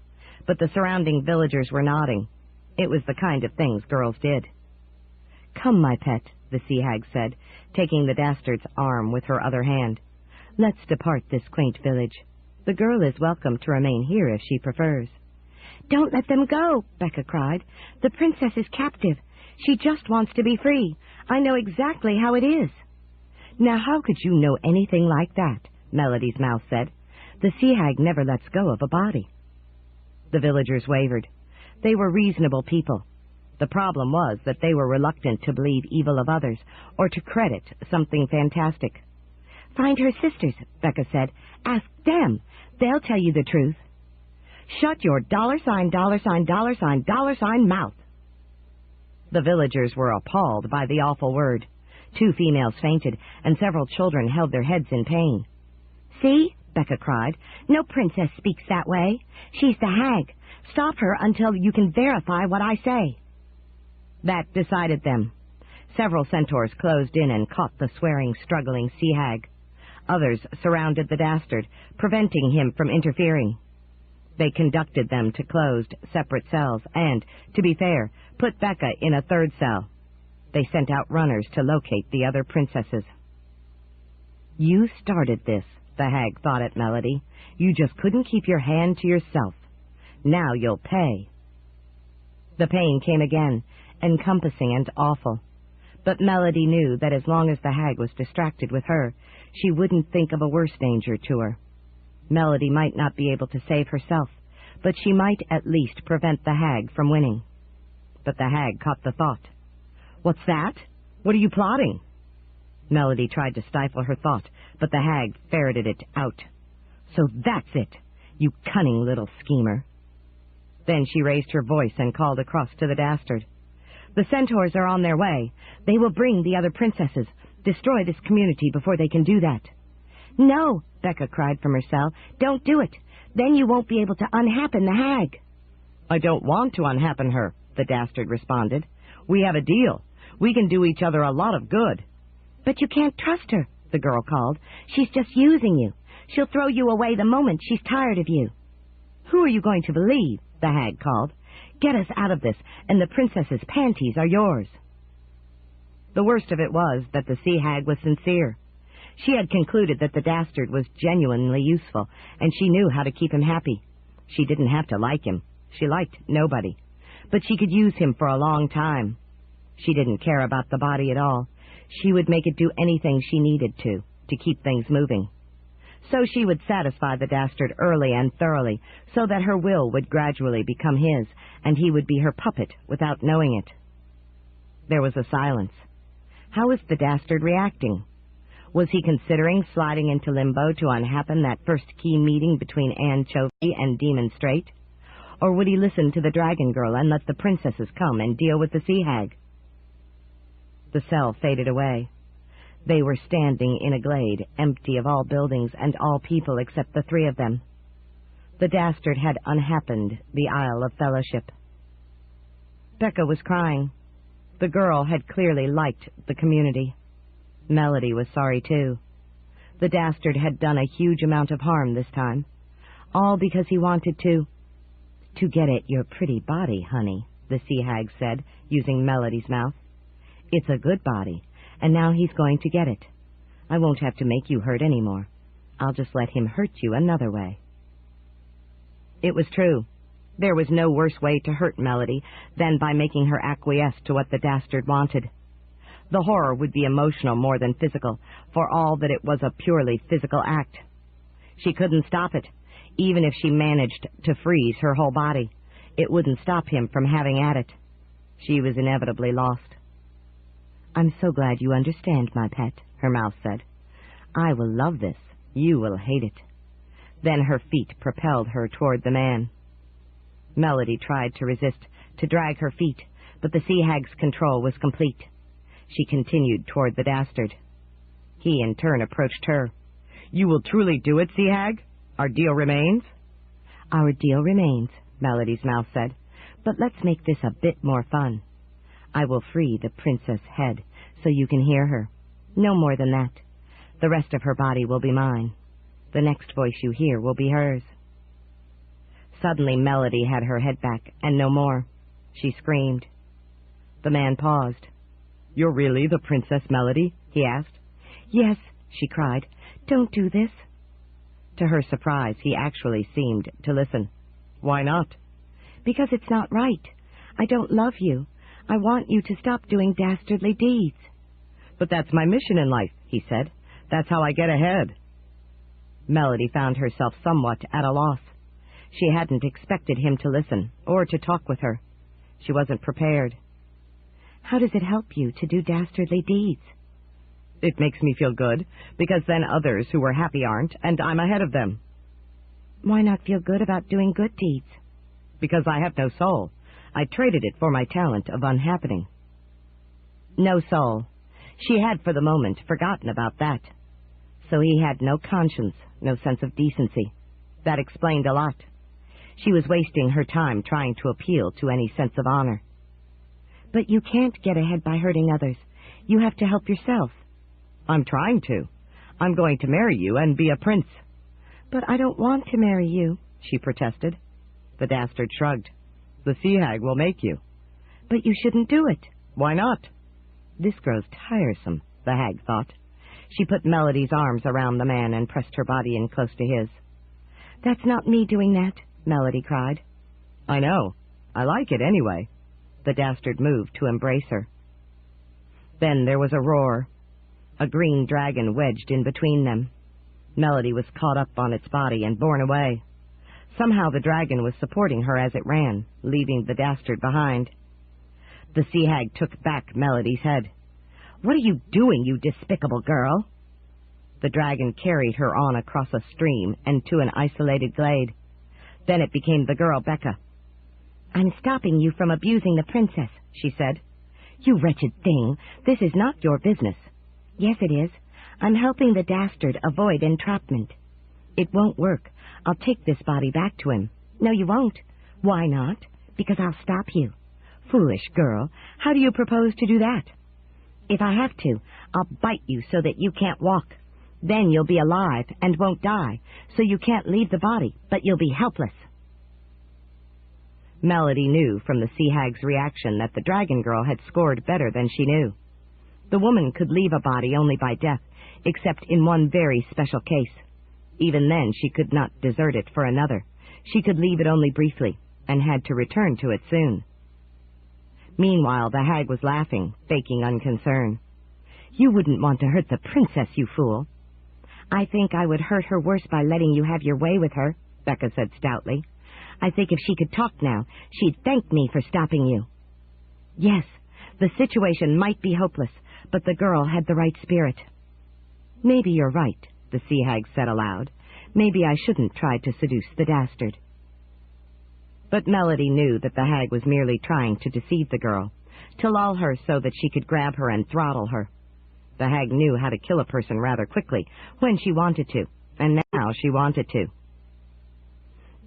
But the surrounding villagers were nodding. It was the kind of things girls did. "Come, my pet," the sea hag said, taking the Dastard's arm with her other hand. "Let's depart this quaint village. The girl is welcome to remain here if she prefers." "Don't let them go," Becca cried. "The princess is captive. She just wants to be free. I know exactly how it is." "Now how could you know anything like that?" Melody's mouth said. "The sea hag never lets go of a body." The villagers wavered. They were reasonable people. The problem was that they were reluctant to believe evil of others or to credit something fantastic. "Find her sisters," Becca said. "Ask them. They'll tell you the truth." "Shut your $$, $$ mouth." The villagers were appalled by the awful word. 2 females fainted, and several children held their heads in pain. "See?" Becca cried. "No princess speaks that way. She's the hag. Stop her until you can verify what I say." That decided them. Several centaurs closed in and caught the swearing, struggling sea hag. Others surrounded the Dastard, preventing him from interfering. They conducted them to closed, separate cells and, to be fair, put Becca in a 3rd cell. They sent out runners to locate the other princesses. "You started this," the hag thought at Melody. "You just couldn't keep your hand to yourself. Now you'll pay." The pain came again, encompassing and awful. But Melody knew that as long as the hag was distracted with her, she wouldn't think of a worse danger to her. Melody might not be able to save herself, but she might at least prevent the hag from winning. But the hag caught the thought. "What's that? What are you plotting?" Melody tried to stifle her thought, but the hag ferreted it out. "So that's it, you cunning little schemer." Then she raised her voice and called across to the Dastard. "The centaurs are on their way. They will bring the other princesses. Destroy this community before they can do that." "No," Becca cried from her cell. "Don't do it. Then you won't be able to unhappen the hag." "I don't want to unhappen her," the Dastard responded. "We have a deal. We can do each other a lot of good." "But you can't trust her," the girl called. "She's just using you. She'll throw you away the moment she's tired of you." "Who are you going to believe?" the hag called. "Get us out of this, and the princess's panties are yours." The worst of it was that the sea hag was sincere. She had concluded that the Dastard was genuinely useful, and she knew how to keep him happy. She didn't have to like him. She liked nobody. But she could use him for a long time. She didn't care about the body at all. She would make it do anything she needed to keep things moving. So she would satisfy the Dastard early and thoroughly, so that her will would gradually become his, and he would be her puppet without knowing it. There was a silence. How was the Dastard reacting? Was he considering sliding into limbo to unhappen that first key meeting between Anchovy and Demon Strait? Or would he listen to the Dragon Girl and let the princesses come and deal with the sea hag? The cell faded away. They were standing in a glade, empty of all buildings and all people except the three of them. The Dastard had unhappened the Isle of Fellowship. Becca was crying. The girl had clearly liked the community. Melody was sorry, too. The Dastard had done a huge amount of harm this time. All because he wanted to get at your pretty body, honey, the sea hag said, using Melody's mouth. It's a good body, and now he's going to get it. I won't have to make you hurt anymore. I'll just let him hurt you another way. It was true. There was no worse way to hurt Melody than by making her acquiesce to what the Dastard wanted. The horror would be emotional more than physical, for all that it was a purely physical act. She couldn't stop it. Even if she managed to freeze her whole body, it wouldn't stop him from having at it. She was inevitably lost. I'm so glad you understand, my pet, her mouth said. I will love this. You will hate it. Then her feet propelled her toward the man. Melody tried to resist, to drag her feet, but the sea hag's control was complete. She continued toward the Dastard. He, in turn, approached her. You will truly do it, sea hag? Our deal remains? Our deal remains, Melody's mouth said, but let's make this a bit more fun. I will free the princess' head so you can hear her. No more than that. The rest of her body will be mine. The next voice you hear will be hers. Suddenly Melody had her head back, and no more. She screamed. The man paused. You're really the Princess Melody? He asked. Yes, she cried. Don't do this. To her surprise, he actually seemed to listen. Why not? Because it's not right. I don't love you. I want you to stop doing dastardly deeds. But that's my mission in life, he said. That's how I get ahead. Melody found herself somewhat at a loss. She hadn't expected him to listen or to talk with her. She wasn't prepared. How does it help you to do dastardly deeds? It makes me feel good, because then others who were happy aren't, and I'm ahead of them. Why not feel good about doing good deeds? Because I have no soul. I traded it for my talent of unhappening. No soul. She had for the moment forgotten about that. So he had no conscience, no sense of decency. That explained a lot. She was wasting her time trying to appeal to any sense of honor. But you can't get ahead by hurting others. You have to help yourself. I'm trying to. I'm going to marry you and be a prince. But I don't want to marry you, she protested. The Dastard shrugged. The sea hag will make you. But you shouldn't do it. Why not? This grows tiresome, the hag thought. She put Melody's arms around the man and pressed her body in close to his. That's not me doing that, Melody cried. I know. I like it anyway. The Dastard moved to embrace her. Then there was a roar. A green dragon wedged in between them. Melody was caught up on its body and borne away. Somehow the dragon was supporting her as it ran, leaving the Dastard behind. The sea hag took back Melody's head. What are you doing, you despicable girl? The dragon carried her on across a stream and to an isolated glade. Then it became the girl Becca. I'm stopping you from abusing the princess, she said. You wretched thing, this is not your business. Yes, it is. I'm helping the Dastard avoid entrapment. It won't work. I'll take this body back to him. No, you won't. Why not? Because I'll stop you. Foolish girl, how do you propose to do that? If I have to, I'll bite you so that you can't walk. Then you'll be alive and won't die, so you can't leave the body, but you'll be helpless. Melody knew from the sea hag's reaction that the dragon girl had scored better than she knew. The woman could leave a body only by death, except in one very special case. Even then she could not desert it for another. She could leave it only briefly, and had to return to it soon. Meanwhile, the hag was laughing, faking unconcern. "You wouldn't want to hurt the princess, you fool." "I think I would hurt her worse by letting you have your way with her," Becca said stoutly. "I think if she could talk now, she'd thank me for stopping you." Yes, the situation might be hopeless, but the girl had the right spirit. "Maybe you're right," the sea hag said aloud. "Maybe I shouldn't try to seduce the dastard." But Melody knew that the hag was merely trying to deceive the girl, to lull her so that she could grab her and throttle her. The hag knew how to kill a person rather quickly when she wanted to, and now she wanted to.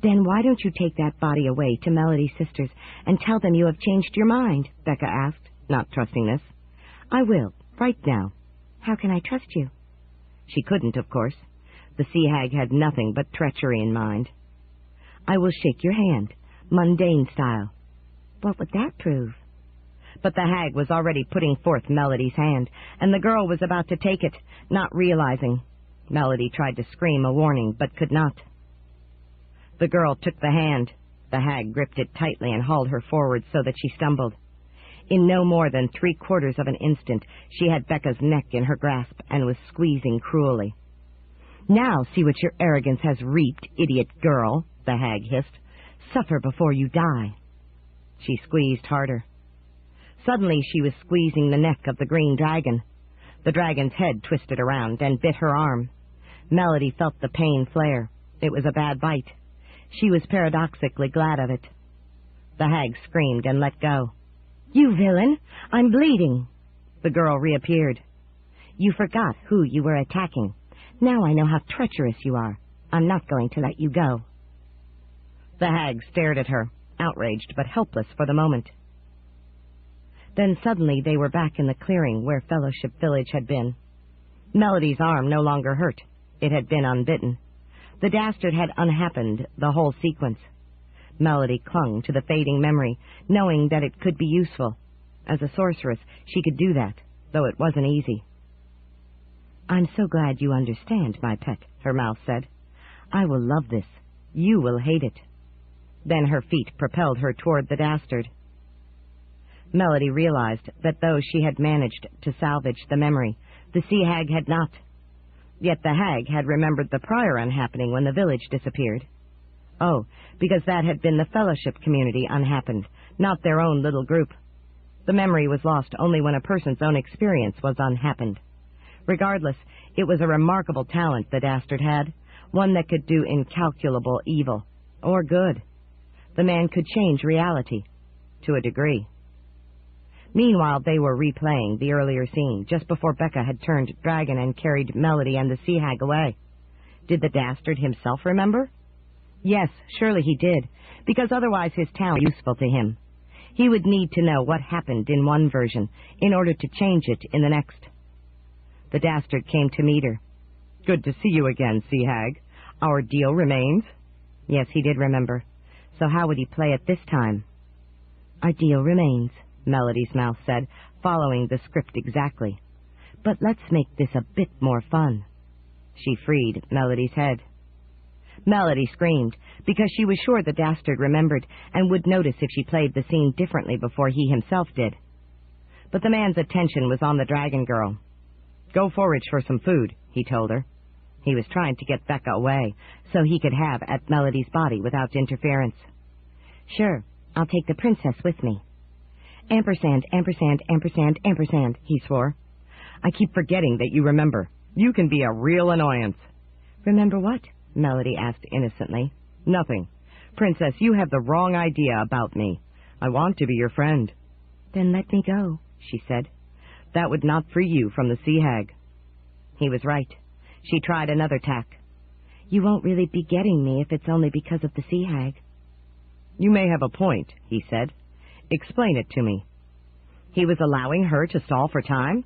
"Then why don't you take that body away to Melody's sisters and tell them you have changed your mind?" Becca asked, not trusting this. "I will, right now." "How can I trust you?" She couldn't, of course. The sea hag had nothing but treachery in mind. "I will shake your hand, mundane style." "What would that prove?" But the hag was already putting forth Melody's hand, and the girl was about to take it, not realizing. Melody tried to scream a warning, but could not. The girl took the hand. The hag gripped it tightly and hauled her forward so that she stumbled. In no more than 3/4 of an instant, she had Becca's neck in her grasp and was squeezing cruelly. "Now see what your arrogance has reaped, idiot girl," the hag hissed. "Suffer before you die." She squeezed harder. Suddenly she was squeezing the neck of the green dragon. The dragon's head twisted around and bit her arm. Melody felt the pain flare. It was a bad bite. She was paradoxically glad of it. The hag screamed and let go. "You villain! I'm bleeding!" The girl reappeared. "You forgot who you were attacking. Now I know how treacherous you are. I'm not going to let you go." The hag stared at her, outraged but helpless for the moment. Then suddenly they were back in the clearing where Fellowship Village had been. Melody's arm no longer hurt. It had been unbitten. The dastard had unhappened the whole sequence. Melody clung to the fading memory, knowing that it could be useful. As a sorceress, she could do that, though it wasn't easy. "I'm so glad you understand, my pet," her mouth said. "I will love this. You will hate it." Then her feet propelled her toward the dastard. Melody realized that though she had managed to salvage the memory, the sea hag had not. Yet the hag had remembered the prior unhappening when the village disappeared. Oh, because that had been the fellowship community unhappened, not their own little group. The memory was lost only when a person's own experience was unhappened. Regardless, it was a remarkable talent the dastard had, one that could do incalculable evil, or good. The man could change reality, to a degree. Meanwhile, they were replaying the earlier scene, just before Becca had turned dragon and carried Melody and the sea hag away. Did the dastard himself remember? Yes, surely he did, because otherwise his talent was useful to him. He would need to know what happened in one version in order to change it in the next. The dastard came to meet her. "Good to see you again, sea hag. Our deal remains?" Yes, he did remember. So how would he play it this time? "Our deal remains," Melody's mouth said, following the script exactly. "But let's make this a bit more fun." She freed Melody's head. Melody screamed, because she was sure the dastard remembered and would notice if she played the scene differently before he himself did. But the man's attention was on the dragon girl. "Go forage for some food," he told her. He was trying to get Becca away, so he could have at Melody's body without interference. "Sure, I'll take the princess with me." Ampersand, ampersand, ampersand, ampersand, he swore. "I keep forgetting that you remember. You can be a real annoyance." "Remember what?" Melody asked innocently. "Nothing. Princess, you have the wrong idea about me. I want to be your friend." "Then let me go," she said. "That would not free you from the sea hag." He was right. She tried another tack. "You won't really be getting me if it's only because of the sea hag." "You may have a point," he said. "Explain it to me." He was allowing her to stall for time?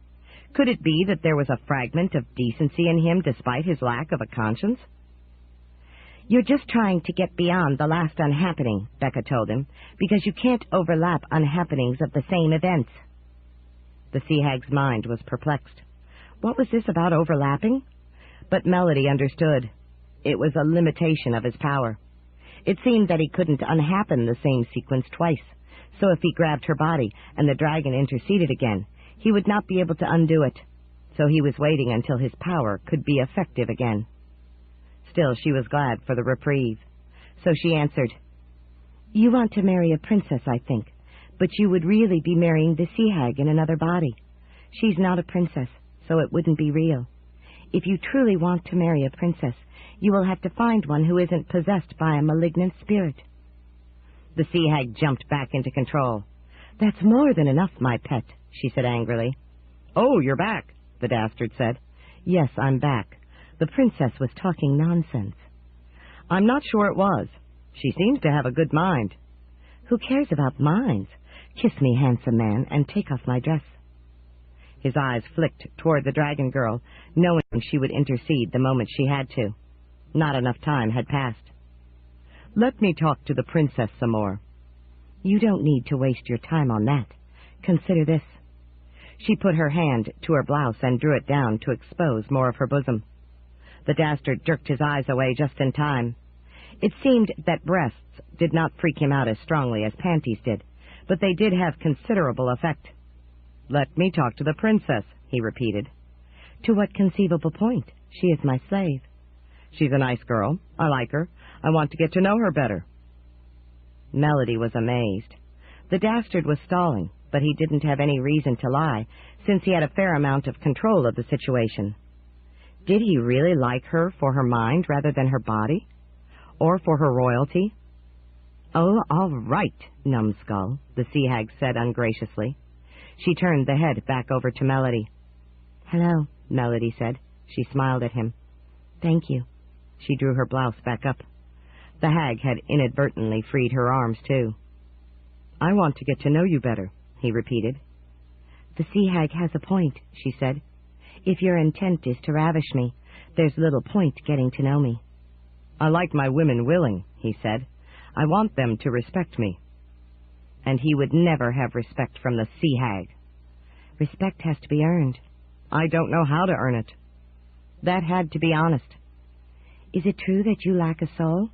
Could it be that there was a fragment of decency in him despite his lack of a conscience? "You're just trying to get beyond the last unhappening," Becca told him, "because you can't overlap unhappenings of the same events." The sea hag's mind was perplexed. What was this about overlapping? But Melody understood. It was a limitation of his power. It seemed that he couldn't unhappen the same sequence twice, so if he grabbed her body and the dragon interceded again, he would not be able to undo it. So he was waiting until his power could be effective again. Still, she was glad for the reprieve. So she answered, "You want to marry a princess, I think, but you would really be marrying the sea hag in another body. She's not a princess, so it wouldn't be real. If you truly want to marry a princess, you will have to find one who isn't possessed by a malignant spirit." The sea hag jumped back into control. "That's more than enough, my pet," she said angrily. "Oh, you're back," the Dastard said. "Yes, I'm back. The princess was talking nonsense." "I'm not sure it was. She seems to have a good mind." "Who cares about minds? Kiss me, handsome man, and take off my dress." His eyes flicked toward the dragon girl, knowing she would intercede the moment she had to. Not enough time had passed. "Let me talk to the princess some more." "You don't need to waste your time on that. Consider this." She put her hand to her blouse and drew it down to expose more of her bosom. The Dastard jerked his eyes away just in time. It seemed that breasts did not freak him out as strongly as panties did, but they did have considerable effect. "Let me talk to the princess," he repeated. "To what conceivable point? She is my slave." "She's a nice girl. I like her. I want to get to know her better." Melody was amazed. The Dastard was stalling, but he didn't have any reason to lie, since he had a fair amount of control of the situation. Did he really like her for her mind rather than her body? Or for her royalty? "Oh, all right, numbskull," the sea hag said ungraciously. She turned the head back over to Melody. "Hello," Melody said. She smiled at him. "Thank you." She drew her blouse back up. The hag had inadvertently freed her arms, too. "I want to get to know you better," he repeated. "The sea hag has a point," she said. "If your intent is to ravish me, there's little point getting to know me." "I like my women willing," he said. "I want them to respect me." And he would never have respect from the sea hag. "Respect has to be earned." "I don't know how to earn it." That had to be honest. "Is it true that you lack a soul?"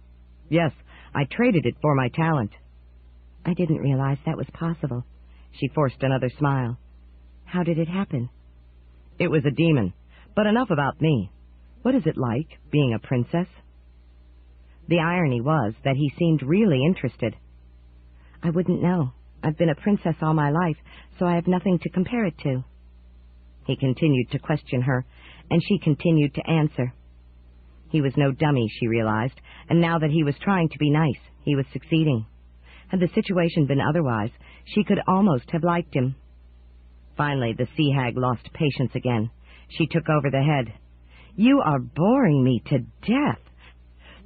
"Yes, I traded it for my talent." "I didn't realize that was possible." She forced another smile. "How did it happen?" "It was a demon. But enough about me. What is it like, being a princess?" The irony was that he seemed really interested. "I wouldn't know. I've been a princess all my life, so I have nothing to compare it to." He continued to question her, and she continued to answer. He was no dummy, she realized, and now that he was trying to be nice, he was succeeding. Had the situation been otherwise, she could almost have liked him. Finally, the sea hag lost patience again. She took over the head. "You are boring me to death.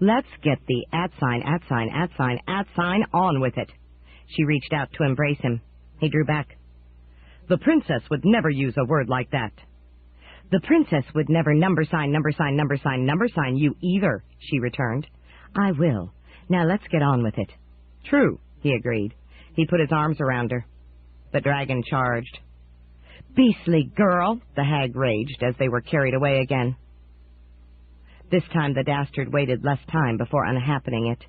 Let's get the @ on with it." She reached out to embrace him. He drew back. "The princess would never use a word like that." "The princess would never number sign you either," she returned. "I will. Now let's get on with it." "True," he agreed. He put his arms around her. The dragon charged. "Beastly girl," the hag raged as they were carried away again. This time the Dastard waited less time before unhappening it.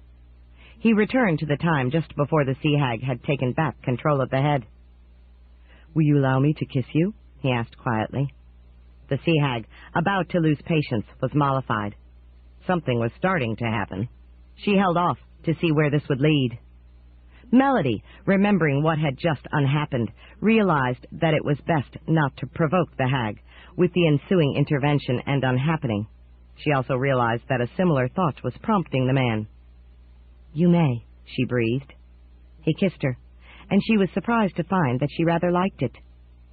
He returned to the time just before the sea hag had taken back control of the head. "Will you allow me to kiss you?" he asked quietly. The sea hag, about to lose patience, was mollified. Something was starting to happen. She held off to see where this would lead. Melody, remembering what had just unhappened, realized that it was best not to provoke the hag with the ensuing intervention and unhappening. She also realized that a similar thought was prompting the man. "You may," she breathed. He kissed her, and she was surprised to find that she rather liked it.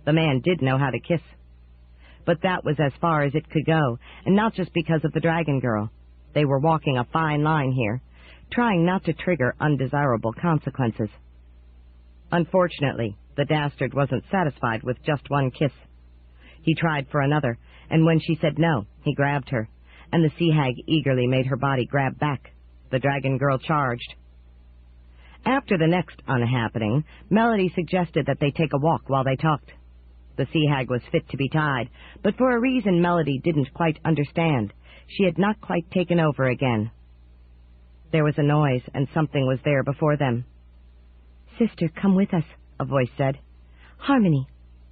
The man did know how to kiss. But that was as far as it could go, and not just because of the dragon girl. They were walking a fine line here, trying not to trigger undesirable consequences. Unfortunately, the Dastard wasn't satisfied with just one kiss. He tried for another, and when she said no, he grabbed her, and the sea hag eagerly made her body grab back. The dragon girl charged. After the next unhappening, Melody suggested that they take a walk while they talked. The sea hag was fit to be tied, but for a reason Melody didn't quite understand, she had not quite taken over again. There was a noise, and something was there before them. "Sister, come with us," a voice said. "Harmony."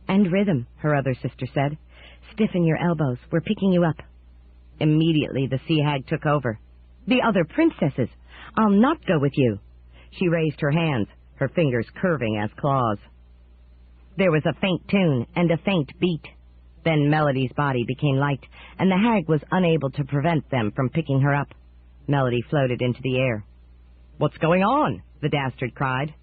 "And rhythm," her other sister said. "Stiffen your elbows. We're picking you up." Immediately the sea hag took over. "The other princesses! I'll not go with you." She raised her hands, her fingers curving as claws. There was a faint tune and a faint beat. Then Melody's body became light, and the hag was unable to prevent them from picking her up. Melody floated into the air. "What's going on?" the Dastard cried.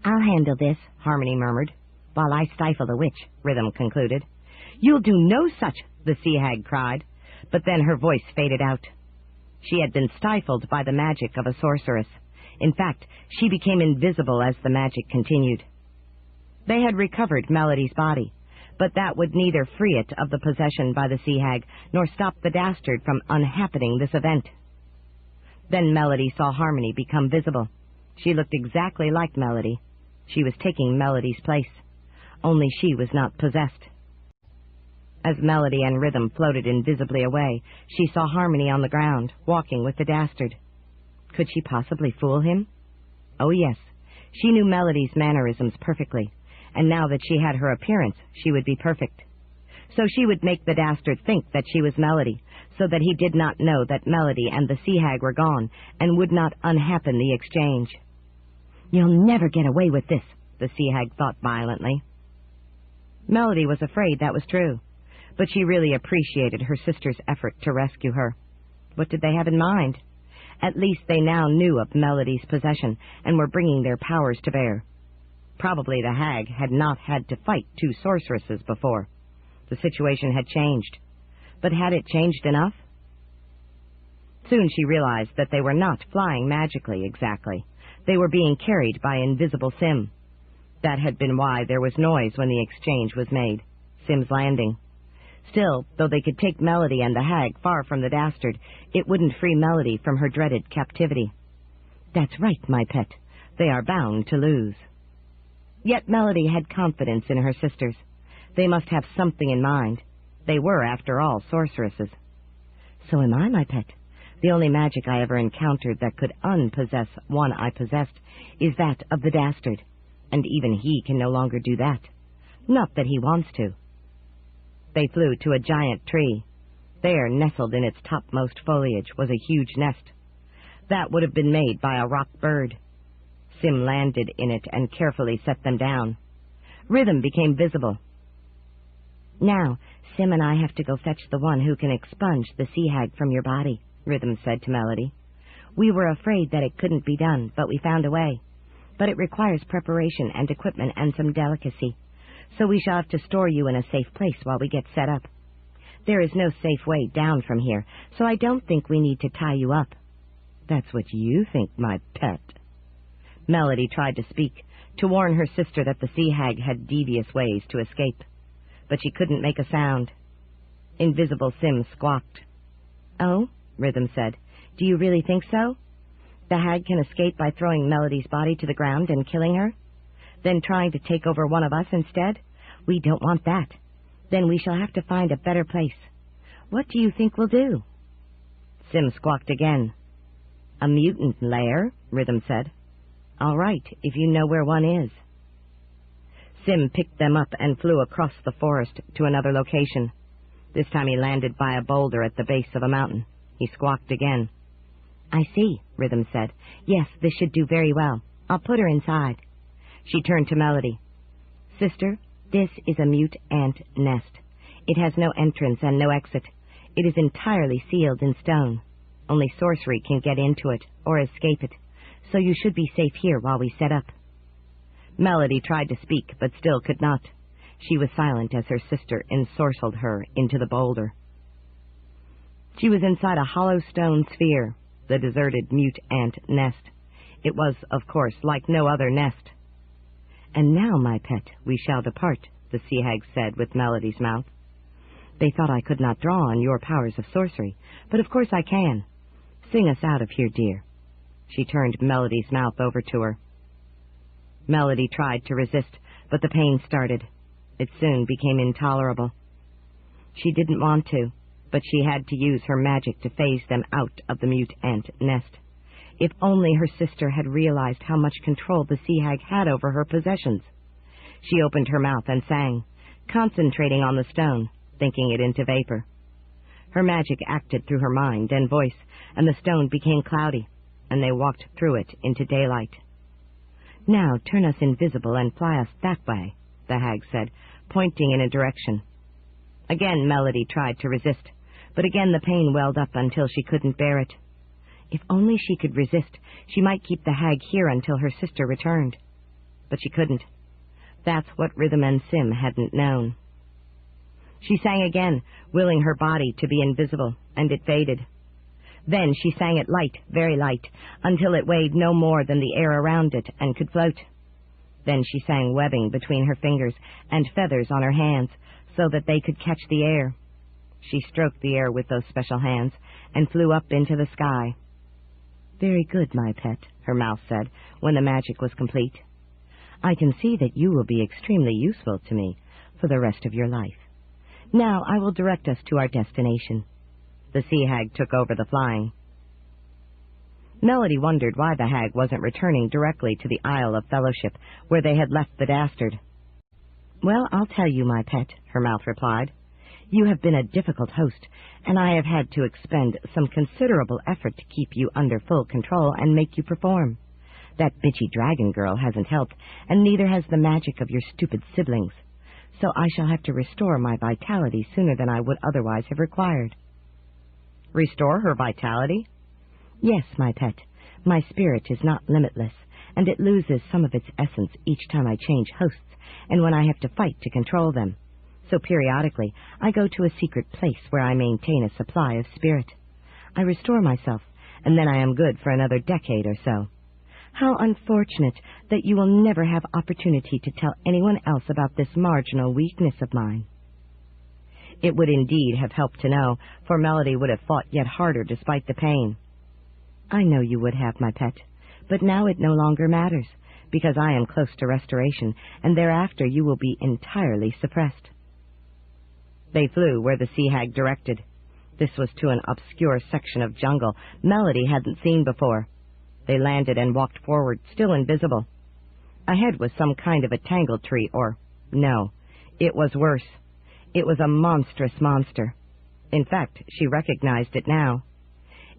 "I'll handle this," Harmony murmured. "While I stifle the witch," Rhythm concluded. "You'll do no such," the sea hag cried, but then her voice faded out. She had been stifled by the magic of a sorceress. In fact, she became invisible as the magic continued. They had recovered Melody's body, but that would neither free it of the possession by the sea hag, nor stop the Dastard from unhappening this event. Then Melody saw Harmony become visible. She looked exactly like Melody. She was taking Melody's place. Only she was not possessed. As Melody and Rhythm floated invisibly away, she saw Harmony on the ground, walking with the Dastard. Could she possibly fool him? Oh yes, she knew Melody's mannerisms perfectly, and now that she had her appearance, she would be perfect. So she would make the Dastard think that she was Melody, so that he did not know that Melody and the sea hag were gone, and would not unhappen the exchange. "You'll never get away with this," the sea hag thought violently. Melody was afraid that was true, but she really appreciated her sister's effort to rescue her. What did they have in mind? At least they now knew of Melody's possession, and were bringing their powers to bear. Probably the hag had not had to fight two sorceresses before. The situation had changed. But had it changed enough? Soon she realized that they were not flying magically exactly. They were being carried by invisible Sim. That had been why there was noise when the exchange was made. Sim's landing. Still, though they could take Melody and the hag far from the Dastard, it wouldn't free Melody from her dreaded captivity. "That's right, my pet. They are bound to lose." Yet Melody had confidence in her sisters. They must have something in mind. They were, after all, sorceresses. "So am I, my pet. The only magic I ever encountered that could unpossess one I possessed is that of the Dastard, and even he can no longer do that. Not that he wants to." They flew to a giant tree. There, nestled in its topmost foliage, was a huge nest. That would have been made by a rock bird. Sim landed in it and carefully set them down. Rhythm became visible. "Now, Sim and I have to go fetch the one who can expunge the sea hag from your body," Rhythm said to Melody. "We were afraid that it couldn't be done, but we found a way. But it requires preparation and equipment and some delicacy. So we shall have to store you in a safe place while we get set up. There is no safe way down from here, so I don't think we need to tie you up." "That's what you think, my pet." Melody tried to speak, to warn her sister that the sea hag had devious ways to escape, but she couldn't make a sound. Invisible Sim squawked. "Oh?" Rhythm said. "Do you really think so? The hag can escape by throwing Melody's body to the ground and killing her? Then trying to take over one of us instead? We don't want that. Then we shall have to find a better place. What do you think we'll do?" Sim squawked again. "A mutant lair," Rhythm said. "All right, if you know where one is." Sim picked them up and flew across the forest to another location. This time he landed by a boulder at the base of a mountain. He squawked again. "I see," Rhythm said. "Yes, this should do very well. I'll put her inside." She turned to Melody. "Sister, this is a mute ant nest. It has no entrance and no exit. It is entirely sealed in stone. Only sorcery can get into it or escape it, so you should be safe here while we set up." Melody tried to speak, but still could not. She was silent as her sister ensorcelled her into the boulder. She was inside a hollow stone sphere, the deserted mute ant nest. It was, of course, like no other nest. "And now, my pet, we shall depart," the sea hag said with Melody's mouth. "They thought I could not draw on your powers of sorcery, but of course I can. Sing us out of here, dear." She turned Melody's mouth over to her. Melody tried to resist, but the pain started. It soon became intolerable. She didn't want to, but she had to use her magic to phase them out of the mute ant nest. If only her sister had realized how much control the sea hag had over her possessions. She opened her mouth and sang, concentrating on the stone, thinking it into vapor. Her magic acted through her mind and voice, and the stone became cloudy, and they walked through it into daylight. "Now turn us invisible and fly us that way," the hag said, pointing in a direction. Again Melody tried to resist, but again the pain welled up until she couldn't bear it. If only she could resist, she might keep the hag here until her sister returned. But she couldn't. That's what Rhythm and Sim hadn't known. She sang again, willing her body to be invisible, and it faded. Then she sang it light, very light, until it weighed no more than the air around it and could float. Then she sang webbing between her fingers and feathers on her hands so that they could catch the air. She stroked the air with those special hands and flew up into the sky. "Very good, my pet," her mouth said when the magic was complete. "I can see that you will be extremely useful to me for the rest of your life. Now I will direct us to our destination." The sea hag took over the flying. Melody wondered why the hag wasn't returning directly to the Isle of Fellowship, where they had left the Dastard. "Well, I'll tell you, my pet," her mouth replied. "You have been a difficult host, and I have had to expend some considerable effort to keep you under full control and make you perform. That bitchy dragon girl hasn't helped, and neither has the magic of your stupid siblings. So I shall have to restore my vitality sooner than I would otherwise have required." "Restore her vitality?" "Yes, my pet. My spirit is not limitless, and it loses some of its essence each time I change hosts and when I have to fight to control them. So periodically I go to a secret place where I maintain a supply of spirit. I restore myself, and then I am good for another decade or so. How unfortunate that you will never have opportunity to tell anyone else about this marginal weakness of mine." It would indeed have helped to know, for Melody would have fought yet harder despite the pain. "I know you would have, my pet, but now it no longer matters, because I am close to restoration, and thereafter you will be entirely suppressed." They flew where the sea hag directed. This was to an obscure section of jungle Melody hadn't seen before. They landed and walked forward, still invisible. Ahead was some kind of a tangle tree, or, no, it was worse. It was a monstrous monster. In fact, she recognized it now.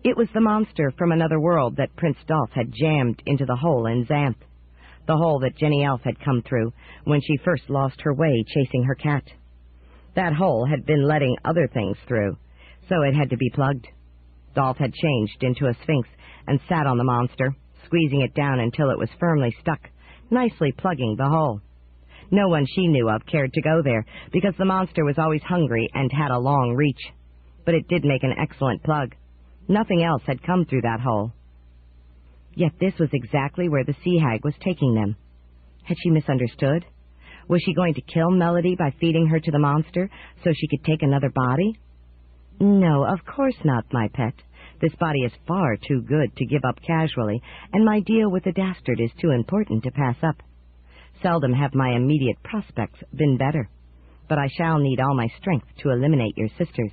It was the monster from another world that Prince Dolph had jammed into the hole in Xanth, the hole that Jenny Elf had come through when she first lost her way chasing her cat. That hole had been letting other things through, so it had to be plugged. Dolph had changed into a sphinx and sat on the monster, squeezing it down until it was firmly stuck, nicely plugging the hole. No one she knew of cared to go there, because the monster was always hungry and had a long reach. But it did make an excellent plug. Nothing else had come through that hole. Yet this was exactly where the sea hag was taking them. Had she misunderstood? Was she going to kill Melody by feeding her to the monster so she could take another body? No, of course not, my pet. This body is far too good to give up casually, and my deal with the Dastard is too important to pass up. Seldom have my immediate prospects been better, but I shall need all my strength to eliminate your sisters.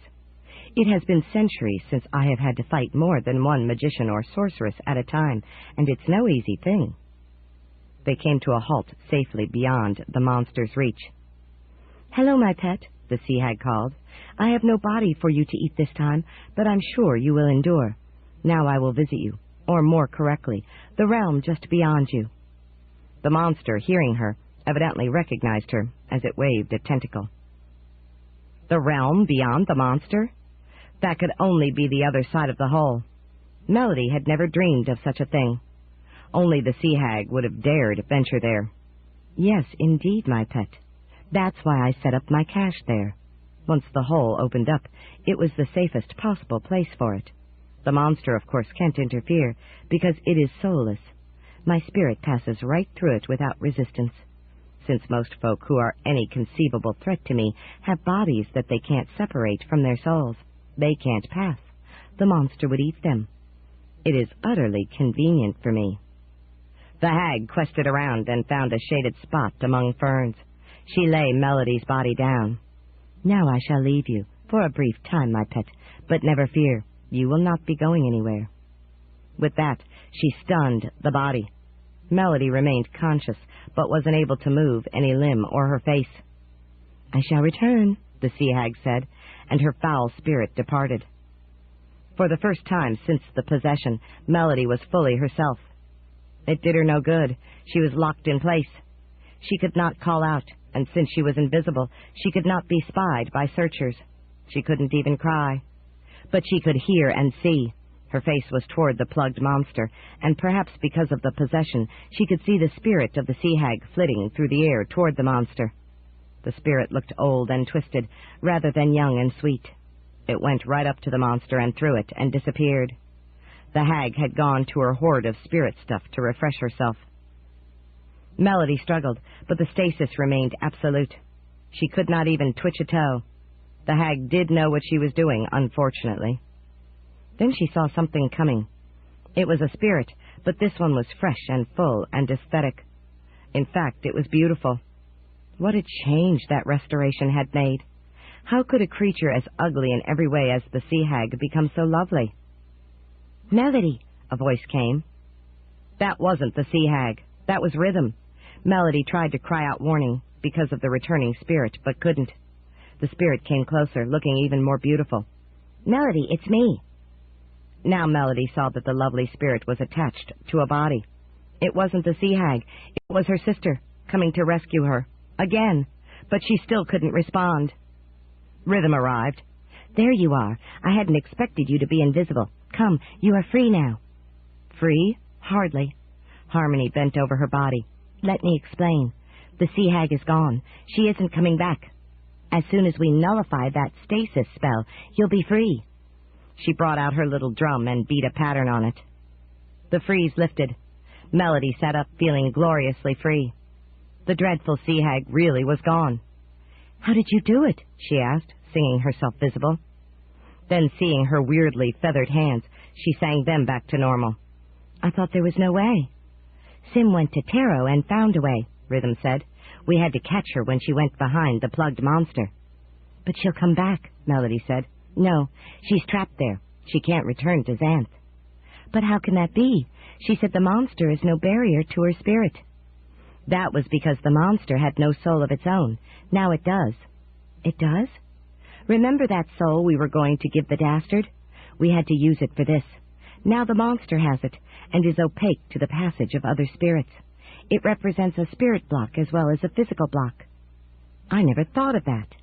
It has been centuries since I have had to fight more than one magician or sorceress at a time, and it's no easy thing." They came to a halt safely beyond the monster's reach. "Hello, my pet," the sea hag called. "I have no body for you to eat this time, but I'm sure you will endure. Now I will visit you, or more correctly, the realm just beyond you." The monster, hearing her, evidently recognized her as it waved a tentacle. The realm beyond the monster? That could only be the other side of the hole. Melody had never dreamed of such a thing. Only the sea hag would have dared venture there. "Yes, indeed, my pet. That's why I set up my cache there. Once the hole opened up, it was the safest possible place for it. The monster, of course, can't interfere, because it is soulless. My spirit passes right through it without resistance. Since most folk who are any conceivable threat to me have bodies that they can't separate from their souls, they can't pass. The monster would eat them. It is utterly convenient for me." The hag quested around and found a shaded spot among ferns. She lay Melody's body down. "Now I shall leave you, for a brief time, my pet, but never fear, you will not be going anywhere." With that, she stunned the body. Melody remained conscious, but wasn't able to move any limb or her face. "I shall return," the sea hag said, and her foul spirit departed. For the first time since the possession, Melody was fully herself. It did her no good. She was locked in place. She could not call out, and since she was invisible, she could not be spied by searchers. She couldn't even cry. But she could hear and see. Her face was toward the plugged monster, and perhaps because of the possession, she could see the spirit of the sea hag flitting through the air toward the monster. The spirit looked old and twisted, rather than young and sweet. It went right up to the monster and through it, and disappeared. The hag had gone to her hoard of spirit stuff to refresh herself. Melody struggled, but the stasis remained absolute. She could not even twitch a toe. The hag did know what she was doing, unfortunately. Then she saw something coming. It was a spirit, but this one was fresh and full and aesthetic. In fact, it was beautiful. What a change that restoration had made. How could a creature as ugly in every way as the sea hag become so lovely? "Melody," a voice came. That wasn't the sea hag. That was Rhythm. Melody tried to cry out warning because of the returning spirit, but couldn't. The spirit came closer, looking even more beautiful. "Melody, it's me." Now Melody saw that the lovely spirit was attached to a body. It wasn't the sea hag. It was her sister, coming to rescue her. Again. But she still couldn't respond. Rhythm arrived. "There you are. I hadn't expected you to be invisible. Come, you are free now." "Free? Hardly." Harmony bent over her body. "Let me explain. The sea hag is gone. She isn't coming back. As soon as we nullify that stasis spell, you'll be free." She brought out her little drum and beat a pattern on it. The freeze lifted. Melody sat up, feeling gloriously free. The dreadful sea hag really was gone. "How did you do it?" she asked, singing herself visible. Then, seeing her weirdly feathered hands, she sang them back to normal. "I thought there was no way." "Sim went to Taro and found a way," Rhythm said. "We had to catch her when she went behind the plugged monster." "But she'll come back," Melody said. "No, she's trapped there. She can't return to Xanth." "But how can that be? She said the monster is no barrier to her spirit." "That was because the monster had no soul of its own. Now it does." "It does? Remember that soul we were going to give the Dastard? We had to use it for this. Now the monster has it, and is opaque to the passage of other spirits. It represents a spirit block as well as a physical block." "I never thought of that."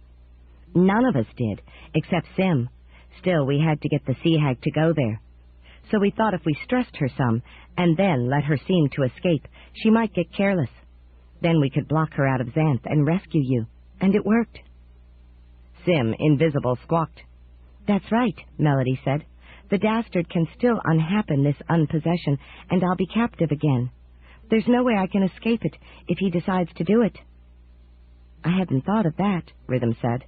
"None of us did, except Sim. Still, we had to get the sea hag to go there. So we thought if we stressed her some, and then let her seem to escape, she might get careless. Then we could block her out of Xanth and rescue you. And it worked." Sim, invisible, squawked. "That's right," Melody said. "The Dastard can still unhappen this unpossession, and I'll be captive again. There's no way I can escape it if he decides to do it." "I hadn't thought of that," Rhythm said.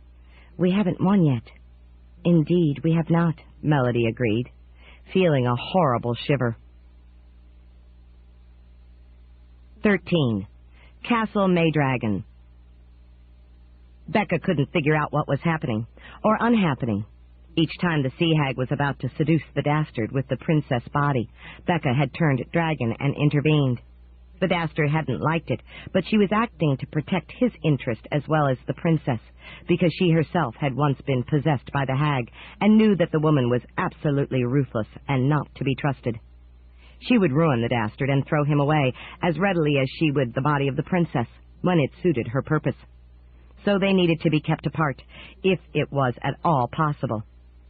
"We haven't won yet." "Indeed, we have not," Melody agreed, feeling a horrible shiver. 13. Castle Maydragon. Becca couldn't figure out what was happening, or unhappening. Each time the sea hag was about to seduce the Dastard with the princess body, Becca had turned dragon and intervened. The Dastard hadn't liked it, but she was acting to protect his interest as well as the princess, because she herself had once been possessed by the hag and knew that the woman was absolutely ruthless and not to be trusted. She would ruin the Dastard and throw him away as readily as she would the body of the princess, when it suited her purpose. So they needed to be kept apart, if it was at all possible.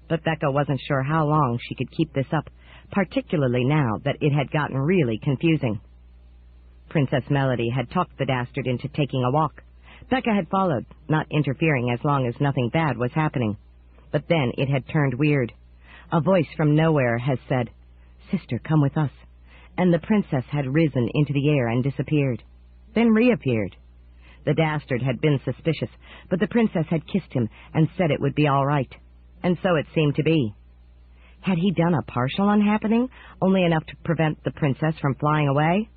But Becca wasn't sure how long she could keep this up, particularly now that it had gotten really confusing. Princess Melody had talked the Dastard into taking a walk. Becca had followed, not interfering as long as nothing bad was happening. But then it had turned weird. A voice from nowhere has said, "Sister, come with us." And the princess had risen into the air and disappeared, then reappeared. The Dastard had been suspicious, but the princess had kissed him and said it would be all right. And so it seemed to be. Had he done a partial unhappening, only enough to prevent the princess from flying away?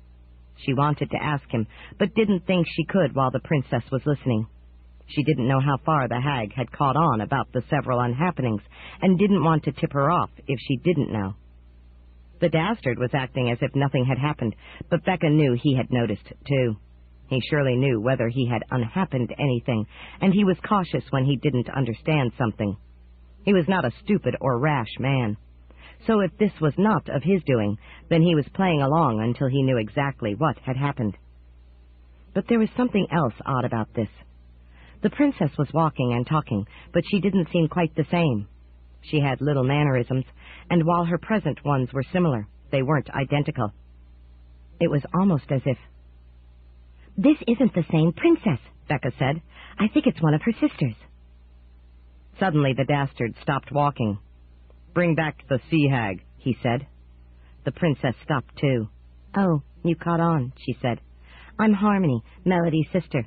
She wanted to ask him, but didn't think she could while the princess was listening. She didn't know how far the hag had caught on about the several unhappenings, and didn't want to tip her off if she didn't know. The Dastard was acting as if nothing had happened, but Becca knew he had noticed, too. He surely knew whether he had unhappened anything, and he was cautious when he didn't understand something. He was not a stupid or rash man. So if this was not of his doing, then he was playing along until he knew exactly what had happened. But there was something else odd about this. The princess was walking and talking, but she didn't seem quite the same. She had little mannerisms, and while her present ones were similar, they weren't identical. It was almost as if... "This isn't the same princess," Becca said. "I think it's one of her sisters." Suddenly the Dastard stopped walking. "Bring back the sea hag," he said. The princess stopped too. "Oh, you caught on," she said. "I'm Harmony, Melody's sister."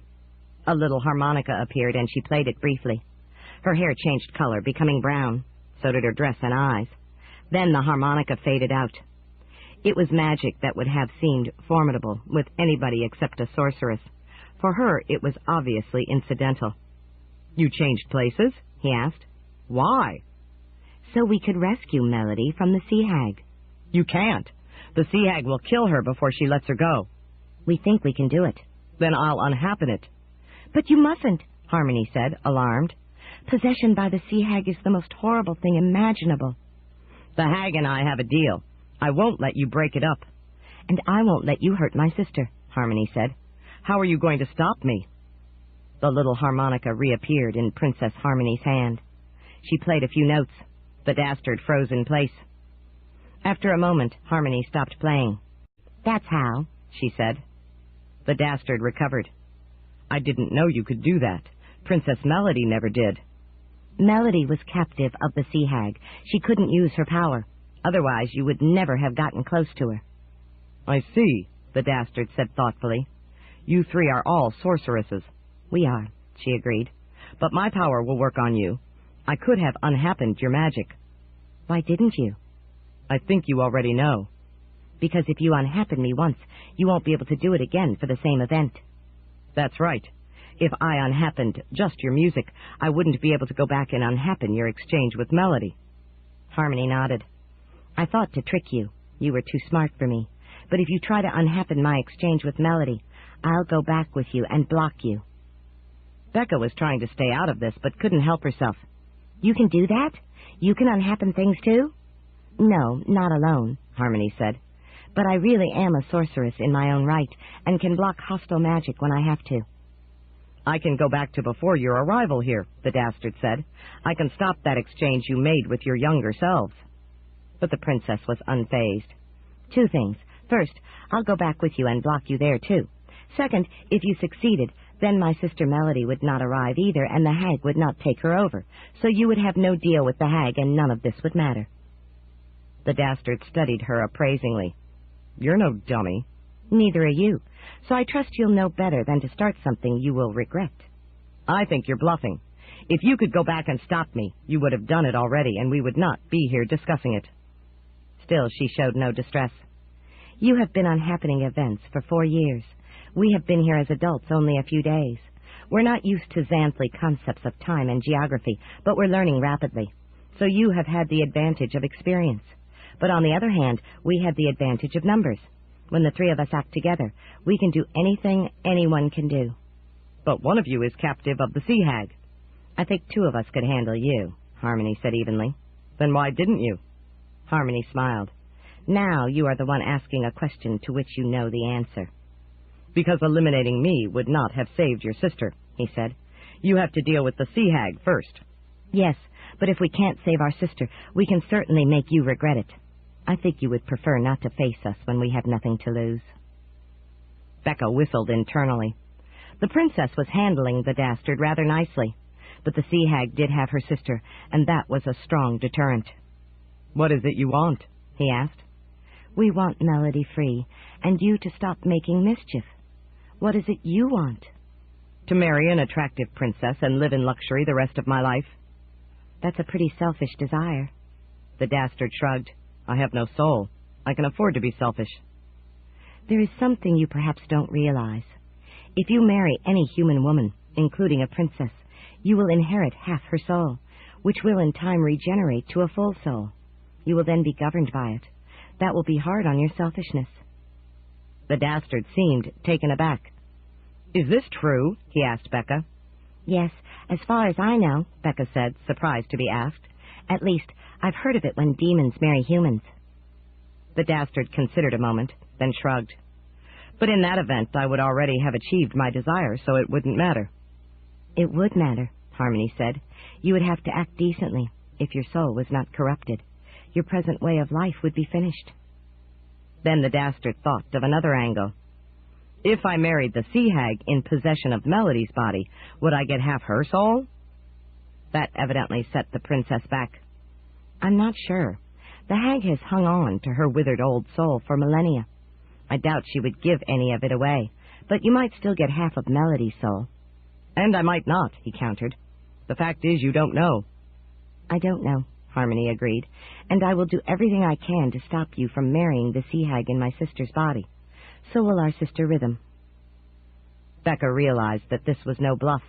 A little harmonica appeared, and she played it briefly. Her hair changed color, becoming brown. So did her dress and eyes. Then the harmonica faded out. It was magic that would have seemed formidable with anybody except a sorceress. For her, it was obviously incidental. "You changed places?" he asked. "Why?" "So we could rescue Melody from the sea hag." "You can't. The sea hag will kill her before she lets her go." "We think we can do it." "Then I'll unhappen it." "But you mustn't," Harmony said, alarmed. "Possession by the sea hag is the most horrible thing imaginable." "The hag and I have a deal. I won't let you break it up." "And I won't let you hurt my sister," Harmony said. "How are you going to stop me?" The little harmonica reappeared in Princess Harmony's hand. She played a few notes. The Dastard froze in place. After a moment, Harmony stopped playing. "That's how," she said. The Dastard recovered. "I didn't know you could do that. Princess Melody never did." "Melody was captive of the sea hag. She couldn't use her power. Otherwise, you would never have gotten close to her." "I see," the Dastard said thoughtfully. "You three are all sorceresses." "We are," she agreed. "But my power will work on you. I could have unhappened your magic." "Why didn't you?" "I think you already know." "Because if you unhappen me once, you won't be able to do it again for the same event." "That's right. If I unhappened just your music, I wouldn't be able to go back and unhappen your exchange with Melody." Harmony nodded. "I thought to trick you. You were too smart for me. But if you try to unhappen my exchange with Melody, I'll go back with you and block you." Becca was trying to stay out of this, but couldn't help herself. "You can do that? You can unhappen things too?" "No, not alone," Harmony said. "But I really am a sorceress in my own right, and can block hostile magic when I have to." "I can go back to before your arrival here," the Dastard said. "I can stop that exchange you made with your younger selves." But the princess was unfazed. "Two things. First, I'll go back with you and block you there, too. Second, if you succeeded, then my sister Melody would not arrive either, and the hag would not take her over. So you would have no deal with the hag, and none of this would matter." The Dastard studied her appraisingly. "You're no dummy." "Neither are you. So I trust you'll know better than to start something you will regret." "I think you're bluffing. If you could go back and stop me, you would have done it already, and we would not be here discussing it." Still, she showed no distress. "You have been on happening events for 4 years. We have been here as adults only a few days. We're not used to Xanthly concepts of time and geography, but we're learning rapidly. So you have had the advantage of experience. But on the other hand, we have the advantage of numbers. When the three of us act together, we can do anything anyone can do." "But one of you is captive of the sea hag." "I think 2 of us could handle you," Harmony said evenly. "Then why didn't you?" Harmony smiled. "Now you are the one asking a question to which you know the answer." "Because eliminating me would not have saved your sister," he said. "You have to deal with the sea hag first." "Yes, but if we can't save our sister, we can certainly make you regret it. I think you would prefer not to face us when we have nothing to lose." Becca whistled internally. The princess was handling the Dastard rather nicely, but the sea hag did have her sister, and that was a strong deterrent. "What is it you want?" he asked. "We want Melody free, and you to stop making mischief. What is it you want?" "To marry an attractive princess and live in luxury the rest of my life." "That's a pretty selfish desire." The Dastard shrugged. "I have no soul. I can afford to be selfish." There is something you perhaps don't realize. If you marry any human woman, including a princess, you will inherit half her soul, which will in time regenerate to a full soul. You will then be governed by it. That will be hard on your selfishness." The Dastard seemed taken aback. "Is this true?" he asked Becca. "Yes, as far as I know," Becca said, surprised to be asked. "At least, I've heard of it when demons marry humans." The Dastard considered a moment, then shrugged. "But in that event, I would already have achieved my desire, so it wouldn't matter." "It would matter," Harmony said. "You would have to act decently if your soul was not corrupted. Your present way of life would be finished." Then the Dastard thought of another angle. "If I married the sea hag in possession of Melody's body, would I get half her soul?" That evidently set the princess back. "I'm not sure. The hag has hung on to her withered old soul for millennia. I doubt she would give any of it away, but you might still get half of Melody's soul." "And I might not," he countered. "The fact is, you don't know." "I don't know," Harmony agreed, "and I will do everything I can to stop you from marrying the sea hag in my sister's body. So will our sister Rhythm." Becca realized that this was no bluff.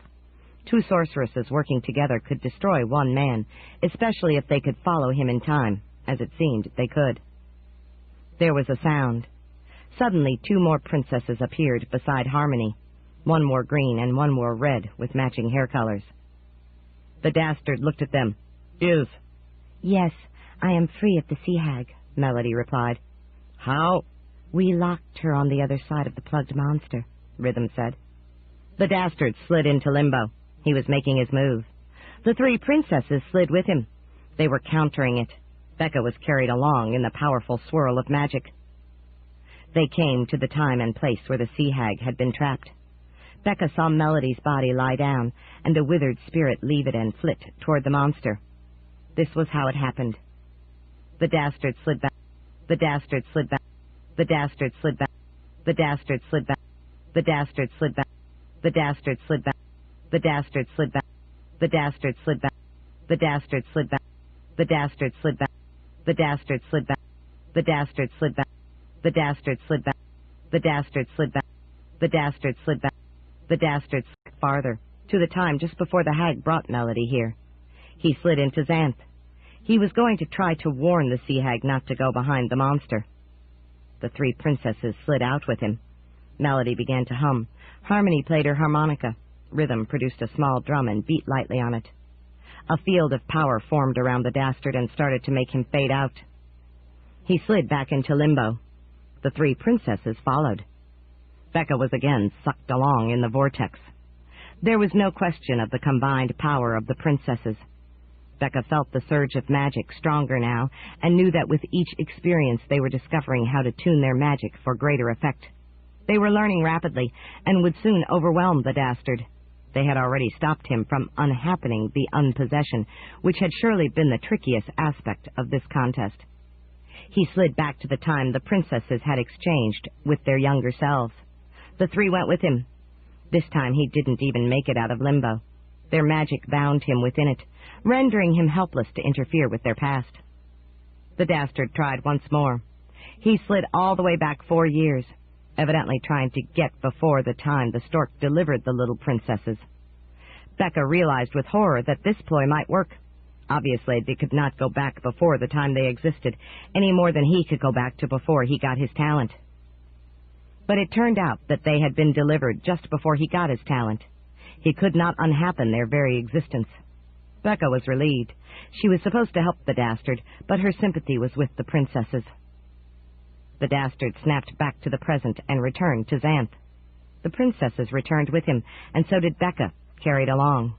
Two sorceresses working together could destroy one man, especially if they could follow him in time, as it seemed they could. There was a sound. Suddenly, two more princesses appeared beside Harmony. One wore green and one wore red, with matching hair colors. The Dastard looked at them. "Yes, I am free of the sea hag," Melody replied. "How?" "We locked her on the other side of the plugged monster," Rhythm said. The Dastard slid into limbo. He was making his move. The three princesses slid with him. They were countering it. Becca was carried along in the powerful swirl of magic. They came to the time and place where the sea hag had been trapped. Becca saw Melody's body lie down, and a withered spirit leave it and flit toward the monster. This was how it happened. The Dastard slid back. The Dastard slid back. The Dastard slid back. The Dastard slid back. The Dastard slid back. The Dastard slid back. The Dastard slid back. The Dastard slid back. The Dastard slid back. The Dastard slid back. The Dastard slid back. The Dastard slid back. The Dastard slid back. The Dastard slid back. The Dastard slid back. The Dastard slid farther, to the time just before the hag brought Melody here. He slid into Xanth. He was going to try to warn the sea hag not to go behind the monster. The three princesses slid out with him. Melody began to hum. Harmony played her harmonica. Rhythm produced a small drum and beat lightly on it. A field of power formed around the Dastard and started to make him fade out. He slid back into limbo. The three princesses followed. Becca was again sucked along in the vortex. There was no question of the combined power of the princesses. Becca felt the surge of magic stronger now, and knew that with each experience they were discovering how to tune their magic for greater effect. They were learning rapidly, and would soon overwhelm the Dastard. They had already stopped him from unhappening the unpossession, which had surely been the trickiest aspect of this contest. He slid back to the time the princesses had exchanged with their younger selves. The three went with him. This time he didn't even make it out of limbo. Their magic bound him within it, rendering him helpless to interfere with their past. The Dastard tried once more. He slid all the way back 4 years, evidently trying to get before the time the stork delivered the little princesses. Becca realized with horror that this ploy might work. Obviously, they could not go back before the time they existed, any more than he could go back to before he got his talent. But it turned out that they had been delivered just before he got his talent. He could not unhappen their very existence. Becca was relieved. She was supposed to help the Dastard, but her sympathy was with the princesses. The Dastard snapped back to the present and returned to Xanth. The princesses returned with him, and so did Becca, carried along.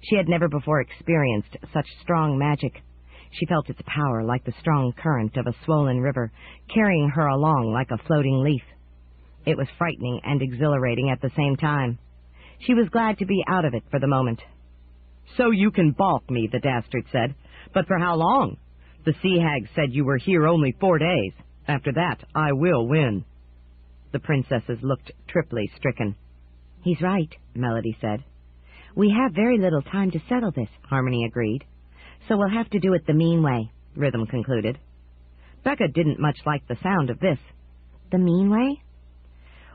She had never before experienced such strong magic. She felt its power like the strong current of a swollen river, carrying her along like a floating leaf. It was frightening and exhilarating at the same time. She was glad to be out of it for the moment. "So you can balk me," the Dastard said. "But for how long? The sea hag said you were here only 4 days. After that, I will win." The princesses looked triply stricken. "He's right," Melody said. "We have very little time to settle this," Harmony agreed. "So we'll have to do it the mean way," Rhythm concluded. Becca didn't much like the sound of this. "The mean way?"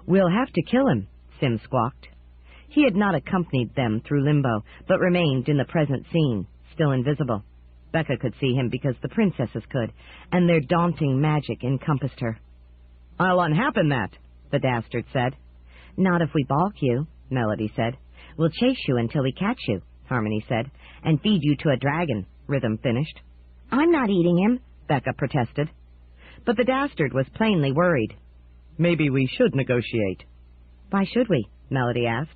We'll have to kill him, Sim squawked. He had not accompanied them through limbo, but remained in the present scene, still invisible. Becca could see him because the princesses could, and their daunting magic encompassed her. I'll unhappen that, the Dastard said. Not if we balk you, Melody said. We'll chase you until we catch you, Harmony said, and feed you to a dragon, Rhythm finished. I'm not eating him, Becca protested. But the Dastard was plainly worried. Maybe we should negotiate. Why should we? Melody asked.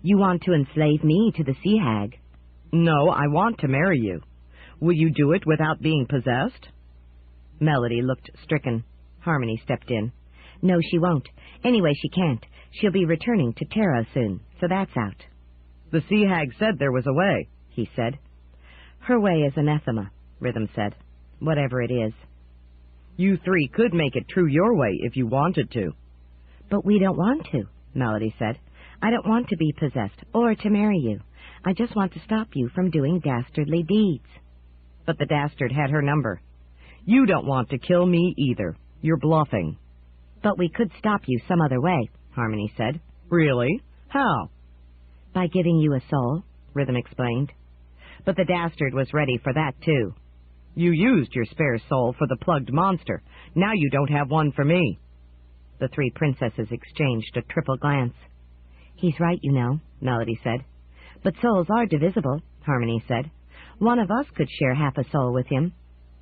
You want to enslave me to the sea hag. No, I want to marry you. Will you do it without being possessed? Melody looked stricken. Harmony stepped in. No, she won't. Anyway, she can't. She'll be returning to Terra soon, so that's out. The sea hag said there was a way, he said. Her way is anathema, Rhythm said. Whatever it is. You three could make it true your way if you wanted to. But we don't want to, Melody said. I don't want to be possessed or to marry you. I just want to stop you from doing dastardly deeds. But the Dastard had her number. You don't want to kill me either. You're bluffing. But we could stop you some other way, Harmony said. Really? How? By giving you a soul, Rhythm explained. But the Dastard was ready for that, too. You used your spare soul for the plugged monster. Now you don't have one for me. The three princesses exchanged a triple glance. He's right, you know, Melody said. But souls are divisible, Harmony said. One of us could share half a soul with him.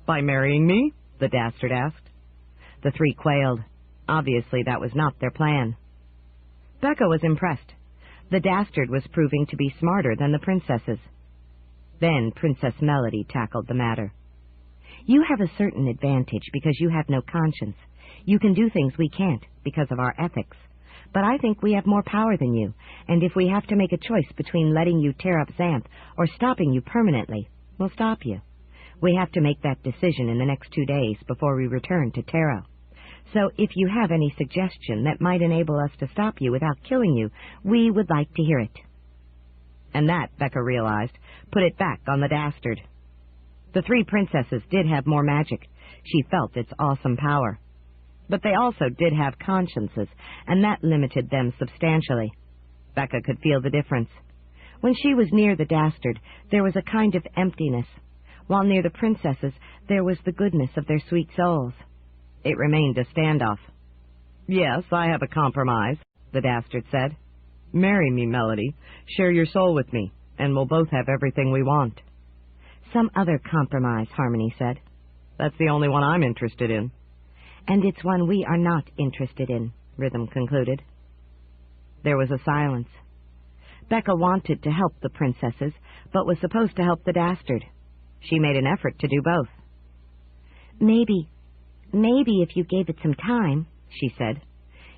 By marrying me? The Dastard asked. The three quailed. Obviously, that was not their plan. Becca was impressed. The Dastard was proving to be smarter than the princesses. Then Princess Melody tackled the matter. You have a certain advantage because you have no conscience. You can do things we can't because of our ethics. But I think we have more power than you, and if we have to make a choice between letting you tear up Xanth or stopping you permanently, we'll stop you. We have to make that decision in the next 2 days before we return to Terra. So if you have any suggestion that might enable us to stop you without killing you, we would like to hear it. And that, Becca realized, put it back on the Dastard. The three princesses did have more magic. She felt its awesome power. But they also did have consciences, and that limited them substantially. Becca could feel the difference. When she was near the Dastard, there was a kind of emptiness, while near the princesses there was the goodness of their sweet souls. It remained a standoff. Yes, I have a compromise, the Dastard said. Marry me, Melody. Share your soul with me, and we'll both have everything we want. Some other compromise, Harmony said. That's the only one I'm interested in. And it's one we are not interested in, Rhythm concluded. There was a silence. Becca wanted to help the princesses, but was supposed to help the Dastard. She made an effort to do both. Maybe if you gave it some time, she said.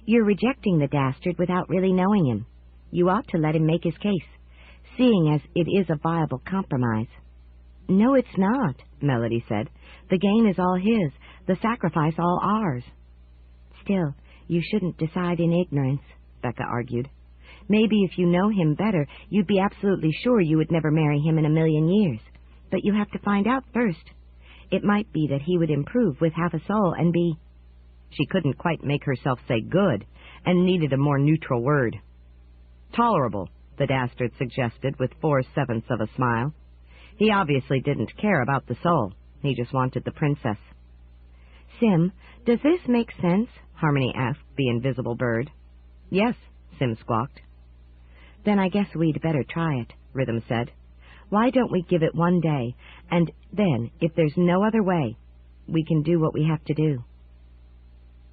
You're rejecting the Dastard without really knowing him. You ought to let him make his case, seeing as it is a viable compromise. No, it's not, Melody said. The gain is all his, the sacrifice all ours. Still, you shouldn't decide in ignorance, Becca argued. Maybe if you know him better, you'd be absolutely sure you would never marry him in a million years. But you have to find out first. It might be that he would improve with half a soul and be... She couldn't quite make herself say good, and needed a more neutral word. Tolerable, the Dastard suggested with 4/7 of a smile. He obviously didn't care about the soul. He just wanted the princess. Sim, does this make sense? Harmony asked the invisible bird. Yes, Sim squawked. Then I guess we'd better try it, Rhythm said. Why don't we give it 1 day, and then, if there's no other way, we can do what we have to do.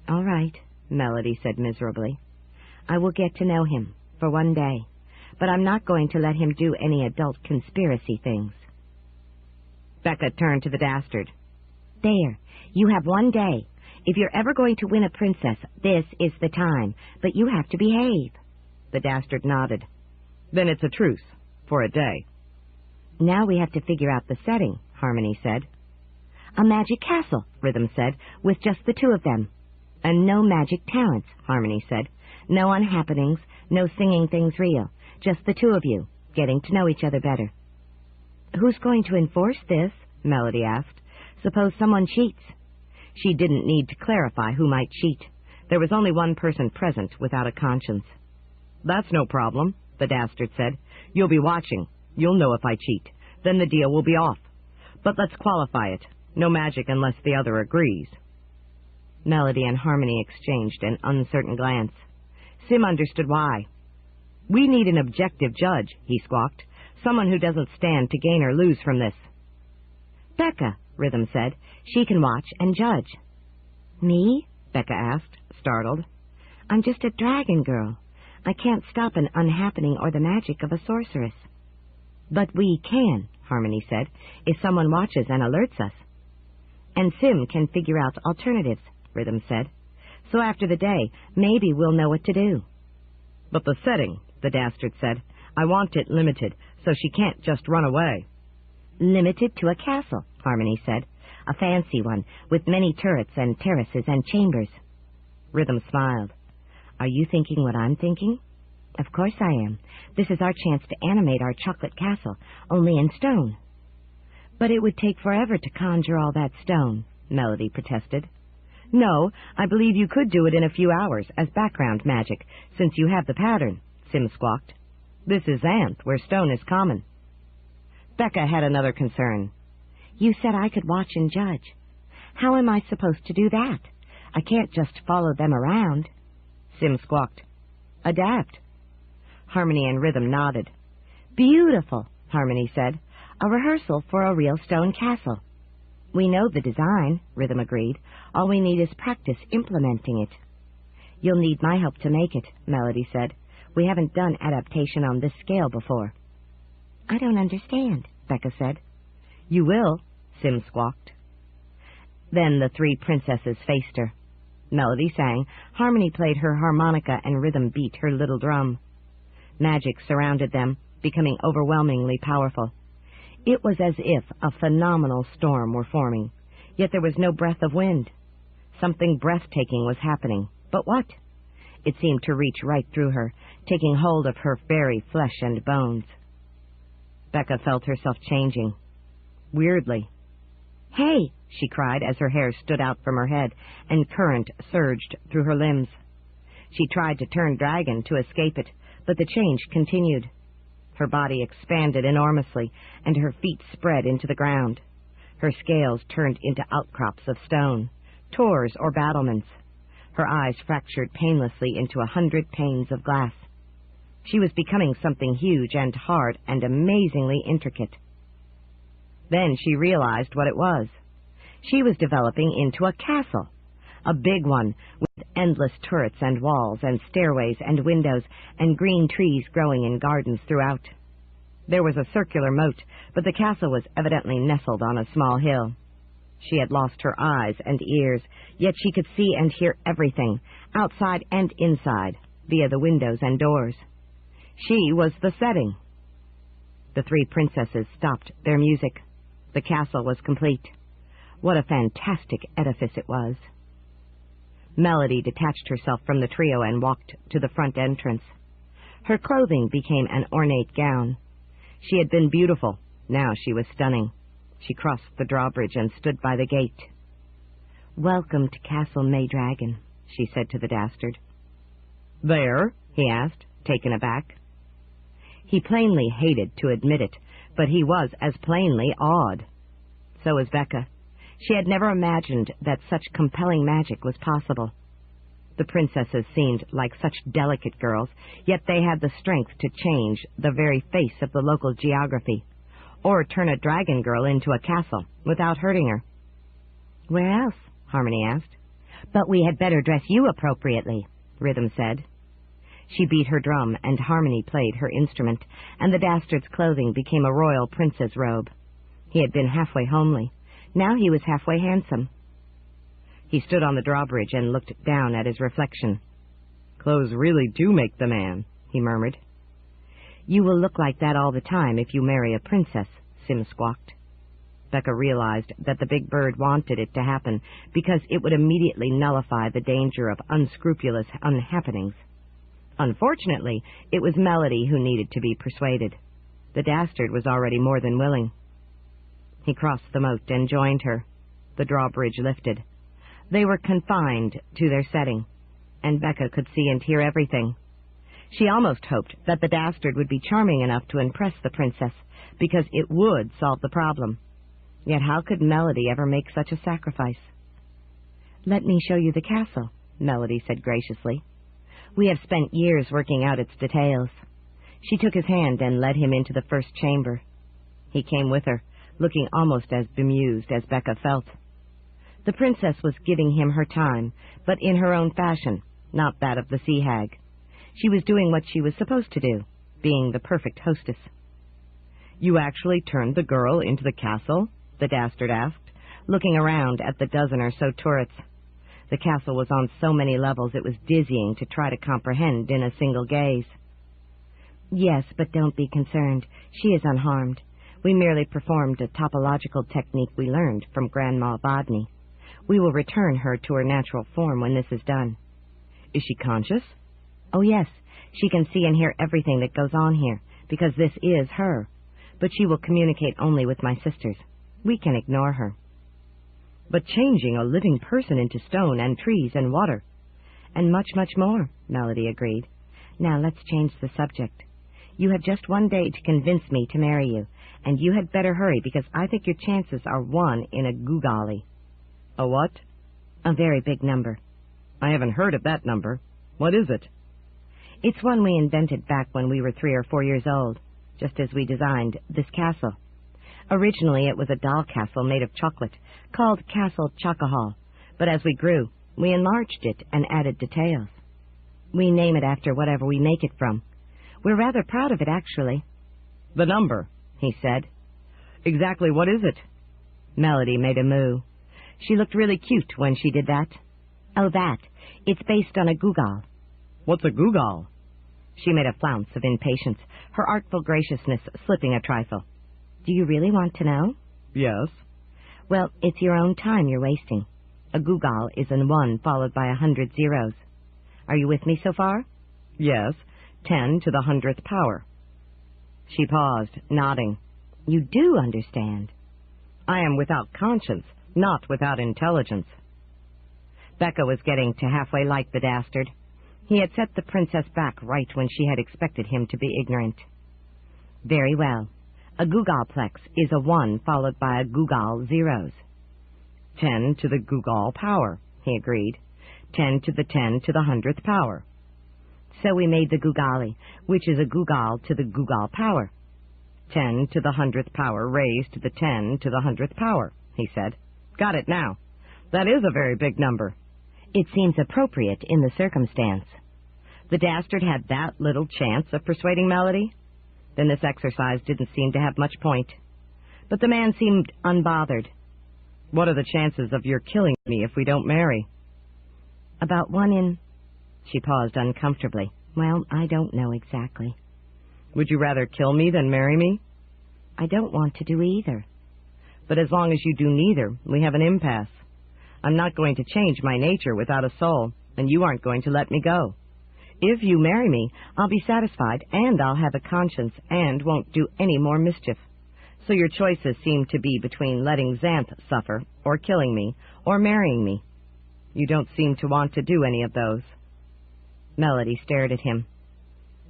All right, Melody said miserably. I will get to know him for 1 day, but I'm not going to let him do any adult conspiracy things. Becca turned to the Dastard. There, you have 1 day. If you're ever going to win a princess, this is the time, but you have to behave. The Dastard nodded. Then it's a truce, for a day. Now we have to figure out the setting, Harmony said. A magic castle, Rhythm said, with just the two of them. And no magic talents, Harmony said. No unhappenings, no singing things real. Just the two of you, getting to know each other better. Who's going to enforce this? Melody asked. Suppose someone cheats. She didn't need to clarify who might cheat. There was only one person present without a conscience. "That's no problem," the Dastard said. "You'll be watching. You'll know if I cheat. Then the deal will be off. But let's qualify it. No magic unless the other agrees." Melody and Harmony exchanged an uncertain glance. Sim understood why. "We need an objective judge," he squawked. "Someone who doesn't stand to gain or lose from this." "Becca," Rhythm said. "She can watch and judge." "Me?" Becca asked, startled. "I'm just a dragon girl. I can't stop an unhappening or the magic of a sorceress." "But we can," Harmony said, "if someone watches and alerts us." "And Sim can figure out alternatives," Rhythm said. "So after the day, maybe we'll know what to do." "But the setting," the Dastard said. "I want it limited, so she can't just run away." "Limited to a castle," Harmony said. "A fancy one, with many turrets and terraces and chambers." Rhythm smiled. "Are you thinking what I'm thinking?" "Of course I am. This is our chance to animate our chocolate castle, only in stone." "But it would take forever to conjure all that stone," Melody protested. "No, I believe you could do it in a few hours as background magic, since you have the pattern," Sim squawked. "This is Xanth, where stone is common." Becca had another concern. "You said I could watch and judge. How am I supposed to do that? I can't just follow them around." Sim squawked. "Adapt." Harmony and Rhythm nodded. "Beautiful," Harmony said. "A rehearsal for a real stone castle." "We know the design," Rhythm agreed. "All we need is practice implementing it." "You'll need my help to make it," Melody said. "We haven't done adaptation on this scale before." "I don't understand," Becca said. "You will," Sim squawked. Then the three princesses faced her. Melody sang, Harmony played her harmonica, and Rhythm beat her little drum. Magic surrounded them, becoming overwhelmingly powerful. It was as if a phenomenal storm were forming, yet there was no breath of wind. Something breathtaking was happening, but what? It seemed to reach right through her, taking hold of her very flesh and bones. Becca felt herself changing. Weirdly. "Hey!" she cried as her hair stood out from her head and current surged through her limbs. She tried to turn dragon to escape it, but the change continued. Her body expanded enormously, and her feet spread into the ground. Her scales turned into outcrops of stone, tors or battlements. Her eyes fractured painlessly into 100 panes of glass. She was becoming something huge and hard and amazingly intricate. Then she realized what it was. She was developing into a castle, a big one, with endless turrets and walls and stairways and windows and green trees growing in gardens throughout. There was a circular moat, but the castle was evidently nestled on a small hill. She had lost her eyes and ears, yet she could see and hear everything, outside and inside, via the windows and doors. She was the setting. The three princesses stopped their music. The castle was complete. What a fantastic edifice it was. Melody detached herself from the trio and walked to the front entrance. Her clothing became an ornate gown. She had been beautiful. Now she was stunning. She crossed the drawbridge and stood by the gate. "Welcome to Castle Maydragon," she said to the Dastard. "There?" he asked, taken aback. He plainly hated to admit it, but he was as plainly awed. So was Becca. She had never imagined that such compelling magic was possible. The princesses seemed like such delicate girls, yet they had the strength to change the very face of the local geography, or turn a dragon girl into a castle without hurting her. "Where else?" Harmony asked. "But we had better dress you appropriately," Rhythm said. She beat her drum, and Harmony played her instrument, and the Dastard's clothing became a royal prince's robe. He had been halfway homely. Now he was halfway handsome. He stood on the drawbridge and looked down at his reflection. "Clothes really do make the man," he murmured. "You will look like that all the time if you marry a princess," Sim squawked. Becca realized that the big bird wanted it to happen because it would immediately nullify the danger of unscrupulous unhappenings. Unfortunately, it was Melody who needed to be persuaded. The Dastard was already more than willing. He crossed the moat and joined her. The drawbridge lifted. They were confined to their setting. and Becca could see and hear everything. She almost hoped that the Dastard would be charming enough to impress the princess, because it would solve the problem. Yet how could Melody ever make such a sacrifice? "Let me show you the castle," Melody said graciously. "We have spent years working out its details." She took his hand and led him into the first chamber. He came with her, looking almost as bemused as Becca felt. The princess was giving him her time, but in her own fashion, not that of the sea hag. She was doing what she was supposed to do, being the perfect hostess. "You actually turned the girl into the castle?" the Dastard asked, looking around at the dozen or so turrets. The castle was on so many levels it was dizzying to try to comprehend in a single gaze. "Yes, but don't be concerned. She is unharmed. We merely performed a topological technique we learned from Grandma Bodney. We will return her to her natural form when this is done." "Is she conscious?" "Oh, yes. She can see and hear everything that goes on here, because this is her. But she will communicate only with my sisters. We can ignore her." "But changing a living person into stone and trees and water." "And much, much more," Melody agreed. "Now let's change the subject. You have just 1 day to convince me to marry you, and you had better hurry because I think your chances are 1 in a googolly." "A what?" "A very big number." "I haven't heard of that number. What is it?" "It's one we invented back when we were 3 or 4 years old, just as we designed this castle. Originally it was a doll castle made of chocolate, called Castle Chocahall, but as we grew, we enlarged it and added details. We name it after whatever we make it from. We're rather proud of it, actually." "The number," he said. "Exactly what is it?" Melody made a moo. She looked really cute when she did that. "Oh, that. It's based on a googol." "What's a googol?" She made a flounce of impatience, her artful graciousness slipping a trifle. "Do you really want to know?" "Yes." "Well, it's your own time you're wasting. A googol is a 1 followed by 100 zeros. Are you with me so far?" "Yes, 10 to the 100th power." She paused, nodding. "You do understand." "I am without conscience, not without intelligence." Becca was getting to halfway like the Dastard. He had set the princess back right when she had expected him to be ignorant. "Very well. A googolplex is a 1 followed by a googol zeros." 10 to the googol power, he agreed. 10 to the 10 to the 100th power. So we made the googolly, which is a googol to the googol power. 10 to the 100th power raised to the 10 to the 100th power, he said. "Got it now. That is a very big number." "It seems appropriate in the circumstance." The Dastard had that little chance of persuading Melody? Then this exercise didn't seem to have much point. But the man seemed unbothered. "What are the chances of your killing me if we don't marry?" "About 1 in..." She paused uncomfortably. "Well, I don't know exactly." "Would you rather kill me than marry me?" "I don't want to do either." "But as long as you do neither, we have an impasse. I'm not going to change my nature without a soul, and you aren't going to let me go. If you marry me, I'll be satisfied, and I'll have a conscience, and won't do any more mischief. So your choices seem to be between letting Xanth suffer, or killing me, or marrying me. You don't seem to want to do any of those." Melody stared at him.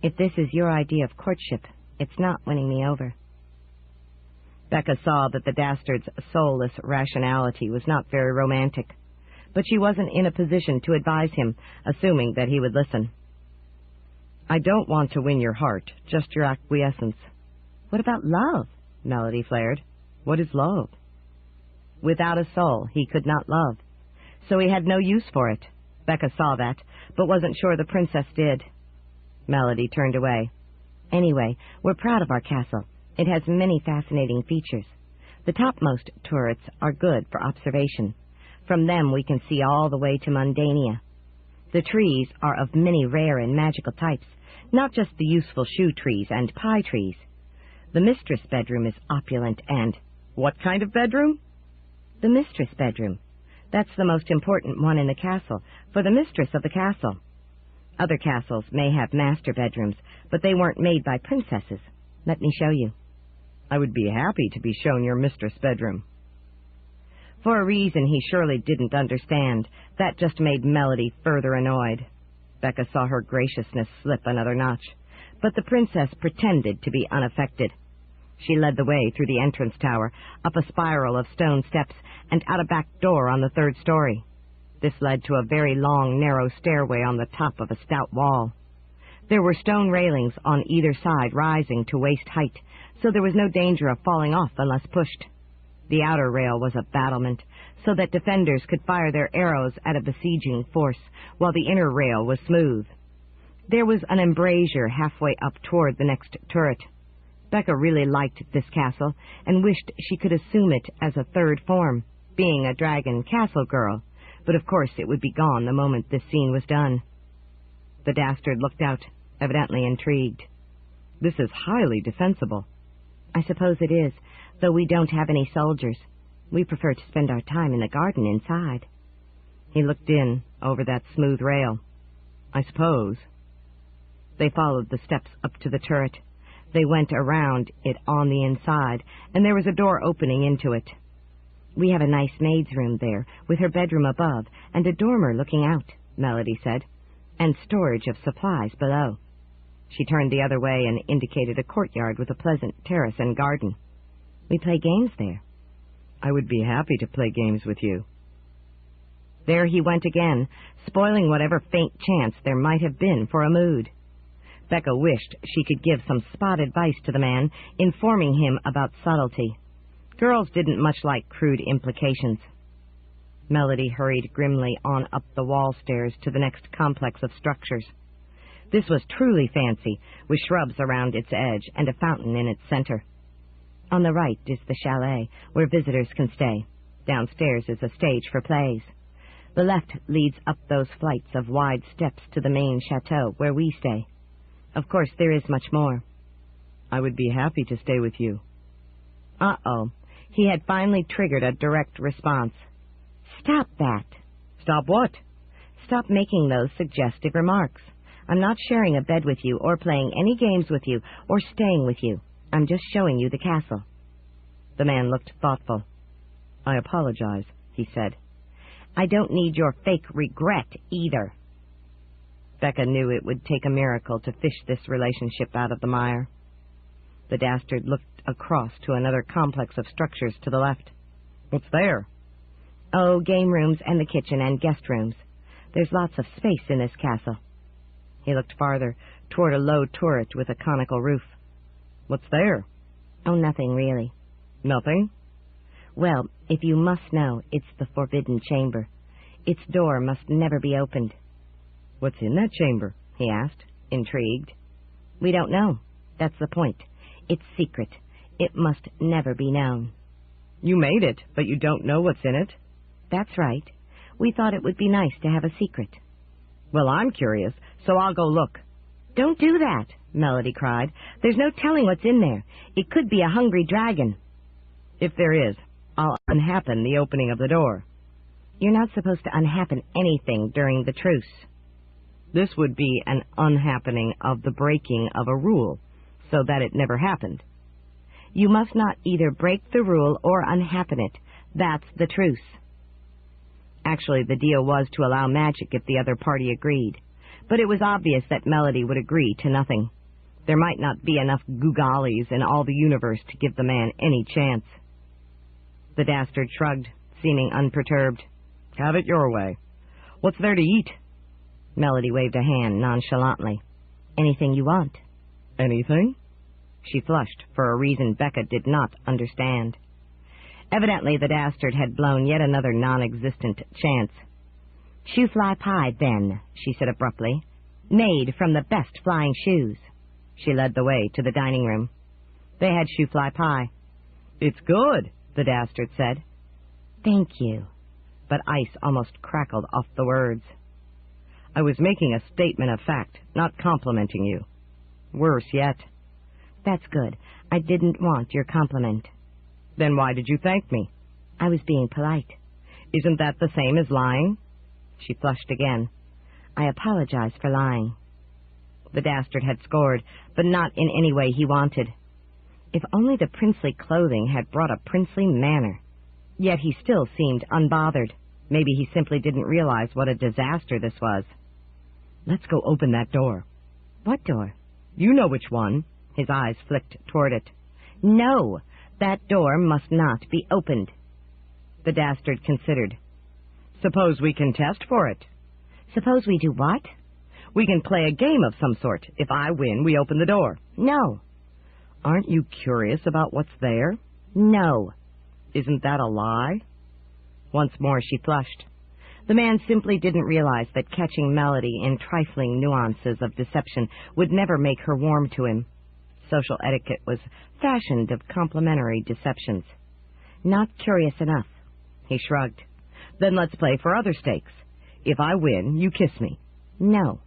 "If this is your idea of courtship, it's not winning me over." Becca saw that the Dastard's soulless rationality was not very romantic, but she wasn't in a position to advise him, assuming that he would listen. "I don't want to win your heart, just your acquiescence." "What about love?" Melody flared. "What is love?" Without a soul, he could not love, so he had no use for it. Becca saw that, but wasn't sure the princess did. Melody turned away. "Anyway, we're proud of our castle. It has many fascinating features. The topmost turrets are good for observation. From them we can see all the way to Mundania. The trees are of many rare and magical types, not just the useful shoe trees and pie trees. The mistress bedroom is opulent and..." "What kind of bedroom?" "The mistress bedroom. That's the most important one in the castle, for the mistress of the castle. Other castles may have master bedrooms, but they weren't made by princesses. Let me show you." "I would be happy to be shown your mistress bedroom." For a reason he surely didn't understand, that just made Melody further annoyed. Becca saw her graciousness slip another notch, but the princess pretended to be unaffected. She led the way through the entrance tower, up a spiral of stone steps, and out a back door on the 3rd story. This led to a very long, narrow stairway on the top of a stout wall. There were stone railings on either side rising to waist height, so there was no danger of falling off unless pushed. The outer rail was a battlement, so that defenders could fire their arrows at a besieging force, while the inner rail was smooth. There was an embrasure halfway up toward the next turret. Becca really liked this castle, and wished she could assume it as a 3rd form, being a dragon castle girl, but of course it would be gone the moment this scene was done. The Dastard looked out, evidently intrigued. This is highly defensible. I suppose it is, though we don't have any soldiers. We prefer to spend our time in the garden inside. He looked in, over that smooth rail. I suppose. They followed the steps up to the turret. They went around it on the inside, and there was a door opening into it. We have a nice maid's room there, with her bedroom above, and a dormer looking out, Melody said, and storage of supplies below. She turned the other way and indicated a courtyard with a pleasant terrace and garden. We play games there. I would be happy to play games with you. There he went again, spoiling whatever faint chance there might have been for a mood. Becca wished she could give some spot advice to the man, informing him about subtlety. Girls didn't much like crude implications. Melody hurried grimly on up the wall stairs to the next complex of structures. This was truly fancy, with shrubs around its edge and a fountain in its center. On the right is the chalet, where visitors can stay. Downstairs is a stage for plays. The left leads up those flights of wide steps to the main chateau, where we stay. Of course, there is much more. I would be happy to stay with you. Uh-oh. He had finally triggered a direct response. Stop that. Stop what? Stop making those suggestive remarks. I'm not sharing a bed with you, or playing any games with you, or staying with you. I'm just showing you the castle. The man looked thoughtful. I apologize, he said. I don't need your fake regret, either. Becca knew it would take a miracle to fish this relationship out of the mire. The Dastard looked across to another complex of structures to the left. What's there? Oh, game rooms and the kitchen and guest rooms. There's lots of space in this castle. He looked farther, toward a low turret with a conical roof. What's there? Oh, nothing really. Nothing? Well, if you must know, it's the forbidden chamber. Its door must never be opened. What's in that chamber? He asked, intrigued. We don't know. That's the point. It's secret. It must never be known. You made it, but you don't know what's in it? That's right. We thought it would be nice to have a secret. Well, I'm curious, so I'll go look. Don't do that, Melody cried. There's no telling what's in there. It could be a hungry dragon. If there is, I'll unhappen the opening of the door. You're not supposed to unhappen anything during the truce. This would be an unhappening of the breaking of a rule, so that it never happened. You must not either break the rule or unhappen it. That's the truce. Actually, the deal was to allow magic if the other party agreed, but it was obvious that Melody would agree to nothing. There might not be enough Gugalis in all the universe to give the man any chance. The Dastard shrugged, seeming unperturbed. Have it your way. What's there to eat? Melody waved a hand nonchalantly. Anything you want. Anything? She flushed for a reason Becca did not understand. Evidently, the Dastard had blown yet another non-existent chance. Shoe fly pie, then, she said abruptly. Made from the best flying shoes. She led the way to the dining room. They had shoe fly pie. It's good, the Dastard said. Thank you. But ice almost crackled off the words. I was making a statement of fact, not complimenting you. Worse yet. That's good. I didn't want your compliment. Then why did you thank me? I was being polite. Isn't that the same as lying? She flushed again. I apologize for lying. The Dastard had scored, but not in any way he wanted. If only the princely clothing had brought a princely manner. Yet he still seemed unbothered. Maybe he simply didn't realize what a disaster this was. Let's go open that door. What door? You know which one. His eyes flicked toward it. No, that door must not be opened. The Dastard considered. Suppose we can test for it. Suppose we do what? We can play a game of some sort. If I win, we open the door. No. Aren't you curious about what's there? No. Isn't that a lie? Once more she flushed. The man simply didn't realize that catching Melody in trifling nuances of deception would never make her warm to him. Social etiquette was fashioned of complimentary deceptions. Not curious enough. He shrugged. Then let's play for other stakes. If I win, you kiss me. No.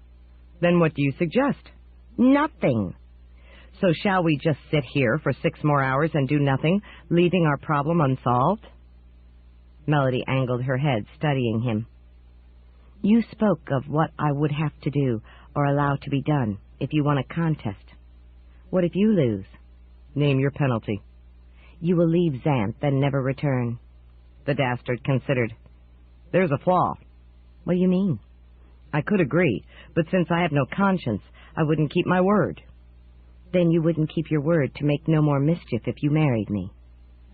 Then what do you suggest? Nothing. So shall we just sit here for 6 more hours and do nothing, leaving our problem unsolved? Melody angled her head, studying him. You spoke of what I would have to do or allow to be done if you won a contest. What if you lose? Name your penalty. You will leave Xanth and never return. The Dastard considered. There's a flaw. What do you mean? I could agree, but since I have no conscience, I wouldn't keep my word. Then you wouldn't keep your word to make no more mischief if you married me.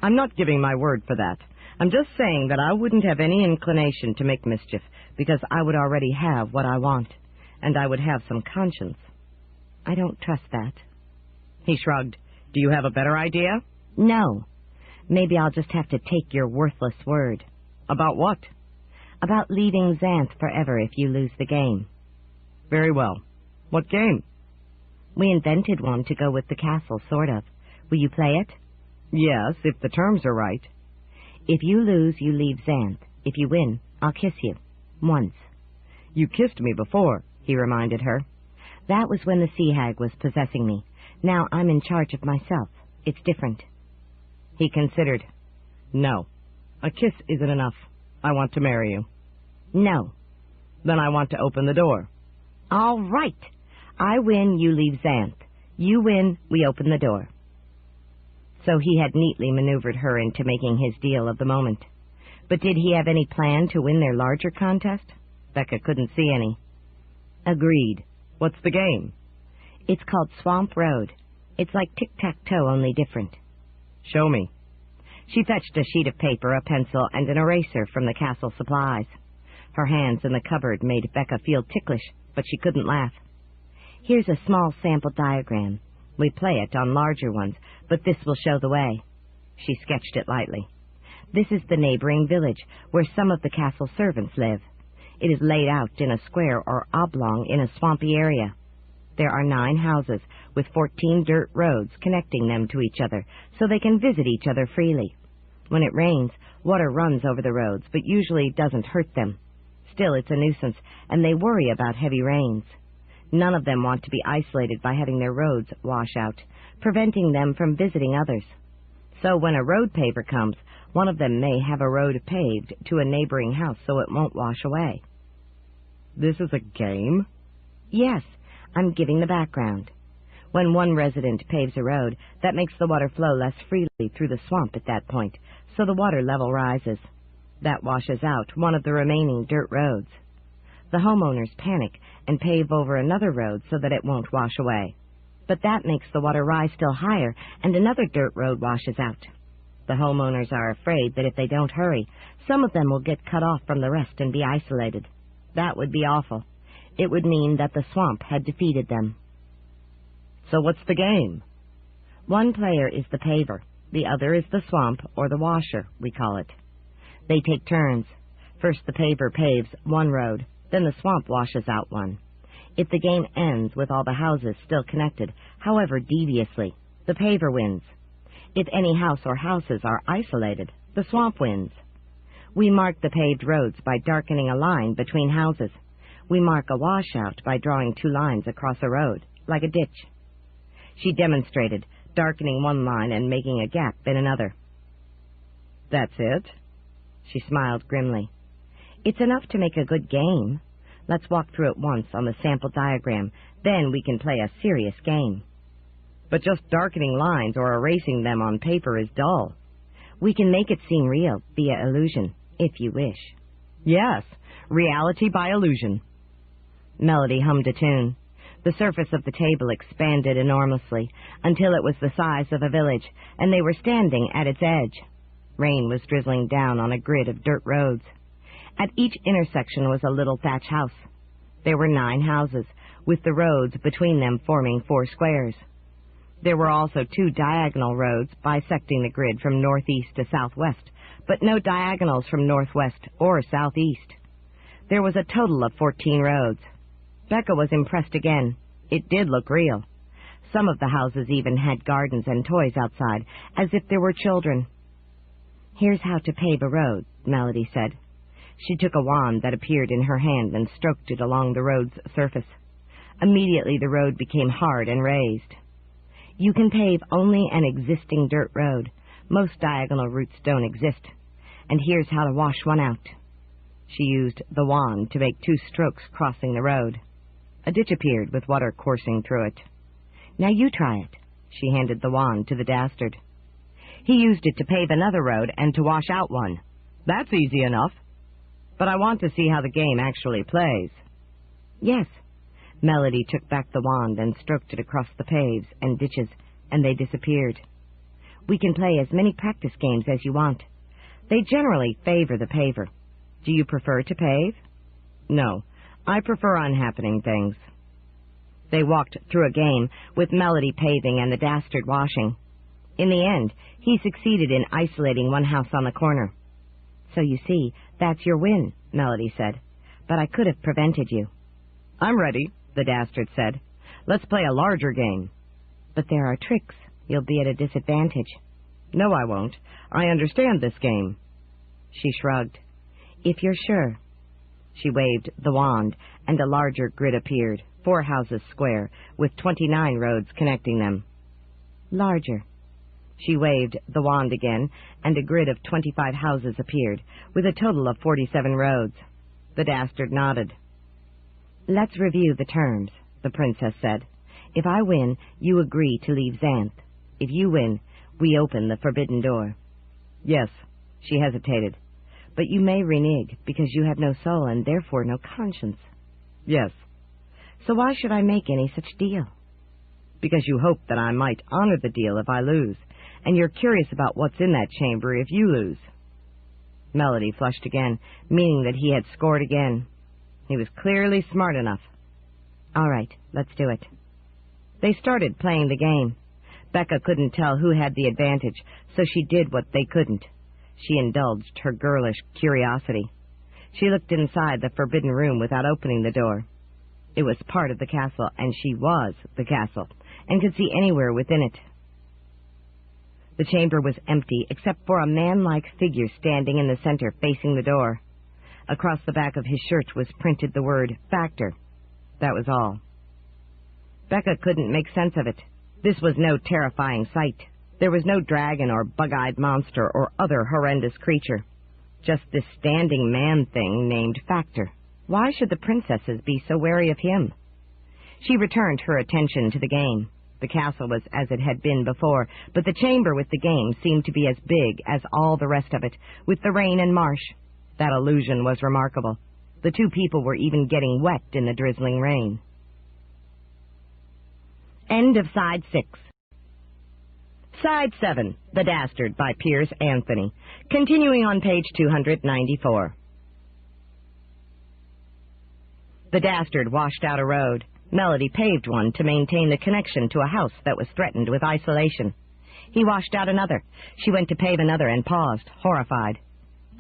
I'm not giving my word for that. I'm just saying that I wouldn't have any inclination to make mischief, because I would already have what I want, and I would have some conscience. I don't trust that. He shrugged. Do you have a better idea? No. Maybe I'll just have to take your worthless word. About what? About leaving Xanth forever if you lose the game. Very well. What game? We invented one to go with the castle, sort of. Will you play it? Yes, if the terms are right. If you lose, you leave Xanth. If you win, I'll kiss you. Once. You kissed me before, he reminded her. That was when the sea hag was possessing me. Now I'm in charge of myself. It's different. He considered. No. A kiss isn't enough. I want to marry you. No. Then I want to open the door. All right. I win, you leave Xanth. You win, we open the door. So he had neatly maneuvered her into making his deal of the moment. But did he have any plan to win their larger contest? Becca couldn't see any. Agreed. What's the game? It's called Swamp Road. It's like tic-tac-toe, only different. Show me. She fetched a sheet of paper, a pencil, and an eraser from the castle supplies. Her hands in the cupboard made Becca feel ticklish, but she couldn't laugh. Here's a small sample diagram. We play it on larger ones, but this will show the way. She sketched it lightly. This is the neighboring village, where some of the castle servants live. It is laid out in a square or oblong in a swampy area. There are 9 houses, with 14 dirt roads connecting them to each other, so they can visit each other freely. When it rains, water runs over the roads, but usually doesn't hurt them. Still, it's a nuisance, and they worry about heavy rains. None of them want to be isolated by having their roads wash out, preventing them from visiting others. So when a road paver comes, one of them may have a road paved to a neighboring house so it won't wash away. This is a game? Yes, I'm giving the background. When one resident paves a road, that makes the water flow less freely through the swamp at that point, so the water level rises. That washes out one of the remaining dirt roads. The homeowners panic and pave over another road so that it won't wash away. But that makes the water rise still higher, and another dirt road washes out. The homeowners are afraid that if they don't hurry, some of them will get cut off from the rest and be isolated. That would be awful. It would mean that the swamp had defeated them. So what's the game? One player is the paver. The other is the swamp, or the washer, we call it. They take turns. First the paver paves one road, then the swamp washes out one. If the game ends with all the houses still connected, however deviously, the paver wins. If any house or houses are isolated, the swamp wins. We mark the paved roads by darkening a line between houses. We mark a washout by drawing 2 lines across a road, like a ditch. She demonstrated, darkening one line and making a gap in another. That's it? She smiled grimly. It's enough to make a good game. Let's walk through it once on the sample diagram. Then we can play a serious game. But just darkening lines or erasing them on paper is dull. We can make it seem real via illusion, if you wish. Yes, reality by illusion. Melody hummed a tune. The surface of the table expanded enormously until it was the size of a village, and they were standing at its edge. Rain was drizzling down on a grid of dirt roads. At each intersection was a little thatch house. There were 9 houses, with the roads between them forming 4 squares. There were also 2 diagonal roads bisecting the grid from northeast to southwest, but no diagonals from northwest or southeast. There was a total of 14 roads. Becca was impressed again. It did look real. Some of the houses even had gardens and toys outside, as if there were children. "Here's how to pave a road," Melody said. She took a wand that appeared in her hand and stroked it along the road's surface. Immediately the road became hard and raised. "You can pave only an existing dirt road. Most diagonal routes don't exist. And here's how to wash one out." She used the wand to make 2 strokes crossing the road. A ditch appeared with water coursing through it. "Now you try it." She handed the wand to the Dastard. He used it to pave another road and to wash out one. "That's easy enough. But I want to see how the game actually plays." "Yes." Melody took back the wand and stroked it across the paves and ditches, and they disappeared. "We can play as many practice games as you want. They generally favor the paver. Do you prefer to pave?" "No, I prefer unhappening things." They walked through a game, with Melody paving and the Dastard washing. In the end, he succeeded in isolating one house on the corner. "So you see, that's your win," Melody said. "But I could have prevented you." "I'm ready," the Dastard said. "Let's play a larger game." "But there are tricks. You'll be at a disadvantage." "No, I won't. I understand this game." She shrugged. "If you're sure." She waved the wand, and a larger grid appeared, 4 houses square, with 29 roads connecting them. "Larger." She waved the wand again, and a grid of 25 houses appeared, with a total of 47 roads. The Dastard nodded. "Let's review the terms," the princess said. "If I win, you agree to leave Xanth. If you win, we open the forbidden door." "Yes." She hesitated. "But you may renege, because you have no soul and therefore no conscience." "Yes." "So why should I make any such deal?" "Because you hope that I might honor the deal if I lose, and you're curious about what's in that chamber if you lose." Melody flushed again, meaning that he had scored again. He was clearly smart enough. "All right, let's do it." They started playing the game. Becca couldn't tell who had the advantage, so she did what they couldn't. She indulged her girlish curiosity. She looked inside the forbidden room without opening the door. It was part of the castle, and she was the castle, and could see anywhere within it. The chamber was empty, except for a man-like figure standing in the center, facing the door. Across the back of his shirt was printed the word "Factor." That was all. Becca couldn't make sense of it. This was no terrifying sight. There was no dragon or bug-eyed monster or other horrendous creature. Just this standing man thing named Factor. Why should the princesses be so wary of him? She returned her attention to the game. The castle was as it had been before, but the chamber with the game seemed to be as big as all the rest of it, with the rain and marsh. That illusion was remarkable. The 2 people were even getting wet in the drizzling rain. End of Side 6. Side 7, The Dastard by Piers Anthony, continuing on page 294. The Dastard washed out a road. Melody paved one to maintain the connection to a house that was threatened with isolation. He washed out another. She went to pave another and paused, horrified.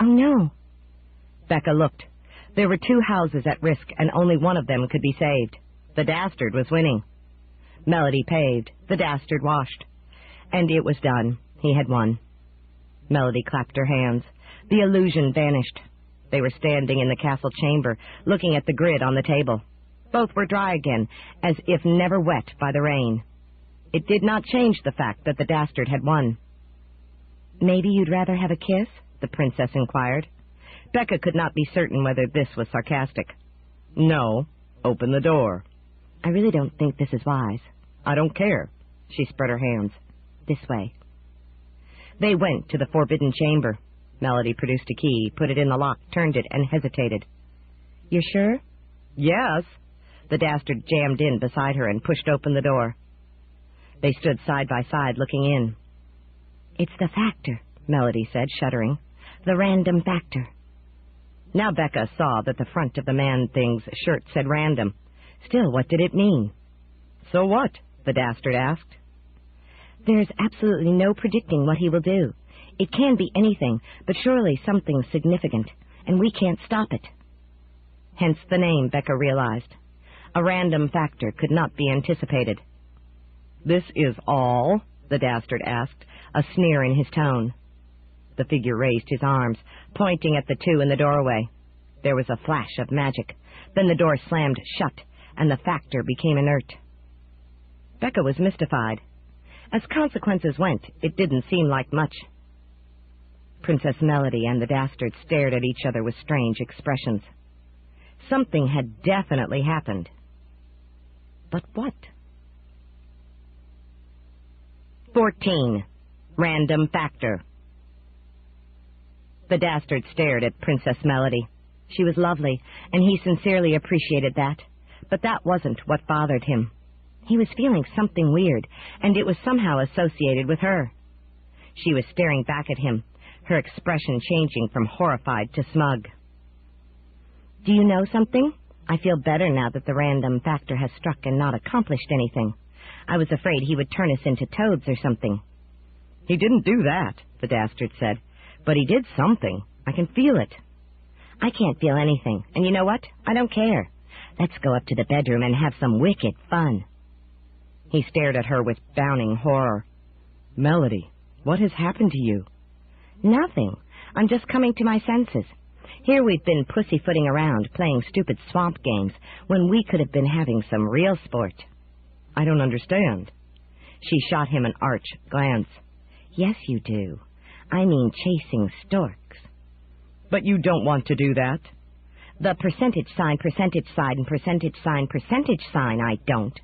"Oh, no." Becca looked. There were 2 houses at risk, and only one of them could be saved. The Dastard was winning. Melody paved. The Dastard washed. And it was done. He had won. Melody clapped her hands. The illusion vanished. They were standing in the castle chamber, looking at the grid on the table. Both were dry again, as if never wet by the rain. It did not change the fact that the Dastard had won. "Maybe you'd rather have a kiss?" the princess inquired. Becca could not be certain whether this was sarcastic. "No. Open the door." "I really don't think this is wise." "I don't care." She spread her hands. "This way." They went to the forbidden chamber. Melody produced a key, put it in the lock, turned it, and hesitated. "You're sure?" "Yes." The Dastard jammed in beside her and pushed open the door. They stood side by side, looking in. "It's the factor," Melody said, shuddering. "The random factor." Now Becca saw that the front of the man-thing's shirt said random. Still, what did it mean? "So what?" the Dastard asked. "There's absolutely no predicting what he will do. It can be anything, but surely something significant, and we can't stop it." Hence the name, Becca realized. A random factor could not be anticipated. "This is all?" the Dastard asked, a sneer in his tone. The figure raised his arms, pointing at the two in the doorway. There was a flash of magic. Then the door slammed shut, and the factor became inert. Becca was mystified. As consequences went, it didn't seem like much. Princess Melody and the Dastard stared at each other with strange expressions. Something had definitely happened. But what? 14. Random Factor. The Dastard stared at Princess Melody. She was lovely, and he sincerely appreciated that. But that wasn't what bothered him. He was feeling something weird, and it was somehow associated with her. She was staring back at him, her expression changing from horrified to smug. "Do you know something? I feel better now that the random factor has struck and not accomplished anything. I was afraid he would turn us into toads or something." "He didn't do that," the Dastard said. "But he did something. I can feel it." "I can't feel anything, and you know what? I don't care. Let's go up to the bedroom and have some wicked fun." He stared at her with downing horror. "Melody, what has happened to you?" "Nothing. I'm just coming to my senses. Here we've been pussyfooting around, playing stupid swamp games, when we could have been having some real sport." "I don't understand." She shot him an arch glance. "Yes, you do. I mean chasing storks." "But you don't want to do that." "The percentage sign, and percentage sign, I don't.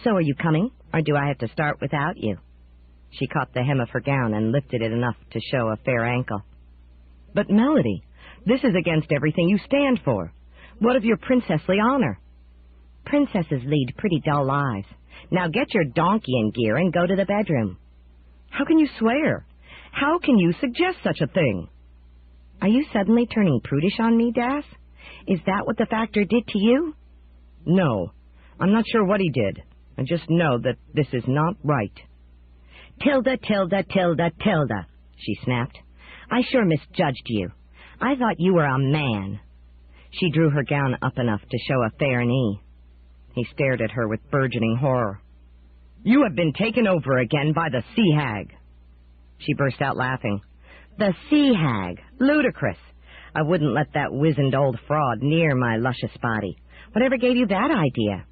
So are you coming, or do I have to start without you?" She caught the hem of her gown and lifted it enough to show a fair ankle. "But Melody, this is against everything you stand for. What of your princessly honor?" "Princesses lead pretty dull lives. Now get your donkey in gear and go to the bedroom." "How can you swear? How can you suggest such a thing?" "Are you suddenly turning prudish on me, Das? Is that what the factor did to you?" "No, I'm not sure what he did. I just know that this is not right." "Tilda, Tilda, Tilda, Tilda," she snapped. "I sure misjudged you. I thought you were a man." She drew her gown up enough to show a fair knee. He stared at her with burgeoning horror. "You have been taken over again by the sea hag." She burst out laughing. "The sea hag? Ludicrous. I wouldn't let that wizened old fraud near my luscious body. Whatever gave you that idea?"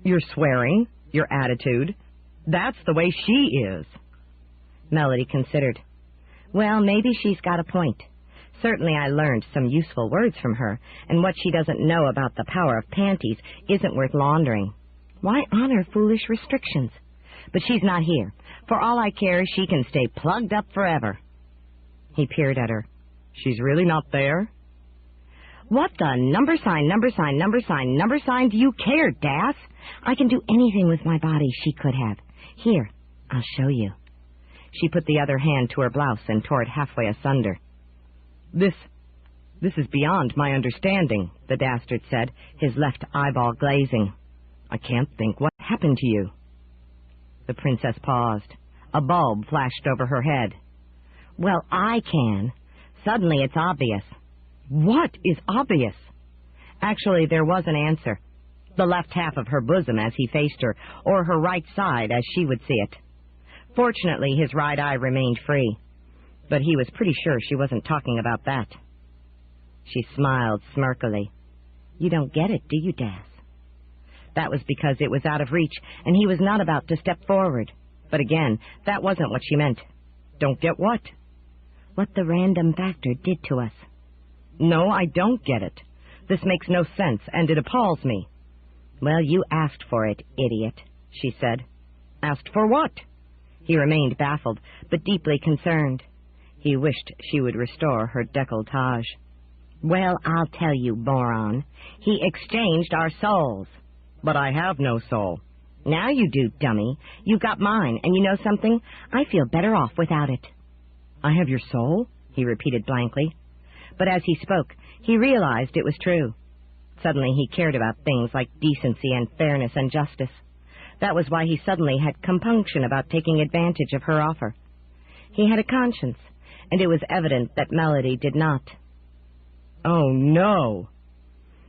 "Your swearing, your attitude. That's the way she is." Melody considered. "Well, maybe she's got a point. Certainly I learned some useful words from her, and what she doesn't know about the power of panties isn't worth laundering. Why honor foolish restrictions? But she's not here. For all I care, she can stay plugged up forever." He peered at her. "She's really not there?" "What the number sign do you care, Das? I can do anything with my body she could have. Here, I'll show you." She put the other hand to her blouse and tore it halfway asunder. This is beyond my understanding," the Dastard said, his left eyeball glazing. "I can't think. What happened to you?" The princess paused. A bulb flashed over her head. "Well, I can. Suddenly it's obvious." "What is obvious?" Actually, there was an answer. The left half of her bosom as he faced her, or her right side as she would see it. Fortunately, his right eye remained free, but he was pretty sure she wasn't talking about that. She smiled smirkily. "You don't get it, do you, Das?" That was because it was out of reach, and he was not about to step forward. But again, that wasn't what she meant. "Don't get what?" "What the random factor did to us." "No, I don't get it. This makes no sense, and it appalls me." "Well, you asked for it, idiot," she said. "Asked for what?" He remained baffled, but deeply concerned. He wished she would restore her décolletage. "Well, I'll tell you, moron. He exchanged our souls." But I have no soul. Now you do, dummy. You've got mine, and you know something? I feel better off without it. I have your soul? He repeated blankly. But as he spoke, he realized it was true. Suddenly he cared about things like decency and fairness and justice. That was why he suddenly had compunction about taking advantage of her offer. He had a conscience, and it was evident that Melody did not. Oh, no!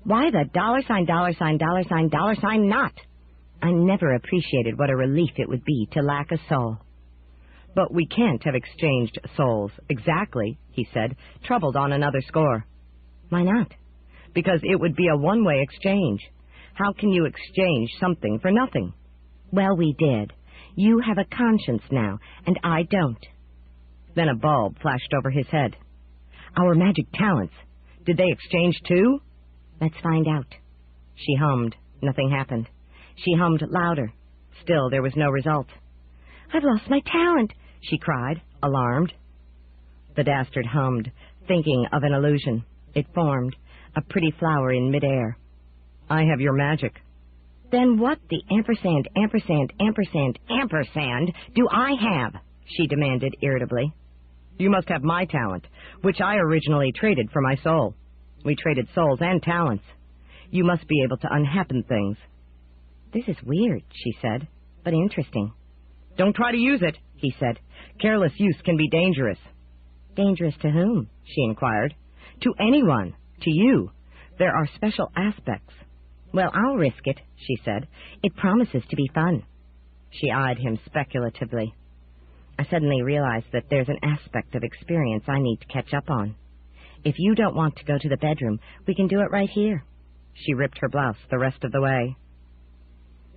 Why the $$$ not? I never appreciated what a relief it would be to lack a soul. But we can't have exchanged souls. Exactly, he said, troubled on another score. Why not? Because it would be a one-way exchange. How can you exchange something for nothing? Well, we did. You have a conscience now, and I don't. Then a bulb flashed over his head. Our magic talents. Did they exchange too? Let's find out. She hummed. Nothing happened. She hummed louder. Still, there was no result. I've lost my talent, she cried, alarmed. The Dastard hummed, thinking of an illusion. It formed, a pretty flower in midair. I have your magic. Then what the ampersand do I have? She demanded irritably. You must have my talent, which I originally traded for my soul. We traded souls and talents. You must be able to unhappen things. This is weird, she said, but interesting. Don't try to use it, he said. Careless use can be dangerous. Dangerous to whom? She inquired. To anyone. To you. There are special aspects. Well, I'll risk it, she said. It promises to be fun. She eyed him speculatively. I suddenly realized that there's an aspect of experience I need to catch up on. If you don't want to go to the bedroom, we can do it right here. She ripped her blouse the rest of the way.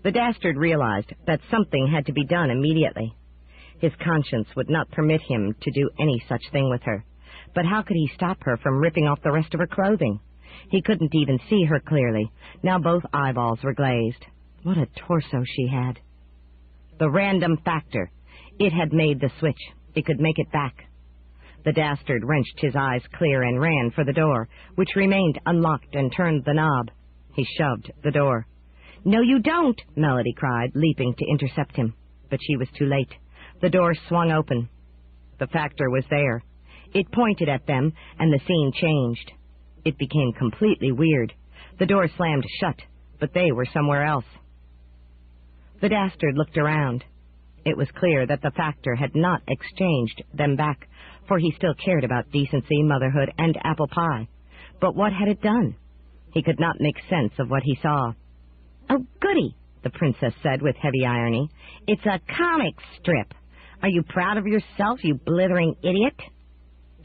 The Dastard realized that something had to be done immediately. His conscience would not permit him to do any such thing with her. But how could he stop her from ripping off the rest of her clothing? He couldn't even see her clearly. Now both eyeballs were glazed. What a torso she had. The random factor. It had made the switch. It could make it back. The Dastard wrenched his eyes clear and ran for the door, which remained unlocked, and turned the knob. He shoved the door. No, you don't, Melody cried, leaping to intercept him. But she was too late. The door swung open. The factor was there. It pointed at them, and the scene changed. It became completely weird. The door slammed shut, but they were somewhere else. The Dastard looked around. It was clear that the factor had not exchanged them back, for he still cared about decency, motherhood, and apple pie. But what had it done? He could not make sense of what he saw. Oh, goody, the princess said with heavy irony. It's a comic strip. Are you proud of yourself, you blithering idiot?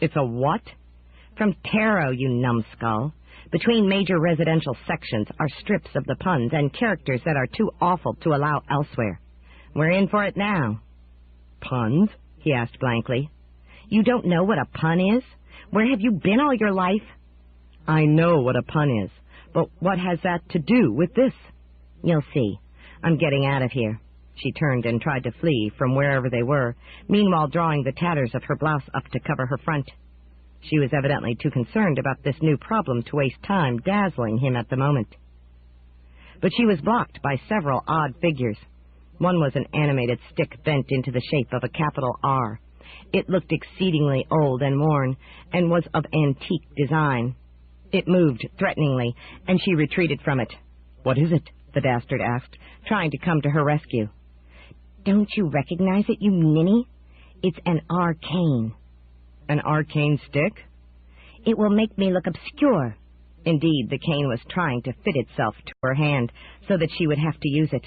It's a what? From tarot, you numbskull. Between major residential sections are strips of the puns and characters that are too awful to allow elsewhere. We're in for it now. Puns? He asked blankly. You don't know what a pun is? Where have you been all your life? I know what a pun is, but what has that to do with this? You'll see. I'm getting out of here. She turned and tried to flee from wherever they were, meanwhile drawing the tatters of her blouse up to cover her front. She was evidently too concerned about this new problem to waste time dazzling him at the moment. But she was blocked by several odd figures. One was an animated stick bent into the shape of a capital R. It looked exceedingly old and worn, and was of antique design. It moved threateningly, and she retreated from it. What is it? The Dastard asked, trying to come to her rescue. Don't you recognize it, you ninny? It's an arcane. An arcane stick? It will make me look obscure. Indeed, the cane was trying to fit itself to her hand so that she would have to use it.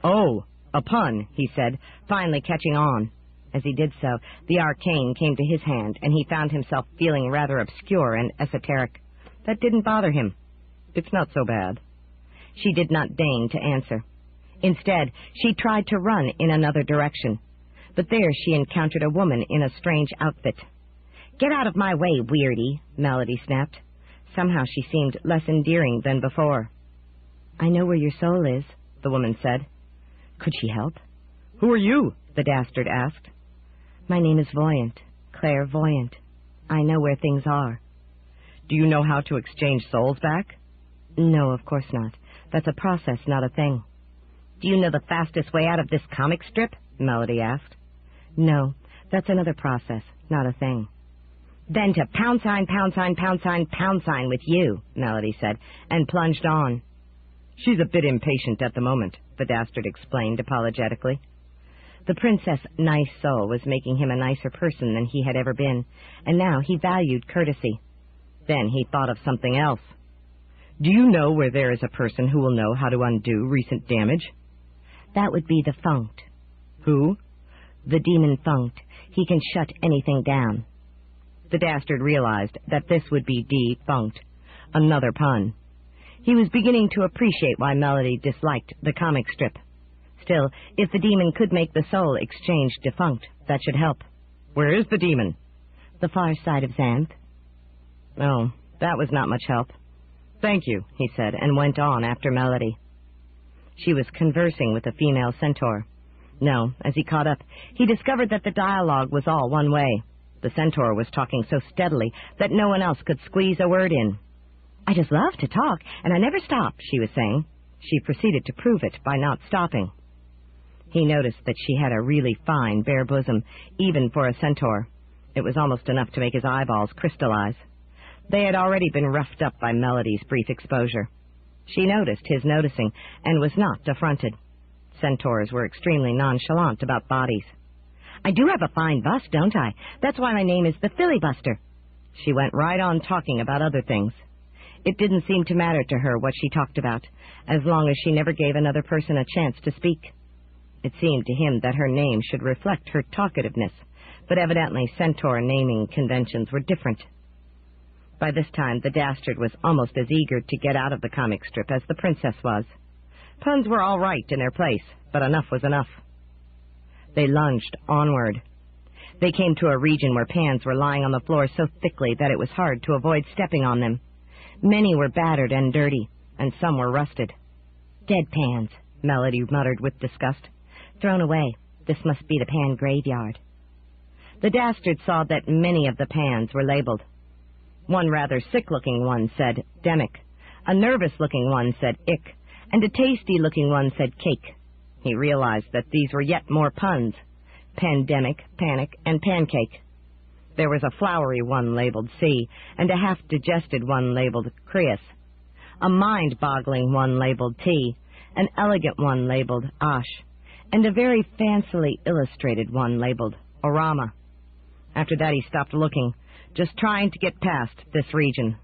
Oh, a pun, he said, finally catching on. As he did so, the arcane came to his hand, and he found himself feeling rather obscure and esoteric. That didn't bother him. It's not so bad. She did not deign to answer. Instead, she tried to run in another direction. But there she encountered a woman in a strange outfit. Get out of my way, weirdie, Melody snapped. Somehow she seemed less endearing than before. I know where your soul is, the woman said. Could she help? Who are you? The Dastard asked. My name is Voyant, clairvoyant. I know where things are. Do you know how to exchange souls back? No, of course not. That's a process, not a thing. Do you know the fastest way out of this comic strip? Melody asked. No, that's another process, not a thing. Then to pound sign, pound sign, pound sign, pound sign with you, Melody said, and plunged on. She's a bit impatient at the moment, the Dastard explained apologetically. The princess' nice soul was making him a nicer person than he had ever been, and now he valued courtesy. Then he thought of something else. Do you know where there is a person who will know how to undo recent damage? That would be the Funked. Who? The demon Funked. He can shut anything down. The Dastard realized that this would be defunct, another pun. He was beginning to appreciate why Melody disliked the comic strip. Still, if the demon could make the soul exchange defunct, that should help. Where is the demon? The far side of Xanth. Oh, that was not much help. Thank you, he said, and went on after Melody. She was conversing with a female centaur. No, as he caught up, he discovered that the dialogue was all one way. The centaur was talking so steadily that no one else could squeeze a word in. I just love to talk, and I never stop, she was saying. She proceeded to prove it by not stopping. He noticed that she had a really fine, bare bosom, even for a centaur. It was almost enough to make his eyeballs crystallize. They had already been roughed up by Melody's brief exposure. She noticed his noticing, and was not affronted. Centaurs were extremely nonchalant about bodies. I do have a fine bust, don't I? That's why my name is the Filibuster. She went right on talking about other things. It didn't seem to matter to her what she talked about, as long as she never gave another person a chance to speak. It seemed to him that her name should reflect her talkativeness, but evidently centaur naming conventions were different. By this time, the Dastard was almost as eager to get out of the comic strip as the princess was. Puns were all right in their place, but enough was enough. They lunged onward. They came to a region where pans were lying on the floor so thickly that it was hard to avoid stepping on them. Many were battered and dirty, and some were rusted. Dead pans, Melody muttered with disgust. Thrown away. This must be the pan graveyard. The Dastard saw that many of the pans were labeled. One rather sick-looking one said demic, a nervous-looking one said ick, and a tasty-looking one said cake. He realized that these were yet more puns: pandemic, panic, and pancake. There was a flowery one labeled C, and a half-digested one labeled Creus, a mind-boggling one labeled T, an elegant one labeled Osh, and a very fancily illustrated one labeled Orama. After that he stopped looking, just trying to get past this region.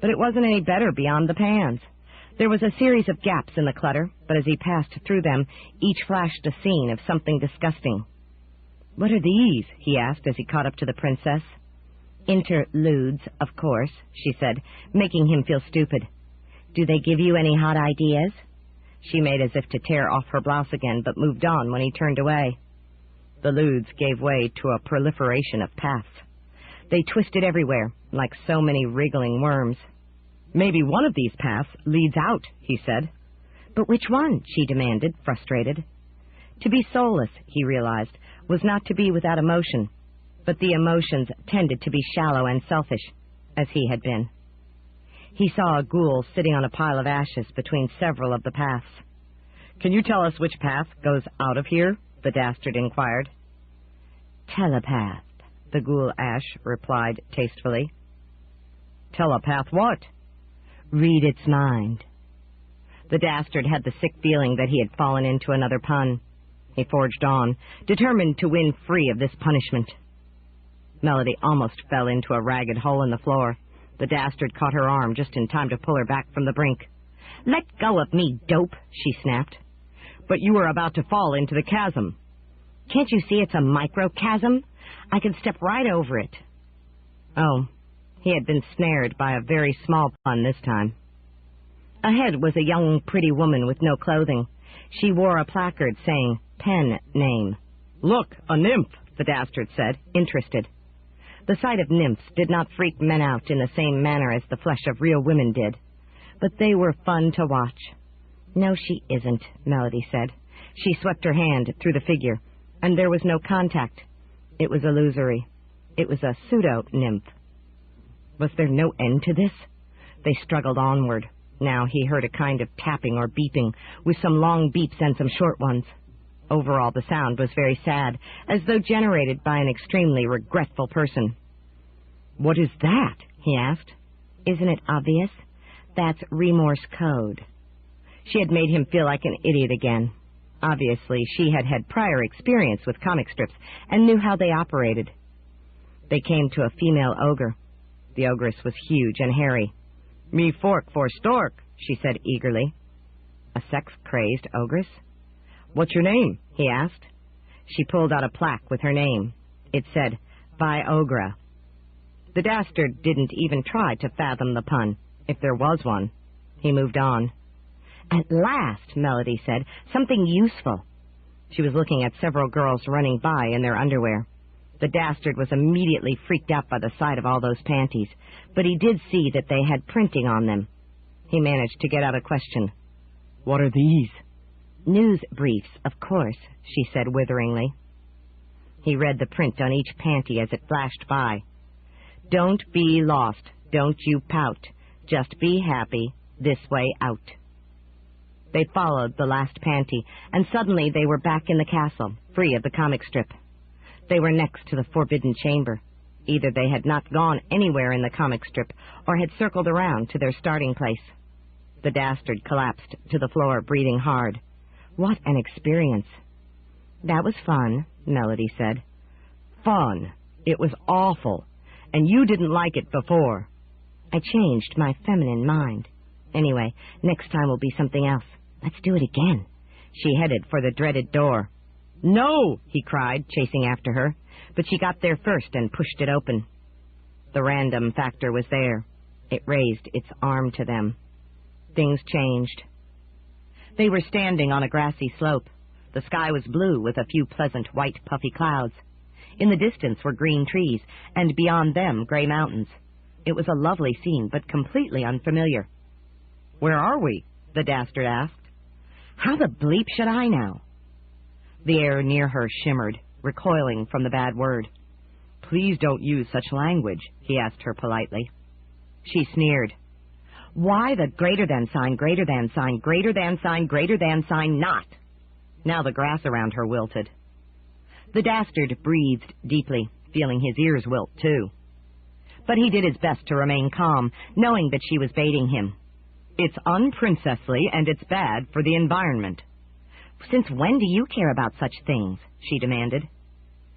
But it wasn't any better beyond the pans. There was a series of gaps in the clutter, but as he passed through them, each flashed a scene of something disgusting. What are these? He asked as he caught up to the princess. Interludes, of course, she said, making him feel stupid. Do they give you any hot ideas? She made as if to tear off her blouse again, but moved on when he turned away. The ludes gave way to a proliferation of paths. They twisted everywhere, like so many wriggling worms. Maybe one of these paths leads out, he said. But which one? She demanded, frustrated. To be soulless, he realized, was not to be without emotion, but the emotions tended to be shallow and selfish, as he had been. He saw a ghoul sitting on a pile of ashes between several of the paths. Can you tell us which path goes out of here? The Dastard inquired. Telepath, the ghoul Ash replied tastefully. Telepath what? Read its mind. The Dastard had the sick feeling that he had fallen into another pun. He forged on, determined to win free of this punishment. Melody almost fell into a ragged hole in the floor. The Dastard caught her arm just in time to pull her back from the brink. Let go of me, dope, she snapped. But you were about to fall into the chasm. Can't you see it's a microchasm? I can step right over it. Oh, he had been snared by a very small pun this time. Ahead was a young, pretty woman with no clothing. She wore a placard saying, pen name. Look, a nymph, the Dastard said, interested. The sight of nymphs did not freak men out in the same manner as the flesh of real women did, but they were fun to watch. No, she isn't, Melody said. She swept her hand through the figure, and there was no contact. It was illusory. It was a pseudo-nymph. Was there no end to this? They struggled onward. Now he heard a kind of tapping or beeping, with some long beeps and some short ones. Overall, the sound was very sad, as though generated by an extremely regretful person. "What is that?" he asked. "Isn't it obvious? That's remorse code." She had made him feel like an idiot again. Obviously, she had had prior experience with comic strips and knew how they operated. They came to a female ogre. The ogress was huge and hairy. "Me fork for stork," she said eagerly. A sex-crazed ogress? "What's your name?" he asked. She pulled out a plaque with her name. It said, "By Ogra." The Dastard didn't even try to fathom the pun, if there was one. He moved on. "At last," Melody said, "something useful." She was looking at several girls running by in their underwear. The Dastard was immediately freaked out by the sight of all those panties, but he did see that they had printing on them. He managed to get out a question. "What are these?" "News briefs, of course," she said witheringly. He read the print on each panty as it flashed by. "Don't be lost. Don't you pout. Just be happy. This way out." They followed the last panty, and suddenly they were back in the castle, free of the comic strip. They were next to the forbidden chamber. Either they had not gone anywhere in the comic strip, or had circled around to their starting place. The Dastard collapsed to the floor, breathing hard. What an experience. "That was fun," Melody said. "Fun? It was awful. And you didn't like it before." "I changed my feminine mind. Anyway, next time will be something else. Let's do it again." She headed for the dreaded door. "No!" he cried, chasing after her, but she got there first and pushed it open. The random factor was there. It raised its arm to them. Things changed. They were standing on a grassy slope. The sky was blue with a few pleasant white puffy clouds. In the distance were green trees, and beyond them gray mountains. It was a lovely scene, but completely unfamiliar. "Where are we?" the Dastard asked. "How the bleep should I know?" The air near her shimmered, recoiling from the bad word. "Please don't use such language," he asked her politely. She sneered. "Why the greater than sign, greater than sign, greater than sign, greater than sign not?" Now the grass around her wilted. The Dastard breathed deeply, feeling his ears wilt too. But he did his best to remain calm, knowing that she was baiting him. "It's unprincessly and it's bad for the environment." "Since when do you care about such things?" she demanded.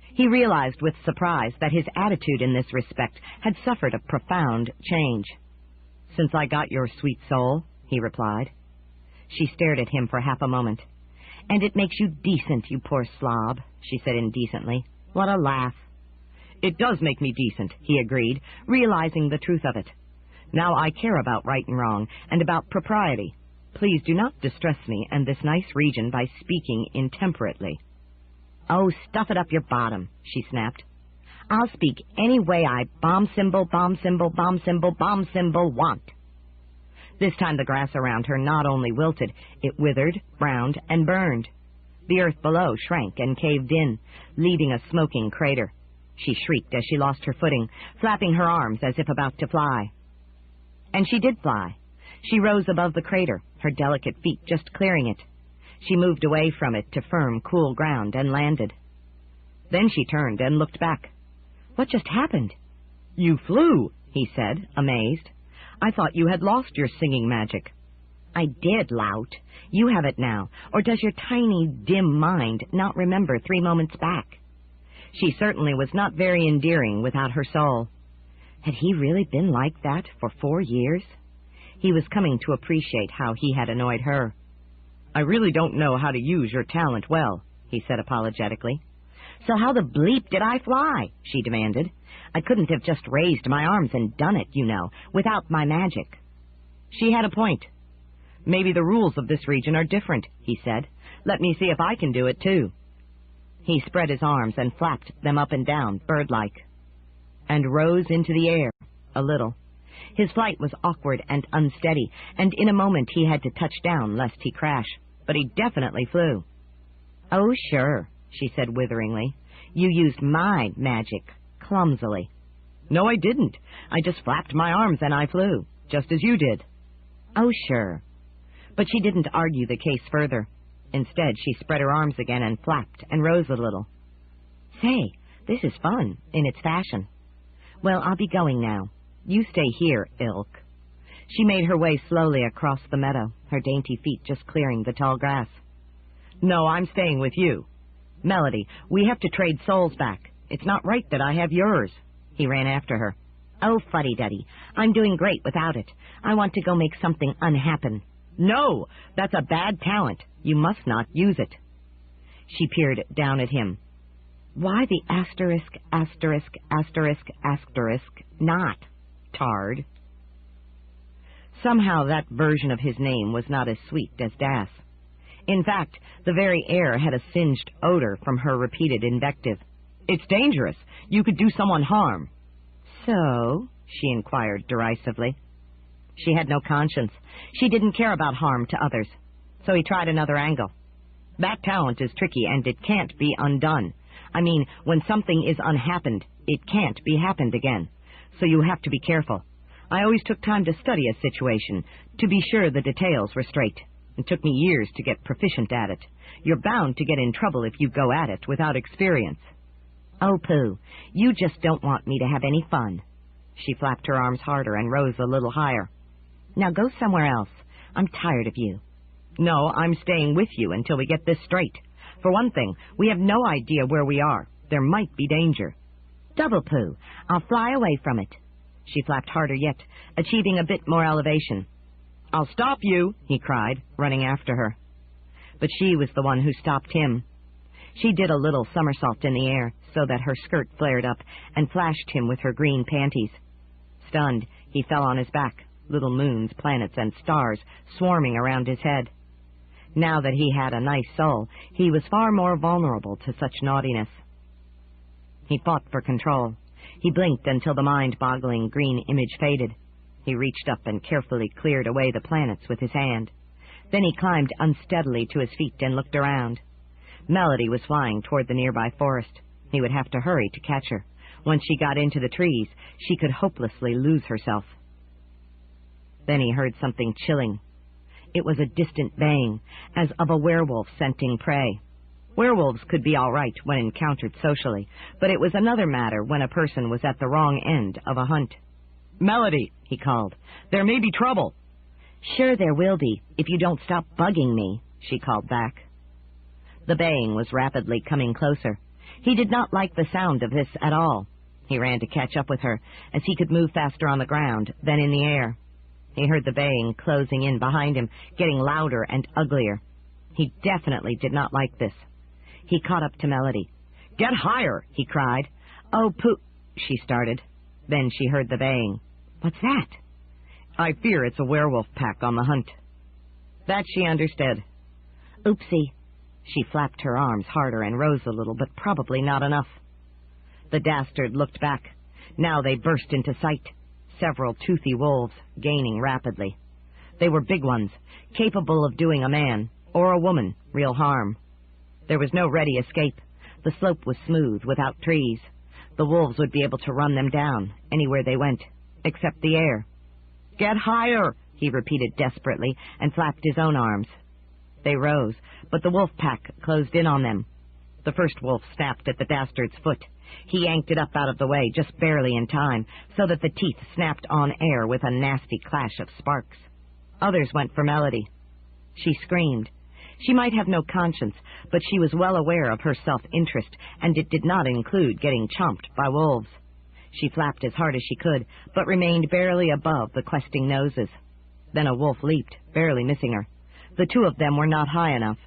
He realized with surprise that his attitude in this respect had suffered a profound change. "Since I got your sweet soul," he replied. She stared at him for half a moment. "And it makes you decent, you poor slob," she said indecently. What a laugh. "It does make me decent," he agreed, realizing the truth of it. "Now I care about right and wrong, and about propriety. Please do not distress me and this nice region by speaking intemperately." "Oh, stuff it up your bottom," she snapped. "I'll speak any way I bomb symbol, bomb symbol, bomb symbol, bomb symbol want." This time the grass around her not only wilted, it withered, browned, and burned. The earth below shrank and caved in, leaving a smoking crater. She shrieked as she lost her footing, flapping her arms as if about to fly. And she did fly. She rose above the crater, her delicate feet just clearing it. She moved away from it to firm, cool ground and landed. Then she turned and looked back. "What just happened?" "You flew," he said, amazed. "I thought you had lost your singing magic." "I did, lout. You have it now. Or does your tiny, dim mind not remember 3 moments back?" She certainly was not very endearing without her soul. Had he really been like that for 4 years? He was coming to appreciate how he had annoyed her. "I really don't know how to use your talent well," he said apologetically. "So how the bleep did I fly?" she demanded. "I couldn't have just raised my arms and done it, you know, without my magic." She had a point. "Maybe the rules of this region are different," he said. "Let me see if I can do it too." He spread his arms and flapped them up and down, bird-like, and rose into the air, a little. His flight was awkward and unsteady, and in a moment he had to touch down lest he crash, but he definitely flew. "Oh, sure," she said witheringly. "You used my magic, clumsily." "No, I didn't. I just flapped my arms and I flew, just as you did." Oh, sure. But she didn't argue the case further. Instead, she spread her arms again and flapped and rose a little. Say, this is fun, in its fashion. Well, I'll be going now. You stay here, Ilk. She made her way slowly across the meadow, her dainty feet just clearing the tall grass. No, I'm staying with you. Melody, we have to trade souls back. It's not right that I have yours. He ran after her. Oh, fuddy-duddy. I'm doing great without it. I want to go make something unhappen. No, that's a bad talent. You must not use it. She peered down at him. Why the asterisk, asterisk, asterisk, asterisk not, Tard? Somehow that version of his name was not as sweet as Das. In fact, the very air had a singed odor from her repeated invective. It's dangerous. You could do someone harm. So? She inquired derisively. She had no conscience. She didn't care about harm to others. So he tried another angle. That talent is tricky, and it can't be undone. I mean, when something is unhappened, it can't be happened again. So you have to be careful. I always took time to study a situation, to be sure the details were straight. It took me years to get proficient at it. You're bound to get in trouble if you go at it without experience. Oh, Pooh, you just don't want me to have any fun. She flapped her arms harder and rose a little higher. Now go somewhere else. I'm tired of you. No, I'm staying with you until we get this straight. For one thing, we have no idea where we are. There might be danger. Double Pooh, I'll fly away from it. She flapped harder yet, achieving a bit more elevation. I'll stop you, he cried, running after her. But she was the one who stopped him. She did a little somersault in the air so that her skirt flared up and flashed him with her green panties. Stunned, he fell on his back, little moons, planets, and stars swarming around his head. Now that he had a nice soul, he was far more vulnerable to such naughtiness. He fought for control. He blinked until the mind-boggling green image faded. He reached up and carefully cleared away the planets with his hand. Then he climbed unsteadily to his feet and looked around. Melody was flying toward the nearby forest. He would have to hurry to catch her. Once she got into the trees, she could hopelessly lose herself. Then he heard something chilling. It was a distant baying, as of a werewolf scenting prey. Werewolves could be all right when encountered socially, but it was another matter when a person was at the wrong end of a hunt. Melody, he called, there may be trouble. Sure there will be, if you don't stop bugging me, she called back. The baying was rapidly coming closer. He did not like the sound of this at all. He ran to catch up with her, as he could move faster on the ground than in the air. He heard the baying closing in behind him, getting louder and uglier. He definitely did not like this. He caught up to Melody. Get higher, he cried. Oh, Pooh, she started. Then she heard the baying. What's that? I fear it's a werewolf pack on the hunt. That she understood. Oopsie. She flapped her arms harder and rose a little, but probably not enough. The Dastard looked back. Now they burst into sight. Several toothy wolves, gaining rapidly. They were big ones, capable of doing a man, or a woman, real harm. There was no ready escape. The slope was smooth, without trees. The wolves would be able to run them down, anywhere they went, except the air. Get higher, he repeated desperately, and flapped his own arms. They rose, but the wolf pack closed in on them. The first wolf snapped at the Dastard's foot. He yanked it up out of the way, just barely in time, so that the teeth snapped on air with a nasty clash of sparks. Others went for Melody. She screamed. She might have no conscience, but she was well aware of her self-interest, and it did not include getting chomped by wolves. She flapped as hard as she could, but remained barely above the questing noses. Then a wolf leaped, barely missing her. The two of them were not high enough.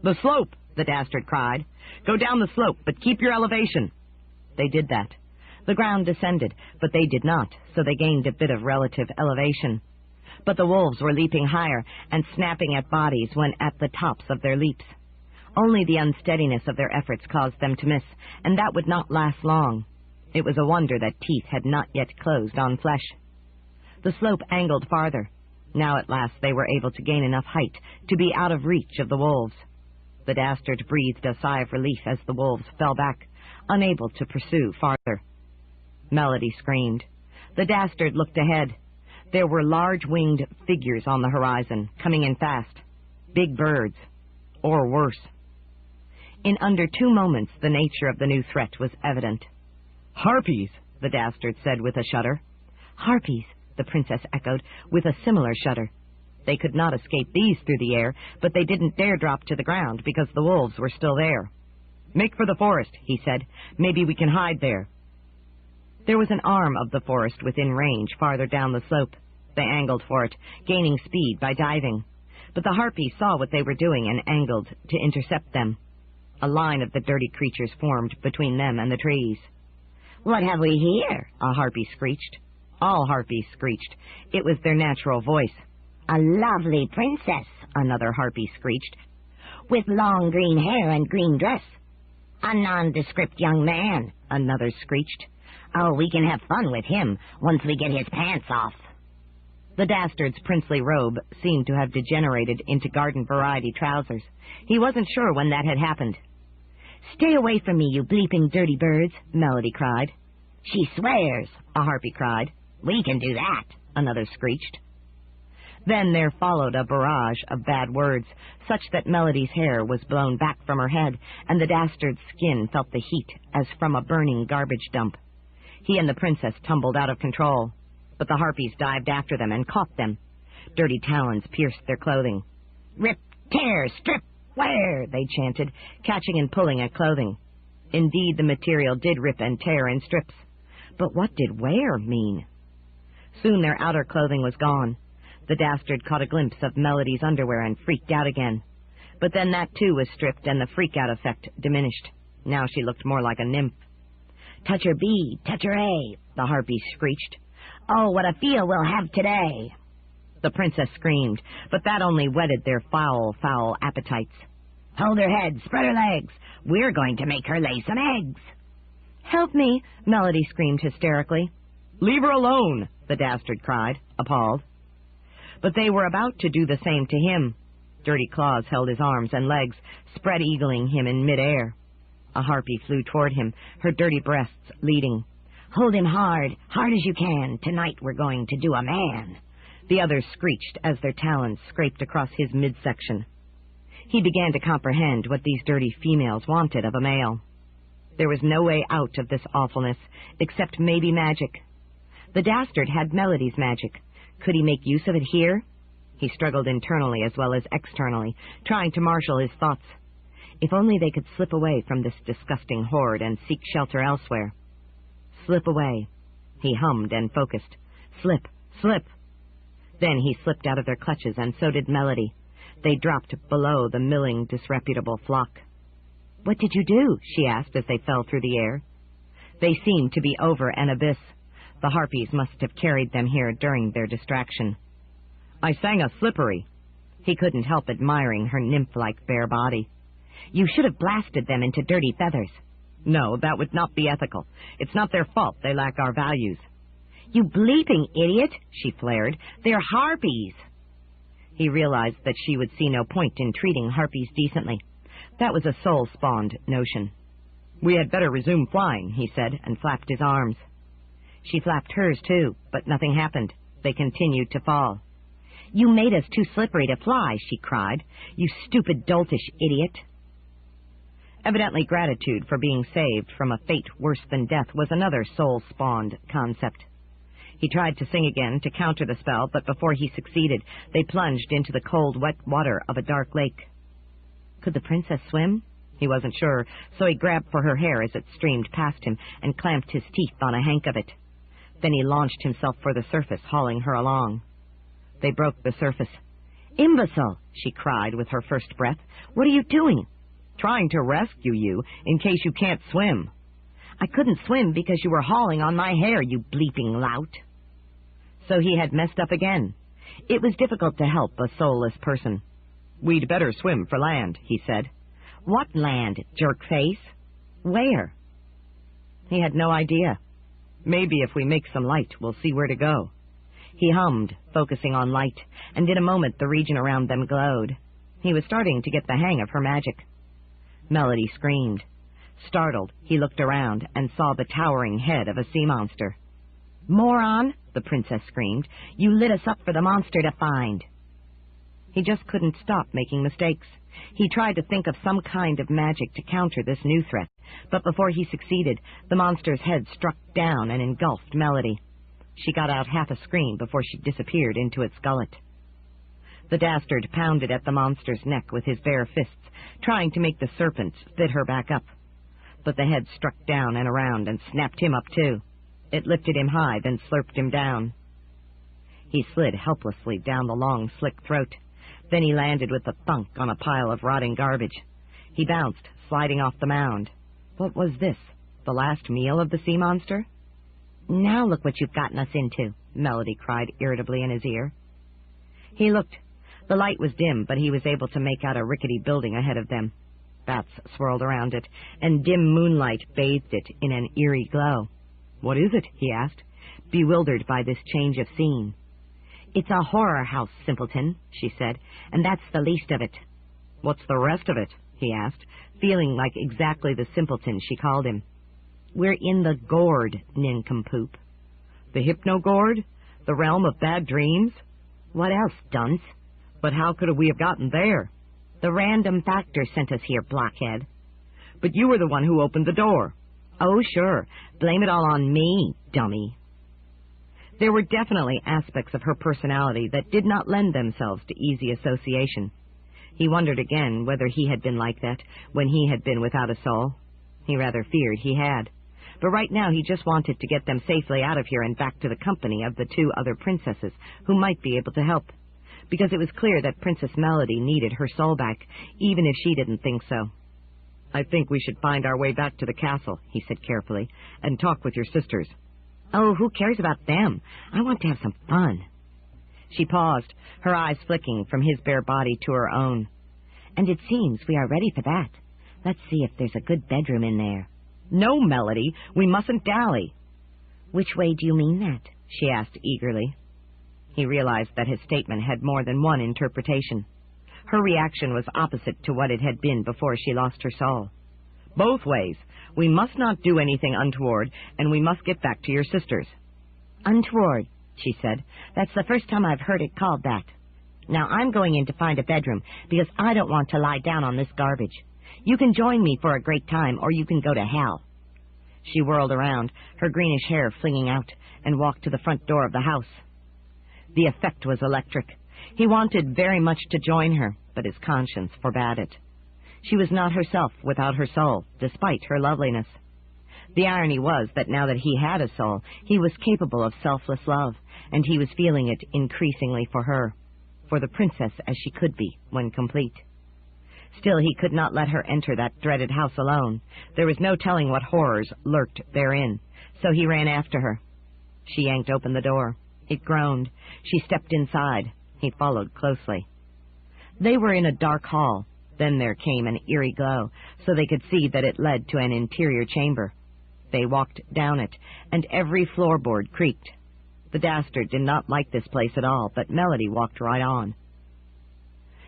The slope, the Dastard cried. Go down the slope, but keep your elevation. They did that. The ground descended, but they did not, so they gained a bit of relative elevation. But the wolves were leaping higher and snapping at bodies when at the tops of their leaps. Only the unsteadiness of their efforts caused them to miss, and that would not last long. It was a wonder that teeth had not yet closed on flesh. The slope angled farther. Now at last they were able to gain enough height to be out of reach of the wolves. The Dastard breathed a sigh of relief as the wolves fell back, unable to pursue farther. Melody screamed. The Dastard looked ahead. There were large winged figures on the horizon, coming in fast. Big birds, or worse. In under 2 moments, the nature of the new threat was evident. "Harpies," the Dastard said with a shudder. "Harpies," the princess echoed with a similar shudder. They could not escape these through the air, but they didn't dare drop to the ground because the wolves were still there. "Make for the forest," he said. "Maybe we can hide there." There was an arm of the forest within range farther down the slope. They angled for it, gaining speed by diving. But the harpies saw what they were doing and angled to intercept them. A line of the dirty creatures formed between them and the trees. "What have we here?" a harpy screeched. All harpies screeched. It was their natural voice. "A lovely princess," another harpy screeched, "with long green hair and green dress." "A nondescript young man," another screeched. "Oh, we can have fun with him once we get his pants off." The Dastard's princely robe seemed to have degenerated into garden-variety trousers. He wasn't sure when that had happened. "Stay away from me, you bleeping dirty birds," Melody cried. "She swears," a harpy cried. "We can do that," another screeched. Then there followed a barrage of bad words, such that Melody's hair was blown back from her head, and the Dastard's skin felt the heat as from a burning garbage dump. He and the princess tumbled out of control, but the harpies dived after them and caught them. Dirty talons pierced their clothing. "Rip, tear, strip, wear," they chanted, catching and pulling at clothing. Indeed, the material did rip and tear in strips. But what did wear mean? Soon their outer clothing was gone. The Dastard caught a glimpse of Melody's underwear and freaked out again. But then that too was stripped and the freak-out effect diminished. Now she looked more like a nymph. "Touch her B, touch her A," the harpies screeched. "Oh, what a feel we'll have today." The princess screamed, but that only whetted their foul, foul appetites. "Hold her head, spread her legs. We're going to make her lay some eggs." "Help me," Melody screamed hysterically. "Leave her alone," the Dastard cried, appalled. But they were about to do the same to him. Dirty claws held his arms and legs, spread-eagling him in mid-air. A harpy flew toward him, her dirty breasts leading. "Hold him hard, hard as you can. Tonight we're going to do a man." The others screeched as their talons scraped across his midsection. He began to comprehend what these dirty females wanted of a male. There was no way out of this awfulness, except maybe magic. The Dastard had Melody's magic. Could he make use of it here? He struggled internally as well as externally, trying to marshal his thoughts. If only they could slip away from this disgusting horde and seek shelter elsewhere. Slip away. He hummed and focused. Slip, slip. Then he slipped out of their clutches, and so did Melody. They dropped below the milling, disreputable flock. "What did you do?" she asked as they fell through the air. They seemed to be over an abyss. The harpies must have carried them here during their distraction. "I sang a slippery." He couldn't help admiring her nymph-like bare body. "You should have blasted them into dirty feathers." "No, that would not be ethical. It's not their fault they lack our values." "You bleeping idiot," she flared. "They're harpies." He realized that she would see no point in treating harpies decently. That was a soul-spawned notion. "We had better resume flying," he said, and flapped his arms. She flapped hers, too, but nothing happened. They continued to fall. "You made us too slippery to fly," she cried. "You stupid, doltish idiot." Evidently gratitude for being saved from a fate worse than death was another soul-spawned concept. He tried to sing again to counter the spell, but before he succeeded, they plunged into the cold, wet water of a dark lake. Could the princess swim? He wasn't sure, so he grabbed for her hair as it streamed past him and clamped his teeth on a hank of it. Then he launched himself for the surface, hauling her along. They broke the surface. "Imbecile!" she cried with her first breath. "What are you doing?" "Trying to rescue you, in case you can't swim." "I couldn't swim because you were hauling on my hair, you bleeping lout." So he had messed up again. It was difficult to help a soulless person. "We'd better swim for land," he said. "What land, jerk-face? Where?" He had no idea. "Maybe if we make some light, we'll see where to go." He hummed, focusing on light, and in a moment the region around them glowed. He was starting to get the hang of her magic. Melody screamed. Startled, he looked around and saw the towering head of a sea monster. "Moron!" the princess screamed. "You lit us up for the monster to find." He just couldn't stop making mistakes. He tried to think of some kind of magic to counter this new threat, but before he succeeded, the monster's head struck down and engulfed Melody. She got out half a scream before she disappeared into its gullet. The Dastard pounded at the monster's neck with his bare fists, trying to make the serpent spit her back up. But the head struck down and around and snapped him up too. It lifted him high, then slurped him down. He slid helplessly down the long, slick throat. Then he landed with a thunk on a pile of rotting garbage. He bounced, sliding off the mound. What was this? The last meal of the sea monster? "Now look what you've gotten us into," Melody cried irritably in his ear. He looked. The light was dim, but he was able to make out a rickety building ahead of them. Bats swirled around it, and dim moonlight bathed it in an eerie glow. "What is it?" he asked, bewildered by this change of scene. "It's a horror house, simpleton," she said, "and that's the least of it." "What's the rest of it?" he asked, feeling like exactly the simpleton she called him. "We're in the gourd, nincompoop." "The hypno-gourd? The realm of bad dreams?" "What else, dunce?" "But how could we have gotten there?" "The random factor sent us here, blockhead." "But you were the one who opened the door." "Oh, sure. Blame it all on me, dummy." There were definitely aspects of her personality that did not lend themselves to easy association. He wondered again whether he had been like that when he had been without a soul. He rather feared he had. But right now he just wanted to get them safely out of here and back to the company of the two other princesses who might be able to help, because it was clear that Princess Melody needed her soul back, even if she didn't think so. "I think we should find our way back to the castle," he said carefully, "and talk with your sisters." "Oh, who cares about them? I want to have some fun." She paused, her eyes flicking from his bare body to her own. "And it seems we are ready for that. Let's see if there's a good bedroom in there." "No, Melody, we mustn't dally." "Which way do you mean that?" she asked eagerly. He realized that his statement had more than one interpretation. Her reaction was opposite to what it had been before she lost her soul. "Both ways. We must not do anything untoward, and we must get back to your sisters." "Untoward," she said. "That's the first time I've heard it called that. Now I'm going in to find a bedroom, because I don't want to lie down on this garbage. You can join me for a great time, or you can go to hell." She whirled around, her greenish hair flinging out, and walked to the front door of the house. The effect was electric. He wanted very much to join her, but his conscience forbade it. She was not herself without her soul, despite her loveliness. The irony was that now that he had a soul, he was capable of selfless love, and he was feeling it increasingly for her, for the princess as she could be when complete. Still, he could not let her enter that dreaded house alone. There was no telling what horrors lurked therein, so he ran after her. She yanked open the door. It groaned. She stepped inside. He followed closely. They were in a dark hall. Then there came an eerie glow, so they could see that it led to an interior chamber. They walked down it, and every floorboard creaked. The Dastard did not like this place at all, but Melody walked right on.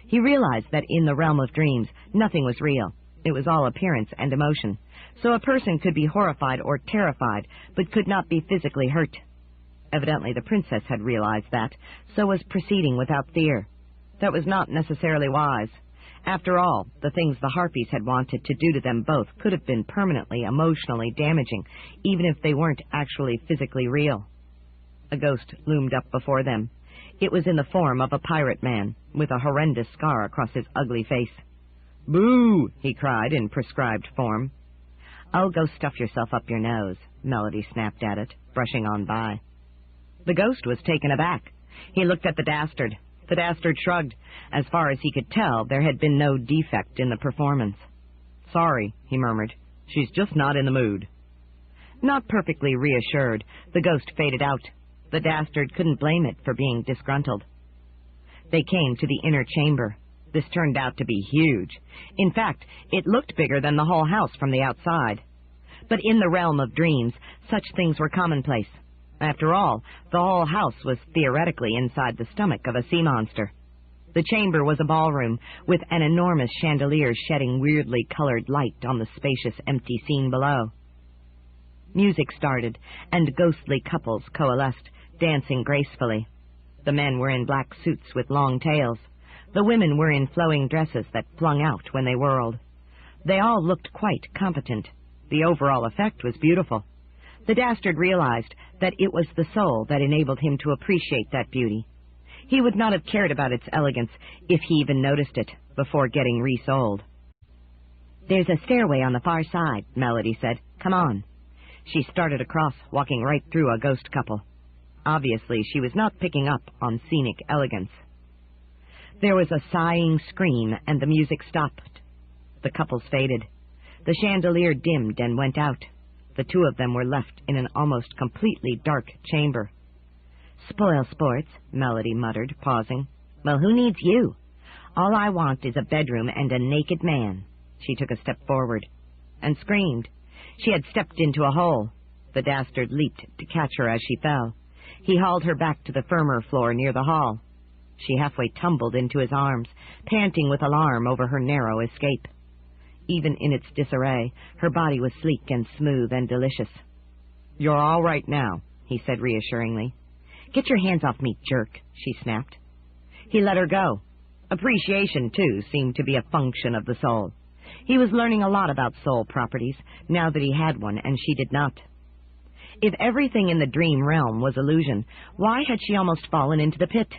He realized that in the realm of dreams, nothing was real. It was all appearance and emotion. So a person could be horrified or terrified, but could not be physically hurt. Evidently the princess had realized that, so was proceeding without fear. That was not necessarily wise. After all, the things the Harpies had wanted to do to them both could have been permanently, emotionally damaging, even if they weren't actually physically real. A ghost loomed up before them. It was in the form of a pirate man, with a horrendous scar across his ugly face. "Boo!" he cried in prescribed form. "Oh, go stuff yourself up your nose," Melody snapped at it, brushing on by. The ghost was taken aback. He looked at the Dastard. The Dastard shrugged. As far as he could tell, there had been no defect in the performance. "Sorry," he murmured. "She's just not in the mood." Not perfectly reassured, the ghost faded out. The Dastard couldn't blame it for being disgruntled. They came to the inner chamber. This turned out to be huge. In fact, it looked bigger than the whole house from the outside. But in the realm of dreams, such things were commonplace. After all, the whole house was theoretically inside the stomach of a sea monster. The chamber was a ballroom, with an enormous chandelier shedding weirdly colored light on the spacious, empty scene below. Music started, and ghostly couples coalesced, dancing gracefully. The men were in black suits with long tails. The women were in flowing dresses that flung out when they whirled. They all looked quite competent. The overall effect was beautiful. The Dastard realized that it was the soul that enabled him to appreciate that beauty. He would not have cared about its elegance if he even noticed it before getting resold. "There's a stairway on the far side," Melody said. "Come on." She started across, walking right through a ghost couple. Obviously, she was not picking up on scenic elegance. There was a sighing scream, and the music stopped. The couples faded. The chandelier dimmed and went out. The two of them were left in an almost completely dark chamber. "Spoil sports," Melody muttered, pausing. "Well, who needs you? All I want is a bedroom and a naked man." She took a step forward and screamed. She had stepped into a hole. The Dastard leaped to catch her as she fell. He hauled her back to the firmer floor near the hall. She halfway tumbled into his arms, panting with alarm over her narrow escape. Even in its disarray, her body was sleek and smooth and delicious. "You're all right now," he said reassuringly. "Get your hands off me, jerk," she snapped. He let her go. Appreciation, too, seemed to be a function of the soul. He was learning a lot about soul properties, now that he had one and she did not. If everything in the dream realm was illusion, why had she almost fallen into the pit?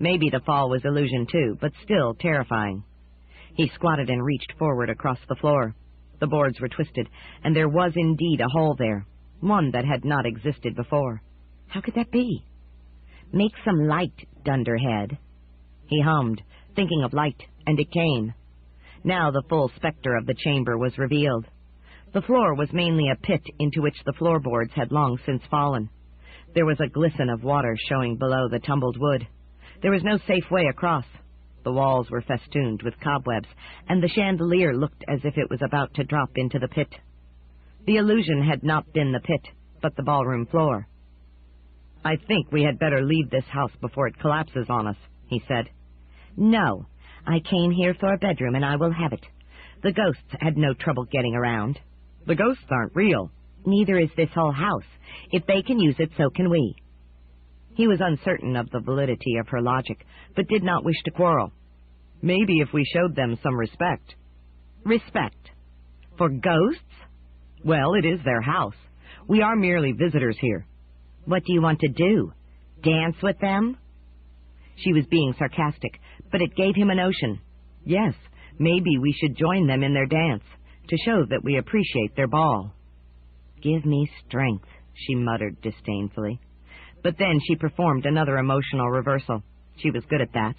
Maybe the fall was illusion, too, but still terrifying. He squatted and reached forward across the floor. The boards were twisted, and there was indeed a hole there, one that had not existed before. How could that be? "Make some light, dunderhead." He hummed, thinking of light, and it came. Now the full specter of the chamber was revealed. The floor was mainly a pit into which the floorboards had long since fallen. There was a glisten of water showing below the tumbled wood. There was no safe way across. The walls were festooned with cobwebs, and the chandelier looked as if it was about to drop into the pit. The illusion had not been the pit, but the ballroom floor. "I think we had better leave this house before it collapses on us," he said. "No, I came here for a bedroom, and I will have it. The ghosts had no trouble getting around." "The ghosts aren't real." "Neither is this whole house. If they can use it, so can we." He was uncertain of the validity of her logic, but did not wish to quarrel. "Maybe if we showed them some respect." "Respect? For ghosts?" "Well, it is their house. We are merely visitors here." "What do you want to do? Dance with them?" She was being sarcastic, but it gave him a notion. Yes, maybe we should join them in their dance, to show that we appreciate their ball. "Give me strength," she muttered disdainfully. But then she performed another emotional reversal. She was good at that.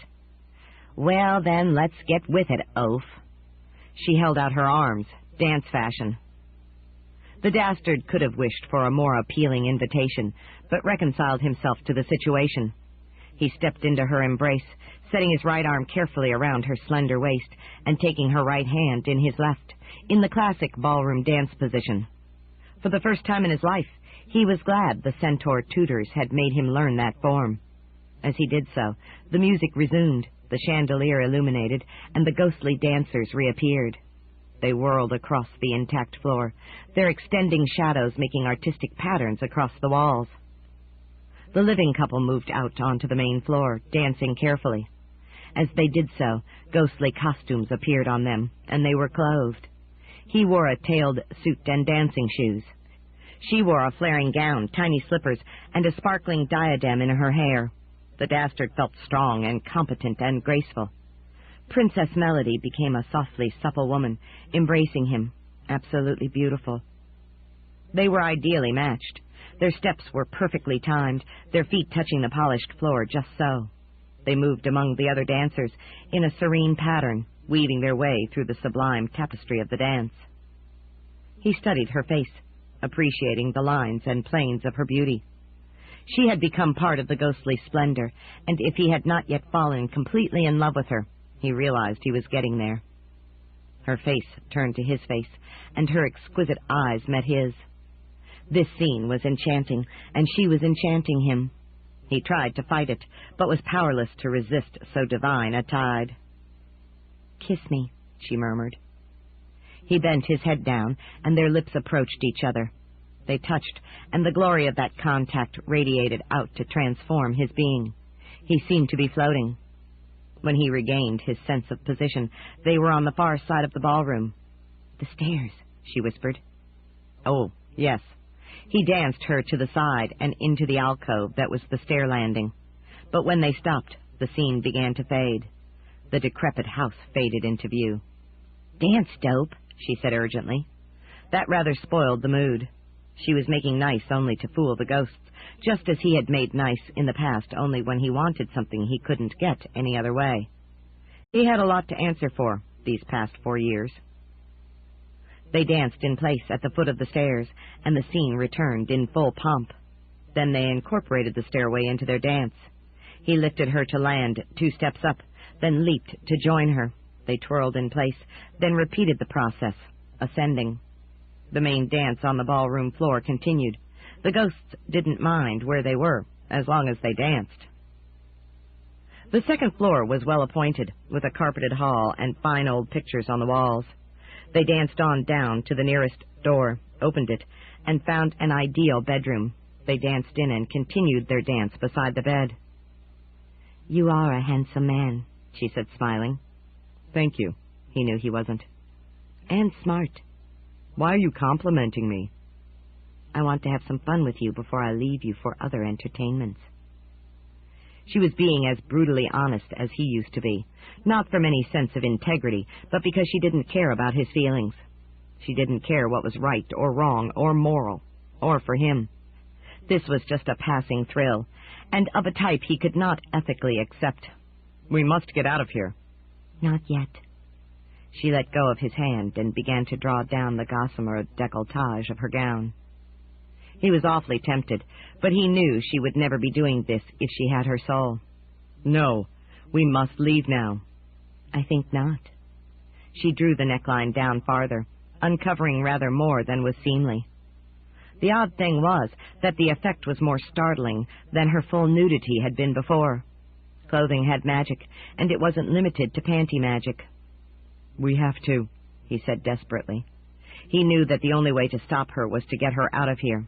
"Well, then, let's get with it, oaf." She held out her arms, dance fashion. The Dastard could have wished for a more appealing invitation, but reconciled himself to the situation. He stepped into her embrace, setting his right arm carefully around her slender waist and taking her right hand in his left, in the classic ballroom dance position. For the first time in his life, he was glad the centaur tutors had made him learn that form. As he did so, the music resumed, the chandelier illuminated, and the ghostly dancers reappeared. They whirled across the intact floor, their extending shadows making artistic patterns across the walls. The living couple moved out onto the main floor, dancing carefully. As they did so, ghostly costumes appeared on them, and they were clothed. He wore a tailed suit and dancing shoes. She wore a flaring gown, tiny slippers, and a sparkling diadem in her hair. The Dastard felt strong and competent and graceful. Princess Melody became a softly supple woman, embracing him, absolutely beautiful. They were ideally matched. Their steps were perfectly timed, their feet touching the polished floor just so. They moved among the other dancers in a serene pattern, weaving their way through the sublime tapestry of the dance. He studied her face, appreciating the lines and planes of her beauty. She had become part of the ghostly splendor, and if he had not yet fallen completely in love with her, he realized he was getting there. Her face turned to his face, and her exquisite eyes met his. This scene was enchanting, and she was enchanting him. He tried to fight it, but was powerless to resist so divine a tide. "Kiss me," she murmured. He bent his head down, and their lips approached each other. They touched, and the glory of that contact radiated out to transform his being. He seemed to be floating. When he regained his sense of position, they were on the far side of the ballroom. "The stairs," she whispered. "Oh, yes." He danced her to the side and into the alcove that was the stair landing. But when they stopped, the scene began to fade. The decrepit house faded into view. "Dance, dope," she said urgently. That rather spoiled the mood. She was making nice only to fool the ghosts, just as he had made nice in the past only when he wanted something he couldn't get any other way. He had a lot to answer for these past 4 years. They danced in place at the foot of the stairs, and the scene returned in full pomp. Then they incorporated the stairway into their dance. He lifted her to land 2 steps up, then leaped to join her. They twirled in place, then repeated the process, ascending. The main dance on the ballroom floor continued. The ghosts didn't mind where they were, as long as they danced. The second floor was well appointed, with a carpeted hall and fine old pictures on the walls. They danced on down to the nearest door, opened it, and found an ideal bedroom. They danced in and continued their dance beside the bed. "You are a handsome man," she said, smiling. "Thank you." He knew he wasn't. "And smart." "Why are you complimenting me?" "I want to have some fun with you before I leave you for other entertainments." She was being as brutally honest as he used to be, not from any sense of integrity, but because she didn't care about his feelings. She didn't care what was right or wrong or moral, or for him. This was just a passing thrill, and of a type he could not ethically accept. "We must get out of here." "Not yet." She let go of his hand and began to draw down the gossamer décolletage of her gown. He was awfully tempted, but he knew she would never be doing this if she had her soul. "No, we must leave now." "I think not." She drew the neckline down farther, uncovering rather more than was seemly. The odd thing was that the effect was more startling than her full nudity had been before. Clothing had magic, and it wasn't limited to panty magic. "We have to," he said desperately. He knew that the only way to stop her was to get her out of here.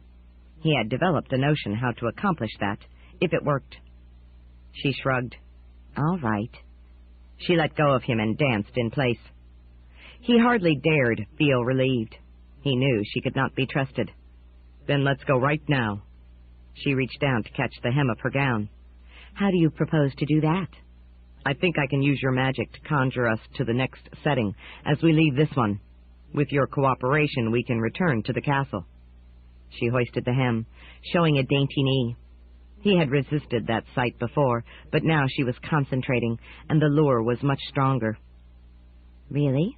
He had developed a notion how to accomplish that, if it worked. She shrugged. "All right." She let go of him and danced in place. He hardly dared feel relieved. He knew she could not be trusted. "Then let's go right now." She reached down to catch the hem of her gown. "How do you propose to do that?" "I think I can use your magic to conjure us to the next setting as we leave this one. With your cooperation, we can return to the castle." She hoisted the hem, showing a dainty knee. He had resisted that sight before, but now she was concentrating, and the lure was much stronger. "Really?"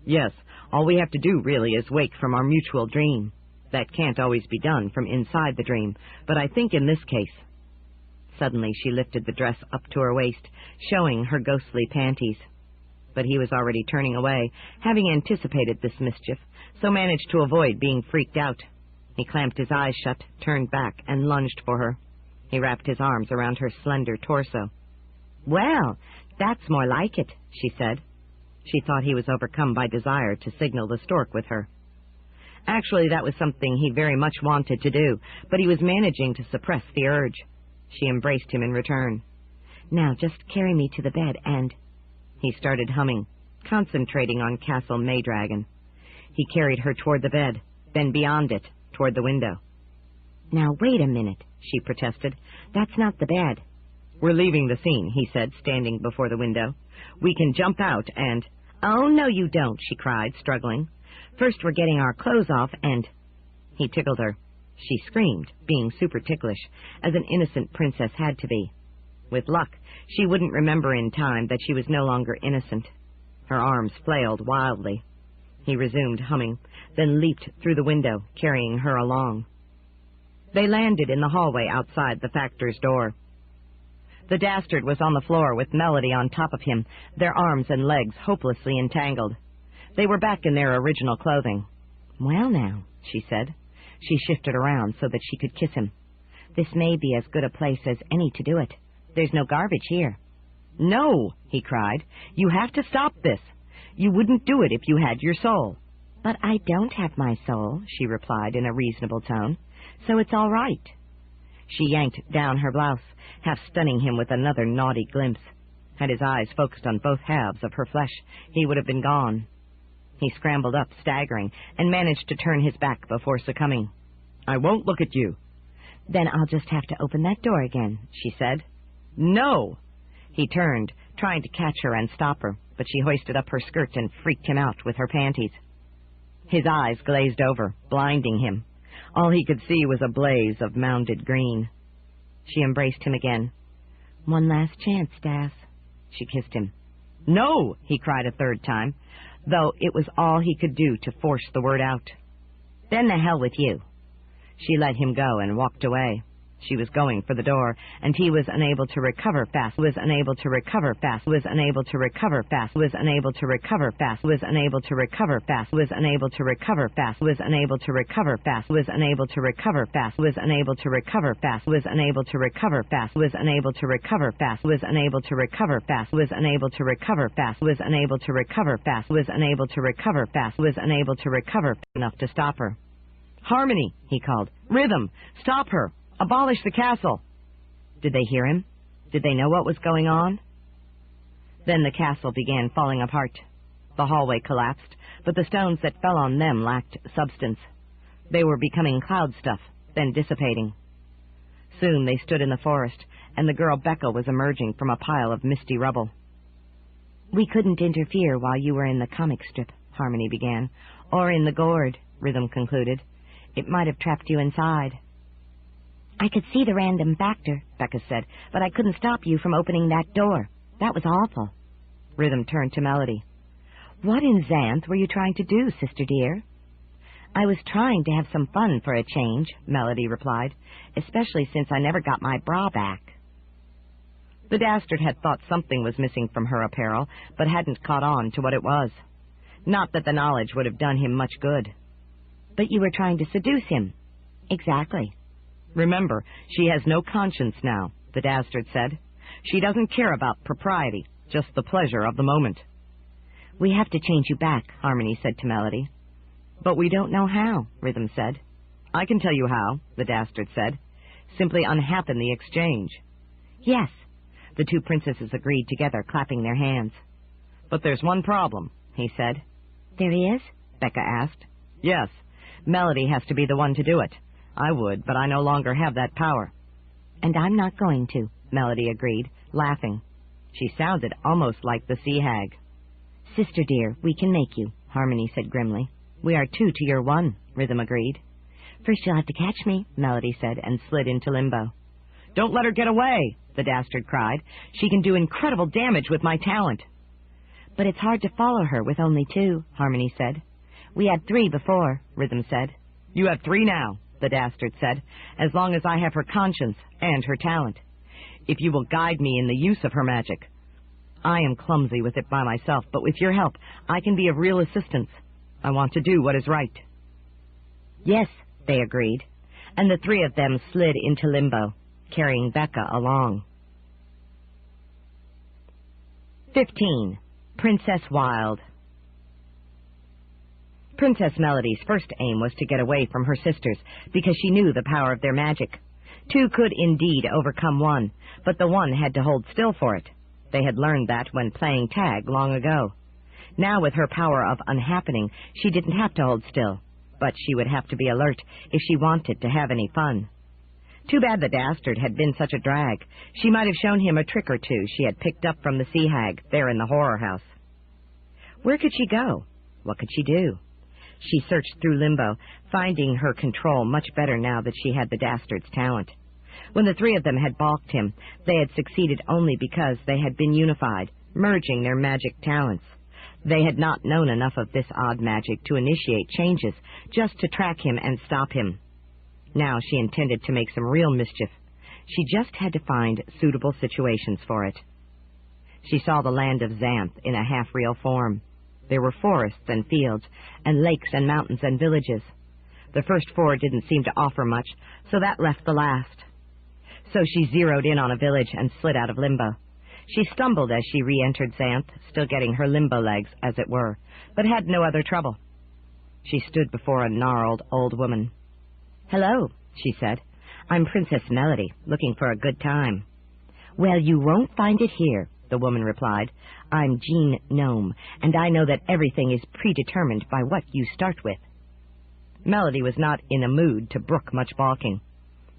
"Yes. All we have to do, really, is wake from our mutual dream. That can't always be done from inside the dream, but I think in this case." Suddenly she lifted the dress up to her waist, showing her ghostly panties. But he was already turning away, having anticipated this mischief, so managed to avoid being freaked out. He clamped his eyes shut, turned back, and lunged for her. He wrapped his arms around her slender torso. "Well, that's more like it," she said. She thought he was overcome by desire to signal the stork with her. Actually, that was something he very much wanted to do, but he was managing to suppress the urge. She embraced him in return. "Now just carry me to the bed and—" He started humming, concentrating on Castle Maydragon. He carried her toward the bed, then beyond it, toward the window. "Now wait a minute," she protested. "That's not the bed." "We're leaving the scene," he said, standing before the window. "We can jump out and—" "Oh, no you don't," she cried, struggling. "First we're getting our clothes off and—" He tickled her. She screamed, being super ticklish, as an innocent princess had to be. With luck, she wouldn't remember in time that she was no longer innocent. Her arms flailed wildly. He resumed humming, then leaped through the window, carrying her along. They landed in the hallway outside the factor's door. The Dastard was on the floor with Melody on top of him, their arms and legs hopelessly entangled. They were back in their original clothing. "Well now," she said. She shifted around so that she could kiss him. "This may be as good a place as any to do it. There's no garbage here." "No," he cried. "You have to stop this. You wouldn't do it if you had your soul." But I don't have my soul, she replied in a reasonable tone, so it's all right. She yanked down her blouse, half stunning him with another naughty glimpse. Had his eyes focused on both halves of her flesh, he would have been gone. He scrambled up, staggering, and managed to turn his back before succumbing. "I won't look at you." "Then I'll just have to open that door again," she said. "No!" He turned, trying to catch her and stop her, but she hoisted up her skirt and freaked him out with her panties. His eyes glazed over, blinding him. All he could see was a blaze of mounded green. She embraced him again. "One last chance, Stas." She kissed him. "No!" he cried a third time, though it was all he could do to force the word out. "Then the hell with you." She let him go and walked away. She was going for the door, and he was unable to recover fast, was unable to recover fast, was unable to recover fast, was unable to recover fast, was unable to recover fast, was unable to recover fast, was unable to recover fast, was unable to recover fast, was unable to recover fast, was unable to recover fast, was unable to recover fast, was unable to recover fast, was unable to recover fast, was unable to recover fast, was unable to recover fast, was unable to recover enough to stop her. "Harmony," he called. "Rhythm! Stop her! Abolish the castle!" Did they hear him? Did they know what was going on? Then the castle began falling apart. The hallway collapsed, but the stones that fell on them lacked substance. They were becoming cloud stuff, then dissipating. Soon they stood in the forest, and the girl Becca was emerging from a pile of misty rubble. "We couldn't interfere while you were in the comic strip," Harmony began. "Or in the gourd," Rhythm concluded. "It might have trapped you inside." "I could see the random factor," Becca said, "but I couldn't stop you from opening that door. That was awful." Rhythm turned to Melody. "What in Xanth were you trying to do, sister dear?" "I was trying to have some fun for a change," Melody replied, "especially since I never got my bra back." The Dastard had thought something was missing from her apparel, but hadn't caught on to what it was. Not that the knowledge would have done him much good. "But you were trying to seduce him." "Exactly." "Remember, she has no conscience now," the Dastard said. "She doesn't care about propriety, just the pleasure of the moment." "We have to change you back," Harmony said to Melody. "But we don't know how," Rhythm said. "I can tell you how," the Dastard said. "Simply unhappen the exchange." "Yes." The two princesses agreed together, clapping their hands. "But there's one problem," he said. "There is?" Becca asked. "Yes. Melody has to be the one to do it. I would, but I no longer have that power." "And I'm not going to," Melody agreed, laughing. She sounded almost like the sea hag. "Sister dear, we can make you," Harmony said grimly. "We are 2 to your 1, Rhythm agreed. "First you'll have to catch me," Melody said, and slid into limbo. "Don't let her get away," the Dastard cried. "She can do incredible damage with my talent." "But it's hard to follow her with only 2, Harmony said. "We had 3 before," Rhythm said. "You have 3 now," the Dastard said, "as long as I have her conscience and her talent. If you will guide me in the use of her magic. I am clumsy with it by myself, but with your help, I can be of real assistance. I want to do what is right." "Yes," they agreed, and the 3 of them slid into limbo, carrying Becca along. 15. Princess Wild. Princess Melody's first aim was to get away from her sisters, because she knew the power of their magic. 2 could indeed overcome 1, but the 1 had to hold still for it. They had learned that when playing tag long ago. Now with her power of unhappening, she didn't have to hold still, but she would have to be alert if she wanted to have any fun. Too bad the Dastard had been such a drag. She might have shown him a trick or 2 she had picked up from the sea hag there in the horror house. Where could she go? What could she do? She searched through limbo, finding her control much better now that she had the Dastard's talent. When the 3 of them had balked him, they had succeeded only because they had been unified, merging their magic talents. They had not known enough of this odd magic to initiate changes, just to track him and stop him. Now she intended to make some real mischief. She just had to find suitable situations for it. She saw the land of Xanth in a half-real form. There were forests and fields, and lakes and mountains and villages. The first 4 didn't seem to offer much, so that left the last. So she zeroed in on a village and slid out of limbo. She stumbled as she re-entered Xanth, still getting her limbo legs, as it were, but had no other trouble. She stood before a gnarled old woman. "Hello," she said. "I'm Princess Melody, looking for a good time." "Well, you won't find it here," the woman replied. "I'm Jean Gnome, and I know that everything is predetermined by what you start with." Melody was not in a mood to brook much balking.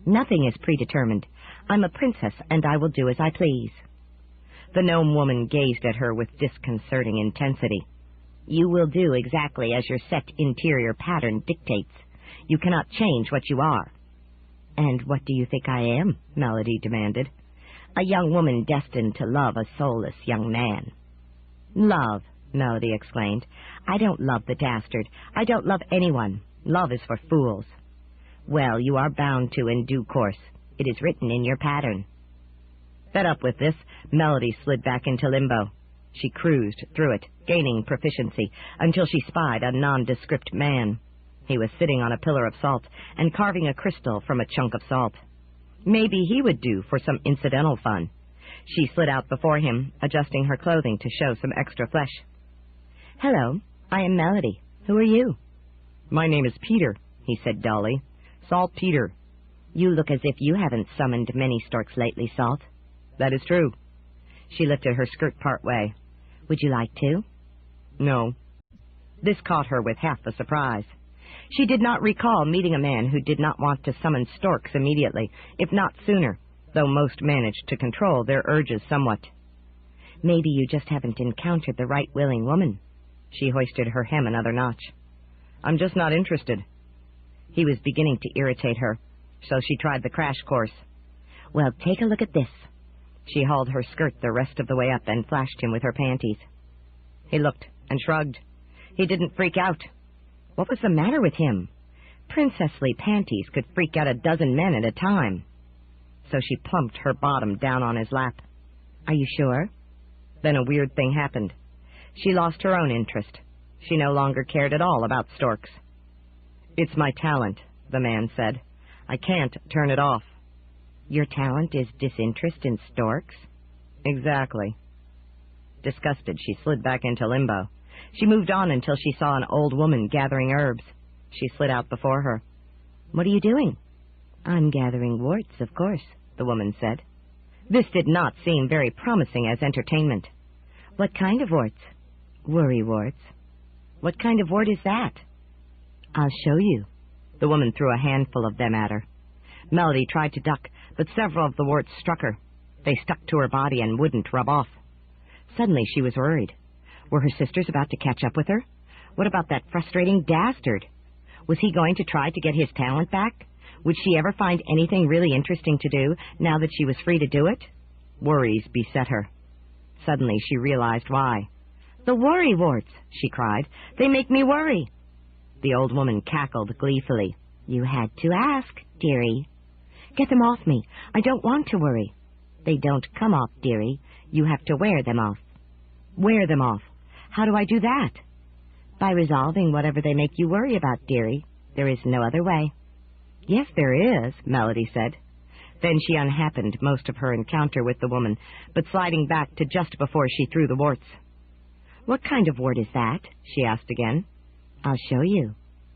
"Nothing is predetermined. I'm a princess, and I will do as I please." The gnome woman gazed at her with disconcerting intensity. "You will do exactly as your set interior pattern dictates. You cannot change what you are." "And what do you think I am?" Melody demanded. "A young woman destined to love a soulless young man." "Love," Melody exclaimed. "I don't love the Dastard. I don't love anyone. Love is for fools." "Well, you are bound to in due course. It is written in your pattern." Fed up with this, Melody slid back into limbo. She cruised through it, gaining proficiency, until she spied a nondescript man. He was sitting on a pillar of salt and carving a crystal from a chunk of salt. Maybe he would do for some incidental fun. She slid out before him, adjusting her clothing to show some extra flesh. "Hello, I am Melody. Who are you?" "My name is Peter," he said dully. "Salt Peter." "You look as if you haven't summoned many storks lately, Salt." "That is true." She lifted her skirt part way. "Would you like to?" "No." This caught her with half a surprise. She did not recall meeting a man who did not want to summon storks immediately, if not sooner, though most managed to control their urges somewhat. "Maybe you just haven't encountered the right willing woman." She hoisted her hem another notch. "I'm just not interested." He was beginning to irritate her, so she tried the crash course. "Well, take a look at this." She hauled her skirt the rest of the way up and flashed him with her panties. He looked and shrugged. He didn't freak out. What was the matter with him? Princessly panties could freak out a dozen men at a time. So she plumped her bottom down on his lap. "Are you sure?" Then a weird thing happened. She lost her own interest. She no longer cared at all about storks. "It's my talent," the man said. "I can't turn it off." "Your talent is disinterest in storks?" "Exactly." Disgusted, she slid back into limbo. She moved on until she saw an old woman gathering herbs. She slid out before her. "What are you doing?" "I'm gathering warts, of course," the woman said. This did not seem very promising as entertainment. "What kind of warts?" "Worry warts." "What kind of wart is that?" "I'll show you." The woman threw a handful of them at her. Melody tried to duck, but several of the warts struck her. They stuck to her body and wouldn't rub off. Suddenly she was worried. Were her sisters about to catch up with her? What about that frustrating Dastard? Was he going to try to get his talent back? Would she ever find anything really interesting to do now that she was free to do it? Worries beset her. Suddenly she realized why. "The worry warts," she cried. "They make me worry." The old woman cackled gleefully. "You had to ask, dearie." "Get them off me. I don't want to worry." "They don't come off, dearie. You have to wear them off." "Wear them off? How do I do that?" "By resolving whatever they make you worry about, dearie. There is no other way." "Yes, there is," Melody said. Then she unhappened most of her encounter with the woman, but sliding back to just before she threw the warts. "What kind of wart is that?" she asked again. "I'll show you."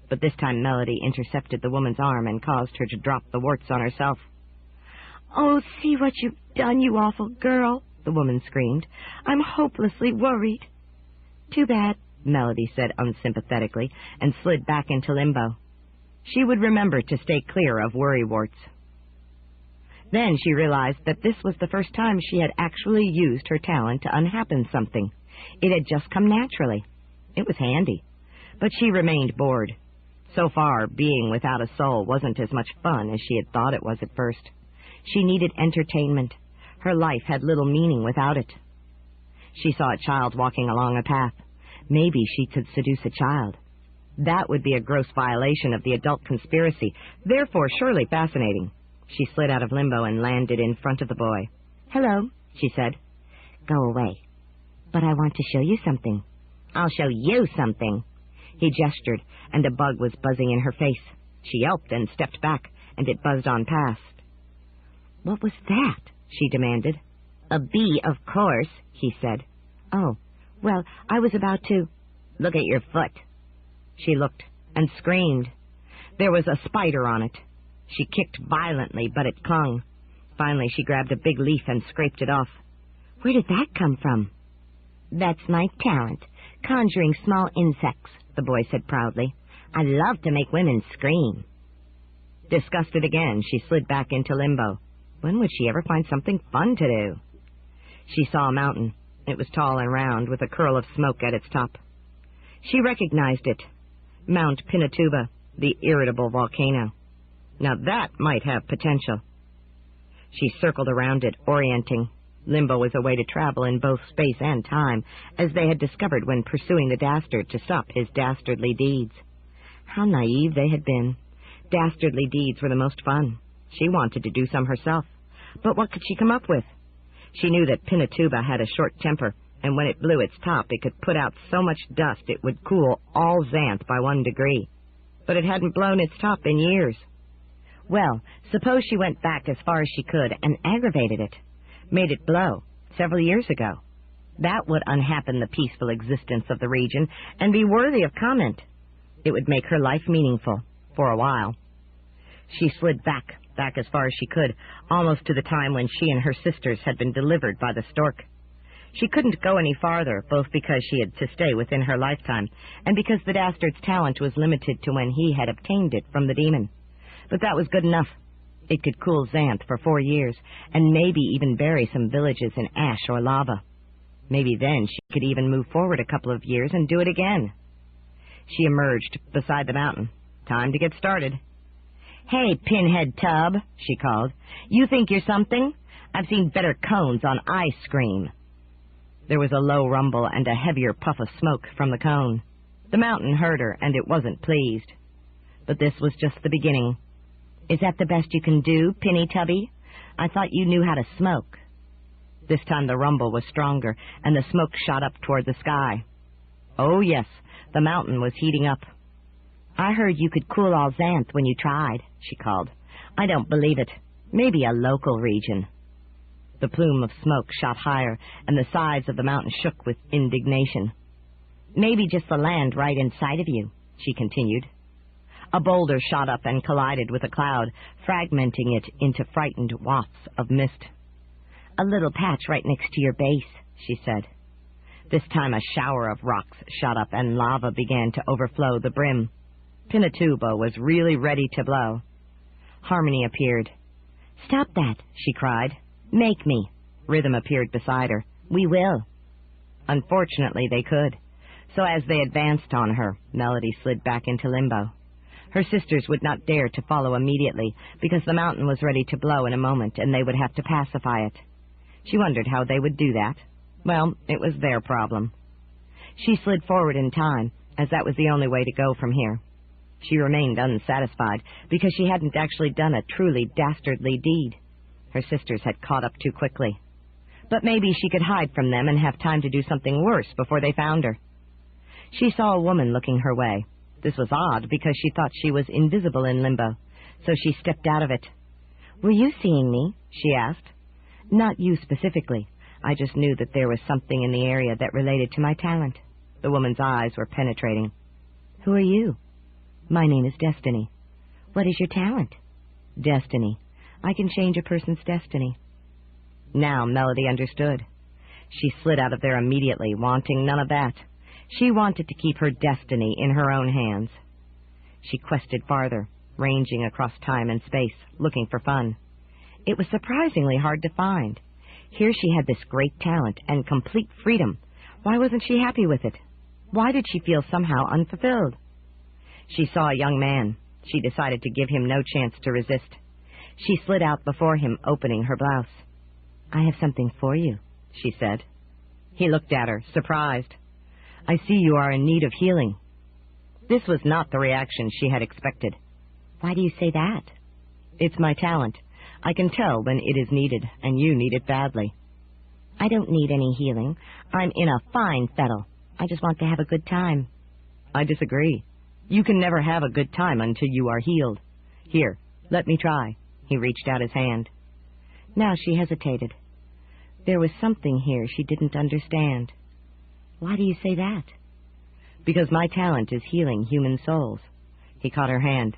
But this time Melody intercepted the woman's arm and caused her to drop the warts on herself. "Oh, see what you've done, you awful girl," the woman screamed. "I'm hopelessly worried." "Too bad," Melody said unsympathetically, and slid back into limbo. She would remember to stay clear of worry warts. Then she realized that this was the first time she had actually used her talent to unhappen something. It had just come naturally. It was handy. But she remained bored. So far, being without a soul wasn't as much fun as she had thought it was at first. She needed entertainment. Her life had little meaning without it. She saw a child walking along a path. Maybe she could seduce a child. That would be a gross violation of the adult conspiracy, therefore surely fascinating. She slid out of limbo and landed in front of the boy. "Hello," she said. "Go away." "But I want to show you something." "I'll show you something." He gestured, and a bug was buzzing in her face. She yelped and stepped back, and it buzzed on past. "What was that?" she demanded. "A bee, of course," he said. "Oh, well, I was about to—" "Look at your foot." She looked and screamed. There was a spider on it. She kicked violently, but it clung. Finally, she grabbed a big leaf and scraped it off. Where did that come from? That's my talent, conjuring small insects, the boy said proudly. I love to make women scream. Disgusted again, she slid back into limbo. When would she ever find something fun to do? She saw a mountain. It was tall and round, with a curl of smoke at its top. She recognized it. Mount Pinatuba, the irritable volcano. Now that might have potential. She circled around it, orienting. Limbo was a way to travel in both space and time, as they had discovered when pursuing the Dastard to stop his dastardly deeds. How naive they had been. Dastardly deeds were the most fun. She wanted to do some herself. But what could she come up with? She knew that Pinatuba had a short temper, and when it blew its top, it could put out so much dust it would cool all Xanth by 1 degree. But it hadn't blown its top in years. Well, suppose she went back as far as she could and aggravated it, made it blow several years ago. That would unhappen the peaceful existence of the region and be worthy of comment. It would make her life meaningful, for a while. She slid back as far as she could, almost to the time when she and her sisters had been delivered by the stork. She couldn't go any farther, both because she had to stay within her lifetime, and because the Dastard's talent was limited to when he had obtained it from the demon. But that was good enough. It could cool Xanth for 4 years, and maybe even bury some villages in ash or lava. Maybe then she could even move forward a couple of years and do it again. She emerged beside the mountain. Time to get started. Hey, Pinhead Tub, she called. You think you're something? I've seen better cones on ice cream. There was a low rumble and a heavier puff of smoke from the cone. The mountain heard her, and it wasn't pleased. But this was just the beginning. Is that the best you can do, Pinny Tubby? I thought you knew how to smoke. This time the rumble was stronger, and the smoke shot up toward the sky. Oh, yes, the mountain was heating up. I heard you could cool all Xanth when you tried, she called. I don't believe it. Maybe a local region. The plume of smoke shot higher, and the sides of the mountain shook with indignation. Maybe just the land right inside of you, she continued. A boulder shot up and collided with a cloud, fragmenting it into frightened wafts of mist. A little patch right next to your base, she said. This time a shower of rocks shot up and lava began to overflow the brim. Pinatuba was really ready to blow. Harmony appeared. Stop that, she cried. Make me. Rhythm appeared beside her. We will. Unfortunately, they could. So as they advanced on her, Melody slid back into limbo. Her sisters would not dare to follow immediately, because the mountain was ready to blow in a moment, and they would have to pacify it. She wondered how they would do that. Well, it was their problem. She slid forward in time, as that was the only way to go from here. She remained unsatisfied, because she hadn't actually done a truly dastardly deed. Her sisters had caught up too quickly. But maybe she could hide from them and have time to do something worse before they found her. She saw a woman looking her way. This was odd, because she thought she was invisible in limbo, so she stepped out of it. Were you seeing me? She asked. Not you specifically. I just knew that there was something in the area that related to my talent. The woman's eyes were penetrating. Who are you? My name is Destiny. What is your talent? Destiny. I can change a person's destiny. Now Melody understood. She slid out of there immediately, wanting none of that. She wanted to keep her destiny in her own hands. She quested farther, ranging across time and space, looking for fun. It was surprisingly hard to find. Here she had this great talent and complete freedom. Why wasn't she happy with it? Why did she feel somehow unfulfilled? She saw a young man. She decided to give him no chance to resist. She slid out before him, opening her blouse. I have something for you, she said. He looked at her, surprised. I see you are in need of healing. This was not the reaction she had expected. Why do you say that? It's my talent. I can tell when it is needed, and you need it badly. I don't need any healing. I'm in a fine fettle. I just want to have a good time. I disagree. You can never have a good time until you are healed. Here, let me try. He reached out his hand. Now she hesitated. There was something here she didn't understand. Why do you say that? Because my talent is healing human souls. He caught her hand.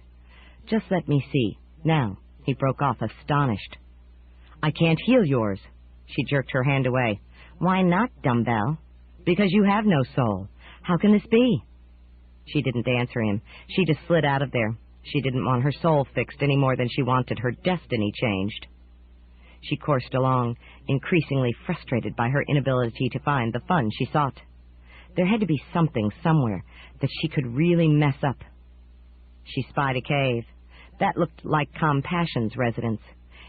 Just let me see. Now, he broke off, astonished. I can't heal yours. She jerked her hand away. Why not, dumbbell? Because you have no soul. How can this be? She didn't answer him. She just slid out of there. She didn't want her soul fixed any more than she wanted her destiny changed. She coursed along, increasingly frustrated by her inability to find the fun she sought. There had to be something somewhere that she could really mess up. She spied a cave. That looked like Compassion's residence.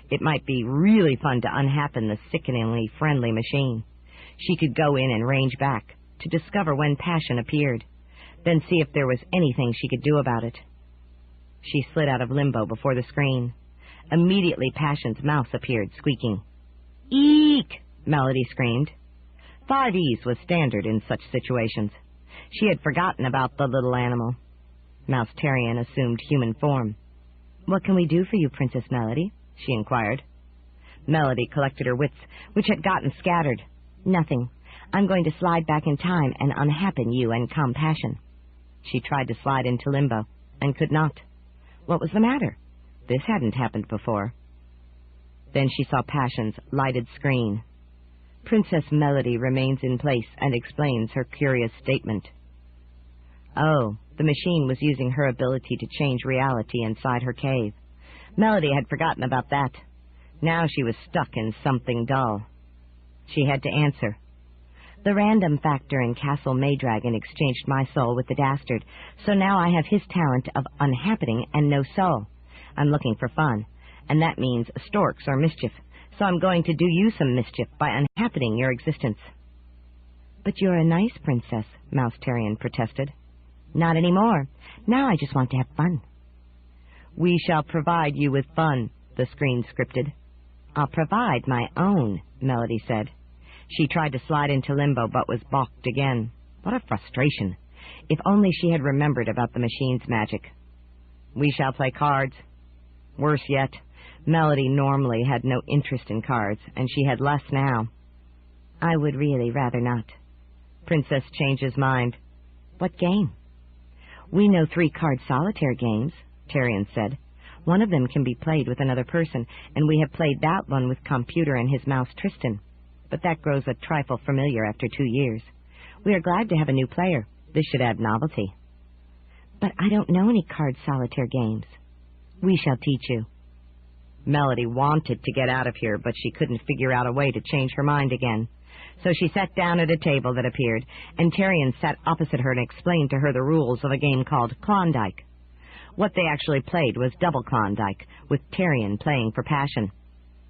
It might be really fun to unhappen the sickeningly friendly machine. She could go in and range back to discover when Passion appeared, then see if there was anything she could do about it. She slid out of limbo before the screen. Immediately, Passion's mouse appeared, squeaking. Eek! Melody screamed. 5 E's was standard in such situations. She had forgotten about the little animal. Mouse Tarian assumed human form. What can we do for you, Princess Melody? She inquired. Melody collected her wits, which had gotten scattered. Nothing. I'm going to slide back in time and unhappen you and Compassion. She tried to slide into limbo, and could not. What was the matter? This hadn't happened before. Then she saw Passion's lighted screen. Princess Melody remains in place and explains her curious statement. Oh, the machine was using her ability to change reality inside her cave. Melody had forgotten about that. Now she was stuck in something dull. She had to answer. The random factor in Castle Maydragon exchanged my soul with the Dastard, so now I have his talent of unhappening and no soul. I'm looking for fun, and that means storks or mischief, so I'm going to do you some mischief by unhappening your existence. But you're a nice princess, Mouse Tarian protested. Not anymore. Now I just want to have fun. We shall provide you with fun, the screen scripted. I'll provide my own, Melody said. She tried to slide into limbo, but was balked again. What a frustration. If only she had remembered about the machine's magic. We shall play cards. Worse yet, Melody normally had no interest in cards, and she had less now. I would really rather not. Princess Change's mind. What game? We know 3-card solitaire games, Tarian said. One of them can be played with another person, and we have played that one with Computer and his mouse Tristan. But that grows a trifle familiar after 2 years. We are glad to have a new player. This should add novelty. But I don't know any card solitaire games. We shall teach you. Melody wanted to get out of here, but she couldn't figure out a way to change her mind again. So she sat down at a table that appeared, and Tarian sat opposite her and explained to her the rules of a game called Klondike. What they actually played was double Klondike, with Tarian playing for Passion.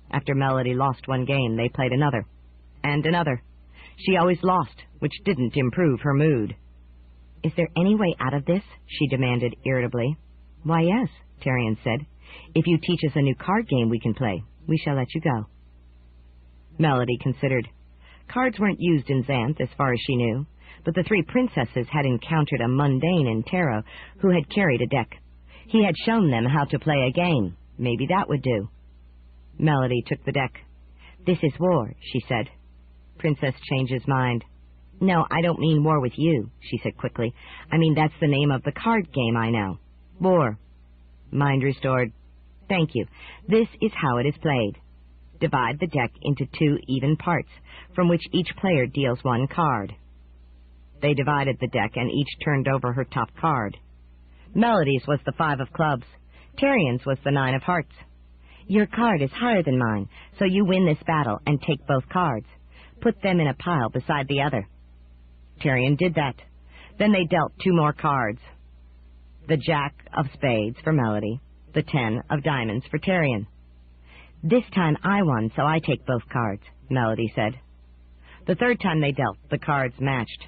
After Melody lost one game, they played another. And another. She always lost, which didn't improve her mood. Is there any way out of this? She demanded irritably. Why, yes, Tarian said. If you teach us a new card game we can play, we shall let you go. Melody considered. Cards weren't used in Xanth, as far as she knew, but the 3 princesses had encountered a mundane in Tarot who had carried a deck. He had shown them how to play a game. Maybe that would do. Melody took the deck. This is war, she said. Princess Change's mind. No, I don't mean war with you, she said quickly. I mean, that's the name of the card game I know. War. Mind restored. Thank you. This is how it is played. Divide the deck into 2 even parts, from which each player deals 1 card. They divided the deck, and each turned over her top card. Melody's was the 5 of clubs. Tarian's was the 9 of hearts. Your card is higher than mine, so you win this battle and take both cards. Put them in a pile beside the other. Tarian did that. Then they dealt 2 more cards. The Jack of Spades for Melody, the 10 of Diamonds for Tarian. This time I won, so I take both cards, Melody said. The 3rd time they dealt, the cards matched.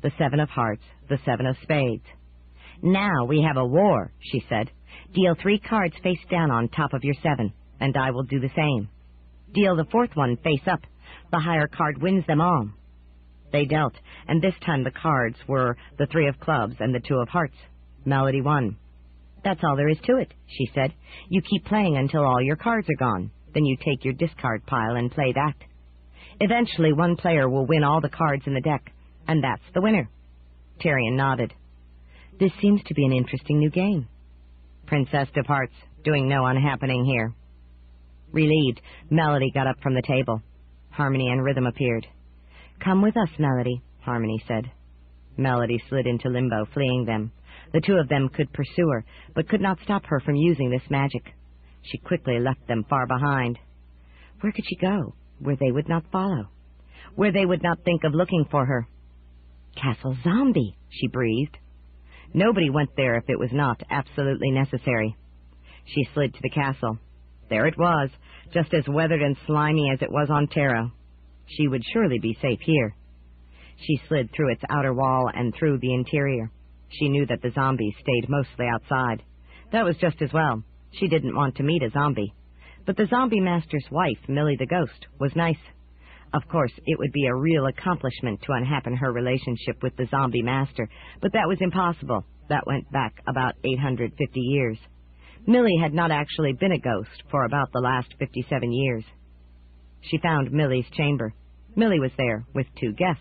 The 7 of Hearts, the 7 of Spades. Now we have a war, she said. Deal 3 cards face down on top of your 7, and I will do the same. Deal the 4th one face up. The higher card wins them all. They dealt, and this time the cards were the 3 of clubs and the 2 of hearts. Melody won. That's all there is to it, she said. You keep playing until all your cards are gone. Then you take your discard pile and play that. Eventually, one player will win all the cards in the deck, and that's the winner. Tarian nodded. This seems to be an interesting new game. Princess departs, doing no unhappening here. Relieved, Melody got up from the table. Harmony and Rhythm appeared. Come with us, Melody, Harmony said. Melody slid into limbo, fleeing them. The two of them could pursue her, but could not stop her from using this magic. She quickly left them far behind. Where could she go? Where they would not follow. Where they would not think of looking for her. Castle Zombie, she breathed. Nobody went there if it was not absolutely necessary. She slid to the castle. There it was, just as weathered and slimy as it was on Terra. She would surely be safe here. She slid through its outer wall and through the interior. She knew that the zombies stayed mostly outside. That was just as well. She didn't want to meet a zombie. But the zombie master's wife, Millie the Ghost, was nice. Of course, it would be a real accomplishment to unhappen her relationship with the zombie master, but that was impossible. That went back about 850 years. Millie had not actually been a ghost for about the last 57 years. She found Millie's chamber. Millie was there with two guests.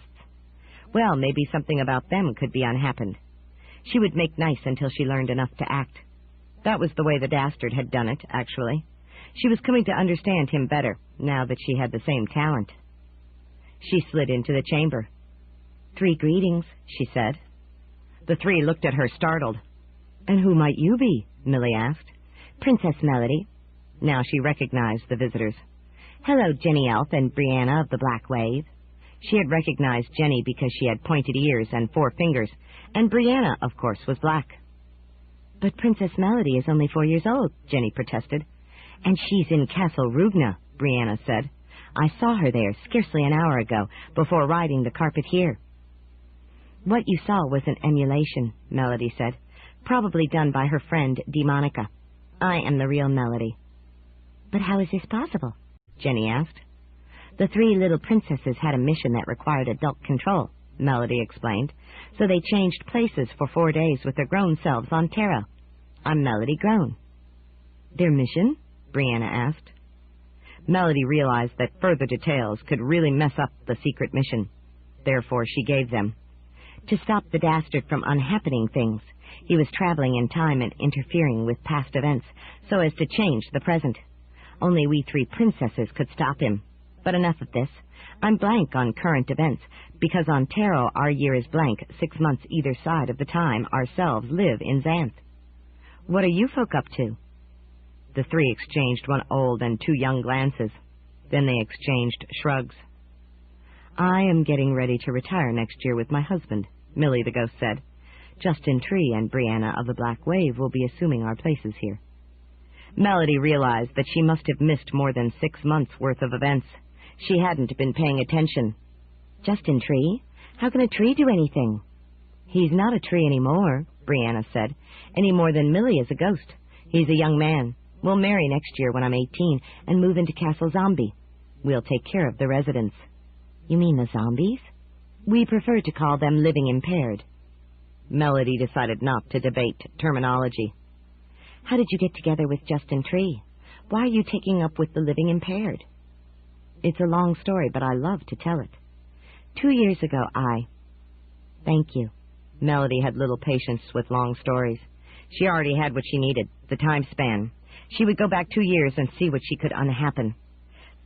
Well, maybe something about them could be unhappened. She would make nice until she learned enough to act. That was the way the Dastard had done it, actually. She was coming to understand him better, now that she had the same talent. She slid into the chamber. 3 greetings, she said. The three looked at her, startled. And who might you be? Millie asked. Princess Melody. Now she recognized the visitors. Hello, Jenny Elf and Brianna of the Black Wave. She had recognized Jenny because she had pointed ears and 4 fingers, and Brianna, of course, was black. But Princess Melody is only 4 years old, Jenny protested. And she's in Castle Rugna, Brianna said. I saw her there scarcely an hour ago, before riding the carpet here. What you saw was an emulation, Melody said. Probably done by her friend, Demonica. I am the real Melody. But how is this possible? Jenny asked. The 3 little princesses had a mission that required adult control, Melody explained. So they changed places for 4 days with their grown selves on Terra. I'm Melody grown. Their mission? Brianna asked. Melody realized that further details could really mess up the secret mission. Therefore, she gave them. To stop the Dastard from unhappening things. He was traveling in time and interfering with past events so as to change the present. Only we 3 princesses could stop him. But enough of this. I'm blank on current events, because on Tarot our year is blank, 6 months either side of the time ourselves live in Xanth. What are you folk up to? The 3 exchanged 1 old and 2 young glances. Then they exchanged shrugs. I am getting ready to retire next year with my husband, Millie the Ghost said. Justin Tree and Brianna of the Black Wave will be assuming our places here. Melody realized that she must have missed more than 6 months' worth of events. She hadn't been paying attention. Justin Tree? How can a tree do anything? He's not a tree anymore, Brianna said, any more than Millie is a ghost. He's a young man. We'll marry next year when I'm 18 and move into Castle Zombie. We'll take care of the residents. You mean the zombies? We prefer to call them living impaired. Melody decided not to debate terminology. How did you get together with Justin Tree? Why are you taking up with the living impaired? It's a long story, but I love to tell it. 2 years ago, Thank you. Melody had little patience with long stories. She already had what she needed, the time span. She would go back 2 years and see what she could unhappen.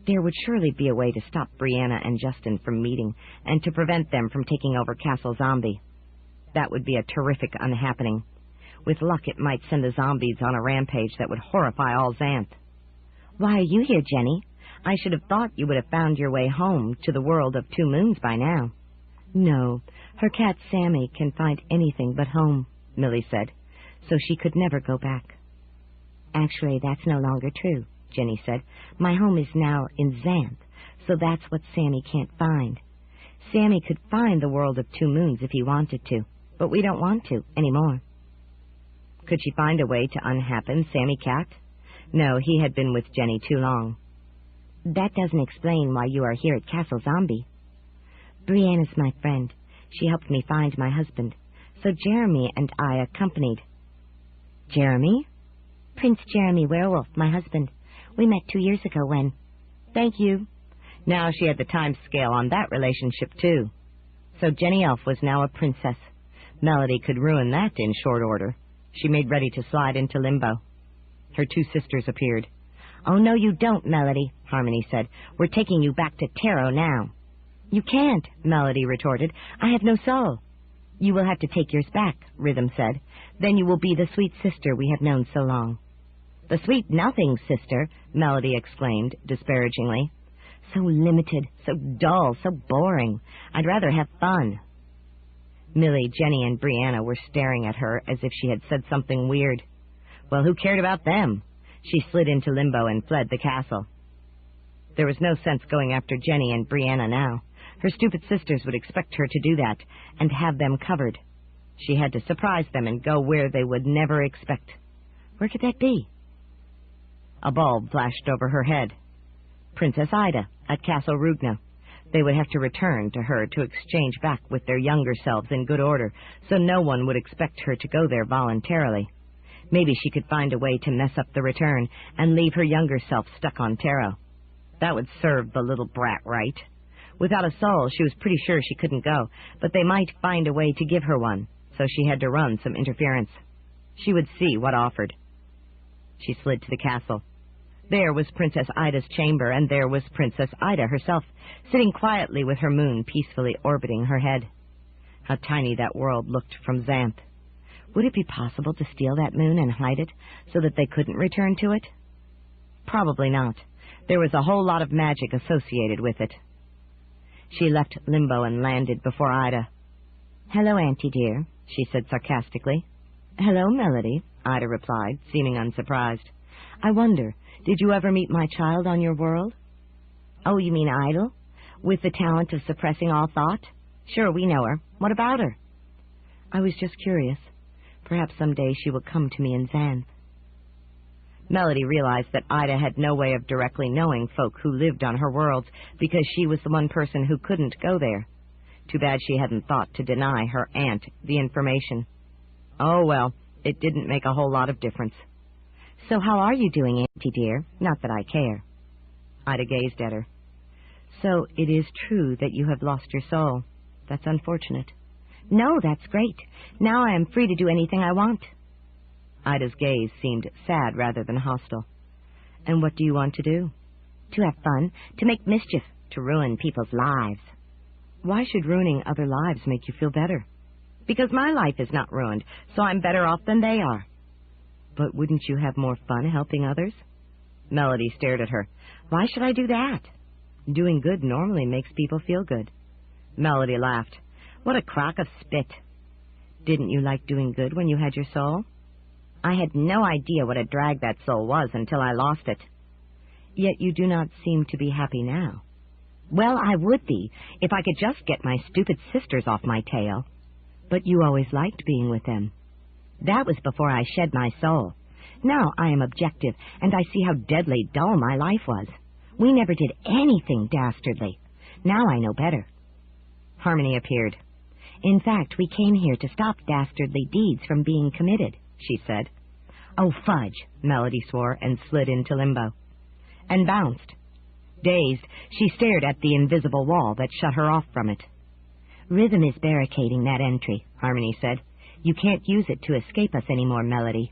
There would surely be a way to stop Brianna and Justin from meeting, and to prevent them from taking over Castle Zombie. That would be a terrific unhappening. With luck, it might send the zombies on a rampage that would horrify all Xanth. Why are you here, Jenny? I should have thought you would have found your way home to the world of 2 moons by now. No, her cat Sammy can find anything but home, Millie said, so she could never go back. Actually, that's no longer true, Jenny said. My home is now in Xanth, so that's what Sammy can't find. Sammy could find the world of 2 moons if he wanted to, but we don't want to anymore. Could she find a way to unhappen Sammy Cat? No, he had been with Jenny too long. That doesn't explain why you are here at Castle Zombie. Brianna's my friend. She helped me find my husband. So Jeremy and I accompanied. Jeremy? Prince Jeremy Werewolf, my husband. We met 2 years ago when... Thank you. Now she had the time scale on that relationship, too. So Jenny Elf was now a princess. Melody could ruin that in short order. She made ready to slide into limbo. Her two sisters appeared. "Oh, no, you don't, Melody," Harmony said. "We're taking you back to Taro now." "You can't," Melody retorted. "I have no soul." "You will have to take yours back," Rhythm said. "Then you will be the sweet sister we have known so long." "The sweet nothing sister," Melody exclaimed disparagingly. "So limited, so dull, so boring. I'd rather have fun." Millie, Jenny, and Brianna were staring at her as if she had said something weird. Well, who cared about them? She slid into limbo and fled the castle. There was no sense going after Jenny and Brianna now. Her stupid sisters would expect her to do that and have them covered. She had to surprise them and go where they would never expect. Where could that be? A bulb flashed over her head. Princess Ida at Castle Rugna. They would have to return to her to exchange back with their younger selves in good order, so no one would expect her to go there voluntarily. Maybe she could find a way to mess up the return and leave her younger self stuck on Taro. That would serve the little brat right. Without a soul, she was pretty sure she couldn't go, but they might find a way to give her one, so she had to run some interference. She would see what offered. She slid to the castle. There was Princess Ida's chamber, and there was Princess Ida herself, sitting quietly with her moon peacefully orbiting her head. How tiny that world looked from Xanth. Would it be possible to steal that moon and hide it so that they couldn't return to it? Probably not. There was a whole lot of magic associated with it. She left limbo and landed before Ida. "Hello, Auntie dear," she said sarcastically. "Hello, Melody," Ida replied, seeming unsurprised. "I wonder, did you ever meet my child on your world?" "Oh, you mean Idle? With the talent of suppressing all thought? Sure, we know her. What about her?" "I was just curious. Perhaps someday she will come to me in Xanth." Melody realized that Ida had no way of directly knowing folk who lived on her worlds because she was the one person who couldn't go there. Too bad she hadn't thought to deny her aunt the information. Oh, well, it didn't make a whole lot of difference. "So how are you doing, Auntie dear? Not that I care." Ida gazed at her. "So it is true that you have lost your soul. That's unfortunate." "No, that's great. Now I am free to do anything I want." Ida's gaze seemed sad rather than hostile. "And what do you want to do?" "To have fun, to make mischief, to ruin people's lives." "Why should ruining other lives make you feel better?" "Because my life is not ruined, so I'm better off than they are." "But wouldn't you have more fun helping others?" Melody stared at her. "Why should I do that?" "Doing good normally makes people feel good." Melody laughed. "What a crock of spit." "Didn't you like doing good when you had your soul?" "I had no idea what a drag that soul was until I lost it." "Yet you do not seem to be happy now." "Well, I would be, if I could just get my stupid sisters off my tail." "But you always liked being with them." "That was before I shed my soul. Now I am objective, and I see how deadly dull my life was. We never did anything dastardly. Now I know better." Harmony appeared. "In fact, we came here to stop dastardly deeds from being committed," she said. "Oh, fudge," Melody swore and slid into limbo. And bounced. Dazed, she stared at the invisible wall that shut her off from it. "Rhythm is barricading that entry," Harmony said. "You can't use it to escape us anymore, Melody."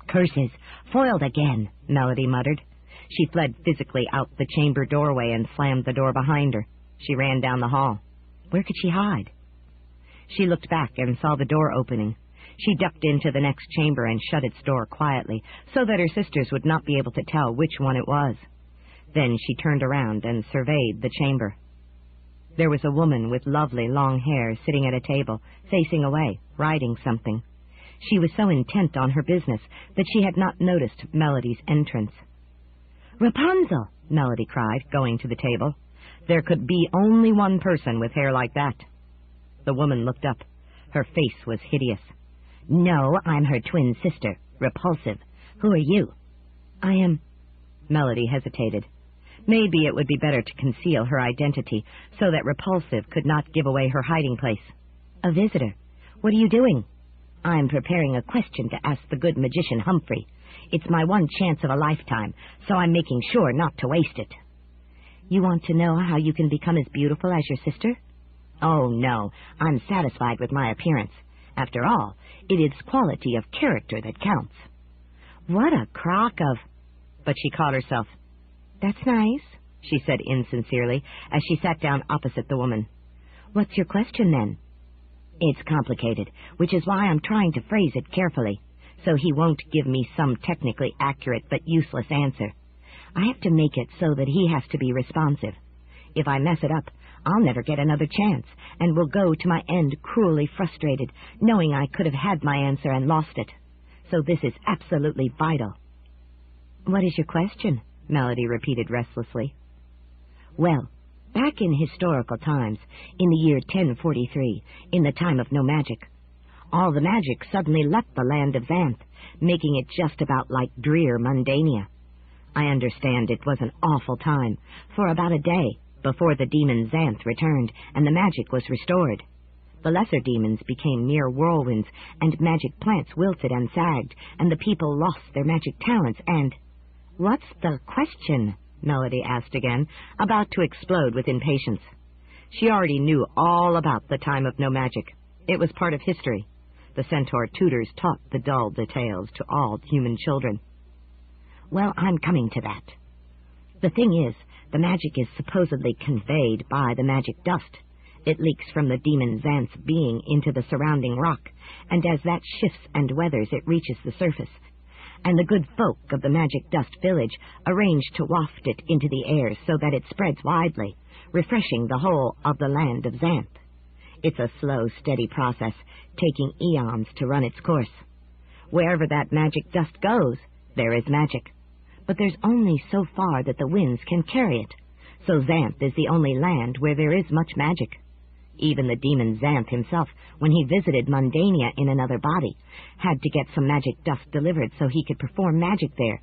"Curses! Foiled again," Melody muttered. She fled physically out the chamber doorway and slammed the door behind her. She ran down the hall. Where could she hide? She looked back and saw the door opening. She ducked into the next chamber and shut its door quietly, so that her sisters would not be able to tell which one it was. Then she turned around and surveyed the chamber. There was a woman with lovely long hair sitting at a table, facing away, writing something. She was so intent on her business that she had not noticed Melody's entrance. "Rapunzel!" Melody cried, going to the table. There could be only one person with hair like that. The woman looked up. Her face was hideous. "No, I'm her twin sister, Repulsive. Who are you?" "I am—" Melody hesitated. Maybe it would be better to conceal her identity so that Repulsive could not give away her hiding place. "A visitor. What are you doing?" "I'm preparing a question to ask the good magician Humphrey. It's my one chance of a lifetime, so I'm making sure not to waste it." "You want to know how you can become as beautiful as your sister?" "Oh, no. I'm satisfied with my appearance. After all, it is quality of character that counts. What a crock of... But she caught herself. That's nice, she said insincerely as she sat down opposite the woman. What's your question, then? It's complicated, which is why I'm trying to phrase it carefully, so he won't give me some technically accurate but useless answer. I have to make it so that he has to be responsive. If I mess it up, I'll never get another chance, and will go to my end cruelly frustrated, knowing I could have had my answer and lost it. So this is absolutely vital. What is your question? Melody repeated restlessly. Well, back in historical times, in the year 1043, in the time of no magic, all the magic suddenly left the land of Xanth, making it just about like drear mundania. I understand it was an awful time, for about a day, before the demon Xanth returned and the magic was restored. The lesser demons became mere whirlwinds, and magic plants wilted and sagged, and the people lost their magic talents, and... What's the question? Melody asked again, about to explode with impatience. She already knew all about the time of no magic. It was part of history. The centaur tutors taught the dull details to all human children. Well, I'm coming to that. The thing is, the magic is supposedly conveyed by the magic dust. It leaks from the demon Xanth's being into the surrounding rock, and as that shifts and weathers, it reaches the surface. And the good folk of the magic dust village arrange to waft it into the air so that it spreads widely, refreshing the whole of the land of Xanth. It's a slow, steady process, taking eons to run its course. Wherever that magic dust goes, there is magic. But there's only so far that the winds can carry it, so Xanth is the only land where there is much magic. Even the demon Xanth himself, when he visited Mundania in another body, had to get some magic dust delivered so he could perform magic there.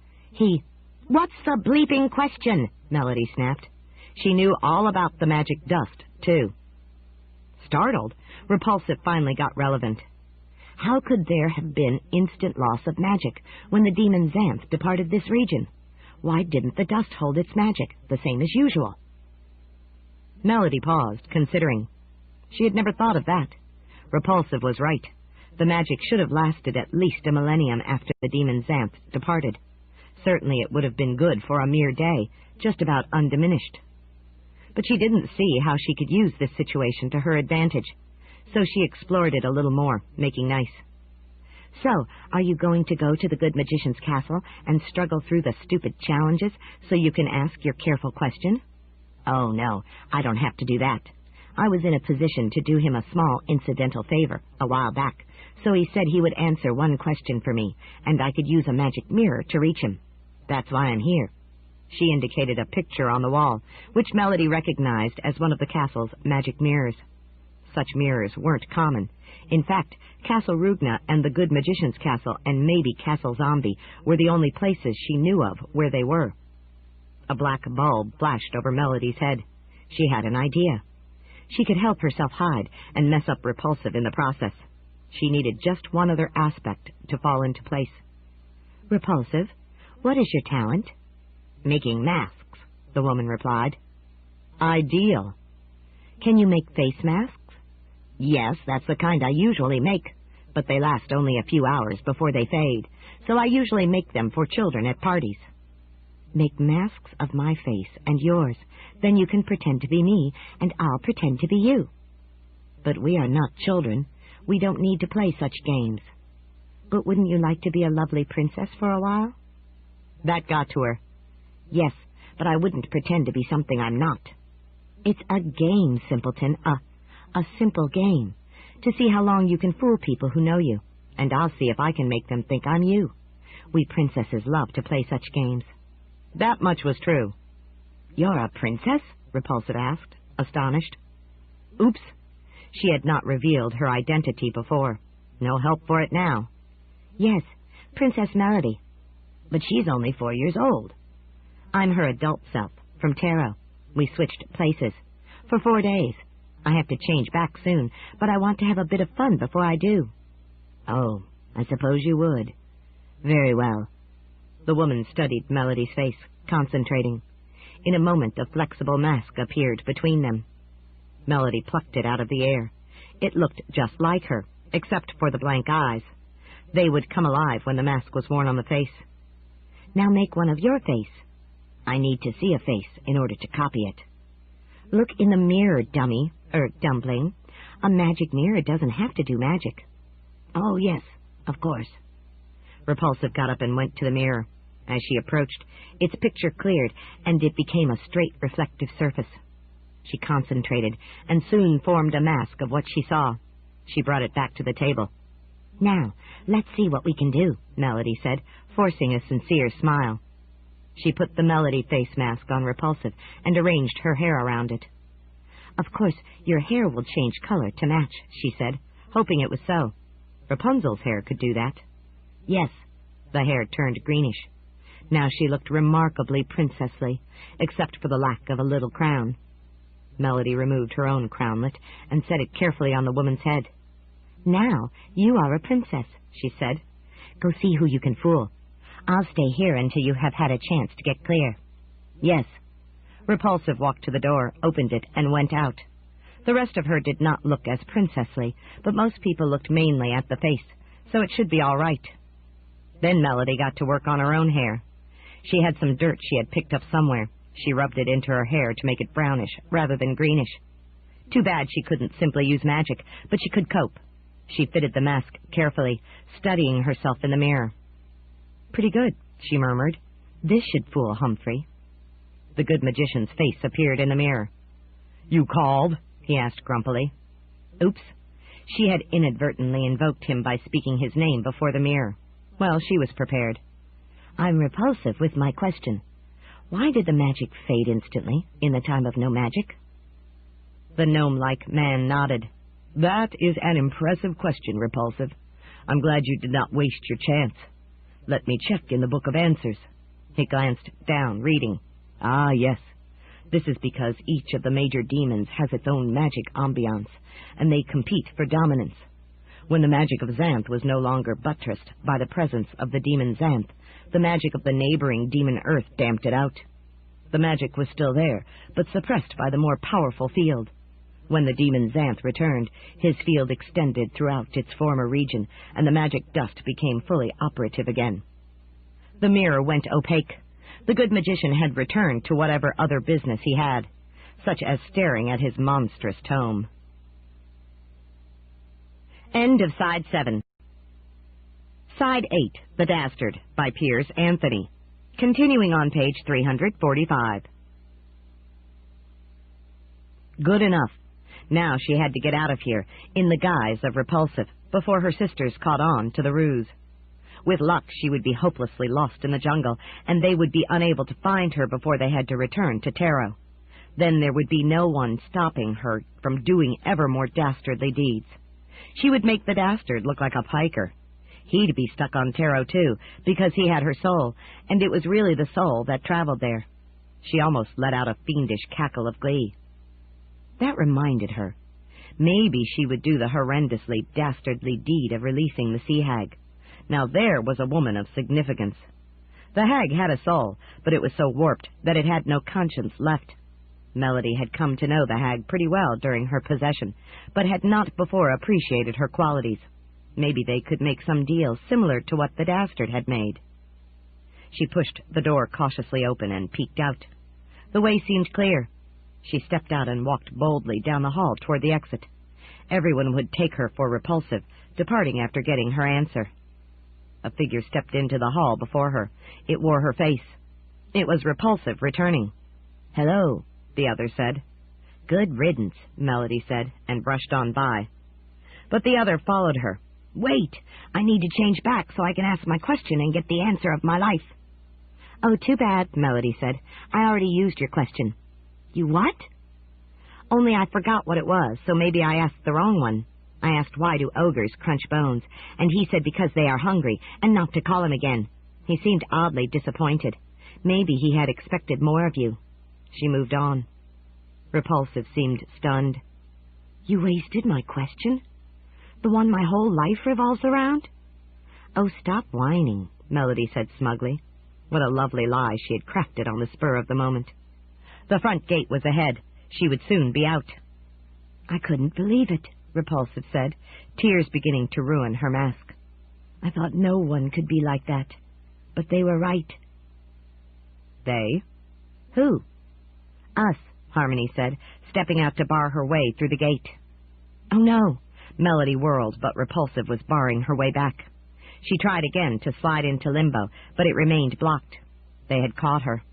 What's the bleeping question? Melody snapped. She knew all about the magic dust, too. Startled, Repulsive finally got relevant. How could there have been instant loss of magic when the demon Xanth departed this region? Why didn't the dust hold its magic, the same as usual? Melody paused, considering. She had never thought of that. Repulsive was right. The magic should have lasted at least a millennium after the demon Xanth departed. Certainly it would have been good for a mere day, just about undiminished. But she didn't see how she could use this situation to her advantage, so she explored it a little more, making nice. So, are you going to go to the good magician's castle and struggle through the stupid challenges so you can ask your careful question? Oh, no, I don't have to do that. I was in a position to do him a small incidental favor a while back, so he said he would answer one question for me, and I could use a magic mirror to reach him. That's why I'm here. She indicated a picture on the wall, which Melody recognized as one of the castle's magic mirrors. Such mirrors weren't common. In fact, Castle Rugna and the Good Magician's Castle and maybe Castle Zombie were the only places she knew of where they were. A black bulb flashed over Melody's head. She had an idea. She could help herself hide and mess up Repulsive in the process. She needed just one other aspect to fall into place. Repulsive, what is your talent? Making masks, the woman replied. Ideal. Can you make face masks? Yes, that's the kind I usually make, but they last only a few hours before they fade, so I usually make them for children at parties. Make masks of my face and yours. Then you can pretend to be me, and I'll pretend to be you. But we are not children. We don't need to play such games. But wouldn't you like to be a lovely princess for a while? That got to her. Yes, but I wouldn't pretend to be something I'm not. It's a game, simpleton, a simple game, to see how long you can fool people who know you, and I'll see if I can make them think I'm you. We princesses love to play such games. That much was true. You're a princess? Repulsive asked, astonished. Oops. She had not revealed her identity before. No help for it now. Yes, Princess Melody. But she's only 4 years old. I'm her adult self, from Tarot. We switched places. For 4 days. I have to change back soon, but I want to have a bit of fun before I do. Oh, I suppose you would. Very well. The woman studied Melody's face, concentrating. In a moment, a flexible mask appeared between them. Melody plucked it out of the air. It looked just like her, except for the blank eyes. They would come alive when the mask was worn on the face. Now make one of your face. I need to see a face in order to copy it. Look in the mirror, dumpling. A magic mirror doesn't have to do magic. Oh, yes, of course. Repulsive got up and went to the mirror. As she approached, its picture cleared, and it became a straight, reflective surface. She concentrated, and soon formed a mask of what she saw. She brought it back to the table. Now, let's see what we can do, Melody said, forcing a sincere smile. She put the Melody face mask on Repulsive and arranged her hair around it. Of course, your hair will change color to match, she said, hoping it was so. Rapunzel's hair could do that. Yes. The hair turned greenish. Now she looked remarkably princessly, except for the lack of a little crown. Melody removed her own crownlet and set it carefully on the woman's head. Now you are a princess, she said. Go see who you can fool. I'll stay here until you have had a chance to get clear. Yes. Repulsive walked to the door, opened it, and went out. The rest of her did not look as princessly, but most people looked mainly at the face, so it should be all right. Then Melody got to work on her own hair. She had some dirt she had picked up somewhere. She rubbed it into her hair to make it brownish rather than greenish. Too bad she couldn't simply use magic, but she could cope. She fitted the mask carefully, studying herself in the mirror. Pretty good, she murmured. This should fool Humphrey. The good magician's face appeared in the mirror. You called? He asked grumpily. Oops. She had inadvertently invoked him by speaking his name before the mirror. Well, she was prepared. I'm repulsive with my question. Why did the magic fade instantly in the time of no magic? The gnome-like man nodded. That is an impressive question, Repulsive. I'm glad you did not waste your chance. Let me check in the Book of Answers. He glanced down, reading. Ah, yes. This is because each of the major demons has its own magic ambiance, and they compete for dominance. When the magic of Xanth was no longer buttressed by the presence of the demon Xanth, the magic of the neighboring demon Earth damped it out. The magic was still there, but suppressed by the more powerful field. When the demon Xanth returned, his field extended throughout its former region, and the magic dust became fully operative again. The mirror went opaque. The good magician had returned to whatever other business he had, such as staring at his monstrous tome. End of Side 7. Side 8, The Dastard, by Piers Anthony. Continuing on page 345. Good enough. Now she had to get out of here, in the guise of Repulsive, before her sisters caught on to the ruse. With luck, she would be hopelessly lost in the jungle, and they would be unable to find her before they had to return to Taro. Then there would be no one stopping her from doing ever more dastardly deeds. She would make the Dastard look like a piker. He'd be stuck on Taro, too, because he had her soul, and it was really the soul that traveled there. She almost let out a fiendish cackle of glee. That reminded her. Maybe she would do the horrendously dastardly deed of releasing the sea hag. Now there was a woman of significance. The hag had a soul, but it was so warped that it had no conscience left. Melody had come to know the hag pretty well during her possession, but had not before appreciated her qualities. Maybe they could make some deal similar to what the Dastard had made. She pushed the door cautiously open and peeked out. The way seemed clear. She stepped out and walked boldly down the hall toward the exit. Everyone would take her for Repulsive, departing after getting her answer. A figure stepped into the hall before her. It wore her face. It was Repulsive returning. Hello, the other said. Good riddance, Melody said, and brushed on by. But the other followed her. Wait, I need to change back so I can ask my question and get the answer of my life. Oh, too bad, Melody said. I already used your question. You what? Only I forgot what it was, so maybe I asked the wrong one. I asked why do ogres crunch bones, and he said because they are hungry, and not to call him again. He seemed oddly disappointed. Maybe he had expected more of you. She moved on. Repulsive seemed stunned. You wasted my question? The one my whole life revolves around? Oh, stop whining, Melody said smugly. What a lovely lie she had crafted on the spur of the moment. The front gate was ahead. She would soon be out. I couldn't believe it, Repulsive said, tears beginning to ruin her mask. I thought no one could be like that, but they were right. They? Who? Us, Harmony said, stepping out to bar her way through the gate. Oh, no. Melody whirled, but Repulsive was barring her way back. She tried again to slide into limbo, but it remained blocked. They had caught her.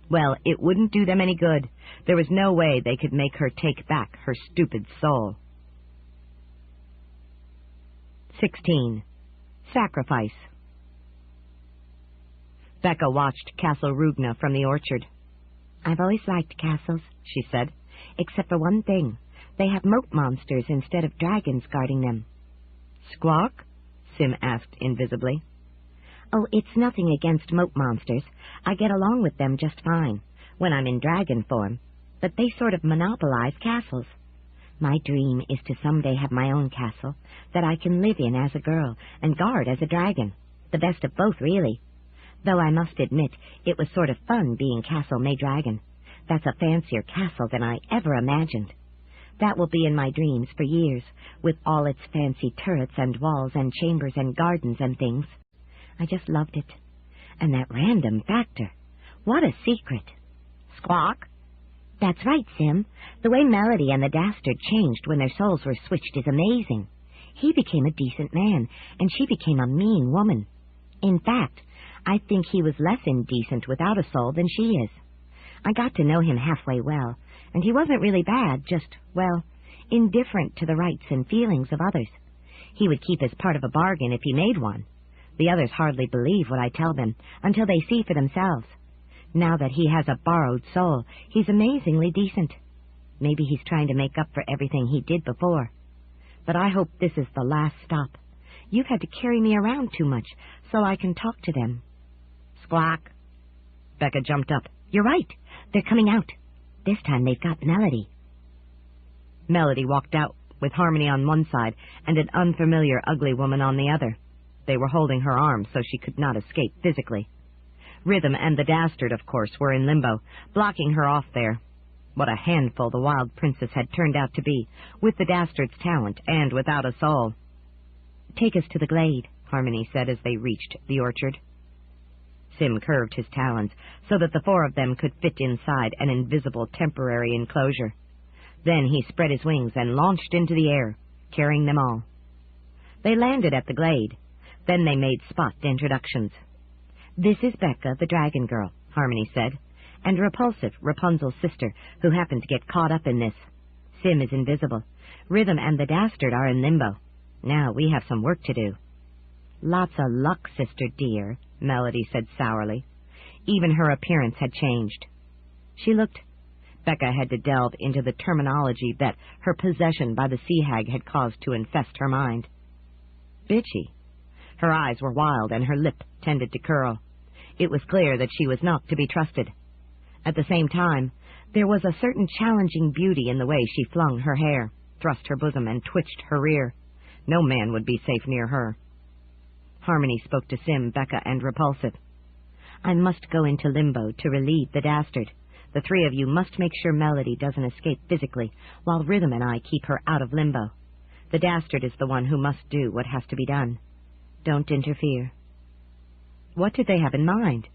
Well, it wouldn't do them any good. There was no way they could make her take back her stupid soul. 16. Sacrifice. Becca watched Castle Rugna from the orchard. I've always liked castles, she said, except for one thing. They have moat monsters instead of dragons guarding them. Squawk? Sim asked invisibly. Oh, it's nothing against moat monsters. I get along with them just fine, when I'm in dragon form, but they sort of monopolize castles. My dream is to someday have my own castle that I can live in as a girl and guard as a dragon. The best of both, really. Though I must admit, it was sort of fun being Castle May Dragon. That's a fancier castle than I ever imagined. That will be in my dreams for years, with all its fancy turrets and walls and chambers and gardens and things. I just loved it. And that random factor. What a secret. Squawk? That's right, Sim. The way Melody and the Dastard changed when their souls were switched is amazing. He became a decent man, and she became a mean woman. In fact, I think he was less indecent without a soul than she is. I got to know him halfway well, and he wasn't really bad, just, well, indifferent to the rights and feelings of others. He would keep as part of a bargain if he made one. The others hardly believe what I tell them until they see for themselves. Now that he has a borrowed soul, he's amazingly decent. Maybe he's trying to make up for everything he did before. But I hope this is the last stop. You've had to carry me around too much, so I can talk to them. Squawk. Becca jumped up. You're right. They're coming out. This time they've got Melody. Melody walked out, with Harmony on one side and an unfamiliar, ugly woman on the other. They were holding her arm so she could not escape physically. Rhythm and the Dastard, of course, were in limbo, blocking her off there. What a handful the wild princess had turned out to be, with the Dastard's talent and without a soul. Take us to the glade, Harmony said as they reached the orchard. Sim curved his talons so that the four of them could fit inside an invisible temporary enclosure. Then he spread his wings and launched into the air, carrying them all. They landed at the glade. Then they made spot introductions. This is Becca, the dragon girl, Harmony said, and Repulsive, Rapunzel's sister, who happened to get caught up in this. Sim is invisible. Rhythm and the Dastard are in limbo. Now we have some work to do. Lots of luck, sister dear, Melody said sourly. Even her appearance had changed. She looked. Becca had to delve into the terminology that her possession by the sea hag had caused to infest her mind. Bitchy. Her eyes were wild and her lip tended to curl. It was clear that she was not to be trusted. At the same time, there was a certain challenging beauty in the way she flung her hair, thrust her bosom, and twitched her rear. No man would be safe near her. Harmony spoke to Sim, Becca, and Repulsive. I must go into limbo to relieve the Dastard. The three of you must make sure Melody doesn't escape physically, while Rhythm and I keep her out of limbo. The Dastard is the one who must do what has to be done. Don't interfere. What did they have in mind?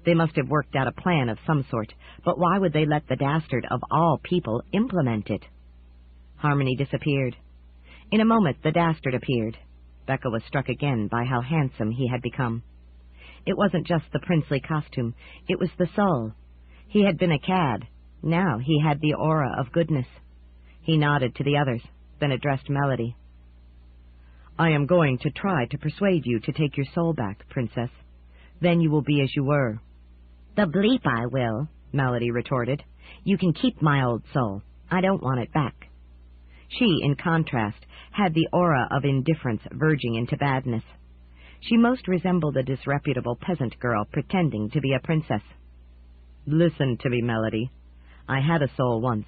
They must have worked out a plan of some sort, but why would they let the Dastard of all people implement it? Harmony disappeared. In a moment the Dastard appeared. Becca was struck again by how handsome he had become. It wasn't just the princely costume, it was the soul. He had been a cad. Now he had the aura of goodness. He nodded to the others, then addressed Melody. I am going to try to persuade you to take your soul back, princess. Then you will be as you were. The bleep I will, Melody retorted. You can keep my old soul. I don't want it back. She, in contrast, had the aura of indifference verging into badness. She most resembled a disreputable peasant girl pretending to be a princess. Listen to me, Melody. I had a soul once.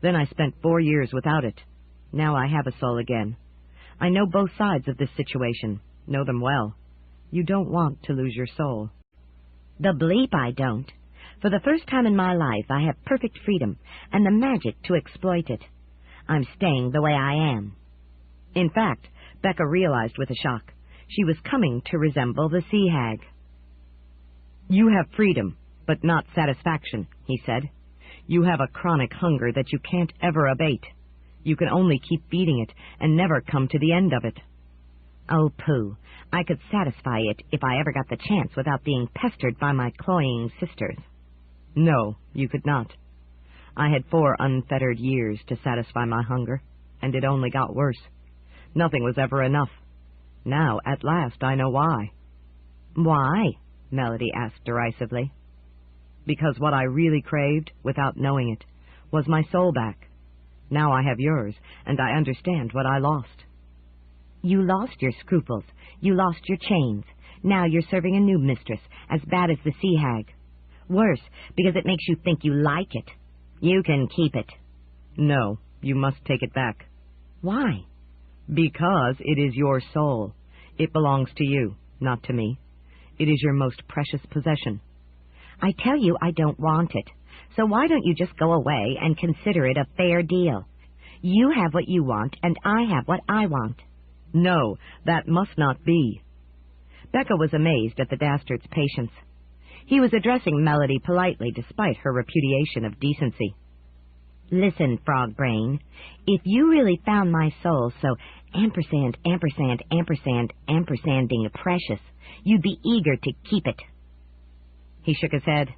Then I spent 4 years without it. Now I have a soul again. I know both sides of this situation, know them well. You don't want to lose your soul. The bleep I don't. For the first time in my life, I have perfect freedom and the magic to exploit it. I'm staying the way I am. In fact, Becca realized with a shock, she was coming to resemble the sea hag. "You have freedom, but not satisfaction," he said. "You have a chronic hunger that you can't ever abate. You can only keep feeding it and never come to the end of it." "Oh, pooh. I could satisfy it if I ever got the chance without being pestered by my cloying sisters." "No, you could not. I had 4 unfettered years to satisfy my hunger, and it only got worse. Nothing was ever enough. Now, at last, I know why." "Why?" Melody asked derisively. "Because what I really craved, without knowing it, was my soul back. Now I have yours, and I understand what I lost." "You lost your scruples. You lost your chains. Now you're serving a new mistress, as bad as the sea hag. Worse, because it makes you think you like it. You can keep it." "No, you must take it back." "Why?" "Because it is your soul. It belongs to you, not to me. It is your most precious possession." "I tell you I don't want it. So why don't you just go away and consider it a fair deal? You have what you want, and I have what I want." "No, that must not be." Becca was amazed at the Dastard's patience. He was addressing Melody politely despite her repudiation of decency. "Listen, frog brain, if you really found my soul so ampersand, ampersand, ampersand, ampersanding precious, you'd be eager to keep it." He shook his head.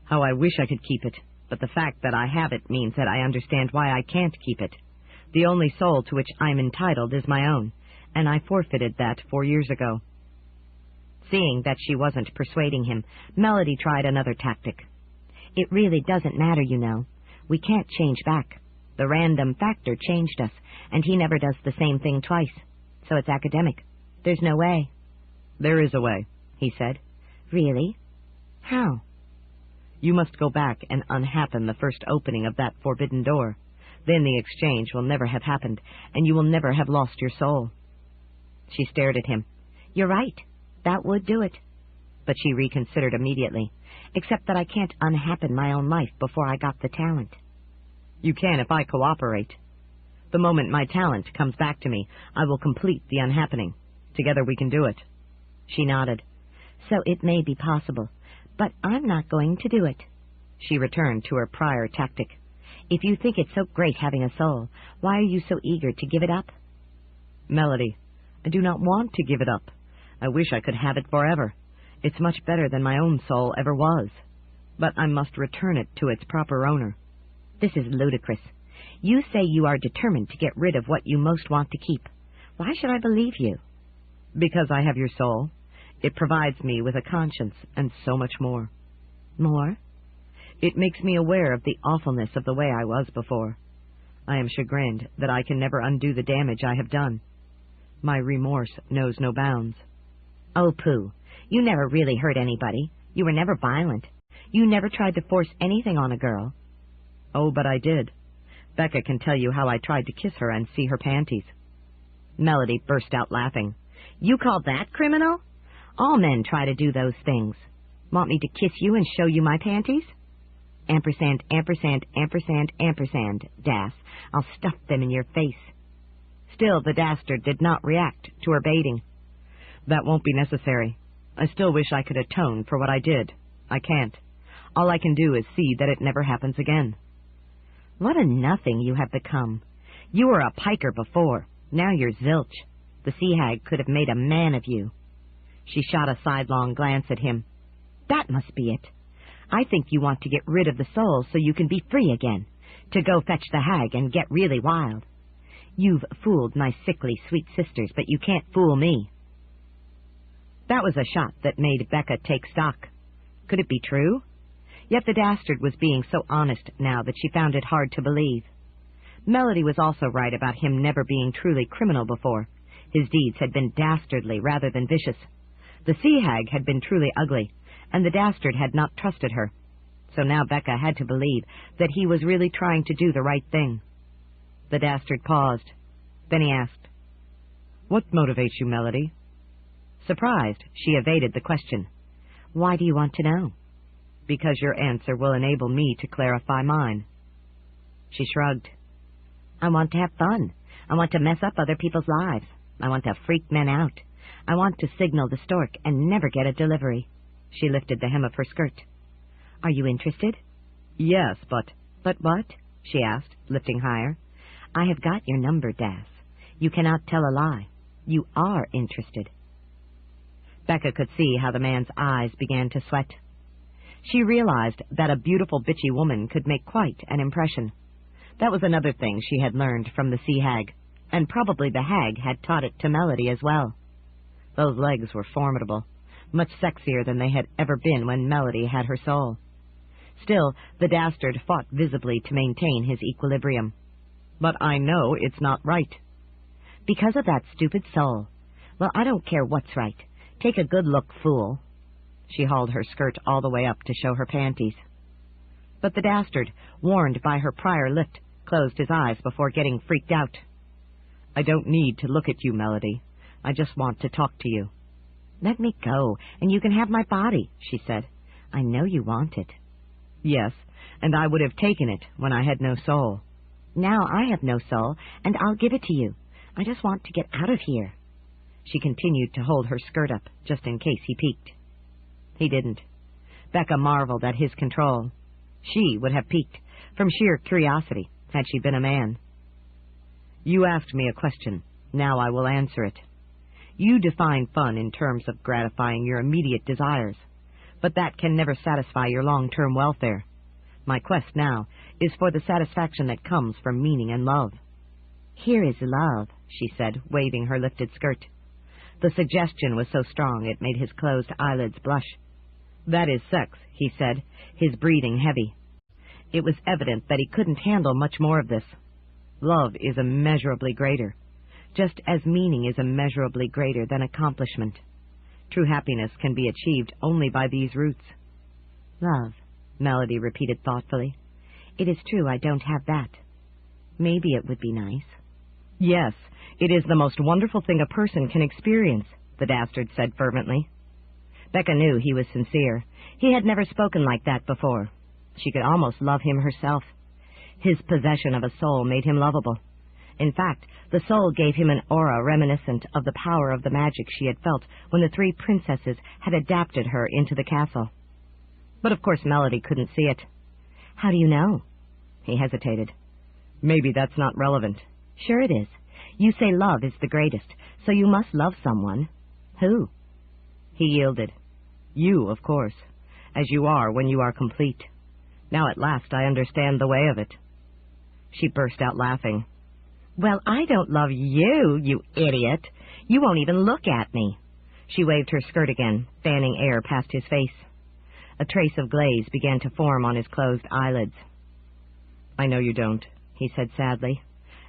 "How I wish I could keep it, but the fact that I have it means that I understand why I can't keep it. The only soul to which I'm entitled is my own, and I forfeited that 4 years ago." Seeing that she wasn't persuading him, Melody tried another tactic. "It really doesn't matter, you know. We can't change back. The random factor changed us, and he never does the same thing twice. So it's academic. There's no way." "There is a way," he said. "Really? How?" "You must go back and unhappen the first opening of that forbidden door. Then the exchange will never have happened, and you will never have lost your soul." She stared at him. "You're right. That would do it." But she reconsidered immediately. "Except that I can't unhappen my own life before I got the talent." "You can if I cooperate. The moment my talent comes back to me, I will complete the unhappening. Together we can do it." She nodded. "So it may be possible, but I'm not going to do it." She returned to her prior tactic. "If you think it's so great having a soul, why are you so eager to give it up?" "Melody, I do not want to give it up. I wish I could have it forever. It's much better than my own soul ever was. But I must return it to its proper owner." "This is ludicrous. You say you are determined to get rid of what you most want to keep. Why should I believe you?" "Because I have your soul. It provides me with a conscience and so much more." "More?" "It makes me aware of the awfulness of the way I was before. I am chagrined that I can never undo the damage I have done. My remorse knows no bounds." "Oh, pooh. You never really hurt anybody. You were never violent. You never tried to force anything on a girl." "Oh, but I did. Becca can tell you how I tried to kiss her and see her panties." Melody burst out laughing. "You call that criminal? All men try to do those things. Want me to kiss you and show you my panties?" Ampersand, ampersand, ampersand, ampersand, Das. I'll stuff them in your face." Still, the Dastard did not react to her baiting. "That won't be necessary. I still wish I could atone for what I did. I can't. All I can do is see that it never happens again." "What a nothing you have become. You were a piker before. Now you're zilch. The sea hag could have made a man of you." She shot a sidelong glance at him. "That must be it. I think you want to get rid of the soul so you can be free again, to go fetch the hag and get really wild. You've fooled my sickly sweet sisters, but you can't fool me." That was a shot that made Becca take stock. Could it be true? Yet the Dastard was being so honest now that she found it hard to believe. Melody was also right about him never being truly criminal before. His deeds had been dastardly rather than vicious. The sea hag had been truly ugly, and the Dastard had not trusted her. So now Becca had to believe that he was really trying to do the right thing. The Dastard paused. Then he asked, "What motivates you, Melody?" Surprised, she evaded the question. "Why do you want to know?" "Because your answer will enable me to clarify mine." She shrugged. "I want to have fun. I want to mess up other people's lives. I want to freak men out. I want to signal the stork and never get a delivery. She lifted the hem of her skirt. Are you interested? Yes, but... But what? She asked, lifting higher. I have got your number, Das. You cannot tell a lie. You are interested. Becca could see how the man's eyes began to sweat. She realized that a beautiful bitchy woman could make quite an impression. That was another thing she had learned from the sea hag, and probably the hag had taught it to Melody as well. Those legs were formidable, much sexier than they had ever been when Melody had her soul. Still, the Dastard fought visibly to maintain his equilibrium. But I know it's not right. Because of that stupid soul. Well, I don't care what's right. Take a good look, fool. She hauled her skirt all the way up to show her panties. But the Dastard, warned by her prior lift, closed his eyes before getting freaked out. I don't need to look at you, Melody. I just want to talk to you. Let me go, and you can have my body, she said. I know you want it. Yes, and I would have taken it when I had no soul. Now I have no soul, and I'll give it to you. I just want to get out of here. She continued to hold her skirt up, just in case he peeked. He didn't. Becca marveled at his control. She would have peeked, from sheer curiosity, had she been a man. You asked me a question. Now I will answer it. You define fun in terms of gratifying your immediate desires, but that can never satisfy your long-term welfare. My quest now is for the satisfaction that comes from meaning and love. Here is love, she said, waving her lifted skirt. The suggestion was so strong it made his closed eyelids blush. That is sex, he said, his breathing heavy. It was evident that he couldn't handle much more of this. Love is immeasurably greater, just as meaning is immeasurably greater than accomplishment. True happiness can be achieved only by these roots. Love, Melody repeated thoughtfully. It is true I don't have that. Maybe it would be nice. Yes, it is the most wonderful thing a person can experience, the Dastard said fervently. Becca knew he was sincere. He had never spoken like that before. She could almost love him herself. His possession of a soul made him lovable. In fact, the soul gave him an aura reminiscent of the power of the magic she had felt when the three princesses had adapted her into the castle. But of course Melody couldn't see it. How do you know? He hesitated. Maybe that's not relevant. Sure it is. You say love is the greatest, so you must love someone. Who? He yielded. You, of course, as you are when you are complete. Now at last I understand the way of it. She burst out laughing. Well, I don't love you, you idiot. You won't even look at me. She waved her skirt again, fanning air past his face. A trace of glaze began to form on his closed eyelids. I know you don't, he said sadly.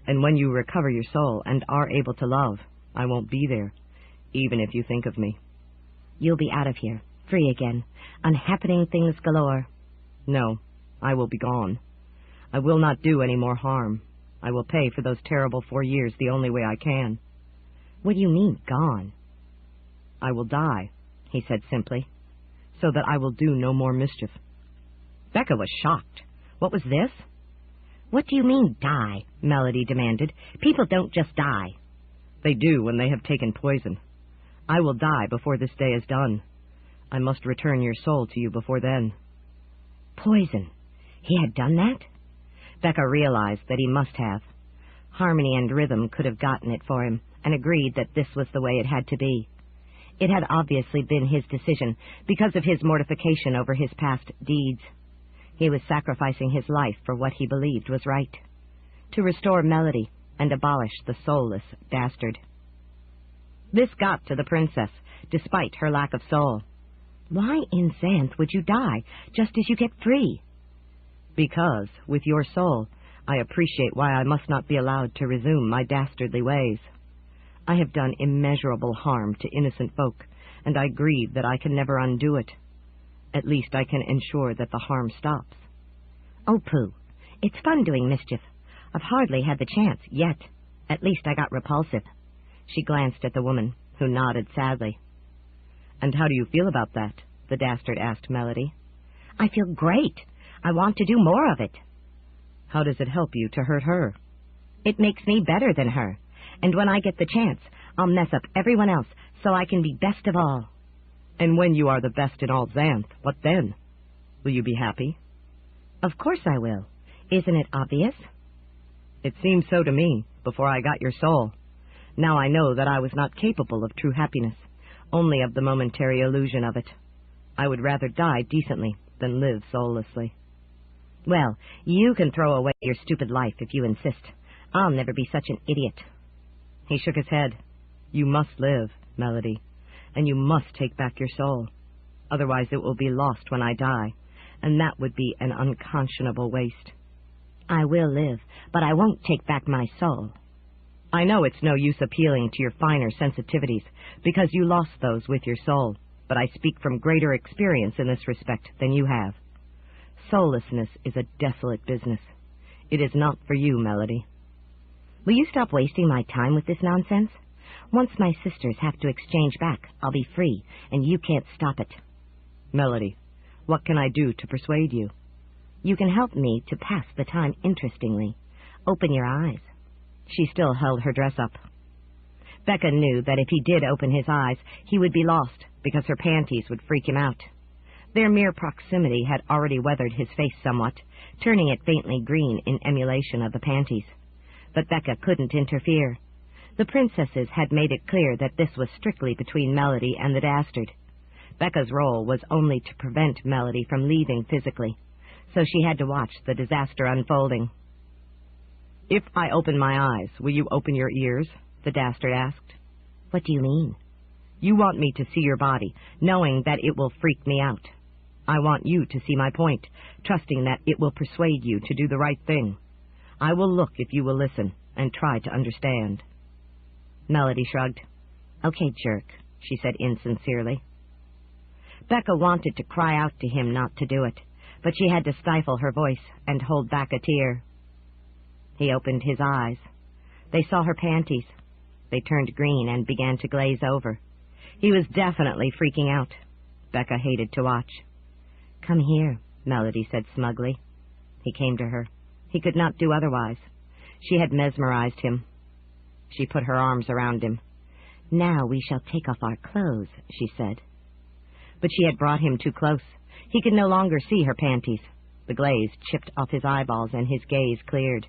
And when you recover your soul and are able to love, I won't be there, even if you think of me. You'll be out of here, free again, unhappening things galore. No, I will be gone. I will not do any more harm. I will pay for those terrible 4 years the only way I can. What do you mean, gone? I will die, he said simply, so that I will do no more mischief. Becca was shocked. What was this? What do you mean, die? Melody demanded. People don't just die. They do when they have taken poison. I will die before this day is done. I must return your soul to you before then. Poison? He had done that? Becca realized that he must have. Harmony and rhythm could have gotten it for him, and agreed that this was the way it had to be. It had obviously been his decision, because of his mortification over his past deeds. He was sacrificing his life for what he believed was right, to restore Melody and abolish the soulless Dastard. This got to the princess, despite her lack of soul. Why in Xanth would you die, just as you get free? Because, with your soul, I appreciate why I must not be allowed to resume my dastardly ways. I have done immeasurable harm to innocent folk, and I grieve that I can never undo it. At least I can ensure that the harm stops. Oh, pooh. It's fun doing mischief. I've hardly had the chance, yet. At least I got repulsive. She glanced at the woman, who nodded sadly. And how do you feel about that? The Dastard asked Melody. I feel great. I want to do more of it. How does it help you to hurt her? It makes me better than her, and when I get the chance, I'll mess up everyone else so I can be best of all. And when you are the best in all Xanth, what then? Will you be happy? Of course I will. Isn't it obvious? It seemed so to me before I got your soul. Now I know that I was not capable of true happiness, only of the momentary illusion of it. I would rather die decently than live soullessly. Well, you can throw away your stupid life if you insist. I'll never be such an idiot. He shook his head. You must live, Melody, and you must take back your soul. Otherwise it will be lost when I die, and that would be an unconscionable waste. I will live, but I won't take back my soul. I know it's no use appealing to your finer sensitivities, because you lost those with your soul, but I speak from greater experience in this respect than you have. Soullessness is a desolate business. It is not for you, Melody. Will you stop wasting my time with this nonsense? Once my sisters have to exchange back, I'll be free, and you can't stop it. Melody, what can I do to persuade you? You can help me to pass the time interestingly. Open your eyes. She still held her dress up. Becca knew that if he did open his eyes, he would be lost, because her panties would freak him out. Their mere proximity had already weathered his face somewhat, turning it faintly green in emulation of the panties. But Becca couldn't interfere. The princesses had made it clear that this was strictly between Melody and the Dastard. Becca's role was only to prevent Melody from leaving physically, so she had to watch the disaster unfolding. If I open my eyes, will you open your ears? The Dastard asked. What do you mean? You want me to see your body, knowing that it will freak me out. I want you to see my point, trusting that it will persuade you to do the right thing. I will look if you will listen and try to understand. Melody shrugged. Okay, jerk, she said insincerely. Becca wanted to cry out to him not to do it, but she had to stifle her voice and hold back a tear. He opened his eyes. They saw her panties. They turned green and began to glaze over. He was definitely freaking out. Becca hated to watch. Come here, Melody said smugly. He came to her. He could not do otherwise. She had mesmerized him. She put her arms around him. Now we shall take off our clothes, she said. But she had brought him too close. He could no longer see her panties. The glaze chipped off his eyeballs and his gaze cleared.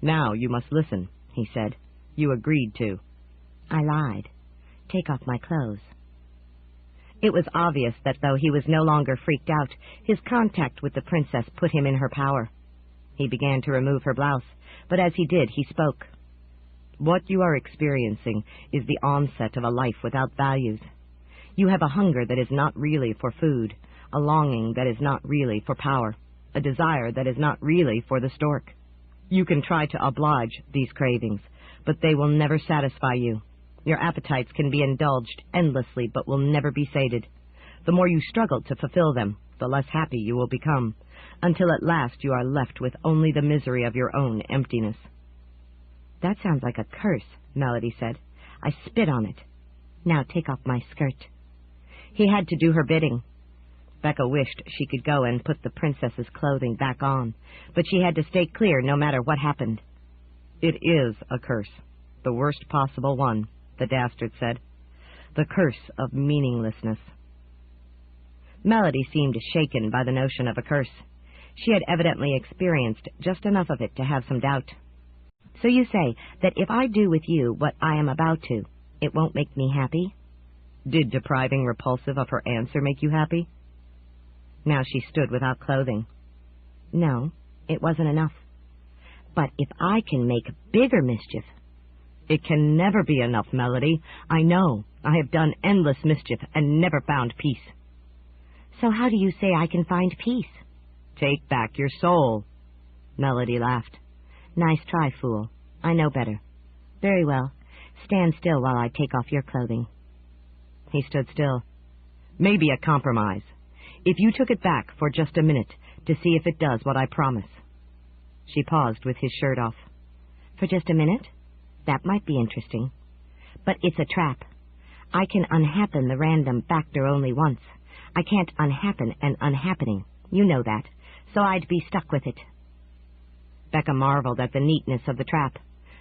Now you must listen, he said. You agreed to. I lied. Take off my clothes. It was obvious that though he was no longer freaked out, his contact with the princess put him in her power. He began to remove her blouse, but as he did, he spoke. What you are experiencing is the onset of a life without values. You have a hunger that is not really for food, a longing that is not really for power, a desire that is not really for the stork. You can try to oblige these cravings, but they will never satisfy you. Your appetites can be indulged endlessly, but will never be sated. The more you struggle to fulfill them, the less happy you will become, until at last you are left with only the misery of your own emptiness. That sounds like a curse, Melody said. I spit on it. Now take off my skirt. He had to do her bidding. Becca wished she could go and put the princess's clothing back on, but she had to stay clear no matter what happened. It is a curse, the worst possible one, the Dastard said. The curse of meaninglessness. Melody seemed shaken by the notion of a curse. She had evidently experienced just enough of it to have some doubt. So you say that if I do with you what I am about to, it won't make me happy? Did depriving Repulsive of her answer make you happy? Now she stood without clothing. No, it wasn't enough. But if I can make bigger mischief... It can never be enough, Melody. I know. I have done endless mischief and never found peace. So how do you say I can find peace? Take back your soul. Melody laughed. Nice try, fool. I know better. Very well. Stand still while I take off your clothing. He stood still. Maybe a compromise. If you took it back for just a minute to see if it does what I promise. She paused with his shirt off. For just a minute? That might be interesting. But it's a trap. I can unhappen the random factor only once. I can't unhappen an unhappening. You know that. So I'd be stuck with it. Becca marveled at the neatness of the trap,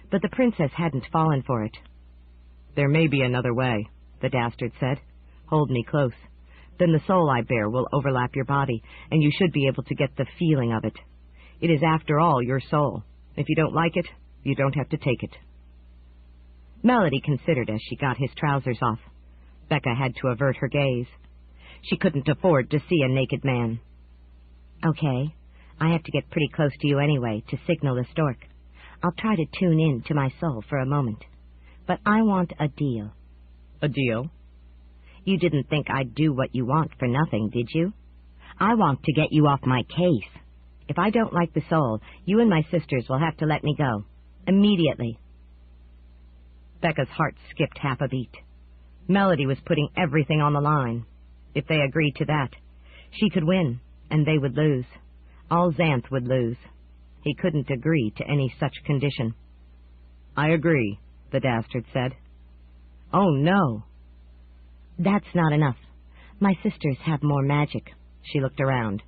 but the princess hadn't fallen for it. "There may be another way," the Dastard said. "Hold me close. Then the soul I bear will overlap your body, and you should be able to get the feeling of it. It is, after all, your soul. If you don't like it, you don't have to take it." Melody considered as she got his trousers off. Becca had to avert her gaze. She couldn't afford to see a naked man. "Okay, I have to get pretty close to you anyway to signal the stork. I'll try to tune in to my soul for a moment. But I want a deal." "A deal?" "You didn't think I'd do what you want for nothing, did you? I want to get you off my case. If I don't like the soul, you and my sisters will have to let me go. Immediately." Becca's heart skipped half a beat. Melody was putting everything on the line. If they agreed to that, she could win, and they would lose. All Xanth would lose. He couldn't agree to any such condition. "I agree," the Dastard said. "Oh, no." "That's not enough. My sisters have more magic." She looked around.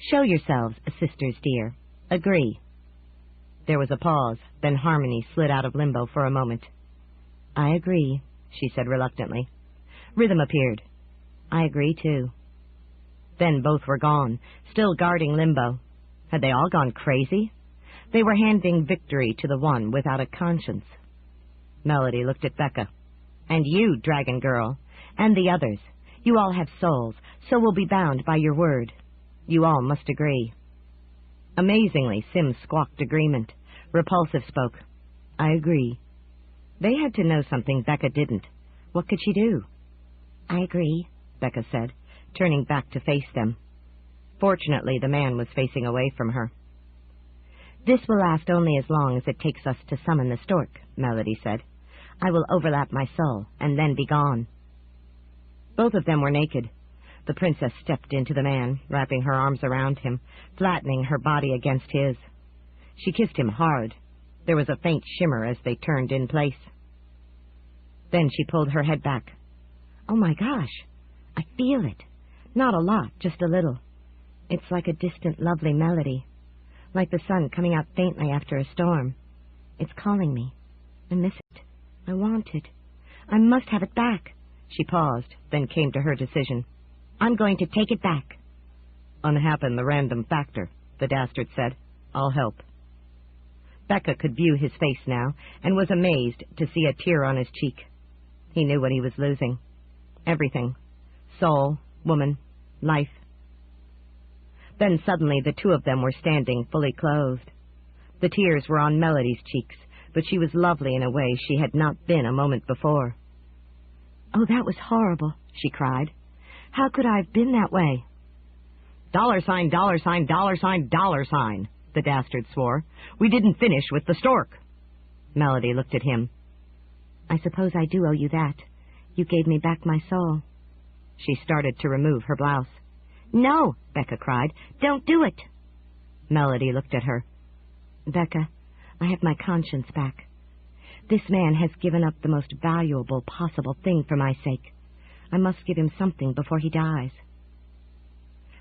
"Show yourselves, sisters dear. Agree." There was a pause, then Harmony slid out of limbo for a moment. "I agree," she said reluctantly. Rhythm appeared. "I agree, too." Then both were gone, still guarding limbo. Had they all gone crazy? They were handing victory to the one without a conscience. Melody looked at Becca. "And you, Dragon Girl, and the others, you all have souls, so will be bound by your word. You all must agree." Amazingly, Sim squawked agreement. Repulsive spoke. "I agree." They had to know something Becca didn't. What could she do? "I agree," Becca said, turning back to face them. Fortunately, the man was facing away from her. "This will last only as long as it takes us to summon the stork," Melody said. "I will overlap my soul, and then be gone." Both of them were naked. The princess stepped into the man, wrapping her arms around him, flattening her body against his. She kissed him hard. There was a faint shimmer as they turned in place. Then she pulled her head back. "Oh, my gosh, I feel it. Not a lot, just a little. It's like a distant, lovely melody, like the sun coming out faintly after a storm. It's calling me. I miss it. I want it. I must have it back." She paused, then came to her decision. "I'm going to take it back." "Unhappen the random factor," the Dastard said. "I'll help." Becca could view his face now, and was amazed to see a tear on his cheek. He knew what he was losing. Everything. Soul, woman, life. Then suddenly the two of them were standing fully clothed. The tears were on Melody's cheeks, but she was lovely in a way she had not been a moment before. "Oh, that was horrible," she cried. "How could I have been that way?" $, $, $, the Dastard swore. "We didn't finish with the stork." Melody looked at him. "I suppose I do owe you that. You gave me back my soul." She started to remove her blouse. "No," Becca cried. "Don't do it." Melody looked at her. "Becca, I have my conscience back. This man has given up the most valuable possible thing for my sake. I must give him something before he dies."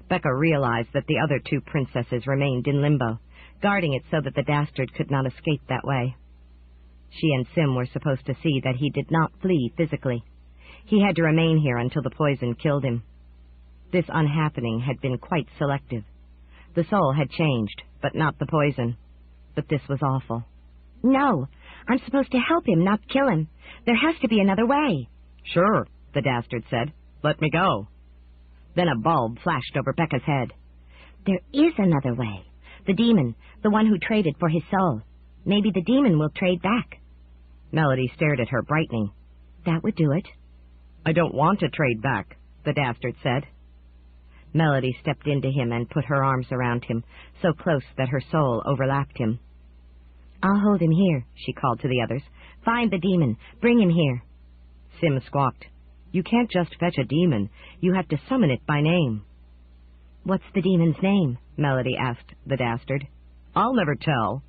Becca realized that the other two princesses remained in limbo, guarding it so that the Dastard could not escape that way. She and Sim were supposed to see that he did not flee physically. He had to remain here until the poison killed him. This unhappening had been quite selective. The soul had changed, but not the poison. But this was awful. "No, I'm supposed to help him, not kill him. There has to be another way." "Sure," the Dastard said. "Let me go." Then a bulb flashed over Becca's head. "There is another way. The demon, the one who traded for his soul. Maybe the demon will trade back." Melody stared at her, brightening. "That would do it." "I don't want to trade back," the Dastard said. Melody stepped into him and put her arms around him, so close that her soul overlapped him. "I'll hold him here," she called to the others. "Find the demon. Bring him here." Sim squawked. "You can't just fetch a demon. You have to summon it by name." "What's the demon's name?" Melody asked the Dastard. "I'll never tell."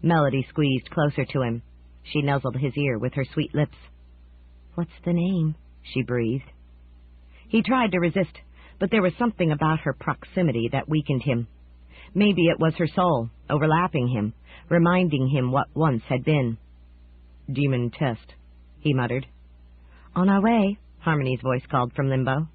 Melody squeezed closer to him. She nuzzled his ear with her sweet lips. "What's the name?" she breathed. He tried to resist, but there was something about her proximity that weakened him. Maybe it was her soul, overlapping him, reminding him what once had been. "Demon test," he muttered. "On our way," Harmony's voice called from limbo.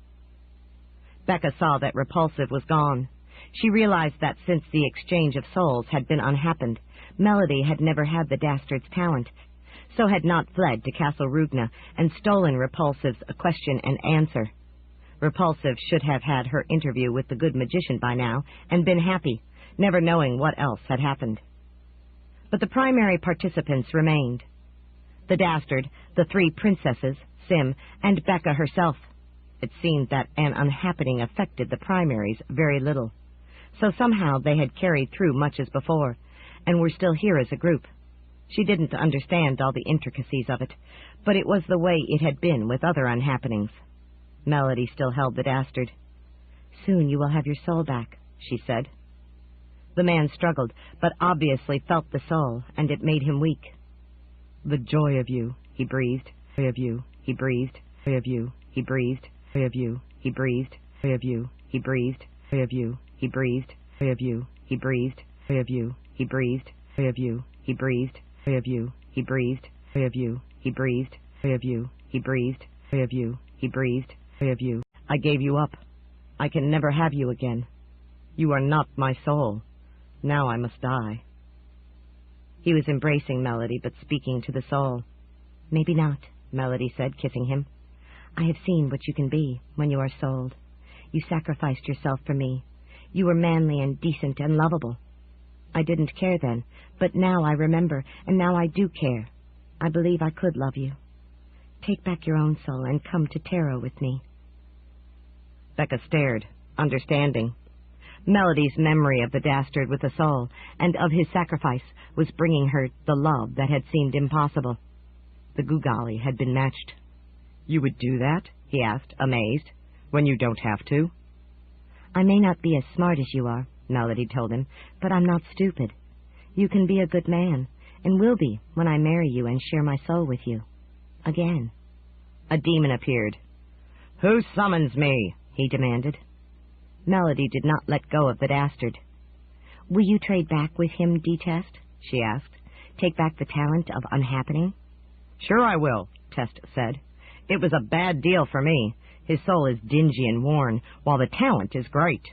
Becca saw that Repulsive was gone. She realized that since the exchange of souls had been unhappened, Melody had never had the Dastard's talent, so had not fled to Castle Rugna and stolen Repulsive's question and answer. Repulsive should have had her interview with the good magician by now and been happy, never knowing what else had happened. But the primary participants remained. The Dastard, the three princesses, Sim, and Becca herself. It seemed that an unhappening affected the primaries very little. So somehow they had carried through much as before, and were still here as a group. She didn't understand all the intricacies of it, but it was the way it had been with other unhappenings. Melody still held the Dastard. "Soon you will have your soul back," she said. The man struggled, but obviously felt the soul, and it made him weak. "The joy of you," he breathed. "Joy of you," he breathed. "Joy of you," he breathed. "Joy of you," he breathed. "Joy of you," he breathed. "Joy of you," he breathed. "Joy of you," he breathed. "Joy of you," he breathed. "Joy of you," he breathed. "Joy of you," he breathed. "Joy of you," he breathed. "Joy of you," he breathed. "Joy of you," he breathed. "Joy of you. I gave you up. I can never have you again. You are not my soul. Now I must die." He was embracing Melody, but speaking to the soul. "Maybe not," Melody said, kissing him. "I have seen what you can be when you are souled. You sacrificed yourself for me. You were manly and decent and lovable. I didn't care then, but now I remember, and now I do care. I believe I could love you. Take back your own soul and come to Tarot with me." Becca stared, understanding. Melody's memory of the Dastard with the soul, and of his sacrifice, was bringing her the love that had seemed impossible. The Gugali had been matched. "You would do that?" he asked, amazed, "when you don't have to?" "I may not be as smart as you are," Melody told him, "but I'm not stupid. You can be a good man, and will be when I marry you and share my soul with you. Again." A demon appeared. "Who summons me?" he demanded. Melody did not let go of the Dastard. "Will you trade back with him, D-Test?" she asked. "Take back the talent of unhappening?" "Sure I will," Test said. "It was a bad deal for me. His soul is dingy and worn, while the talent is great."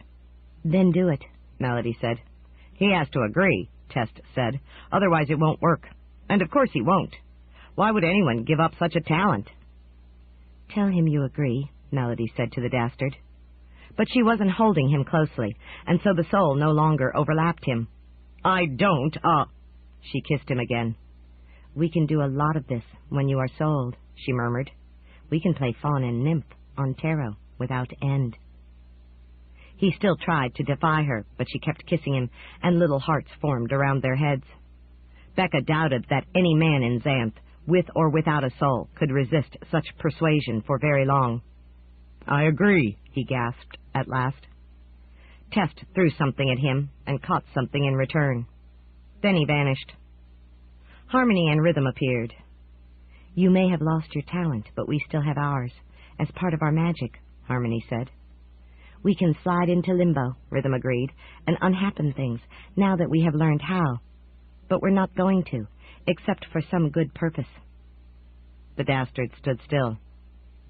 "Then do it," Melody said. "He has to agree," Test said. "Otherwise it won't work. And of course he won't. Why would anyone give up such a talent?" "Tell him you agree," Melody said to the Dastard. But she wasn't holding him closely, and so the soul no longer overlapped him. "I don't, She kissed him again. "We can do a lot of this when you are souled," she murmured. "We can play faun and nymph on Tarot without end." He still tried to defy her, but she kept kissing him, and little hearts formed around their heads. Becca doubted that any man in Xanth, with or without a soul, could resist such persuasion for very long. "I agree," he gasped at last. Test threw something at him and caught something in return. Then he vanished. Harmony and Rhythm appeared. "You may have lost your talent, but we still have ours, as part of our magic," Harmony said. "We can slide into limbo," Rhythm agreed, "and unhappen things, now that we have learned how. But we're not going to, except for some good purpose." The Dastard stood still.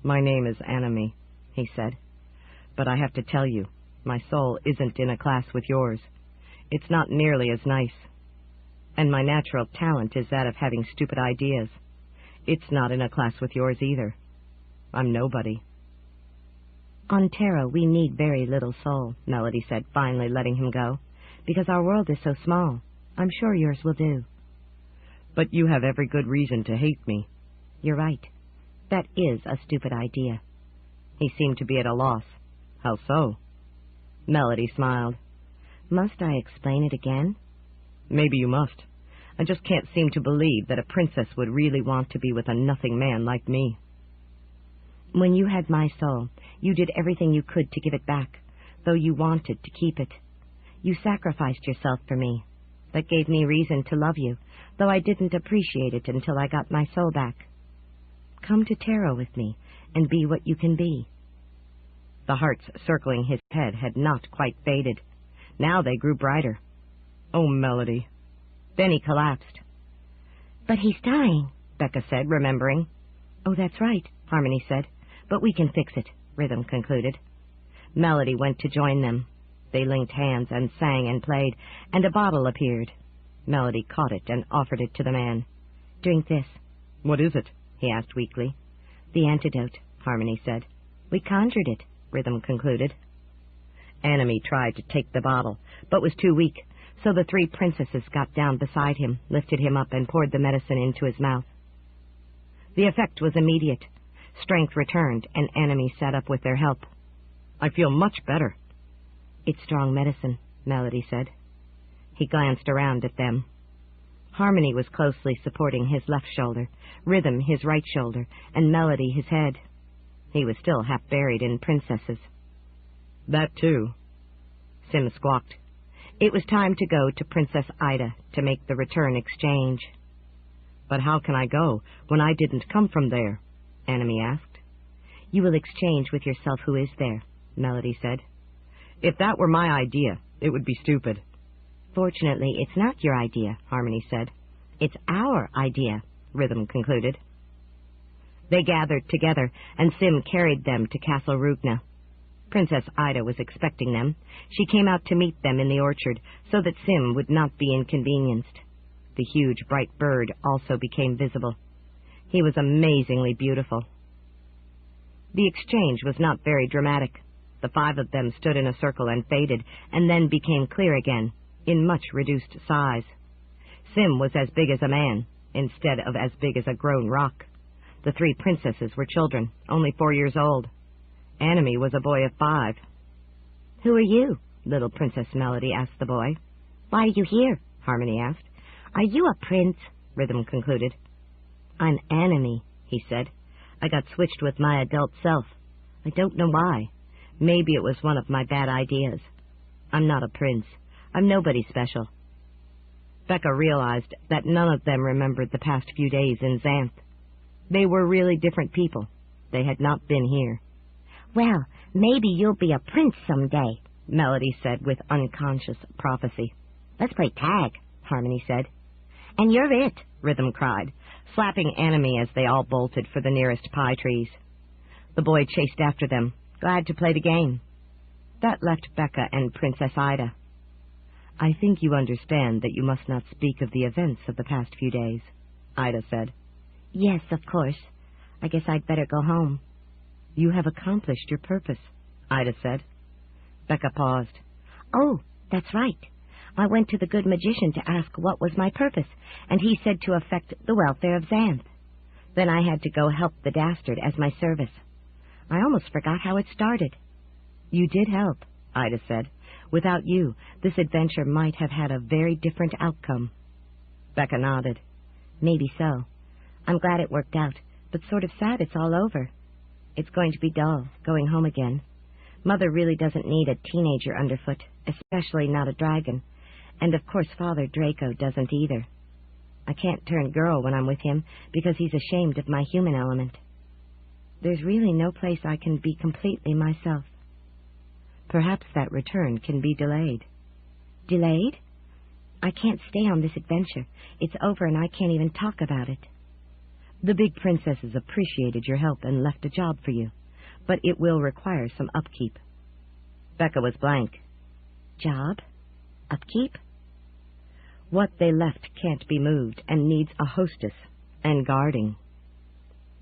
"My name is Anime," he said. "But I have to tell you, my soul isn't in a class with yours. It's not nearly as nice. And my natural talent is that of having stupid ideas. It's not in a class with yours either. I'm nobody." "On Tarot, we need very little soul," Melody said, finally letting him go, "because our world is so small. I'm sure yours will do." "But you have every good reason to hate me." "You're right. That is a stupid idea." He seemed to be at a loss. "How so?" Melody smiled. "Must I explain it again?" "Maybe you must. I just can't seem to believe that a princess would really want to be with a nothing man like me." "When you had my soul, you did everything you could to give it back, though you wanted to keep it. You sacrificed yourself for me. That gave me reason to love you, though I didn't appreciate it until I got my soul back. Come to Tarot with me, and be what you can be." The hearts circling his head had not quite faded. Now they grew brighter. Oh, Melody. Then he collapsed. But he's dying, Becca said, remembering. Oh, that's right, Harmony said. But we can fix it, Rhythm concluded. Melody went to join them. They linked hands and sang and played, and a bottle appeared. Melody caught it and offered it to the man. Drink this. What is it? He asked weakly. The antidote, Harmony said. We conjured it, Rhythm concluded. Enemy tried to take the bottle, but was too weak, so the three princesses got down beside him, lifted him up, and poured the medicine into his mouth. The effect was immediate. Strength returned, and Enemy sat up with their help. I feel much better. It's strong medicine, Melody said. He glanced around at them. Harmony was closely supporting his left shoulder, Rhythm his right shoulder, and Melody his head. He was still half buried in princesses. That too, Sim squawked. It was time to go to Princess Ida to make the return exchange. But how can I go when I didn't come from there? Enemy asked. You will exchange with yourself who is there, Melody said. If that were my idea, it would be stupid. Fortunately, it's not your idea, Harmony said. It's our idea, Rhythm concluded. They gathered together, and Sim carried them to Castle Rugna. Princess Ida was expecting them. She came out to meet them in the orchard, so that Sim would not be inconvenienced. The huge, bright bird also became visible. He was amazingly beautiful. The exchange was not very dramatic. The five of them stood in a circle and faded, and then became clear again, in much reduced size. Sim was as big as a man, instead of as big as a grown rock. The three princesses were children, only 4 years old. Enemy was a boy of 5. Who are you? Little Princess Melody asked the boy. Why are you here? Harmony asked. Are you a prince? Rhythm concluded. I'm Enemy, he said. I got switched with my adult self. I don't know why. Maybe it was one of my bad ideas. I'm not a prince. I'm nobody special. Becca realized that none of them remembered the past few days in Xanth. They were really different people. They had not been here. Well, maybe you'll be a prince someday, Melody said with unconscious prophecy. Let's play tag, Harmony said. And you're it, Rhythm cried, slapping Enemy as they all bolted for the nearest pie trees. The boy chased after them, glad to play the game. That left Becca and Princess Ida. I think you understand that you must not speak of the events of the past few days, Ida said. Yes, of course. I guess I'd better go home. You have accomplished your purpose, Ida said. Becca paused. Oh, that's right. I went to the good magician to ask what was my purpose, and he said to affect the welfare of Xanth. Then I had to go help the Dastard as my service. I almost forgot how it started. You did help, Ida said. Without you, this adventure might have had a very different outcome. Becca nodded. Maybe so. I'm glad it worked out, but sort of sad it's all over. It's going to be dull, going home again. Mother really doesn't need a teenager underfoot, especially not a dragon. And of course Father Draco doesn't either. I can't turn girl when I'm with him, because he's ashamed of my human element. There's really no place I can be completely myself. Perhaps that return can be delayed. Delayed? I can't stay on this adventure. It's over and I can't even talk about it. The big princesses appreciated your help and left a job for you, but it will require some upkeep. Becca was blank. Job? Upkeep? What they left can't be moved and needs a hostess and guarding.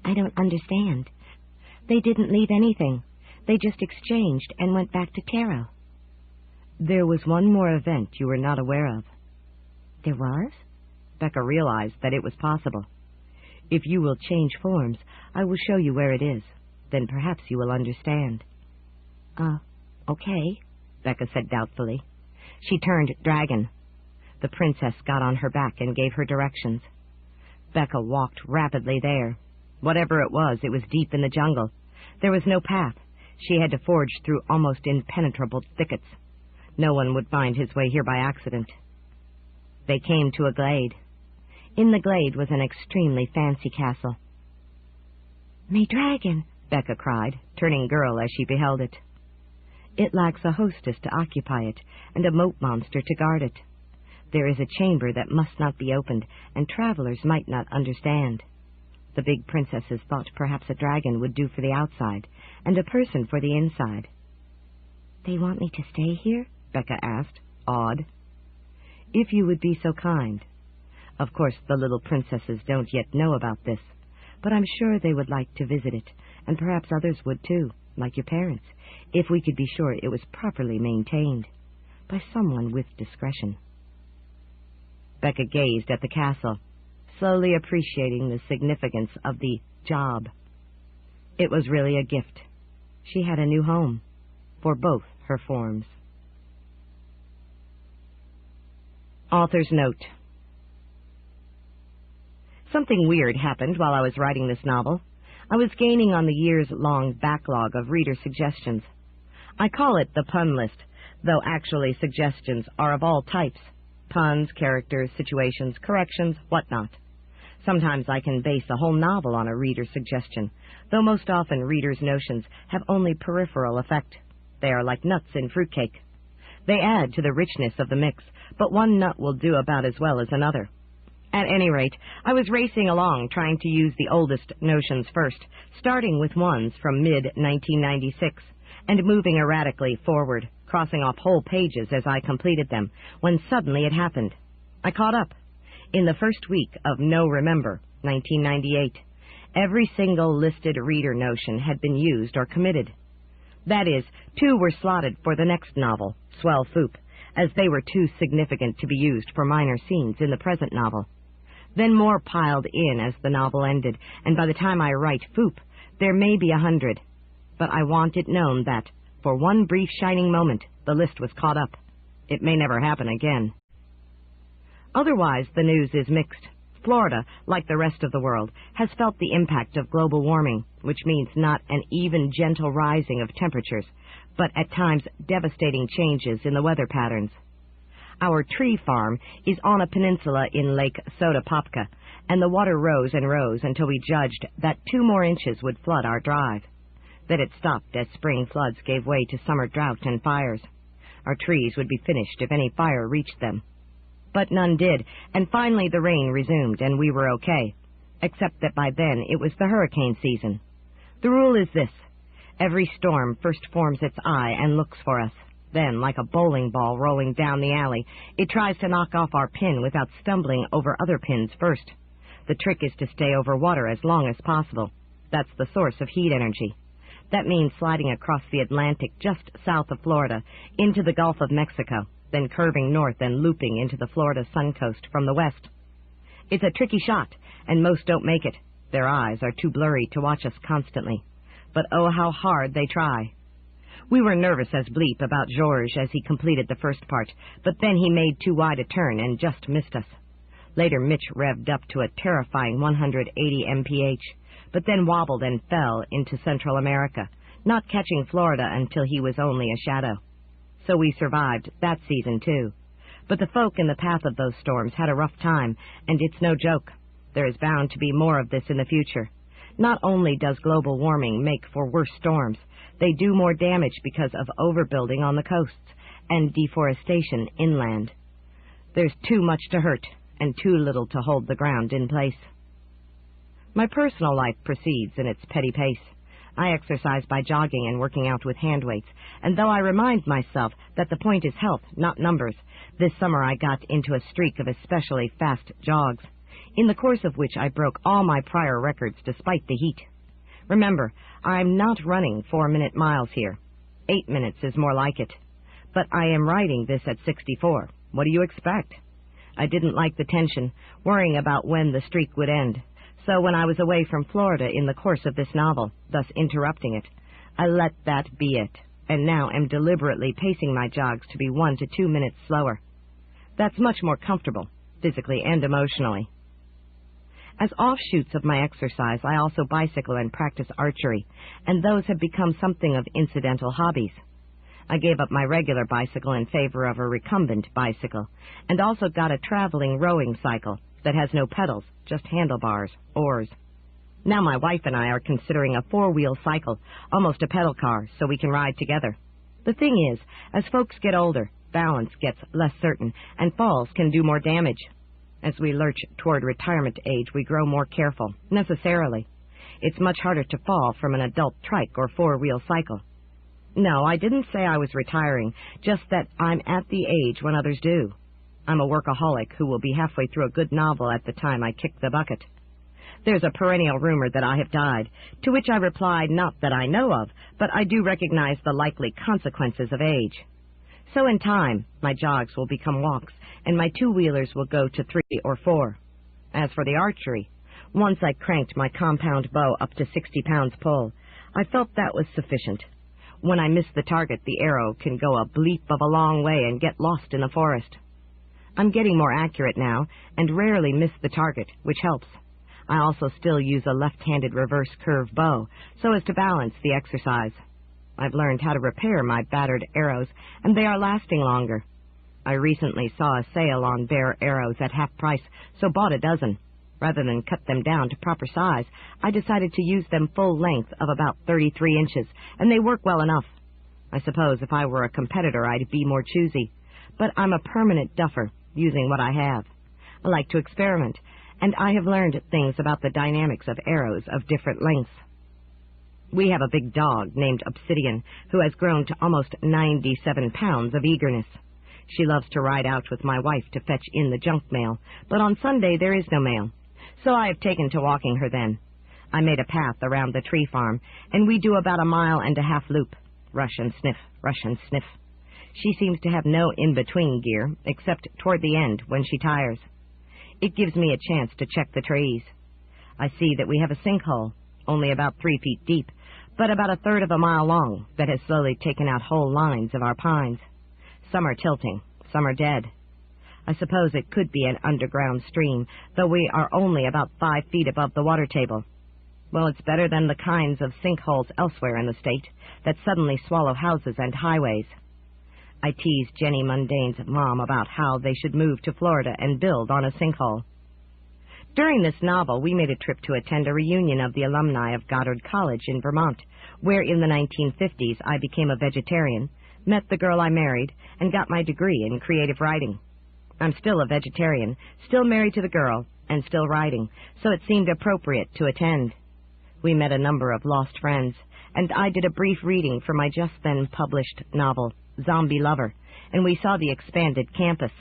I don't understand. They didn't leave anything. They just exchanged and went back to Taro. There was one more event you were not aware of. There was? Becca realized that it was possible. If you will change forms, I will show you where it is. Then perhaps you will understand. Okay, Becca said doubtfully. She turned dragon. The princess got on her back and gave her directions. Becca walked rapidly there. Whatever it was deep in the jungle. There was no path. She had to forge through almost impenetrable thickets. No one would find his way here by accident. They came to a glade. In the glade was an extremely fancy castle. "My dragon," Becca cried, turning girl as she beheld it. It lacks a hostess to occupy it, and a moat monster to guard it. There is a chamber that must not be opened, and travelers might not understand. The big princesses thought perhaps a dragon would do for the outside, and a person for the inside. They want me to stay here? Becca asked, awed. If you would be so kind. Of course, the little princesses don't yet know about this, but I'm sure they would like to visit it, and perhaps others would too, like your parents, if we could be sure it was properly maintained, by someone with discretion. Becca gazed at the castle, slowly appreciating the significance of the job. It was really a gift. She had a new home, for both her forms. Author's note. Something weird happened while I was writing this novel. I was gaining on the years-long backlog of reader suggestions. I call it the pun list, though actually suggestions are of all types. Puns, characters, situations, corrections, whatnot. Sometimes I can base a whole novel on a reader's suggestion, though most often readers' notions have only peripheral effect. They are like nuts in fruitcake. They add to the richness of the mix, but one nut will do about as well as another. At any rate, I was racing along trying to use the oldest notions first, starting with ones from mid-1996, and moving erratically forward, crossing off whole pages as I completed them, when suddenly it happened. I caught up. In the first week of No Remember, 1998, every single listed reader notion had been used or committed. That is, 2 were slotted for the next novel, Swell Foop, as they were too significant to be used for minor scenes in the present novel. Then more piled in as the novel ended, and by the time I write Foop, there may be 100. But I want it known that, for one brief shining moment, the list was caught up. It may never happen again. Otherwise, the news is mixed. Florida, like the rest of the world, has felt the impact of global warming, which means not an even gentle rising of temperatures, but at times devastating changes in the weather patterns. Our tree farm is on a peninsula in Lake Sotapopka, and the water rose and rose until we judged that 2 more inches would flood our drive. Then it stopped as spring floods gave way to summer drought and fires. Our trees would be finished if any fire reached them. But none did, and finally the rain resumed, and we were okay, except that by then it was the hurricane season. The rule is this: every storm first forms its eye and looks for us. Then, like a bowling ball rolling down the alley, it tries to knock off our pin without stumbling over other pins first. The trick is to stay over water as long as possible. That's the source of heat energy. That means sliding across the Atlantic just south of Florida into the Gulf of Mexico, then curving north and looping into the Florida suncoast from the west. It's a tricky shot, and most don't make it. Their eyes are too blurry to watch us constantly. But oh, how hard they try. We were nervous as bleep about Georges as he completed the first part, but then he made too wide a turn and just missed us. Later, Mitch revved up to a terrifying 180 mph, but then wobbled and fell into Central America, not catching Florida until he was only a shadow. So we survived that season, too. But the folk in the path of those storms had a rough time, and it's no joke. There is bound to be more of this in the future. Not only does global warming make for worse storms, they do more damage because of overbuilding on the coasts and deforestation inland. There's too much to hurt and too little to hold the ground in place. My personal life proceeds in its petty pace. I exercise by jogging and working out with hand weights, and though I remind myself that the point is health, not numbers, this summer I got into a streak of especially fast jogs, in the course of which I broke all my prior records despite the heat. Remember, I'm not running 4-minute miles here. 8 minutes is more like it. But I am writing this at 64. What do you expect? I didn't like the tension, worrying about when the streak would end. So when I was away from Florida in the course of this novel, thus interrupting it, I let that be it, and now am deliberately pacing my jogs to be 1 to 2 minutes slower. That's much more comfortable, physically and emotionally. As offshoots of my exercise, I also bicycle and practice archery, and those have become something of incidental hobbies. I gave up my regular bicycle in favor of a recumbent bicycle, and also got a traveling rowing cycle that has no pedals, just handlebars, oars. Now my wife and I are considering a 4-wheel cycle, almost a pedal car, so we can ride together. The thing is, as folks get older, balance gets less certain, and falls can do more damage. As we lurch toward retirement age, we grow more careful, necessarily. It's much harder to fall from an adult trike or four-wheel cycle. No, I didn't say I was retiring, just that I'm at the age when others do. I'm a workaholic who will be halfway through a good novel at the time I kick the bucket. There's a perennial rumor that I have died, to which I replied not that I know of, but I do recognize the likely consequences of age. So in time, my jogs will become walks, and my two-wheelers will go to 3 or 4. As for the archery, once I cranked my compound bow up to 60 pounds pull, I felt that was sufficient. When I miss the target, the arrow can go a bleep of a long way and get lost in the forest. I'm getting more accurate now, and rarely miss the target, which helps. I also still use a left-handed reverse curve bow, so as to balance the exercise. I've learned how to repair my battered arrows, and they are lasting longer. I recently saw a sale on bare arrows at half price, so bought a dozen. Rather than cut them down to proper size, I decided to use them full length of about 33 inches, and they work well enough. I suppose if I were a competitor, I'd be more choosy. But I'm a permanent duffer, using what I have. I like to experiment, and I have learned things about the dynamics of arrows of different lengths. We have a big dog named Obsidian, who has grown to almost 97 pounds of eagerness. She loves to ride out with my wife to fetch in the junk mail, but on Sunday there is no mail, so I have taken to walking her then. I made a path around the tree farm, and we do about a 1.5 mile loop. Rush and sniff, rush and sniff. She seems to have no in-between gear, except toward the end when she tires. It gives me a chance to check the trees. I see that we have a sinkhole, only about 3 feet deep, but about 1/3 of a mile long, that has slowly taken out whole lines of our pines. Some are tilting, some are dead. I suppose it could be an underground stream, though we are only about 5 feet above the water table. Well, it's better than the kinds of sinkholes elsewhere in the state that suddenly swallow houses and highways. I tease Jenny Mundane's mom about how they should move to Florida and build on a sinkhole. During this novel, we made a trip to attend a reunion of the alumni of Goddard College in Vermont, where in the 1950s I became a vegetarian, met the girl I married, and got my degree in creative writing. I'm still a vegetarian, still married to the girl, and still writing, so it seemed appropriate to attend. We met a number of lost friends, and I did a brief reading for my just-then-published novel, Zombie Lover, and we saw the expanded campus.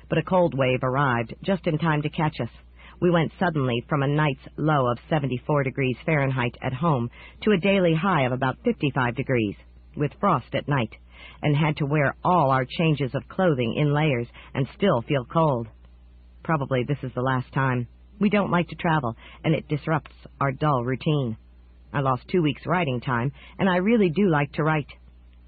But a cold wave arrived just in time to catch us. We went suddenly from a night's low of 74 degrees Fahrenheit at home to a daily high of about 55 degrees, with frost at night, and had to wear all our changes of clothing in layers and still feel cold. Probably this is the last time. We don't like to travel, and it disrupts our dull routine. I lost 2 weeks writing time, and I really do like to write.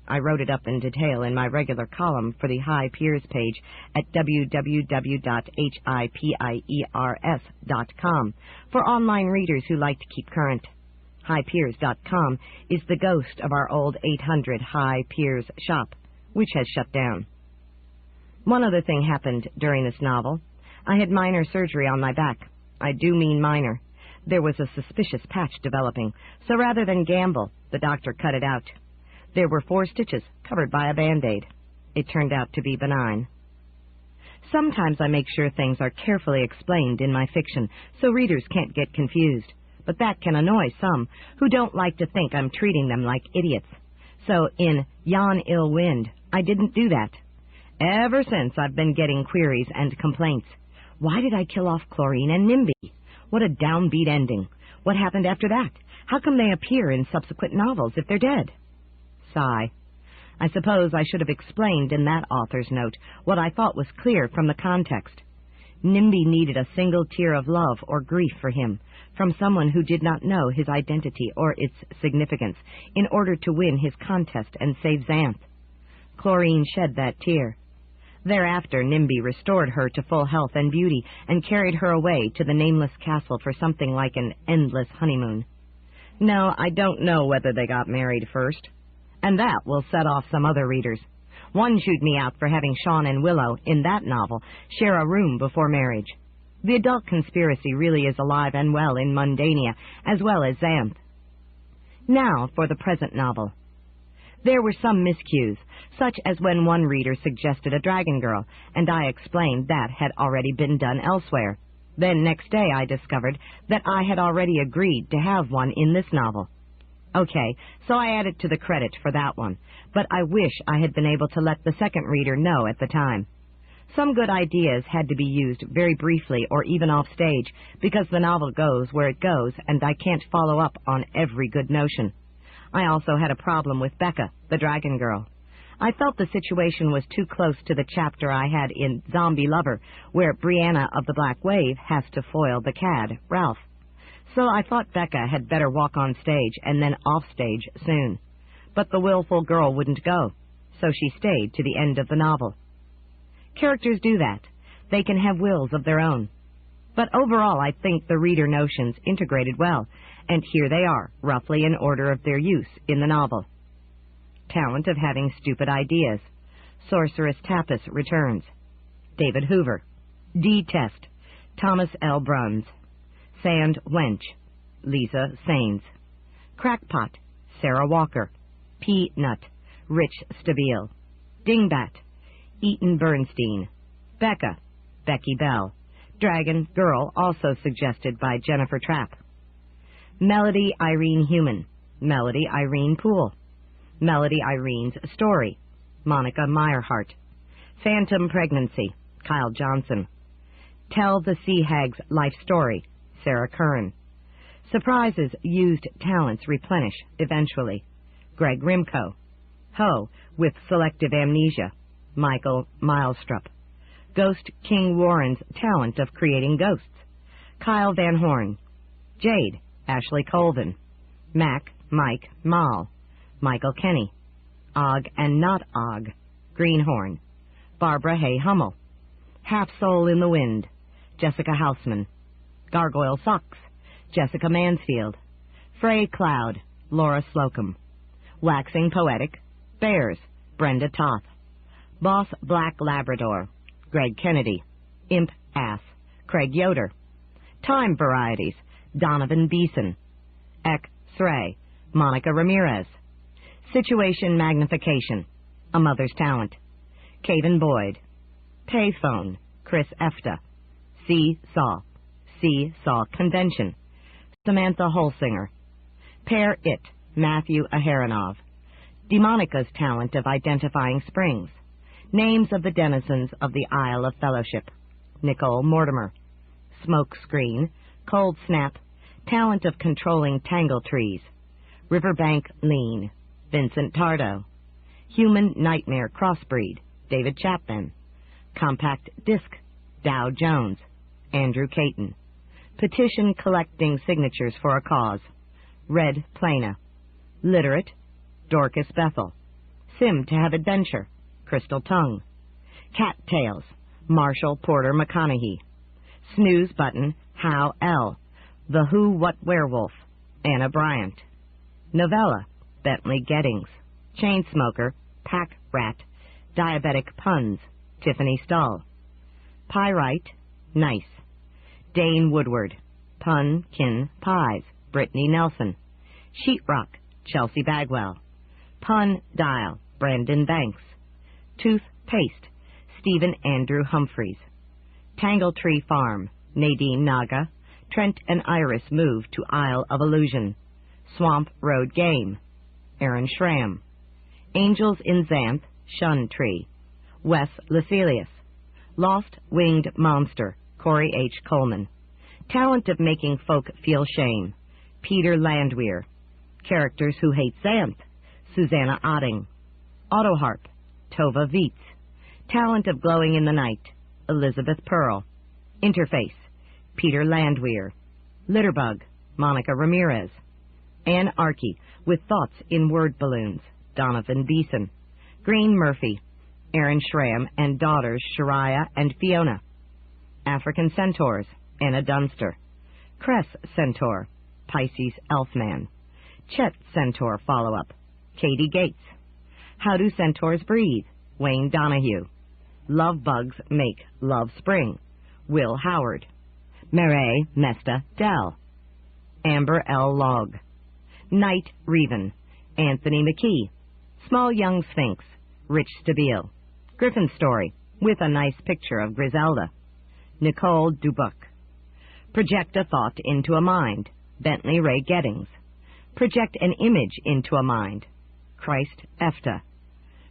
I wrote it up in detail in my regular column for the High Piers page at www.hipiers.com for online readers who like to keep current. HighPiers.com is the ghost of our old 800 High Piers shop, which has shut down. One other thing happened during this novel. I had minor surgery on my back. I do mean minor. There was a suspicious patch developing, so rather than gamble, the doctor cut it out. There were 4 stitches covered by a Band-Aid. It turned out to be benign. Sometimes I make sure things are carefully explained in my fiction, so readers can't get confused. But that can annoy some who don't like to think I'm treating them like idiots. So in Yon Ill Wind, I didn't do that. Ever since, I've been getting queries and complaints. Why did I kill off Chlorine and Nimby? What a downbeat ending. What happened after that? How come they appear in subsequent novels if they're dead? Sigh. I suppose I should have explained in that author's note what I thought was clear from the context. Nimby needed a single tear of love or grief for him, from someone who did not know his identity or its significance, in order to win his contest and save Xanth. Chlorine shed that tear. Thereafter, Nimby restored her to full health and beauty and carried her away to the nameless castle for something like an endless honeymoon. No, I don't know whether they got married first. And that will set off some other readers. One chewed me out for having Sean and Willow, in that novel, share a room before marriage. The adult conspiracy really is alive and well in Mundania, as well as Xanth. Now for the present novel. There were some miscues, such as when one reader suggested a dragon girl, and I explained that had already been done elsewhere. Then next day I discovered that I had already agreed to have one in this novel. Okay, so I added to the credit for that one, but I wish I had been able to let the second reader know at the time. Some good ideas had to be used very briefly or even off stage, because the novel goes where it goes, and I can't follow up on every good notion. I also had a problem with Becca, the dragon girl. I felt the situation was too close to the chapter I had in Zombie Lover, where Brianna of the Black Wave has to foil the cad, Ralph. So I thought Becca had better walk on stage and then off stage soon. But the willful girl wouldn't go, so she stayed to the end of the novel. Characters do that. They can have wills of their own. But overall, I think the reader notions integrated well, and here they are, roughly in order of their use in the novel. Talent of having stupid ideas. Sorceress Tapas returns. David Hoover. D-Test. Thomas L. Bruns. Sand Wench. Lisa Saines. Crackpot. Sarah Walker. P-Nut. Rich Stabile. Dingbat. Eaton Bernstein. Becca. Becky Bell. Dragon Girl, also suggested by Jennifer Trapp. Melody Irene Human. Melody Irene Poole. Melody Irene's Story. Monica Meyerhart. Phantom Pregnancy. Kyle Johnson. Tell the Sea Hag's Life Story. Sarah Curran. Surprises Used Talents Replenish Eventually. Greg Rimko. Ho, with Selective Amnesia. Michael Milestrup. Ghost King Warren's Talent of Creating Ghosts. Kyle Van Horn. Jade. Ashley Colvin. Mac, Mike, Mal. Michael Kenny. Og and Not Og. Greenhorn. Barbara Hay Hummel. Half Soul in the Wind. Jessica Houseman. Gargoyle Socks. Jessica Mansfield. Frey Cloud. Laura Slocum. Waxing Poetic. Bears. Brenda Toth. Boss Black Labrador. Greg Kennedy. Imp Ass. Craig Yoder. Time Varieties. Donovan Beeson. Ek Sray. Monica Ramirez. Situation Magnification. A Mother's Talent. Caden Boyd. Payphone. Chris Efta. See-Saw Convention. Samantha Holsinger. Pair It. Matthew Aharonov. Demonica's Talent of Identifying Springs. Names of the Denizens of the Isle of Fellowship. Nicole Mortimer. Smoke Screen. Cold Snap. Talent of Controlling Tangle Trees. Riverbank Lean. Vincent Tardo. Human Nightmare Crossbreed. David Chapman. Compact Disc. Dow Jones. Andrew Caton. Petition Collecting Signatures for a Cause. Red Plana. Literate. Dorcas Bethel. Sim to Have Adventure. Crystal Tongue. Cattails. Marshall Porter McConaughey. Snooze Button. Hal L. The Who What Werewolf. Anna Bryant. Novella. Bentley Gettings. Chainsmoker. Pack Rat. Diabetic Puns. Tiffany Stull. Pyrite. Nice. Dane Woodward. Pun Kin Pies. Brittany Nelson. Sheetrock. Chelsea Bagwell. Pun Dial. Brandon Banks. Tooth Paste. Stephen Andrew Humphreys. Tangle Tree Farm. Nadine Naga. Trent and Iris move to Isle of Illusion. Swamp Road Game. Aaron Schramm. Angels in Xanth. Shun Tree. Wes Lucilius. Lost Winged Monster. Corey H. Coleman. Talent of Making Folk Feel Shame. Peter Landwehr. Characters Who Hate Xanth. Susanna Otting. Autoharp. Tova Vietz. Talent of Glowing in the Night. Elizabeth Pearl. Interface. Peter Landwehr. Litterbug. Monica Ramirez. Anarchy, with Thoughts in Word Balloons. Donovan Beeson. Green Murphy. Aaron Schramm and daughters Shariah and Fiona. African Centaurs. Anna Dunster. Cress Centaur. Pisces Elfman. Chet Centaur follow-up. Katie Gates. How Do Centaurs Breathe? Wayne Donahue. Love Bugs Make Love Spring. Will Howard. Meret Mesta Dell. Amber L. Logg. Night Reven. Anthony McKee. Small Young Sphinx, Rich Stabile. Griffin's Story, with a nice picture of Griselda. Nicole Dubuc. Project a thought into a mind, Bentley Ray Gettings. Project an image into a mind, Christ Efta.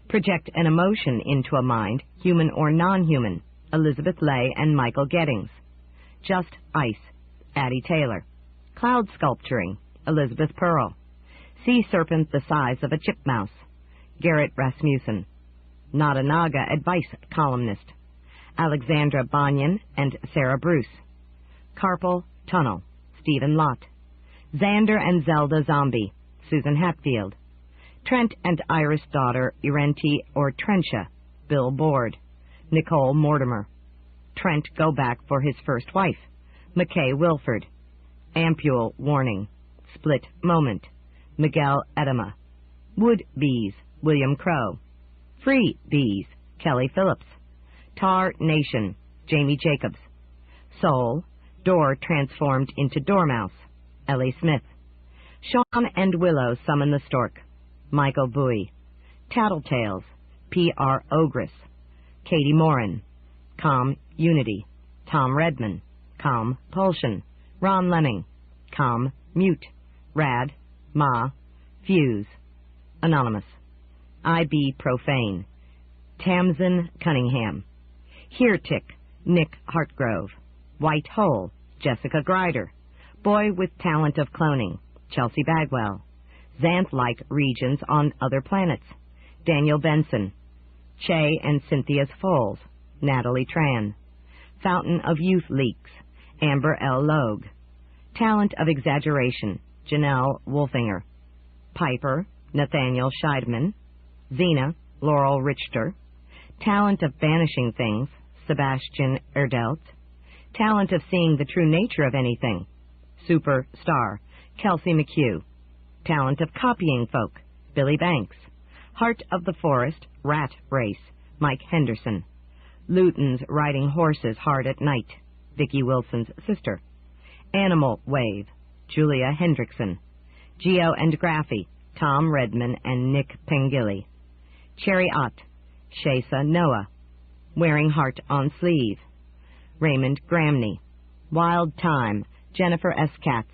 Project an emotion into a mind, human or non-human, Elizabeth Lay and Michael Gettings. Just Ice, Addie Taylor. Cloud Sculpturing, Elizabeth Pearl. Sea Serpent the Size of a Chip Mouse, Garrett Rasmussen. Not a Naga Advice Columnist, Alexandra Banyan and Sarah Bruce. Carpal Tunnel, Stephen Lott. Xander and Zelda Zombie, Susan Hatfield. Trent and Iris' daughter, Irenti or Trentia, Bill Board. Nicole Mortimer. Trent go back for his first wife, McKay Wilford. Ampule Warning, Split Moment, Miguel Edema. Wood Bees, William Crow. Free Bees, Kelly Phillips. Tar Nation, Jamie Jacobs. Soul, Door Transformed into Dormouse, Ellie Smith. Sean and Willow Summon the Stork, Michael Bowie. Tattletales, P.R. Ogress. Katie Morin. Calm Unity, Tom Redman. Calm Pulsion, Ron Lemming. Calm Mute, Rad, Ma, Fuse. Anonymous. I.B. Profane, Tamsin Cunningham. Heretic, Nick Hartgrove. White Hole, Jessica Grider. Boy with Talent of Cloning, Chelsea Bagwell. Xanth-like Regions on Other Planets, Daniel Benson. Che and Cynthia's Foals, Natalie Tran. Fountain of Youth Leaks, Amber L. Logue. Talent of Exaggeration, Janelle Wolfinger. Piper, Nathaniel Scheidman. Xena, Laurel Richter. Talent of Banishing Things, Sebastian Erdelt. Talent of Seeing the True Nature of Anything, Superstar, Kelsey McHugh. Talent of Copying Folk, Billy Banks. Heart of the Forest, Rat Race, Mike Henderson. Luton's Riding Horses Hard at Night, Vicki Wilson's sister. Animal Wave, Julia Hendrickson. Geo and Graffy, Tom Redman and Nick Pengilly. Cherry Ott, Shasa Noah. Wearing Heart on Sleeve, Raymond Gramney. Wild Time, Jennifer S. Katz.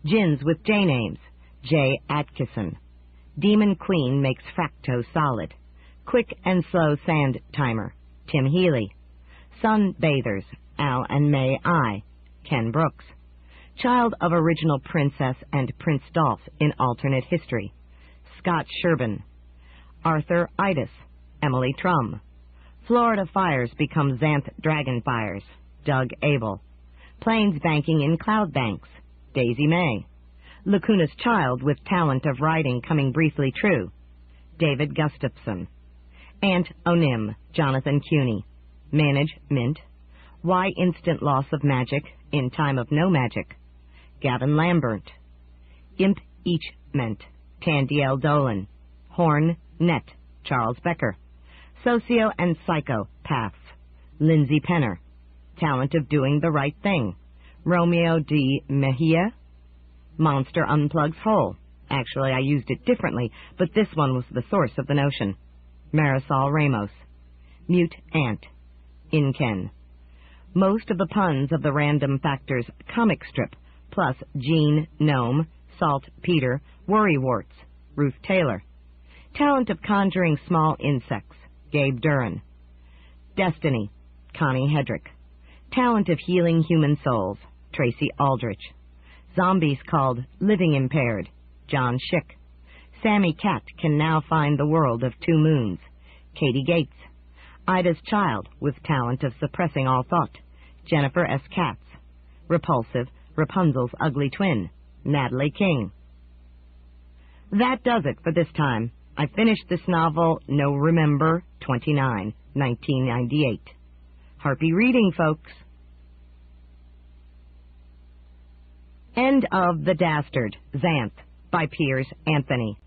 Gins with J names, J. Atkisson. Demon Queen makes Fracto solid, Quick and Slow Sand Timer, Tim Healy. Sun Bathers, Al and May I, Ken Brooks. Child of Original Princess and Prince Dolph in Alternate History, Scott Sherbin. Arthur Idis, Emily Trum. Florida Fires Become Xanth Dragon Fires, Doug Abel. Plains Banking in Cloud Banks, Daisy May. Lacuna's Child with Talent of Writing Coming Briefly True, David Gustafson. Aunt Onim, Jonathan Cuny. Manage Mint. Why Instant Loss of Magic in Time of No Magic, Gavin Lambert. Imp Each Meant, Tandy L. Dolan. Horn Net, Charles Becker. Socio and Psycho Paths, Lindsay Penner. Talent of Doing the Right Thing, Romeo D. Mejia. Monster Unplugs Hole. Actually, I used it differently, but this one was the source of the notion. Marisol Ramos. Mute Ant, Inken. Most of the puns of the Random Factors comic strip, plus Jean, Gnome, Salt Peter, Worrywarts, Ruth Taylor. Talent of Conjuring Small Insects, Gabe Duran. Destiny, Connie Hedrick. Talent of Healing Human Souls, Tracy Aldrich. Zombies Called Living Impaired, John Schick. Sammy Cat Can Now Find the World of Two Moons, Katie Gates. Ida's Child with Talent of Suppressing All Thought, Jennifer S. Katz. Repulsive, Rapunzel's Ugly Twin, Natalie King. That does it for this time. I finished this novel, November 29, 1998. Harpy reading, folks. End of The Dastard, Xanth, by Piers Anthony.